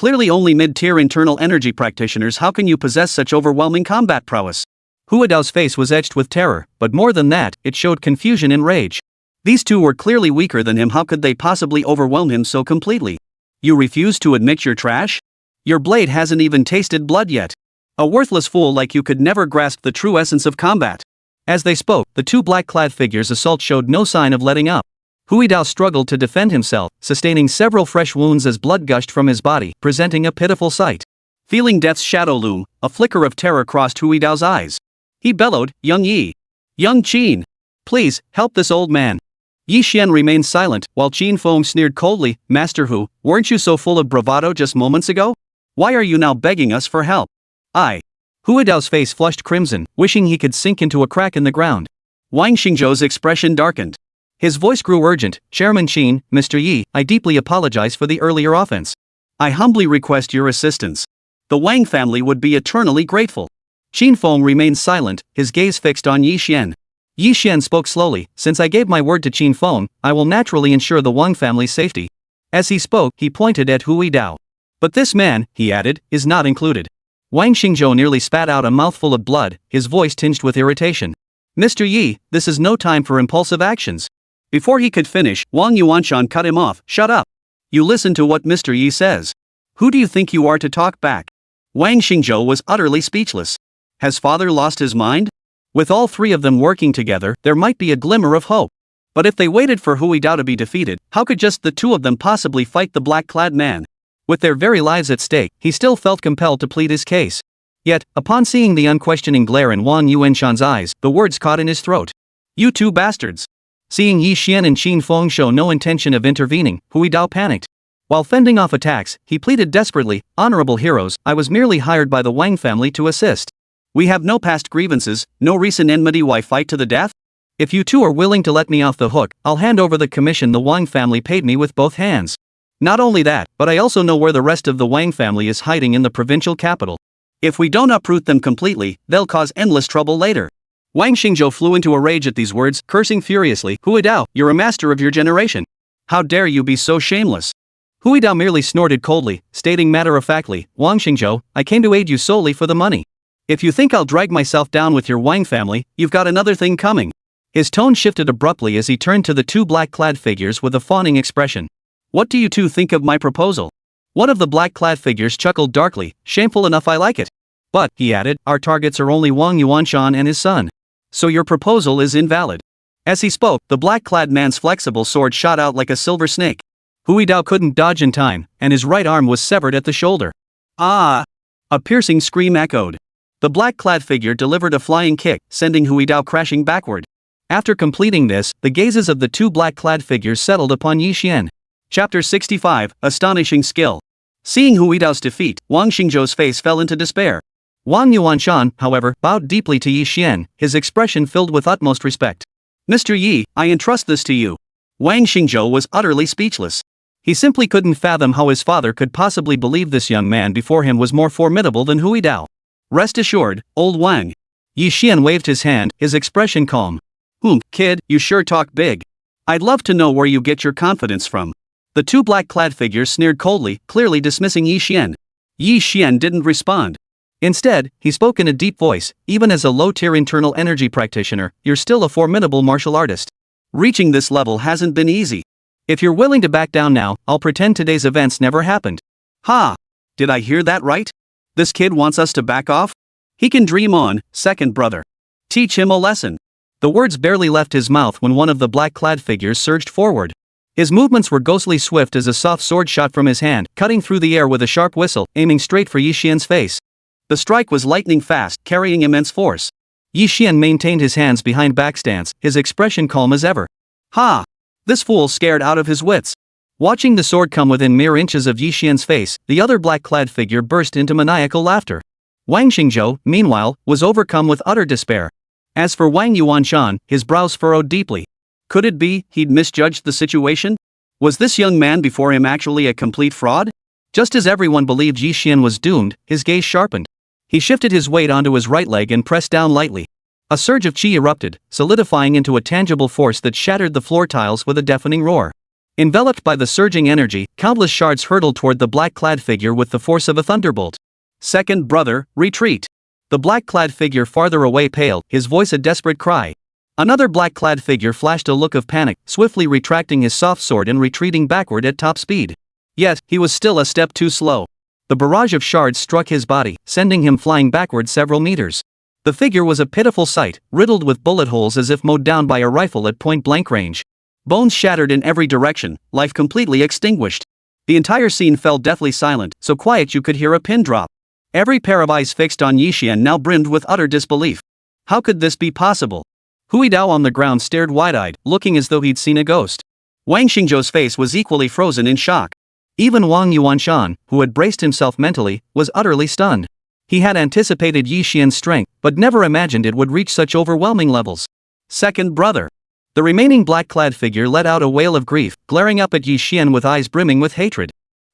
Clearly only mid-tier internal energy practitioners, how can you possess such overwhelming combat prowess? Hui Dao's face was etched with terror, but more than that, it showed confusion and rage. These two were clearly weaker than him, how could they possibly overwhelm him so completely? You refuse to admit you're trash? Your blade hasn't even tasted blood yet. A worthless fool like you could never grasp the true essence of combat. As they spoke, the two black-clad figures' assault showed no sign of letting up. Hui Dao struggled to defend himself, sustaining several fresh wounds as blood gushed from his body, presenting a pitiful sight. Feeling death's shadow loom, a flicker of terror crossed Hui Dao's eyes. He bellowed, Young Yi! Young Qin! Please, help this old man! Yi Xian remained silent, while Qin Feng sneered coldly, Master Hu, weren't you so full of bravado just moments ago? Why are you now begging us for help? Hui Dao's face flushed crimson, wishing he could sink into a crack in the ground. Wang Xingzhou's expression darkened. His voice grew urgent, Chairman Qin, Mr. Yi, I deeply apologize for the earlier offense. I humbly request your assistance. The Wang family would be eternally grateful. Qin Feng remained silent, his gaze fixed on Yi Xian. Yi Xian spoke slowly, since I gave my word to Qin Feng, I will naturally ensure the Wang family's safety. As he spoke, he pointed at Hui Dao. But this man, he added, is not included. Wang Xingzhou nearly spat out a mouthful of blood, his voice tinged with irritation. Mr. Yi, this is no time for impulsive actions. Before he could finish, Wang Yuanshan cut him off, shut up. You listen to what Mr. Yi says. Who do you think you are to talk back? Wang Xingzhou was utterly speechless. Has father lost his mind? With all three of them working together, there might be a glimmer of hope. But if they waited for Hui Dao to be defeated, how could just the two of them possibly fight the black-clad man? With their very lives at stake, he still felt compelled to plead his case. Yet, upon seeing the unquestioning glare in Wang Yuanshan's eyes, the words caught in his throat. "You two bastards!" Seeing Yi Xian and Qin Feng show no intention of intervening, Hui Dao panicked. While fending off attacks, he pleaded desperately, "Honorable heroes, I was merely hired by the Wang family to assist. We have no past grievances, no recent enmity. Why fight to the death? If you two are willing to let me off the hook, I'll hand over the commission the Wang family paid me with both hands. Not only that, but I also know where the rest of the Wang family is hiding in the provincial capital. If we don't uproot them completely, they'll cause endless trouble later." Wang Xingzhou flew into a rage at these words, cursing furiously, "Hui Dao, you're a master of your generation. How dare you be so shameless?" Hui Dao merely snorted coldly, stating matter-of-factly, "Wang Xingzhou, I came to aid you solely for the money. If you think I'll drag myself down with your Wang family, you've got another thing coming." His tone shifted abruptly as he turned to the two black-clad figures with a fawning expression. "What do you two think of my proposal?" One of the black-clad figures chuckled darkly, "Shameful enough, I like it. But," he added, "our targets are only Wang Yuanshan and his son. So your proposal is invalid." As he spoke, the black-clad man's flexible sword shot out like a silver snake. Hui Dao couldn't dodge in time, and his right arm was severed at the shoulder. "Ah!" A piercing scream echoed. The black-clad figure delivered a flying kick, sending Hui Dao crashing backward. After completing this, the gazes of the two black-clad figures settled upon Yi Xian. Chapter 65, Astonishing Skill. Seeing Hui Dao's defeat, Wang Xingzhou's face fell into despair. Wang Yuanshan, however, bowed deeply to Yi Xian, his expression filled with utmost respect. "Mr. Yi, I entrust this to you." Wang Xingzhou was utterly speechless. He simply couldn't fathom how his father could possibly believe this young man before him was more formidable than Hui Dao. "Rest assured, old Wang." Yi Xian waved his hand, his expression calm. Kid, you sure talk big. I'd love to know where you get your confidence from." The two black-clad figures sneered coldly, clearly dismissing Yi Xian. Yi Xian didn't respond. Instead, he spoke in a deep voice, "Even as a low-tier internal energy practitioner, you're still a formidable martial artist. Reaching this level hasn't been easy. If you're willing to back down now, I'll pretend today's events never happened." "Ha! Did I hear that right? This kid wants us to back off? He can dream on, second brother. Teach him a lesson." The words barely left his mouth when one of the black-clad figures surged forward. His movements were ghostly swift as a soft sword shot from his hand, cutting through the air with a sharp whistle, aiming straight for Yi Xian's face. The strike was lightning fast, carrying immense force. Yi Xian maintained his hands behind backstance, his expression calm as ever. "Ha! This fool scared out of his wits." Watching the sword come within mere inches of Yi Xian's face, the other black-clad figure burst into maniacal laughter. Wang Xingzhou, meanwhile, was overcome with utter despair. As for Wang Yuanshan, his brows furrowed deeply. Could it be he'd misjudged the situation? Was this young man before him actually a complete fraud? Just as everyone believed Yi Xian was doomed, his gaze sharpened. He shifted his weight onto his right leg and pressed down lightly. A surge of qi erupted, solidifying into a tangible force that shattered the floor tiles with a deafening roar. Enveloped by the surging energy, countless shards hurtled toward the black-clad figure with the force of a thunderbolt. "Second brother, retreat." The black-clad figure farther away paled, his voice a desperate cry. Another black-clad figure flashed a look of panic, swiftly retracting his soft sword and retreating backward at top speed. Yet, he was still a step too slow. The barrage of shards struck his body, sending him flying backward several meters. The figure was a pitiful sight, riddled with bullet holes as if mowed down by a rifle at point-blank range. Bones shattered in every direction, life completely extinguished. The entire scene fell deathly silent, so quiet you could hear a pin drop. Every pair of eyes fixed on Yi Xian now brimmed with utter disbelief. How could this be possible? Hui Dao on the ground stared wide-eyed, looking as though he'd seen a ghost. Wang Xingzhou's face was equally frozen in shock. Even Wang Yuanshan, who had braced himself mentally, was utterly stunned. He had anticipated Yi Xian's strength, but never imagined it would reach such overwhelming levels. Second brother. The remaining black-clad figure let out a wail of grief, glaring up at Yi Xian with eyes brimming with hatred.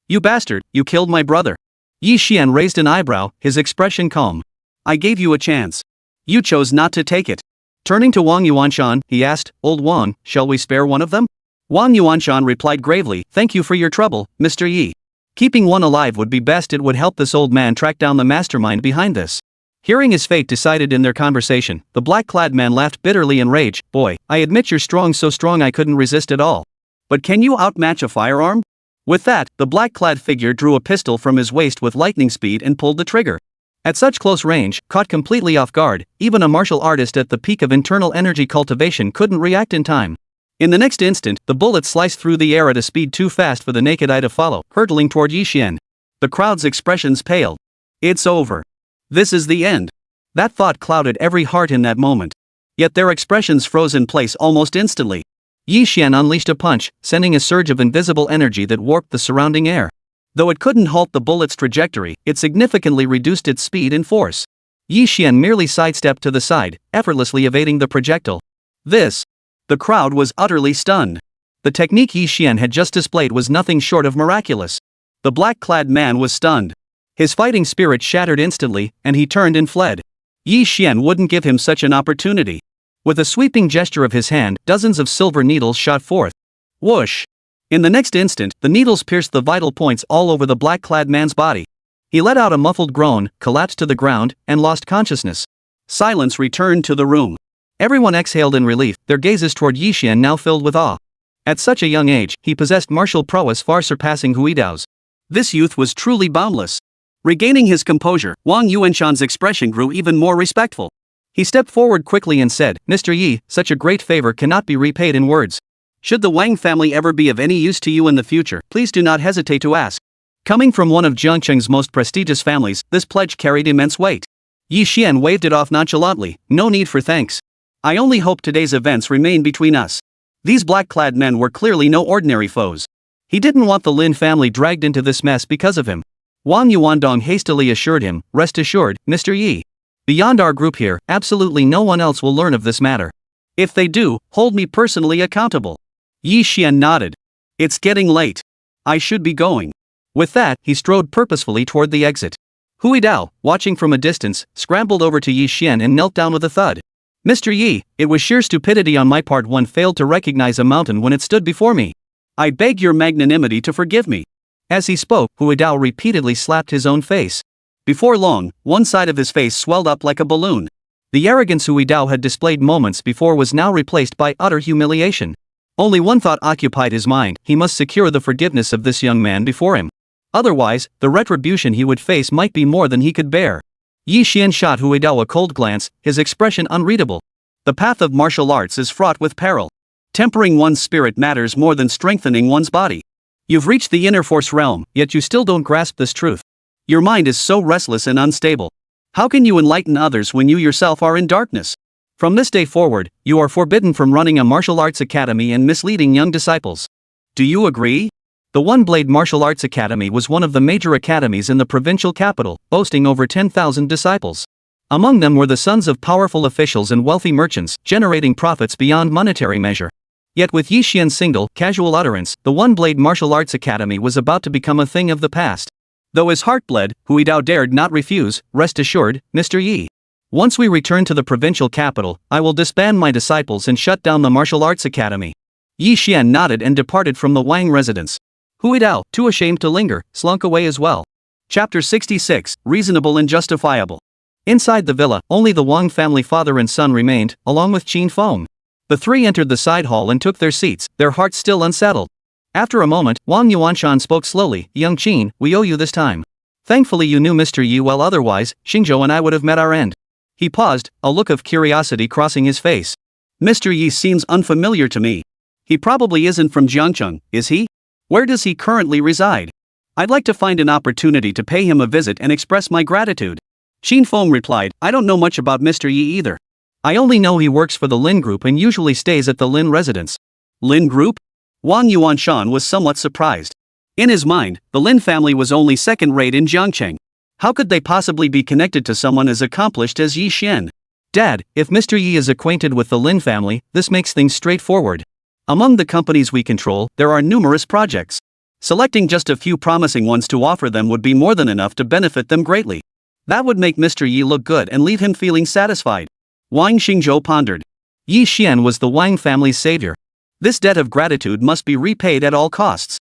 "You bastard, you killed my brother." Yi Xian raised an eyebrow, his expression calm. "I gave you a chance. You chose not to take it." Turning to Wang Yuanshan, he asked, "Old Wang, shall we spare one of them?" Wang Yuanshan replied gravely, "Thank you for your trouble, Mr. Yi. Keeping one alive would be best. It would help this old man track down the mastermind behind this." Hearing his fate decided in their conversation, the black-clad man laughed bitterly in rage. "Boy, I admit you're strong, so strong I couldn't resist at all. But can you outmatch a firearm?" With that, the black-clad figure drew a pistol from his waist with lightning speed and pulled the trigger. At such close range, caught completely off guard, even a martial artist at the peak of internal energy cultivation couldn't react in time. In the next instant, the bullet sliced through the air at a speed too fast for the naked eye to follow, hurtling toward Yi Xian. The crowd's expressions paled. It's over. This is the end. That thought clouded every heart in that moment. Yet their expressions froze in place almost instantly. Yi Xian unleashed a punch, sending a surge of invisible energy that warped the surrounding air. Though it couldn't halt the bullet's trajectory, it significantly reduced its speed and force. Yi Xian merely sidestepped to the side, effortlessly evading the projectile. The crowd was utterly stunned. The technique Yi Xian had just displayed was nothing short of miraculous. The black-clad man was stunned. His fighting spirit shattered instantly, and he turned and fled. Yi Xian wouldn't give him such an opportunity. With a sweeping gesture of his hand, dozens of silver needles shot forth. Whoosh! In the next instant, the needles pierced the vital points all over the black-clad man's body. He let out a muffled groan, collapsed to the ground, and lost consciousness. Silence returned to the room. Everyone exhaled in relief, their gazes toward Yi Xian now filled with awe. At such a young age, he possessed martial prowess far surpassing Huidao's. This youth was truly boundless. Regaining his composure, Wang Yuanshan's expression grew even more respectful. He stepped forward quickly and said, "Mr. Yi, such a great favor cannot be repaid in words. Should the Wang family ever be of any use to you in the future, please do not hesitate to ask." Coming from one of Jiangcheng's most prestigious families, this pledge carried immense weight. Yi Xian waved it off nonchalantly, "No need for thanks. I only hope today's events remain between us." These black-clad men were clearly no ordinary foes. He didn't want the Lin family dragged into this mess because of him. Wang Yuandong hastily assured him, "Rest assured, Mr. Yi. Beyond our group here, absolutely no one else will learn of this matter. If they do, hold me personally accountable." Yi Xian nodded. "It's getting late. I should be going." With that, he strode purposefully toward the exit. Huidao, watching from a distance, scrambled over to Yi Xian and knelt down with a thud. "Mr. Yi, it was sheer stupidity on my part. One failed to recognize a mountain when it stood before me. I beg your magnanimity to forgive me." As he spoke, Huidao repeatedly slapped his own face. Before long, one side of his face swelled up like a balloon. The arrogance Huidao had displayed moments before was now replaced by utter humiliation. Only one thought occupied his mind: he must secure the forgiveness of this young man before him. Otherwise, the retribution he would face might be more than he could bear. Yi Xian shot Huidao a cold glance, his expression unreadable. The path of martial arts is fraught with peril. Tempering one's spirit matters more than strengthening one's body. You've reached the inner force realm, yet you still don't grasp this truth. Your mind is so restless and unstable. How can you enlighten others when you yourself are in darkness? From this day forward, you are forbidden from running a martial arts academy and misleading young disciples. Do you agree? The One Blade Martial Arts Academy was one of the major academies in the provincial capital, boasting over 10,000 disciples. Among them were the sons of powerful officials and wealthy merchants, generating profits beyond monetary measure. Yet with Yi Xian's single, casual utterance, the One Blade Martial Arts Academy was about to become a thing of the past. Though his heart bled, Huidao dared not refuse. "Rest assured, Mr. Yi. Once we return to the provincial capital, I will disband my disciples and shut down the martial arts academy." Yi Xian nodded and departed from the Wang residence. Huidao, too ashamed to linger, slunk away as well. Chapter 66, Reasonable and Justifiable. Inside the villa, only the Wang family father and son remained, along with Qin Feng. The three entered the side hall and took their seats, their hearts still unsettled. After a moment, Wang Yuanshan spoke slowly, "Young Qin, we owe you this time. Thankfully you knew Mr. Yi well, otherwise, Xingzhou and I would have met our end." He paused, a look of curiosity crossing his face. "Mr. Yi seems unfamiliar to me. He probably isn't from Jiangcheng, is he? Where does he currently reside? I'd like to find an opportunity to pay him a visit and express my gratitude." Qin Feng replied, "I don't know much about Mr. Yi either. I only know he works for the Lin Group and usually stays at the Lin residence." Lin Group? Wang Yuanshan was somewhat surprised. In his mind, the Lin family was only second-rate in Jiangcheng. How could they possibly be connected to someone as accomplished as Yi Xian? "Dad, if Mr. Yi is acquainted with the Lin family, this makes things straightforward. Among the companies we control, there are numerous projects. Selecting just a few promising ones to offer them would be more than enough to benefit them greatly. That would make Mr. Yi look good and leave him feeling satisfied." Wang Xingzhou pondered. Yi Xian was the Wang family's savior. This debt of gratitude must be repaid at all costs.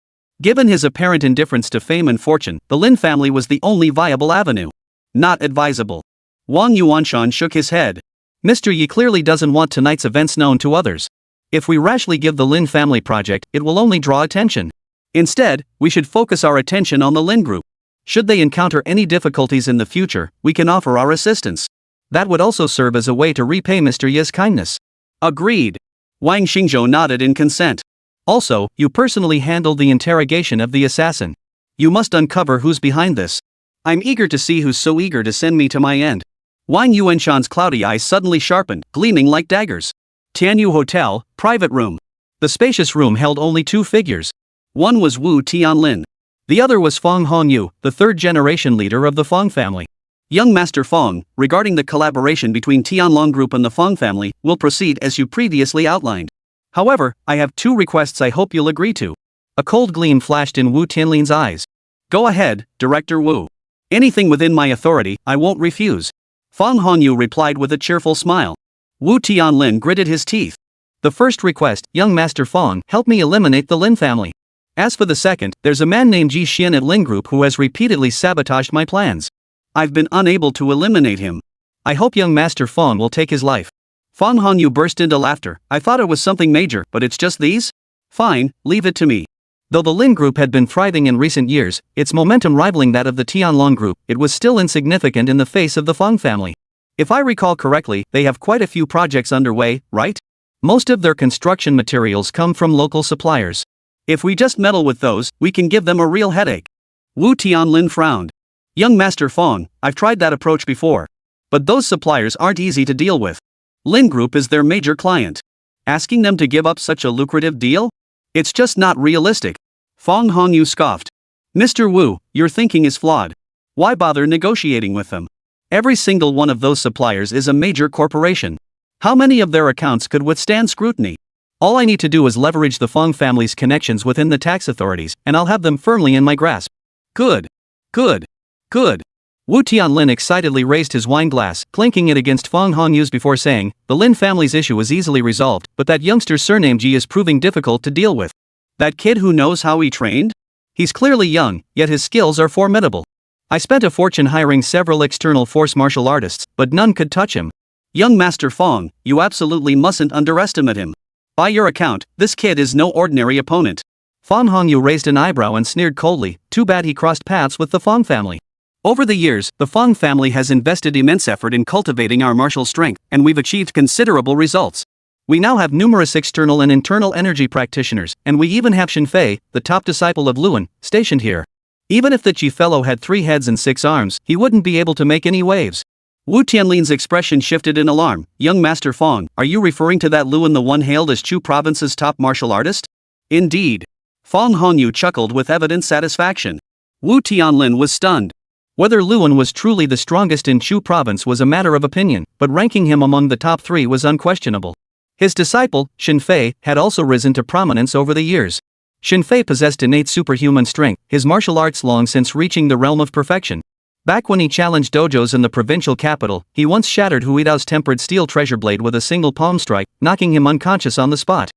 Given his apparent indifference to fame and fortune, the Lin family was the only viable avenue. Not advisable. Wang Yuanshan shook his head. "Mr. Yi clearly doesn't want tonight's events known to others. If we rashly give the Lin family project, it will only draw attention. Instead, we should focus our attention on the Lin Group. Should they encounter any difficulties in the future, we can offer our assistance. That would also serve as a way to repay Mr. Yi's kindness." Agreed. Wang Xingzhou nodded in consent. "Also, you personally handled the interrogation of the assassin. You must uncover who's behind this. I'm eager to see who's so eager to send me to my end. Wang Yuanshan's cloudy eyes suddenly sharpened, gleaming like daggers. Tianyu Hotel, private room. The spacious room held only two figures. One was Wu Tianlin. The other was Feng Hongyu, the third-generation leader of the Feng family. Young Master Feng, regarding the collaboration between Tianlong Group and the Feng family, will proceed as you previously outlined. However, I have two requests I hope you'll agree to. A cold gleam flashed in Wu Tianlin's eyes. Go ahead, Director Wu. Anything within my authority, I won't refuse. Feng Hongyu replied with a cheerful smile. Wu Tianlin gritted his teeth. The first request, young Master Feng, help me eliminate the Lin family. As for the second, there's a man named Ji Xian at Lin Group who has repeatedly sabotaged my plans. I've been unable to eliminate him. I hope young Master Feng will take his life. Feng Hongyu burst into laughter. I thought it was something major, but it's just these? Fine, leave it to me. Though the Lin Group had been thriving in recent years, its momentum rivaling that of the Tianlong Group, it was still insignificant in the face of the Feng family. If I recall correctly, they have quite a few projects underway, right? Most of their construction materials come from local suppliers. If we just meddle with those, we can give them a real headache. Wu Tianlin frowned. Young Master Feng, I've tried that approach before. But those suppliers aren't easy to deal with. Lin Group is their major client. Asking them to give up such a lucrative deal? It's just not realistic. Feng Hongyu scoffed. Mr. Wu, your thinking is flawed. Why bother negotiating with them? Every single one of those suppliers is a major corporation. How many of their accounts could withstand scrutiny? All I need to do is leverage the Feng family's connections within the tax authorities, and I'll have them firmly in my grasp. Good. Good. Good. Wu Tianlin excitedly raised his wine glass, clinking it against Feng Hongyu's before saying, the Lin family's issue is easily resolved, but that youngster's surname Ji is proving difficult to deal with. That kid who knows how he trained? He's clearly young, yet his skills are formidable. I spent a fortune hiring several external force martial artists, but none could touch him. Young Master Feng, you absolutely mustn't underestimate him. By your account, this kid is no ordinary opponent. Feng Hongyu raised an eyebrow and sneered coldly, too bad he crossed paths with the Feng family. Over the years, the Feng family has invested immense effort in cultivating our martial strength, and we've achieved considerable results. We now have numerous external and internal energy practitioners, and we even have Shinfei, the top disciple of Luan, stationed here. Even if the Chi fellow had 3 heads and 6 arms, he wouldn't be able to make any waves. Wu Tianlin's expression shifted in alarm. Young Master Feng, are you referring to that Luan, the one hailed as Chu Province's top martial artist? Indeed. Feng Hongyu chuckled with evident satisfaction. Wu Tianlin was stunned. Whether Luan was truly the strongest in Chu Province was a matter of opinion, but ranking him among the top 3 was unquestionable. His disciple, Shinfei, had also risen to prominence over the years. Shinfei possessed innate superhuman strength, his martial arts long since reaching the realm of perfection. Back when he challenged dojos in the provincial capital, he once shattered Huidao's tempered steel treasure blade with a single palm strike, knocking him unconscious on the spot.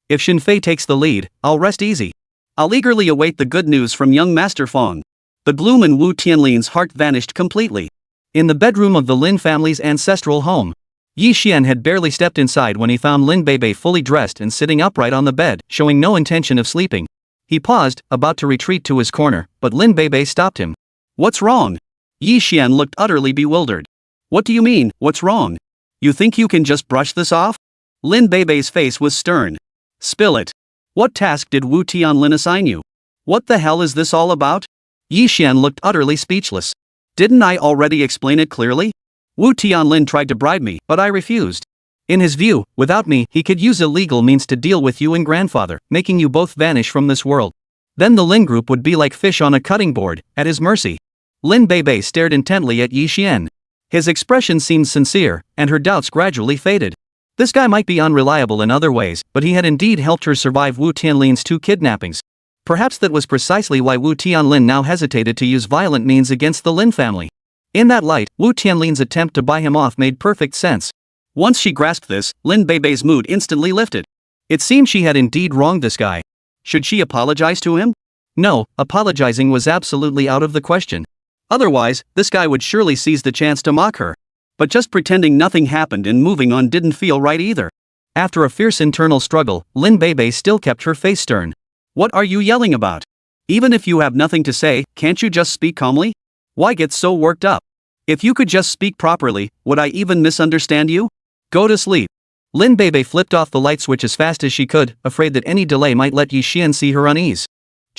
If Shinfei takes the lead, I'll rest easy. I'll eagerly await the good news from young Master Feng. The gloom in Wu Tianlin's heart vanished completely. In the bedroom of the Lin family's ancestral home, Yi Xian had barely stepped inside when he found Lin Beibei fully dressed and sitting upright on the bed, showing no intention of sleeping. He paused, about to retreat to his corner, but Lin Beibei stopped him. What's wrong? Yi Xian looked utterly bewildered. What do you mean, what's wrong? You think you can just brush this off? Lin Beibei's face was stern. Spill it. What task did Wu Tianlin assign you? What the hell is this all about? Yi Xian looked utterly speechless. Didn't I already explain it clearly? Wu Tianlin tried to bribe me, but I refused. In his view, without me, he could use illegal means to deal with you and grandfather, making you both vanish from this world. Then the Lin group would be like fish on a cutting board, at his mercy. Lin Beibei stared intently at Yi Xian. His expression seemed sincere, and her doubts gradually faded. This guy might be unreliable in other ways, but he had indeed helped her survive Wu Tianlin's 2 kidnappings. Perhaps that was precisely why Wu Tianlin now hesitated to use violent means against the Lin family. In that light, Wu Tianlin's attempt to buy him off made perfect sense. Once she grasped this, Lin Beibei's mood instantly lifted. It seemed she had indeed wronged this guy. Should she apologize to him? No, apologizing was absolutely out of the question. Otherwise, this guy would surely seize the chance to mock her. But just pretending nothing happened and moving on didn't feel right either. After a fierce internal struggle, Lin Beibei still kept her face stern. What are you yelling about? Even if you have nothing to say, can't you just speak calmly? Why get so worked up? If you could just speak properly, would I even misunderstand you? Go to sleep. Lin Beibei flipped off the light switch as fast as she could, afraid that any delay might let Yi Xian see her unease.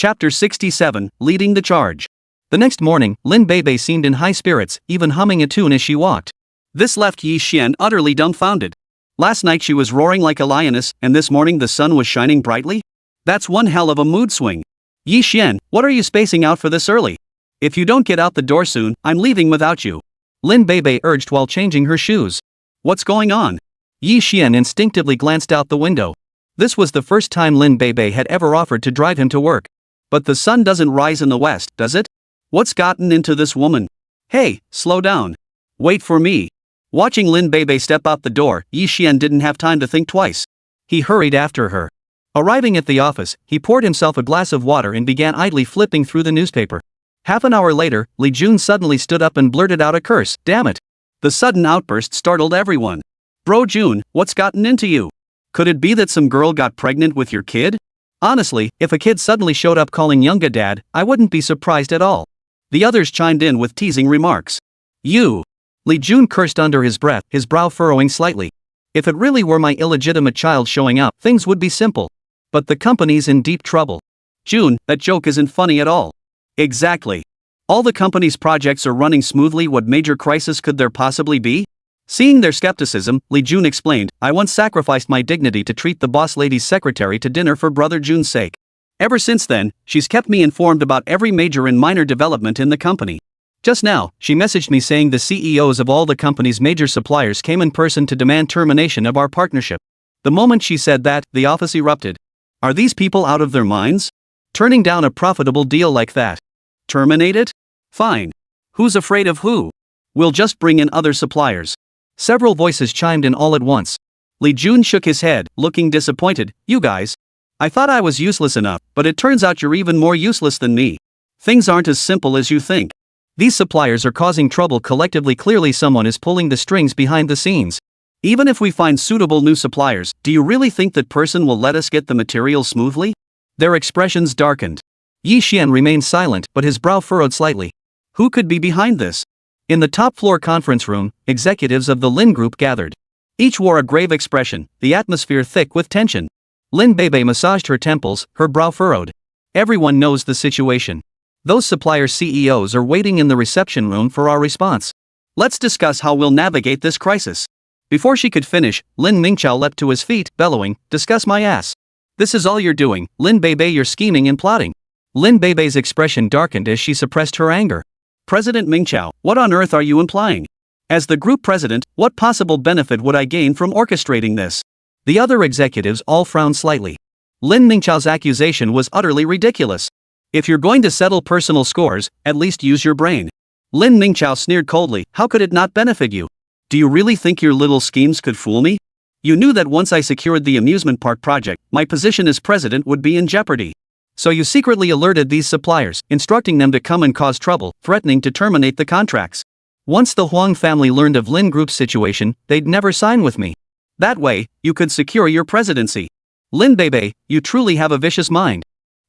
Chapter 67, Leading the Charge. The next morning, Lin Beibei seemed in high spirits, even humming a tune as she walked. This left Yi Xian utterly dumbfounded. Last night she was roaring like a lioness, and this morning the sun was shining brightly? That's one hell of a mood swing. Yi Xian, what are you spacing out for this early? If you don't get out the door soon, I'm leaving without you. Lin Beibei urged while changing her shoes. What's going on? Yi Xian instinctively glanced out the window. This was the first time Lin Beibei had ever offered to drive him to work. But the sun doesn't rise in the west, does it? What's gotten into this woman? Hey, slow down. Wait for me. Watching Lin Beibei step out the door, Yi Xian didn't have time to think twice. He hurried after her. Arriving at the office, he poured himself a glass of water and began idly flipping through the newspaper. Half an hour later, Li Jun suddenly stood up and blurted out a curse. Damn it. The sudden outburst startled everyone. Bro Jun, what's gotten into you? Could it be that some girl got pregnant with your kid? Honestly, if a kid suddenly showed up calling Younga dad, I wouldn't be surprised at all. The others chimed in with teasing remarks. You! Li Jun cursed under his breath, his brow furrowing slightly. If it really were my illegitimate child showing up, things would be simple. But the company's in deep trouble. Jun, that joke isn't funny at all. Exactly. All the company's projects are running smoothly. What major crisis could there possibly be? Seeing their skepticism, Li Jun explained, I once sacrificed my dignity to treat the boss lady's secretary to dinner for brother Jun's sake. Ever since then, she's kept me informed about every major and minor development in the company. Just now, she messaged me saying the CEOs of all the company's major suppliers came in person to demand termination of our partnership. The moment she said that, the office erupted. Are these people out of their minds? Turning down a profitable deal like that? Terminate it? Fine. Who's afraid of who? We'll just bring in other suppliers. Several voices chimed in all at once. Li Jun shook his head, looking disappointed. You guys. I thought I was useless enough, but it turns out you're even more useless than me. Things aren't as simple as you think. These suppliers are causing trouble collectively. Clearly someone is pulling the strings behind the scenes. Even if we find suitable new suppliers, do you really think that person will let us get the material smoothly? Their expressions darkened. Yi Xian remained silent, but his brow furrowed slightly. Who could be behind this? In the top-floor conference room, executives of the Lin Group gathered. Each wore a grave expression, the atmosphere thick with tension. Lin Beibei massaged her temples, her brow furrowed. Everyone knows the situation. Those supplier CEOs are waiting in the reception room for our response. Let's discuss how we'll navigate this crisis. Before she could finish, Lin Mingqiao leapt to his feet, bellowing, discuss my ass. This is all you're doing, Lin Beibei, you're scheming and plotting. Lin Beibei's expression darkened as she suppressed her anger. President Mingqiao, what on earth are you implying? As the group president, what possible benefit would I gain from orchestrating this? The other executives all frowned slightly. Lin Mingqiao's accusation was utterly ridiculous. If you're going to settle personal scores, at least use your brain. Lin Mingqiao sneered coldly, how could it not benefit you? Do you really think your little schemes could fool me? You knew that once I secured the amusement park project, my position as president would be in jeopardy. So you secretly alerted these suppliers, instructing them to come and cause trouble, threatening to terminate the contracts. Once the Huang family learned of Lin Group's situation, they'd never sign with me. That way, you could secure your presidency. Lin Beibei, you truly have a vicious mind.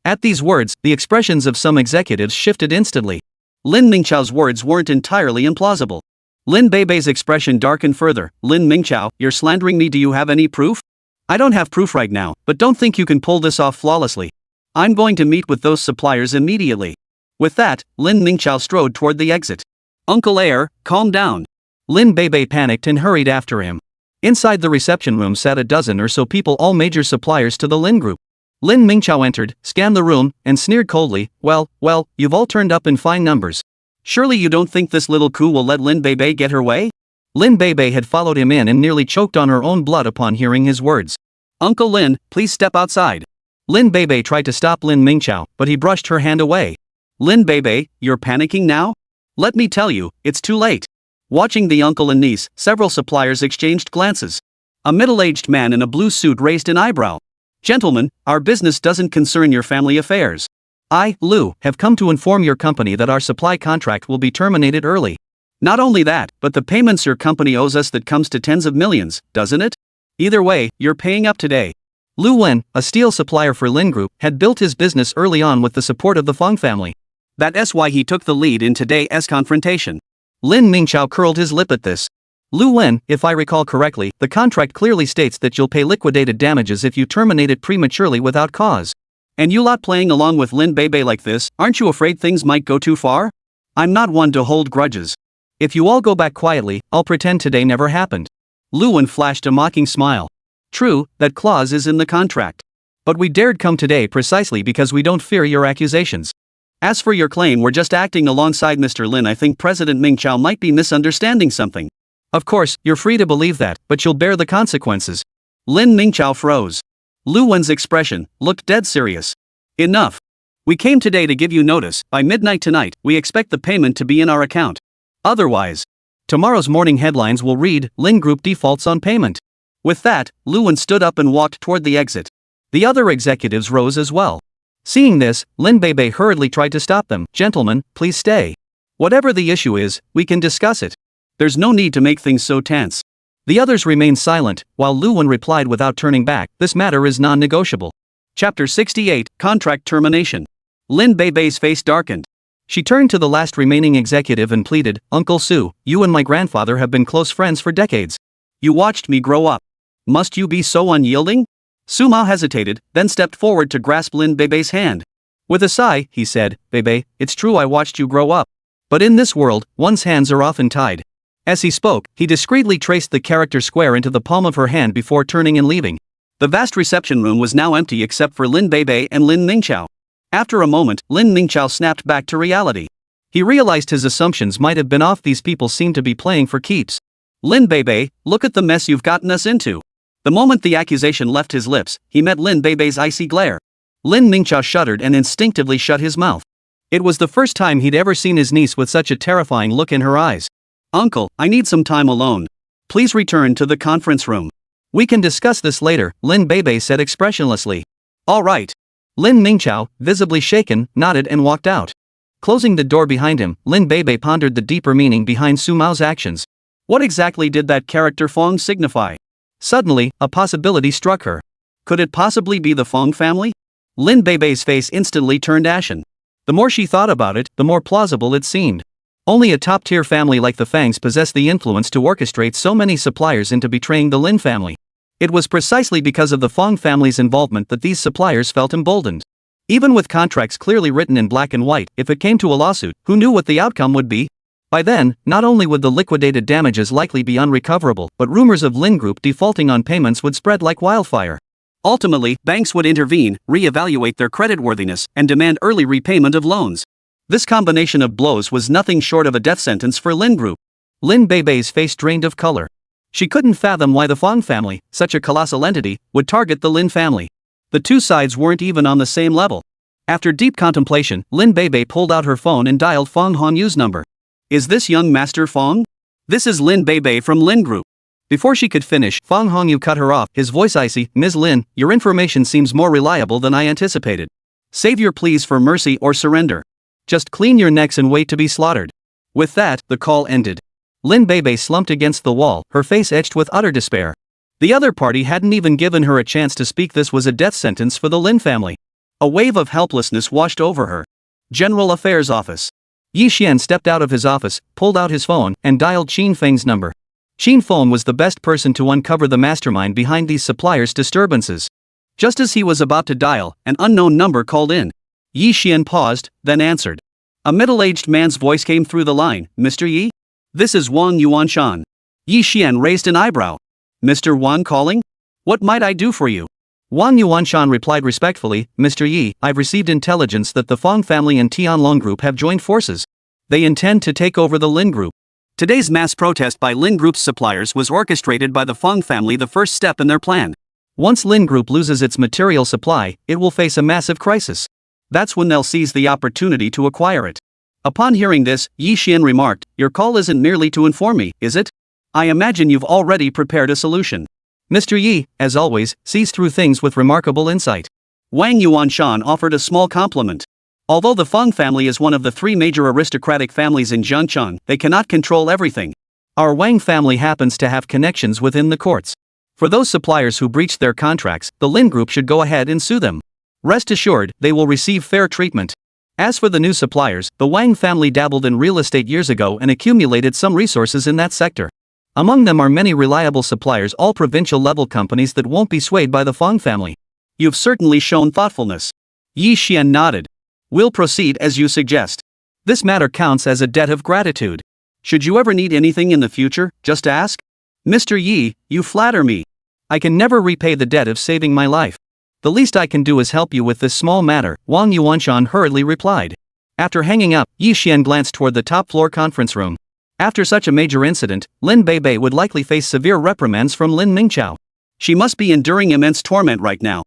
At these words, the expressions of some executives shifted instantly. Lin Mingqiao's words weren't entirely implausible. Lin Beibei's expression darkened further. Lin Mingqiao, you're slandering me. Do you have any proof? I don't have proof right now, but don't think you can pull this off flawlessly. I'm going to meet with those suppliers immediately. With that, Lin Mingqiao strode toward the exit. Uncle Air, calm down. Lin Beibei panicked and hurried after him. Inside the reception room sat a dozen or so people, all major suppliers to the Lin Group. Lin Mingqiao entered, scanned the room, and sneered coldly, well, you've all turned up in fine numbers. Surely you don't think this little coup will let Lin Beibei get her way? Lin Beibei had followed him in and nearly choked on her own blood upon hearing his words. Uncle Lin, please step outside. Lin Beibei tried to stop Lin Mingqiao, but he brushed her hand away. Lin Beibei, you're panicking now? Let me tell you, it's too late. Watching the uncle and niece, several suppliers exchanged glances. A middle-aged man in a blue suit raised an eyebrow. Gentlemen, our business doesn't concern your family affairs. I, Lu, have come to inform your company that our supply contract will be terminated early. Not only that, but the payments your company owes us that comes to tens of millions, doesn't it? Either way, you're paying up today. Lu Wen, a steel supplier for Lin Group, had built his business early on with the support of the Feng family. That's why he took the lead in today's confrontation. Lin Mingqiao curled his lip at this. Lu Wen, if I recall correctly, the contract clearly states that you'll pay liquidated damages if you terminate it prematurely without cause. And you lot playing along with Lin Bebe like this, aren't you afraid things might go too far? I'm not one to hold grudges.
If you all go back quietly, I'll pretend today never happened.
Luan flashed a mocking smile. True, that clause is in the contract.
But we dared come today precisely because we don't fear your accusations.
As for your claim we're just acting alongside Mr. Lin, I think President Ming Chao might be misunderstanding something.
Of course, you're free to believe that, but you'll bear the consequences.
Lin Mingchao froze. Luan's expression looked dead serious. Enough. We came today to give you notice. By midnight tonight, we expect the payment to be in our account. Otherwise,
tomorrow's morning headlines will read, Lin Group defaults on payment.
With that, Luan stood up and walked toward the exit.
The other executives rose as well. Seeing this, Lin Bebe hurriedly tried to stop them. Gentlemen, please stay. Whatever the issue is, we can discuss it.
There's no need to make things so tense.
The others remained silent, while Luan replied without turning back, this matter is non-negotiable.
Chapter 68, Contract Termination. Lin Bebe's face darkened.
She turned to the last remaining executive and pleaded, Uncle Su, you and my grandfather have been close friends for decades.
You watched me grow up. Must you be so unyielding? Su Mao hesitated, then stepped forward to grasp Lin Bebe's hand.
With a sigh, he said, Bebe, it's true I watched you grow up. But in this world, one's hands are often tied. As he spoke, he discreetly traced the character square into the palm of her hand before turning and leaving.
The vast reception room was now empty except for Lin Bebe and Lin Mingchao. After a moment, Lin Mingchao snapped back to reality.
He realized his assumptions might have been off. These people seemed to be playing for keeps.
Lin Bebe, look at the mess you've gotten us into. The moment the accusation left his lips, he met Lin Bebe's icy glare.
Lin Mingchao shuddered and instinctively shut his mouth. It was the first time he'd ever seen his niece with such a terrifying look in her eyes.
Uncle, I need some time alone. Please return to the conference room.
We can discuss this later, Lin Bebe said expressionlessly.
All right.
Lin Mingchao, visibly shaken, nodded and walked out. Closing the door behind him, Lin Bebe pondered the deeper meaning behind Su Mao's actions.
What exactly did that character Fong signify?
Suddenly, a possibility struck her.
Could it possibly be the Fong family? Lin Bebe's face instantly turned ashen.
The more she thought about it, the more plausible it seemed. Only a top-tier family like the Fangs possessed the influence to orchestrate so many suppliers into betraying the Lin family. It was precisely because of the Fong family's involvement that these suppliers felt emboldened. Even with contracts clearly written in black and white, if it came to a lawsuit, who knew what the outcome would be? By then, not only would the liquidated damages likely be unrecoverable, but rumors of Lin Group defaulting on payments would spread like wildfire.
Ultimately, banks would intervene, re-evaluate their creditworthiness, and demand early repayment of loans. This combination of blows was nothing short of a death sentence for Lin Group.
Lin Bebe's face drained of color. She couldn't fathom why the Fong family, such a colossal entity, would target the Lin family. The two sides weren't even on the same level. After deep contemplation, Lin Bebe pulled out her phone and dialed Fong Honyu's number.
Is this young Master Fong? This is Lin Bebe from Lin Group.
Before she could finish, Fong Hongyu cut her off, his voice icy. Ms. Lin, your information seems more reliable than I anticipated. Save your pleas for mercy or surrender. Just clean your necks and wait to be slaughtered. With that, the call ended. Lin Bebe slumped against the wall, her face etched with utter despair. The other party hadn't even given her a chance to speak. This was a death sentence for the Lin family.
A wave of helplessness washed over her. General Affairs Office.
Yi Xian stepped out of his office, pulled out his phone, and dialed Qin Feng's number. Qin Feng was the best person to uncover the mastermind behind these suppliers' disturbances.
Just as he was about to dial, an unknown number called in. Yi Xian paused, then answered. A middle-aged man's voice came through the line. Mr. Yi? This is Wang Yuanshan. Yi Xian raised an eyebrow. Mr. Wang calling? What might I do for you?
Wang Yuanshan replied respectfully, Mr. Yi, I've received intelligence that the Fong family and Tianlong Group have joined forces. They intend to take over the Lin Group.
Today's mass protest by Lin Group's suppliers was orchestrated by the Fong family, the first step in their plan.
Once Lin Group loses its material supply, it will face a massive crisis.
That's when they'll seize the opportunity to acquire it. Upon hearing this, Yi Xian remarked, your call isn't merely to inform me, is it? I imagine you've already prepared a solution.
Mr. Yi, as always, sees through things with remarkable insight.
Wang Yuanshan offered a small compliment. Although the Fong family is one of the three major aristocratic families in Zhengchang, they cannot control everything.
Our Wang family happens to have connections within the courts. For those suppliers who breached their contracts, the Lin Group should go ahead and sue them. Rest assured, they will receive fair treatment. As for the new suppliers, the Wang family dabbled in real estate years ago and accumulated some resources in that sector. Among them are many reliable suppliers, all provincial-level companies that won't be swayed by the Fong family.
You've certainly shown thoughtfulness. Yi Xian nodded. We'll proceed as you suggest. This matter counts as a debt of gratitude. Should you ever need anything in the future, just ask. Mr. Yi, you flatter me. I can never repay the debt of saving my life. The least I can do is help you with this small matter, Wang Yuanshan hurriedly replied. After hanging up, Yi Xian glanced toward the top-floor conference room. After such a major incident, Lin Beibei would likely face severe reprimands from Lin Mingqiao. She must be enduring immense torment right now.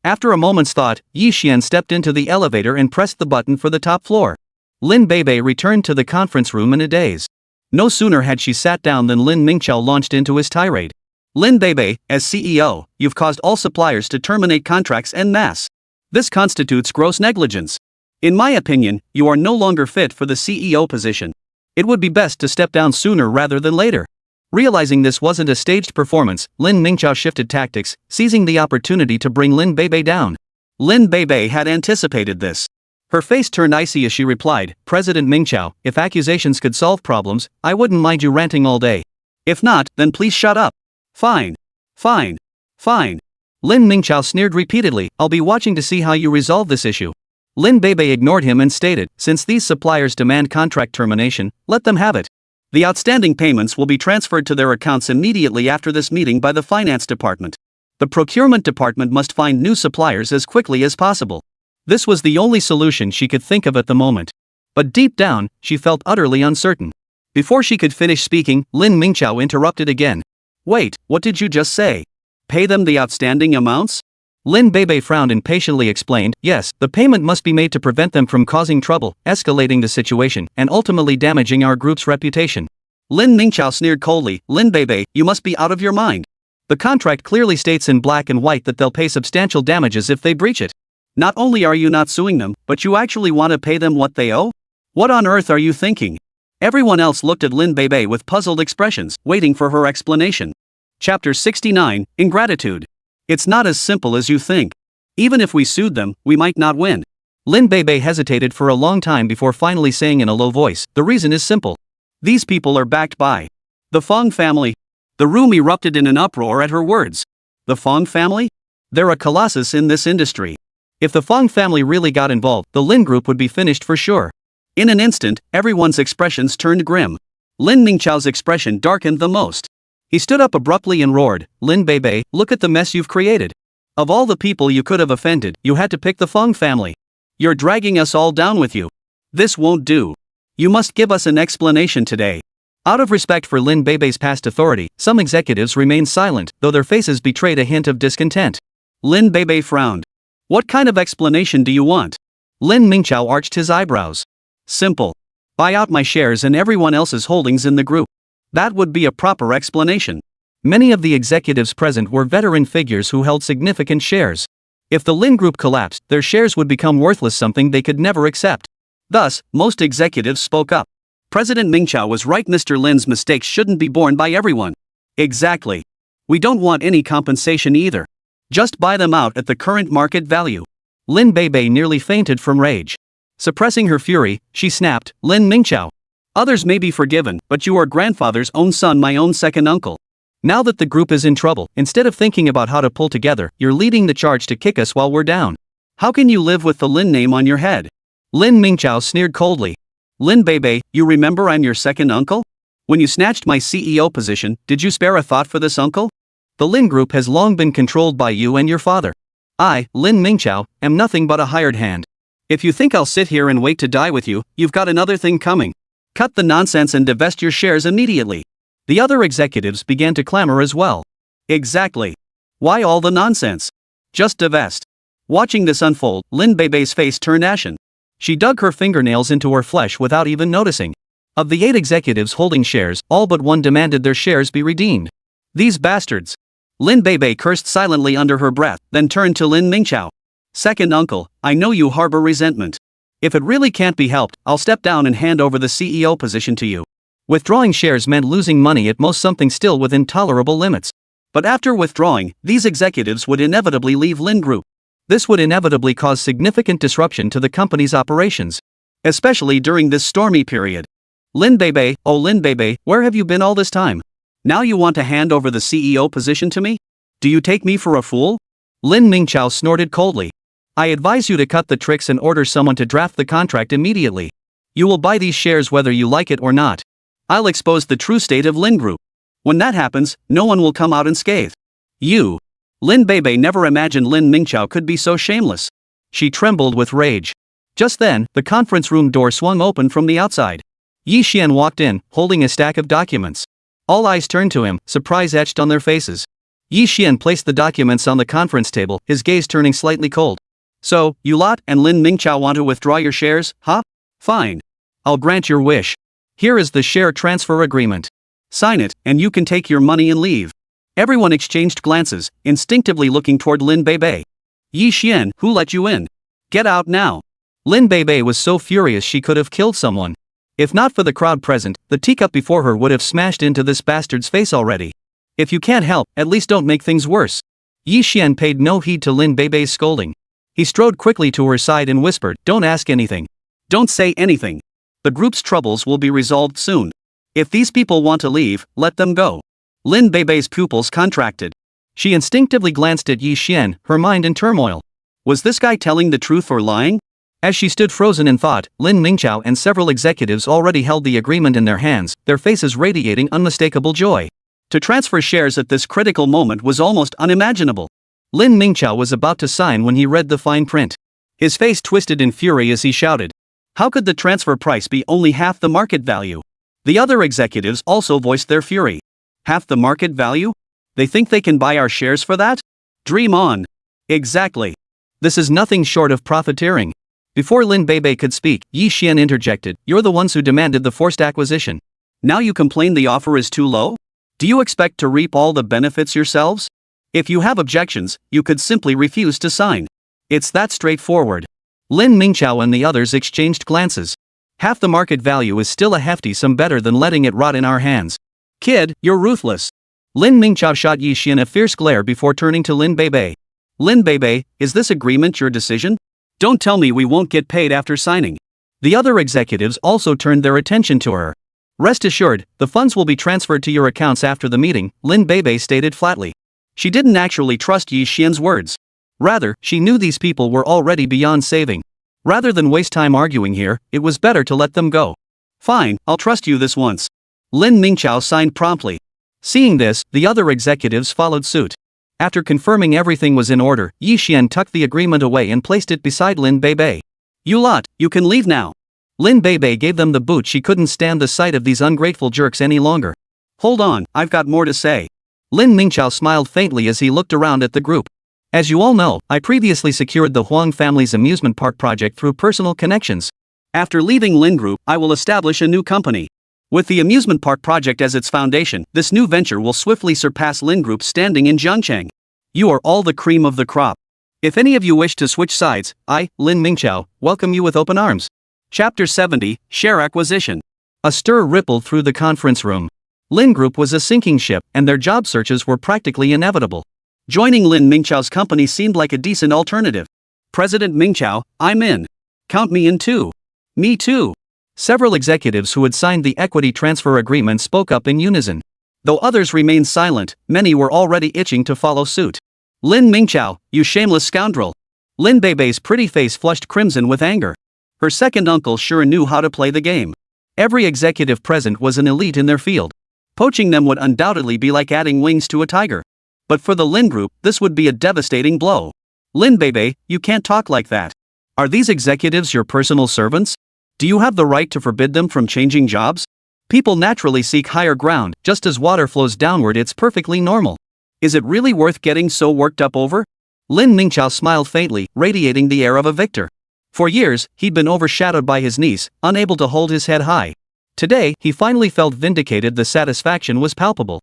After a moment's thought, Yi Xian stepped into the elevator and pressed the button for the top floor. Lin Beibei returned to the conference room in a daze. No sooner had she sat down than Lin Mingqiao launched into his tirade. Lin Beibei, as CEO, you've caused all suppliers to terminate contracts en masse. This constitutes gross negligence. In my opinion, you are no longer fit for the CEO position. It would be best to step down sooner rather than later. Realizing this wasn't a staged performance, Lin Mingqiao shifted tactics, seizing the opportunity to bring Lin Beibei down. Lin Beibei had anticipated this. Her face turned icy as she replied, President Mingqiao, if accusations could solve problems, I wouldn't mind you ranting all day. If not, then please shut up. Fine. Fine. Fine. Lin Mingqiao sneered repeatedly, I'll be watching to see how you resolve this issue. Lin Beibei ignored him and stated, since these suppliers demand contract termination, let them have it. The outstanding payments will be transferred to their accounts immediately after this meeting by the finance department. The procurement department must find new suppliers as quickly as possible. This was the only solution she could think of at the moment. But deep down, she felt utterly uncertain. Before she could finish speaking, Lin Mingqiao interrupted again. Wait, what did you just say? Pay them the outstanding amounts? Lin Beibei frowned and patiently explained, yes, the payment must be made to prevent them from causing trouble, escalating the situation, and ultimately damaging our group's reputation. Lin Mingqiao sneered coldly, Lin Beibei, you must be out of your mind. The contract clearly states in black and white that they'll pay substantial damages if they breach it. Not only are you not suing them, but you actually want to pay them what they owe? What on earth are you thinking? Everyone else looked at Lin Beibei with puzzled expressions, waiting for her explanation. Chapter 69, Ingratitude. It's not as simple as you think. Even if we sued them, we might not win. Lin Beibei hesitated for a long time before finally saying in a low voice, the reason is simple. These people are backed by the Fong family. The room erupted in an uproar at her words. The Fong family? They're a colossus in this industry. If the Fong family really got involved, the Lin group would be finished for sure. In an instant, everyone's expressions turned grim. Lin Mingqiao's expression darkened the most. He stood up abruptly and roared, Lin Beibei, look at the mess you've created. Of all the people you could have offended, you had to pick the Fong family. You're dragging us all down with you. This won't do. You must give us an explanation today. Out of respect for Lin Beibei's past authority, some executives remained silent, though their faces betrayed a hint of discontent. Lin Beibei frowned. What kind of explanation do you want? Lin Mingqiao arched his eyebrows. Simple. Buy out my shares and everyone else's holdings in the group. That would be a proper explanation. Many of the executives present were veteran figures who held significant shares. If the Lin group collapsed, their shares would become worthless, something they could never accept. Thus, most executives spoke up. President Mingqiao was right, Mr. Lin's mistakes shouldn't be borne by everyone. Exactly. We don't want any compensation either. Just buy them out at the current market value. Lin Beibei nearly fainted from rage. Suppressing her fury, she snapped, Lin Mingqiao. Others may be forgiven, but you are grandfather's own son, my own second uncle. Now that the group is in trouble, instead of thinking about how to pull together, you're leading the charge to kick us while we're down. How can you live with the Lin name on your head? Lin Mingqiao sneered coldly. Lin Beibei, you remember I'm your second uncle? When you snatched my CEO position, did you spare a thought for this uncle? The Lin group has long been controlled by you and your father. I, Lin Mingqiao, am nothing but a hired hand. If you think I'll sit here and wait to die with you, you've got another thing coming. Cut the nonsense and divest your shares immediately. The other executives began to clamor as well. Exactly. Why all the nonsense? Just divest. Watching this unfold, Lin Beibei's face turned ashen. She dug her fingernails into her flesh without even noticing. Of the 8 executives holding shares, all but one demanded their shares be redeemed. These bastards. Lin Beibei cursed silently under her breath, then turned to Lin Mingqiao. Second uncle, I know you harbor resentment. If it really can't be helped, I'll step down and hand over the CEO position to you. Withdrawing shares meant losing money at most, something still within tolerable limits. But after withdrawing, these executives would inevitably leave Lin Group. This would inevitably cause significant disruption to the company's operations. Especially during this stormy period. Lin Beibei, oh Lin Beibei, where have you been all this time? Now you want to hand over the CEO position to me? Do you take me for a fool? Lin Mingqiao snorted coldly. I advise you to cut the tricks and order someone to draft the contract immediately. You will buy these shares whether you like it or not. I'll expose the true state of Lin Group. When that happens, no one will come out unscathed. You. Lin Beibei never imagined Lin Mingqiao could be so shameless. She trembled with rage. Just then, the conference room door swung open from the outside. Yi Xian walked in, holding a stack of documents. All eyes turned to him, surprise etched on their faces. Yi Xian placed the documents on the conference table, his gaze turning slightly cold. So, you lot and Lin Mingqiao want to withdraw your shares, huh? Fine. I'll grant your wish. Here is the share transfer agreement. Sign it, and you can take your money and leave. Everyone exchanged glances, instinctively looking toward Lin Beibei. Yi Xian, who let you in? Get out now. Lin Beibei was so furious she could have killed someone. If not for the crowd present, the teacup before her would have smashed into this bastard's face already. If you can't help, at least don't make things worse. Yi Xian paid no heed to Lin Beibei's scolding. He strode quickly to her side and whispered, "Don't ask anything. Don't say anything. The group's troubles will be resolved soon. If these people want to leave, let them go." Lin Beibei's pupils contracted. She instinctively glanced at Yi Xian, her mind in turmoil. Was this guy telling the truth or lying? As she stood frozen in thought, Lin Mingqiao and several executives already held the agreement in their hands, their faces radiating unmistakable joy. To transfer shares at this critical moment was almost unimaginable. Lin Mingqiao was about to sign when he read the fine print. His face twisted in fury as he shouted. How could the transfer price be only half the market value? The other executives also voiced their fury. Half the market value? They think they can buy our shares for that? Dream on. Exactly. This is nothing short of profiteering. Before Lin Beibei could speak, Yi Xian interjected, "You're the ones who demanded the forced acquisition. Now you complain the offer is too low? Do you expect to reap all the benefits yourselves? If you have objections, you could simply refuse to sign. It's that straightforward." Lin Mingqiao and the others exchanged glances. Half the market value is still a hefty sum better than letting it rot in our hands. Kid, you're ruthless. Lin Mingqiao shot Yi Xian a fierce glare before turning to Lin Beibei. Lin Beibei, is this agreement your decision? Don't tell me we won't get paid after signing. The other executives also turned their attention to her. Rest assured, the funds will be transferred to your accounts after the meeting, Lin Beibei stated flatly. She didn't actually trust Yi Xian's words. Rather, she knew these people were already beyond saving. Rather than waste time arguing here, it was better to let them go. Fine, I'll trust you this once. Lin Mingqiao signed promptly. Seeing this, the other executives followed suit. After confirming everything was in order, Yi Xian tucked the agreement away and placed it beside Lin Beibei. You lot, you can leave now. Lin Beibei gave them the boot. She couldn't stand the sight of these ungrateful jerks any longer. Hold on, I've got more to say. Lin Mingqiao smiled faintly as he looked around at the group. As you all know, I previously secured the Huang family's amusement park project through personal connections. After leaving Lin Group, I will establish a new company. With the amusement park project as its foundation, this new venture will swiftly surpass Lin Group's standing in Zhangcheng. You are all the cream of the crop. If any of you wish to switch sides, I, Lin Mingqiao, welcome you with open arms. Chapter 70, Share Acquisition. A stir rippled through the conference room. Lin Group was a sinking ship, and their job searches were practically inevitable. Joining Lin Mingqiao's company seemed like a decent alternative. President Mingqiao, I'm in. Count me in too. Me too. Several executives who had signed the equity transfer agreement spoke up in unison. Though others remained silent, many were already itching to follow suit. Lin Mingqiao, you shameless scoundrel. Lin Beibei's pretty face flushed crimson with anger. Her second uncle sure knew how to play the game. Every executive present was an elite in their field. Poaching them would undoubtedly be like adding wings to a tiger. But for the Lin Group, this would be a devastating blow. Lin Beibei, you can't talk like that. Are these executives your personal servants? Do you have the right to forbid them from changing jobs? People naturally seek higher ground, just as water flows downward. It's perfectly normal. Is it really worth getting so worked up over? Lin Mingqiao smiled faintly, radiating the air of a victor. For years, he'd been overshadowed by his niece, unable to hold his head high. Today, he finally felt vindicated. The satisfaction was palpable.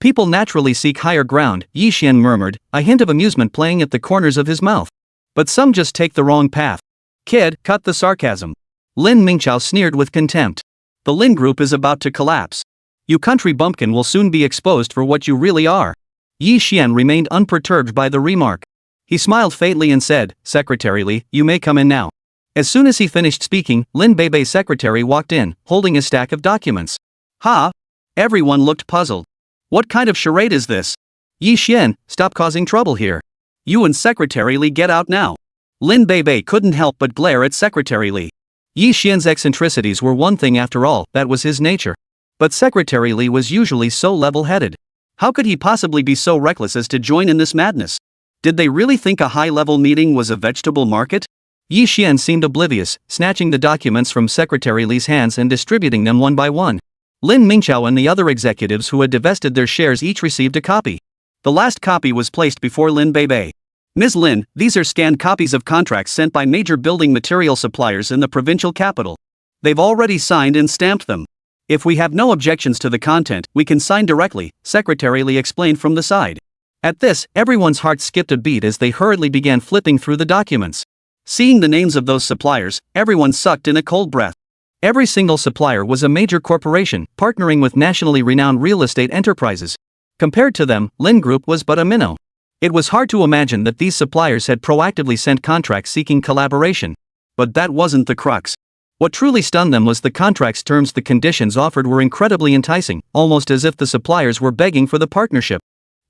People naturally seek higher ground, Yi Xian murmured, a hint of amusement playing at the corners of his mouth. But some just take the wrong path. Kid, cut the sarcasm. Lin Mingqiao sneered with contempt. The Lin Group is about to collapse. You country bumpkin will soon be exposed for what you really are. Yi Xian remained unperturbed by the remark. He smiled faintly and said, Secretary Li, you may come in now. As soon as he finished speaking, Lin Beibei's secretary walked in, holding a stack of documents. Ha! Everyone looked puzzled. What kind of charade is this? Yi Xian, stop causing trouble here. You and Secretary Li get out now. Lin Beibei couldn't help but glare at Secretary Li. Yi Xian's eccentricities were one thing after all, that was his nature. But Secretary Li was usually so level-headed. How could he possibly be so reckless as to join in this madness? Did they really think a high-level meeting was a vegetable market? Yi Xian seemed oblivious, snatching the documents from Secretary Li's hands and distributing them one by one. Lin Mingqiao and the other executives who had divested their shares each received a copy. The last copy was placed before Lin Beibei. Ms. Lin, these are scanned copies of contracts sent by major building material suppliers in the provincial capital. They've already signed and stamped them. If we have no objections to the content, we can sign directly, Secretary Li explained from the side. At this, everyone's heart skipped a beat as they hurriedly began flipping through the documents. Seeing the names of those suppliers, everyone sucked in a cold breath. Every single supplier was a major corporation, partnering with nationally renowned real estate enterprises. Compared to them, Lin Group was but a minnow. It was hard to imagine that these suppliers had proactively sent contracts seeking collaboration. But that wasn't the crux. What truly stunned them was the contract's terms. The conditions offered were incredibly enticing, almost as if the suppliers were begging for the partnership.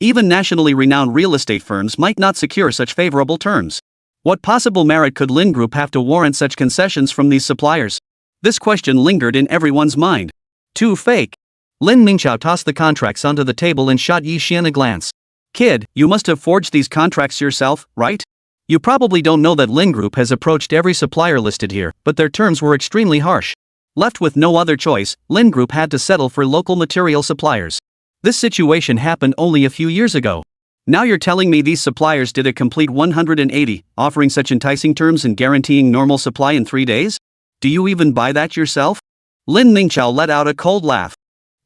Even nationally renowned real estate firms might not secure such favorable terms. What possible merit could Lin Group have to warrant such concessions from these suppliers? This question lingered in everyone's mind. Too fake. Lin Mingqiao tossed the contracts onto the table and shot Yi Xian a glance. Kid, you must have forged these contracts yourself, right? You probably don't know that Lin Group has approached every supplier listed here, but their terms were extremely harsh. Left with no other choice, Lin Group had to settle for local material suppliers. This situation happened only a few years ago. Now you're telling me these suppliers did a complete 180, offering such enticing terms and guaranteeing normal supply in 3 days? Do you even buy that yourself? Lin Mingqiao let out a cold laugh.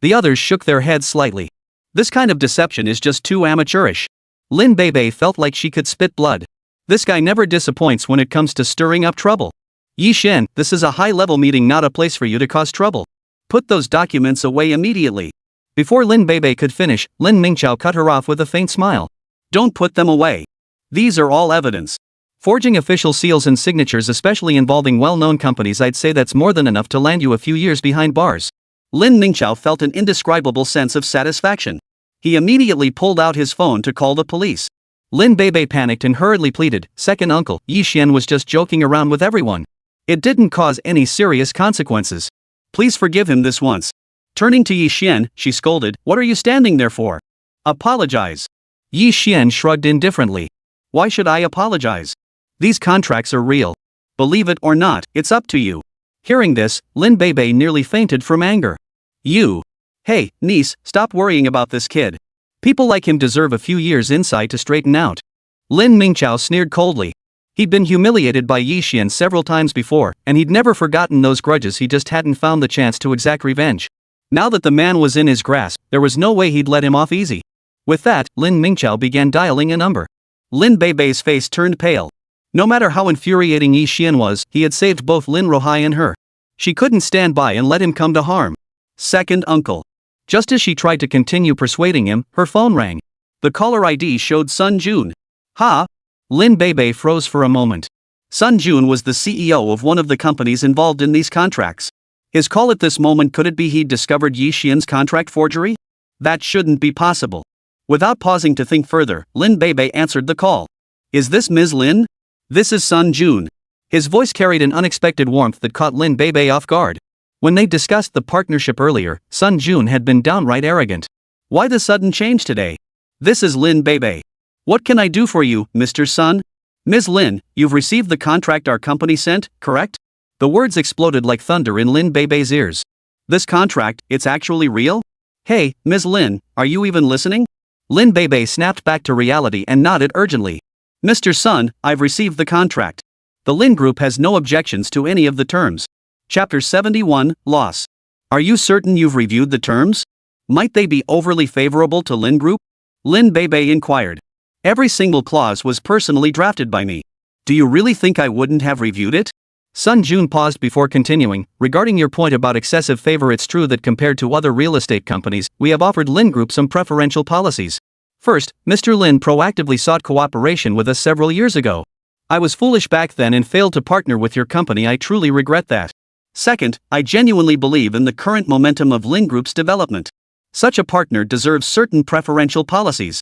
The others shook their heads slightly. This kind of deception is just too amateurish. Lin Beibei felt like she could spit blood. This guy never disappoints when it comes to stirring up trouble. Yi Xian, this is a high-level meeting, not a place for you to cause trouble. Put those documents away immediately. Before Lin Beibei could finish, Lin Mingqiao cut her off with a faint smile. Don't put them away. These are all evidence. Forging official seals and signatures, especially involving well-known companies, I'd say that's more than enough to land you a few years behind bars. Lin Mingqiao felt an indescribable sense of satisfaction. He immediately pulled out his phone to call the police. Lin Beibei panicked and hurriedly pleaded, "Second uncle, Yi Xian was just joking around with everyone. It didn't cause any serious consequences. Please forgive him this once." Turning to Yi Xian, she scolded, "What are you standing there for? Apologize." Yi Xian shrugged indifferently. "Why should I apologize? These contracts are real. Believe it or not, it's up to you." Hearing this, Lin Beibei nearly fainted from anger. "You. Hey, niece, stop worrying about this kid. People like him deserve a few years inside to straighten out." Lin Mingqiao sneered coldly. He'd been humiliated by Yi Xian several times before, and he'd never forgotten those grudges. He just hadn't found the chance to exact revenge. Now that the man was in his grasp, there was no way he'd let him off easy. With that, Lin Mingqiao began dialing a number. Lin Beibei's face turned pale. No matter how infuriating Yi Xian was, he had saved both Lin Rohai and her. She couldn't stand by and let him come to harm. Second uncle. Just as she tried to continue persuading him, her phone rang. The caller ID showed Sun Jun. Ha! Lin Beibei froze for a moment. Sun Jun was the CEO of one of the companies involved in these contracts. His call at this moment, could it be he'd discovered Yi Xian's contract forgery? That shouldn't be possible. Without pausing to think further, Lin Beibei answered the call. "Is this Ms. Lin? This is Sun Jun." His voice carried an unexpected warmth that caught Lin Beibei off guard. When they discussed the partnership earlier, Sun Jun had been downright arrogant. Why the sudden change today? "This is Lin Beibei. What can I do for you, Mr. Sun?" "Ms. Lin, you've received the contract our company sent, correct?" The words exploded like thunder in Lin Beibei's ears. "This contract, it's actually real? Hey, Ms. Lin, are you even listening?" Lin Beibei snapped back to reality and nodded urgently. "Mr. Sun, I've received the contract. The Lin Group has no objections to any of the terms." Chapter 71, Loss. "Are you certain you've reviewed the terms? Might they be overly favorable to Lin Group?" Lin Beibei inquired. "Every single clause was personally drafted by me. Do you really think I wouldn't have reviewed it?" Sun Jun paused before continuing. "Regarding your point about excessive favor, it's true that compared to other real estate companies, we have offered Lin Group some preferential policies. First, Mr. Lin proactively sought cooperation with us several years ago. I was foolish back then and failed to partner with your company. I truly regret that. Second, I genuinely believe in the current momentum of Lin Group's development. Such a partner deserves certain preferential policies."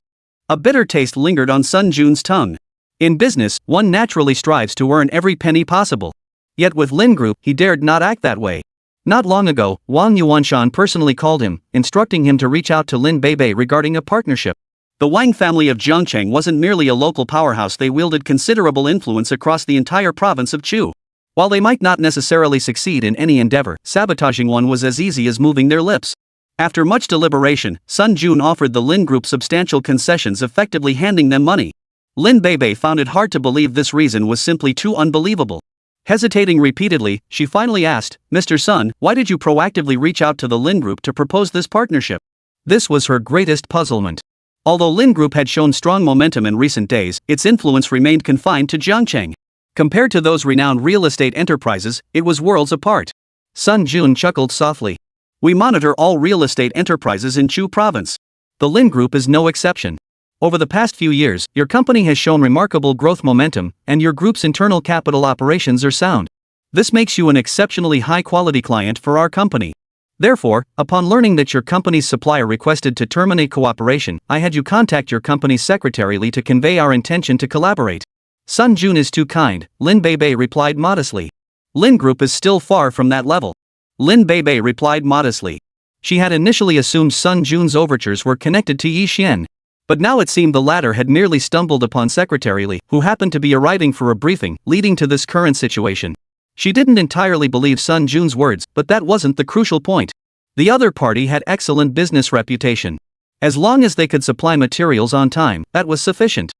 A bitter taste lingered on Sun Jun's tongue. In business, one naturally strives to earn every penny possible. Yet with Lin Group, he dared not act that way. Not long ago, Wang Yuanshan personally called him, instructing him to reach out to Lin Beibei regarding a partnership. The Wang family of Jiangcheng wasn't merely a local powerhouse, they wielded considerable influence across the entire province of Chu. While they might not necessarily succeed in any endeavor, sabotaging one was as easy as moving their lips. After much deliberation, Sun Jun offered the Lin Group substantial concessions, effectively handing them money. Lin Beibei found it hard to believe this reason was simply too unbelievable. Hesitating repeatedly, she finally asked, "Mr. Sun, why did you proactively reach out to the Lin Group to propose this partnership?" This was her greatest puzzlement. Although Lin Group had shown strong momentum in recent days, its influence remained confined to Jiangcheng. Compared to those renowned real estate enterprises, it was worlds apart. Sun Jun chuckled softly. "We monitor all real estate enterprises in Chu province. The Lin Group is no exception. Over the past few years, your company has shown remarkable growth momentum, and your group's internal capital operations are sound. This makes you an exceptionally high-quality client for our company. Therefore, upon learning that your company's supplier requested to terminate cooperation, I had you contact your company's secretary to convey our intention to collaborate." "Sun Jun is too kind," Lin Beibei replied modestly. "Lin Group is still far from that level." Lin Beibei replied modestly. She had initially assumed Sun Jun's overtures were connected to Yi Xian. But now it seemed the latter had merely stumbled upon Secretary Li, who happened to be arriving for a briefing, leading to this current situation. She didn't entirely believe Sun Jun's words, but that wasn't the crucial point. The other party had excellent business reputation. As long as they could supply materials on time, that was sufficient.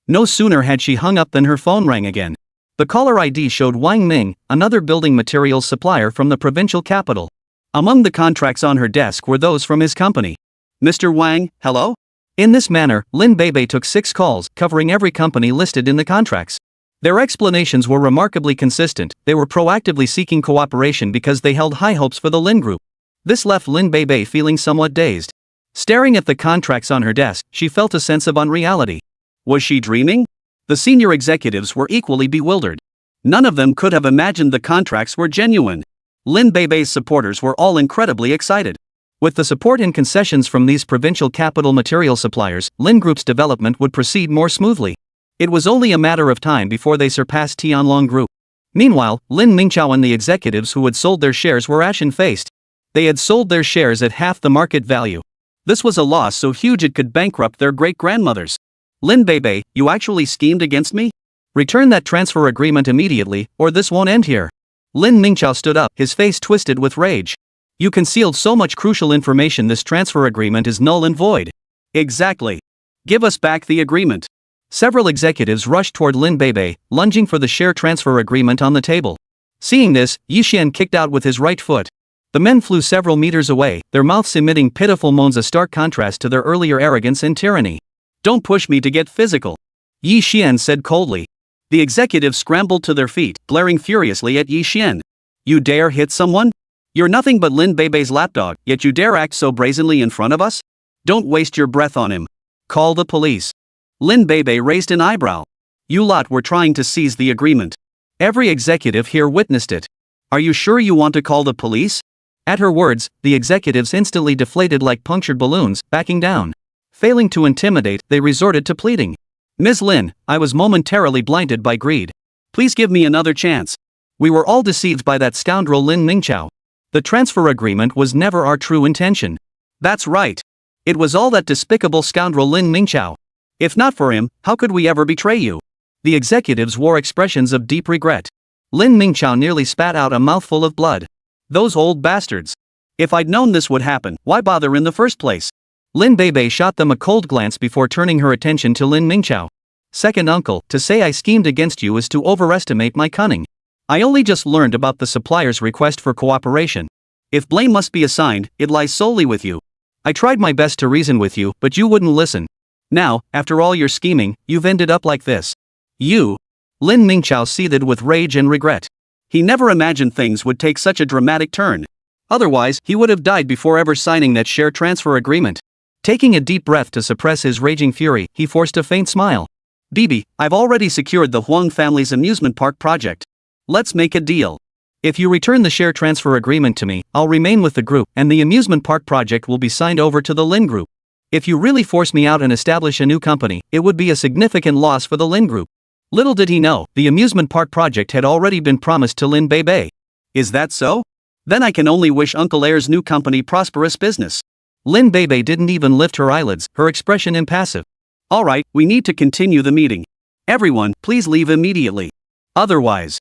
No sooner had she hung up than her phone rang again. The caller ID showed Wang Ming, another building materials supplier from the provincial capital. Among the contracts on her desk were those from his company. "Mr. Wang, hello?" In this manner, Lin Beibei took 6 calls, covering every company listed in the contracts. Their explanations were remarkably consistent. They were proactively seeking cooperation because they held high hopes for the Lin Group. This left Lin Beibei feeling somewhat dazed. Staring at the contracts on her desk, she felt a sense of unreality. Was she dreaming? The senior executives were equally bewildered. None of them could have imagined the contracts were genuine. Lin Beibei's supporters were all incredibly excited. With the support and concessions from these provincial capital material suppliers, Lin Group's development would proceed more smoothly. It was only a matter of time before they surpassed Tianlong Group. Meanwhile, Lin Mingqiao and the executives who had sold their shares were ashen-faced. They had sold their shares at half the market value. This was a loss so huge it could bankrupt their great-grandmothers. "Lin Beibei, you actually schemed against me? Return that transfer agreement immediately, or this won't end here." Lin Mingqiao stood up, his face twisted with rage. "You concealed so much crucial information, this transfer agreement is null and void." "Exactly. Give us back the agreement." Several executives rushed toward Lin Beibei, lunging for the share transfer agreement on the table. Seeing this, Yi Xian kicked out with his right foot. The men flew several meters away, their mouths emitting pitiful moans, a stark contrast to their earlier arrogance and tyranny. "Don't push me to get physical," Yi Xian said coldly. The executives scrambled to their feet, glaring furiously at Yi Xian. "You dare hit someone? You're nothing but Lin Beibei's lapdog, yet you dare act so brazenly in front of us? Don't waste your breath on him. Call the police." Lin Beibei raised an eyebrow. "You lot were trying to seize the agreement. Every executive here witnessed it. Are you sure you want to call the police?" At her words, the executives instantly deflated like punctured balloons, backing down. Failing to intimidate, they resorted to pleading. "Ms. Lin, I was momentarily blinded by greed. Please give me another chance. We were all deceived by that scoundrel Lin Mingqiao. The transfer agreement was never our true intention." "That's right. It was all that despicable scoundrel Lin Mingqiao. If not for him, how could we ever betray you?" The executives wore expressions of deep regret. Lin Mingqiao nearly spat out a mouthful of blood. "Those old bastards. If I'd known this would happen, why bother in the first place?" Lin Beibei shot them a cold glance before turning her attention to Lin Mingqiao. "Second uncle, to say I schemed against you is to overestimate my cunning. I only just learned about the supplier's request for cooperation. If blame must be assigned, it lies solely with you. I tried my best to reason with you, but you wouldn't listen. Now, after all your scheming, you've ended up like this. You." Lin Mingqiao seethed with rage and regret. He never imagined things would take such a dramatic turn. Otherwise, he would have died before ever signing that share transfer agreement. Taking a deep breath to suppress his raging fury, he forced a faint smile. "Bibi, I've already secured the Huang family's amusement park project. Let's make a deal. If you return the share transfer agreement to me, I'll remain with the group, and the amusement park project will be signed over to the Lin Group. If you really force me out and establish a new company, it would be a significant loss for the Lin Group. Little did he know, the amusement park project had already been promised to Lin Beibei. Is that so? Then I can only wish Uncle Air's new company prosperous business. Lin Beibei didn't even lift her eyelids, her expression impassive. Alright, we need to continue the meeting. Everyone, please leave immediately. Otherwise,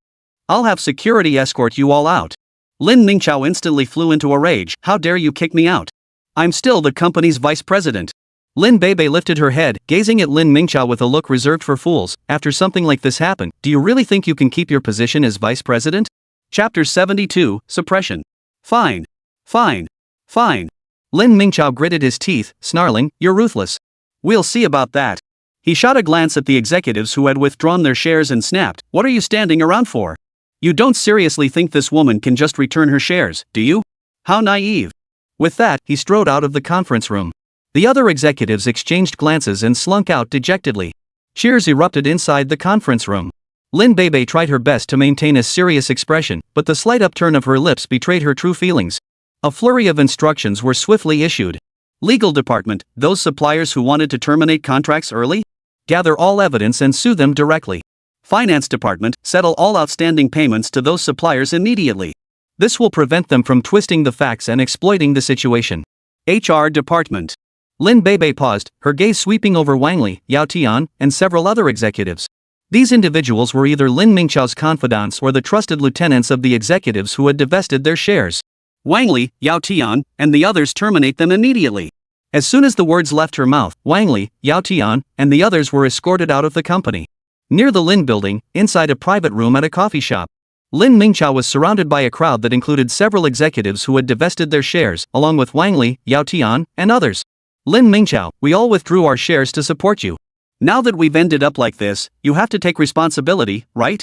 I'll have security escort you all out. Lin Mingqiao instantly flew into a rage. How dare you kick me out? I'm still the company's vice president. Lin Beibei lifted her head, gazing at Lin Mingqiao with a look reserved for fools. After something like this happened, do you really think you can keep your position as vice president? Chapter 72, Suppression. Fine. Fine. Fine. Lin Mingqiao gritted his teeth, snarling, you're ruthless. We'll see about that. He shot a glance at the executives who had withdrawn their shares and snapped, what are you standing around for? You don't seriously think this woman can just return her shares, do you? How naive. With that, he strode out of the conference room. The other executives exchanged glances and slunk out dejectedly. Cheers erupted inside the conference room. Lin Beibei tried her best to maintain a serious expression, but the slight upturn of her lips betrayed her true feelings. A flurry of instructions were swiftly issued. Legal department, those suppliers who wanted to terminate contracts early? Gather all evidence and sue them directly. Finance department, settle all outstanding payments to those suppliers immediately. This will prevent them from twisting the facts and exploiting the situation. HR department. Lin Beibei paused, her gaze sweeping over Wang Li, Yao Tian, and several other executives. These individuals were either Lin Mingqiao's confidants or the trusted lieutenants of the executives who had divested their shares. Wang Li, Yao Tian, and the others terminate them immediately. As soon as the words left her mouth, Wang Li, Yao Tian, and the others were escorted out of the company. Near the Lin building, inside a private room at a coffee shop, Lin Mingqiao was surrounded by a crowd that included several executives who had divested their shares, along with Wang Li, Yao Tian, and others. Lin Mingqiao, we all withdrew our shares to support you. Now that we've ended up like this, you have to take responsibility, right?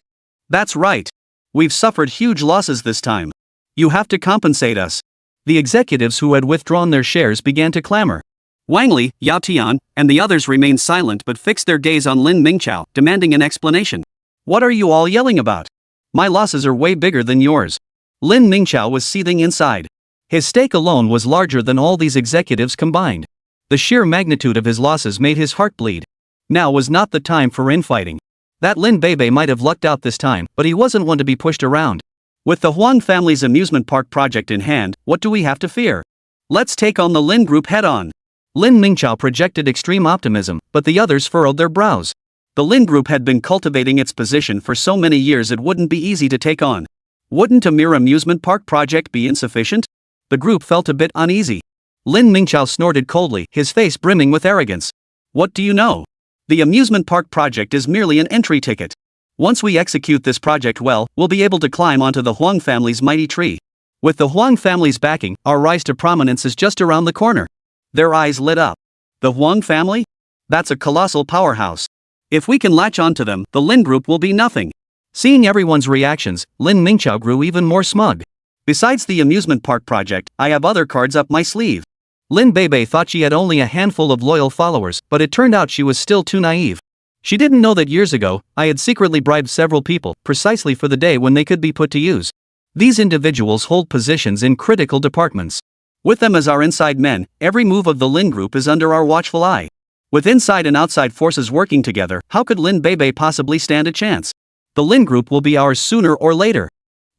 That's right. We've suffered huge losses this time. You have to compensate us. The executives who had withdrawn their shares began to clamor. Wang Li, Yao Tian, and the others remained silent but fixed their gaze on Lin Mingqiao, demanding an explanation. What are you all yelling about? My losses are way bigger than yours. Lin Mingqiao was seething inside. His stake alone was larger than all these executives combined. The sheer magnitude of his losses made his heart bleed. Now was not the time for infighting. That Lin Beibei might have lucked out this time, but he wasn't one to be pushed around. With the Huang family's amusement park project in hand, what do we have to fear? Let's take on the Lin group head-on. Lin Mingqiao projected extreme optimism, but the others furrowed their brows. The Lin group had been cultivating its position for so many years it wouldn't be easy to take on. Wouldn't a mere amusement park project be insufficient? The group felt a bit uneasy. Lin Mingqiao snorted coldly, his face brimming with arrogance. What do you know? The amusement park project is merely an entry ticket. Once we execute this project well, we'll be able to climb onto the Huang family's mighty tree. With the Huang family's backing, our rise to prominence is just around the corner. Their eyes lit up. The Huang family? That's a colossal powerhouse. If we can latch onto them, the Lin group will be nothing. Seeing everyone's reactions, Lin Mingqiao grew even more smug. Besides the amusement park project, I have other cards up my sleeve. Lin Beibei thought she had only a handful of loyal followers, but it turned out she was still too naive. She didn't know that years ago, I had secretly bribed several people, precisely for the day when they could be put to use. These individuals hold positions in critical departments. With them as our inside men, every move of the Lin group is under our watchful eye. With inside and outside forces working together, how could Lin Beibei possibly stand a chance? The Lin group will be ours sooner or later.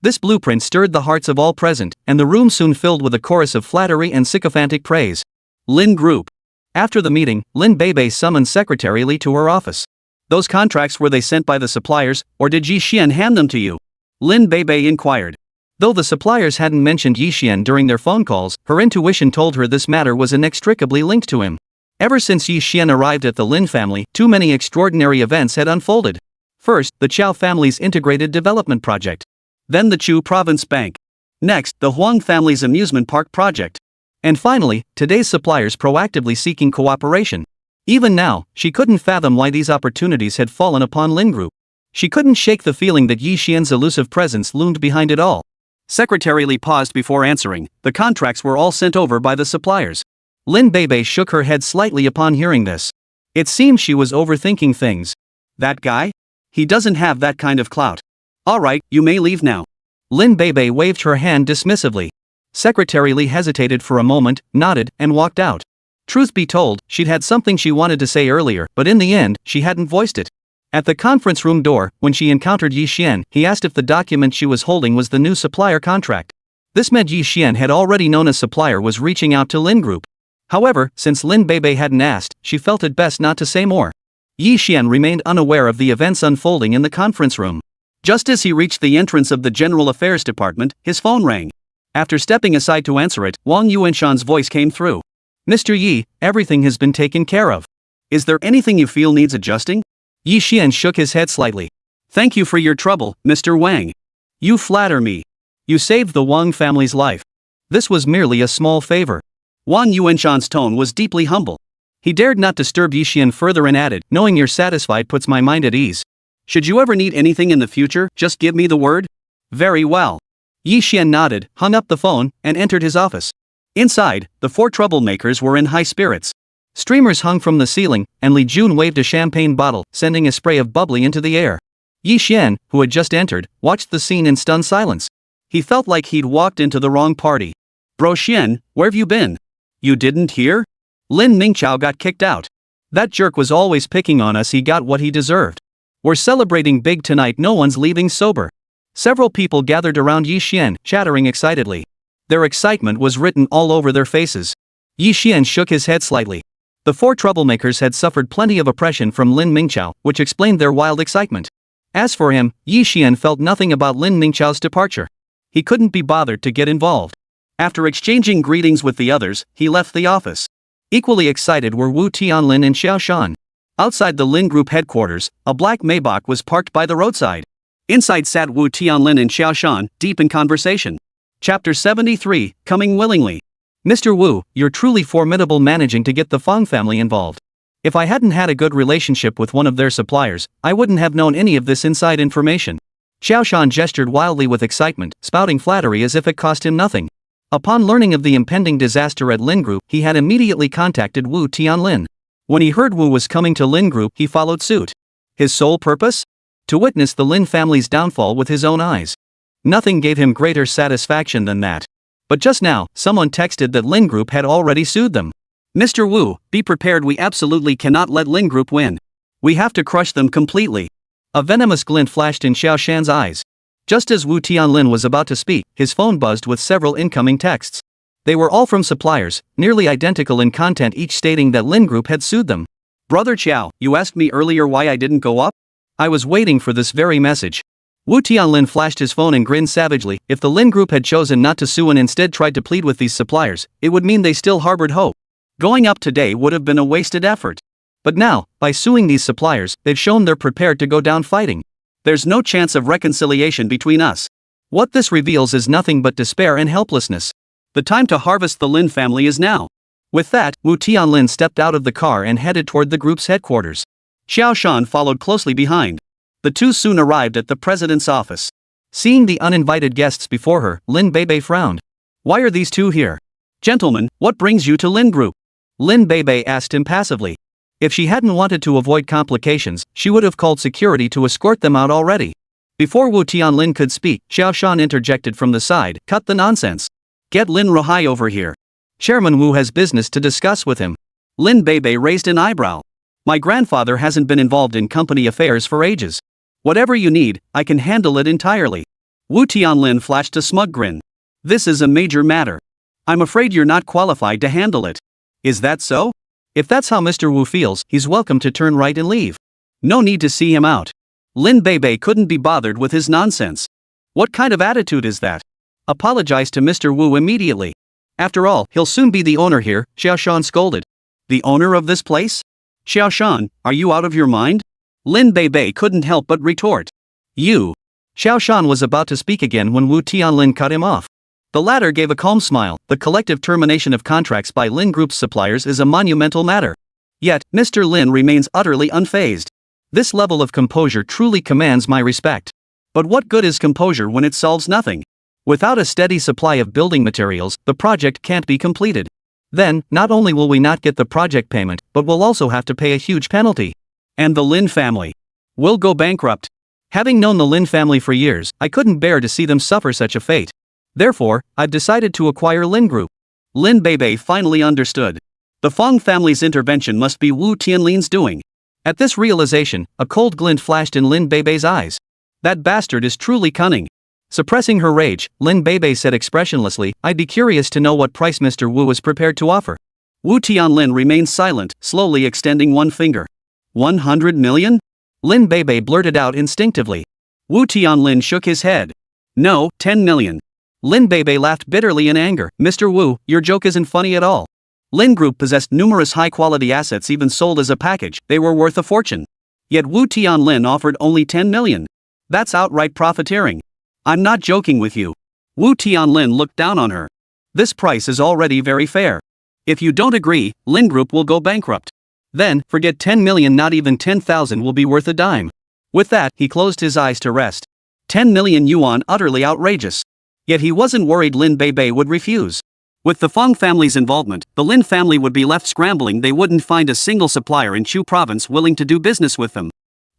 This blueprint stirred the hearts of all present, and the room soon filled with a chorus of flattery and sycophantic praise. Lin group. After the meeting, Lin Beibei summoned Secretary Li to her office. Those contracts, were they sent by the suppliers, or did Yi Xian hand them to you? Lin Beibei inquired. Though the suppliers hadn't mentioned Yi Xian during their phone calls, her intuition told her this matter was inextricably linked to him. Ever since Yi Xian arrived at the Lin family, too many extraordinary events had unfolded. First, the Chao family's integrated development project. Then the Chu Province Bank. Next, the Huang family's amusement park project. And finally, today's suppliers proactively seeking cooperation. Even now, she couldn't fathom why these opportunities had fallen upon Lin Group. She couldn't shake the feeling that Yi Xian's elusive presence loomed behind it all. Secretary Li paused before answering. The contracts were all sent over by the suppliers. Lin Beibei shook her head slightly upon hearing this. It seemed she was overthinking things. That guy? He doesn't have that kind of clout. Alright, you may leave now. Lin Beibei waved her hand dismissively. Secretary Li hesitated for a moment, nodded, and walked out. Truth be told, she'd had something she wanted to say earlier, but in the end, she hadn't voiced it. At the conference room door, when she encountered Yi Xian, he asked if the document she was holding was the new supplier contract. This meant Yi Xian had already known a supplier was reaching out to Lin Group. However, since Lin Beibei hadn't asked, she felt it best not to say more. Yi Xian remained unaware of the events unfolding in the conference room. Just as he reached the entrance of the General Affairs Department, his phone rang. After stepping aside to answer it, Wang Yuanshan's voice came through. "Mr. Yi, everything has been taken care of. Is there anything you feel needs adjusting?" Yi Xian shook his head slightly. "Thank you for your trouble, Mr. Wang. You flatter me. You saved the Wang family's life. This was merely a small favor." Wang Yuanshan's tone was deeply humble. He dared not disturb Yi Xian further and added, "Knowing you're satisfied puts my mind at ease. Should you ever need anything in the future, just give me the word." "Very well." Yi Xian nodded, hung up the phone, and entered his office. Inside, the four troublemakers were in high spirits. Streamers hung from the ceiling, and Li Jun waved a champagne bottle, sending a spray of bubbly into the air. Yi Xian, who had just entered, watched the scene in stunned silence. He felt like he'd walked into the wrong party. "Bro Xian, where've you been? You didn't hear? Lin Mingqiao got kicked out. That jerk was always picking on us, he got what he deserved. We're celebrating big tonight, no one's leaving sober." Several people gathered around Yi Xian, chattering excitedly. Their excitement was written all over their faces. Yi Xian shook his head slightly. The four troublemakers had suffered plenty of oppression from Lin Mingqiao, which explained their wild excitement. As for him, Yi Xian felt nothing about Lin Mingqiao's departure. He couldn't be bothered to get involved. After exchanging greetings with the others, he left the office. Equally excited were Wu Tianlin and Xiao Shan. Outside the Lin Group headquarters, a black Maybach was parked by the roadside. Inside sat Wu Tianlin and Xiao Shan, deep in conversation. Chapter 73, Coming Willingly. "Mr. Wu, you're truly formidable managing to get the Fang family involved. If I hadn't had a good relationship with one of their suppliers, I wouldn't have known any of this inside information." Xiao Shan gestured wildly with excitement, spouting flattery as if it cost him nothing. Upon learning of the impending disaster at Lin Group, he had immediately contacted Wu Tianlin. When he heard Wu was coming to Lin Group, he followed suit. His sole purpose? To witness the Lin family's downfall with his own eyes. Nothing gave him greater satisfaction than that. But just now, someone texted that Lin Group had already sued them. "Mr. Wu, be prepared, we absolutely cannot let Lin Group win. We have to crush them completely." A venomous glint flashed in Xiao Shan's eyes. Just as Wu Tianlin was about to speak, his phone buzzed with several incoming texts. They were all from suppliers, nearly identical in content, each stating that Lin Group had sued them. "Brother Qiao, you asked me earlier why I didn't go up? I was waiting for this very message." Wu Tianlin flashed his phone and grinned savagely. If the Lin Group had chosen not to sue and instead tried to plead with these suppliers, it would mean they still harbored hope. Going up today would have been a wasted effort. But now, by suing these suppliers, they've shown they're prepared to go down fighting. There's no chance of reconciliation between us. What this reveals is nothing but despair and helplessness. The time to harvest the Lin family is now. With that, Wu Tianlin stepped out of the car and headed toward the group's headquarters. Xiao Shan followed closely behind. The two soon arrived at the president's office. Seeing the uninvited guests before her, Lin Beibei frowned. "Why are these two here?" "Gentlemen, what brings you to Lin Group?" Lin Beibei asked impassively. If she hadn't wanted to avoid complications, she would have called security to escort them out already. Before Wu Tianlin could speak, Xiao Shan interjected from the side, "Cut the nonsense. Get Lin Rohai over here. Chairman Wu has business to discuss with him." Lin Beibei raised an eyebrow. "My grandfather hasn't been involved in company affairs for ages. Whatever you need, I can handle it entirely." Wu Tianlin flashed a smug grin. "This is a major matter. I'm afraid you're not qualified to handle it." "Is that so?" "If that's how Mr. Wu feels, he's welcome to turn right and leave. No need to see him out." Lin Beibei couldn't be bothered with his nonsense. What kind of attitude is that? Apologize to Mr. Wu immediately. After all, he'll soon be the owner here, Xiao Shan scolded. "The owner of this place? Xiao Shan, are you out of your mind?" Lin Beibei couldn't help but retort. "You." Xiao Shan was about to speak again when Wu Tianlin cut him off. The latter gave a calm smile. The collective termination of contracts by Lin Group's suppliers is a monumental matter. Yet, Mr. Lin remains utterly unfazed. This level of composure truly commands my respect. But what good is composure when it solves nothing? Without a steady supply of building materials, the project can't be completed. Then, not only will we not get the project payment, but we'll also have to pay a huge penalty. And the Lin family will go bankrupt. Having known the Lin family for years, I couldn't bear to see them suffer such a fate. Therefore, I've decided to acquire Lin Group. Lin Beibei finally understood. The Fang family's intervention must be Wu Tianlin's doing. At this realization, a cold glint flashed in Lin Bei's eyes. That bastard is truly cunning. Suppressing her rage, Lin Bei said expressionlessly, I'd be curious to know what price Mr. Wu is prepared to offer. Wu Tianlin remained silent, slowly extending one finger. 100 million? Lin Bei blurted out instinctively. Wu Tianlin shook his head. No, 10 million. Lin Bei laughed bitterly in anger. Mr. Wu, your joke isn't funny at all. Lin Group possessed numerous high-quality assets even sold as a package, they were worth a fortune. Yet Wu Tianlin offered only 10 million. That's outright profiteering. I'm not joking with you. Wu Tianlin looked down on her. This price is already very fair. If you don't agree, Lin Group will go bankrupt. Then, forget 10 million, not even 10,000 will be worth a dime. With that, he closed his eyes to rest. 10 million yuan, utterly outrageous. Yet he wasn't worried Lin Bei would refuse. With the Feng family's involvement, the Lin family would be left scrambling. They wouldn't find a single supplier in Chu province willing to do business with them.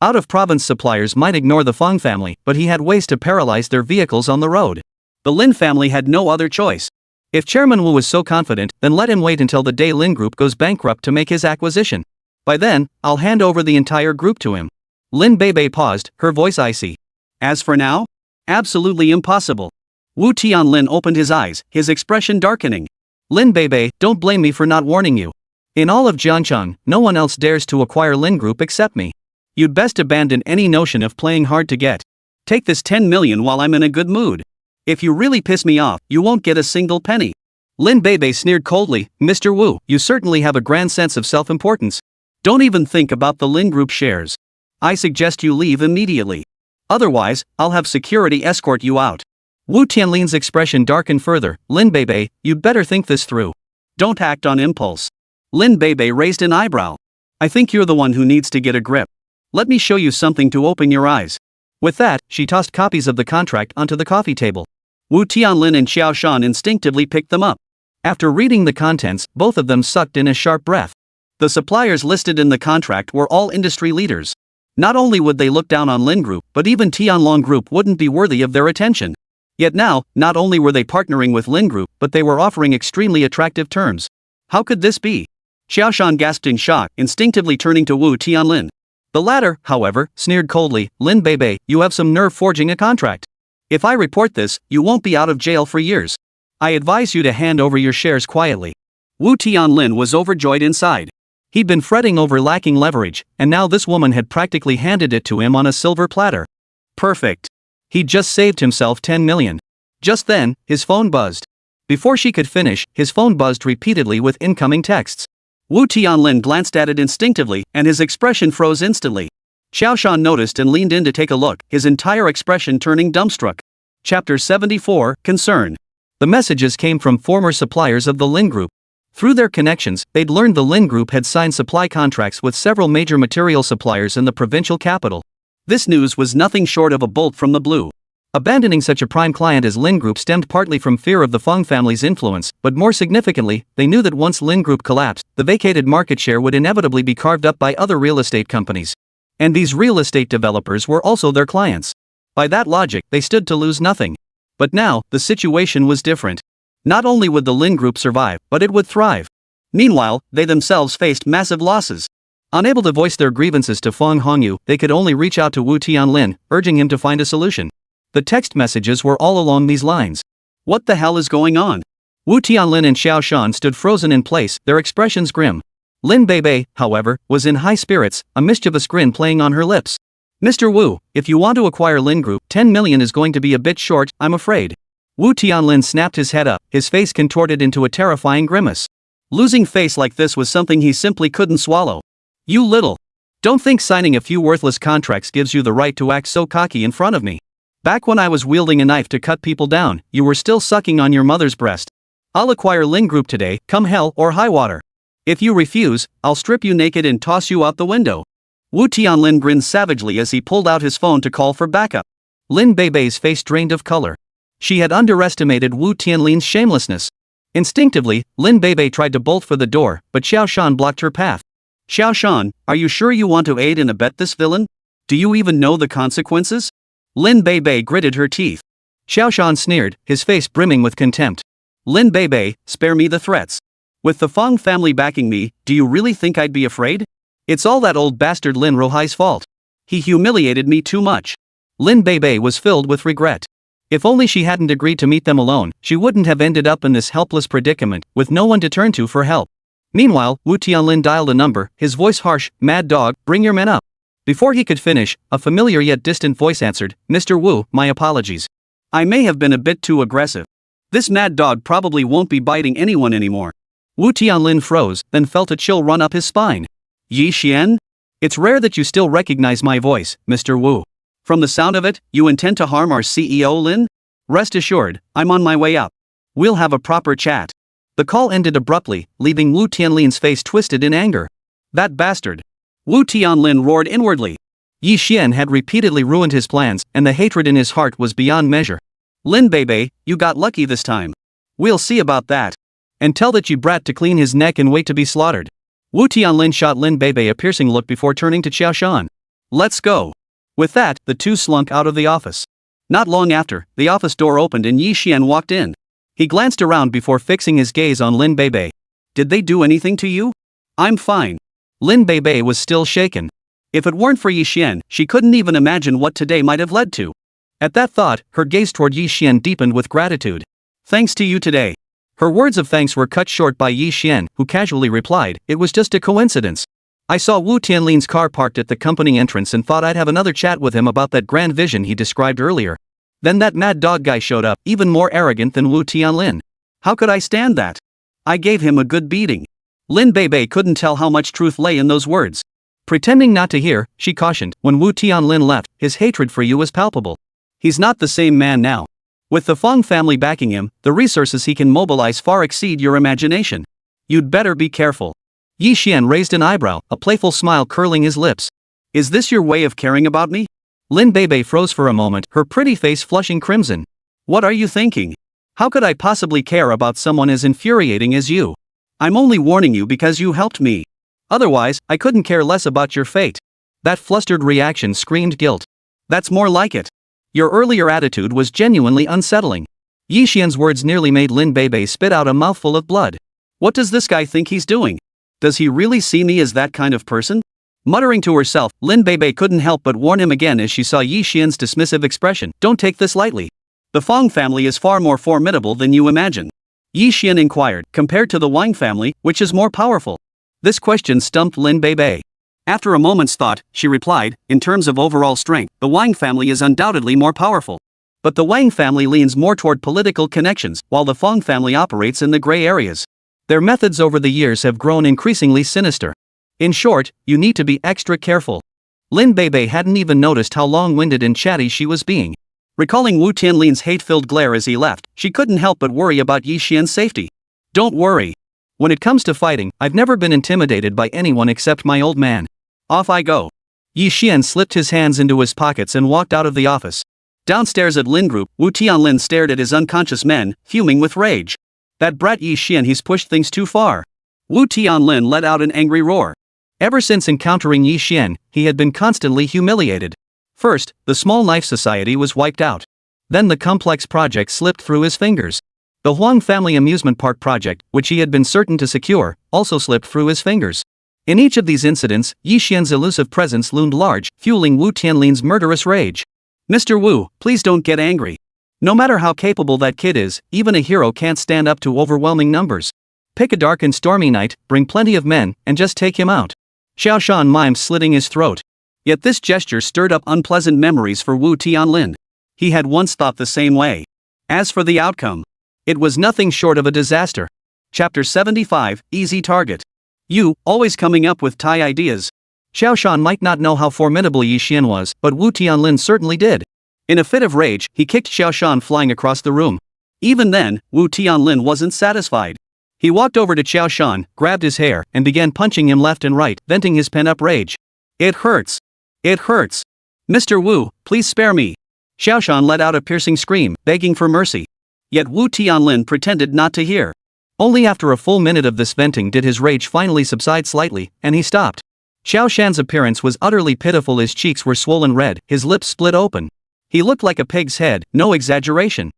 Out-of-province suppliers might ignore the Feng family, but he had ways to paralyze their vehicles on the road. The Lin family had no other choice. If Chairman Wu was so confident, then let him wait until the day Lin Group goes bankrupt to make his acquisition. By then, I'll hand over the entire group to him. Lin Bei paused, her voice icy. As for now? Absolutely impossible. Wu Tianlin opened his eyes, his expression darkening. Lin Bei, don't blame me for not warning you. In all of Jiangcheng, no one else dares to acquire Lin Group except me. You'd best abandon any notion of playing hard to get. Take this 10 million while I'm in a good mood. If you really piss me off, you won't get a single penny. Lin Bei sneered coldly, Mr. Wu, you certainly have a grand sense of self-importance. Don't even think about the Lin Group shares. I suggest you leave immediately. Otherwise, I'll have security escort you out. Wu Tianlin's expression darkened further. Lin Bei, you'd better think this through. Don't act on impulse. Lin Bei raised an eyebrow. I think you're the one who needs to get a grip. Let me show you something to open your eyes. With that, she tossed copies of the contract onto the coffee table. Wu Tianlin and Xiao Shan instinctively picked them up. After reading the contents, both of them sucked in a sharp breath. The suppliers listed in the contract were all industry leaders. Not only would they look down on Lin Group, but even Tianlong Group wouldn't be worthy of their attention. Yet now, not only were they partnering with Lin Group, but they were offering extremely attractive terms. How could this be? Xiao Shan gasped in shock, instinctively turning to Wu Tianlin. The latter, however, sneered coldly, Lin Bei, you have some nerve forging a contract. If I report this, you won't be out of jail for years. I advise you to hand over your shares quietly. Wu Tianlin was overjoyed inside. He'd been fretting over lacking leverage, and now this woman had practically handed it to him on a silver platter. Perfect. He'd just saved himself 10 million. Just then, his phone buzzed. Before she could finish, his phone buzzed repeatedly with incoming texts. Wu Tianlin glanced at it instinctively, and his expression froze instantly. Xiao Shan noticed and leaned in to take a look, his entire expression turning dumbstruck. Chapter 74, Concern. The messages came from former suppliers of the Lin Group. Through their connections, they'd learned the Lin Group had signed supply contracts with several major material suppliers in the provincial capital. This news was nothing short of a bolt from the blue. Abandoning such a prime client as Lin Group stemmed partly from fear of the Feng family's influence, but more significantly, they knew that once Lin Group collapsed, the vacated market share would inevitably be carved up by other real estate companies. And these real estate developers were also their clients. By that logic, they stood to lose nothing. But now, the situation was different. Not only would the Lin Group survive, but it would thrive. Meanwhile, they themselves faced massive losses. Unable to voice their grievances to Feng Hongyu, they could only reach out to Wu Tianlin, urging him to find a solution. The text messages were all along these lines. What the hell is going on? Wu Tianlin and Xiao Shan stood frozen in place, their expressions grim. Lin Bei, however, was in high spirits, a mischievous grin playing on her lips. Mr. Wu, if you want to acquire Lin Group, 10 million is going to be a bit short, I'm afraid. Wu Tianlin snapped his head up, his face contorted into a terrifying grimace. Losing face like this was something he simply couldn't swallow. You little. Don't think signing a few worthless contracts gives you the right to act so cocky in front of me. Back when I was wielding a knife to cut people down, you were still sucking on your mother's breast. I'll acquire Lin Group today, come hell or high water. If you refuse, I'll strip you naked and toss you out the window. Wu Tianlin grinned savagely as he pulled out his phone to call for backup. Lin Bei's face drained of color. She had underestimated Wu Tianlin's shamelessness. Instinctively, Lin Bei tried to bolt for the door, but Xiao Shan blocked her path. Xiao Shan, are you sure you want to aid and abet this villain? Do you even know the consequences? Lin Bei gritted her teeth. Xiao Shan sneered, his face brimming with contempt. Lin Bei, spare me the threats. With the Feng family backing me, do you really think I'd be afraid? It's all that old bastard Lin Rohai's fault. He humiliated me too much. Lin Beibei was filled with regret. If only she hadn't agreed to meet them alone, she wouldn't have ended up in this helpless predicament, with no one to turn to for help. Meanwhile, Wu Tianlin dialed a number, his voice harsh. "Mad dog, bring your men up." Before he could finish, a familiar yet distant voice answered, "Mr. Wu, my apologies. I may have been a bit too aggressive. This mad dog probably won't be biting anyone anymore." Wu Tianlin froze, then felt a chill run up his spine. "Yi Xian? It's rare that you still recognize my voice, Mr. Wu. From the sound of it, you intend to harm our CEO Lin? Rest assured, I'm on my way up. We'll have a proper chat." The call ended abruptly, leaving Wu Tianlin's face twisted in anger. That bastard! Wu Tianlin roared inwardly. Yi Xian had repeatedly ruined his plans, and the hatred in his heart was beyond measure. "Lin Beibei, you got lucky this time. We'll see about that. And tell that you brat to clean his neck and wait to be slaughtered." Wu Tianlin shot Lin Beibei a piercing look before turning to Xiao Shan. "Let's go." With that, the two slunk out of the office. Not long after, the office door opened and Yi Xian walked in. He glanced around before fixing his gaze on Lin Beibei. "Did they do anything to you?" "I'm fine." Lin Beibei was still shaken. If it weren't for Yi Xian, she couldn't even imagine what today might have led to. At that thought, her gaze toward Yi Xian deepened with gratitude. "Thanks to you today." Her words of thanks were cut short by Yi Xian, who casually replied, "It was just a coincidence. I saw Wu Tianlin's car parked at the company entrance and thought I'd have another chat with him about that grand vision he described earlier. Then that mad dog guy showed up, even more arrogant than Wu Tianlin. How could I stand that? I gave him a good beating." Lin Beibei couldn't tell how much truth lay in those words. Pretending not to hear, she cautioned, "When Wu Tianlin left, his hatred for you was palpable. He's not the same man now. With the Feng family backing him, the resources he can mobilize far exceed your imagination. You'd better be careful." Yi Xian raised an eyebrow, a playful smile curling his lips. "Is this your way of caring about me?" Lin Beibei froze for a moment, her pretty face flushing crimson. "What are you thinking? How could I possibly care about someone as infuriating as you? I'm only warning you because you helped me. Otherwise, I couldn't care less about your fate." That flustered reaction screamed guilt. "That's more like it. Your earlier attitude was genuinely unsettling." Yi Xian's words nearly made Lin Beibei spit out a mouthful of blood. What does this guy think he's doing? Does he really see me as that kind of person? Muttering to herself, Lin Beibei couldn't help but warn him again as she saw Yi Xian's dismissive expression. "Don't take this lightly. The Feng family is far more formidable than you imagine." Yi Xian inquired, "Compared to the Wang family, which is more powerful?" This question stumped Lin Beibei. After a moment's thought, she replied, "In terms of overall strength, the Wang family is undoubtedly more powerful. But the Wang family leans more toward political connections, while the Feng family operates in the gray areas. Their methods over the years have grown increasingly sinister. In short, you need to be extra careful." Lin Beibei hadn't even noticed how long-winded and chatty she was being. Recalling Wu Tianlin's hate-filled glare as he left, she couldn't help but worry about Yi Xian's safety. "Don't worry. When it comes to fighting, I've never been intimidated by anyone except my old man. Off I go." Yi Xian slipped his hands into his pockets and walked out of the office. Downstairs at Lin Group, Wu Tianlin stared at his unconscious men, fuming with rage. "That brat Yi Xian, he's pushed things too far." Wu Tianlin let out an angry roar. Ever since encountering Yi Xian, he had been constantly humiliated. First, the small knife society was wiped out. Then the complex project slipped through his fingers. The Huang family amusement park project, which he had been certain to secure, also slipped through his fingers. In each of these incidents, Yi Xian's elusive presence loomed large, fueling Wu Tianlin's murderous rage. "Mr. Wu, please don't get angry. No matter how capable that kid is, even a hero can't stand up to overwhelming numbers. Pick a dark and stormy night, bring plenty of men, and just take him out." Xiao Shan mimed, slitting his throat. Yet this gesture stirred up unpleasant memories for Wu Tianlin. He had once thought the same way. As for the outcome, it was nothing short of a disaster. Chapter 75, Easy Target. "You, always coming up with Thai ideas." Xiao Shan might not know how formidable Yi Xian was, but Wu Tianlin certainly did. In a fit of rage, he kicked Xiao Shan flying across the room. Even then, Wu Tianlin wasn't satisfied. He walked over to Xiao Shan, grabbed his hair, and began punching him left and right, venting his pent-up rage. "It hurts. It hurts. Mr. Wu, please spare me." Xiao Shan let out a piercing scream, begging for mercy. Yet Wu Tianlin pretended not to hear. Only after a full minute of this venting did his rage finally subside slightly, and he stopped. Xiao Shan's appearance was utterly pitiful. His cheeks were swollen red, his lips split open. He looked like a pig's head, no exaggeration.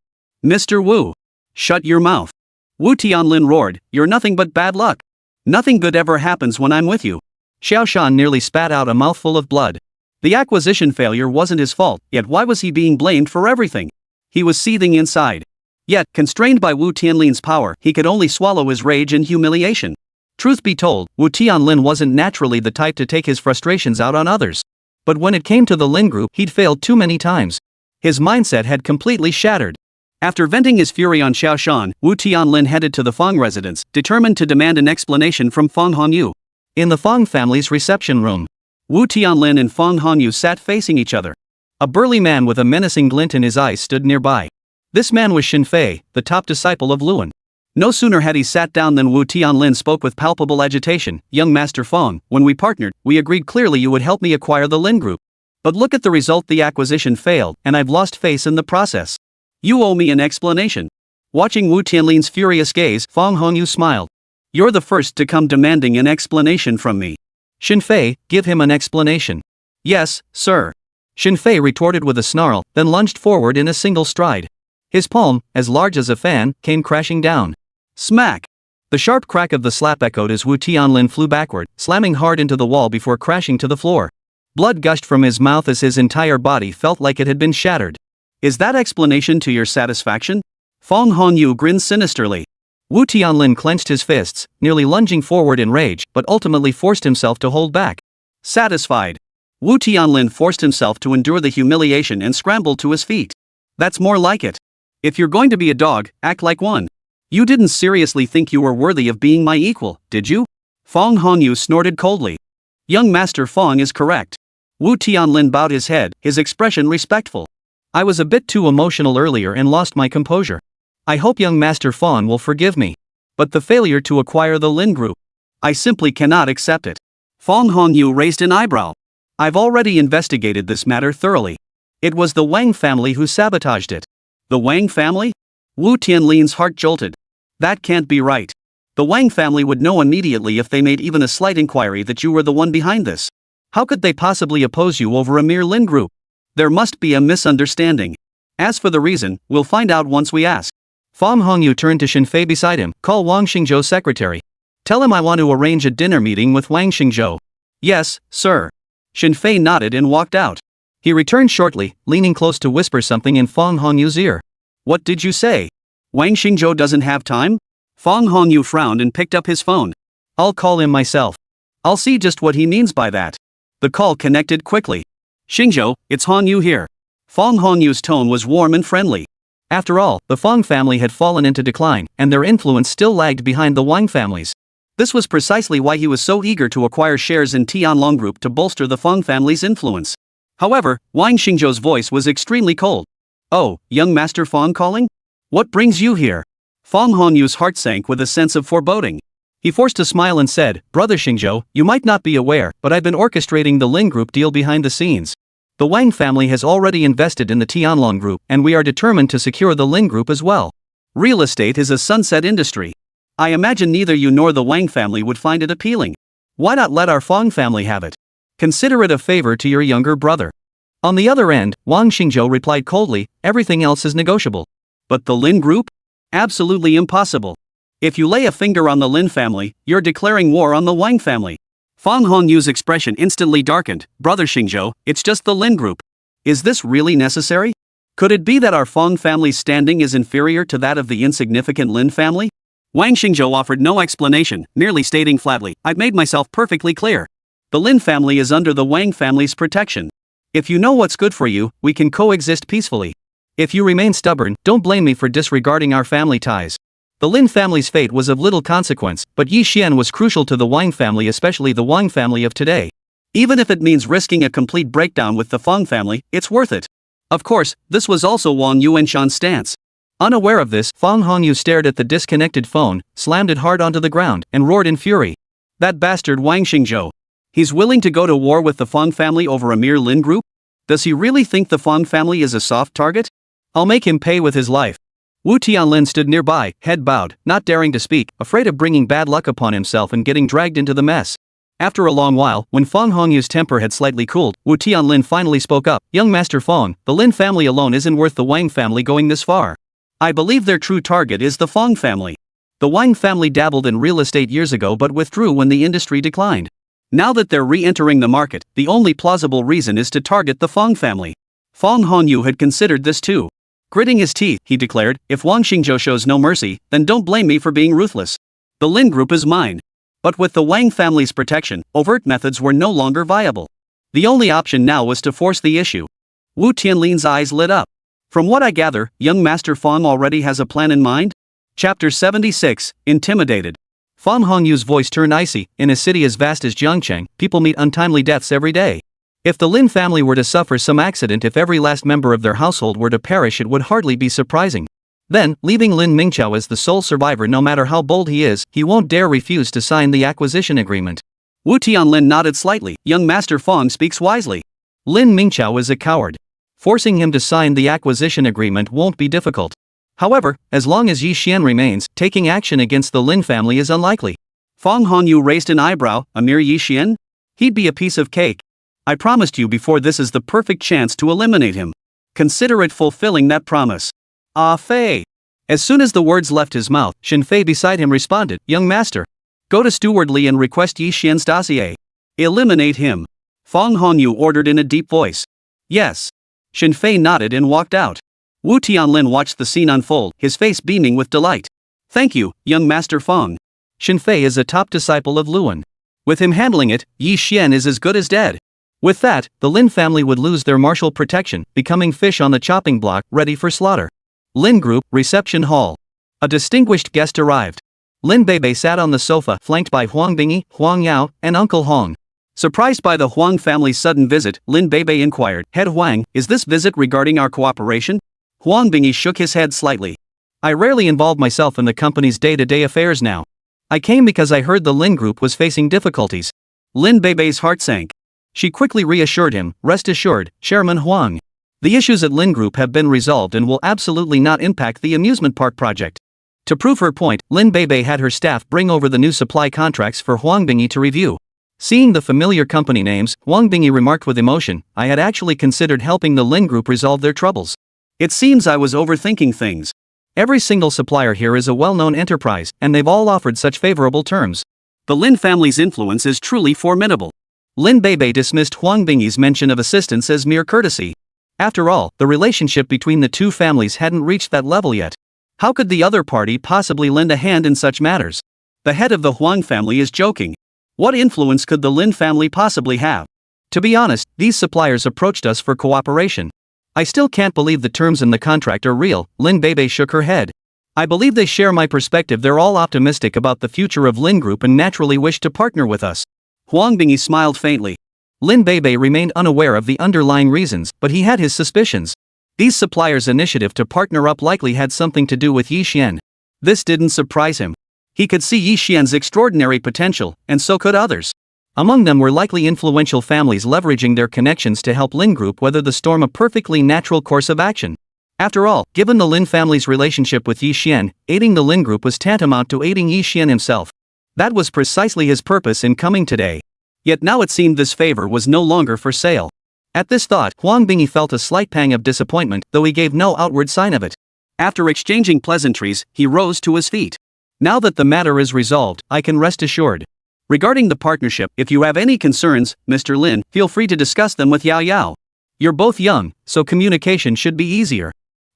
"Mr. Wu, shut your mouth." Wu Tianlin roared, "You're nothing but bad luck. Nothing good ever happens when I'm with you." Xiao Shan nearly spat out a mouthful of blood. The acquisition failure wasn't his fault, yet why was he being blamed for everything? He was seething inside. Yet, constrained by Wu Tianlin's power, he could only swallow his rage and humiliation. Truth be told, Wu Tianlin wasn't naturally the type to take his frustrations out on others. But when it came to the Lin Group, he'd failed too many times. His mindset had completely shattered. After venting his fury on Xiao Shan, Wu Tianlin headed to the Fang residence, determined to demand an explanation from Fang Hongyu. In the Fang family's reception room, Wu Tianlin and Fang Hongyu sat facing each other. A burly man with a menacing glint in his eyes stood nearby. This man was Xin Fei, the top disciple of Luan. No sooner had he sat down than Wu Tianlin spoke with palpable agitation. "Young Master Fang, when we partnered, we agreed clearly you would help me acquire the Lin Group. But look at the result, the acquisition failed, and I've lost face in the process. You owe me an explanation." Watching Wu Tianlin's furious gaze, Fang Hongyu smiled. "You're the first to come demanding an explanation from me." "Xin Fei, give him an explanation." "Yes, sir." Xin Fei retorted with a snarl, then lunged forward in a single stride. His palm, as large as a fan, came crashing down. Smack! The sharp crack of the slap echoed as Wu Tianlin flew backward, slamming hard into the wall before crashing to the floor. Blood gushed from his mouth as his entire body felt like it had been shattered. "Is that explanation to your satisfaction?" Fang Hongyu grinned sinisterly. Wu Tianlin clenched his fists, nearly lunging forward in rage, but ultimately forced himself to hold back. Satisfied, Wu Tianlin forced himself to endure the humiliation and scrambled to his feet. "That's more like it. If you're going to be a dog, act like one. You didn't seriously think you were worthy of being my equal, did you?" Fang Hongyu snorted coldly. "Young Master Fang is correct." Wu Tianlin bowed his head, his expression respectful. "I was a bit too emotional earlier and lost my composure. I hope young Master Fang will forgive me. But the failure to acquire the Lin Group, I simply cannot accept it." Fang Hongyu raised an eyebrow. "I've already investigated this matter thoroughly. It was the Wang family who sabotaged it." "The Wang family?" Wu Tianlin's heart jolted. "That can't be right. The Wang family would know immediately if they made even a slight inquiry that you were the one behind this. How could they possibly oppose you over a mere Lin Group? There must be a misunderstanding. As for the reason, we'll find out once we ask." Fang Hongyu turned to Xin Fei beside him. "Call Wang Xingzhou's secretary. Tell him I want to arrange a dinner meeting with Wang Xingzhou." "Yes, sir." Xin Fei nodded and walked out. He returned shortly, leaning close to whisper something in Fang Hongyu's ear. "What did you say? Wang Xingzhou doesn't have time?" Fang Hongyu frowned and picked up his phone. "I'll call him myself. I'll see just what he means by that." The call connected quickly. "Xingzhou, it's Hongyu here." Fang Hongyu's tone was warm and friendly. After all, the Fang family had fallen into decline, and their influence still lagged behind the Wang families. This was precisely why he was so eager to acquire shares in Tianlong Group to bolster the Fang family's influence. However, Wang Xingzhou's voice was extremely cold. "Oh, young Master Fang calling? What brings you here?" Fang Hongyu's heart sank with a sense of foreboding. He forced a smile and said, "Brother Xingzhou, you might not be aware, but I've been orchestrating the Lin Group deal behind the scenes. The Wang family has already invested in the Tianlong Group, and we are determined to secure the Lin Group as well. Real estate is a sunset industry. I imagine neither you nor the Wang family would find it appealing. Why not let our Fang family have it? Consider it a favor to your younger brother." On the other end, Wang Xingzhou replied coldly, "Everything else is negotiable. But the Lin Group? Absolutely impossible. If you lay a finger on the Lin family, you're declaring war on the Wang family." Fang Hongyu's expression instantly darkened. "Brother Xingzhou, it's just the Lin Group. Is this really necessary? Could it be that our Fang family's standing is inferior to that of the insignificant Lin family?" Wang Xingzhou offered no explanation, merely stating flatly, "I've made myself perfectly clear. The Lin family is under the Wang family's protection. If you know what's good for you, we can coexist peacefully. If you remain stubborn, don't blame me for disregarding our family ties." The Lin family's fate was of little consequence, but Yi Xian was crucial to the Wang family, especially the Wang family of today. Even if it means risking a complete breakdown with the Fang family, it's worth it. Of course, this was also Wang Yuanshan's stance. Unaware of this, Fang Hongyu stared at the disconnected phone, slammed it hard onto the ground, and roared in fury. "That bastard Wang Xingzhou. He's willing to go to war with the Fang family over a mere Lin Group? Does he really think the Fang family is a soft target? I'll make him pay with his life." Wu Tianlin stood nearby, head bowed, not daring to speak, afraid of bringing bad luck upon himself and getting dragged into the mess. After a long while, when Fang Hongyu's temper had slightly cooled, Wu Tianlin finally spoke up. "Young Master Fang, the Lin family alone isn't worth the Wang family going this far. I believe their true target is the Fang family. The Wang family dabbled in real estate years ago but withdrew when the industry declined. Now that they're re-entering the market, the only plausible reason is to target the Fong family. Fong Hongyu had considered this too. Gritting his teeth, he declared, if Wang Xingzhou shows no mercy, then don't blame me for being ruthless. The Lin Group is mine. But with the Wang family's protection, overt methods were no longer viable. The only option now was to force the issue. Wu Tianlin's eyes lit up. From what I gather, young Master Fong already has a plan in mind? Chapter 76, Intimidated.
Fong Hongyu's voice turned icy. In a city as vast as Jiangcheng, people meet untimely deaths every day. If the Lin family were to suffer some accident, if every last member of their household were to perish, it would hardly be surprising. Then, leaving Lin Mingqiao as the sole survivor, no matter how bold he is, he won't dare refuse to sign the acquisition agreement.
Wu Tianlin nodded slightly. Young Master Fong speaks wisely.
Lin Mingqiao is a coward. Forcing him to sign the acquisition agreement won't be difficult. However, as long as Yi Xian remains, taking action against the Lin family is unlikely.
Fong Hongyu raised an eyebrow. A mere Yi Xian? He'd be a piece of cake. I promised you before, this is the perfect chance to eliminate him. Consider it fulfilling that promise. Ah Fei. As soon as the words left his mouth, Shen Fei beside him responded, Young Master. Go to Steward Li and request Yi Xian's dossier. Eliminate him. Fong Hongyu ordered in a deep voice. Yes. Shen Fei nodded and walked out. Wu Tianlin watched the scene unfold, his face beaming with delight. Thank you, young Master Fong.
Shen Fei is a top disciple of Luan. With him handling it, Yi Xian is as good as dead. With that, the Lin family would lose their martial protection, becoming fish on the chopping block, ready for slaughter. Lin Group, Reception Hall. A distinguished guest arrived. Lin Beibei sat on the sofa, flanked by Huang Bingyi, Huang Yao, and Uncle Hong. Surprised by the Huang family's sudden visit, Lin Beibei inquired, Head Huang, is this visit regarding our cooperation? Huang Bingyi shook his head slightly. I rarely involve myself in the company's day-to-day affairs now. I came because I heard the Lin Group was facing difficulties. Lin Beibei's heart sank. She quickly reassured him, rest assured, Chairman Huang. The issues at Lin Group have been resolved and will absolutely not impact the amusement park project. To prove her point, Lin Beibei had her staff bring over the new supply contracts for Huang Bingyi to review. Seeing the familiar company names, Huang Bingyi remarked with emotion, I had actually considered helping the Lin Group resolve their troubles.
It seems I was overthinking things.
Every single supplier here is a well-known enterprise, and they've all offered such favorable terms.
The Lin family's influence is truly formidable.
Lin Beibei dismissed Huang Bingyi's mention of assistance as mere courtesy. After all, the relationship between the two families hadn't reached that level yet. How could the other party possibly lend a hand in such matters? The head of the Huang family is joking. What influence could the Lin family possibly have? To be honest, these suppliers approached us for cooperation. I still can't believe the terms in the contract are real. Lin Beibei shook her head. I believe they share my perspective. They're all optimistic about the future of Lin Group and naturally wish to partner with us.
Huang Bingyi smiled faintly.
Lin Beibei remained unaware of the underlying reasons, but he had his suspicions. These suppliers' initiative to partner up likely had something to do with Yi Xian. This didn't surprise him. He could see Yi Xian's extraordinary potential, and so could others. Among them were likely influential families leveraging their connections to help Lin Group weather the storm, a perfectly natural course of action. After all, given the Lin family's relationship with Yi Xian, aiding the Lin Group was tantamount to aiding Yi Xian himself. That was precisely his purpose in coming today. Yet now it seemed this favor was no longer for sale. At this thought, Huang Bingyi felt a slight pang of disappointment, though he gave no outward sign of it.
After exchanging pleasantries, he rose to his feet.
Now that the matter is resolved, I can rest assured.
Regarding the partnership, if you have any concerns, Mr. Lin, feel free to discuss them with Yao Yao.
You're both young, so communication should be easier.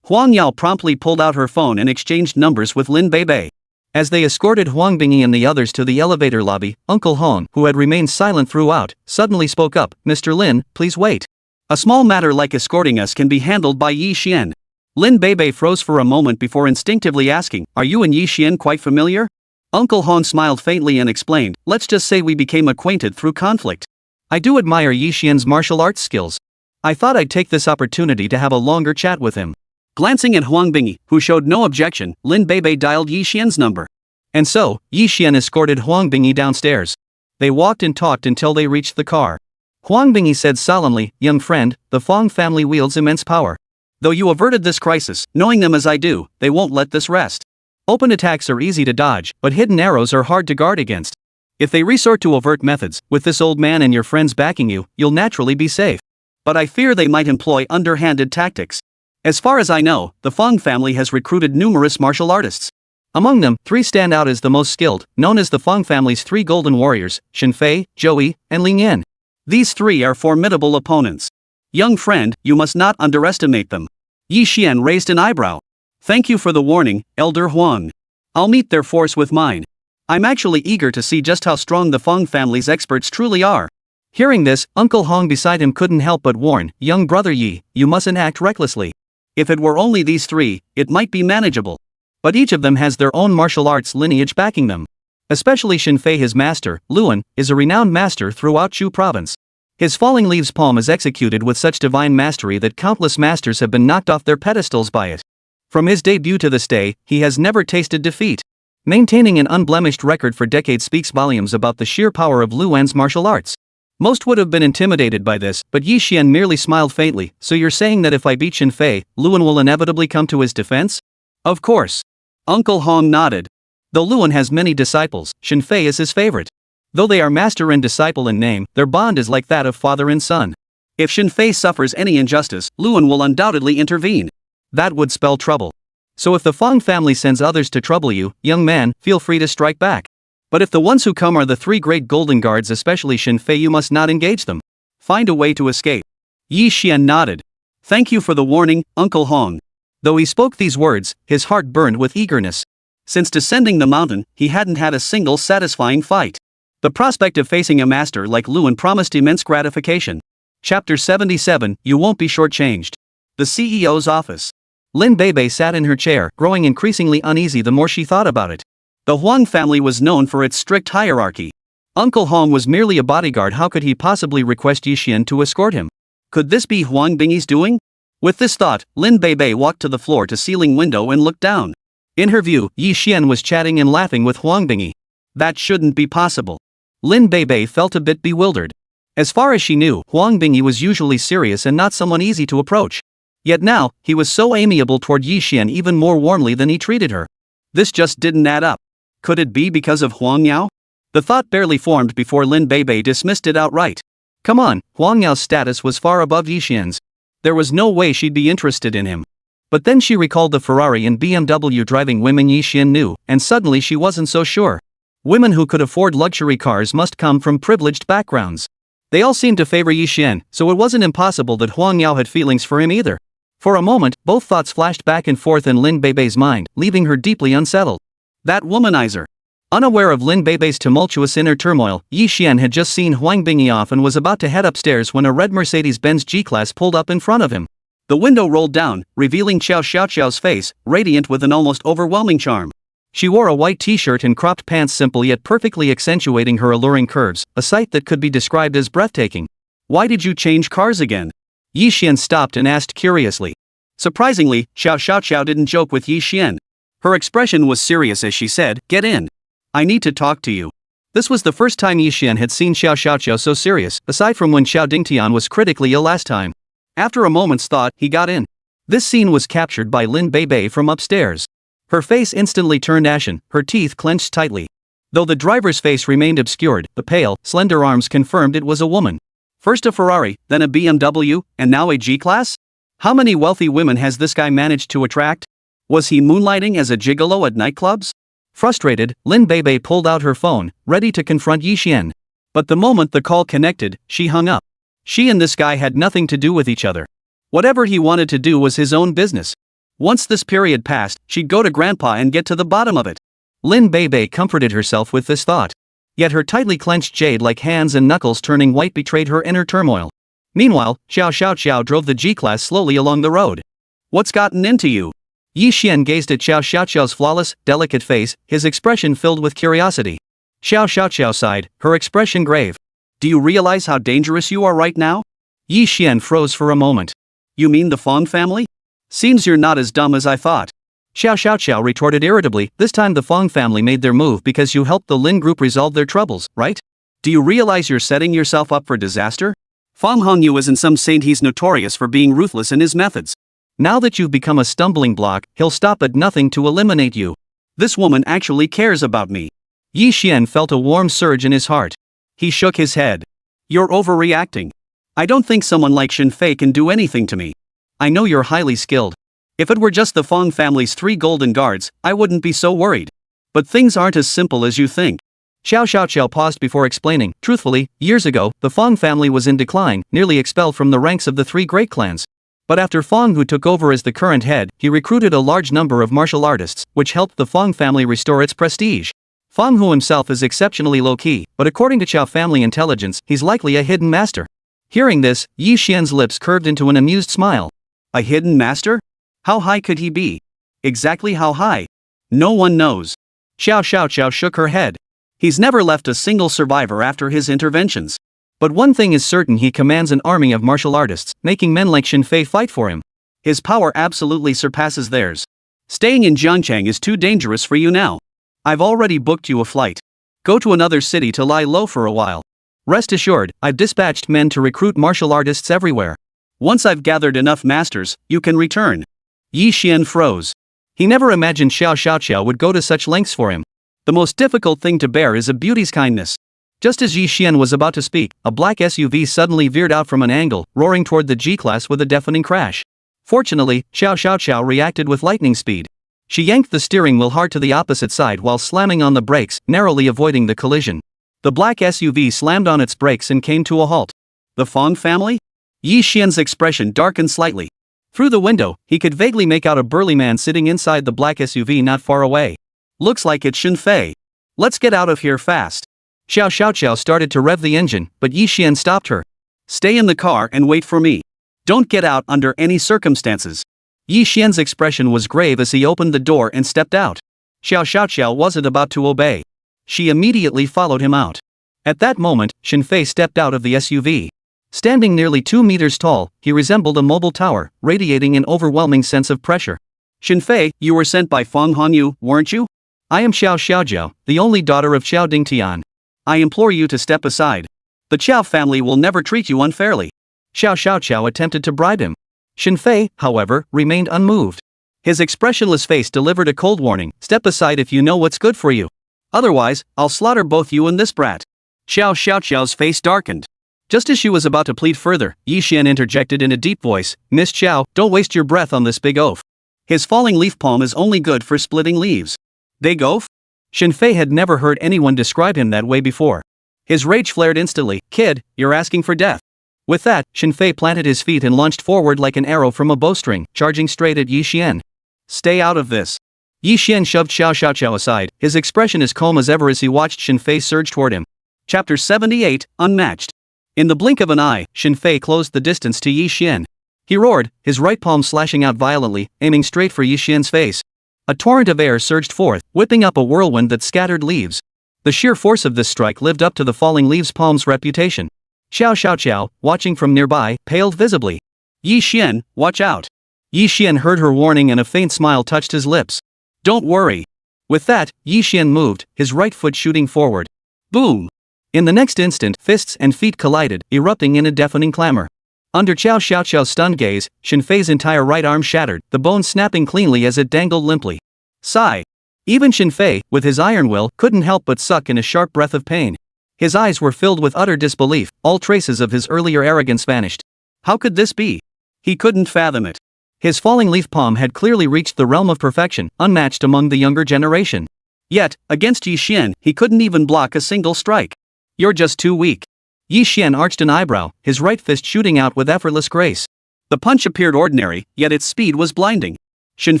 Huang Yao promptly pulled out her phone and exchanged numbers with Lin Beibei.
As they escorted Huang Bingyi and the others to the elevator lobby, Uncle Hong, who had remained silent throughout, suddenly spoke up, Mr. Lin, please wait.
A small matter like escorting us can be handled by Yi Xian. Lin Beibei froze for a moment before instinctively asking, are you and Yi Xian quite familiar? Uncle Hong smiled faintly and explained, let's just say we became acquainted through conflict.
I do admire Yi Xian's martial arts skills. I thought I'd take this opportunity to have a longer chat with him.
Glancing at Huang Bingyi, who showed no objection, Lin Beibei dialed Yi Xian's number.
And so, Yi Xian escorted Huang Bingyi downstairs. They walked and talked until they reached the car. Huang Bingyi said solemnly, young friend, the Fong family wields immense power. Though you averted this crisis, knowing them as I do, they won't let this rest. Open attacks are easy to dodge, but hidden arrows are hard to guard against. If they resort to overt methods, with this old man and your friends backing you, you'll naturally be safe. But I fear they might employ underhanded tactics. As far as I know, the Fong family has recruited numerous martial artists. Among them, 3 stand out as the most skilled, known as the Fong family's 3 golden warriors, Shenfei, Joey, and Ling Yan.
These 3 are formidable opponents. Young friend, you must not underestimate them. Yi Xian raised an eyebrow. Thank you for the warning, Elder Huang. I'll meet their force with mine. I'm actually eager to see just how strong the Fong family's experts truly are.
Hearing this, Uncle Hong beside him couldn't help but warn, young brother Yi, you mustn't act recklessly.
If it were only these 3, it might be manageable.
But each of them has their own martial arts lineage backing them. Especially Shenfei, his master, Luan, is a renowned master throughout Chu province. His falling leaves palm is executed with such divine mastery that countless masters have been knocked off their pedestals by it. From his debut to this day, he has never tasted defeat. Maintaining an unblemished record for decades speaks volumes about the sheer power of Luan's martial arts. Most would have been intimidated by this, but Yi Xian merely smiled faintly. So you're saying that if I beat Shenfei, Luan will inevitably come to his defense?
Of course. Uncle Hong nodded.
Though Luan has many disciples, Shenfei is his favorite. Though they are master and disciple in name, their bond is like that of father and son.
If Shenfei suffers any injustice, Luan will undoubtedly intervene.
That would spell trouble. So if the Fong family sends others to trouble you, young man, feel free to strike back. But if the ones who come are the 3 great golden guards, especially Shenfei, you must not engage them.
Find a way to escape. Yi Xian nodded. Thank you for the warning, Uncle Hong.
Though he spoke these words, his heart burned with eagerness.
Since descending the mountain, he hadn't had a single satisfying fight. The prospect of facing a master like Luan promised immense gratification.
Chapter 77, You Won't Be Shortchanged.
The CEO's office.
Lin Beibei sat in her chair, growing increasingly uneasy the more she thought about it.
The Huang family was known for its strict hierarchy.
Uncle Hong was merely a bodyguard. How could he possibly request Yi Xian to escort him?
Could this be Huang Bingyi's doing? With this thought, Lin Beibei walked to the floor-to-ceiling window and looked down.
In her view, Yi Xian was chatting and laughing with Huang Bingyi.
That shouldn't be possible.
Lin Beibei felt a bit bewildered. As far as she knew, Huang Bingyi was usually serious and not someone easy to approach. Yet now, he was so amiable toward Yi Xian, even more warmly than he treated her.
This just didn't add up. Could it be because of Huang Yao? The thought barely formed before Lin Beibei dismissed it outright.
Come on, Huang Yao's status was far above Yi Xian's. There was no way she'd be interested in him. But then she recalled the Ferrari and BMW driving women Yi Xian knew, and suddenly she wasn't so sure. Women who could afford luxury cars must come from privileged backgrounds. They all seemed to favor Yi Xian, so it wasn't impossible that Huang Yao had feelings for him either. For a moment, both thoughts flashed back and forth in Lin Beibei's mind, leaving her deeply unsettled.
That womanizer.
Unaware of Lin Beibei's tumultuous inner turmoil, Yi Xian had just seen Huang Bingyi off and was about to head upstairs when a red Mercedes-Benz G-Class pulled up in front of him.
The window rolled down, revealing Xiao Xiao's face, radiant with an almost overwhelming charm.
She wore a white t-shirt and cropped pants, simple yet perfectly accentuating her alluring curves, a sight that could be described as breathtaking.
Why did you change cars again?
Yi Xian stopped and asked curiously.
Surprisingly, Xiao didn't joke with Yi Xian. Her expression was serious as she said, "Get in. I need to talk to you."
This was the first time Yi Xian had seen Xiao so serious, aside from when Xiao Dingtian was critically ill last time. After a moment's thought, he got in. This scene was captured by Lin Beibei from upstairs. Her face instantly turned ashen, her teeth clenched tightly. Though the driver's face remained obscured, the pale, slender arms confirmed it was a woman. First a Ferrari, then a BMW, and now a G-Class? How many wealthy women has this guy managed to attract? Was he moonlighting as a gigolo at nightclubs? Frustrated, Lin Beibei pulled out her phone, ready to confront Yi Xian. But the moment the call connected, she hung up. She and this guy had nothing to do with each other. Whatever he wanted to do was his own business. Once this period passed, she'd go to Grandpa and get to the bottom of it. Lin Beibei comforted herself with this thought. Yet her tightly clenched jade-like hands and knuckles turning white betrayed her inner turmoil. Meanwhile, Xiao drove the G-Class slowly along the road.
"What's gotten into you?"
Yi Xian gazed at Xiao's flawless, delicate face, his expression filled with curiosity. Xiao sighed, her expression grave.
"Do you realize how dangerous you are right now?"
Yi Xian froze for a moment.
"You mean the Fong family? Seems you're not as dumb as I thought."
Xiao retorted irritably, "This time the Fong family made their move because you helped the Lin group resolve their troubles, right?
Do you realize you're setting yourself up for disaster? Fong Hongyu isn't some saint, he's notorious for being ruthless in his methods.
Now that you've become a stumbling block, he'll stop at nothing to eliminate you.
This woman actually cares about me."
Yi Xian felt a warm surge in his heart.
He shook his head. "You're overreacting. I don't think someone like Shenfei can do anything to me."
"I know you're highly skilled.
If it were just the Fong family's 3 golden guards, I wouldn't be so worried. But things aren't as simple as you think.
Xiao Xiaoqiao paused before explaining. Truthfully, years ago, the Fong family was in decline, nearly expelled from the ranks of the 3 great clans. But after Fong Hu took over as the current head, he recruited a large number of martial artists, which helped the Fong family restore its prestige. Fong Hu himself is exceptionally low-key, but according to Qiao family intelligence, he's likely a hidden master. Hearing this, Yi Xian's lips curved into an amused smile.
A hidden master? How high could he be? Exactly how high? No one knows.
Xiao Xiaoqiao shook her head.
He's never left a single survivor after his interventions.
But one thing is certain, he commands an army of martial artists, making men like Xin Fei fight for him.
His power absolutely surpasses theirs. Staying in Jiangchang is too dangerous for you now. I've already booked you a flight. Go to another city to lie low for a while.
Rest assured, I've dispatched men to recruit martial artists everywhere.
Once I've gathered enough masters, you can return. Yi Xian froze.
He never imagined Xiao Xiaoqiao would go to such lengths for him.
The most difficult thing to bear is a beauty's kindness.
Just as Yi Xian was about to speak, a black SUV suddenly veered out from an angle, roaring toward the G-Class with a deafening crash. Fortunately, Xiao Xiaoqiao reacted with lightning speed. She yanked the steering wheel hard to the opposite side while slamming on the brakes, narrowly avoiding the collision. The black SUV slammed on its brakes and came to a halt.
The Fong family? Yi Xian's expression darkened slightly.
Through the window, he could vaguely make out a burly man sitting inside the black SUV not far away.
Looks like it's Xin Fei. Let's get out of here fast.
Xiao Xiaoqiao started to rev the engine, but Yi Xian stopped her.
Stay in the car and wait for me. Don't get out under any circumstances.
Yi Xian's expression was grave as he opened the door and stepped out. Xiao Xiaoqiao wasn't about to obey. She immediately followed him out. At that moment, Xin Fei stepped out of the SUV. Standing nearly 2 meters tall, he resembled a mobile tower, radiating an overwhelming sense of pressure.
Xin Fei, you were sent by Feng Hanyu, weren't you?
I am Xiao Xiaojiao, the only daughter of Xiao Dingtian.
I implore you to step aside. The Qiao family will never treat you unfairly.
Xiao Xiaoqiao attempted to bribe him. Xin Fei, however, remained unmoved. His expressionless face delivered a cold warning: step aside if you know what's good for you. Otherwise, I'll slaughter both you and this brat.
Xiao Xiaoqiao's face darkened.
Just as she was about to plead further, Yi Xian interjected in a deep voice, Miss Xiao, don't waste your breath on this big oaf.
His falling leaf palm is only good for splitting leaves. Big oaf?
Xin Fei had never heard anyone describe him that way before. His rage flared instantly. Kid, you're asking for death. With that, Xin Fei planted his feet and launched forward like an arrow from a bowstring, charging straight at Yi Xian.
Stay out of this.
Yi Xian shoved Xiao Xiaoqiao aside, his expression as calm as ever as he watched Xin Fei surge toward him.
Chapter 78, Unmatched. In the blink of an eye, Xin Fei closed the distance to Yi Xian.
He roared, his right palm slashing out violently, aiming straight for Yi Xian's face. A torrent of air surged forth, whipping up a whirlwind that scattered leaves. The sheer force of this strike lived up to the falling leaves' palm's reputation. Xiao Xiaoqiao, watching from nearby, paled visibly.
Yi Xian, watch out.
Yi Xian heard her warning and a faint smile touched his lips.
Don't worry.
With that, Yi Xian moved, his right foot shooting forward.
Boom!
In the next instant, fists and feet collided, erupting in a deafening clamor. Under Xiao Xiaoqiao's stunned gaze, Xin Fei's entire right arm shattered, the bone snapping cleanly as it dangled limply. Sigh. Even Xin Fei, with his iron will, couldn't help but suck in a sharp breath of pain. His eyes were filled with utter disbelief, all traces of his earlier arrogance vanished. How could this be? He couldn't fathom it. His falling leaf palm had clearly reached the realm of perfection, unmatched among the younger generation.
Yet, against Yi Xian, he couldn't even block a single strike.
You're just too weak. Yi Xian arched an eyebrow, his right fist shooting out with effortless grace.
The punch appeared ordinary, yet its speed was blinding. Xin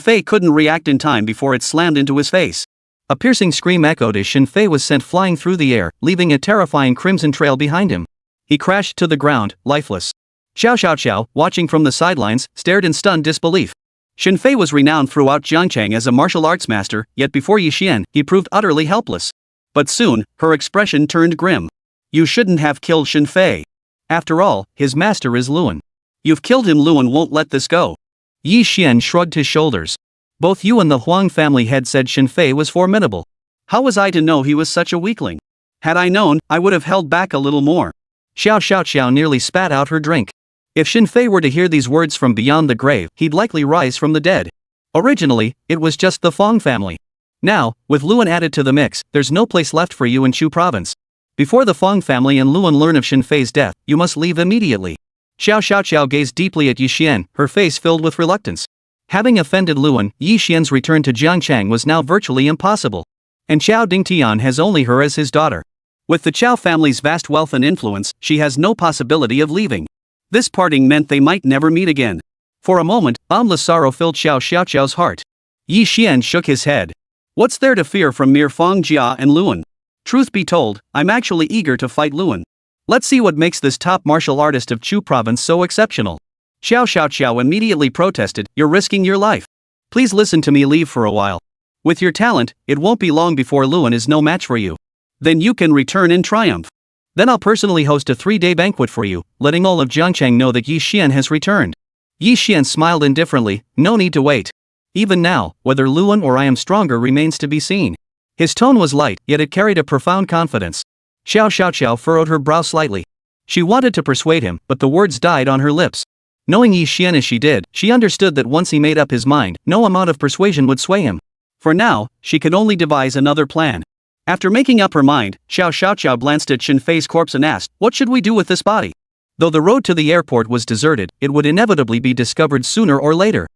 Fei couldn't react in time before it slammed into his face.
A piercing scream echoed as Xin Fei was sent flying through the air, leaving a terrifying crimson trail behind him. He crashed to the ground, lifeless. Xiao Xiaoqiao, watching from the sidelines, stared in stunned disbelief. Xin Fei was renowned throughout Jiangchang as a martial arts master, yet before Yi Xian, he proved utterly helpless. But soon, her expression turned grim. You shouldn't have killed Xin Fei. After all, his master is Luan. You've killed him. Luan won't let this go. Yi Xian shrugged his shoulders. Both you and the Huang family head said Xin Fei was formidable.
How was I to know he was such a weakling? Had I known, I would have held back a little more.
Xiao Xiaoqiao nearly spat out her drink. If Xin Fei were to hear these words from beyond the grave, he'd likely rise from the dead. Originally, it was just the Fong family. Now, with Luan added to the mix, there's no place left for you in Chu province. Before the Fong family and Luan learn of Xin Fei's death, you must leave immediately. Xiao Xiaoqiao gazed deeply at Yi Xian, her face filled with reluctance.
Having offended Luan, Yi Xian's return to Jiangchang was now virtually impossible. And Qiao Dingtian has only her as his daughter. With the Qiao family's vast wealth and influence, she has no possibility of leaving. This parting meant they might never meet again. For a moment, boundless sorrow filled Xiao Xiaoqiao's heart. Yi Xian shook his head. What's there to fear from mere Feng Jia and Luan? Truth be told, I'm actually eager to fight Luan. Let's see what makes this top martial artist of Chu province so exceptional. Xiao Xiaoqiao immediately protested, you're risking your life. Please listen to me, leave for a while. With your talent, it won't be long before Luan is no match for you. Then you can return in triumph. Then I'll personally host a 3-day banquet for you, letting all of Jiangchang know that Yi Xian has returned. Yi Xian smiled indifferently, no need to wait. Even now, whether Luan or I am stronger remains to be seen. His tone was light, yet it carried a profound confidence. Xiao Xiaoqiao furrowed her brow slightly. She wanted to persuade him, but the words died on her lips. Knowing Yi Xian as she did, she understood that once he made up his mind, no amount of persuasion would sway him. For now, she could only devise another plan. After making up her mind, Xiao Xiaoqiao glanced at Shen Fei's corpse and asked, what should we do with this body? Though the road to the airport was deserted, it would inevitably be discovered sooner or later.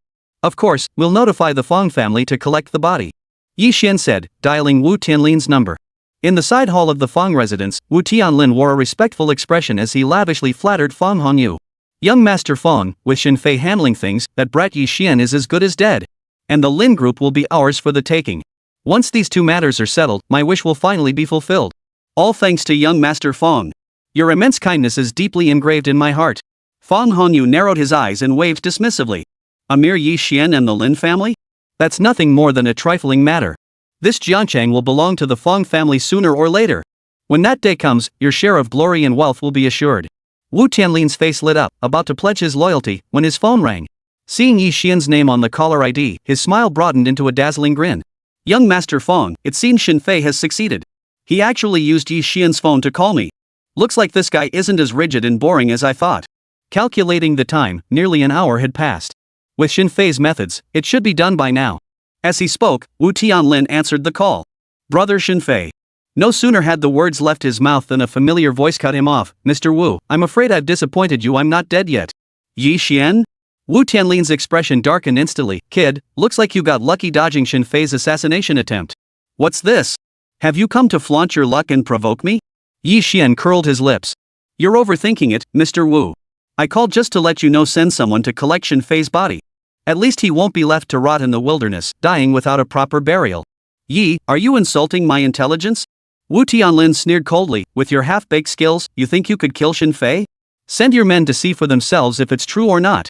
Of course, we'll notify the Fong family to collect the body. Yi Xian said, dialing Wu Tianlin's number. In the side hall of the Fong residence, Wu Tianlin wore a respectful expression as he lavishly flattered Fong Hongyu. Young Master Fong, with Shen Fei handling things, that brat Yi Xian is as good as dead. And the Lin group will be ours for the taking. Once these two matters are settled, my wish will finally be fulfilled. All thanks to young Master Fong. Your immense kindness is deeply engraved in my heart. Fong Hongyu narrowed his eyes and waved dismissively. A mere Yi Xian and the Lin family? That's nothing more than a trifling matter. This Jiangchang will belong to the Fong family sooner or later. When that day comes, your share of glory and wealth will be assured. Wu Tianlin's face lit up, about to pledge his loyalty, when his phone rang. Seeing Yi Xian's name on the caller ID, his smile broadened into a dazzling grin. Young Master Fong, it seems Shen Fei has succeeded. He actually used Yi Xian's phone to call me. Looks like this guy isn't as rigid and boring as I thought. Calculating the time, nearly an hour had passed. With Shen Fei's methods, it should be done by now. As he spoke, Wu Tianlin answered the call. Brother Shen Fei. No sooner had the words left his mouth than a familiar voice cut him off. Mr. Wu, I'm afraid I've disappointed you, I'm not dead yet. Yi Xian? Wu Tianlin's expression darkened instantly. Kid, looks like you got lucky dodging Shen Fei's assassination attempt. What's this? Have you come to flaunt your luck and provoke me? Yi Xian curled his lips. You're overthinking it, Mr. Wu. I called just to let you know, send someone to collect Shen Fei's body. At least he won't be left to rot in the wilderness, dying without a proper burial. Yi, are you insulting my intelligence? Wu Tianlin sneered coldly, with your half-baked skills, you think you could kill Shen Fei? Send your men to see for themselves if it's true or not.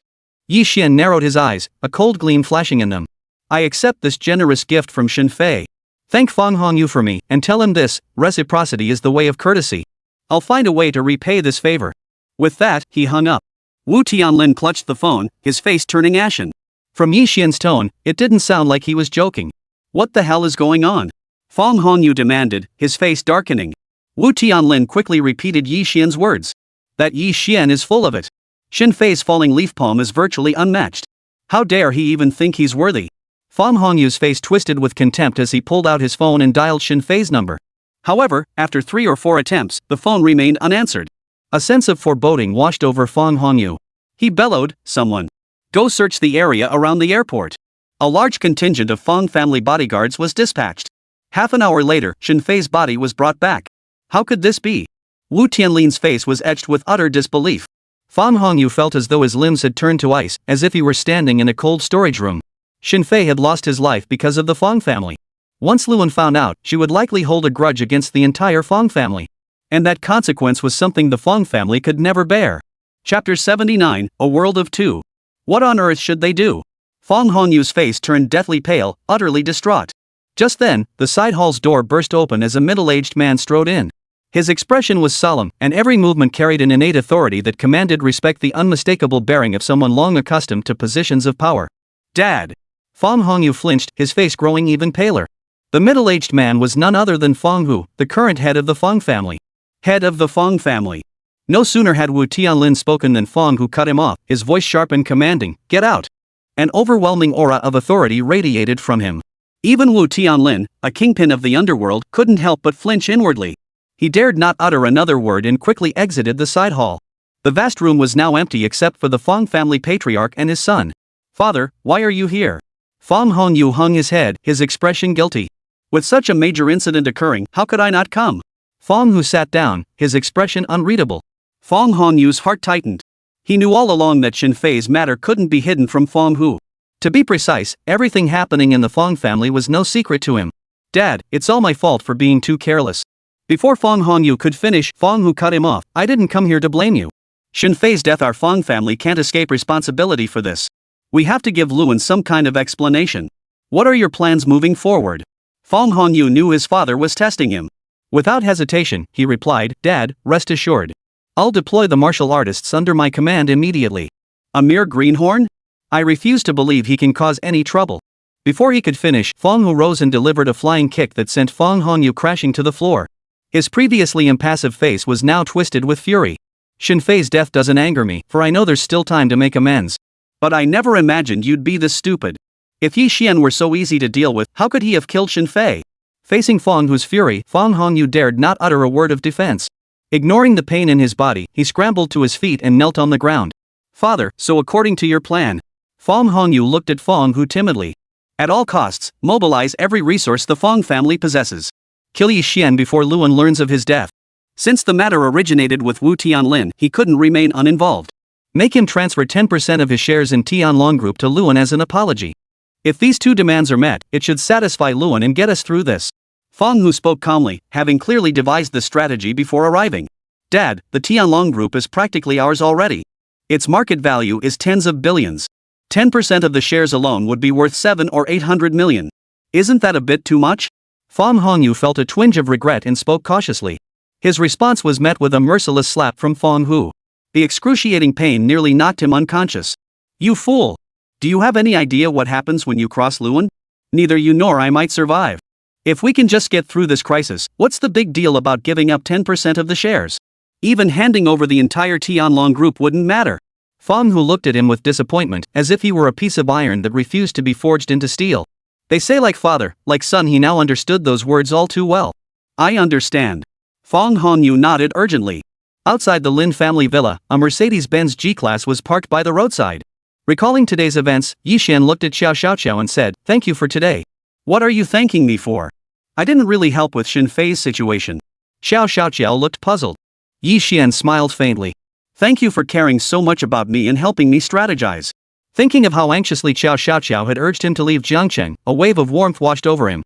Yi Xian narrowed his eyes, a cold gleam flashing in them. I accept this generous gift from Shen Fei. Thank Fong Hongyu for me, and tell him this, reciprocity is the way of courtesy. I'll find a way to repay this favor. With that, he hung up. Wu Tianlin clutched the phone, his face turning ashen. From Yi Xian's tone, it didn't sound like he was joking. What the hell is going on? Fong Hongyu demanded, his face darkening. Wu Tianlin quickly repeated Yi Xian's words. That Yi Xian is full of it. Shen Fei's falling leaf palm is virtually unmatched. How dare he even think he's worthy? Fong Hongyu's face twisted with contempt as he pulled out his phone and dialed Shen Fei's number. However, after 3 or 4 attempts, the phone remained unanswered. A sense of foreboding washed over Fong Hongyu. He bellowed, someone. Go search the area around the airport. A large contingent of Fong family bodyguards was dispatched. Half an hour later, Shen Fei's body was brought back. How could this be? Wu Tianlin's face was etched with utter disbelief. Fong Hongyu felt as though his limbs had turned to ice, as if he were standing in a cold storage room. Shen Fei had lost his life because of the Fong family. Once Luan found out, she would likely hold a grudge against the entire Fong family. And that consequence was something the Fong family could never bear. Chapter 79, A World of Two. What on earth should they do? Fong Hongyu's face turned deathly pale, utterly distraught. Just then, the side hall's door burst open as a middle-aged man strode in. His expression was solemn, and every movement carried an innate authority that commanded respect, the unmistakable bearing of someone long accustomed to positions of power. Dad! Fong Hongyu flinched, his face growing even paler. The middle-aged man was none other than Fong Hu, the current head of the Fong family. Head of the Fong family. No sooner had Wu Tianlin spoken than Fong Hu cut him off, his voice sharp and commanding, "Get out!" An overwhelming aura of authority radiated from him. Even Wu Tianlin, a kingpin of the underworld, couldn't help but flinch inwardly. He dared not utter another word and quickly exited the side hall. The vast room was now empty except for the Fong family patriarch and his son. Father, why are you here? Fong Hongyu hung his head, his expression guilty. With such a major incident occurring, how could I not come?
Fong Hu sat down, his expression unreadable.
Fong Hongyu's heart tightened. He knew all along that Shin Fei's matter couldn't be hidden from Fong Hu.
To be precise, everything happening in the Fong family was no secret to him.
Dad, it's all my fault for being too careless. Before Fong Hongyu could finish, Fong Hu cut him off. I didn't come here to blame you. Shin Fei's death, our Fong family can't escape responsibility for this. We have to give Luan some kind of explanation. What are your plans moving forward? Fong Hongyu knew his father was testing him.
Without hesitation, he replied, Dad, rest assured. I'll deploy the martial artists under my command immediately.
A mere greenhorn?
I refuse to believe he can cause any trouble. Before he could finish, Fong Hu rose and delivered a flying kick that sent Fong Hongyu crashing to the floor. His previously impassive face was now twisted with fury. Shin Fei's death doesn't anger me, for I know there's still time to make amends.
But I never imagined you'd be this stupid. If Yi Xian were so easy to deal with, how could he have killed Shin Fei?
Facing Fong Hu's fury, Fong Hongyu dared not utter a word of defense. Ignoring the pain in his body, he scrambled to his feet and knelt on the ground.
Father, so according to your plan.
Fong Hongyu looked at Fong Hu timidly.
At all costs, mobilize every resource the Fong family possesses.
Kill Yi Xian before Luan learns of his death.
Since the matter originated with Wu Tianlin, he couldn't remain uninvolved.
Make him transfer 10% of his shares in Tianlong Group to Luan as an apology. If these two demands are met, it should satisfy Luan and get us through this.
Fong Hu spoke calmly, having clearly devised the strategy before arriving. Dad, the Tianlong Group is practically ours already. Its market value is tens of billions. 10% of the shares alone would be worth 7 or 800 million. Isn't that a bit too much?
Fong Hongyu felt a twinge of regret and spoke cautiously. His response was met with a merciless slap from Fong Hu. The excruciating pain nearly knocked him unconscious. You fool! Do you have any idea what happens when you cross Luan? Neither you nor I might survive. If we can just get through this crisis, what's the big deal about giving up 10% of the shares? Even handing over the entire Tianlong Group wouldn't matter. Fong Hu looked at him with disappointment, as if he were a piece of iron that refused to be forged into steel. They say like father, like son. He now understood those words all too well.
I understand. Fong Hongyu nodded urgently.
Outside the Lin family villa, a Mercedes-Benz G-Class was parked by the roadside. Recalling today's events, Yi Xian looked at Xiao Xiaoqiao and said, Thank you for today.
What are you thanking me for? I didn't really help with Shin Fei's situation.
Xiao Xiaoqiao looked puzzled. Yi Xian smiled faintly.
Thank you for caring so much about me and helping me strategize.
Thinking of how anxiously Xiao Xiaoqiao had urged him to leave Jiangcheng, a wave of warmth washed over him.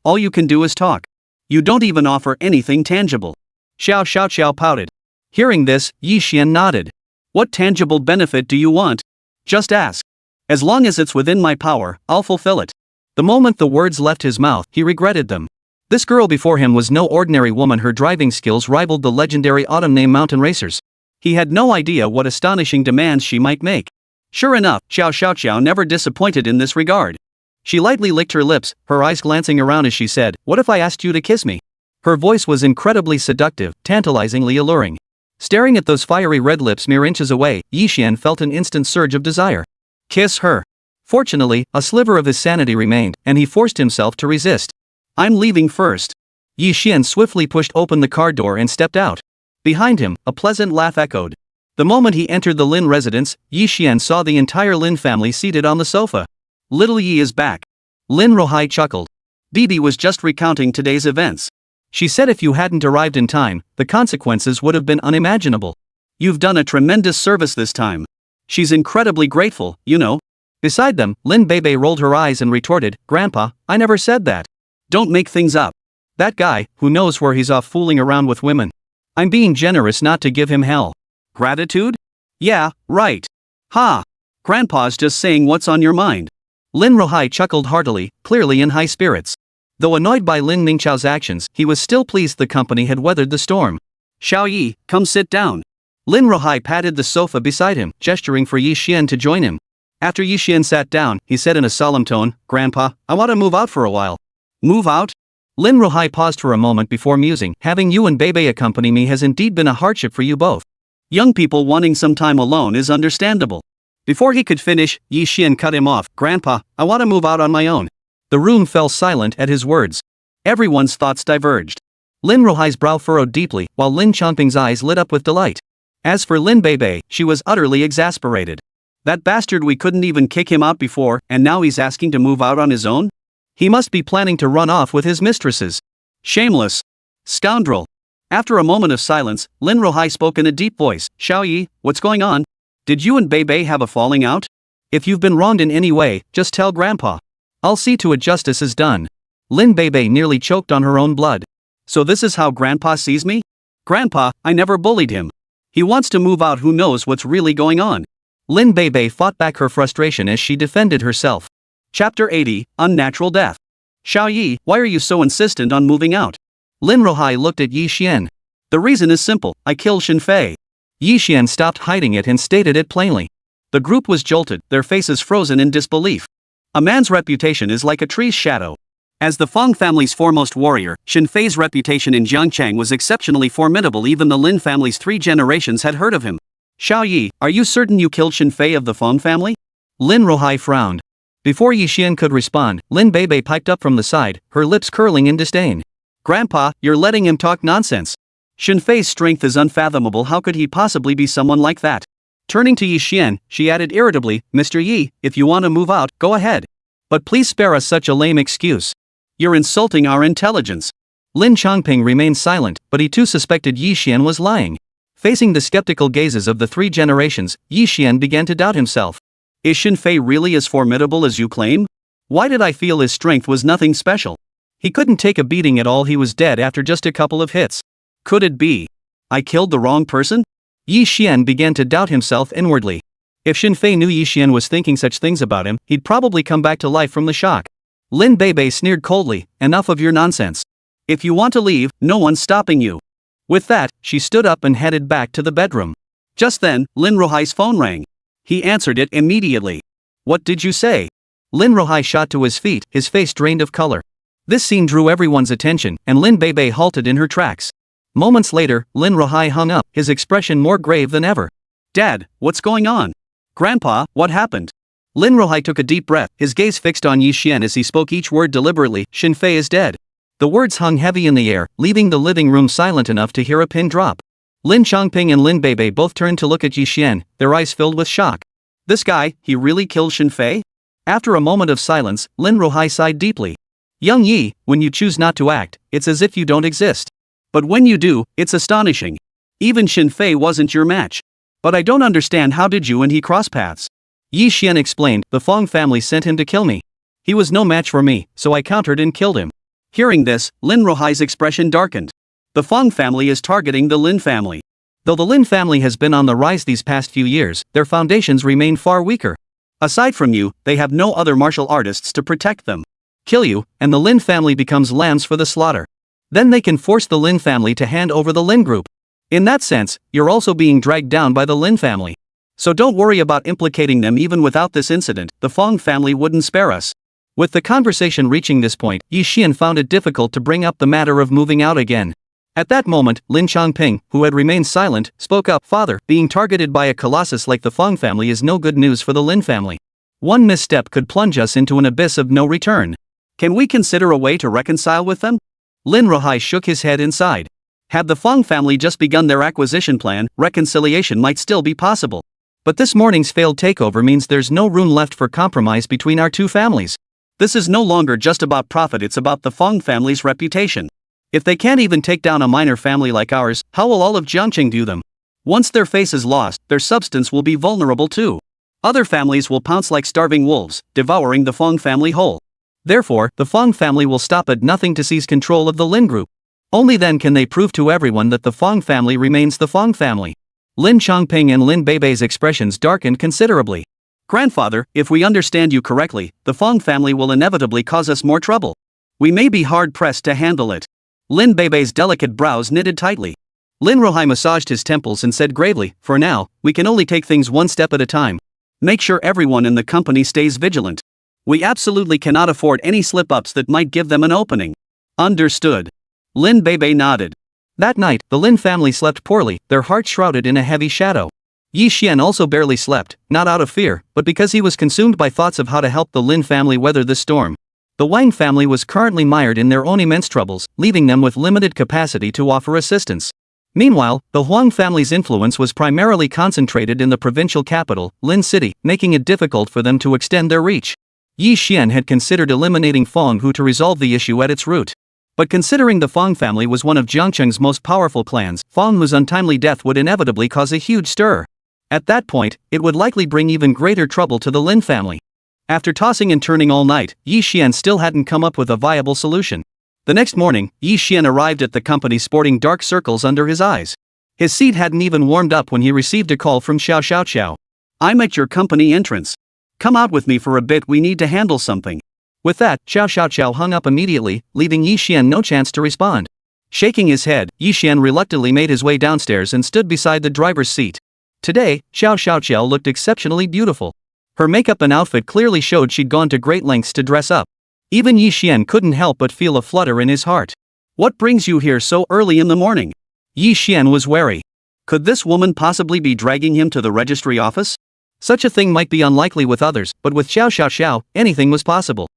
All you can do is talk. You don't even offer anything tangible.
Xiao Xiaoqiao pouted. Hearing this, Yi Xian nodded.
What tangible benefit do you want? Just ask. As long as it's within my power, I'll fulfill it.
The moment the words left his mouth, he regretted them. This girl before him was no ordinary woman. Her driving skills rivaled the legendary Autumn Name mountain racers. He had no idea what astonishing demands she might make. Sure enough, Xiao Xiaoqiao never disappointed in this regard. She lightly licked her lips, her eyes glancing around as she said, What if I asked you to kiss me? Her voice was incredibly seductive, tantalizingly alluring. Staring at those fiery red lips mere inches away, Yi Xian felt an instant surge of desire. Kiss her. Fortunately, a sliver of his sanity remained, and he forced himself to resist.
I'm leaving first.
Yi Xian swiftly pushed open the car door and stepped out. Behind him, a pleasant laugh echoed. The moment he entered the Lin residence, Yi Xian saw the entire Lin family seated on the sofa.
Little Yi is back.
Lin Rohai chuckled.
Bibi was just recounting today's events.
She said if you hadn't arrived in time, the consequences would have been unimaginable.
You've done a tremendous service this time. She's incredibly grateful, you know.
Beside them, Lin Bebe rolled her eyes and retorted, Grandpa, I never said that.
Don't make things up.
That guy, who knows where he's off fooling around with women. I'm being generous not to give him hell.
Gratitude? Yeah, right. Ha! Grandpa's just saying what's on your mind.
Lin Rohai chuckled heartily, clearly in high spirits. Though annoyed by Lin Ningchao's actions, he was still pleased the company had weathered the storm.
Xiao Yi, come sit down.
Lin Rohai patted the sofa beside him, gesturing for Yi Xian to join him. After Yi Xian sat down, he said in a solemn tone, Grandpa, I want to move out for a while.
Move out?
Lin Rohai paused for a moment before musing. Having you and Bebe accompany me has indeed been a hardship for you both.
Young people wanting some time alone is understandable. Before he could finish, Yi Xian cut him off. Grandpa, I want to move out on my own.
The room fell silent at his words.
Everyone's thoughts diverged.
Lin Rohai's brow furrowed deeply, while Lin Chongping's eyes lit up with delight. As for Lin Bebe, she was utterly exasperated.
That bastard, we couldn't even kick him out before, and now he's asking to move out on his own? He must be planning to run off with his mistresses. Shameless scoundrel. After a moment of silence, Lin Rohai spoke in a deep voice. Xiao Yi, what's going on? Did you and Bei have a falling out? If you've been wronged in any way, just tell Grandpa. I'll see to it justice is done. Lin Bei nearly choked on her own blood. So this is how Grandpa sees me? Grandpa, I never bullied him. He wants to move out, who knows what's really going on? Lin Bei fought back her frustration as she defended herself. Chapter 80, Unnatural Death. Xiao Yi, why are you so insistent on moving out? Lin Rohai looked at Yi Xian. The reason is simple, I killed Shen Fei. Yi Xian stopped hiding it and stated it plainly. The group was jolted, their faces frozen in disbelief. A man's reputation is like a tree's shadow. As the Feng family's foremost warrior, Shen Fei's reputation in Jiangchang was exceptionally formidable. Even the Lin family's 3 generations had heard of him. Xiao Yi, are you certain you killed Shen Fei of the Feng family? Lin Rohai frowned. Before Yi Xian could respond, Lin Bei piped up from the side, her lips curling in disdain. Grandpa, you're letting him talk nonsense. Shen Fei's strength is unfathomable. How could he possibly be someone like that? Turning to Yi Xian, she added irritably, Mr. Yi, if you want to move out, go ahead. But please spare us such a lame excuse. You're insulting our intelligence. Lin Chongping remained silent, but he too suspected Yi Xian was lying. Facing the skeptical gazes of the 3 generations, Yi Xian began to doubt himself. Is Shen Fei really as formidable as you claim? Why did I feel his strength was nothing special? He couldn't take a beating at all. He was dead after just a couple of hits. Could it be I killed the wrong person? Yi Xian began to doubt himself inwardly. If Shen Fei knew Yi Xian was thinking such things about him, he'd probably come back to life from the shock. Lin Bei sneered coldly, enough of your nonsense. If you want to leave, no one's stopping you. With that, she stood up and headed back to the bedroom. Just then, Lin Rohai's phone rang. He answered it immediately. What did you say? Lin Rohai shot to his feet, his face drained of color. This scene drew everyone's attention, and Lin Bei halted in her tracks. Moments later, Lin Rohai hung up, his expression more grave than ever. Dad, what's going on? Grandpa, what happened? Lin Rohai took a deep breath, his gaze fixed on Yi Xian as he spoke each word deliberately. Shen Fei is dead. The words hung heavy in the air, leaving the living room silent enough to hear a pin drop. Lin Chongping and Lin Bei both turned to look at Yi Xian, their eyes filled with shock. This guy, he really killed Shen Fei? After a moment of silence, Lin Rohai sighed deeply. Young Yi, when you choose not to act, it's as if you don't exist. But when you do, it's astonishing. Even Shen Fei wasn't your match. But I don't understand, how did you and he cross paths? Yi Xian explained, the Feng family sent him to kill me. He was no match for me, so I countered and killed him. Hearing this, Lin Rohai's expression darkened. The Feng family is targeting the Lin family. Though the Lin family has been on the rise these past few years, their foundations remain far weaker. Aside from you, they have no other martial artists to protect them. Kill you, and the Lin family becomes lambs for the slaughter. Then they can force the Lin family to hand over the Lin group. In that sense, you're also being dragged down by the Lin family. So don't worry about implicating them. Even without this incident, the Feng family wouldn't spare us. With the conversation reaching this point, Yi Xian found it difficult to bring up the matter of moving out again. At that moment, Lin Chongping, who had remained silent, spoke up. Father, being targeted by a colossus like the Feng family is no good news for the Lin family. One misstep could plunge us into an abyss of no return. Can we consider a way to reconcile with them? Lin Rohai shook his head inside. Had the Feng family just begun their acquisition plan, reconciliation might still be possible. But this morning's failed takeover means there's no room left for compromise between our 2 families. This is no longer just about profit, it's about the Feng family's reputation. If they can't even take down a minor family like ours, how will all of Jiangcheng do them? Once their face is lost, their substance will be vulnerable too. Other families will pounce like starving wolves, devouring the Feng family whole. Therefore, the Feng family will stop at nothing to seize control of the Lin group. Only then can they prove to everyone that the Feng family remains the Feng family. Lin Chongping and Lin Bei's expressions darkened considerably. Grandfather, if we understand you correctly, the Feng family will inevitably cause us more trouble. We may be hard-pressed to handle it. Lin Bei's delicate brows knitted tightly. Lin Rohai massaged his temples and said gravely, for now, we can only take things one step at a time. Make sure everyone in the company stays vigilant. We absolutely cannot afford any slip-ups that might give them an opening. Understood. Lin Bei nodded. That night, the Lin family slept poorly, their hearts shrouded in a heavy shadow. Yi Xian also barely slept, not out of fear, but because he was consumed by thoughts of how to help the Lin family weather this storm. The Wang family was currently mired in their own immense troubles, leaving them with limited capacity to offer assistance.
Meanwhile, the Huang family's influence was primarily concentrated in the provincial capital, Lin City, making it difficult for them to extend their reach. Yi Xian had considered eliminating Feng Hu to resolve the issue at its root. But considering the Feng family was one of Jiangcheng's most powerful clans, Feng Hu's untimely death would inevitably cause a huge stir. At that point, it would likely bring even greater trouble to the Lin family. After tossing and turning all night, Yi Xian still hadn't come up with a viable solution. The next morning, Yi Xian arrived at the company sporting dark circles under his eyes. His seat hadn't even warmed up when he received a call from Xiao Xiao. "I'm at your company entrance. Come out with me for a bit, we need to handle something." With that, Xiao Xiao hung up immediately, leaving Yi Xian no chance to respond. Shaking his head, Yi Xian reluctantly made his way downstairs and stood beside the driver's seat. Today, Xiao Xiao looked exceptionally beautiful. Her makeup and outfit clearly showed she'd gone to great lengths to dress up. Even Yi Xian couldn't help but feel a flutter in his heart. "What brings you here so early in the morning?" Yi Xian was wary. Could this woman possibly be dragging him to the registry office? Such a thing might be unlikely with others, but with Xiao Xiao, anything was possible.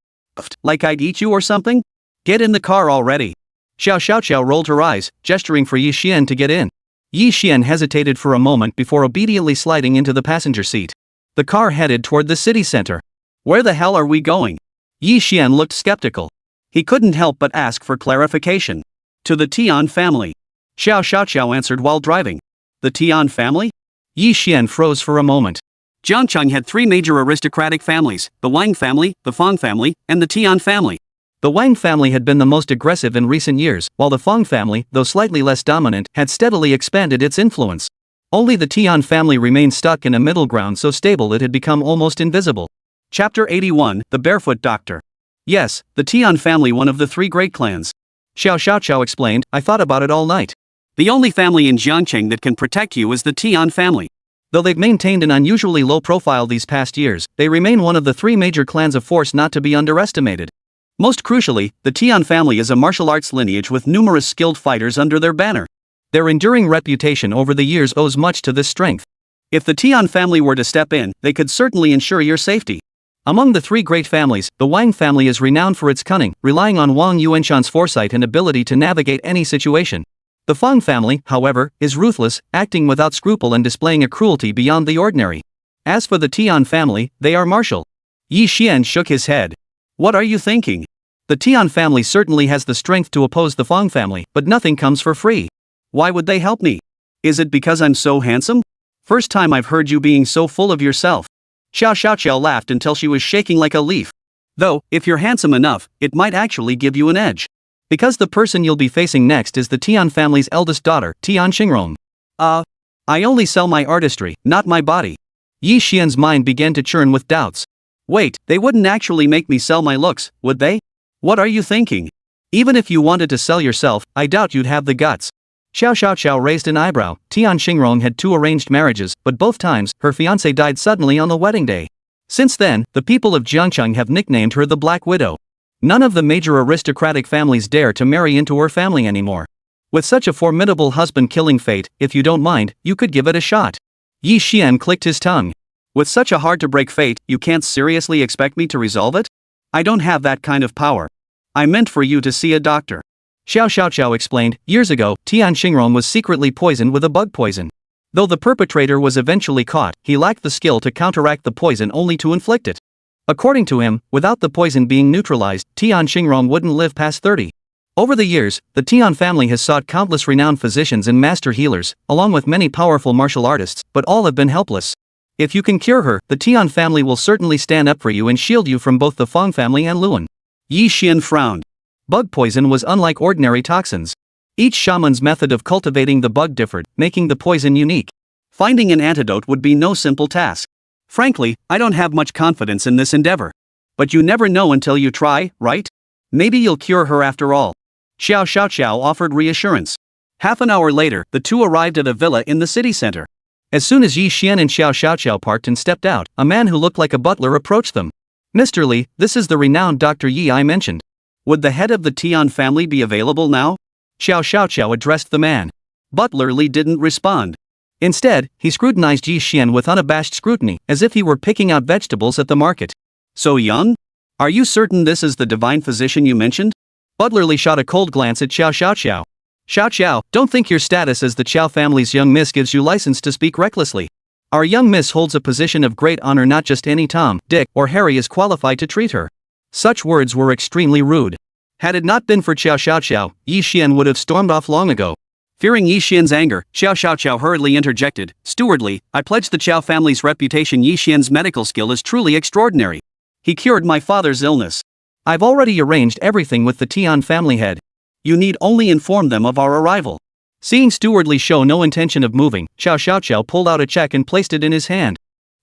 "Like I'd eat you or something? Get in the car already." Xiao Xiao rolled her eyes, gesturing for Yi Xian to get in. Yi Xian hesitated for a moment before obediently sliding into the passenger seat. The car headed toward the city center. "Where the hell are we going?" Yi Xian looked skeptical. He couldn't help but ask for clarification. "To the Tian family," Xiao Xiao answered while driving. "The Tian family?" Yi Xian froze for a moment. Jiangcheng had three major aristocratic families: the Wang family, the Feng family, and the Tian family. The Wang family had been the most aggressive in recent years, while the Feng family, though slightly less dominant, had steadily expanded its influence. Only the Tian family remained stuck in a middle ground so stable it had become almost invisible. Chapter 81, The Barefoot Doctor. "Yes, the Tian family, one of the three great clans." Xiao Xiao explained, "I thought about it all night. The only family in Jiangcheng that can protect you is the Tian family. Though they've maintained an unusually low profile these past years, they remain one of the three major clans of force not to be underestimated. Most crucially, the Tian family is a martial arts lineage with numerous skilled fighters under their banner. Their enduring reputation over the years owes much to this strength. If the Tian family were to step in, they could certainly ensure your safety." Among the three great families, the Wang family is renowned for its cunning, relying on Wang Yuanshan's foresight and ability to navigate any situation. The Feng family, however, is ruthless, acting without scruple and displaying a cruelty beyond the ordinary. As for the Tian family, they are martial. Yi Xian shook his head. "What are you thinking? The Tian family certainly has the strength to oppose the Feng family, but nothing comes for free. Why would they help me? Is it because I'm so handsome? First time I've heard you being so full of yourself." Xiao Xiao laughed until she was shaking like a leaf. "Though, if you're handsome enough, it might actually give you an edge. Because the person you'll be facing next is the Tian family's eldest daughter, Tian Xingrong." I only sell my artistry, not my body." Yi Xian's mind began to churn with doubts. "Wait, they wouldn't actually make me sell my looks, would they? What are you thinking? Even if you wanted to sell yourself, I doubt you'd have the guts." Xiao Xiao raised an eyebrow. Tian Xingrong had 2 arranged marriages, but both times, her fiancé died suddenly on the wedding day. Since then, the people of Jiangcheng have nicknamed her the Black Widow. None of the major aristocratic families dare to marry into her family anymore. With such a formidable husband-killing fate, if you don't mind, you could give it a shot. Yi Xian clicked his tongue. "With such a hard-to-break fate, you can't seriously expect me to resolve it? I don't have that kind of power. I meant for you to see a doctor." Xiao Xiao explained, years ago, Tian Xingrong was secretly poisoned with a bug poison. Though the perpetrator was eventually caught, he lacked the skill to counteract the poison only to inflict it. According to him, without the poison being neutralized, Tian Xingrong wouldn't live past 30. Over the years, the Tian family has sought countless renowned physicians and master healers, along with many powerful martial artists, but all have been helpless. If you can cure her, the Tian family will certainly stand up for you and shield you from both the Feng family and Luan. Yi Xian frowned. Bug poison was unlike ordinary toxins. Each shaman's method of cultivating the bug differed, making the poison unique. Finding an antidote would be no simple task. Frankly, I don't have much confidence in this endeavor. But you never know until you try, right? Maybe you'll cure her after all. Xiao Xiao offered reassurance. Half an hour later, the two arrived at a villa in the city center. As soon as Yi Xian and Xiao Xiao parked and stepped out, a man who looked like a butler approached them. "Mr. Li, this is the renowned Dr. Yi I mentioned. Would the head of the Tian family be available now?" Xiao Xiao addressed the man. Butler Li didn't respond. Instead, he scrutinized Yi Xian with unabashed scrutiny, as if he were picking out vegetables at the market. "So young? Are you certain this is the divine physician you mentioned?" Butler Li shot a cold glance at Xiao Xiao.
Xiao Xiao, don't think your status as the Qiao family's young miss gives you license to speak recklessly. Our young miss holds a position of great honor, not just any Tom, Dick, or Harry is qualified to treat her. Such words were extremely rude. Had it not been for Xiao, Yi Xian would have stormed off long ago. Fearing Yi Xian's anger, Xiao hurriedly interjected, "Stewardly, I pledge the Qiao family's reputation. Yi Xian's medical skill is truly extraordinary. He cured my father's illness. I've already arranged everything with the Tian family head. You need only inform them of our arrival." Seeing Stewardly show no intention of moving, Xiao pulled out a check and placed it in his hand.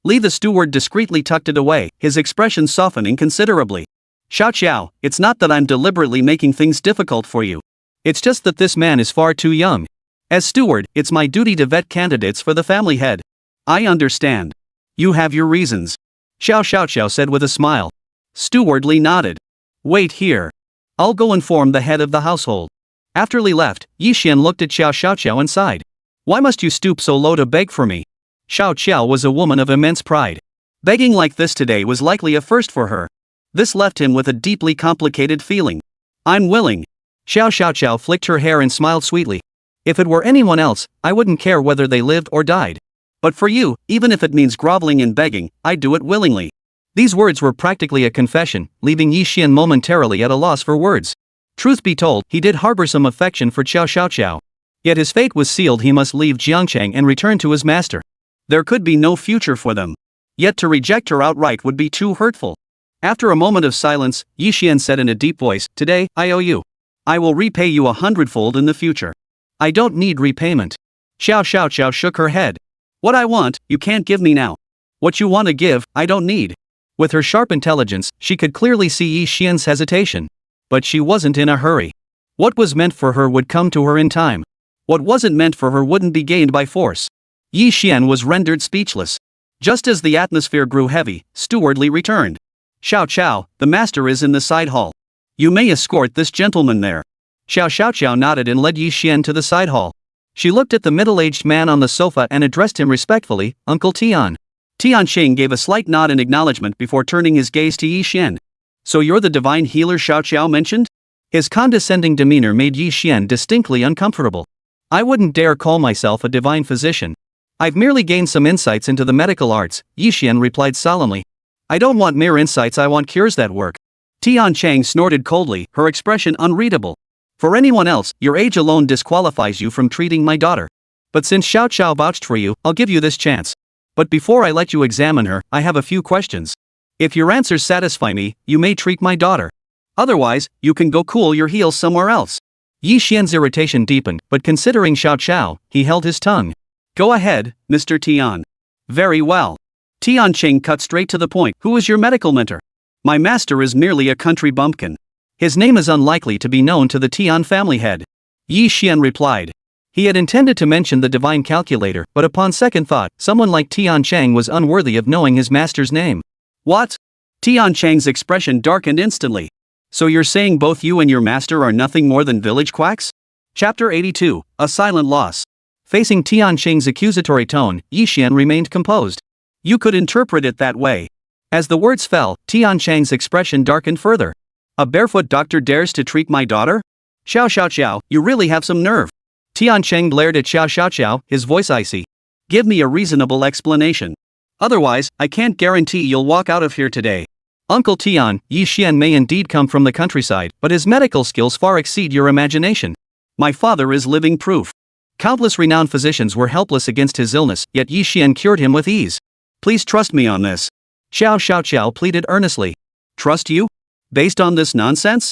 Li the steward discreetly tucked it away, his expression softening considerably. "Xiao, it's not that I'm deliberately making things difficult for you. It's just that this man is far too young. As steward, it's my duty to vet candidates for the family head." "I understand. You have your reasons," Xiao said with a smile. Stewardly nodded. "Wait here. I'll go inform the head of the household." After Li left, Yi Xian looked at Xiao and sighed. "Why must you stoop so low to beg for me?" Xiao was a woman of immense pride. Begging like this today was likely a first for her. This left him with a deeply complicated feeling. "I'm willing." Xiao flicked her hair and smiled sweetly. "If it were anyone else, I wouldn't care whether they lived or died. But for you, even if it means groveling and begging, I'd do it willingly." These words were practically a confession, leaving Yi Xian momentarily at a loss for words. Truth be told, he did harbor some affection for Xiao. Yet his fate was sealed. He must leave Jiangcheng and return to his master. There could be no future for them. Yet to reject her outright would be too hurtful. After a moment of silence, Yi Xian said in a deep voice, "Today, I owe you. I will repay you 100-fold in the future. I don't need repayment." Xiao shook her head. "What I want, you can't give me now. What you want to give, I don't need." With her sharp intelligence, she could clearly see Yi Xian's hesitation. But she wasn't in a hurry. What was meant for her would come to her in time. What wasn't meant for her wouldn't be gained by force. Yi Xian was rendered speechless. Just as the atmosphere grew heavy, Stewardly returned. "Xiao, the master is in the side hall. You may escort this gentleman there." Xiao nodded and led Yi Xian to the side hall. She looked at the middle-aged man on the sofa and addressed him respectfully, "Uncle Tian." Tian Qing gave a slight nod in acknowledgement before turning his gaze to Yi Xian. "So you're the divine healer Xiao mentioned?" His condescending demeanor made Yi Xian distinctly uncomfortable. "I wouldn't dare call myself a divine physician. I've merely gained some insights into the medical arts," Yi Xian replied solemnly. "I don't want mere insights, I want cures that work." Tian Chang snorted coldly, her expression unreadable. "For anyone else, your age alone disqualifies you from treating my daughter. But since Xiao vouched for you, I'll give you this chance. But before I let you examine her, I have a few questions. If your answers satisfy me, you may treat my daughter. Otherwise, you can go cool your heels somewhere else." Yi Xian's irritation deepened, but considering Xiao, he held his tongue. "Go ahead, Mr. Tian." "Very well." Tian Ching cut straight to the point. "Who is your medical mentor?" "My master is merely a country bumpkin. His name is unlikely to be known to the Tian family head." Yi Xian replied. He had intended to mention the divine calculator, but upon second thought, someone like Tian Chang was unworthy of knowing his master's name. "What?" Tian Chang's expression darkened instantly. "So you're saying both you and your master are nothing more than village quacks?" Chapter 82, A Silent Loss. Facing Tian Chang's accusatory tone, Yi Xian remained composed. "You could interpret it that way." As the words fell, Tian Chang's expression darkened further. "A barefoot doctor dares to treat my daughter? Xiao, you really have some nerve." Tian Cheng glared at Xiao, his voice icy. "Give me a reasonable explanation. Otherwise, I can't guarantee you'll walk out of here today." "Uncle Tian, Yi Xian may indeed come from the countryside, but his medical skills far exceed your imagination. My father is living proof. Countless renowned physicians were helpless against his illness, yet Yi Xian cured him with ease. Please trust me on this." Xiao pleaded earnestly. "Trust you? Based on this nonsense?"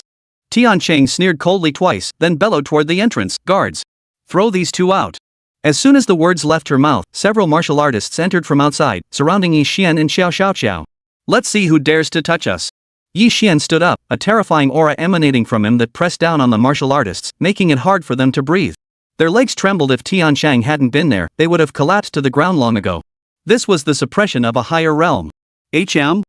Tian Cheng sneered coldly twice, then bellowed toward the entrance, "Guards! Throw these two out." As soon as the words left her mouth, several martial artists entered from outside, surrounding Yi Xian and Xiao. "Let's see who dares to touch us." Yi Xian stood up, a terrifying aura emanating from him that pressed down on the martial artists, making it hard for them to breathe. Their legs trembled. If Tian Chang hadn't been there, they would have collapsed to the ground long ago. This was the suppression of a higher realm. Tian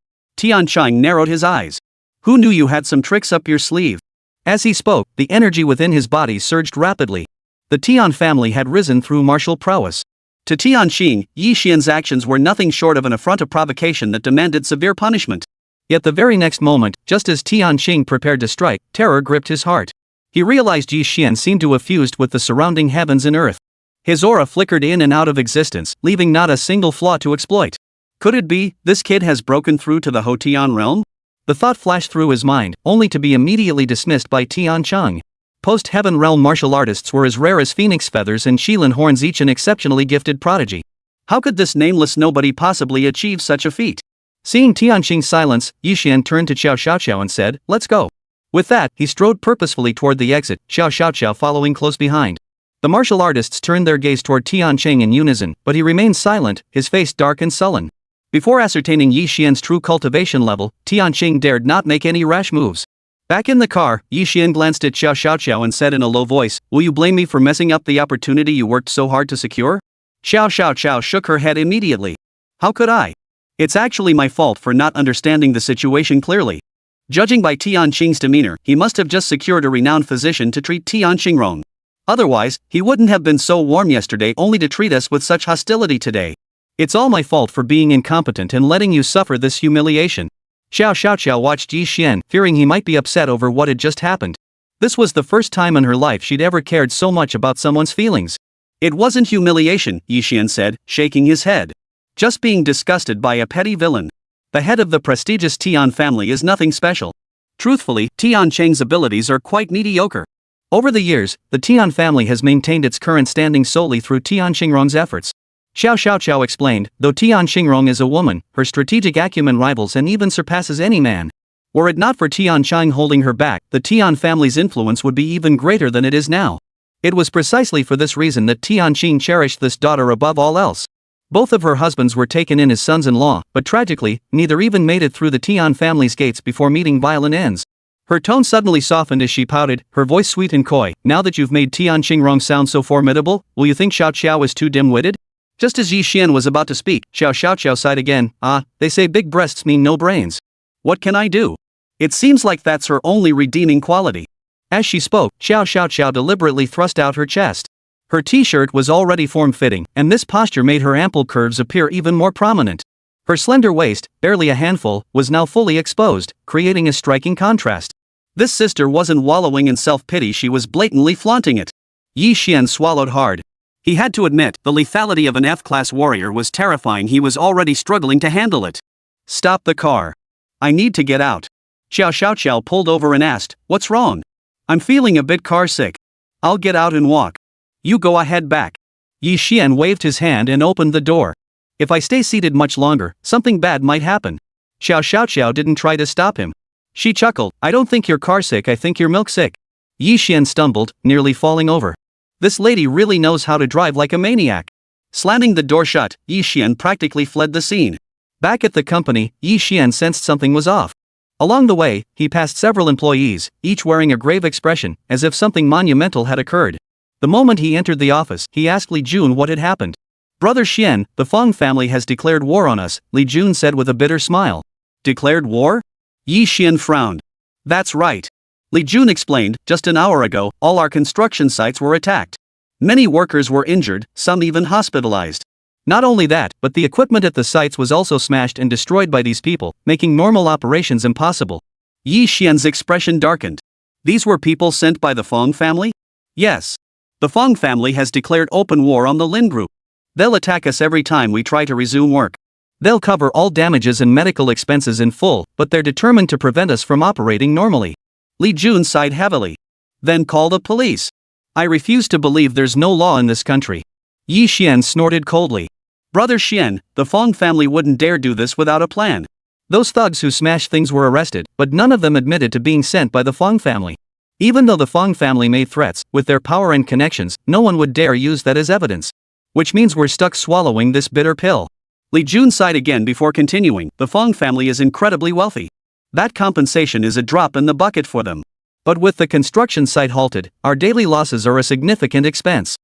Chang narrowed his eyes. "Who knew you had some tricks up your sleeve?" As he spoke, the energy within his body surged rapidly. The Tian family had risen through martial prowess. To Tian Xing, Yi Xian's actions were nothing short of an affront of provocation that demanded severe punishment. Yet the very next moment, just as Tian Xing prepared to strike, terror gripped his heart. He realized Yi Xian seemed to have fused with the surrounding heavens and earth. His aura flickered in and out of existence, leaving not a single flaw to exploit. Could it be, this kid has broken through to the Hotian realm? The thought flashed through his mind, only to be immediately dismissed by Tian Cheng. Post-heaven realm martial artists were as rare as phoenix feathers and Shilin horns, each an exceptionally gifted prodigy. How could this nameless nobody possibly achieve such a feat? Seeing Tianqing's silence, Yi Xian turned to Xiao Xiaoqiao and said, "Let's go." With that, he strode purposefully toward the exit, Xiao Xiaoqiao following close behind. The martial artists turned their gaze toward Tianqing in unison, but he remained silent, his face dark and sullen. Before ascertaining Yi Xian's true cultivation level, Tianqing dared not make any rash moves. Back in the car, Yi Xian glanced at Xiao Xiaoqiao and said in a low voice, "Will you blame me for messing up the opportunity you worked so hard to secure?" Xiao Xiaoqiao shook her head immediately. "How could I? It's actually my fault for not understanding the situation clearly." Judging by Tianqing's demeanor, he must have just secured a renowned physician to treat Tianqing wrong. Otherwise, he wouldn't have been so warm yesterday only to treat us with such hostility today. It's all my fault for being incompetent and letting you suffer this humiliation. Xiao Xiaoqiao watched Yi Xian, fearing he might be upset over what had just happened. This was the first time in her life she'd ever cared so much about someone's feelings. "It wasn't humiliation," Yi Xian said, shaking his head. "Just being disgusted by a petty villain. The head of the prestigious Tian family is nothing special. Truthfully, Tianqing's abilities are quite mediocre. Over the years, the Tian family has maintained its current standing solely through Tian Xingrong's efforts." Xiao Xiaoqiao explained, "Though Tian Xingrong is a woman, her strategic acumen rivals and even surpasses any man. Were it not for Tian Cheng holding her back, the Tian family's influence would be even greater than it is now. It was precisely for this reason that Tian Qing cherished this daughter above all else. Both of her husbands were taken in as sons-in-law, but tragically, neither even made it through the Tian family's gates before meeting violent ends." Her tone suddenly softened as she pouted, her voice sweet and coy. "Now that you've made Tian Xingrong sound so formidable, will you think Xiao Qiao is too dim-witted?" Just as Yi Xian was about to speak, Xiao Xiaoqiao sighed again. They say big breasts mean no brains. What can I do? It seems like that's her only redeeming quality." As she spoke, Xiao Xiaoqiao deliberately thrust out her chest. Her t-shirt was already form-fitting, and this posture made her ample curves appear even more prominent. Her slender waist, barely a handful, was now fully exposed, creating a striking contrast. This sister wasn't wallowing in self-pity, she was blatantly flaunting it. Yi Xian swallowed hard. He had to admit, the lethality of an F-class warrior was terrifying. He was already struggling to handle it. "Stop the car. I need to get out." Xiao Xiaoqiao pulled over and asked, "What's wrong?" "I'm feeling a bit car sick. I'll get out and walk. You go ahead back." Yi Xian waved his hand and opened the door. "If I stay seated much longer, something bad might happen." Xiao Xiaoqiao didn't try to stop him. She chuckled, "I don't think you're car sick, I think you're milk sick." Yi Xian stumbled, nearly falling over. This lady really knows how to drive like a maniac. Slamming the door shut, Yi Xian practically fled the scene. Back at the company, Yi Xian sensed something was off. Along the way, he passed several employees, each wearing a grave expression, as if something monumental had occurred. The moment he entered the office, he asked Li Jun what had happened. "Brother Xian, the Feng family has declared war on us," Li Jun said with a bitter smile. "Declared war?" Yi Xian frowned. "That's right. Li Jun explained, just an hour ago, all our construction sites were attacked. Many workers were injured, some even hospitalized. Not only that, but the equipment at the sites was also smashed and destroyed by these people, making normal operations impossible." Yi Xian's expression darkened. "These were people sent by the Feng family?" "Yes. The Feng family has declared open war on the Lin Group. They'll attack us every time we try to resume work. They'll cover all damages and medical expenses in full, but they're determined to prevent us from operating normally." Li Jun sighed heavily. "Then call the police. I refuse to believe there's no law in this country." Yi Xian snorted coldly. "Brother Xian, the Feng family wouldn't dare do this without a plan. Those thugs who smashed things were arrested, but none of them admitted to being sent by the Feng family. Even though the Feng family made threats, with their power and connections, no one would dare use that as evidence. Which means we're stuck swallowing this bitter pill." Li Jun sighed again before continuing, "The Feng family is incredibly wealthy. That compensation is a drop in the bucket for them. But with the construction site halted, our daily losses are a significant expense.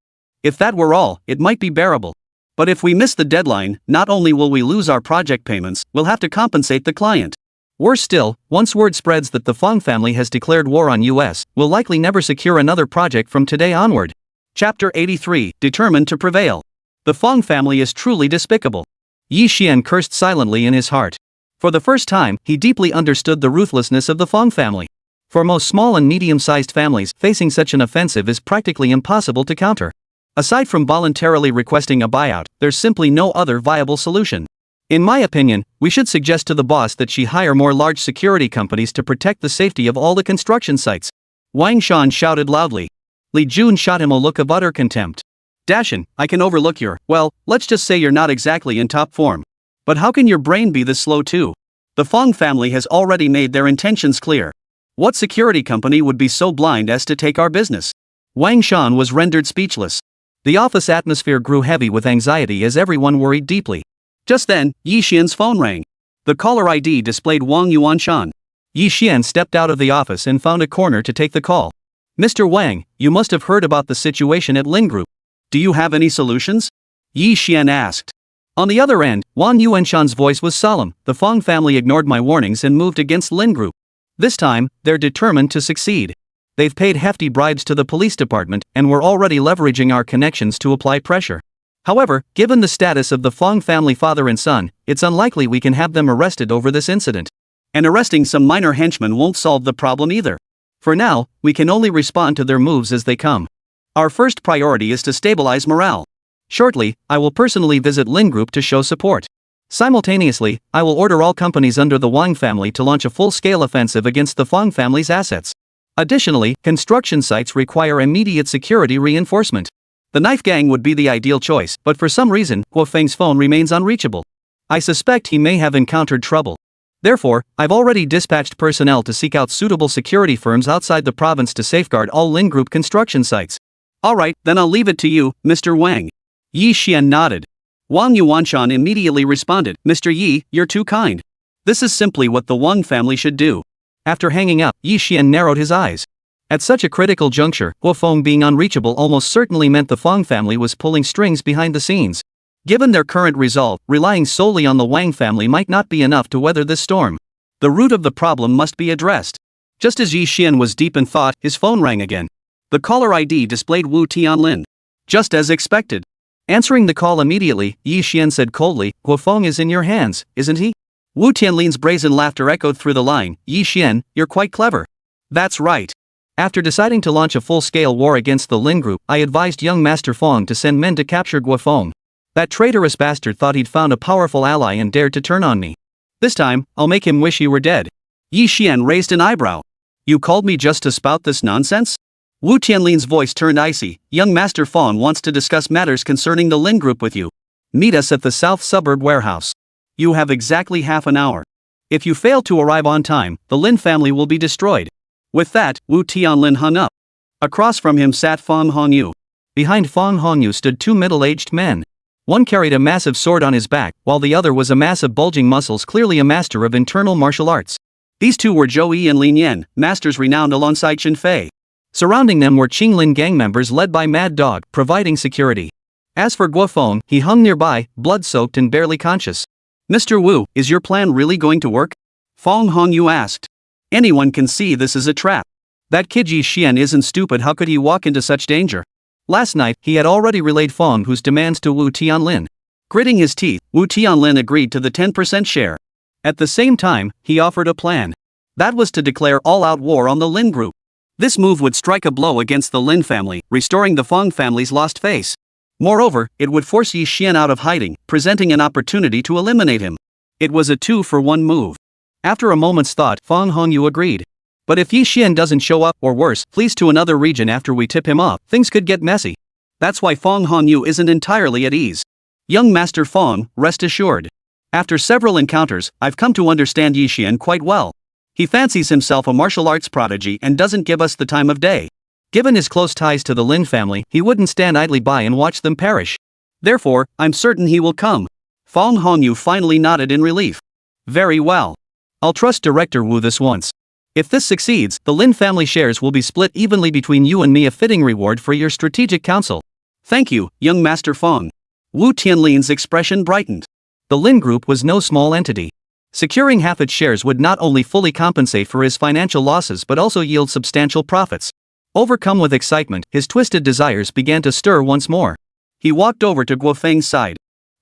If that were all, it might be bearable. But if we miss the deadline, not only will we lose our project payments, we'll have to compensate the client. Worse still, once word spreads that the Feng family has declared war on US, we'll likely never secure another project from today onward." Chapter 83, Determined to Prevail. The Feng family is truly despicable. Yi Xian cursed silently in his heart. For the first time, he deeply understood the ruthlessness of the Feng family.
For most small and medium-sized families, facing such an offensive is practically impossible to counter. Aside from voluntarily requesting a buyout, there's simply no other viable solution. In my opinion, we should suggest to the boss that she hire more large security companies to protect the safety of all the construction sites. Wang Shan shouted loudly. Li Jun shot him a look of utter contempt. Dashin, I can overlook your, well, let's just say you're not exactly in top form. But how can your brain be this slow too? The Fong family has already made their intentions clear. What security company would be so blind as to take our business? Wang Shan was rendered speechless. The office atmosphere grew heavy with anxiety as everyone worried deeply. Just then, Yi Xian's phone rang. The caller ID displayed Wang Yuanshan. Yi Xian stepped out of the office and found a corner to take the call. Mr. Wang, you must have heard about the situation at Lin Group. Do you have any solutions? Yi Xian asked. On the other end, Wang Yuanshan's voice was solemn. The Fong family ignored my warnings and moved against Lin Group. This time, they're determined to succeed. They've paid hefty bribes to the police department, and we're already leveraging our connections to apply pressure. However, given the status of the Fong family father and son, it's unlikely we can have them arrested over this incident. And arresting some minor henchmen won't solve the problem either. For now, we can only respond to their moves as they come. Our first priority is to stabilize morale. Shortly, I will personally visit Lin Group to show support. Simultaneously, I will order all companies under the Wang family to launch a full-scale offensive against the Fong family's assets. Additionally, construction sites require immediate security reinforcement. The knife gang would be the ideal choice, but for some reason, Guo Feng's phone remains unreachable. I suspect he may have encountered trouble. Therefore, I've already dispatched personnel to seek out suitable security firms outside the province to safeguard all Lin Group construction sites. Alright, then I'll leave it to you, Mr. Wang. Yi Xian nodded. Wang Yuanshan immediately responded, Mr. Yi, you're too kind. This is simply what the Wang family should do. After hanging up, Yi Xian narrowed his eyes. At such a critical juncture, Guo Feng being unreachable almost certainly meant the Fong family was pulling strings behind the scenes. Given their current resolve, relying solely on the Wang family might not be enough to weather this storm. The root of the problem must be addressed. Just as Yi Xian was deep in thought, his phone rang again. The caller ID displayed Wu Tianlin. Just as expected. Answering the call immediately, Yi Xian said coldly, Guo Feng is in your hands, isn't he? Wu Tianlin's brazen laughter echoed through the line, Yi Xian, you're quite clever. That's right. After deciding to launch a full-scale war against the Lin Group, I advised young Master Fong to send men to capture Guo Feng. That traitorous bastard thought he'd found a powerful ally and dared to turn on me. This time, I'll make him wish he were dead. Yi Xian raised an eyebrow. You called me just to spout this nonsense? Wu Tianlin's voice turned icy. Young Master Fong wants to discuss matters concerning the Lin Group with you. Meet us at the South Suburb warehouse. You have exactly half an hour. If you fail to arrive on time, the Lin family will be destroyed. With that, Wu Tianlin hung up. Across from him sat Fong Hongyu. Behind Fong Hongyu stood two middle-aged men. One carried a massive sword on his back, while the other was a mass of bulging muscles, clearly a master of internal martial arts. These two were Zhou Yi and Lin Yan, masters renowned alongside Qin Fei. Surrounding them were Qinglin gang members led by Mad Dog, providing security. As for Guo Feng, he hung nearby, blood-soaked and barely conscious. Mr. Wu, is your plan really going to work? Fong Hongyu asked. Anyone can see this is a trap. That kid Yi Xian isn't stupid, how could he walk into such danger? Last night, he had already relayed Fong Hu's demands to Wu Tianlin. Gritting his teeth, Wu Tianlin agreed to the 10% share. At the same time, he offered a plan. That was to declare all-out war on the Lin Group. This move would strike a blow against the Lin family, restoring the Fong family's lost face. Moreover, it would force Yi Xian out of hiding, presenting an opportunity to eliminate him. It was a 2-for-1 move. After a moment's thought, Fong Hongyu agreed. But if Yi Xian doesn't show up, or worse, flees to another region after we tip him off, things could get messy. That's why Fong Hongyu isn't entirely at ease. Young Master Fong, rest assured. After several encounters, I've come to understand Yi Xian quite well. He fancies himself a martial arts prodigy and doesn't give us the time of day. Given his close ties to the Lin family, he wouldn't stand idly by and watch them perish. Therefore, I'm certain he will come. Fong Hongyu finally nodded in relief. Very well. I'll trust Director Wu this once. If this succeeds, the Lin family shares will be split evenly between you and me, a fitting reward for your strategic counsel. Thank you, young Master Fong. Wu Tianlin's expression brightened. The Lin Group was no small entity. Securing half its shares would not only fully compensate for his financial losses but also yield substantial profits. Overcome with excitement, his twisted desires began to stir once more. He walked over to Guo Feng's side.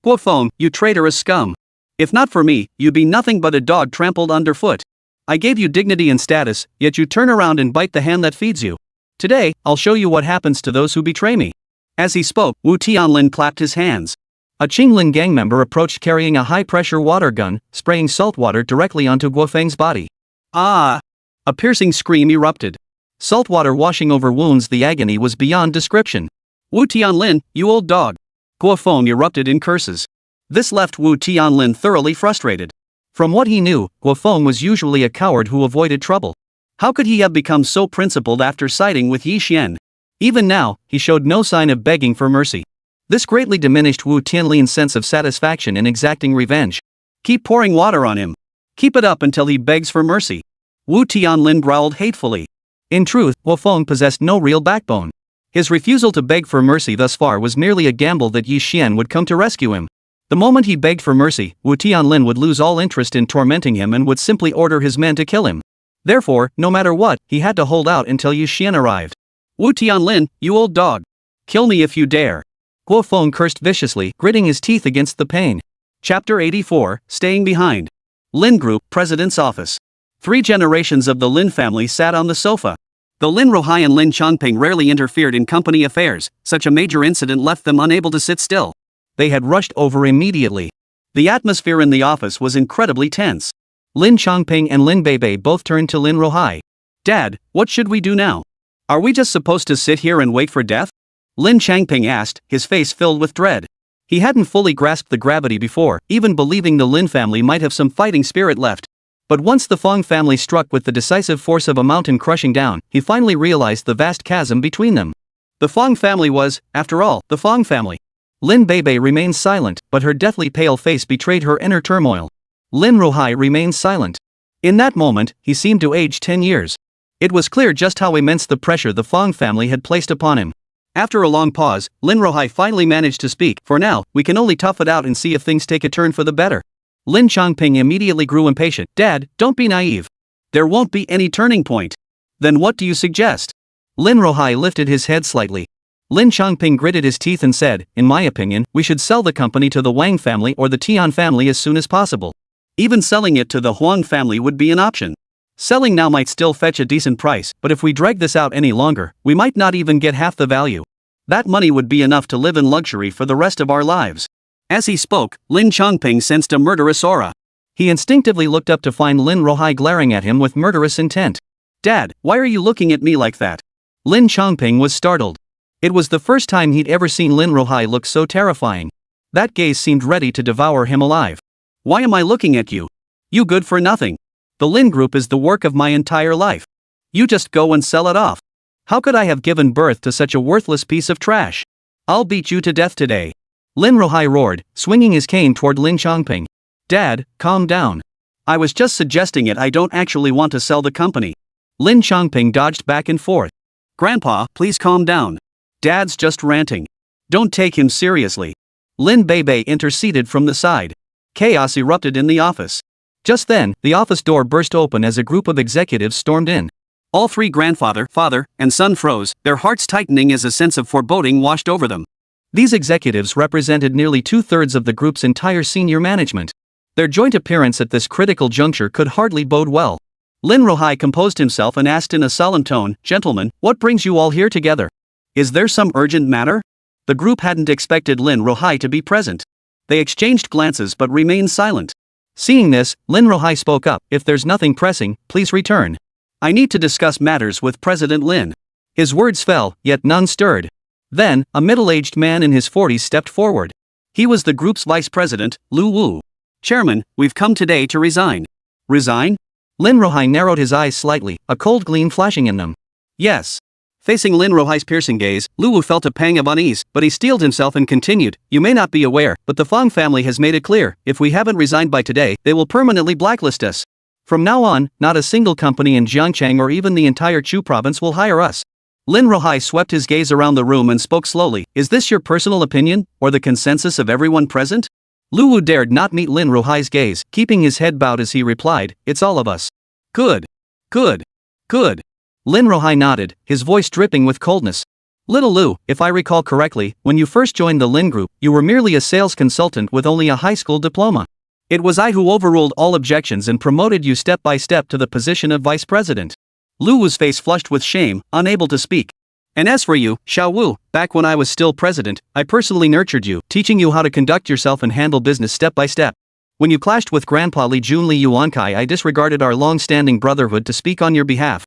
Guo Feng, you traitorous scum. If not for me, you'd be nothing but a dog trampled underfoot.
I gave you dignity and status, yet you turn around and bite the hand that feeds you. Today, I'll show you what happens to those who betray me." As he spoke, Wu Tianlin clapped his hands.
A Qinglin gang member approached carrying a high-pressure water gun, spraying salt water directly onto Guofeng's body.
Ah! A piercing scream erupted.
Salt water washing over wounds, the agony was beyond description.
"Wu Tianlin, you old dog!" Guofeng erupted in curses. This left Wu Tianlin thoroughly frustrated.
From what he knew, Guofeng was usually a coward who avoided trouble.
How could he have become so principled after siding with Yi Xian?
Even now, he showed no sign of begging for mercy. This greatly diminished Wu Tianlin's sense of satisfaction in exacting revenge.
Keep pouring water on him. Keep it up until he begs for mercy. Wu Tianlin growled hatefully.
In truth, Guofeng possessed no real backbone. His refusal to beg for mercy thus far was merely a gamble that Yi Xian would come to rescue him. The moment he begged for mercy, Wu Tianlin would lose all interest in tormenting him and would simply order his men to kill him. Therefore, no matter what, he had to hold out until Yi Xian arrived.
"Wu Tianlin, you old dog! Kill me if you dare!"
Guofeng cursed viciously, gritting his teeth against the pain.
Chapter 84, Staying Behind. Lin Group, President's Office. 3 generations of the Lin family sat on the sofa. The Lin Rohai and Lin Chongping rarely interfered in company affairs. Such a major incident left them unable to sit still.
They had rushed over immediately.
The atmosphere in the office was incredibly tense.
Lin Chongping and Lin Beibei both turned to Lin Rohai.
"Dad, what should we do now? Are we just supposed to sit here and wait for death?" Lin Changping asked, his face filled with dread.
He hadn't fully grasped the gravity before, even believing the Lin family might have some fighting spirit left. But once the Fong family struck with the decisive force of a mountain crushing down, he finally realized the vast chasm between them.
The Fong family was, after all, the Fong family.
Lin Beibei remained silent, but her deathly pale face betrayed her inner turmoil. Lin Rohai remained silent. In that moment, he seemed to age 10 years. It was clear just how immense the pressure the Fong family had placed upon him.
After a long pause, Lin Rohai finally managed to speak. "For now, we can only tough it out and see if things take a turn for the better."
Lin Chongping immediately grew impatient.
"Dad, don't be naive. There won't be any turning point." "Then what do you suggest?"
Lin Rohai lifted his head slightly. Lin Chongping gritted his teeth and said, "In my opinion, we should sell the company to the Wang family or the Tian family as soon as possible."
Even selling it to the Huang family would be an option. Selling now might still fetch a decent price, but if we drag this out any longer, we might not even get half the value. That money would be enough to live in luxury for the rest of our lives. As he spoke, Lin Chongping sensed a murderous aura.
He instinctively looked up to find Lin Rohai glaring at him with murderous intent.
"Dad, why are you looking at me like that?"
Lin Chongping was startled. It was the first time he'd ever seen Lin Rohai look so terrifying. That gaze seemed ready to devour him alive.
"Why am I looking at you? You good for nothing. The Lin Group is the work of my entire life. You just go and sell it off. How could I have given birth to such a worthless piece of trash? I'll beat you to death today."
Lin Rohai roared, swinging his cane toward Lin Chongping.
"Dad, calm down. I was just suggesting it. I don't actually want to sell the company."
Lin Chongping dodged back and forth.
"Grandpa, please calm down. Dad's just ranting. Don't take him seriously."
Lin Beibei interceded from the side.
Chaos erupted in the office.
Just then, the office door burst open as a group of executives stormed in.
All 3 grandfather, father, and son froze, their hearts tightening as a sense of foreboding washed over them.
These executives represented nearly 2/3 of the group's entire senior management. Their joint appearance at this critical juncture could hardly bode well. Lin Rohai composed himself and asked in a solemn tone, "Gentlemen, what brings you all here together?
Is there some urgent matter?" The group hadn't expected Lin Rohai to be present. They exchanged glances but remained silent.
Seeing this, Lin Rohai spoke up, "If there's nothing pressing, please return.
I need to discuss matters with President Lin."
His words fell, yet none stirred. Then, a middle-aged man in his 40s stepped forward.
He was the group's vice president, Lu Wu. "Chairman, we've come today to resign." "Resign?"
Lin Rohai narrowed his eyes slightly, a cold gleam flashing in them.
"Yes." Facing Lin Rohai's piercing gaze, Lu Wu felt a pang of unease, but he steeled himself and continued, "You may not be aware, but the Fong family has made it clear, if we haven't resigned by today, they will permanently blacklist us. From now on, not a single company in Jiangcheng or even the entire Chu province will hire us." Lin Rohai swept his gaze around the room and spoke slowly, "Is this your personal opinion, or the consensus of everyone present?" Lu Wu dared not meet Lin Rohai's gaze, keeping his head bowed as he replied, "It's all of us." Good. Good. Good.
Lin Rohai nodded, his voice dripping with coldness. "Little Lu, if I recall correctly, when you first joined the Lin Group, you were merely a sales consultant with only a high school diploma.
It was I who overruled all objections and promoted you step by step to the position of vice president. Lu Wu's face flushed with shame, unable to speak. And as for you, Xiao Wu, back when I was still president, I personally nurtured you, teaching you how to conduct yourself and handle business step by step. When you clashed with Grandpa Li Junli Yuankai, I disregarded our long-standing brotherhood to speak on your behalf.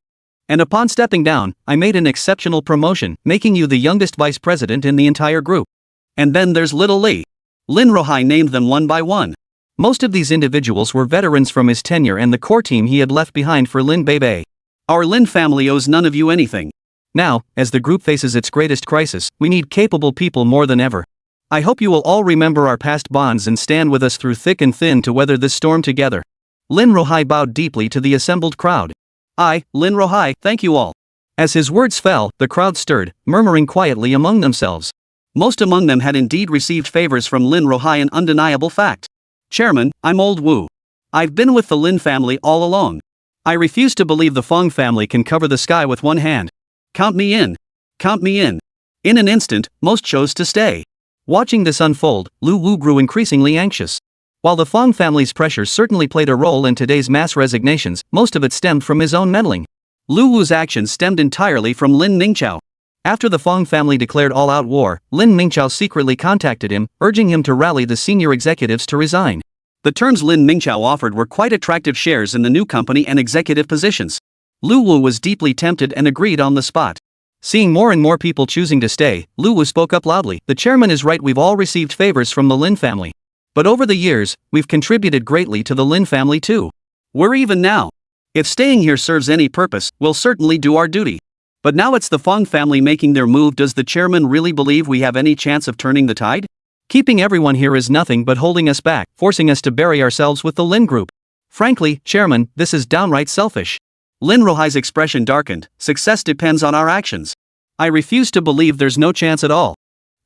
And upon stepping down, I made an exceptional promotion, making you the youngest vice president in the entire group. And then there's little Li. Lin Rohai named them one by one. Most of these individuals were veterans from his tenure and the core team he had left behind for Lin Beibei. Our Lin family owes none of you anything. Now, as the group faces its greatest crisis, we need capable people more than ever. I hope you will all remember our past bonds and stand with us through thick and thin to weather this storm together. Lin Rohai bowed deeply to the assembled crowd. I, Lin Rohai, thank you all. As his words fell, the crowd stirred, murmuring quietly among themselves. Most among them had indeed received favors from Lin Rohai, an undeniable fact. Chairman, I'm old Wu. I've been with the Lin family all along. I refuse to believe the Feng family can cover the sky with one hand. Count me in. Count me in. In an instant, most chose to stay. Watching this unfold, Lu Wu grew increasingly anxious. While the Feng family's pressure certainly played a role in today's mass resignations, most of it stemmed from his own meddling. Lu Wu's actions stemmed entirely from Lin Mingqiao. After the Feng family declared all-out war, Lin Mingqiao secretly contacted him, urging him to rally the senior executives to resign. The terms Lin Mingqiao offered were quite attractive: shares in the new company and executive positions. Lu Wu was deeply tempted and agreed on the spot. Seeing more and more people choosing to stay, Lu Wu spoke up loudly. The chairman is right, we've all received favors from the Lin family. But over the years, we've contributed greatly to the Lin family too. We're even now. If staying here serves any purpose, we'll certainly do our duty. But now it's the Feng family making their move. Does the chairman really believe we have any chance of turning the tide? Keeping everyone here is nothing but holding us back, forcing us to bury ourselves with the Lin group. Frankly, chairman, this is downright selfish. Lin Rohai's expression darkened. Success depends on our actions. I refuse to believe there's no chance at all.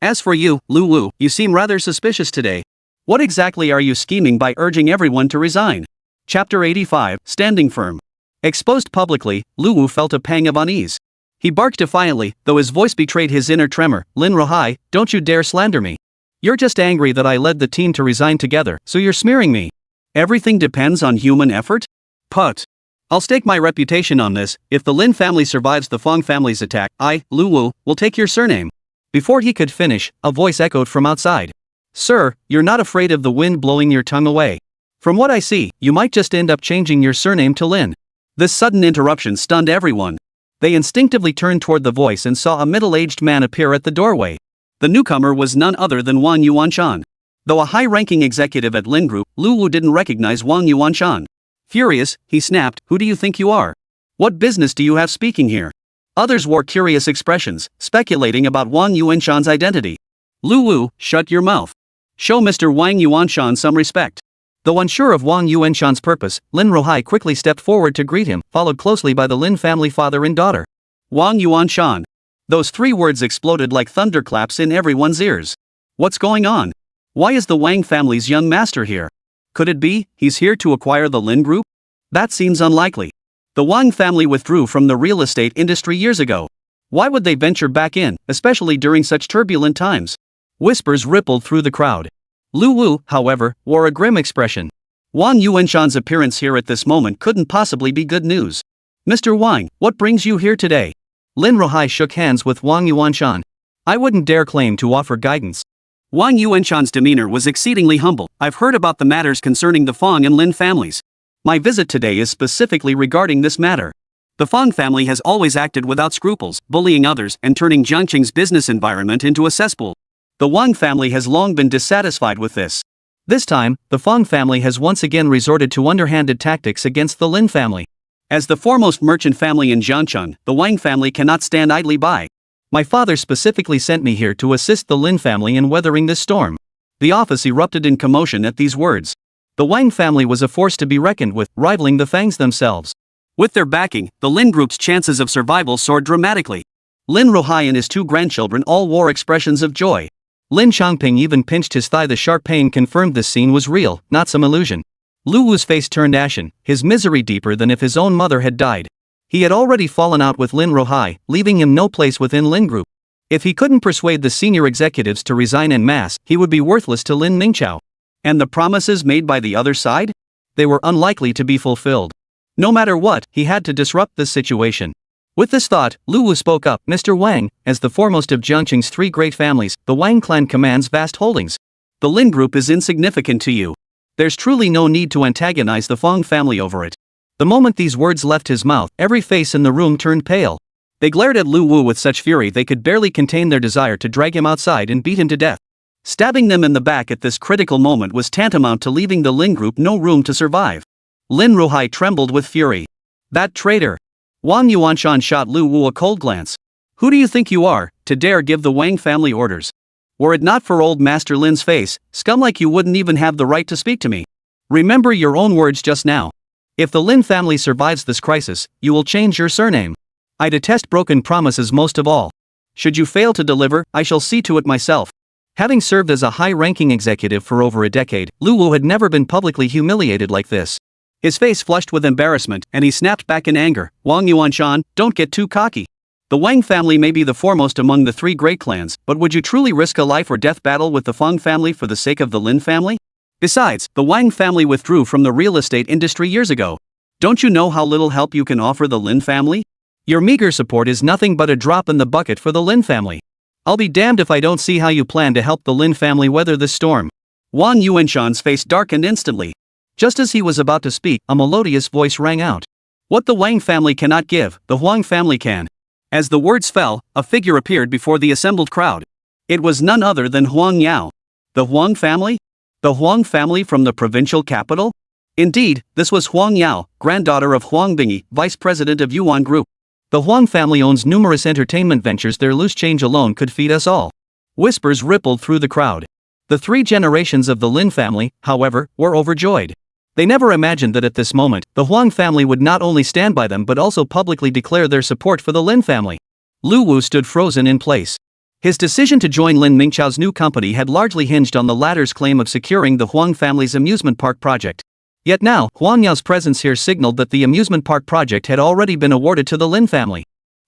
As for you, Lu Wu, you seem rather suspicious today. What exactly are you scheming by urging everyone to resign? Chapter 85, Standing Firm. Exposed publicly, Lu Wu felt a pang of unease. He barked defiantly, though his voice betrayed his inner tremor. Lin Rohai, don't you dare slander me. You're just angry that I led the team to resign together, so you're smearing me. Everything depends on human effort? Put. I'll stake my reputation on this. If the Lin family survives the Feng family's attack, I, Lu Wu, will take your surname. Before he could finish, a voice echoed from outside. Sir, you're not afraid of the wind blowing your tongue away. From what I see, you might just end up changing your surname to Lin. This sudden interruption stunned everyone. They instinctively turned toward the voice and saw a middle-aged man appear at the doorway. The newcomer was none other than Wang Yuanshan. Though a high-ranking executive at Lin Group, Lu Wu didn't recognize Wang Yuanshan. Furious, he snapped, "Who do you think you are? What business do you have speaking here?" Others wore curious expressions, speculating about Wang Yuanshan's identity. Lu Wu, shut your mouth. Show Mr. Wang Yuanshan some respect. Though unsure of Wang Yuanshan's purpose, Lin Rohai quickly stepped forward to greet him, followed closely by the Lin family father and daughter. Wang Yuanshan. Those three words exploded like thunderclaps in everyone's ears. What's going on? Why is the Wang family's young master here? Could it be he's here to acquire the Lin Group? That seems unlikely. The Wang family withdrew from the real estate industry years ago. Why would they venture back in, especially during such turbulent times? Whispers rippled through the crowd. Lu Wu, however, wore a grim expression. Wang Yuanshan's appearance here at this moment couldn't possibly be good news. Mr. Wang, what brings you here today? Lin Rohai shook hands with Wang Yuanshan. I wouldn't dare claim to offer guidance. Wang Yuanshan's demeanor was exceedingly humble. I've heard about the matters concerning the Feng and Lin families. My visit today is specifically regarding this matter. The Feng family has always acted without scruples, bullying others and turning Jiangqing's business environment into a cesspool. The Wang family has long been dissatisfied with this. This time, the Feng family has once again resorted to underhanded tactics against the Lin family. As the foremost merchant family in Jiangcheng, the Wang family cannot stand idly by. My father specifically sent me here to assist the Lin family in weathering this storm. The office erupted in commotion at these words. The Wang family was a force to be reckoned with, rivaling the Fangs themselves. With their backing, the Lin group's chances of survival soared dramatically. Lin Rohai and his two grandchildren all wore expressions of joy. Lin Changping even pinched his thigh. The sharp pain confirmed this scene was real, not some illusion. Lu Wu's face turned ashen, his misery deeper than if his own mother had died. He had already fallen out with Lin Rohai, leaving him no place within Lin Group. If he couldn't persuade the senior executives to resign en masse, he would be worthless to Lin Mingqiao. And the promises made by the other side? They were unlikely to be fulfilled. No matter what, he had to disrupt this situation. With this thought, Lu Wu spoke up. Mr. Wang, as the foremost of Jiangqing's three great families, the Wang clan commands vast holdings. The Lin group is insignificant to you. There's truly no need to antagonize the Fong family over it. The moment these words left his mouth, every face in the room turned pale. They glared at Lu Wu with such fury they could barely contain their desire to drag him outside and beat him to death. Stabbing them in the back at this critical moment was tantamount to leaving the Lin group no room to survive. Lin Ruhai trembled with fury. That traitor! Wang Yuanshan shot Lu Wu a cold glance. Who do you think you are, to dare give the Wang family orders? Were it not for old Master Lin's face, scum like you wouldn't even have the right to speak to me. Remember your own words just now. If the Lin family survives this crisis, you will change your surname. I detest broken promises most of all. Should you fail to deliver, I shall see to it myself. Having served as a high-ranking executive for over a decade, Lu Wu had never been publicly humiliated like this. His face flushed with embarrassment, and he snapped back in anger. Wang Yuanshan, don't get too cocky. The Wang family may be the foremost among the three great clans, but would you truly risk a life or death battle with the Fong family for the sake of the Lin family? Besides, the Wang family withdrew from the real estate industry years ago. Don't you know how little help you can offer the Lin family? Your meager support is nothing but a drop in the bucket for the Lin family. I'll be damned if I don't see how you plan to help the Lin family weather this storm. Wang Yuanshan's face darkened instantly. Just as he was about to speak, a melodious voice rang out. What the Wang family cannot give, the Huang family can. As the words fell, a figure appeared before the assembled crowd. It was none other than Huang Yao. The Huang family? The Huang family from the provincial capital? Indeed, this was Huang Yao, granddaughter of Huang Bingyi, vice president of Yuan Group. The Huang family owns numerous entertainment ventures. Their loose change alone could feed us all. Whispers rippled through the crowd. The three generations of the Lin family, however, were overjoyed. They never imagined that at this moment, the Huang family would not only stand by them but also publicly declare their support for the Lin family. Lu Wu stood frozen in place. His decision to join Lin Mingchao's new company had largely hinged on the latter's claim of securing the Huang family's amusement park project. Yet now, Huang Yao's presence here signaled that the amusement park project had already been awarded to the Lin family.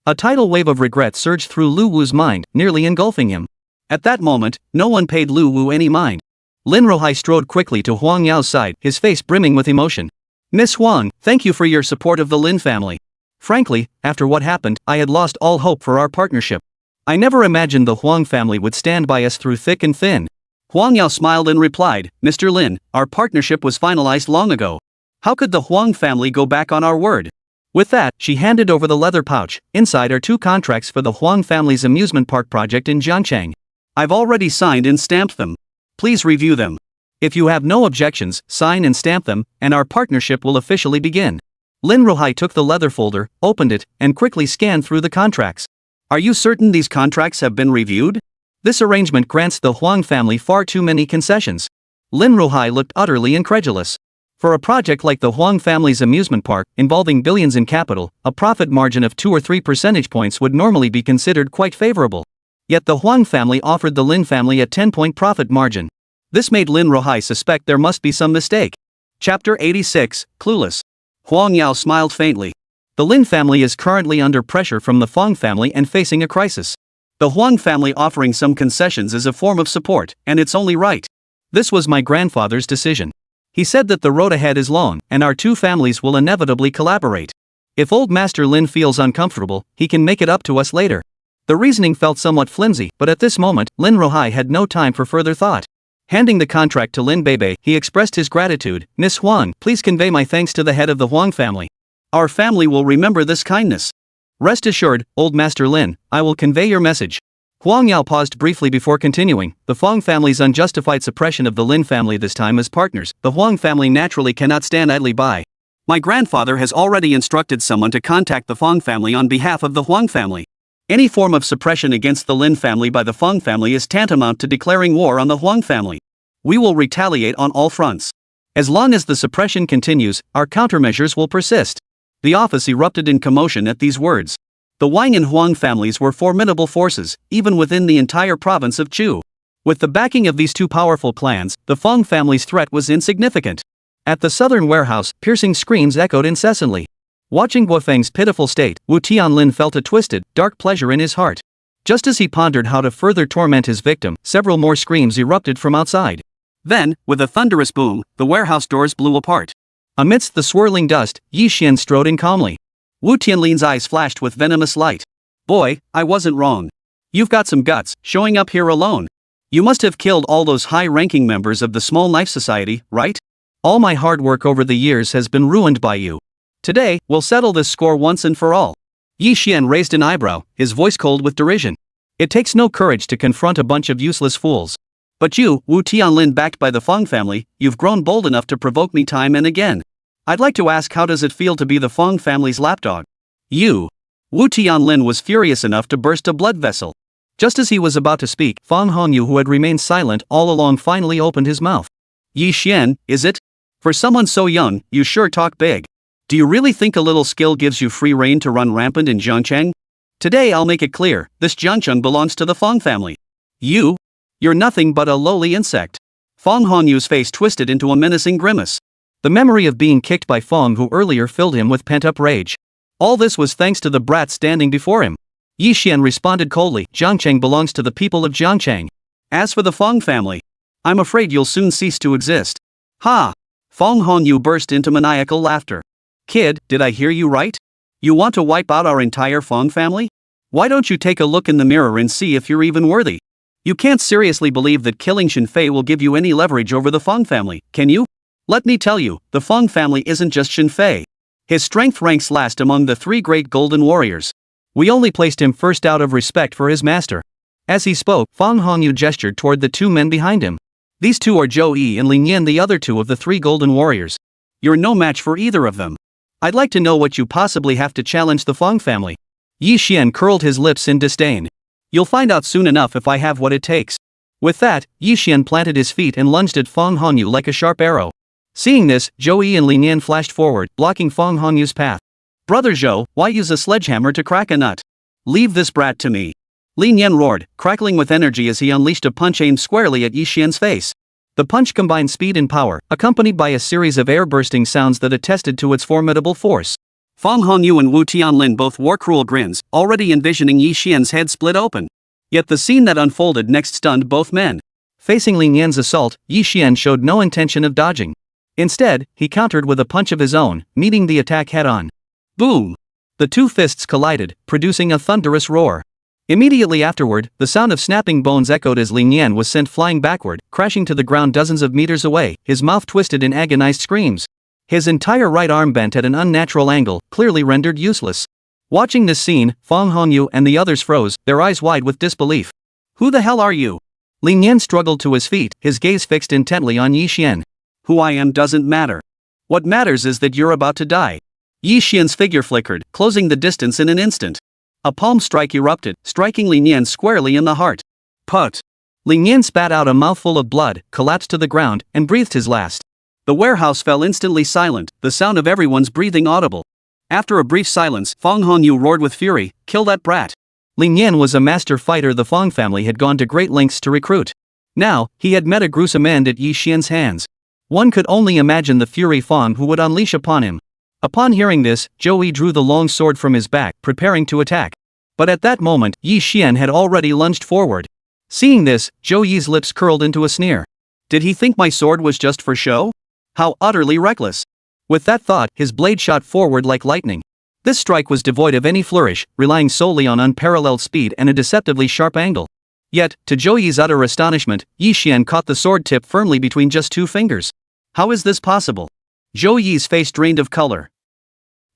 A tidal wave of regret surged through Lu Wu's mind, nearly engulfing him. At that moment, no one paid Lu Wu any mind. Lin Ruhai strode quickly to Huang Yao's side, his face brimming with emotion. Miss Huang, thank you for your support of the Lin family. Frankly, after what happened, I had lost all hope for our partnership. I never imagined the Huang family would stand by us through thick and thin. Huang Yao smiled and replied, Mr. Lin, our partnership was finalized long ago. How could the Huang family go back on our word? With that, she handed over the leather pouch. Inside are 2 contracts for the Huang family's amusement park project in Jiangcheng. I've already signed and stamped them. Please review them. If you have no objections, sign and stamp them, and our partnership will officially begin. Lin Ruhai took the leather folder, opened it, and quickly scanned through the contracts. Are you certain these contracts have been reviewed? This arrangement grants the Huang family far too many concessions. Lin Ruhai looked utterly incredulous. For a project like the Huang family's amusement park, involving billions in capital, a profit margin of 2 or 3 percentage points would normally be considered quite favorable. Yet the Huang family offered the Lin family a 10-point profit margin. This made Lin Ruhai suspect there must be some mistake. Chapter 86, Clueless. Huang Yao smiled faintly. The Lin family is currently under pressure from the Fong family and facing a crisis. The Huang family offering some concessions is a form of support, and it's only right. This was my grandfather's decision. He said that the road ahead is long, and our 2 families will inevitably collaborate. If old Master Lin feels uncomfortable, he can make it up to us later. The reasoning felt somewhat flimsy, but at this moment, Lin Ruhai had no time for further thought. Handing the contract to Lin Bebe, he expressed his gratitude. Miss Huang, please convey my thanks to the head of the Huang family. Our family will remember this kindness. Rest assured, old Master Lin, I will convey your message. Huang Yao paused briefly before continuing. The Fong family's unjustified suppression of the Lin family this time as partners, the Huang family naturally cannot stand idly by. My grandfather has already instructed someone to contact the Fong family on behalf of the Huang family. Any form of suppression against the Lin family by the Fong family is tantamount to declaring war on the Huang family. We will retaliate on all fronts. As long as the suppression continues, our countermeasures will persist. The office erupted in commotion at these words. The Wang and Huang families were formidable forces, even within the entire province of Chu. With the backing of these 2 powerful clans, the Fong family's threat was insignificant. At the southern warehouse, piercing screams echoed incessantly. Watching Guofeng's pitiful state, Wu Tianlin felt a twisted, dark pleasure in his heart. Just as he pondered how to further torment his victim, several more screams erupted from outside. Then, with a thunderous boom, the warehouse doors blew apart.
Amidst the swirling dust, Yi Xian strode in calmly.
Wu Tianlin's eyes flashed with venomous light. Boy, I wasn't wrong. You've got some guts, showing up here alone. You must have killed all those high-ranking members of the Small Knife Society, right?
All my hard work over the years has been ruined by you.
Today, we'll settle this score once and for all.
Yi Xian raised an eyebrow, his voice cold with derision. It takes no courage to confront a bunch of useless fools.
But you, Wu Tianlin backed by the Fong family, you've grown bold enough to provoke me time and again. I'd like to ask, how does it feel to be the Fong family's lapdog?
You.
Wu Tianlin was furious enough to burst a blood vessel.
Just as he was about to speak, Fong Hongyu, who had remained silent all along, finally opened his mouth.
Yi Xian, is it? For someone so young, you sure talk big. Do you really think a little skill gives you free rein to run rampant in Jiangcheng? Today I'll make it clear, this Jiangcheng belongs to the Fong family. You're nothing but a lowly insect. Fong Hongyu's face twisted into a menacing grimace.
The memory of being kicked by Fong, who earlier filled him with pent-up rage. All this was thanks to the brat standing before him. Yi Xian responded coldly, Jiangcheng belongs to the people of Jiangcheng.
As for the Fong family, I'm afraid you'll soon cease to exist. Ha! Fong Hongyu burst into maniacal laughter. Kid, did I hear you right? You want to wipe out our entire Fong family? Why don't you take a look in the mirror and see if you're even worthy? You can't seriously believe that killing Xin Fei will give you any leverage over the Fong family, can you? Let me tell you, the Fong family isn't just Xin Fei. His strength ranks last among the 3 great golden warriors.
We only placed him first out of respect for his master. As he spoke, Fong Hongyu gestured toward the 2 men behind him. These 2 are Zhou Yi and Lin Yan, the other 2 of the 3 golden warriors.
You're no match for either of them. I'd like to know what you possibly have to challenge the Fong family.
Yi Xian curled his lips in disdain.
You'll find out soon enough if I have what it takes.
With that, Yi Xian planted his feet and lunged at Fong Hongyu like a sharp arrow. Seeing this, Zhou Yi and Lin Yan flashed forward, blocking Fong Hongyu's path.
Brother Zhou, why use a sledgehammer to crack a nut? Leave this brat to me. Lin Yan roared, crackling with energy as he unleashed a punch aimed squarely at Yi Xian's face.
The punch combined speed and power, accompanied by a series of air-bursting sounds that attested to its formidable force.
Fong Hongyu and Wu Tianlin both wore cruel grins, already envisioning Yi Xian's head split open. Yet the scene that unfolded next stunned both men.
Facing Lin Yan's assault, Yi Xian showed no intention of dodging. Instead, he countered with a punch of his own, meeting the attack head-on.
Boom!
The 2 fists collided, producing a thunderous roar. Immediately afterward, the sound of snapping bones echoed as Lin Yan was sent flying backward, crashing to the ground dozens of meters away, his mouth twisted in agonized screams. His entire right arm bent at an unnatural angle, clearly rendered useless. Watching this scene, Fong Hongyu and the others froze, their eyes wide with disbelief.
Who the hell are you?
Lin Yan struggled to his feet, his gaze fixed intently on Yi Xian.
Who I am doesn't matter. What matters is that you're about to die. Yi Xian's figure flickered, closing the distance in an instant. A palm strike erupted, striking Lin Yan squarely in the heart. Put!
Lin Yan spat out a mouthful of blood, collapsed to the ground, and breathed his last.
The warehouse fell instantly silent, the sound of everyone's breathing audible. After a brief silence, Fong Hongyu roared with fury, "Kill that brat!"
Lin Yan was a master fighter the Fong family had gone to great lengths to recruit. Now, he had met a gruesome end at Yi Xian's hands. One could only imagine the fury Fong who would unleash upon him. Upon hearing this, Zhou Yi drew the long sword from his back, preparing to attack. But at that moment, Yi Xian had already lunged forward. Seeing this, Zhou Yi's lips curled into a sneer. Did he think my sword was just for show? How utterly reckless! With that thought, his blade shot forward like lightning. This strike was devoid of any flourish, relying solely on unparalleled speed and a deceptively sharp angle. Yet, to Zhou Yi's utter astonishment, Yi Xian caught the sword tip firmly between just 2 fingers. How is this possible? Zhou Yi's face drained of color.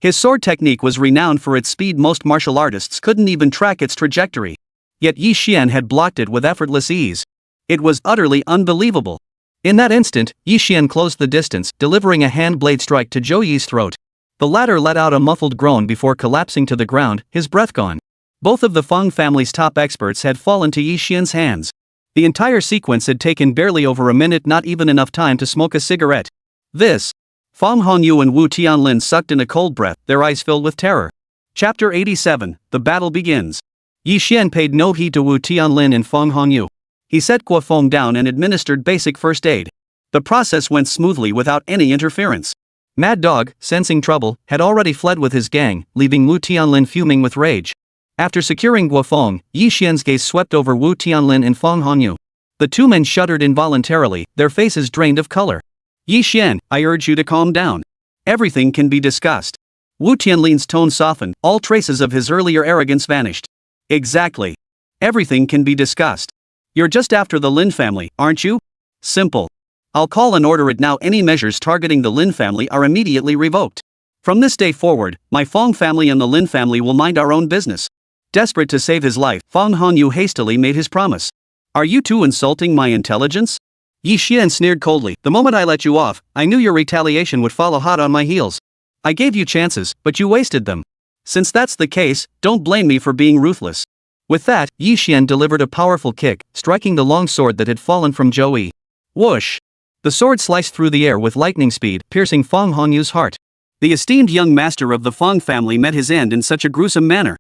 His sword technique was renowned for its speed. Most martial artists couldn't even track its trajectory. Yet Yi Xian had blocked it with effortless ease. It was utterly unbelievable. In that instant, Yi Xian closed the distance, delivering a hand blade strike to Zhou Yi's throat. The latter let out a muffled groan before collapsing to the ground, his breath gone. Both of the Fong family's top experts had fallen to Yi Xian's hands. The entire sequence had taken barely over a minute, not even enough time to smoke a cigarette. Fong Hongyu and Wu Tianlin sucked in a cold breath, their eyes filled with terror. Chapter 87, The Battle Begins. Yi Xian paid no heed to Wu Tianlin and Fong Hongyu. He set Guofeng down and administered basic first aid. The process went smoothly without any interference. Mad Dog, sensing trouble, had already fled with his gang, leaving Wu Tianlin fuming with rage. After securing Guofeng, Yi Xian's gaze swept over Wu Tianlin and Fong Hongyu.
The two men shuddered involuntarily, their faces drained of color. Yi Xian, I urge you to calm down. Everything can be discussed. Wu Tianlin's tone softened, all traces of his earlier arrogance vanished. Exactly. Everything can be discussed. You're just after the Lin family, aren't you? Simple. I'll call and order it now. Any measures targeting the Lin family are immediately revoked. From this day forward, my Fong family and the Lin family will mind our own business. Desperate to save his life, Fong Hongyu hastily made his promise. Are you two insulting my intelligence? Yi Xian sneered coldly. The moment I let you off, I knew your retaliation would follow hot on my heels. I gave you chances, but you wasted them. Since that's the case, don't blame me for being ruthless. With that, Yi Xian delivered a powerful kick, striking the long sword that had fallen from Zhou Yi. Whoosh! The sword sliced through the air with lightning speed, piercing Fong Hongyu's heart. The esteemed young master of the Fong family met his end in such a gruesome manner.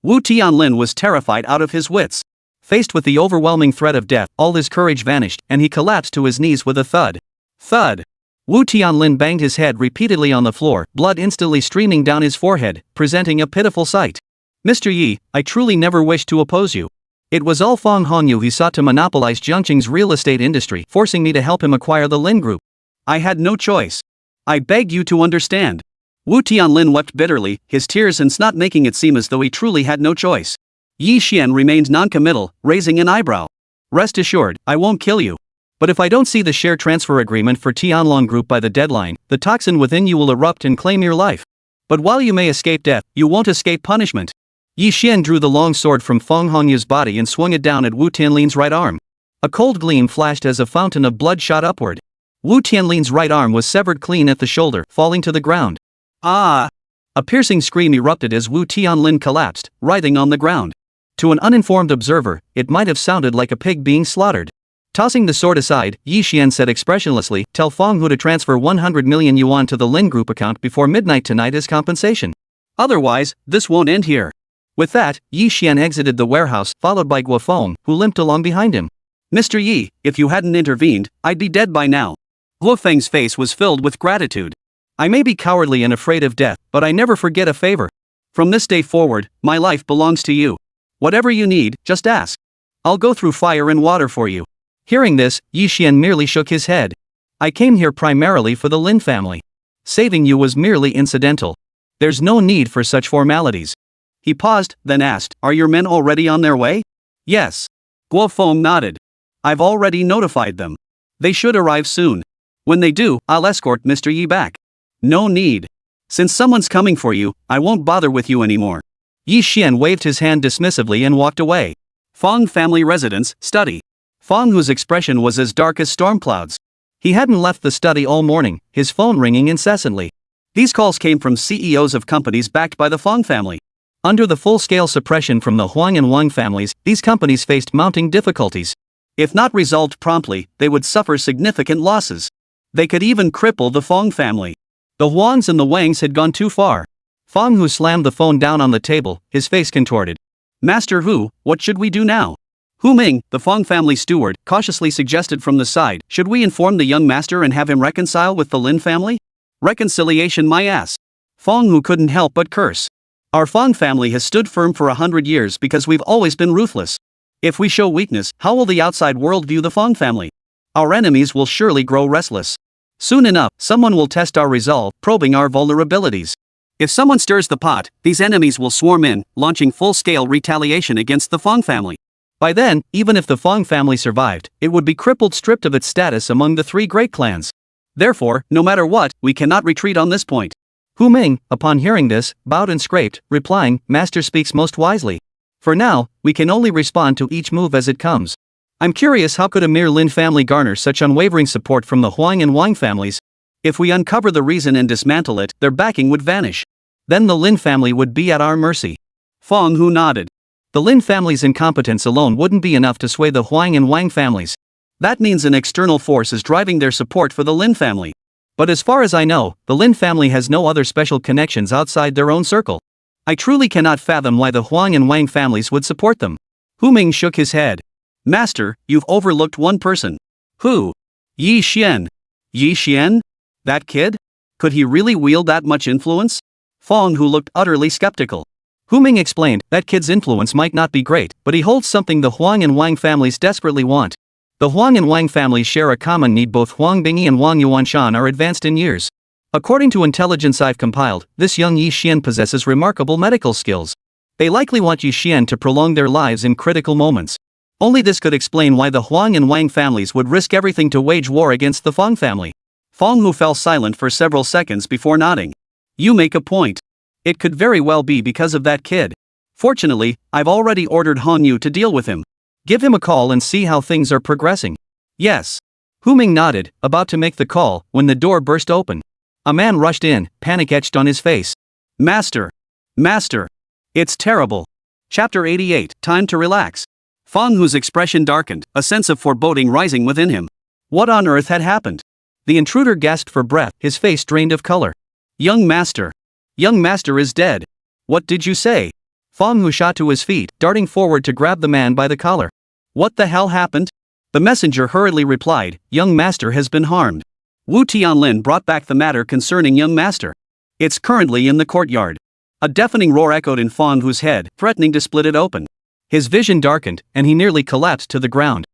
Wu Tianlin was terrified out of his wits. Faced with the overwhelming threat of death, all his courage vanished, and he collapsed to his knees with a thud. Thud! Wu Tianlin banged his head repeatedly on the floor, blood instantly streaming down his forehead, presenting a pitiful sight. Mr. Yi, I truly never wished to oppose you. It was all Fong Hongyu who sought to monopolize Jiangqing's real estate industry, forcing me to help him acquire the Lin Group. I had no choice. I beg you to understand. Wu Tianlin wept bitterly, his tears and snot making it seem as though he truly had no choice. Yi Xian remained non-committal, raising an eyebrow. Rest assured, I won't kill you. But if I don't see the share transfer agreement for Tianlong Group by the deadline, the toxin within you will erupt and claim your life. But while you may escape death, you won't escape punishment. Yi Xian drew the long sword from Fong Hongyu's body and swung it down at Wu Tianlin's right arm. A cold gleam flashed as a fountain of blood shot upward. Wu Tianlin's right arm was severed clean at the shoulder, falling to the ground. Ah! A piercing scream erupted as Wu Tianlin collapsed, writhing on the ground. To an uninformed observer, it might have sounded like a pig being slaughtered. Tossing the sword aside, Yi Xian said expressionlessly, "Tell Fong Hu to transfer 100 million yuan to the Lin Group account before midnight tonight as compensation. Otherwise, this won't end here." With that, Yi Xian exited the warehouse, followed by Guo Feng, who limped along behind him. "Mr. Yi, if you hadn't intervened, I'd be dead by now." Guo Feng's face was filled with gratitude. "I may be cowardly and afraid of death, but I never forget a favor. From this day forward, my life belongs to you. Whatever you need, just ask. I'll go through fire and water for you." Hearing this, Yi Xian merely shook his head. "I came here primarily for the Lin family. Saving you was merely incidental. There's no need for such formalities." He paused, then asked, "Are your men already on their way?" "Yes." Guo Feng nodded. "I've already notified them. They should arrive soon. When they do, I'll escort Mr. Yi back." "No need. Since someone's coming for you, I won't bother with you anymore." Yi Xian waved his hand dismissively and walked away. Fong family residence, study. Fong Hu's expression was as dark as storm clouds. He hadn't left the study all morning, his phone ringing incessantly. These calls came from CEOs of companies backed by the Fong family. Under the full-scale suppression from the Huang and Wang families, these companies faced mounting difficulties. If not resolved promptly, they would suffer significant losses. They could even cripple the Fong family. The Huangs and the Wangs had gone too far. Fong Hu slammed the phone down on the table, his face contorted. "Master Hu, what should we do now?" Hu Ming, the Fong family steward, cautiously suggested from the side, "Should we inform the young master and have him reconcile with the Lin family?" "Reconciliation my ass." Fong Hu couldn't help but curse. "Our Fong family has stood firm for 100 years because we've always been ruthless. If we show weakness, how will the outside world view the Fong family? Our enemies will surely grow restless. Soon enough, someone will test our resolve, probing our vulnerabilities. If someone stirs the pot, these enemies will swarm in, launching full-scale retaliation against the Fong family. By then, even if the Fong family survived, it would be crippled, stripped of its status among the three great clans. Therefore, no matter what, we cannot retreat on this point." Hu Ming, upon hearing this, bowed and scraped, replying, "Master speaks most wisely. For now, we can only respond to each move as it comes. I'm curious, how could a mere Lin family garner such unwavering support from the Huang and Wang families? If we uncover the reason and dismantle it, their backing would vanish. Then the Lin family would be at our mercy." Fong Hu nodded. The Lin family's incompetence alone wouldn't be enough to sway the Huang and Wang families. That means an external force is driving their support for the Lin family. But as far as I know, the Lin family has no other special connections outside their own circle. I truly cannot fathom why the Huang and Wang families would support them. Hu Ming shook his head. "Master, you've overlooked one person." "Who?" "Yi Xian." "Yi Xian? That kid? Could he really wield that much influence?" Fong Hu looked utterly skeptical. Hu Ming explained, "That kid's influence might not be great, but he holds something the Huang and Wang families desperately want.
The Huang and Wang families share a common need. Both Huang Bingyi and Wang Yuanshan are advanced in years. According to intelligence I've compiled, this young Yi Xian possesses remarkable medical skills. They likely want Yi Xian to prolong their lives in critical moments. Only this could explain why the Huang and Wang families would risk everything to wage war against the Feng family. Feng Hu fell silent for several seconds before nodding. You make a point. It could very well be because of that kid. Fortunately, I've already ordered Han Yu to deal with him. Give him a call and see how things are progressing. Yes. Hu Ming nodded, about to make the call, when the door burst open. A man rushed in, panic etched on his face. Master! Master! It's terrible. Chapter 88, Time to Relax. Feng Hu's expression darkened, a sense of foreboding rising within him. What on earth had happened? The intruder gasped for breath, his face drained of color. Young master! Young master is dead. What did you say? Feng Hu shot to his feet, darting forward to grab the man by the collar. What the hell happened? The messenger hurriedly replied, Young master has been harmed. Wu Tianlin brought back the matter concerning young master. It's currently in the courtyard. A deafening roar echoed in Feng Hu's head, threatening to split it open. His vision darkened, and he nearly collapsed to the ground.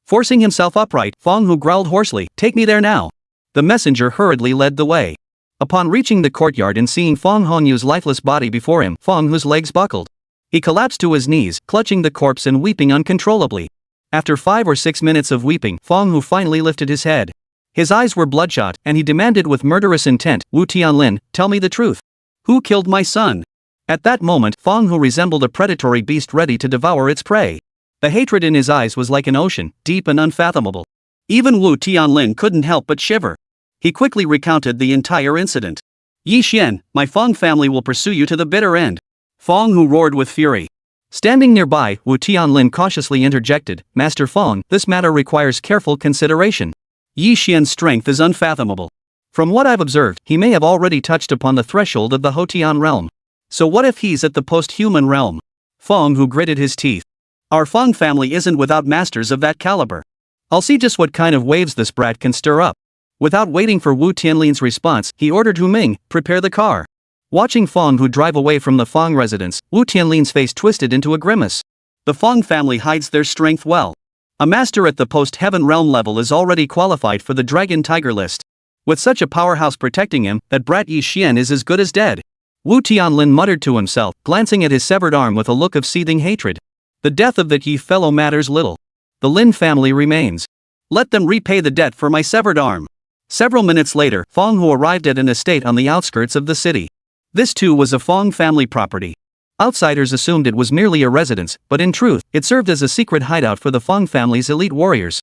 Forcing himself upright, Feng Hu growled hoarsely, Take me there now. The messenger hurriedly led the way. Upon reaching the courtyard and seeing Feng Honyu's lifeless body before him, Feng Hu's legs buckled. He collapsed to his knees, clutching the corpse and weeping uncontrollably. After 5 or 6 minutes of weeping, Feng Hu finally lifted his head. His eyes were bloodshot, and he demanded with murderous intent, Wu Tianlin, tell me the truth. Who killed my son? At that moment, Feng Hu resembled a predatory beast ready to devour its prey. The hatred in his eyes was like an ocean, deep and unfathomable. Even Wu Tianlin couldn't help but shiver. He quickly recounted the entire incident. Yi Xian, my Feng family will pursue you to the bitter end. Feng Hu roared with fury. Standing nearby, Wu Tianlin cautiously interjected, Master Feng, this matter requires careful consideration. Yi Xian's strength is unfathomable. From what I've observed, he may have already touched upon the threshold of the Hotian realm. So what if he's at the post-human realm? Feng Hu gritted his teeth. Our Feng family isn't without masters of that caliber. I'll see just what kind of waves this brat can stir up. Without waiting for Wu Tianlin's response, he ordered Hu Ming, prepare the car. Watching Feng Hu drive away from the Feng residence, Wu Tianlin's face twisted into a grimace. The Feng family hides their strength well. A master at the post-heaven realm level is already qualified for the Dragon Tiger list. With such a powerhouse protecting him, that brat Yi Xian is as good as dead. Wu Tianlin muttered to himself, glancing at his severed arm with a look of seething hatred. The death of that Yi fellow matters little. The Lin family remains. Let them repay the debt for my severed arm. Several minutes later, Feng Hu arrived at an estate on the outskirts of the city. This too was a Feng family property. Outsiders assumed it was merely a residence, but in truth, it served as a secret hideout for the Feng family's elite warriors.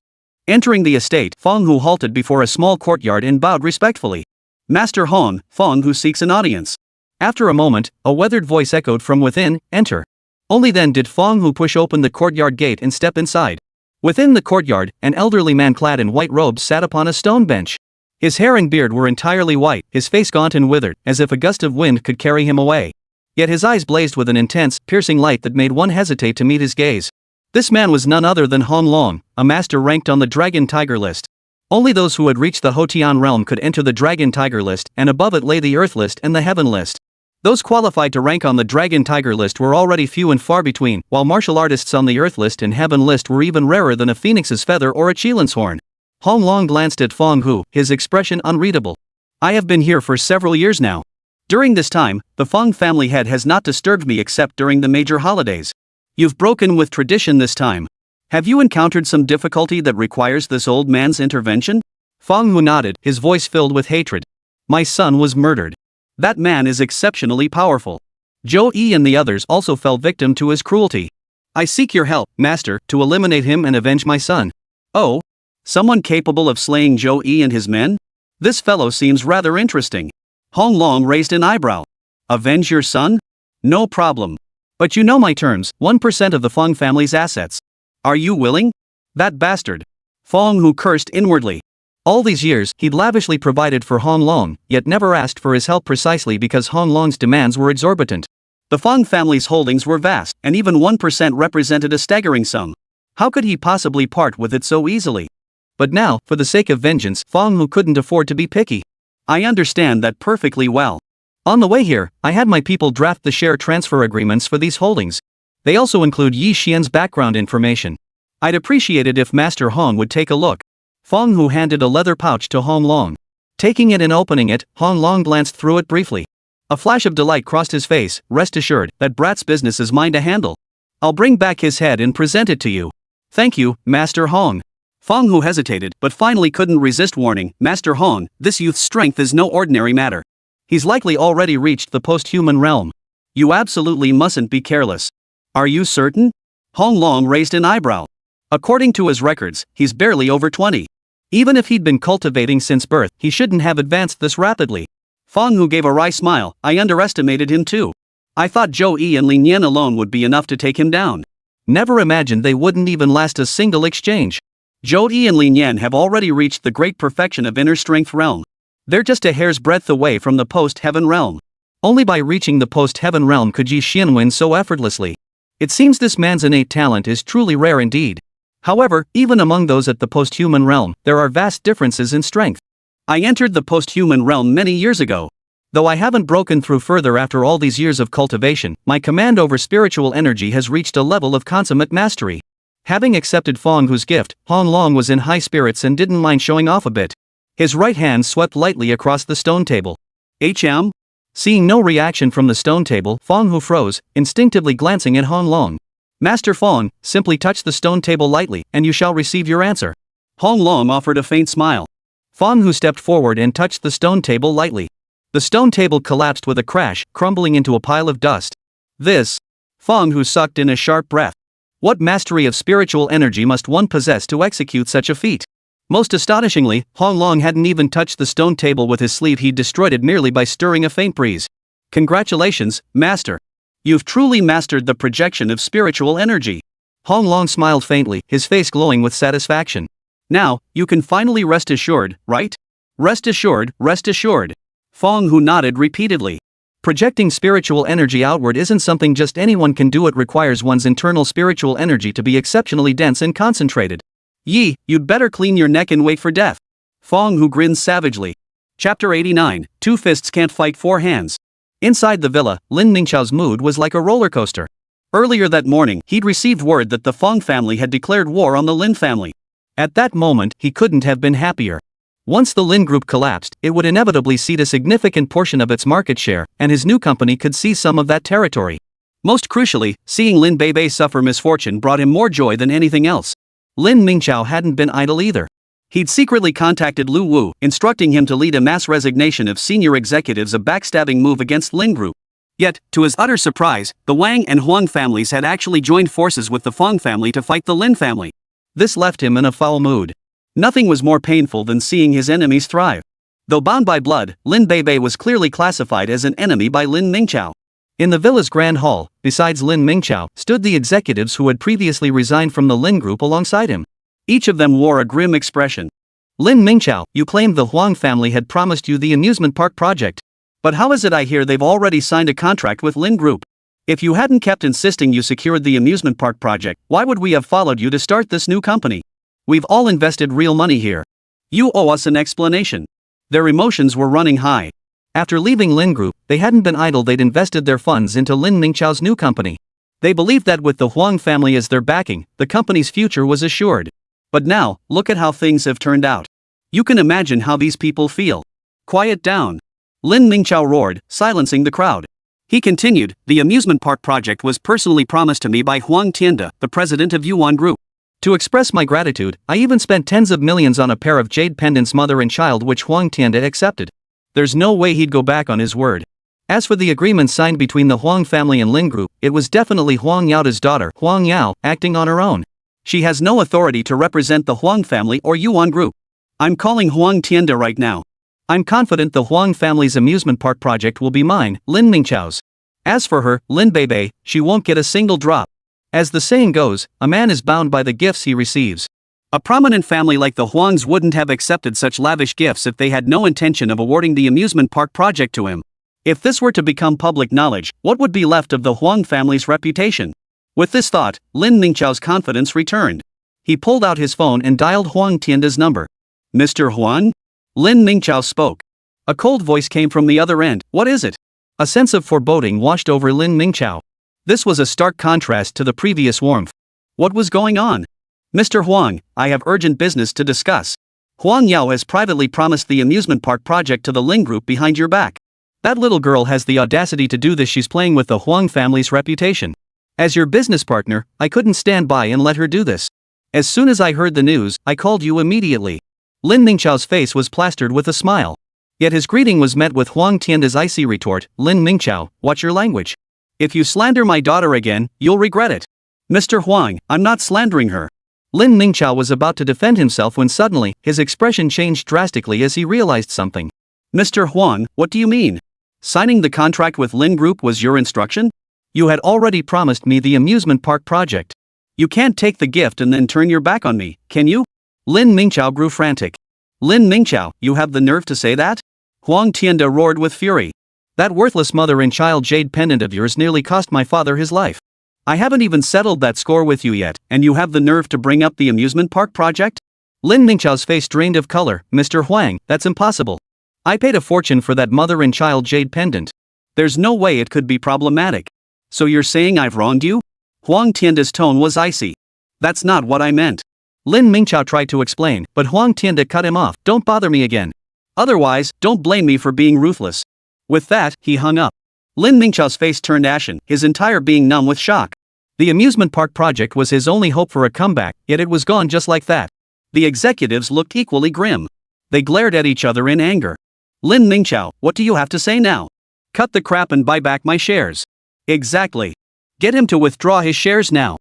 Entering the estate, Feng Hu halted before a small courtyard and bowed respectfully. Master Hong, Feng Hu seeks an audience. After a moment, a weathered voice echoed from within, enter. Only then did Feng Hu push open the courtyard gate and step inside. Within the courtyard, an elderly man clad in white robes sat upon a stone bench. His hair and beard were entirely white, his face gaunt and withered, as if a gust of wind could carry him away. Yet his eyes blazed with an intense, piercing light that made one hesitate to meet his gaze. This man was none other than Hong Long, a master ranked on the Dragon Tiger list. Only those who had reached the Hotian realm could enter the Dragon Tiger list, and above it lay the Earth list and the Heaven list. Those qualified to rank on the Dragon Tiger list were already few and far between, while martial artists on the Earth list and Heaven list were even rarer than a phoenix's feather or a Chilin's horn. Hong Long glanced at Feng Hu, his expression unreadable. I have been here for several years now. During this time, the Feng family head has not disturbed me except during the major holidays. You've broken with tradition this time. Have you encountered some difficulty that requires this old man's intervention? Feng Hu nodded, his voice filled with hatred. My son was murdered. That man is exceptionally powerful. Zhou Yi and the others also fell victim to his cruelty. I seek your help, master, to eliminate him and avenge my son. Oh? Someone capable of slaying Zhou Yi and his men? This fellow seems rather interesting. Hong Long raised an eyebrow. Avenge your son? No problem. But you know my terms, 1% of the Feng family's assets. Are you willing? That bastard. Feng Hu cursed inwardly. All these years, he'd lavishly provided for Hong Long, yet never asked for his help precisely because Hong Long's demands were exorbitant. The Feng family's holdings were vast, and even 1% represented a staggering sum. How could he possibly part with it so easily? But now, for the sake of vengeance, Feng Hu couldn't afford to be picky. I understand that perfectly well. On the way here, I had my people draft the share transfer agreements for these holdings. They also include Yi Xian's background information.
I'd appreciate it if Master Hong would take a look. Fong Hu handed a leather pouch to Hong Long. Taking it and opening it, Hong Long glanced through it briefly. A flash of delight crossed his face. Rest assured, that brat's business is mine to handle. I'll bring back his head and present it to you. Thank you, Master Hong. Fong Hu hesitated, but finally couldn't resist warning, Master Hong, this youth's strength is no ordinary matter. He's likely already reached the post-human realm. You absolutely mustn't be careless. Are you certain? Hong Long raised an eyebrow. According to his records, he's barely over 20. Even if he'd been cultivating since birth, he shouldn't have advanced this rapidly. Fong Hu gave a wry smile. I underestimated him too. I thought Zhou Yi and Lin Yan alone would be enough to take him down. Never imagined they wouldn't even last a single exchange. Zhou Yi and Lin Yan have already reached the great perfection of inner strength realm. They're just a hair's breadth away from the post-heaven realm. Only by reaching the post-heaven realm could Yi Xian win so effortlessly. It seems this man's innate talent is truly rare indeed. However, even among those at the post-human realm, there are vast differences in strength. I entered the post-human realm many years ago. Though I haven't broken through further after all these years of cultivation, my command over spiritual energy has reached a level of consummate mastery. Having accepted Fong Hu's gift, Hong Long was in high spirits and didn't mind showing off a bit. His right hand swept lightly across the stone table. HM? Seeing no reaction from the stone table, Fong Hu froze, instinctively glancing at Hong Long. Master Fong, simply touch the stone table lightly, and you shall receive your answer. Hong Long offered a faint smile. Fong Hu stepped forward and touched the stone table lightly. The stone table collapsed with a crash, crumbling into a pile of dust. This. Fong Hu sucked in a sharp breath. What mastery of spiritual energy must one possess to execute such a feat? Most astonishingly, Hong Long hadn't even touched the stone table with his sleeve. He'd destroyed it merely by stirring a faint breeze. Congratulations, Master. You've truly mastered the projection of spiritual energy. Hong Long smiled faintly, his face glowing with satisfaction. Now, you can finally rest assured, right? Rest assured, rest assured. Fong Hu nodded repeatedly. Projecting spiritual energy outward isn't something just anyone can do. It requires one's internal spiritual energy to be exceptionally dense and concentrated. Yi, you'd better clean your neck and wait for death. Fong Hu grinned savagely. Chapter 89, Two Fists Can't Fight Four Hands. Inside the villa, Lin Mingchao's mood was like a roller coaster. Earlier that morning, he'd received word that the Fong family had declared war on the Lin family. At that moment, he couldn't have been happier. Once the Lin Group collapsed, it would inevitably cede a significant portion of its market share, and his new company could seize some of that territory. Most crucially, seeing Lin Beibei suffer misfortune brought him more joy than anything else. Lin Mingchao hadn't been idle either. He'd secretly contacted Lu Wu, instructing him to lead a mass resignation of senior executives, a backstabbing move against Lin Group. Yet, to his utter surprise, the Wang and Huang families had actually joined forces with the Fong family to fight the Lin family. This left him in a foul mood. Nothing was more painful than seeing his enemies thrive. Though bound by blood, Lin Beibei was clearly classified as an enemy by Lin Mingchao. In the villa's grand hall, besides Lin Mingchao, stood the executives who had previously resigned from the Lin Group alongside him. Each of them wore a grim expression. Lin Mingchao, you claimed the Huang family had promised you the amusement park project. But how is it I hear they've already signed a contract with Lin Group? If you hadn't kept insisting you secured the amusement park project, why would we have followed you to start this new company? We've all invested real money here. You owe us an explanation. Their emotions were running high. After leaving Lin Group, they hadn't been idle. They'd invested their funds into Lin Mingchao's new company. They believed that with the Huang family as their backing, the company's future was assured. But now, look at how things have turned out. You can imagine how these people feel. Quiet down. Lin Mingchao roared, silencing the crowd. He continued, the amusement park project was personally promised to me by Huang Tianda, the president of Yuan Group. To express my gratitude, I even spent tens of millions on a pair of jade pendants, mother and child, which Huang Tianda accepted. There's no way he'd go back on his word. As for the agreement signed between the Huang family and Lin Group, it was definitely Huang Yao's daughter, Huang Yao, acting on her own. She has no authority to represent the Huang family or Yuan Group. I'm calling Huang Tianda right now. I'm confident the Huang family's amusement park project will be mine, Lin Mingchao's. As for her, Lin Beibei, she won't get a single drop. As the saying goes, a man is bound by the gifts he receives. A prominent family like the Huangs wouldn't have accepted such lavish gifts if they had no intention of awarding the amusement park project to him. If this were to become public knowledge, what would be left of the Huang family's reputation? With this thought, Lin Mingchao's confidence returned. He pulled out his phone and dialed Huang Tianda's number. Mr. Huang? Lin Mingchao spoke. A cold voice came from the other end. What is it? A sense of foreboding washed over Lin Mingchao. This was a stark contrast to the previous warmth. What was going on? Mr. Huang, I have urgent business to discuss. Huang Yao has privately promised the amusement park project to the Lin Group behind your back. That little girl has the audacity to do this. She's playing with the Huang family's reputation. As your business partner, I couldn't stand by and let her do this. As soon as I heard the news, I called you immediately. Lin Mingchao's face was plastered with a smile. Yet his greeting was met with Huang Tianda's icy retort, Lin Mingchao, watch your language. If you slander my daughter again, you'll regret it. Mr. Huang, I'm not slandering her. Lin Mingchao was about to defend himself when suddenly, his expression changed drastically as he realized something. Mr. Huang, what do you mean? Signing the contract with Lin Group was your instruction? You had already promised me the amusement park project. You can't take the gift and then turn your back on me, can you? Lin Mingchao grew frantic. Lin Mingchao, you have the nerve to say that? Huang Tianda roared with fury. That worthless mother and child jade pendant of yours nearly cost my father his life. I haven't even settled that score with you yet, and you have the nerve to bring up the amusement park project? Lin Mingchao's face drained of color. Mr. Huang, that's impossible. I paid a fortune for that mother and child jade pendant. There's no way it could be problematic. So you're saying I've wronged you? Huang Tianda's tone was icy. That's not what I meant. Lin Mingchao tried to explain, but Huang Tianda cut him off. Don't bother me again. Otherwise, don't blame me for being ruthless. With that, he hung up. Lin Mingchao's face turned ashen, his entire being numb with shock. The amusement park project was his only hope for a comeback, yet it was gone just like that. The executives looked equally grim. They glared at each other in anger. Lin Mingchao, what do you have to say now? Cut the crap and buy back my shares. Exactly. Get him to withdraw his shares now.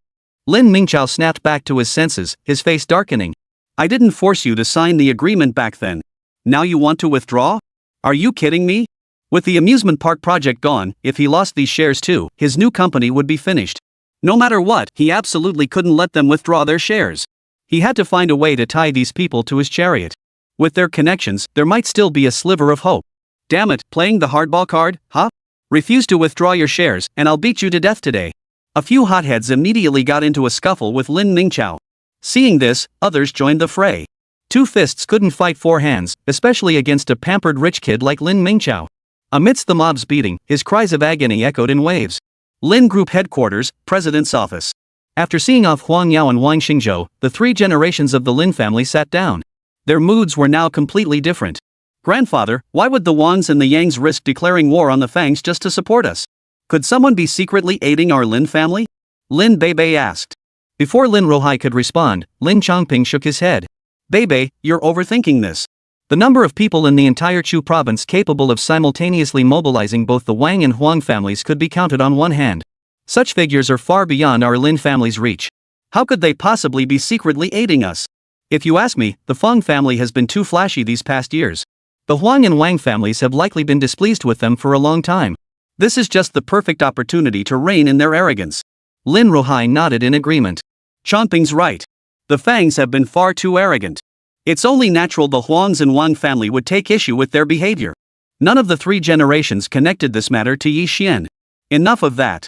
Lin Mingchao snapped back to his senses, his face darkening. I didn't force you to sign the agreement back then. Now you want to withdraw? Are you kidding me? With the amusement park project gone, if he lost these shares too, his new company would be finished. No matter what, he absolutely couldn't let them withdraw their shares. He had to find a way to tie these people to his chariot. With their connections, there might still be a sliver of hope. Damn it, playing the hardball card, huh? Refuse to withdraw your shares, and I'll beat you to death today. A few hotheads immediately got into a scuffle with Lin Mingchao. Seeing this, others joined the fray. Two fists couldn't fight four hands, especially against a pampered rich kid like Lin Mingchao. Amidst the mob's beating, his cries of agony echoed in waves. Lin Group headquarters, President's office. After seeing off Huang Yao and Wang Xingzhou, the three generations of the Lin family sat down. Their moods were now completely different. Grandfather, why would the Wangs and the Yangs risk declaring war on the Fangs just to support us? Could someone be secretly aiding our Lin family? Lin Beibei asked. Before Lin Rohai could respond, Lin Chongping shook his head. Beibei, you're overthinking this. The number of people in the entire Chu province capable of simultaneously mobilizing both the Wang and Huang families could be counted on one hand. Such figures are far beyond our Lin family's reach. How could they possibly be secretly aiding us? If you ask me, the Feng family has been too flashy these past years. The Huang and Wang families have likely been displeased with them for a long time. This is just the perfect opportunity to rein in their arrogance. Lin Rohai nodded in agreement. Chongping's right. The Fangs have been far too arrogant. It's only natural the Huangs and Wang family would take issue with their behavior. None of the three generations connected this matter to Yi Xian. Enough of that.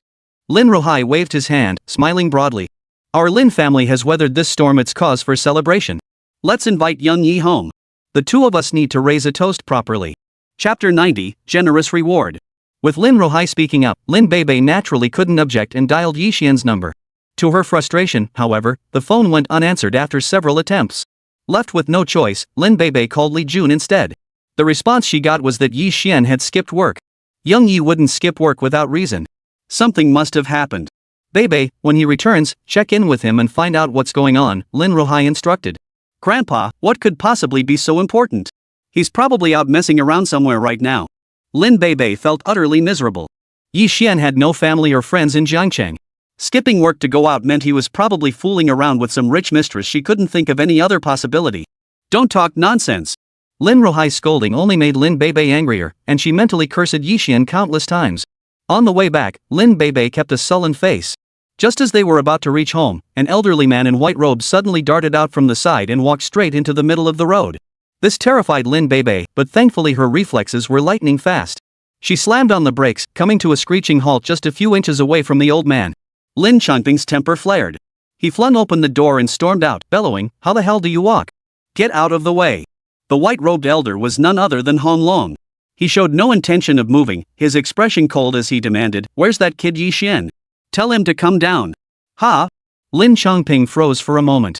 Lin Rohai waved his hand, smiling broadly. Our Lin family has weathered this storm. It's cause for celebration. Let's invite young Yi home. The two of us need to raise a toast properly. Chapter 90, Generous Reward. With Lin Rohai speaking up, Lin Beibei naturally couldn't object and dialed Yi Xian's number. To her frustration, however, the phone went unanswered after several attempts. Left with no choice, Lin Beibei called Li Jun instead. The response she got was that Yi Xian had skipped work. Young Yi wouldn't skip work without reason. Something must have happened. Beibei, when he returns, check in with him and find out what's going on, Lin Rohai instructed. Grandpa, what could possibly be so important? He's probably out messing around somewhere right now. Lin Beibei felt utterly miserable. Yi Xian had no family or friends in Jiangcheng. Skipping work to go out meant he was probably fooling around with some rich mistress. She couldn't think of any other possibility. Don't talk nonsense. Lin Rohai's scolding only made Lin Beibei angrier, and she mentally cursed Yi Xian countless times. On the way back, Lin Beibei kept a sullen face. Just as they were about to reach home, an elderly man in white robes suddenly darted out from the side and walked straight into the middle of the road. This terrified Lin Beibei, but thankfully her reflexes were lightning fast. She slammed on the brakes, coming to a screeching halt just a few inches away from the old man. Lin Chongping's temper flared. He flung open the door and stormed out, bellowing, "How the hell do you walk? Get out of the way." The white-robed elder was none other than Hong Long. He showed no intention of moving, his expression cold as he demanded, "Where's that kid Yi Xian? Tell him to come down." Ha! Lin Chongping froze for a moment.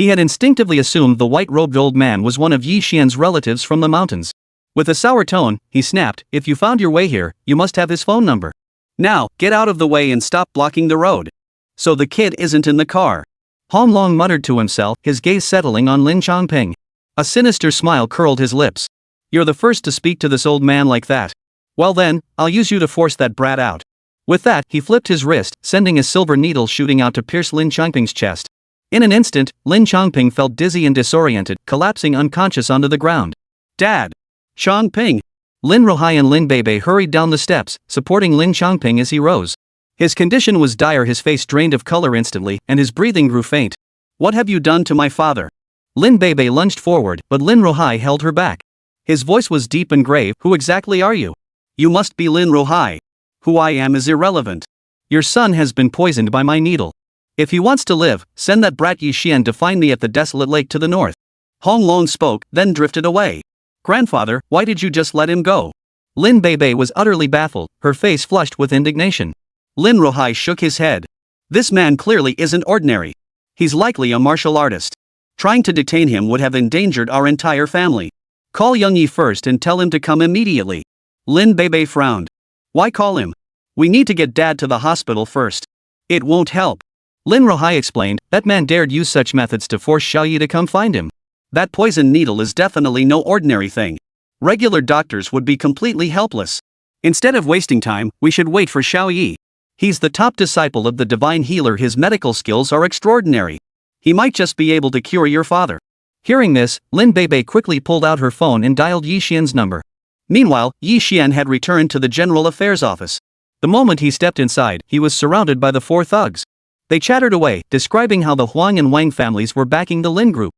He had instinctively assumed the white-robed old man was one of Yi Xian's relatives from the mountains. With a sour tone, he snapped, "If you found your way here, you must have his phone number. Now, get out of the way and stop blocking the road." "So the kid isn't in the car," Hong Long muttered to himself, his gaze settling on Lin Chongping. A sinister smile curled his lips. "You're the first to speak to this old man like that. Well then, I'll use you to force that brat out." With that, he flipped his wrist, sending a silver needle shooting out to pierce Lin Chongping's chest. In an instant, Lin Chongping felt dizzy and disoriented, collapsing unconscious onto the ground. "Dad! Chongping!" Lin Rohai and Lin Beibei hurried down the steps, supporting Lin Chongping as he rose. His condition was dire, his face drained of color instantly, and his breathing grew faint. "What have you done to my father?" Lin Beibei lunged forward, but Lin Rohai held her back. His voice was deep and grave. "Who exactly are you?" "You must be Lin Rohai. Who I am is irrelevant. Your son has been poisoned by my needle. If he wants to live, send that brat Yi Xian to find me at the desolate lake to the north." Hong Long spoke, then drifted away. "Grandfather, why did you just let him go?" Lin Beibei was utterly baffled, her face flushed with indignation. Lin Rohai shook his head. "This man clearly isn't ordinary. He's likely a martial artist. Trying to detain him would have endangered our entire family. Call Young Yi first and tell him to come immediately." Lin Beibei frowned. "Why call him? We need to get Dad to the hospital first." "It won't help." Lin Rohai explained, "That man dared use such methods to force Xiao Yi to come find him. That poison needle is definitely no ordinary thing. Regular doctors would be completely helpless. Instead of wasting time, we should wait for Xiao Yi. He's the top disciple of the divine healer. His medical skills are extraordinary. He might just be able to cure your father." Hearing this, Lin Beibei quickly pulled out her phone and dialed Yi Xian's number. Meanwhile, Yi Xian had returned to the General Affairs office. The moment he stepped inside, he was surrounded by the four thugs. They chattered away, describing how the Huang and Wang families were backing the Lin group.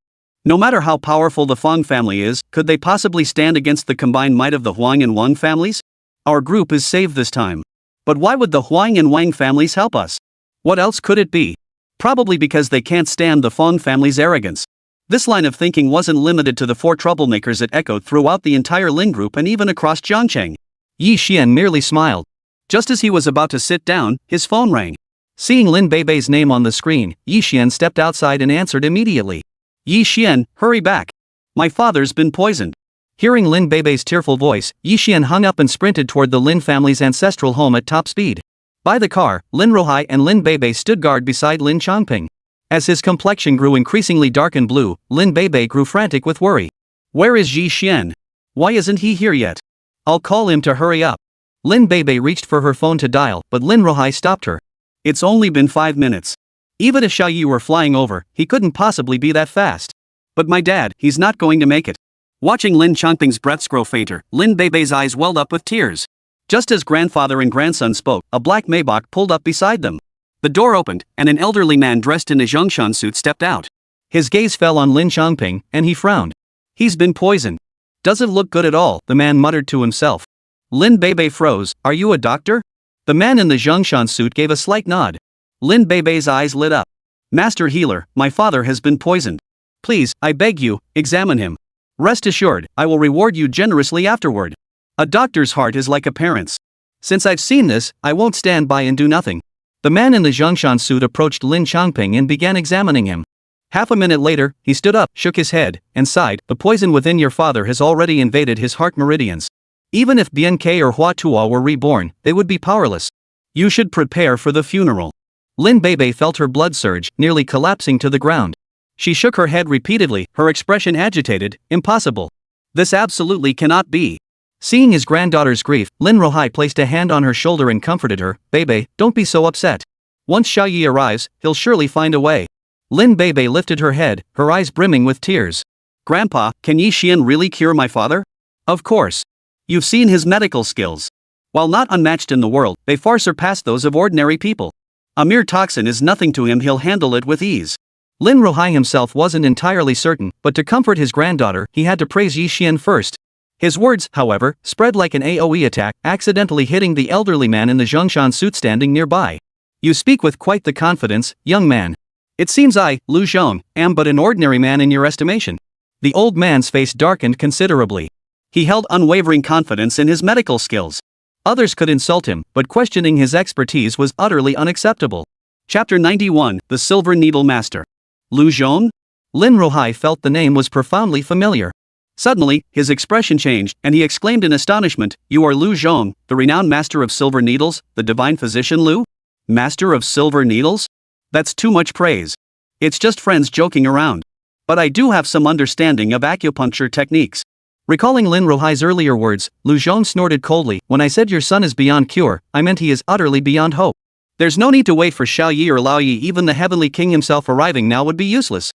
No matter how powerful the Fang family is, could they possibly stand against the combined might of the Huang and Wang families? "Our group is saved this time. But why would the Huang and Wang families help us? What else could it be? Probably because they can't stand the Fang family's arrogance." This line of thinking wasn't limited to the four troublemakers. It echoed throughout the entire Lin group and even across Jiangcheng. Yi Xian merely smiled. Just as he was about to sit down, his phone rang. Seeing Lin Beibei's name on the screen, Yi Xian stepped outside and answered immediately. "Yi Xian, hurry back. My father's been poisoned." Hearing Lin Beibei's tearful voice, Yi Xian hung up and sprinted toward the Lin family's ancestral home at top speed. By the car, Lin Rohai and Lin Beibei stood guard beside Lin Chongping. As his complexion grew increasingly dark and blue, Lin Beibei grew frantic with worry. "Where is Yi Xian? Why isn't he here yet? I'll call him to hurry up." Lin Beibei reached for her phone to dial, but Lin Rohai stopped her. "It's only been 5 minutes. Even if Xiao Yi were flying over, he couldn't possibly be that fast. But my dad, he's not going to make it." Watching Lin Chongping's breaths grow fainter, Lin Beibei's eyes welled up with tears. Just as grandfather and grandson spoke, a black Maybach pulled up beside them. The door opened, and an elderly man dressed in a Zhongshan suit stepped out. His gaze fell on Lin Chongping, and he frowned. "He's been poisoned. Doesn't look good at all," the man muttered to himself. Lin Beibei froze. "Are you a doctor?" The man in the Zhongshan suit gave a slight nod. Lin Beibei's eyes lit up. "Master healer, my father has been poisoned. Please, I beg you, examine him. Rest assured, I will reward you generously afterward. A doctor's heart is like a parent's. Since I've seen this, I won't stand by and do nothing." The man in the Zhongshan suit approached Lin Chongping and began examining him. Half a minute later, he stood up, shook his head, and sighed. "The poison within your father has already invaded his heart meridians. Even if Bian Ke or Hua Tuo were reborn, they would be powerless. You should prepare for the funeral." Lin Beibei felt her blood surge, nearly collapsing to the ground. She shook her head repeatedly, her expression agitated. "Impossible. This absolutely cannot be." Seeing his granddaughter's grief, Lin Rohai placed a hand on her shoulder and comforted her. "Beibei, don't be so upset. Once Xiao Yi arrives, he'll surely find a way." Lin Beibei lifted her head, her eyes brimming with tears. "Grandpa, can Yi Xian really cure my father?" "Of course. You've seen his medical skills. While not unmatched in the world, they far surpass those of ordinary people. A mere toxin is nothing to him. He'll handle it with ease." Lin Rohai himself wasn't entirely certain, but to comfort his granddaughter, he had to praise Yi Xian first. His words, however, spread like an AoE attack, accidentally hitting the elderly man in the Zhongshan suit standing nearby. "You speak with quite the confidence, young man. It seems I, Lu Zhong, am but an ordinary man in your estimation." The old man's face darkened considerably. He held unwavering confidence in his medical skills. Others could insult him, but questioning his expertise was utterly unacceptable. Chapter 91, The Silver Needle Master. "Lu Zhong? Lin Ruhai felt the name was profoundly familiar. Suddenly, his expression changed, and he exclaimed in astonishment, "You are Lu Zhong, the renowned master of silver needles, the divine physician Lu? Master of silver needles? That's too much praise. It's just friends joking around. But I do have some understanding of acupuncture techniques." Recalling Lin Ruhai's earlier words, Lu Zhong snorted coldly, "When I said your son is beyond cure, I meant he is utterly beyond hope. There's no need to wait for Xiao Yi or Lao Yi, even the heavenly king himself arriving now would be useless.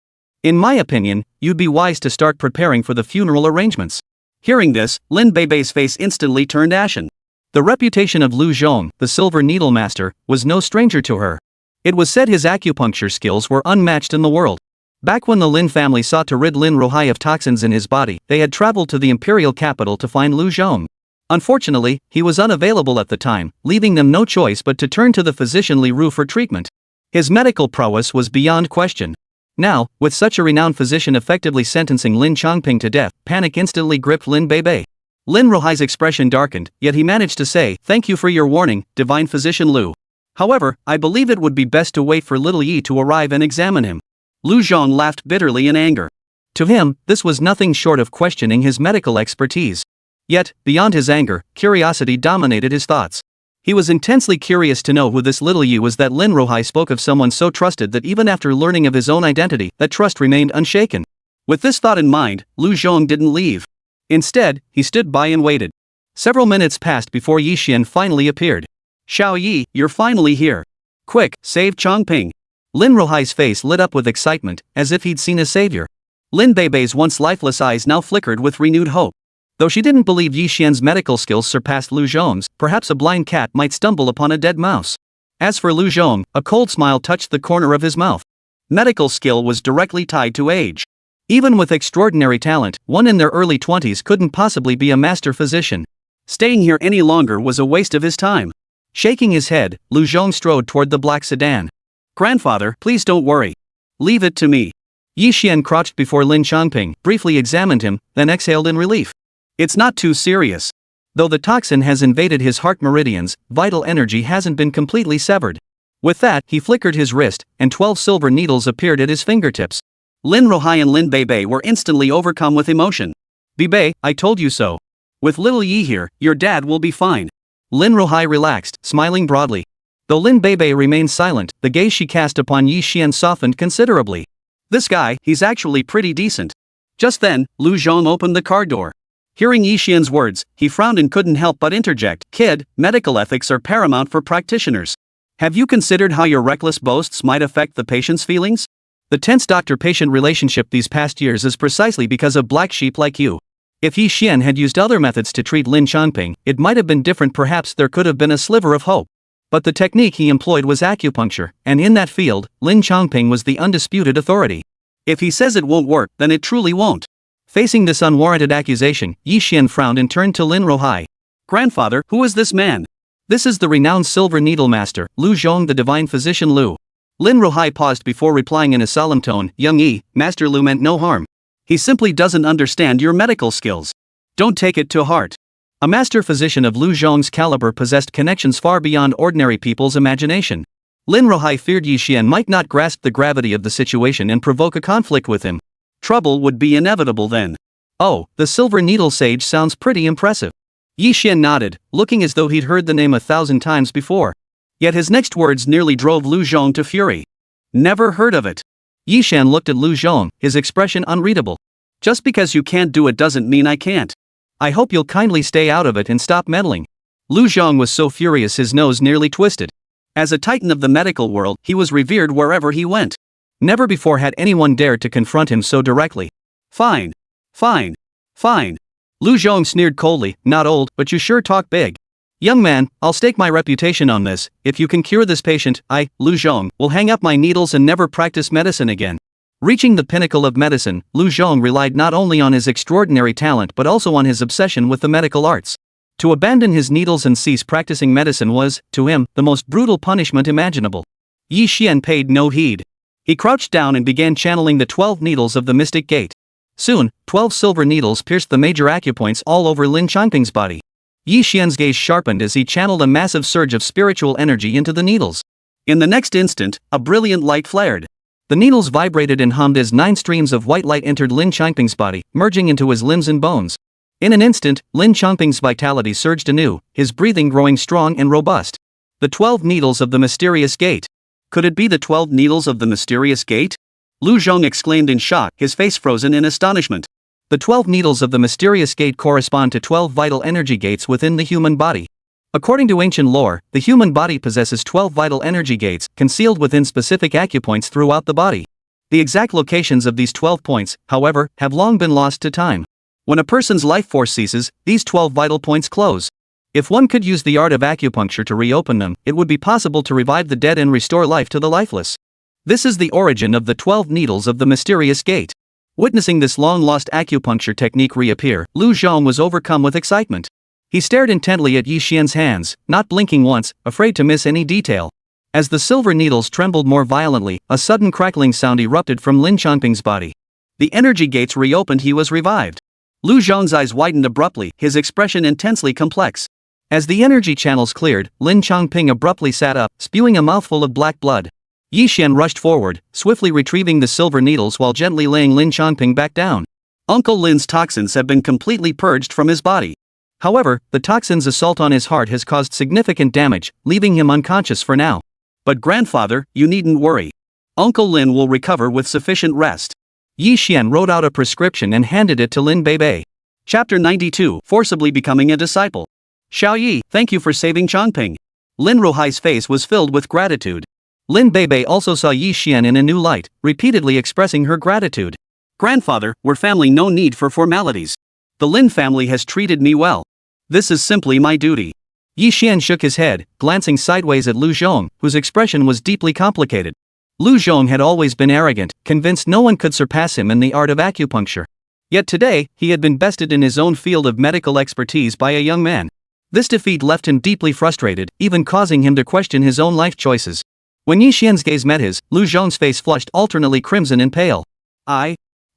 In my opinion, you'd be wise to start preparing for the funeral arrangements." Hearing this, Lin Beibei's face instantly turned ashen. The reputation of Lu Zhong, the silver needle master, was no stranger to her. It was said his acupuncture skills were unmatched in the world. Back when the Lin family sought to rid Lin Ruhai of toxins in his body, they had traveled to the imperial capital to find Lu Zhong. Unfortunately, he was unavailable at the time, leaving them no choice but to turn to the physician Li Ru for treatment. His medical prowess was beyond question. Now, with such a renowned physician effectively sentencing Lin Chongping to death, panic instantly gripped Lin Beibei. Lin Ruhai's expression darkened, yet he managed to say, "Thank you for your warning, divine physician Lu. However, I believe it would be best to wait for little Yi to arrive and examine him." Lu Zhong laughed bitterly in anger. To him, this was nothing short of questioning his medical expertise. Yet, beyond his anger, curiosity dominated his thoughts. He was intensely curious to know who this little Yi was that Lin Ruhai spoke of, someone so trusted that even after learning of his own identity, that trust remained unshaken. With this thought in mind, Lu Zhong didn't leave. Instead, he stood by and waited. Several minutes passed before Yi Xian finally appeared. "Xiao Yi, you're finally here. Quick, save Chongping." Lin Ruhai's face lit up with excitement, as if he'd seen a savior. Lin Beibei's once lifeless eyes now flickered with renewed hope. Though she didn't believe Yi Xian's medical skills surpassed Lu Zhong's, perhaps a blind cat might stumble upon a dead mouse. As for Lu Zhong, a cold smile touched the corner of his mouth. Medical skill was directly tied to age. Even with extraordinary talent, one in their early 20s couldn't possibly be a master physician. Staying here any longer was a waste of his time. Shaking his head, Lu Zhong strode toward the black sedan. "Grandfather, please don't worry. Leave it to me." Yi Xian crouched before Lin Chongping, briefly examined him, then exhaled in relief. "It's not too serious. Though the toxin has invaded his heart meridians, vital energy hasn't been completely severed." With that, he flickered his wrist, and 12 silver needles appeared at his fingertips. Lin Ruhai and Lin Beibei were instantly overcome with emotion. "Beibei, I told you so. With little Yi here, your dad will be fine." Lin Ruhai relaxed, smiling broadly. Though Lin Beibei remained silent, the gaze she cast upon Yi Xian softened considerably. "This guy, he's actually pretty decent." Just then, Lu Zhong opened the car door. Hearing Yi Xian's words, he frowned and couldn't help but interject, "Kid, medical ethics are paramount for practitioners. Have you considered how your reckless boasts might affect the patient's feelings? The tense doctor-patient relationship these past years is precisely because of black sheep like you. If Yi Xian had used other methods to treat Lin Chongping, it might have been different. Perhaps there could have been a sliver of hope. But the technique he employed was acupuncture, and in that field, Lin Chongping was the undisputed authority. If he says it won't work, then it truly won't." Facing this unwarranted accusation, Yi Xian frowned and turned to Lin Ruhai. "Grandfather, who is this man?" "This is the renowned silver needle master, Lu Zhong, the divine physician Lu." Lin Ruhai paused before replying in a solemn tone, "Young Yi, Master Lu meant no harm. He simply doesn't understand your medical skills. Don't take it to heart." A master physician of Lu Zhong's caliber possessed connections far beyond ordinary people's imagination. Lin Ruhai feared Yi Xian might not grasp the gravity of the situation and provoke a conflict with him. Trouble would be inevitable then. "Oh, the silver needle sage sounds pretty impressive." Yi Xian nodded, looking as though he'd heard the name 1,000 times before. Yet his next words nearly drove Lu Zhong to fury. "Never heard of it." Yi Xian looked at Lu Zhong, his expression unreadable. "Just because you can't do it doesn't mean I can't. I hope you'll kindly stay out of it and stop meddling." Lu Zhong was so furious his nose nearly twisted. As a titan of the medical world, he was revered wherever he went. Never before had anyone dared to confront him so directly. "Fine. Fine. Fine." Lu Zhong sneered coldly, "Not old, but you sure talk big. Young man, I'll stake my reputation on this. If you can cure this patient, I, Lu Zhong, will hang up my needles and never practice medicine again." Reaching the pinnacle of medicine, Lu Zhong relied not only on his extraordinary talent but also on his obsession with the medical arts. To abandon his needles and cease practicing medicine was, to him, the most brutal punishment imaginable. Yi Xian paid no heed. He crouched down and began channeling the 12 needles of the mystic gate. Soon, 12 silver needles pierced the major acupoints all over Lin Chongping's body. Yi Xian's gaze sharpened as he channeled a massive surge of spiritual energy into the needles. In the next instant, a brilliant light flared.
The needles vibrated and hummed as 9 streams of white light entered Lin Changping's body, merging into his limbs and bones. In an instant, Lin Changping's vitality surged anew, his breathing growing strong and robust. The 12 needles of the mysterious gate. Could it be the 12 needles of the mysterious gate? Lu Zhong exclaimed in shock, his face frozen in astonishment. The 12 needles of the mysterious gate correspond to 12 vital energy gates within the human body. According to ancient lore, the human body possesses 12 vital energy gates, concealed within specific acupoints throughout the body. The exact locations of these 12 points, however, have long been lost to time. When a person's life force ceases, these 12 vital points close. If one could use the art of acupuncture to reopen them, it would be possible to revive the dead and restore life to the lifeless. This is the origin of the 12 needles of the mysterious gate. Witnessing this long-lost acupuncture technique reappear, Lu Zhong was overcome with excitement. He stared intently at Yi Xian's hands, not blinking once, afraid to miss any detail. As the silver needles trembled more violently, a sudden crackling sound erupted from Lin Changping's body. The energy gates reopened, he was revived. Lu Zhong's eyes widened abruptly, his expression intensely complex. As the energy channels cleared, Lin Changping abruptly sat up, spewing a mouthful of black blood. Yi Xian rushed forward, swiftly retrieving the silver needles while gently laying Lin Changping back down. Uncle Lin's toxins have been completely purged from his body. However, the toxin's assault on his heart has caused significant damage, leaving him unconscious for now. But grandfather, you needn't worry. Uncle Lin will recover with sufficient rest. Yi Xian wrote out a prescription and handed it to Lin Beibei. Chapter 92, Forcibly Becoming a Disciple. Xiao Yi, thank you for saving Changping. Lin Ruhai's face was filled with gratitude. Lin Beibei also saw Yi Xian in a new light, repeatedly expressing her gratitude. Grandfather, we're family, no need for formalities. The Lin family has treated me well. This is simply my duty. Yi Xian shook his head, glancing sideways at Lu Zhong, whose expression was deeply complicated. Lu Zhong had always been arrogant, convinced no one could surpass him in the art of acupuncture. Yet today, he had been bested in his own field of medical expertise by a young man. This defeat left him deeply frustrated, even causing him to question his own life choices. When Yi Xian's gaze met his, Lu Zhong's face flushed alternately crimson and pale.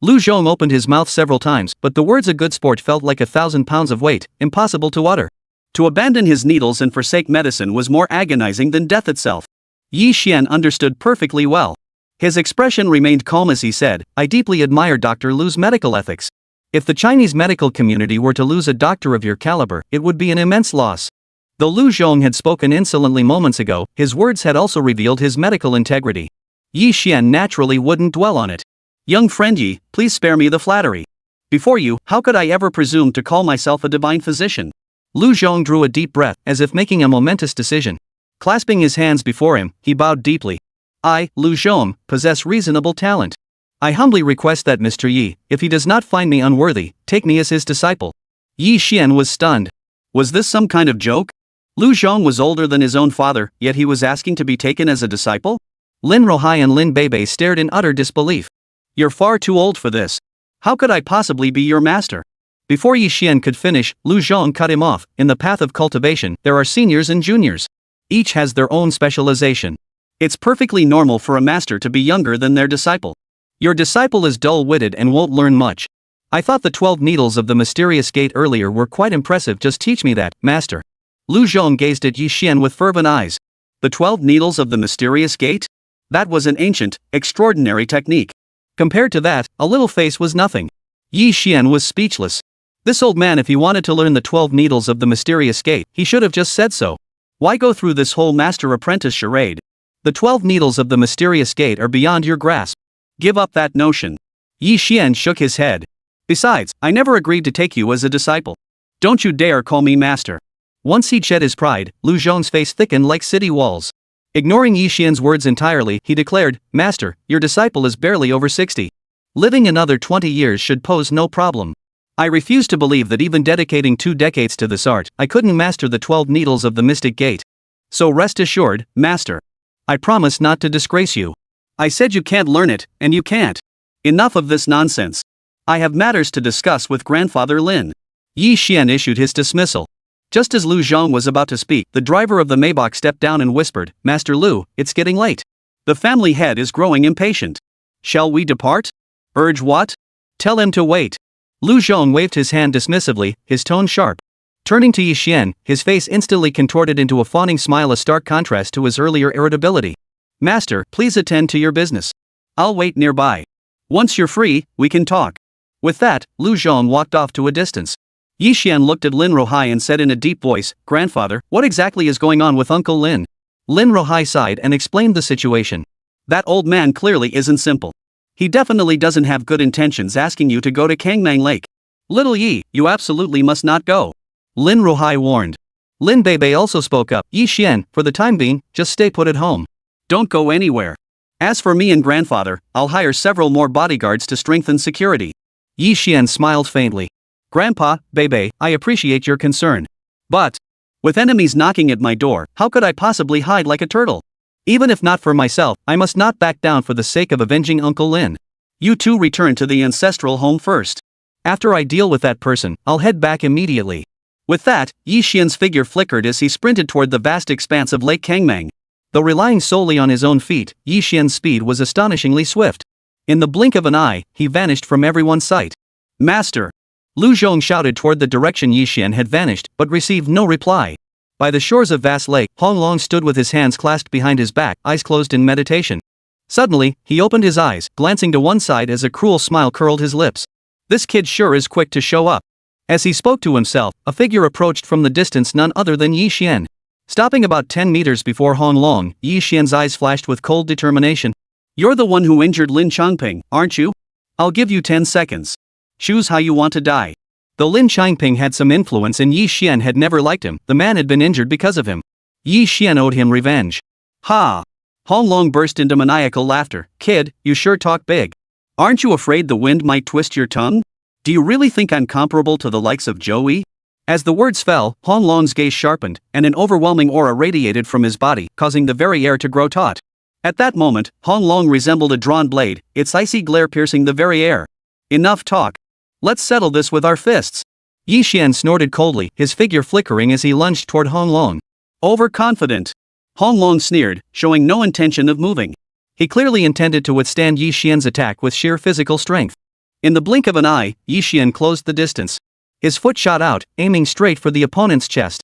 Lu Zhong opened his mouth several times, but the words "a good sport" felt like 1,000 pounds of weight, impossible to utter. To abandon his needles and forsake medicine was more agonizing than death itself. Yi Xian understood perfectly well. His expression remained calm as he said, "I deeply admire Dr. Lu's medical ethics. If the Chinese medical community were to lose a doctor of your caliber, it would be an immense loss." Though Lu Zhong had spoken insolently moments ago, his words had also revealed his medical integrity. Yi Xian naturally wouldn't dwell on it. "Young friend Yi, please spare me the flattery. Before you, how could I ever presume to call myself a divine physician?" Lu Zhong drew a deep breath, as if making a momentous decision. Clasping his hands before him, he bowed deeply. "I, Lu Zhong, possess reasonable talent. I humbly request that Mr. Yi, if he does not find me unworthy, take me as his disciple." Yi Xian was stunned. Was this some kind of joke? Lu Zhong was older than his own father, yet he was asking to be taken as a disciple? Lin Ruhai and Lin Beibei stared in utter disbelief. "You're far too old for this. How could I possibly be your master?" Before Yi Xian could finish, Lu Zhong cut him off. "In the path of cultivation, there are seniors and juniors. Each has their own specialization. It's perfectly normal for a master to be younger than their disciple. Your disciple is dull-witted and won't learn much. I thought the 12 needles of the mysterious gate earlier were quite impressive. Just teach me that, master." Lu Zhong gazed at Yi Xian with fervent eyes. The 12 needles of the mysterious gate? That was an ancient, extraordinary technique. Compared to that, a little face was nothing. Yi Xian was speechless. This old man, if he wanted to learn the 12 needles of the mysterious gate, he should have just said so. Why go through this whole master-apprentice charade? The 12 needles of the mysterious gate are beyond your grasp. Give up that notion. Yi Xian shook his head. Besides, I never agreed to take you as a disciple. Don't you dare call me master. Once he'd shed his pride, Lu Zhong's face thickened like city walls. Ignoring Yi Xian's words entirely, he declared, "Master, your disciple is barely over 60. Living another 20 years should pose no problem. I refuse to believe that even dedicating 2 decades to this art, I couldn't master the 12 needles of the mystic gate. So rest assured, master. I promise not to disgrace you. I said you can't learn it, and you can't. Enough of this nonsense. I have matters to discuss with Grandfather Lin." Yi Xian issued his dismissal. Just as Lu Zhong was about to speak, the driver of the Maybach stepped down and whispered, "Master Lu, it's getting late. The family head is growing impatient. Shall we depart?" "Urge what?" "Tell him to wait." Lu Zhong waved his hand dismissively, his tone sharp. Turning to Yi Xian, his face instantly contorted into a fawning smile, a stark contrast to his earlier irritability. "Master, please attend to your business.
I'll wait nearby. Once you're free, we can talk. With that, Lu Zhong walked off to a distance. Yi Xian looked at Lin Rohai and said in a deep voice, "Grandfather, what exactly is going on with Uncle Lin?" Lin Rohai sighed and explained the situation. "That old man clearly isn't simple. He definitely doesn't have good intentions asking you to go to Kangmang Lake. Little Yi, you absolutely must not go," Lin Rohai warned. Lin Beibei also spoke up, "Yi Xian, for the time being, just stay put at home. Don't go anywhere. As for me and grandfather, I'll hire several more bodyguards to strengthen security." Yi Xian smiled faintly. "Grandpa, Beibei, I appreciate your concern. But, with enemies knocking at my door, how could I possibly hide like a turtle? Even if not for myself, I must not back down for the sake of avenging Uncle Lin. You two return to the ancestral home first. After I deal with that person, I'll head back immediately." With that, Yi Xian's figure flickered as he sprinted toward the vast expanse of Lake Kangmang. Though relying solely on his own feet, Yi Xian's speed was astonishingly swift. In the blink of an eye, he vanished from everyone's sight. "Master!" Lu Zhong shouted toward the direction Yi Xian had vanished, but received no reply. By the shores of vast lake, Hong Long stood with his hands clasped behind his back, eyes closed in meditation. Suddenly, he opened his eyes, glancing to one side as a cruel smile curled his lips. "This kid sure is quick to show up." As he spoke to himself, a figure approached from the distance, none other than Yi Xian. Stopping about 10 meters before Hong Long, Yi Xian's eyes flashed with cold determination. "You're the one who injured Lin Changping, aren't you? I'll give you 10 seconds. Choose how you want to die." Though Lin Changping had some influence and Yi Xian had never liked him, the man had been injured because of him. Yi Xian owed him revenge. "Ha!" Hong Long burst into maniacal laughter. "Kid, you sure talk big. Aren't you afraid the wind might twist your tongue? Do you really think I'm comparable to the likes of Joey?" As the words fell, Hong Long's gaze sharpened, and an overwhelming aura radiated from his body, causing the very air to grow taut. At that moment, Hong Long resembled a drawn blade, its icy glare piercing the very air. "Enough talk. Let's settle this with our fists." Yi Xian snorted coldly, his figure flickering as he lunged toward Hong Long. "Overconfident." Hong Long sneered, showing no intention of moving. He clearly intended to withstand Yi Xian's attack with sheer physical strength. In the blink of an eye, Yi Xian closed the distance. His foot shot out, aiming straight for the opponent's chest.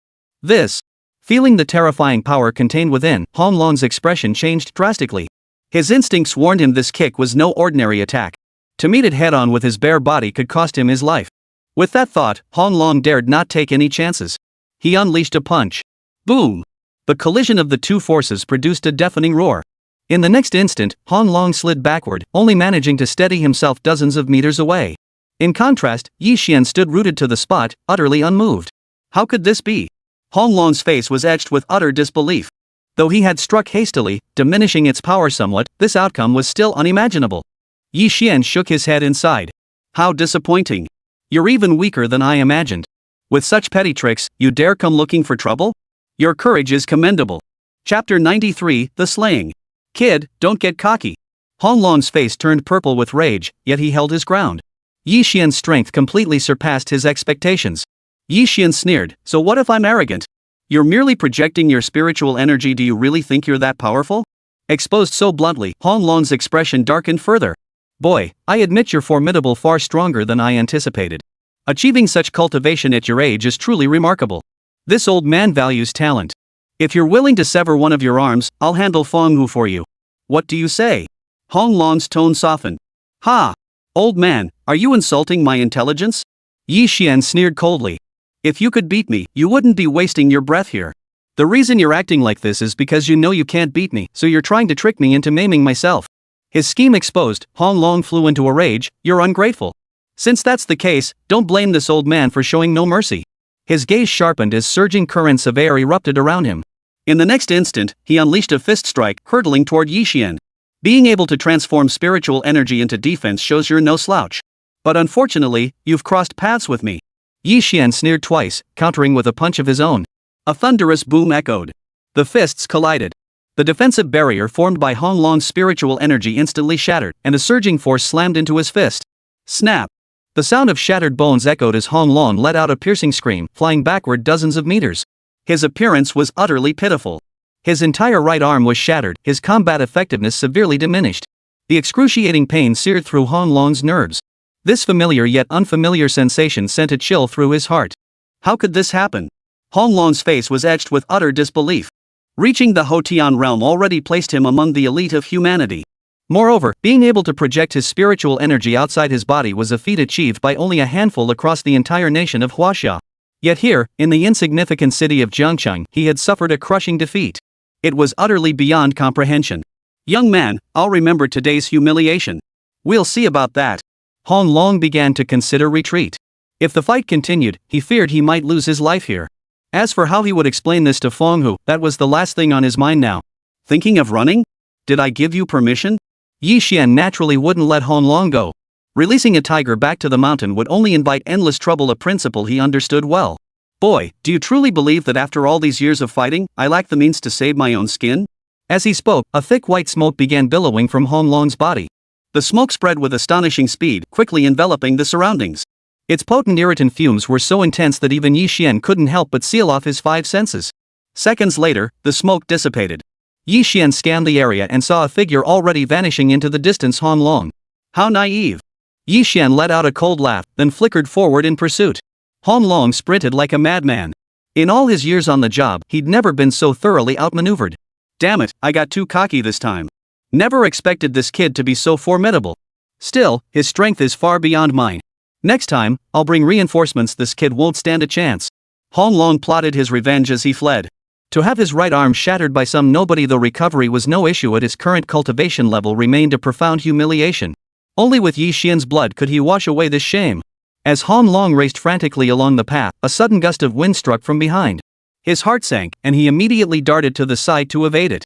Feeling the terrifying power contained within, Hong Long's expression changed drastically. His instincts warned him this kick was no ordinary attack. To meet it head-on with his bare body could cost him his life. With that thought, Hong Long dared not take any chances. He unleashed a punch. Boom! The collision of the two forces produced a deafening roar. In the next instant, Hong Long slid backward, only managing to steady himself dozens of meters away. In contrast, Yi Xian stood rooted to the spot, utterly unmoved. How could this be? Hong Long's face was etched with utter disbelief. Though he had struck hastily, diminishing its power somewhat, this outcome was still unimaginable. Yi Xian shook his head and sighed. "How disappointing. You're even weaker than I imagined. With such petty tricks, you dare come looking for trouble? Your courage is commendable." Chapter 93, The Slaying. "Kid, don't get cocky." Hong Long's face turned purple with rage, yet he held his ground. Yi Xian's strength completely surpassed his expectations. Yi Xian sneered, "So what if I'm arrogant? You're merely projecting your spiritual energy. Do you really think you're that powerful?" Exposed so bluntly, Hong Long's expression darkened further. "Boy, I admit you're formidable, far stronger than I anticipated. Achieving such cultivation at your age is truly remarkable. This old man values talent. If you're willing to sever one of your arms, I'll handle Fenghu for you. What do you say?" Hong Long's tone softened. "Ha! Old man, are you insulting my intelligence?" Yi Xian sneered coldly. "If you could beat me, you wouldn't be wasting your breath here. The reason you're acting like this is because you know you can't beat me, so you're trying to trick me into maiming myself." His scheme exposed, Hong Long flew into a rage. "You're ungrateful. Since that's the case, don't blame this old man for showing no mercy." His gaze sharpened as surging currents of air erupted around him. In the next instant, he unleashed a fist strike, hurtling toward Yi Xian. Being able to transform spiritual energy into defense shows you're no slouch. But unfortunately, you've crossed paths with me. Yi Xian sneered twice, countering with a punch of his own. A thunderous boom echoed. The fists collided. The defensive barrier formed by Hong Long's spiritual energy instantly shattered, and a surging force slammed into his fist. Snap! The sound of shattered bones echoed as Hong Long let out a piercing scream, flying backward dozens of meters. His appearance was utterly pitiful. His entire right arm was shattered, his combat effectiveness severely diminished. The excruciating pain seared through Hong Long's nerves. This familiar yet unfamiliar sensation sent a chill through his heart. How could this happen? Hong Long's face was etched with utter disbelief. Reaching the Hotian realm already placed him among the elite of humanity.
Moreover, being able to project his spiritual energy outside his body was a feat achieved by only a handful across the entire nation of Huaxia. Yet here, in the insignificant city of Jiangcheng, he had suffered a crushing defeat. It was utterly beyond comprehension. "Young man, I'll remember today's humiliation. We'll see about that." Hong Long began to consider retreat. If the fight continued, he feared he might lose his life here. As for how he would explain this to Feng Hu, that was the last thing on his mind now. "Thinking of running? Did I give you permission?" Yi Xian naturally wouldn't let Hong Long go. Releasing a tiger back to the mountain would only invite endless trouble, a principle he understood well. "Boy, do you truly believe that after all these years of fighting, I lack the means to save my own skin?" As he spoke, a thick white smoke began billowing from Hong Long's body. The smoke spread with astonishing speed, quickly enveloping the surroundings. Its potent irritant fumes were so intense that even Yi Xian couldn't help but seal off his five senses. Seconds later, the smoke dissipated. Yi Xian scanned the area and saw a figure already vanishing into the distance. Hong Long. How naive. Yi Xian let out a cold laugh, then flickered forward in pursuit. Hong Long sprinted like a madman. In all his years on the job, he'd never been so thoroughly outmaneuvered. Damn it, I got too cocky this time. Never expected this kid to be so formidable. Still, his strength is far beyond mine. Next time, I'll bring reinforcements. This kid won't stand a chance. Hong Long plotted his revenge as he fled. To have his right arm shattered by some nobody, though recovery was no issue at his current cultivation level, remained a profound humiliation. Only with Yi Xian's blood could he wash away this shame. As Hong Long raced frantically along the path, a sudden gust of wind struck from behind. His heart sank, and he immediately darted to the side to evade it.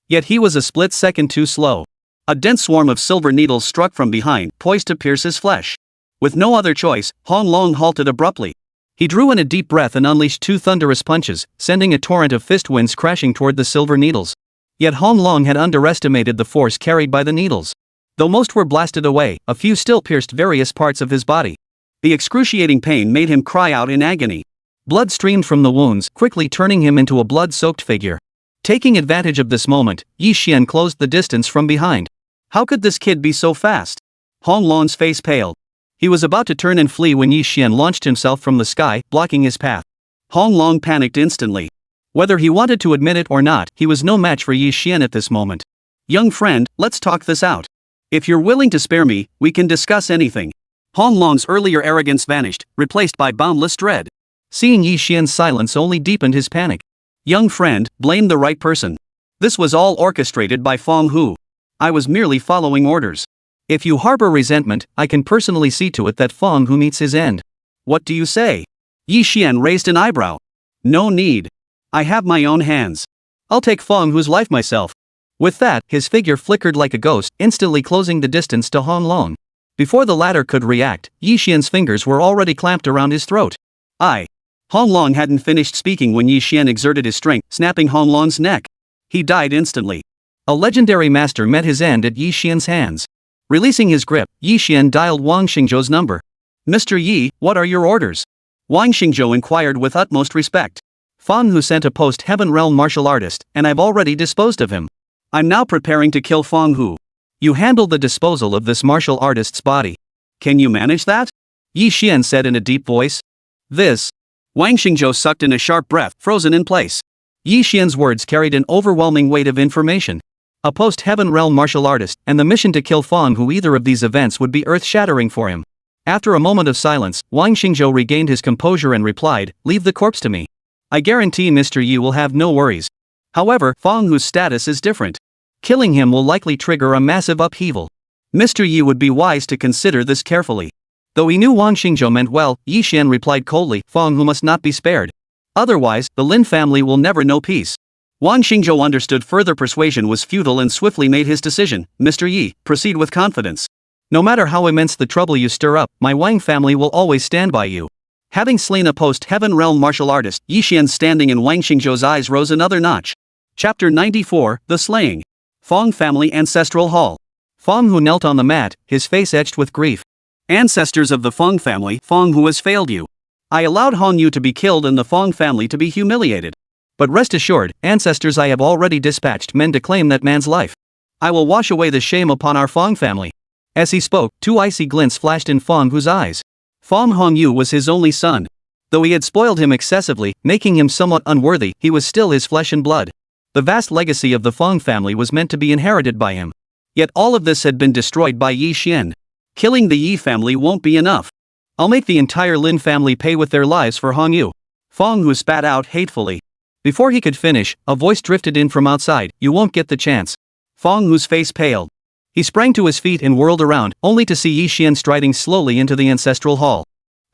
Yet he was a split second too slow. A dense swarm of silver needles struck from behind, poised to pierce his flesh. With no other choice, Hong Long halted abruptly. He drew in a deep breath and unleashed two thunderous punches, sending a torrent of fist winds crashing toward the silver needles. Yet Hong Long had underestimated the force carried by the needles. Though most were blasted away, a few still pierced various parts of his body. The excruciating pain made him cry out in agony. Blood streamed from the wounds, quickly turning him into a blood-soaked figure. Taking advantage of this moment, Yi Xian closed the distance from behind. How could this kid be so fast? Hong Long's face paled. He was about to turn and flee when Yi Xian launched himself from the sky, blocking his path. Hong Long panicked instantly. Whether he wanted to admit it or not, he was no match for Yi Xian at this moment. "Young friend, let's talk this out. If you're willing to spare me, we can discuss anything." Hong Long's earlier arrogance vanished, replaced by boundless dread. Seeing Yi Xian's silence only deepened his panic. "Young friend, blame the right person. This was all orchestrated by Feng Hu. I was merely following orders. If you harbor resentment, I can personally see to it that Feng Hu meets his end." "What do you say?" Yi Xian raised an eyebrow. "No need. I have my own hands. I'll take Feng Hu's life myself." With that, his figure flickered like a ghost, instantly closing the distance to Hong Long. Before the latter could react, Yi Xian's fingers were already clamped around his throat. Hong Long hadn't finished speaking when Yi Xian exerted his strength, snapping Hong Long's neck. He died instantly. A legendary master met his end at Yi Xian's hands. Releasing his grip, Yi Xian dialed Wang Xingzhou's number. "Mr. Yi, what are your orders?" Wang Xingzhou inquired with utmost respect. "Feng Hu sent a post-heaven realm martial artist, and I've already disposed of him. I'm now preparing to kill Feng Hu. You handle the disposal of this martial artist's body. Can you manage that?" Yi Xian said in a deep voice. Wang Xingzhou sucked in a sharp breath, frozen in place. Yi Xian's words carried an overwhelming weight of information. A post-heaven realm martial artist, and the mission to kill Feng Hu. Either of these events would be earth-shattering for him. After a moment of silence, Wang Xingzhou regained his composure and replied, "Leave the corpse to me. I guarantee Mr. Yi will have no worries. However, Feng Hu's status is different. Killing him will likely trigger a massive upheaval. Mr. Yi would be wise to consider this carefully." Though he knew Wang Xingzhou meant well, Yi Xian replied coldly, "Feng Hu must not be spared. Otherwise, the Lin family will never know peace." Wang Xingzhou understood further persuasion was futile and swiftly made his decision. "Mr. Yi, proceed with confidence. No matter how immense the trouble you stir up, my Wang family will always stand by you." Having slain a post-heaven realm martial artist, Yi Xian's standing in Wang Xingzhou's eyes rose another notch. Chapter 94, The Slaying. Feng Family Ancestral Hall. Feng Hu knelt on the mat, his face etched with grief. "Ancestors of the Feng family, Feng Hu has failed you. I allowed Hong Yu to be killed and the Feng family to be humiliated. But rest assured, ancestors, I have already dispatched men to claim that man's life. I will wash away the shame upon our Feng family." As he spoke, two icy glints flashed in Feng Hu's eyes. Feng Hong Yu was his only son. Though he had spoiled him excessively, making him somewhat unworthy, he was still his flesh and blood. The vast legacy of the Feng family was meant to be inherited by him.
Yet all of this had been destroyed by Yi Xian. Killing the Yi family won't be enough. I'll make the entire Lin family pay with their lives for Hong Yu. Feng Hu spat out hatefully. Before he could finish, a voice drifted in from outside. You won't get the chance. Feng Hu's face paled. He sprang to his feet and whirled around, only to see Yi Xian striding slowly into the ancestral hall.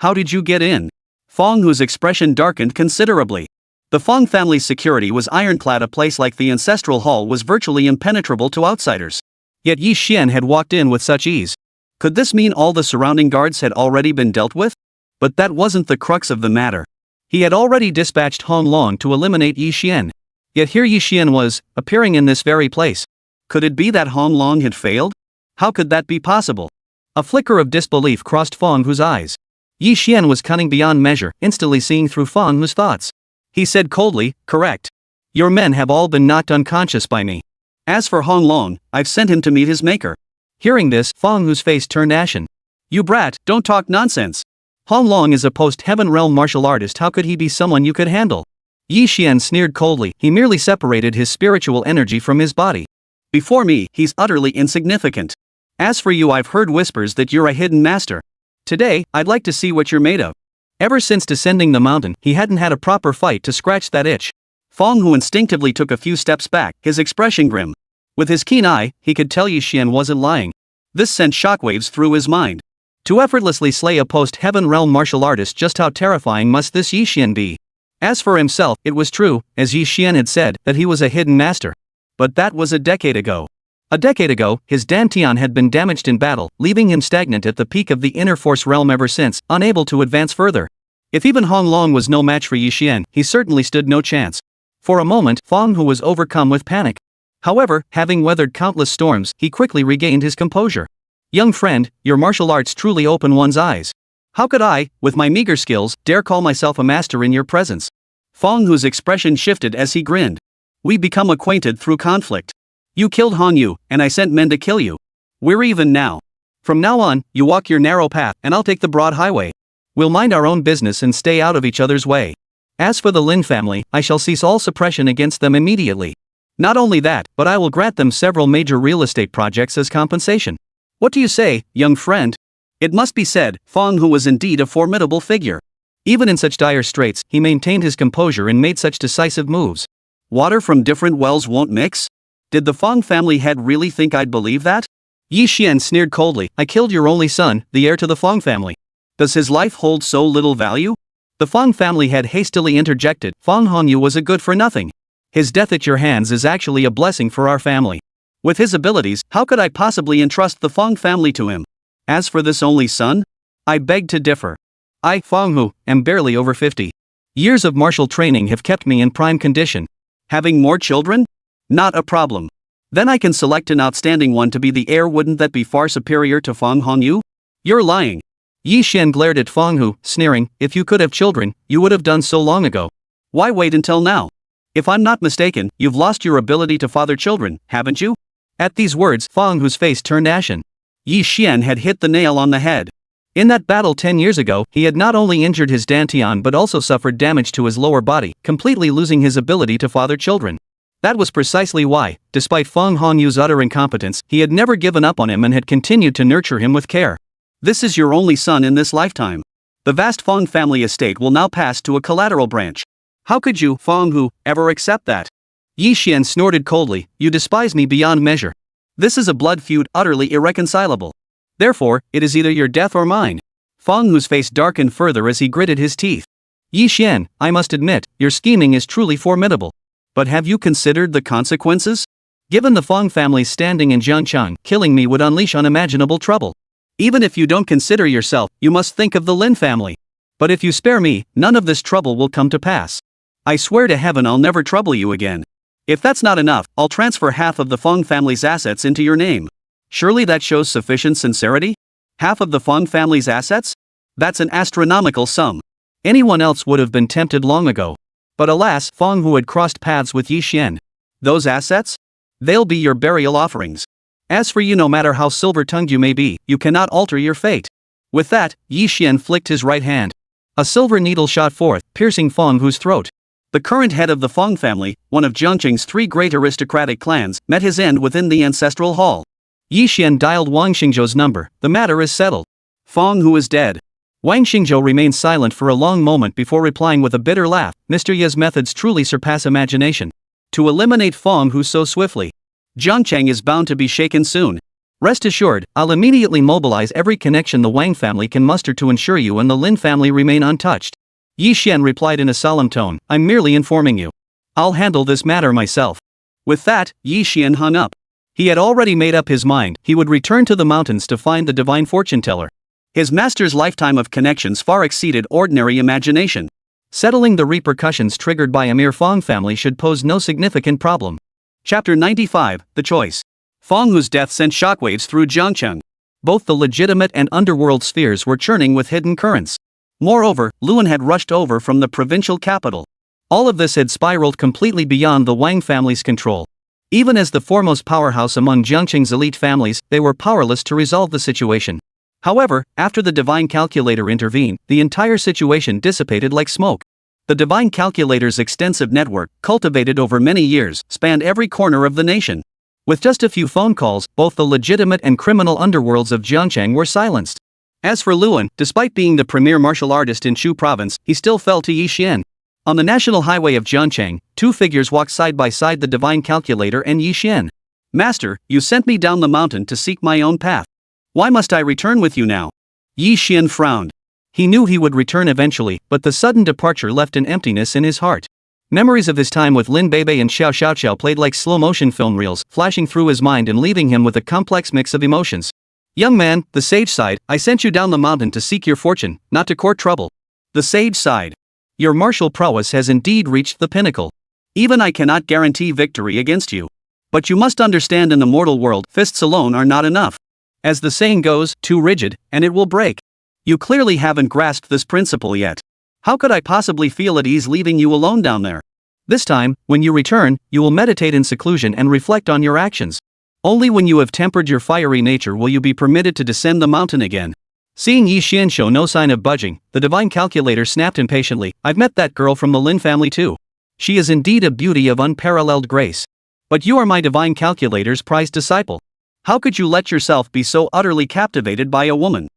How did you get in? Feng Hu's expression darkened considerably. The Feng family's security was ironclad. A place like the ancestral hall was virtually impenetrable to outsiders. Yet Yi Xian had walked in with such ease. Could this mean all the surrounding guards had already been dealt with? But that wasn't the crux of the matter. He had already dispatched Hong Long to eliminate Yi Xian. Yet here Yi Xian was, appearing in this very place. Could it be that Hong Long had failed? How could that be possible? A flicker of disbelief crossed Feng Hu's eyes. Yi Xian was cunning beyond measure, instantly seeing through Feng Hu's thoughts. He said coldly, correct. Your men have all been knocked unconscious by me. As for Hong Long, I've sent him to meet his maker. Hearing this, Feng Hu's face turned ashen. You brat, don't talk nonsense. Hong Long is a post-heaven realm martial artist. How could he be someone you could handle? Yi Xian sneered coldly. He merely separated his spiritual energy from his body. Before me, he's utterly insignificant. As for you, I've heard whispers that you're a hidden master. Today, I'd like to see what you're made of. Ever since descending the mountain, he hadn't had a proper fight to scratch that itch. Feng Hu instinctively took a few steps back, his expression grim. With his keen eye, he could tell Yi Xian wasn't lying. This sent shockwaves through his mind. To effortlessly slay a post-heaven realm martial artist, just how terrifying must this Yi Xian be? As for himself, it was true, as Yi Xian had said, that he was a hidden master. But that was a decade ago. A decade ago, his dantian had been damaged in battle, leaving him stagnant at the peak of the inner force realm ever since, unable to advance further. If even Hong Long was no match for Yi Xian, he certainly stood no chance. For a moment, Feng Hu was overcome with panic. However, having weathered countless storms, he quickly regained his composure. Young friend, your martial arts truly open one's eyes. How could I, with my meager skills, dare call myself a master in your presence? Feng Hu's expression shifted as he grinned. We become acquainted through conflict. You killed Hong Yu, and I sent men to kill you. We're even now. From now on, you walk your narrow path, and I'll take the broad highway. We'll mind our own business and stay out of each other's way. As for the Lin family, I shall cease all suppression against them immediately. Not only that, but I will grant them several major real estate projects as compensation. What do you say, young friend? It must be said, Feng Hu was indeed a formidable figure. Even in such dire straits, he maintained his composure and made such decisive moves. Water from different wells won't mix? Did the Feng family head really think I'd believe that? Yi Xian sneered coldly. I killed your only son, the heir to the Feng family. Does his life hold so little value? The Feng family head hastily interjected. Feng Hongyu was a good-for-nothing. His death at your hands is actually a blessing for our family. With his abilities, how could I possibly entrust the Feng family to him? As for this only son? I beg to differ. I, Feng Hu, am barely over 50. Years of martial training have kept me in prime condition. Having more children? Not a problem. Then I can select an outstanding one to be the heir. Wouldn't that be far superior to Feng Hongyu? You're lying. Yi Xian glared at Feng Hu, sneering. If you could have children, you would have done so long ago. Why wait until now? If I'm not mistaken, you've lost your ability to father children, haven't you? At these words, Feng Hu's face turned ashen. Yi Xian had hit the nail on the head. In that battle 10 years ago, he had not only injured his dantian but also suffered damage to his lower body, completely losing his ability to father children. That was precisely why, despite Feng Hongyu's utter incompetence, he had never given up on him and had continued to nurture him with care. This is your only son in this lifetime. The vast Feng family estate will now pass to a collateral branch. How could you, Feng Hu, ever accept that? Yi Xian snorted coldly. You despise me beyond measure. This is a blood feud utterly irreconcilable. Therefore, it is either your death or mine. Feng Hu's face darkened further as he gritted his teeth. Yi Xian, I must admit, your scheming is truly formidable. But have you considered the consequences? Given the Feng family's standing in Jiangchang, killing me would unleash unimaginable trouble. Even if you don't consider yourself, you must think of the Lin family. But if you spare me, none of this trouble will come to pass. I swear to heaven I'll never trouble you again. If that's not enough, I'll transfer half of the Feng family's assets into your name. Surely that shows sufficient sincerity? Half of the Feng family's assets? That's an astronomical sum. Anyone else would have been tempted long ago. But alas, Feng Hu had crossed paths with Yi Xian. Those assets? They'll be your burial offerings. As for you, no matter how silver-tongued you may be, you cannot alter your fate. With that, Yi Xian flicked his right hand. A silver needle shot forth, piercing Feng Hu's throat. The current head of the Feng family, one of Jiangqing's 3 great aristocratic clans, met his end within the ancestral hall. Yi Xian dialed Wang Xingzhou's number. The matter is settled. Fong Hu is dead. Wang Xingzhou remained silent for a long moment before replying with a bitter laugh. Mr. Ye's methods truly surpass imagination. To eliminate Fong Hu so swiftly, Jiangcheng is bound to be shaken soon. Rest assured, I'll immediately mobilize every connection the Wang family can muster to ensure you and the Lin family remain untouched. Yi Xian replied in a solemn tone, I'm merely informing you. I'll handle this matter myself. With that, Yi Xian hung up. He had already made up his mind. He would return to the mountains to find the divine fortune teller. His master's lifetime of connections far exceeded ordinary imagination. Settling the repercussions triggered by a mere Fong family should pose no significant problem. Chapter 95, The Choice. Fong Hu's death sent shockwaves through Jiangcheng. Both the legitimate and underworld spheres were churning with hidden currents. Moreover, Luan had rushed over from the provincial capital. All of this had spiraled completely beyond the Wang family's control. Even as the foremost powerhouse among Jiangcheng's elite families, they were powerless to resolve the situation. However, after the divine calculator intervened, the entire situation dissipated like smoke. The divine calculator's extensive network, cultivated over many years, spanned every corner of the nation. With just a few phone calls, both the legitimate and criminal underworlds of Jiangcheng were silenced. As for Luan, despite being the premier martial artist in Chu province, he still fell to Yi Xian. On the national highway of Jiangcheng, two figures walked side by side, the divine calculator and Yi Xian. Master, you sent me down the mountain to seek my own path. Why must I return with you now? Yi Xian frowned. He knew he would return eventually, but the sudden departure left an emptiness in his heart. Memories of his time with Lin Beibei and Xiao Xiaoqiao played like slow-motion film reels, flashing through his mind and leaving him with a complex mix of emotions. Young man, the sage sighed, I sent you down the mountain to seek your fortune, not to court trouble. The sage sighed. Your martial prowess has indeed reached the pinnacle. Even I cannot guarantee victory against you. But you must understand, in the mortal world, fists alone are not enough. As the saying goes, too rigid, and it will break. You clearly haven't grasped this principle yet. How could I possibly feel at ease leaving you alone down there? This time, when you return, you will meditate in seclusion and reflect on your actions. Only when you have tempered your fiery nature will you be permitted to descend the mountain again. Seeing Yi Xian show no sign of budging, the divine calculator snapped impatiently, I've met that girl from the Lin family too. She is indeed a beauty of unparalleled grace. But you are my divine calculator's prized disciple. How could you let yourself be so utterly captivated by a woman?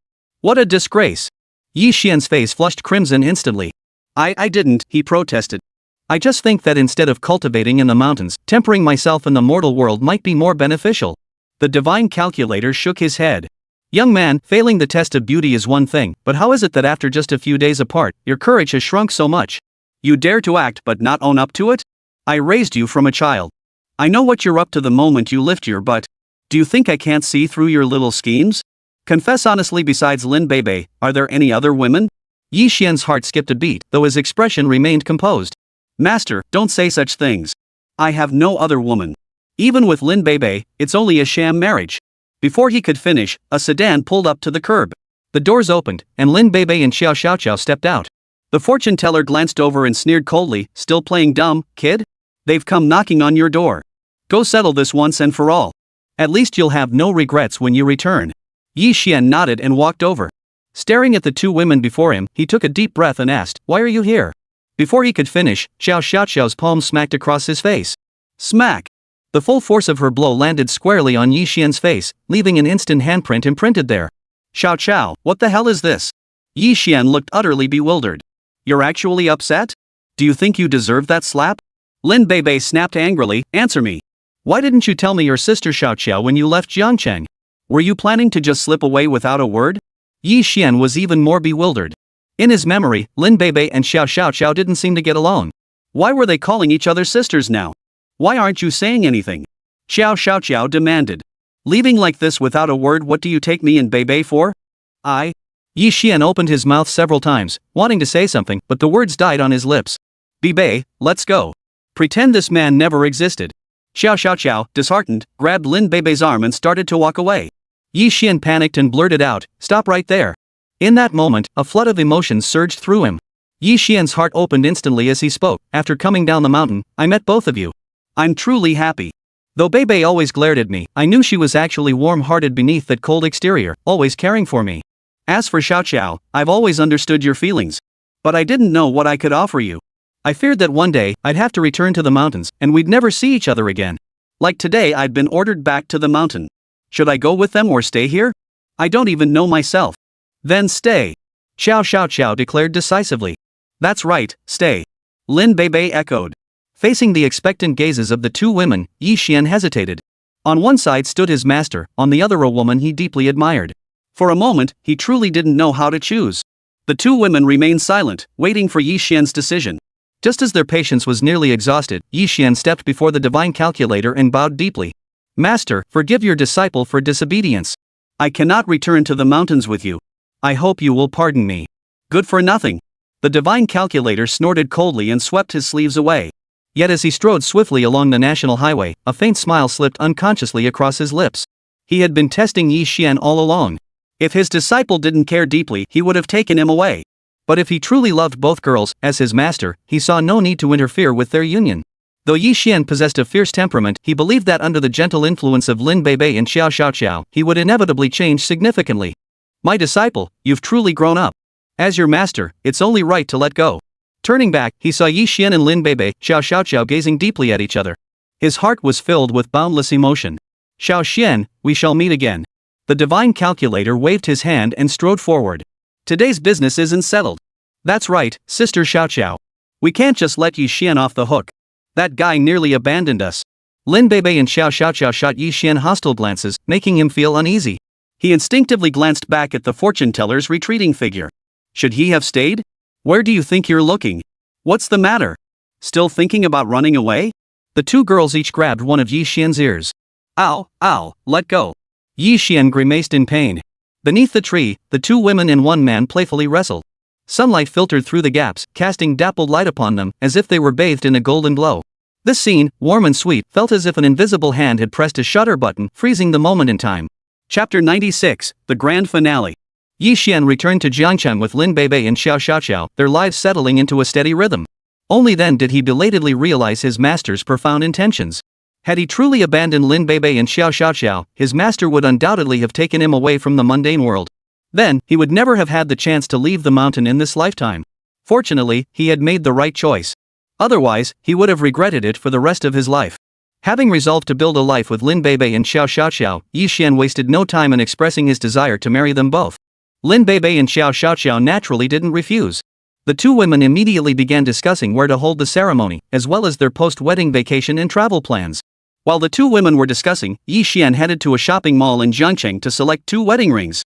What a disgrace! Yi Xian's face flushed crimson instantly. I didn't, he protested. I just think that instead of cultivating in the mountains, tempering myself in the mortal world might be more beneficial. The divine calculator shook his head. Young man, failing the test of beauty is one thing, but how is it that after just a few days apart, your courage has shrunk so much? You dare to act but not own up to it? I raised you from a child. I know what you're up to the moment you lift your butt. Do you think I can't see through your little schemes? Confess honestly, besides Lin Beibei, are there any other women? Yi Xian's heart skipped a beat, though his expression remained composed. Master, don't say such things. I have no other woman. Even with Lin Beibei, it's only a sham marriage. Before he could finish, a sedan pulled up to the curb. The doors opened, and Lin Beibei and Xiao Xiaoqiao stepped out. The fortune teller glanced over and sneered coldly, still playing dumb, kid? They've come knocking on your door. Go settle this once and for all. At least you'll have no regrets when you return. Yi Xian nodded and walked over. Staring at the two women before him, he took a deep breath and asked, Why are you here? Before he could finish, Xiao Xiaoqiao's palm smacked across his face. Smack! The full force of her blow landed squarely on Yi Xian's face, leaving an instant handprint imprinted there. Xiao Qiao, what the hell is this? Yi Xian looked utterly bewildered. You're actually upset? Do you think you deserve that slap? Lin Beibei snapped angrily, Answer me. Why didn't you tell me your sister Xiao Qiao when you left Jiangcheng? Were you planning to just slip away without a word? Yi Xian was even more bewildered. In his memory, Lin Beibei and Xiao Xiaoqiao didn't seem to get along. Why were they calling each other sisters now? Why aren't you saying anything? Xiao Xiaoqiao demanded. Leaving like this without a word, what do you take me and Beibei for? Yi Xian opened his mouth several times, wanting to say something, but the words died on his lips. Beibei, let's go. Pretend this man never existed. Xiao Xiaoqiao, disheartened, grabbed Lin Beibei's arm and started to walk away. Yi Xian panicked and blurted out, Stop right there. In that moment, a flood of emotions surged through him. Yi Xian's heart opened instantly as he spoke, After coming down the mountain, I met both of you. I'm truly happy. Though Beibei always glared at me, I knew she was actually warm-hearted beneath that cold exterior, always caring for me. As for Xiaoqiao, I've always understood your feelings. But I didn't know what I could offer you. I feared that one day, I'd have to return to the mountains, and we'd never see each other again. Like today, I'd been ordered back to the mountain. Should I go with them or stay here? I don't even know myself. Then stay. Xiao Xiao Xiao declared decisively. That's right, stay. Lin Beibei echoed. Facing the expectant gazes of the two women, Yi Xian hesitated. On one side stood his master, on the other a woman he deeply admired. For a moment, he truly didn't know how to choose. The two women remained silent, waiting for Yi Xian's decision. Just as their patience was nearly exhausted, Yi Xian stepped before the divine calculator and bowed deeply. Master, forgive your disciple for disobedience. I cannot return to the mountains with you. I hope you will pardon me. Good for nothing. The divine calculator snorted coldly and swept his sleeves away. Yet as he strode swiftly along the national highway, a faint smile slipped unconsciously across his lips. He had been testing Yi Xian all along. If his disciple didn't care deeply, he would have taken him away. But if he truly loved both girls, as his master, he saw no need to interfere with their union. Though Yi Xian possessed a fierce temperament, he believed that under the gentle influence of Lin Beibei and Xiao Xiao Xiao, he would inevitably change significantly. My disciple, you've truly grown up. As your master, it's only right to let go. Turning back, he saw Yi Xian and Lin Beibei, Xiao Xiao Xiao gazing deeply at each other. His heart was filled with boundless emotion. Xiao Xian, we shall meet again. The divine calculator waved his hand and strode forward. Today's business isn't settled. That's right, Sister Xiao Xiao. We can't just let Yi Xian off the hook. That guy nearly abandoned us. Lin Beibei and Xiao Xiao Xiao shot Yi Xian hostile glances, making him feel uneasy. He instinctively glanced back at the fortune teller's retreating figure. Should he have stayed? Where do you think you're looking? What's the matter? Still thinking about running away? The two girls each grabbed one of Yi Xian's ears. Ow, ow, let go. Yi Xian grimaced in pain. Beneath the tree, the two women and one man playfully wrestled. Sunlight filtered through the gaps, casting dappled light upon them, as if they were bathed in a golden glow. This scene, warm and sweet, felt as if an invisible hand had pressed a shutter button, freezing the moment in time. Chapter 96, The Grand Finale. Yi Xian returned to Jiangcheng with Lin Beibei and Xiao Xiao Xiao, their lives settling into a steady rhythm. Only then did he belatedly realize his master's profound intentions. Had he truly abandoned Lin Beibei and Xiao Xiao Xiao, his master would undoubtedly have taken him away from the mundane world. Then, he would never have had the chance to leave the mountain in this lifetime. Fortunately, he had made the right choice. Otherwise, he would have regretted it for the rest of his life. Having resolved to build a life with Lin Beibei and Xiao Xiao Xiao, Yi Xian wasted no time in expressing his desire to marry them both. Lin Beibei and Xiao Xiao Xiao naturally didn't refuse. The two women immediately began discussing where to hold the ceremony, as well as their post-wedding vacation and travel plans. While the two women were discussing, Yi Xian headed to a shopping mall in Jiangcheng to select 2 wedding rings.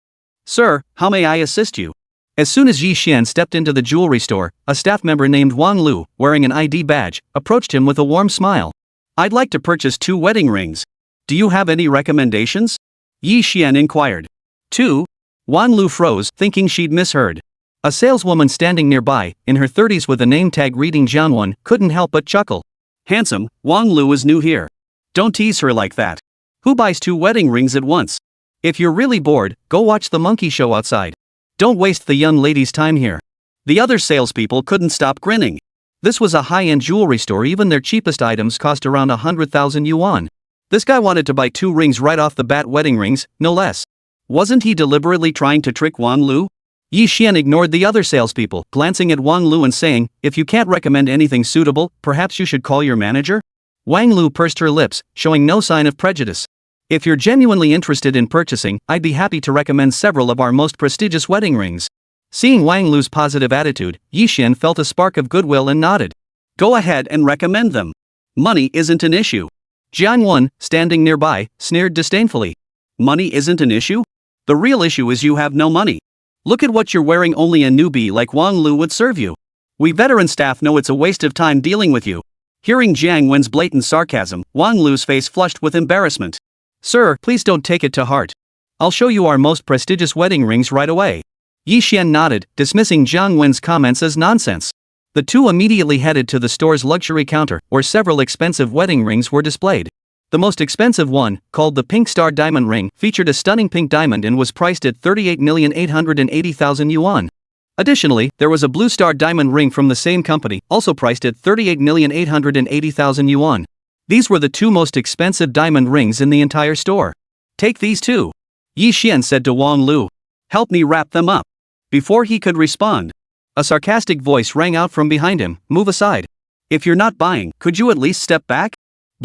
Sir, how may I assist you? As soon as Yi Xian stepped into the jewelry store, a staff member named Wang Lu, wearing an ID badge, approached him with a warm smile. I'd like to purchase 2 wedding rings. Do you have any recommendations? Yi Xian inquired. 2? Wang Lu froze, thinking she'd misheard. A saleswoman standing nearby, in her 30s with a name tag reading Jianwen, couldn't help but chuckle. Handsome, Wang Lu is new here. Don't tease her like that. Who buys 2 wedding rings at once? If you're really bored, go watch the monkey show outside. Don't waste the young lady's time here. The other salespeople couldn't stop grinning. This was a high-end jewelry store, even their cheapest items cost around 100,000 yuan. This guy wanted to buy 2 rings right off the bat, wedding rings, no less. Wasn't he deliberately trying to trick Wang Lu? Yi Xian ignored the other salespeople, glancing at Wang Lu and saying, if you can't recommend anything suitable, perhaps you should call your manager? Wang Lu pursed her lips, showing no sign of prejudice. If you're genuinely interested in purchasing, I'd be happy to recommend several of our most prestigious wedding rings. Seeing Wang Lu's positive attitude, Yi Xian felt a spark of goodwill and nodded. Go ahead and recommend them. Money isn't an issue. Jianwen, standing nearby, sneered disdainfully. Money isn't an issue? The real issue is you have no money. Look at what you're wearing. Only a newbie like Wang Lu would serve you. We veteran staff know it's a waste of time dealing with you. Hearing Jiang Wen's blatant sarcasm, Wang Lu's face flushed with embarrassment. Sir, please don't take it to heart. I'll show you our most prestigious wedding rings right away. Yi Xian nodded, dismissing Jiang Wen's comments as nonsense. The two immediately headed to the store's luxury counter, where several expensive wedding rings were displayed. The most expensive one, called the Pink Star Diamond Ring, featured a stunning pink diamond and was priced at 38,880,000 yuan. Additionally, there was a Blue Star Diamond Ring from the same company, also priced at 38,880,000 yuan. These were the 2 most expensive diamond rings in the entire store. Take these 2. Yi Xian said to Wang Lu. Help me wrap them up. Before he could respond, a sarcastic voice rang out from behind him, move aside. If you're not buying, could you at least step back?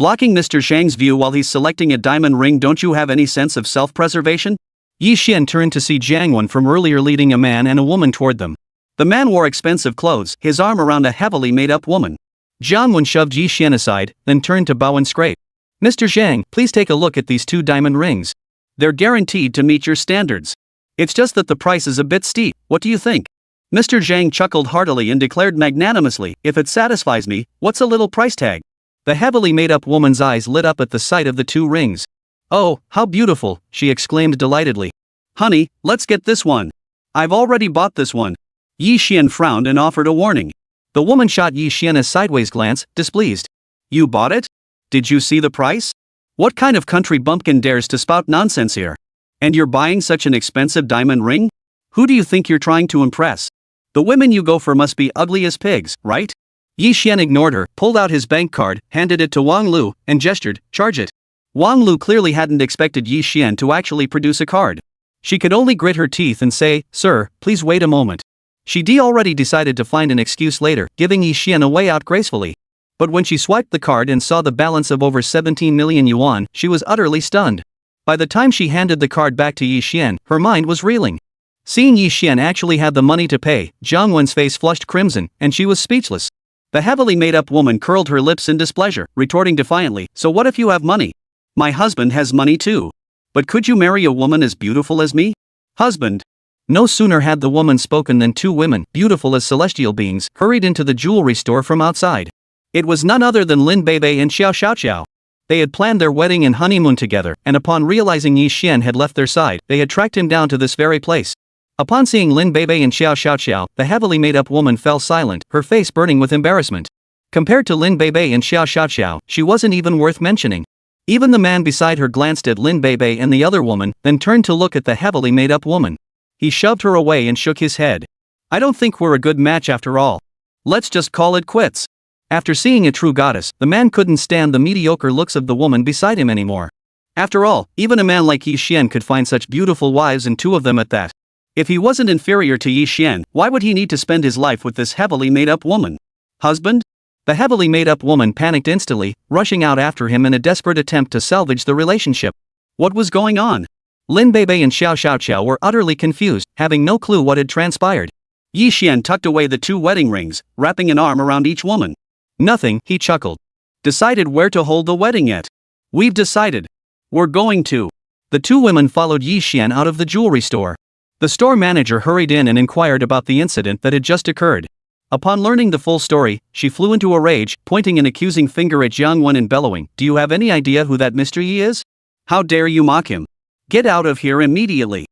Blocking Mr. Zhang's view while he's selecting a diamond ring. Don't you have any sense of self-preservation?
Yi Xian turned to see Jiang Wen from earlier leading a man and a woman toward them.
The man wore expensive clothes, his arm around a heavily made-up woman.
Jiang Wen shoved Yi Xian aside, then turned to bow and scrape. Mr. Zhang, please take a look at these 2 diamond rings.
They're guaranteed to meet your standards. It's just that the price is a bit steep, what do you think? Mr. Zhang chuckled heartily and declared magnanimously, if it satisfies me, what's a little price tag?
The heavily made-up woman's eyes lit up at the sight of the 2 rings.
Oh, how beautiful, she exclaimed delightedly. Honey, let's get this one. I've already bought this one. Yi Xian frowned and offered a warning.
The woman shot Yi Xian a sideways glance, displeased.
You bought it? Did you see the price? What kind of country bumpkin dares to spout nonsense here? And you're buying such an expensive diamond ring? Who do you think you're trying to impress? The women you go for must be ugly as pigs, right?
Yi Xian ignored her, pulled out his bank card, handed it to Wang Lu, and gestured, charge it.
Wang Lu clearly hadn't expected Yi Xian to actually produce a card.
She could only grit her teeth and say, sir, please wait a moment. She already decided to find an excuse later, giving Yi Xian a way out gracefully. But when she swiped the card and saw the balance of over 17 million yuan, she was utterly stunned. By the time she handed the card back to Yi Xian, her mind was reeling. Seeing Yi Xian actually had the money to pay, Jiang Wen's face flushed crimson, and she was speechless.
The heavily made-up woman curled her lips in displeasure, retorting defiantly, so what if you have money? My husband has money too. But could you marry a woman as beautiful as me? Husband.
No sooner had the woman spoken than 2 women, beautiful as celestial beings, hurried into the jewelry store from outside. It was none other than Lin Beibei and Xiao Xiaoqiao. They had planned their wedding and honeymoon together, and upon realizing Yi Xian had left their side, they had tracked him down to this very place. Upon seeing Lin Beibei and Xiao Xiaoqiao, the heavily made-up woman fell silent, her face burning with embarrassment. Compared to Lin Beibei and Xiao Xiaoqiao, she wasn't even worth mentioning. Even the man beside her glanced at Lin Beibei and the other woman, then turned to look at the heavily made-up woman. He shoved her away and shook his head. I don't think we're a good match after all. Let's just call it quits. After seeing a true goddess, the man couldn't stand the mediocre looks of the woman beside him anymore. After all, even a man like Yi Xian could find such beautiful wives, and 2 of them at that. If he wasn't inferior to Yi Xian, why would he need to spend his life with this heavily made-up woman? Husband? The heavily made-up woman panicked instantly, rushing out after him in a desperate attempt to salvage the relationship. What was going on? Lin Beibei and Xiao Xiaoqiao were utterly confused, having no clue what had transpired.
Yi Xian tucked away the 2 wedding rings, wrapping an arm around each woman.
Nothing, he chuckled.
Decided where to hold the wedding yet? We've decided. We're going to.
The 2 women followed Yi Xian out of the jewelry store. The store manager hurried in and inquired about the incident that had just occurred. Upon learning the full story, she flew into a rage, pointing an accusing finger at Jiang Wen and bellowing, do you have any idea who that Mr. Yi is? How dare you mock him? Get out of here immediately.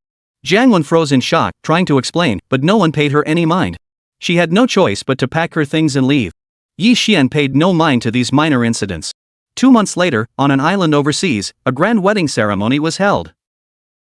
Jiang Wen froze in shock, trying to explain, but no one paid her any mind. She had no choice but to pack her things and leave. Yi Xian paid no mind to these minor incidents. 2 months later, on an island overseas, a grand wedding ceremony was held.